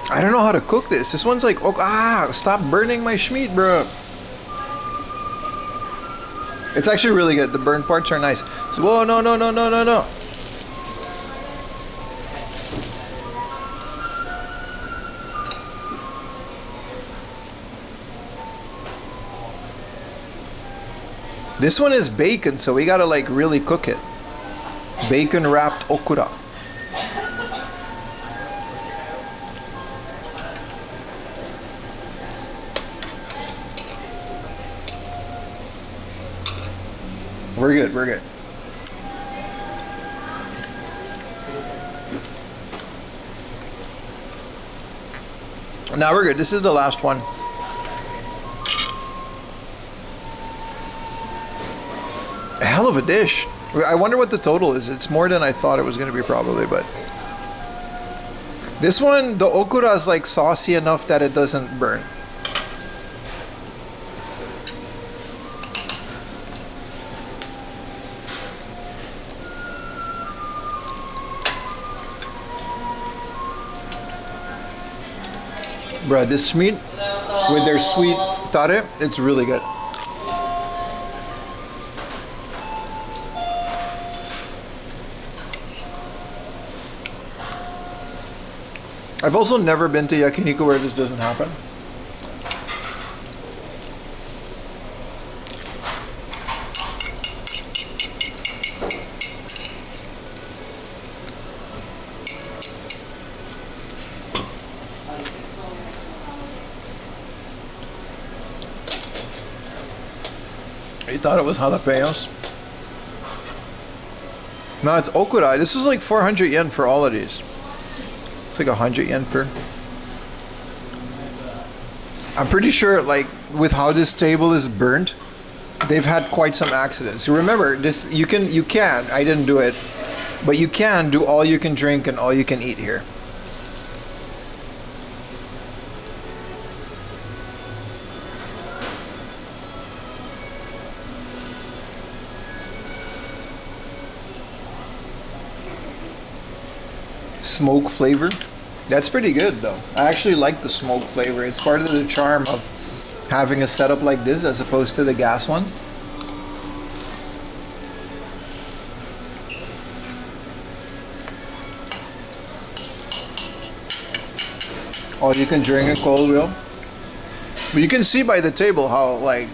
I don't know how to cook this. This one's like, oh, stop burning my schmeat, bro. It's actually really good. The burnt parts are nice. So, whoa, no, no, no, no, no, no. This one is bacon, so we gotta like really cook it. Bacon wrapped okura. We're good, we're good. Now we're good. This is the last one. A hell of a dish. I wonder what the total is. It's more than I thought it was going to be probably, but... This one, the okura is like saucy enough that it doesn't burn. Bruh, this meat with their sweet tare, it's really good. I've also never been to yakiniku where this doesn't happen. You thought it was jalapenos? No, it's okura. This is like 400 yen for all of these. It's like 100 yen per. I'm pretty sure, like, with how this table is burnt, they've had quite some accidents. Remember, this you can I didn't do it, but you can do all you can drink and all you can eat here. Smoke flavor. That's pretty good though. I actually like the smoke flavor. It's part of the charm of having a setup like this as opposed to the gas ones. All you can drink in cold wheel. But you can see by the table how, like,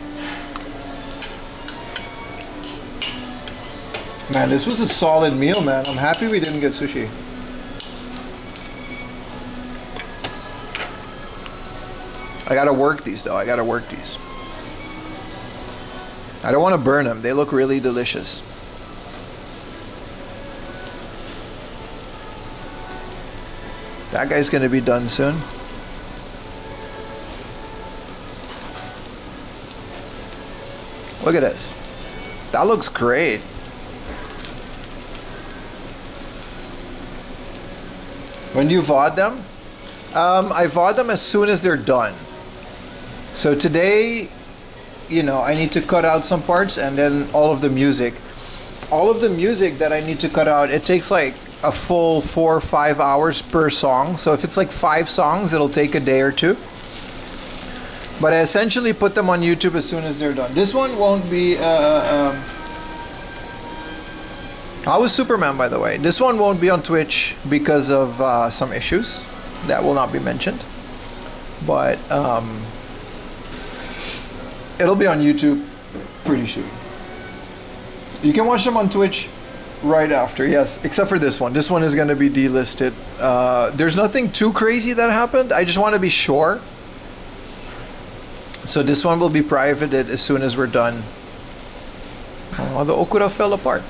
man, this was a solid meal, man. I'm happy we didn't get sushi. I gotta work these though. I gotta work these. I don't want to burn them. They look really delicious. That guy's gonna be done soon. Look at this. That looks great. When do you VOD them? I VOD them as soon as they're done. So today, you know, I need to cut out some parts and then all of the music. All of the music that I need to cut out, it takes like a full 4 or 5 hours per song. So if it's like 5 songs, it'll take a day or two. But I essentially put them on YouTube as soon as they're done. This one won't be... How was Superman, by the way? This one won't be on Twitch because of some issues that will not be mentioned. But it'll be on YouTube pretty soon. You can watch them on Twitch right after, yes, except for this one. This one is going to be delisted. There's nothing too crazy that happened. I just want to be sure. So this one will be privated as soon as we're done. Oh, the okura fell apart.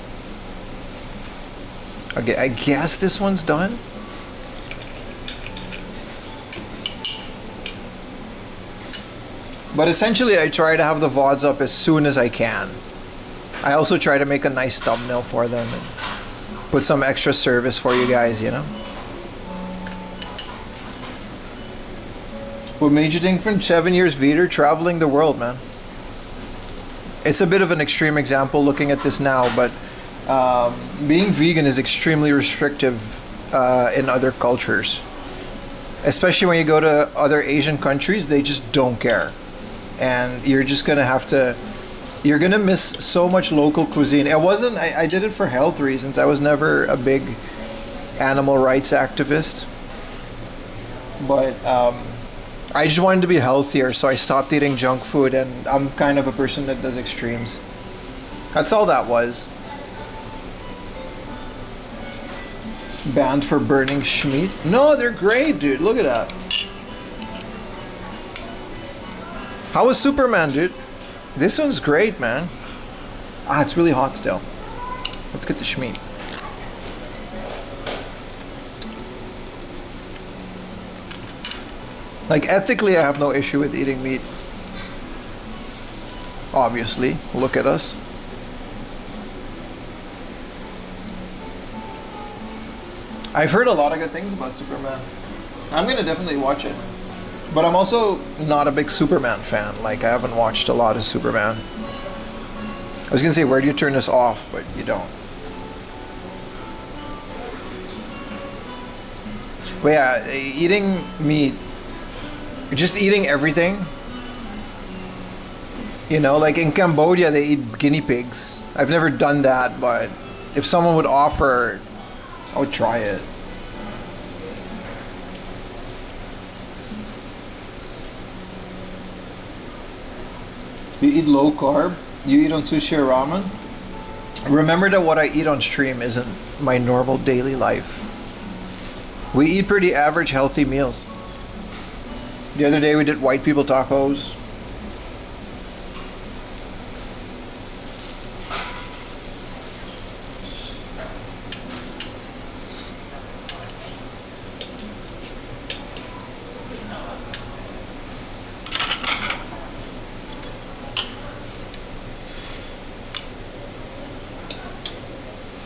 Okay, I guess this one's done. But essentially, I try to have the VODs up as soon as I can. I also try to make a nice thumbnail for them and put some extra service for you guys, you know? What made you think from 7 years Vader traveling the world, man? It's a bit of an extreme example looking at this now, but being vegan is extremely restrictive in other cultures. Especially when you go to other Asian countries, they just don't care. And you're just gonna have to, you're gonna miss so much local cuisine. I did it for health reasons. I was never a big animal rights activist. But I just wanted to be healthier, so I stopped eating junk food, and I'm kind of a person that does extremes. That's all that was. Banned for burning schmeat? No, they're great, dude. Look at that. How was Superman, dude? This one's great, man. Ah, it's really hot still. Let's get the schmeat. Like, ethically, I have no issue with eating meat. Obviously, look at us. I've heard a lot of good things about Superman. I'm gonna definitely watch it. But I'm also not a big Superman fan. Like, I haven't watched a lot of Superman. I was gonna say, where do you turn this off? But you don't. But yeah, eating meat, just eating everything. You know, like in Cambodia, they eat guinea pigs. I've never done that, but if someone would offer, I would try it. You eat low carb? You eat on sushi or ramen? Remember that what I eat on stream isn't my normal daily life. We eat pretty average healthy meals. The other day we did white people tacos.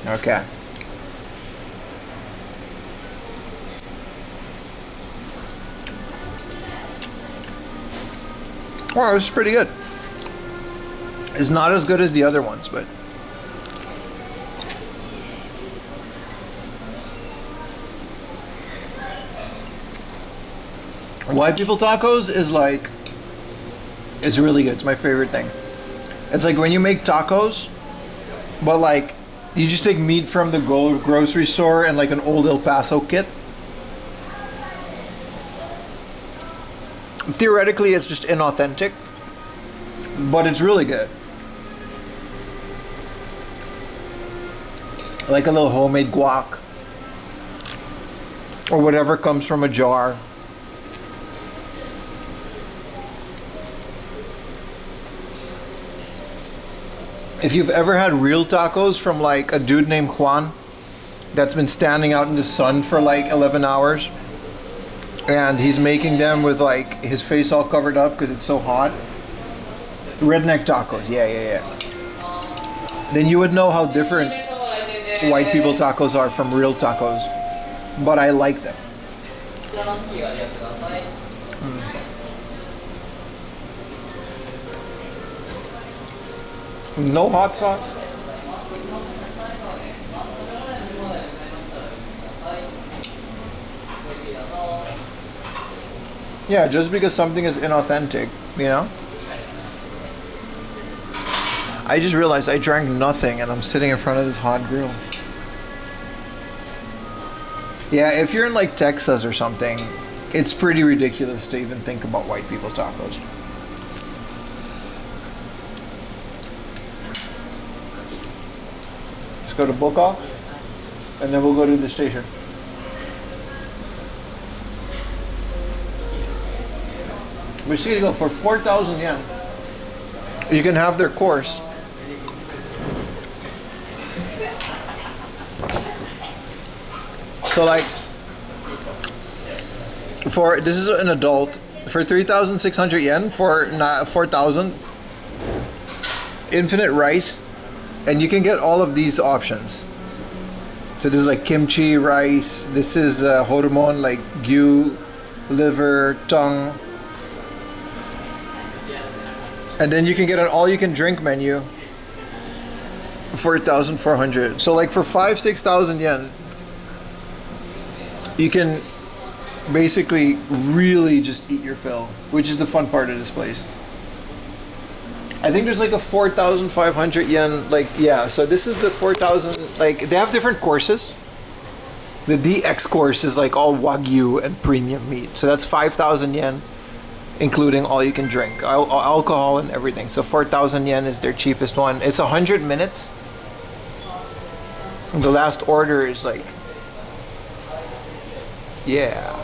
Okay. Wow, this is pretty good. It's not as good as the other ones, but white people tacos is like, it's really good. It's my favorite thing. It's like when you make tacos, but like you just take meat from the grocery store and like an old El Paso kit. Theoretically, it's just inauthentic, but it's really good. Like a little homemade guac, or whatever comes from a jar. If you've ever had real tacos from like a dude named Juan that's been standing out in the sun for like 11 hours and he's making them with like his face all covered up because it's so hot. Redneck tacos, yeah. Then you would know how different white people tacos are from real tacos. But I like them. No hot sauce. Yeah, just because something is inauthentic, you know? I just realized I drank nothing and I'm sitting in front of this hot grill. Yeah, if you're in like Texas or something, it's pretty ridiculous to even think about white people tacos. Let's go to book off and then we'll go to the station. We're just gonna go for 4,000 yen. You can have their course. So like, for this is an adult for 3,600 yen for 4,000. Infinite rice, and you can get all of these options. So this is like kimchi rice. This is hormone, like gyu, liver, tongue. And then you can get an all-you-can-drink menu for 1,400. So like for 5,000-6,000 yen, you can basically really just eat your fill, which is the fun part of this place. I think there's like a 4,500 yen, like, yeah, so this is the 4,000, like, they have different courses. The DX course is like all Wagyu and premium meat. So that's 5,000 yen. Including all you can drink, alcohol and everything. So 4,000 yen is their cheapest one. It's 100 minutes. And the last order is like, yeah.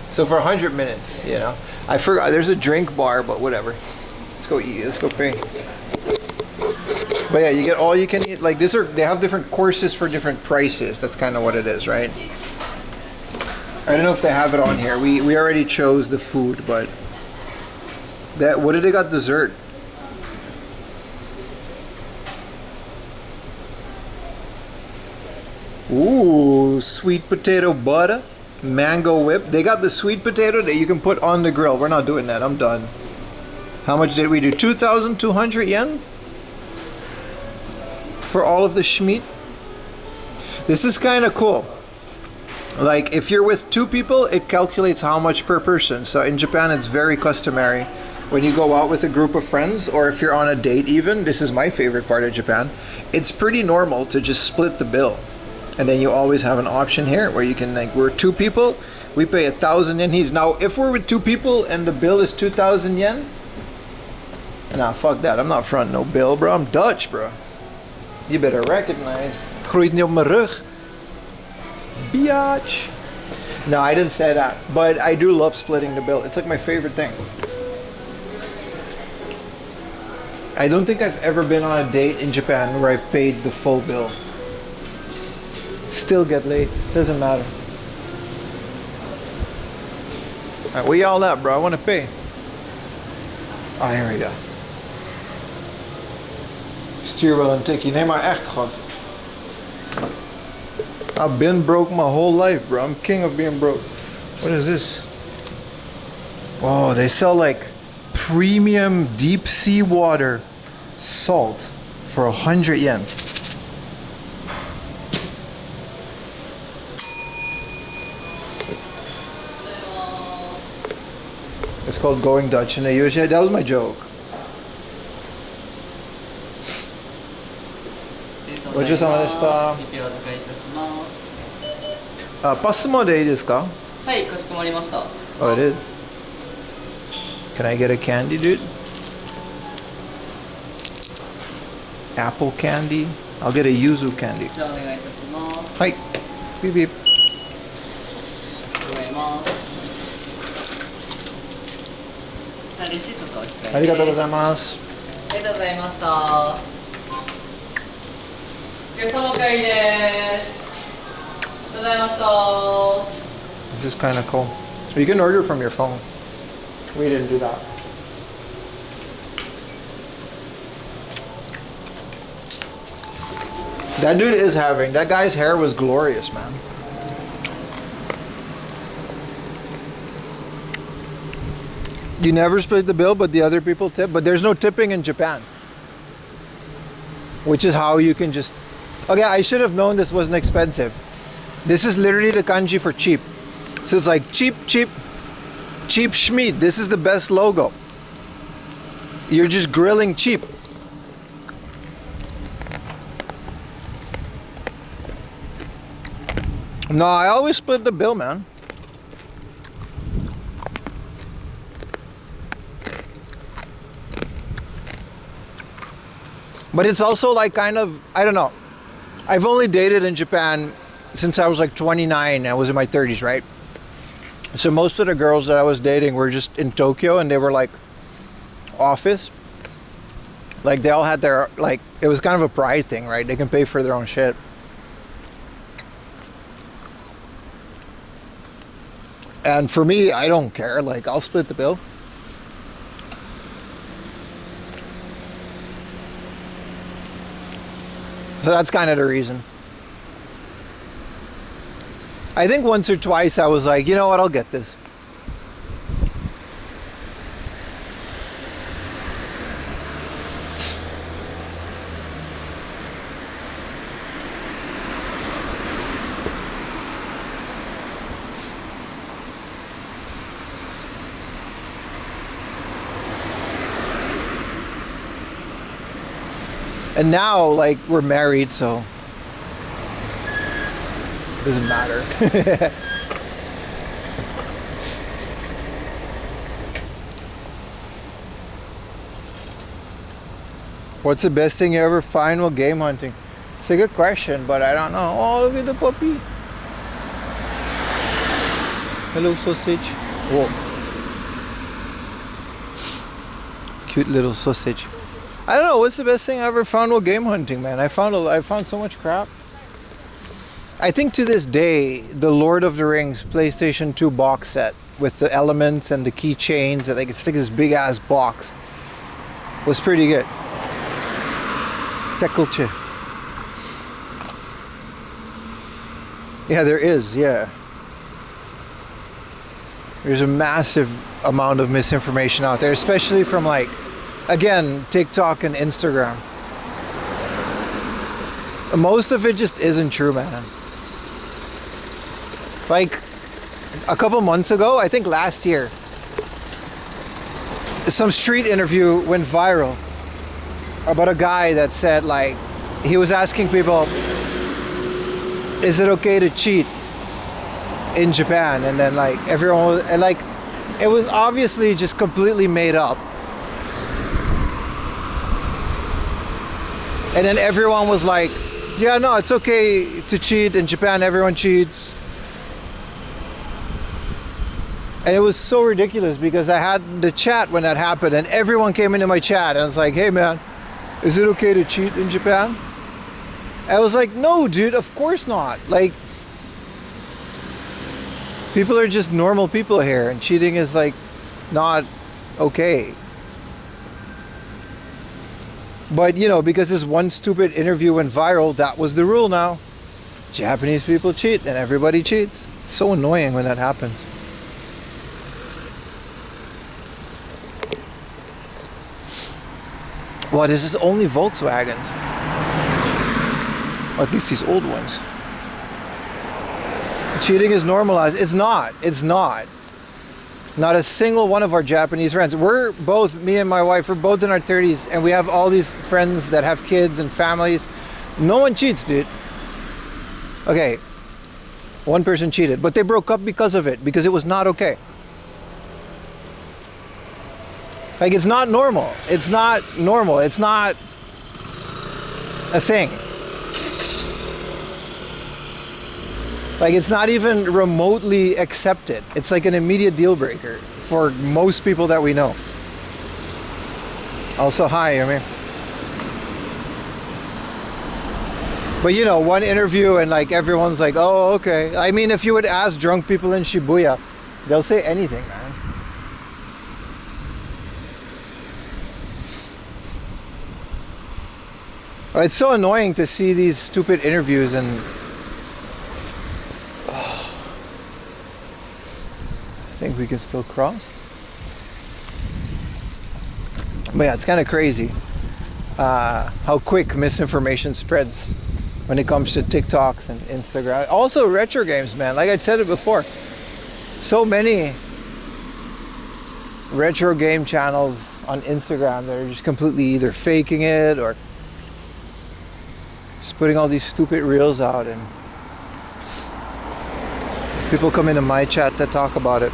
So for 100 minutes, you know. I forgot, there's a drink bar, but whatever. Let's go eat, let's go pay. But yeah, you get all you can eat. Like these are, they have different courses for different prices. That's kind of what it is, right? I don't know if they have it on here. We already chose the food, but that, what did they got dessert? Ooh, sweet potato butter, mango whip. They got the sweet potato that you can put on the grill. We're not doing that. I'm done. How much did we do? 2,200 yen for all of the schmeat. This is kind of cool. Like if you're with two people, it calculates how much per person. So in Japan, it's very customary when you go out with a group of friends, or if you're on a date even, this is my favorite part of Japan, it's pretty normal to just split the bill. And then you always have an option here where you can, like, we're two people, we pay 1,000 yen each. Now, if we're with two people and the bill is 2,000 yen, nah, fuck that. I'm not fronting no bill, bro. I'm Dutch, bro. You better recognize. Groeit niet op mijn rug. Biatch. No, I didn't say that, but I do love splitting the bill. It's like my favorite thing. I don't think I've ever been on a date in Japan where I've paid the full bill. Still get late, doesn't matter. Alright, where y'all at, bro? I want to pay. Oh, here we go. Stuur wel een tikkie. Nee, maar echt, gast. I've been broke my whole life, bro. I'm king of being broke. What is this? Oh, they sell like premium deep sea water salt for 100 yen. It's called Going Dutch in the US. Yeah, that was my joke. ごちそうさまでした。リピお預かりいたします。パスモでいいですか？はい、かしこまりました。Oh, it is. Can I get a candy, dude? Apple candy. I'll get a yuzu candy. じゃあお願いいたします。 Hi. Beep beep. ございます。じゃあレシートとお控えです。ありがとうございます。ありがとうございました。お客様お帰りです。ありがとうございました。 This is kind of cool. You can order from your phone. We didn't do that. That dude is having. That guy's hair was glorious, man. You never split the bill, but the other people tip. But there's no tipping in Japan. Which is how you can just... Okay, I should have known this wasn't expensive. This is literally the kanji for cheap. So it's like cheap, cheap, cheap schmeat. This is the best logo. You're just grilling cheap. No, I always split the bill, man. But it's also like kind of, I don't know. I've only dated in Japan since I was like 29. I was in my 30s, right? So most of the girls that I was dating were just in Tokyo, and they were like office. Like they all had their, like, it was kind of a pride thing, right? They can pay for their own shit. And for me, I don't care. Like, I'll split the bill. So that's kind of the reason. I think once or twice I was like, you know what, I'll get this. And now, like, we're married, so it doesn't matter. What's the best thing you ever find while game hunting? It's a good question, but I don't know. Oh, look at the puppy. Hello, sausage. Whoa. Cute little sausage. I don't know, what's the best thing I ever found while game hunting, man? I found so much crap. I think to this day, the Lord of the Rings PlayStation 2 box set with the elements and the keychains, and like it's like this big ass box, was pretty good. Tekulche. Yeah, there is, yeah. There's a massive amount of misinformation out there, especially from like, again, TikTok and Instagram. Most of it just isn't true, man. Like a couple months ago, I think last year, some street interview went viral about a guy that said, like, he was asking people, is it okay to cheat in Japan? And then like everyone was, and like, it was obviously just completely made up. And then everyone was like, yeah, no, it's okay to cheat in Japan, everyone cheats. And it was so ridiculous because I had the chat when that happened, and everyone came into my chat and was like, hey man, is it okay to cheat in Japan? I was like, no dude, of course not. Like, people are just normal people here, and cheating is like not okay. But, you know, because this one stupid interview went viral, that was the rule now. Japanese people cheat and everybody cheats. It's so annoying when that happens. Well, this is only Volkswagens. Or at least these old ones. Cheating is normalized. It's not. It's not. Not a single one of our Japanese friends. We're both, me and my wife, we're both in our 30s, and we have all these friends that have kids and families. No one cheats, dude. Okay, one person cheated, but they broke up because of it, because it was not okay. Like, it's not normal. It's not normal. It's not a thing. Like, it's not even remotely accepted. It's like an immediate deal breaker for most people that we know. Also, hi, I mean. But you know, one interview and like everyone's like, oh, okay. I mean, if you would ask drunk people in Shibuya, they'll say anything, man. It's so annoying to see these stupid interviews and I think we can still cross. But yeah, it's kind of crazy how quick misinformation spreads when it comes to TikToks and Instagram. Also retro games, man. Like I said it before, so many retro game channels on Instagram that are just completely either faking it or just putting all these stupid reels out, and people come into my chat to talk about it.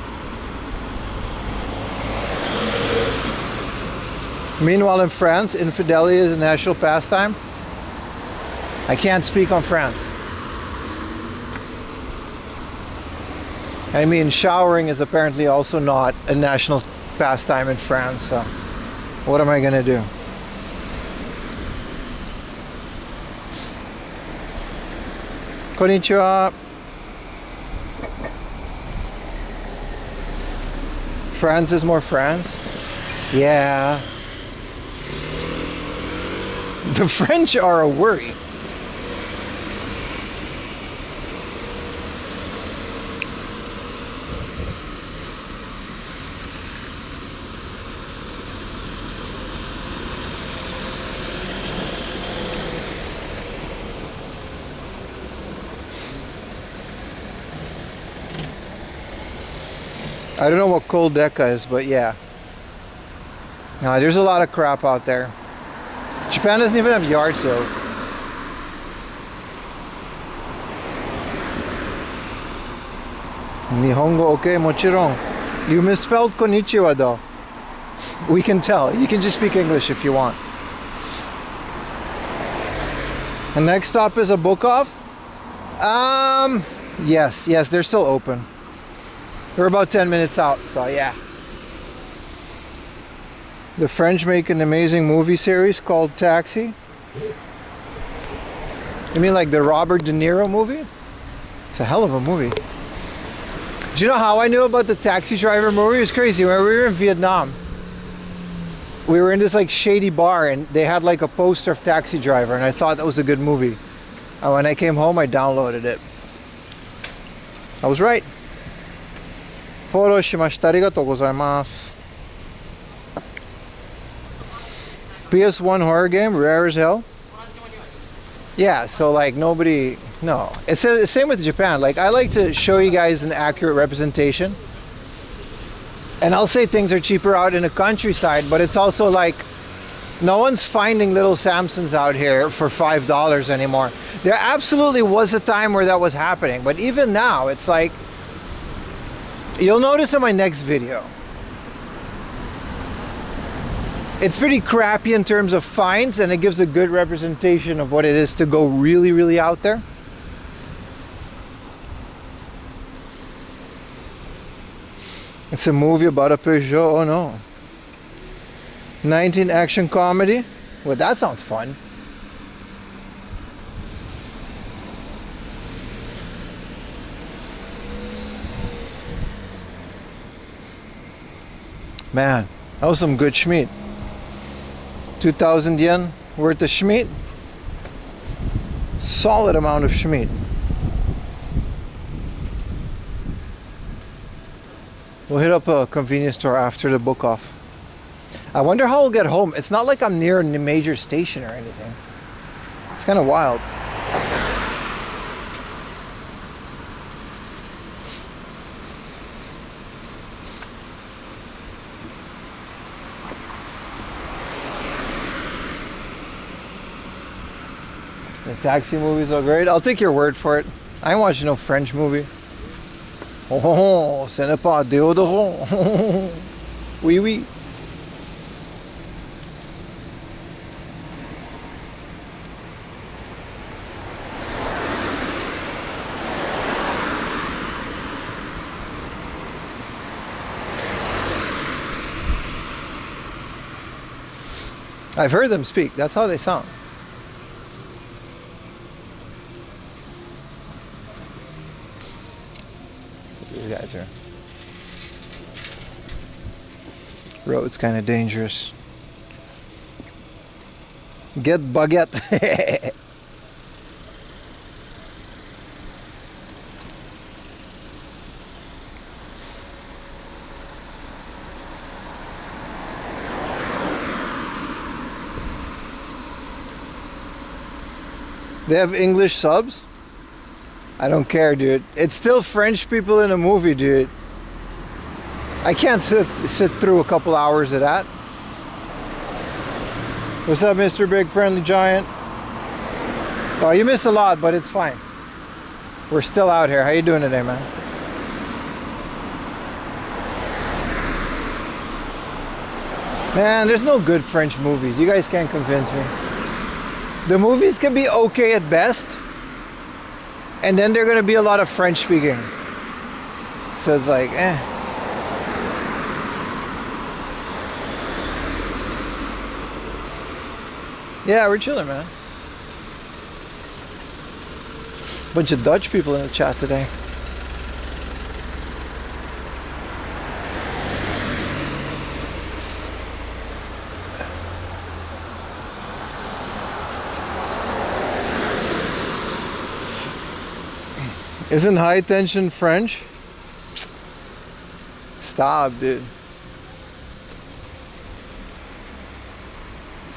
Meanwhile, in France, infidelity is a national pastime. I can't speak on France. I mean, showering is apparently also not a national pastime in France, so what am I gonna do? Konnichiwa. France is more France? Yeah. The French are a worry. I don't know what cold deca is, but yeah. There's a lot of crap out there. Japan doesn't even have yard sales. Nihongo, okay, mochiron. You misspelled konnichiwa though. We can tell. You can just speak English if you want. The next stop is a book off. Yes, they're still open. We're about 10 minutes out, so yeah. The French make an amazing movie series called Taxi. You mean like the Robert De Niro movie? It's a hell of a movie. Do you know how I knew about the Taxi Driver movie? It was crazy. When we were in Vietnam, we were in this like shady bar and they had like a poster of Taxi Driver, and I thought that was a good movie. And when I came home, I downloaded it. I was right. Follow shimashita, arigatou gozaimasu. PS1 horror game, rare as hell. Yeah, so like nobody, no. It's the same with Japan. Like I like to show you guys an accurate representation. And I'll say things are cheaper out in the countryside, but it's also like no one's finding little Samsons out here for $5 anymore. There absolutely was a time where that was happening, but even now it's like, you'll notice in my next video, it's pretty crappy in terms of finds, and it gives a good representation of what it is to go really, really out there. It's a movie about a Peugeot, oh no. 19 action comedy. Well, that sounds fun. Man, that was some good schmeat. 2,000 yen worth of schmeat. Solid amount of schmeat. We'll hit up a convenience store after the book off. I wonder how I'll get home. It's not like I'm near a major station or anything. It's kind of wild. The taxi movies are great. I'll take your word for it. I ain't watching no French movie. Oh, ce n'est pas déodorant. Oui, oui. I've heard them speak. That's how they sound. These guys are. Road's kind of dangerous. Get baguette. They have English subs? I don't care, dude. It's still French people in a movie, dude. I can't sit through a couple hours of that. What's up, Mr. Big Friendly Giant? Oh, you missed a lot, but it's fine. We're still out here. How you doing today, man? Man, there's no good French movies. You guys can't convince me. The movies can be okay at best, and then they're gonna be a lot of French speaking. So it's like, eh. Yeah, we're chilling, man. Bunch of Dutch people in the chat today. Isn't high tension French? Stop, dude.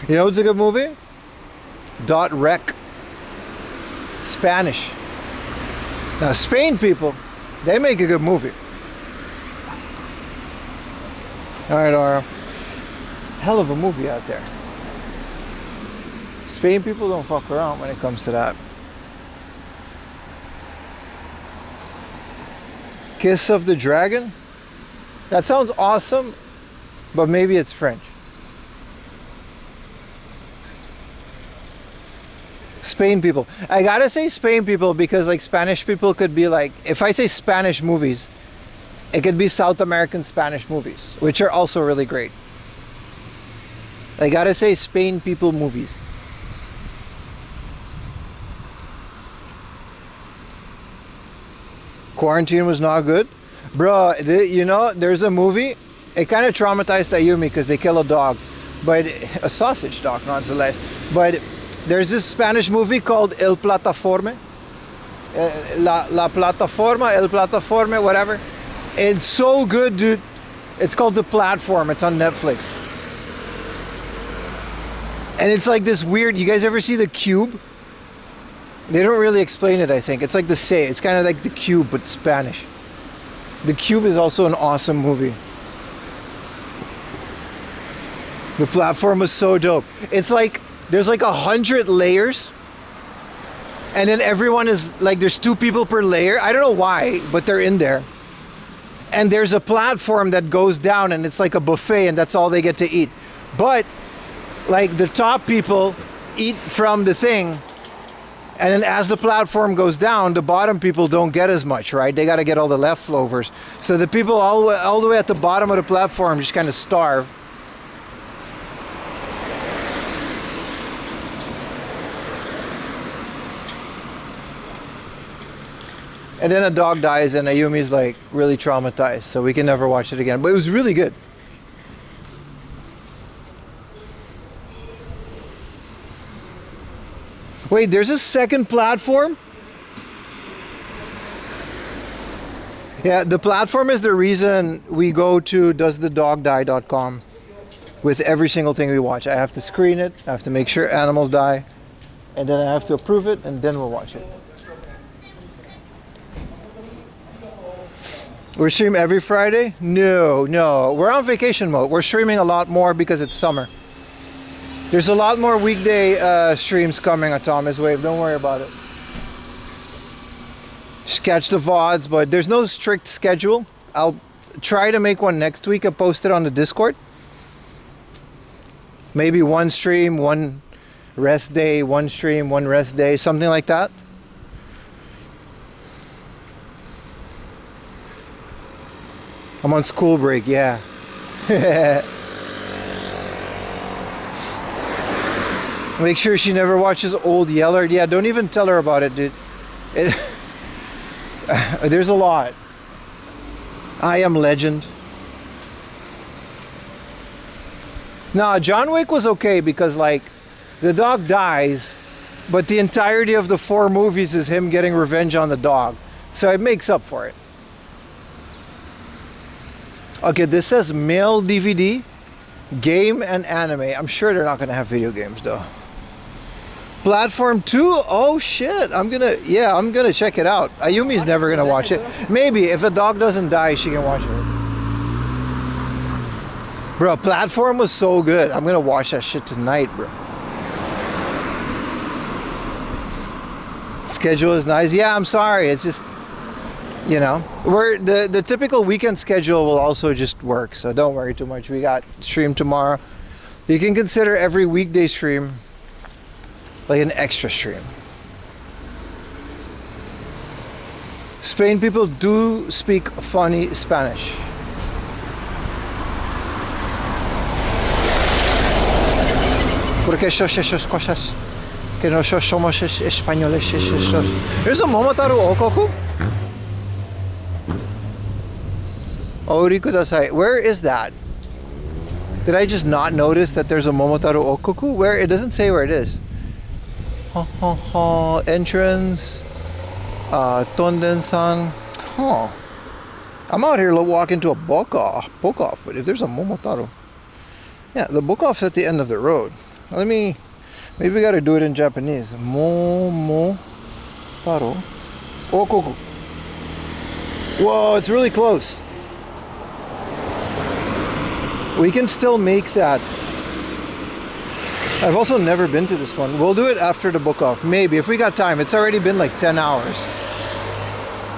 You know what's a good movie? .rec. Spanish. Now Spain people, they make a good movie. Alright, Aura. Hell of a movie out there. Spain people don't fuck around when it comes to that. Kiss of the Dragon? That sounds awesome, but maybe it's French. Spain people. I gotta say Spain people because like Spanish people could be like, if I say Spanish movies, it could be South American Spanish movies, which are also really great. I gotta say Spain people movies. Quarantine was not good. Bro, you know, there's a movie, it kind of traumatized Ayumi because they kill a dog, but a sausage dog, not Zelay. But there's this Spanish movie called El Plataforme. La Plataforma, El Plataforme, whatever. It's so good, dude. It's called The Platform. It's on Netflix. And it's like this weird, you guys ever see The Cube? They don't really explain it, I think. It's like the say. It's kind of like The Cube, but Spanish. The Cube is also an awesome movie. The Platform was so dope. It's like, there's like 100 layers. And then everyone is like, there's 2 people per layer. I don't know why, but they're in there. And there's a platform that goes down and it's like a buffet and that's all they get to eat. But like the top people eat from the thing. And then as the platform goes down, the bottom people don't get as much, right? They got to get all the leftovers. So the people all the way at the bottom of the platform just kind of starve. And then a dog dies and Ayumi's like really traumatized. So we can never watch it again. But it was really good. Wait, there's a second platform? Yeah, the platform is the reason we go to doesthedogdie.com with every single thing we watch. I have to screen it, I have to make sure animals die, and then I have to approve it, and then we'll watch it. We stream every Friday? No. We're on vacation mode. We're streaming a lot more because it's summer. There's a lot more weekday streams coming on Thomas Wave. Don't worry about it. Just catch the VODs, but there's no strict schedule. I'll try to make one next week and post it on the Discord. Maybe one stream, one rest day, one stream, one rest day, something like that. I'm on school break, yeah. Make sure she never watches Old Yeller. Yeah, don't even tell her about it, dude. There's a lot. I Am Legend. Nah, John Wick was okay because like the dog dies, but the entirety of the 4 movies is him getting revenge on the dog. So it makes up for it. Okay, this says male DVD, game and anime. I'm sure they're not gonna have video games though. Platform 2? Oh shit, I'm gonna check it out. Ayumi's never gonna watch it. Maybe, if a dog doesn't die, she can watch it. Bro, Platform was so good. I'm gonna watch that shit tonight, bro. Schedule is nice. Yeah, I'm sorry. It's just, you know, the typical weekend schedule will also just work. So don't worry too much. We got stream tomorrow. You can consider every weekday stream like an extra stream. Spain people do speak funny Spanish. Porque esas cosas que nosotros somos españoles. There's a Momotaro Okoku? Ori kudasai. Where is that? Did I just not notice that there's a Momotaro Okoku? Where? It doesn't say where it is. Entrance. Tonden-san. Huh. I'm out here walking to a book off, but if there's a Momotaro. Yeah, the book off's at the end of the road. Maybe we gotta do it in Japanese. Momotaro Okoku. Whoa, it's really close. We can still make that. I've also never been to this one. We'll do it after the book off. Maybe, if we got time. It's already been like 10 hours.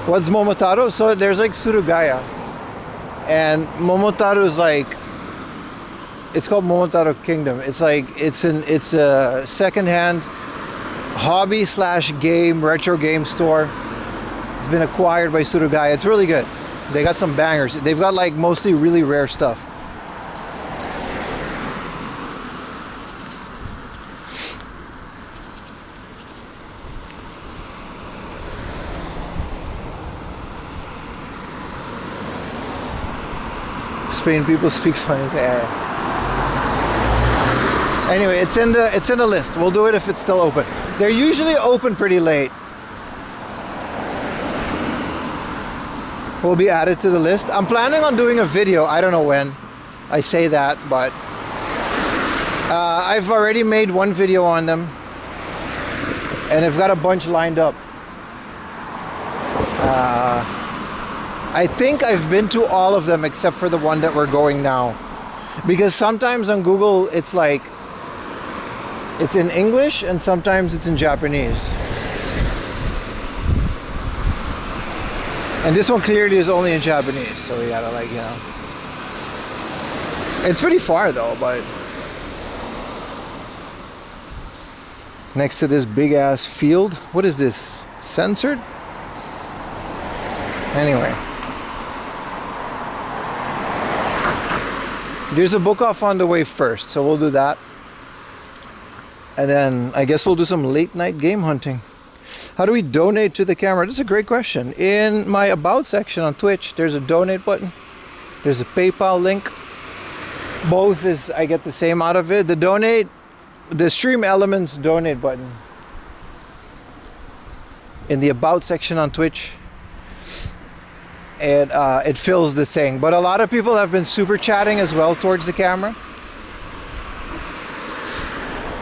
What's Momotaro? So there's like Surugaya. And Momotaro is like, it's called Momotaro Kingdom. It's like, it's a secondhand hobby / game, retro game store. It's been acquired by Surugaya. It's really good. They got some bangers. They've got like mostly really rare stuff. Spain people speak Spanish. Anyway, it's in the list. We'll do it if it's still open. They're usually open pretty late. Will be added to the list. I'm planning on doing a video. I don't know when. I say that, but I've already made one video on them, and I've got a bunch lined up. I think I've been to all of them except for the one that we're going now, because sometimes on Google it's like it's in English and sometimes it's in Japanese. And this one clearly is only in Japanese, so we gotta like, you know. It's pretty far though, but next to this big ass field. What is this? Censored? Anyway. There's a book off on the way first, so we'll do that. And then I guess we'll do some late night game hunting. How do we donate to the camera? That's a great question. In my About section on Twitch, there's a donate button. There's a PayPal link. Both is, I get the same out of it. The Stream Elements donate button in the About section on Twitch. And it fills the thing. But a lot of people have been super chatting as well towards the camera.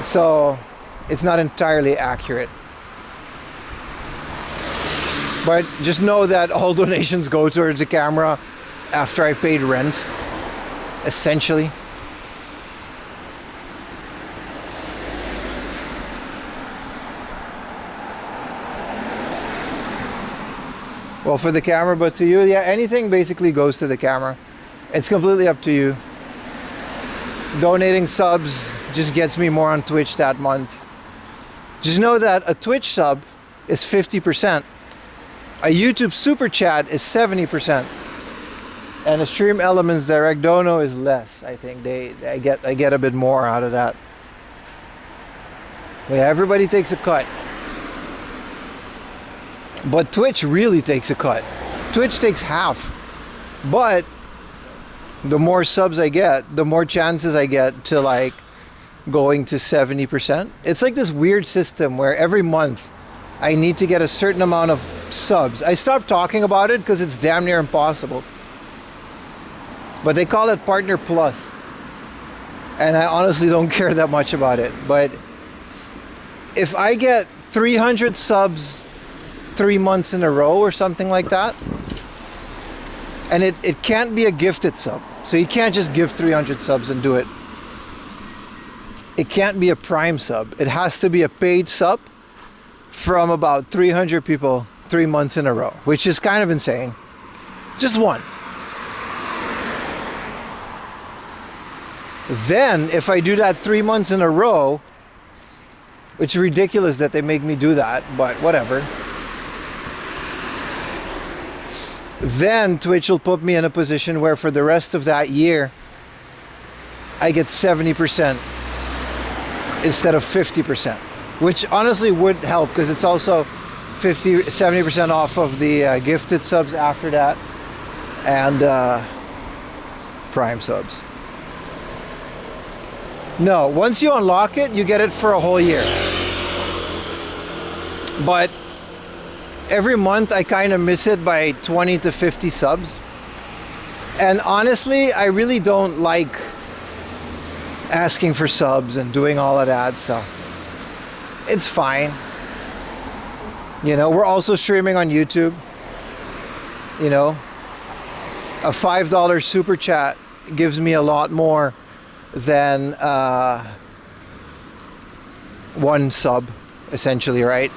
So it's not entirely accurate. But just know that all donations go towards the camera after I paid rent, essentially. Well, for the camera, but to you, yeah, anything basically goes to the camera. It's completely up to you. Donating subs just gets me more on Twitch that month. Just know that a Twitch sub is 50%. A YouTube super chat is 70%. And a Stream Elements direct dono is less. I think I get a bit more out of that. Yeah, everybody takes a cut. But Twitch really takes a cut. Twitch takes half. But the more subs I get, the more chances I get to like going to 70%. It's like this weird system where every month I need to get a certain amount of subs. I stopped talking about it because it's damn near impossible. But they call it Partner Plus. And I honestly don't care that much about it. But if I get 300 subs 3 months in a row or something like that, and it can't be a gifted sub. So you can't just give 300 subs and do it. It can't be a Prime sub. It has to be a paid sub from about 300 people 3 months in a row, which is kind of insane. Just one. Then, if I do that 3 months in a row, which is ridiculous that they make me do that, but whatever. Then Twitch will put me in a position where for the rest of that year, I get 70% instead of 50%, which honestly would help because it's also 70% off of the gifted subs after that and Prime subs. No, once you unlock it, you get it for a whole year. But every month I kind of miss it by 20 to 50 subs. And honestly, I really don't like asking for subs and doing all of that, so it's fine. You know, we're also streaming on YouTube. You know, a $5 super chat gives me a lot more than one sub, essentially, right?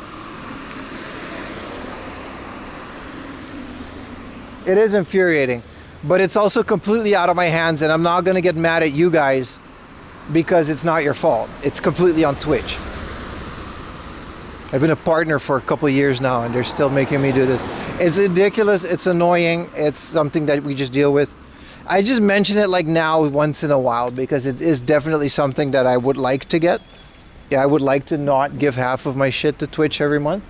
It is infuriating, but it's also completely out of my hands, and I'm not going to get mad at you guys because it's not your fault. It's completely on Twitch. I've been a partner for a couple of years now, and they're still making me do this. It's ridiculous. It's annoying. It's something that we just deal with. I just mention it like now once in a while because it is definitely something that I would like to get. Yeah, I would like to not give half of my shit to Twitch every month,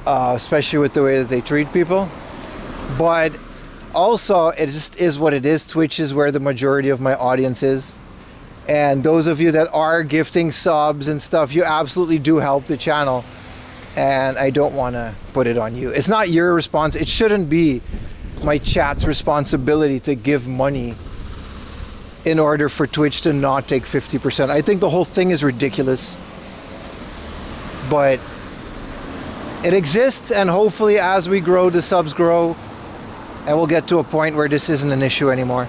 especially with the way that they treat people. But also, it just is what it is. Twitch is where the majority of my audience is. And those of you that are gifting subs and stuff, you absolutely do help the channel. And I don't want to put it on you. It's not your response. It shouldn't be my chat's responsibility to give money in order for Twitch to not take 50%. I think the whole thing is ridiculous. But it exists, and hopefully as we grow, the subs grow, and we'll get to a point where this isn't an issue anymore.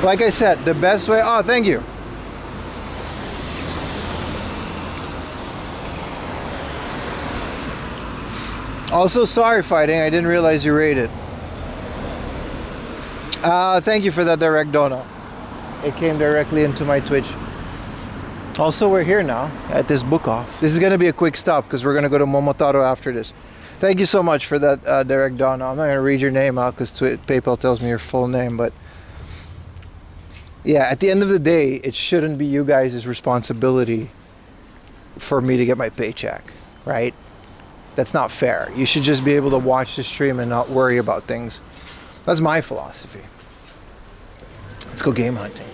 Like I said, the best way... Oh, thank you. Also, sorry, Fighting. I didn't realize you rated. Thank you for that direct donut. It came directly into my Twitch. Also, we're here now at this book off. This is going to be a quick stop because we're going to go to Momotaro after this. Thank you so much for that direct donut. I'm not going to read your name out because PayPal tells me your full name, but yeah, at the end of the day, it shouldn't be you guys' responsibility for me to get my paycheck, right? That's not fair. You should just be able to watch the stream and not worry about things. That's my philosophy. Let's go game hunting.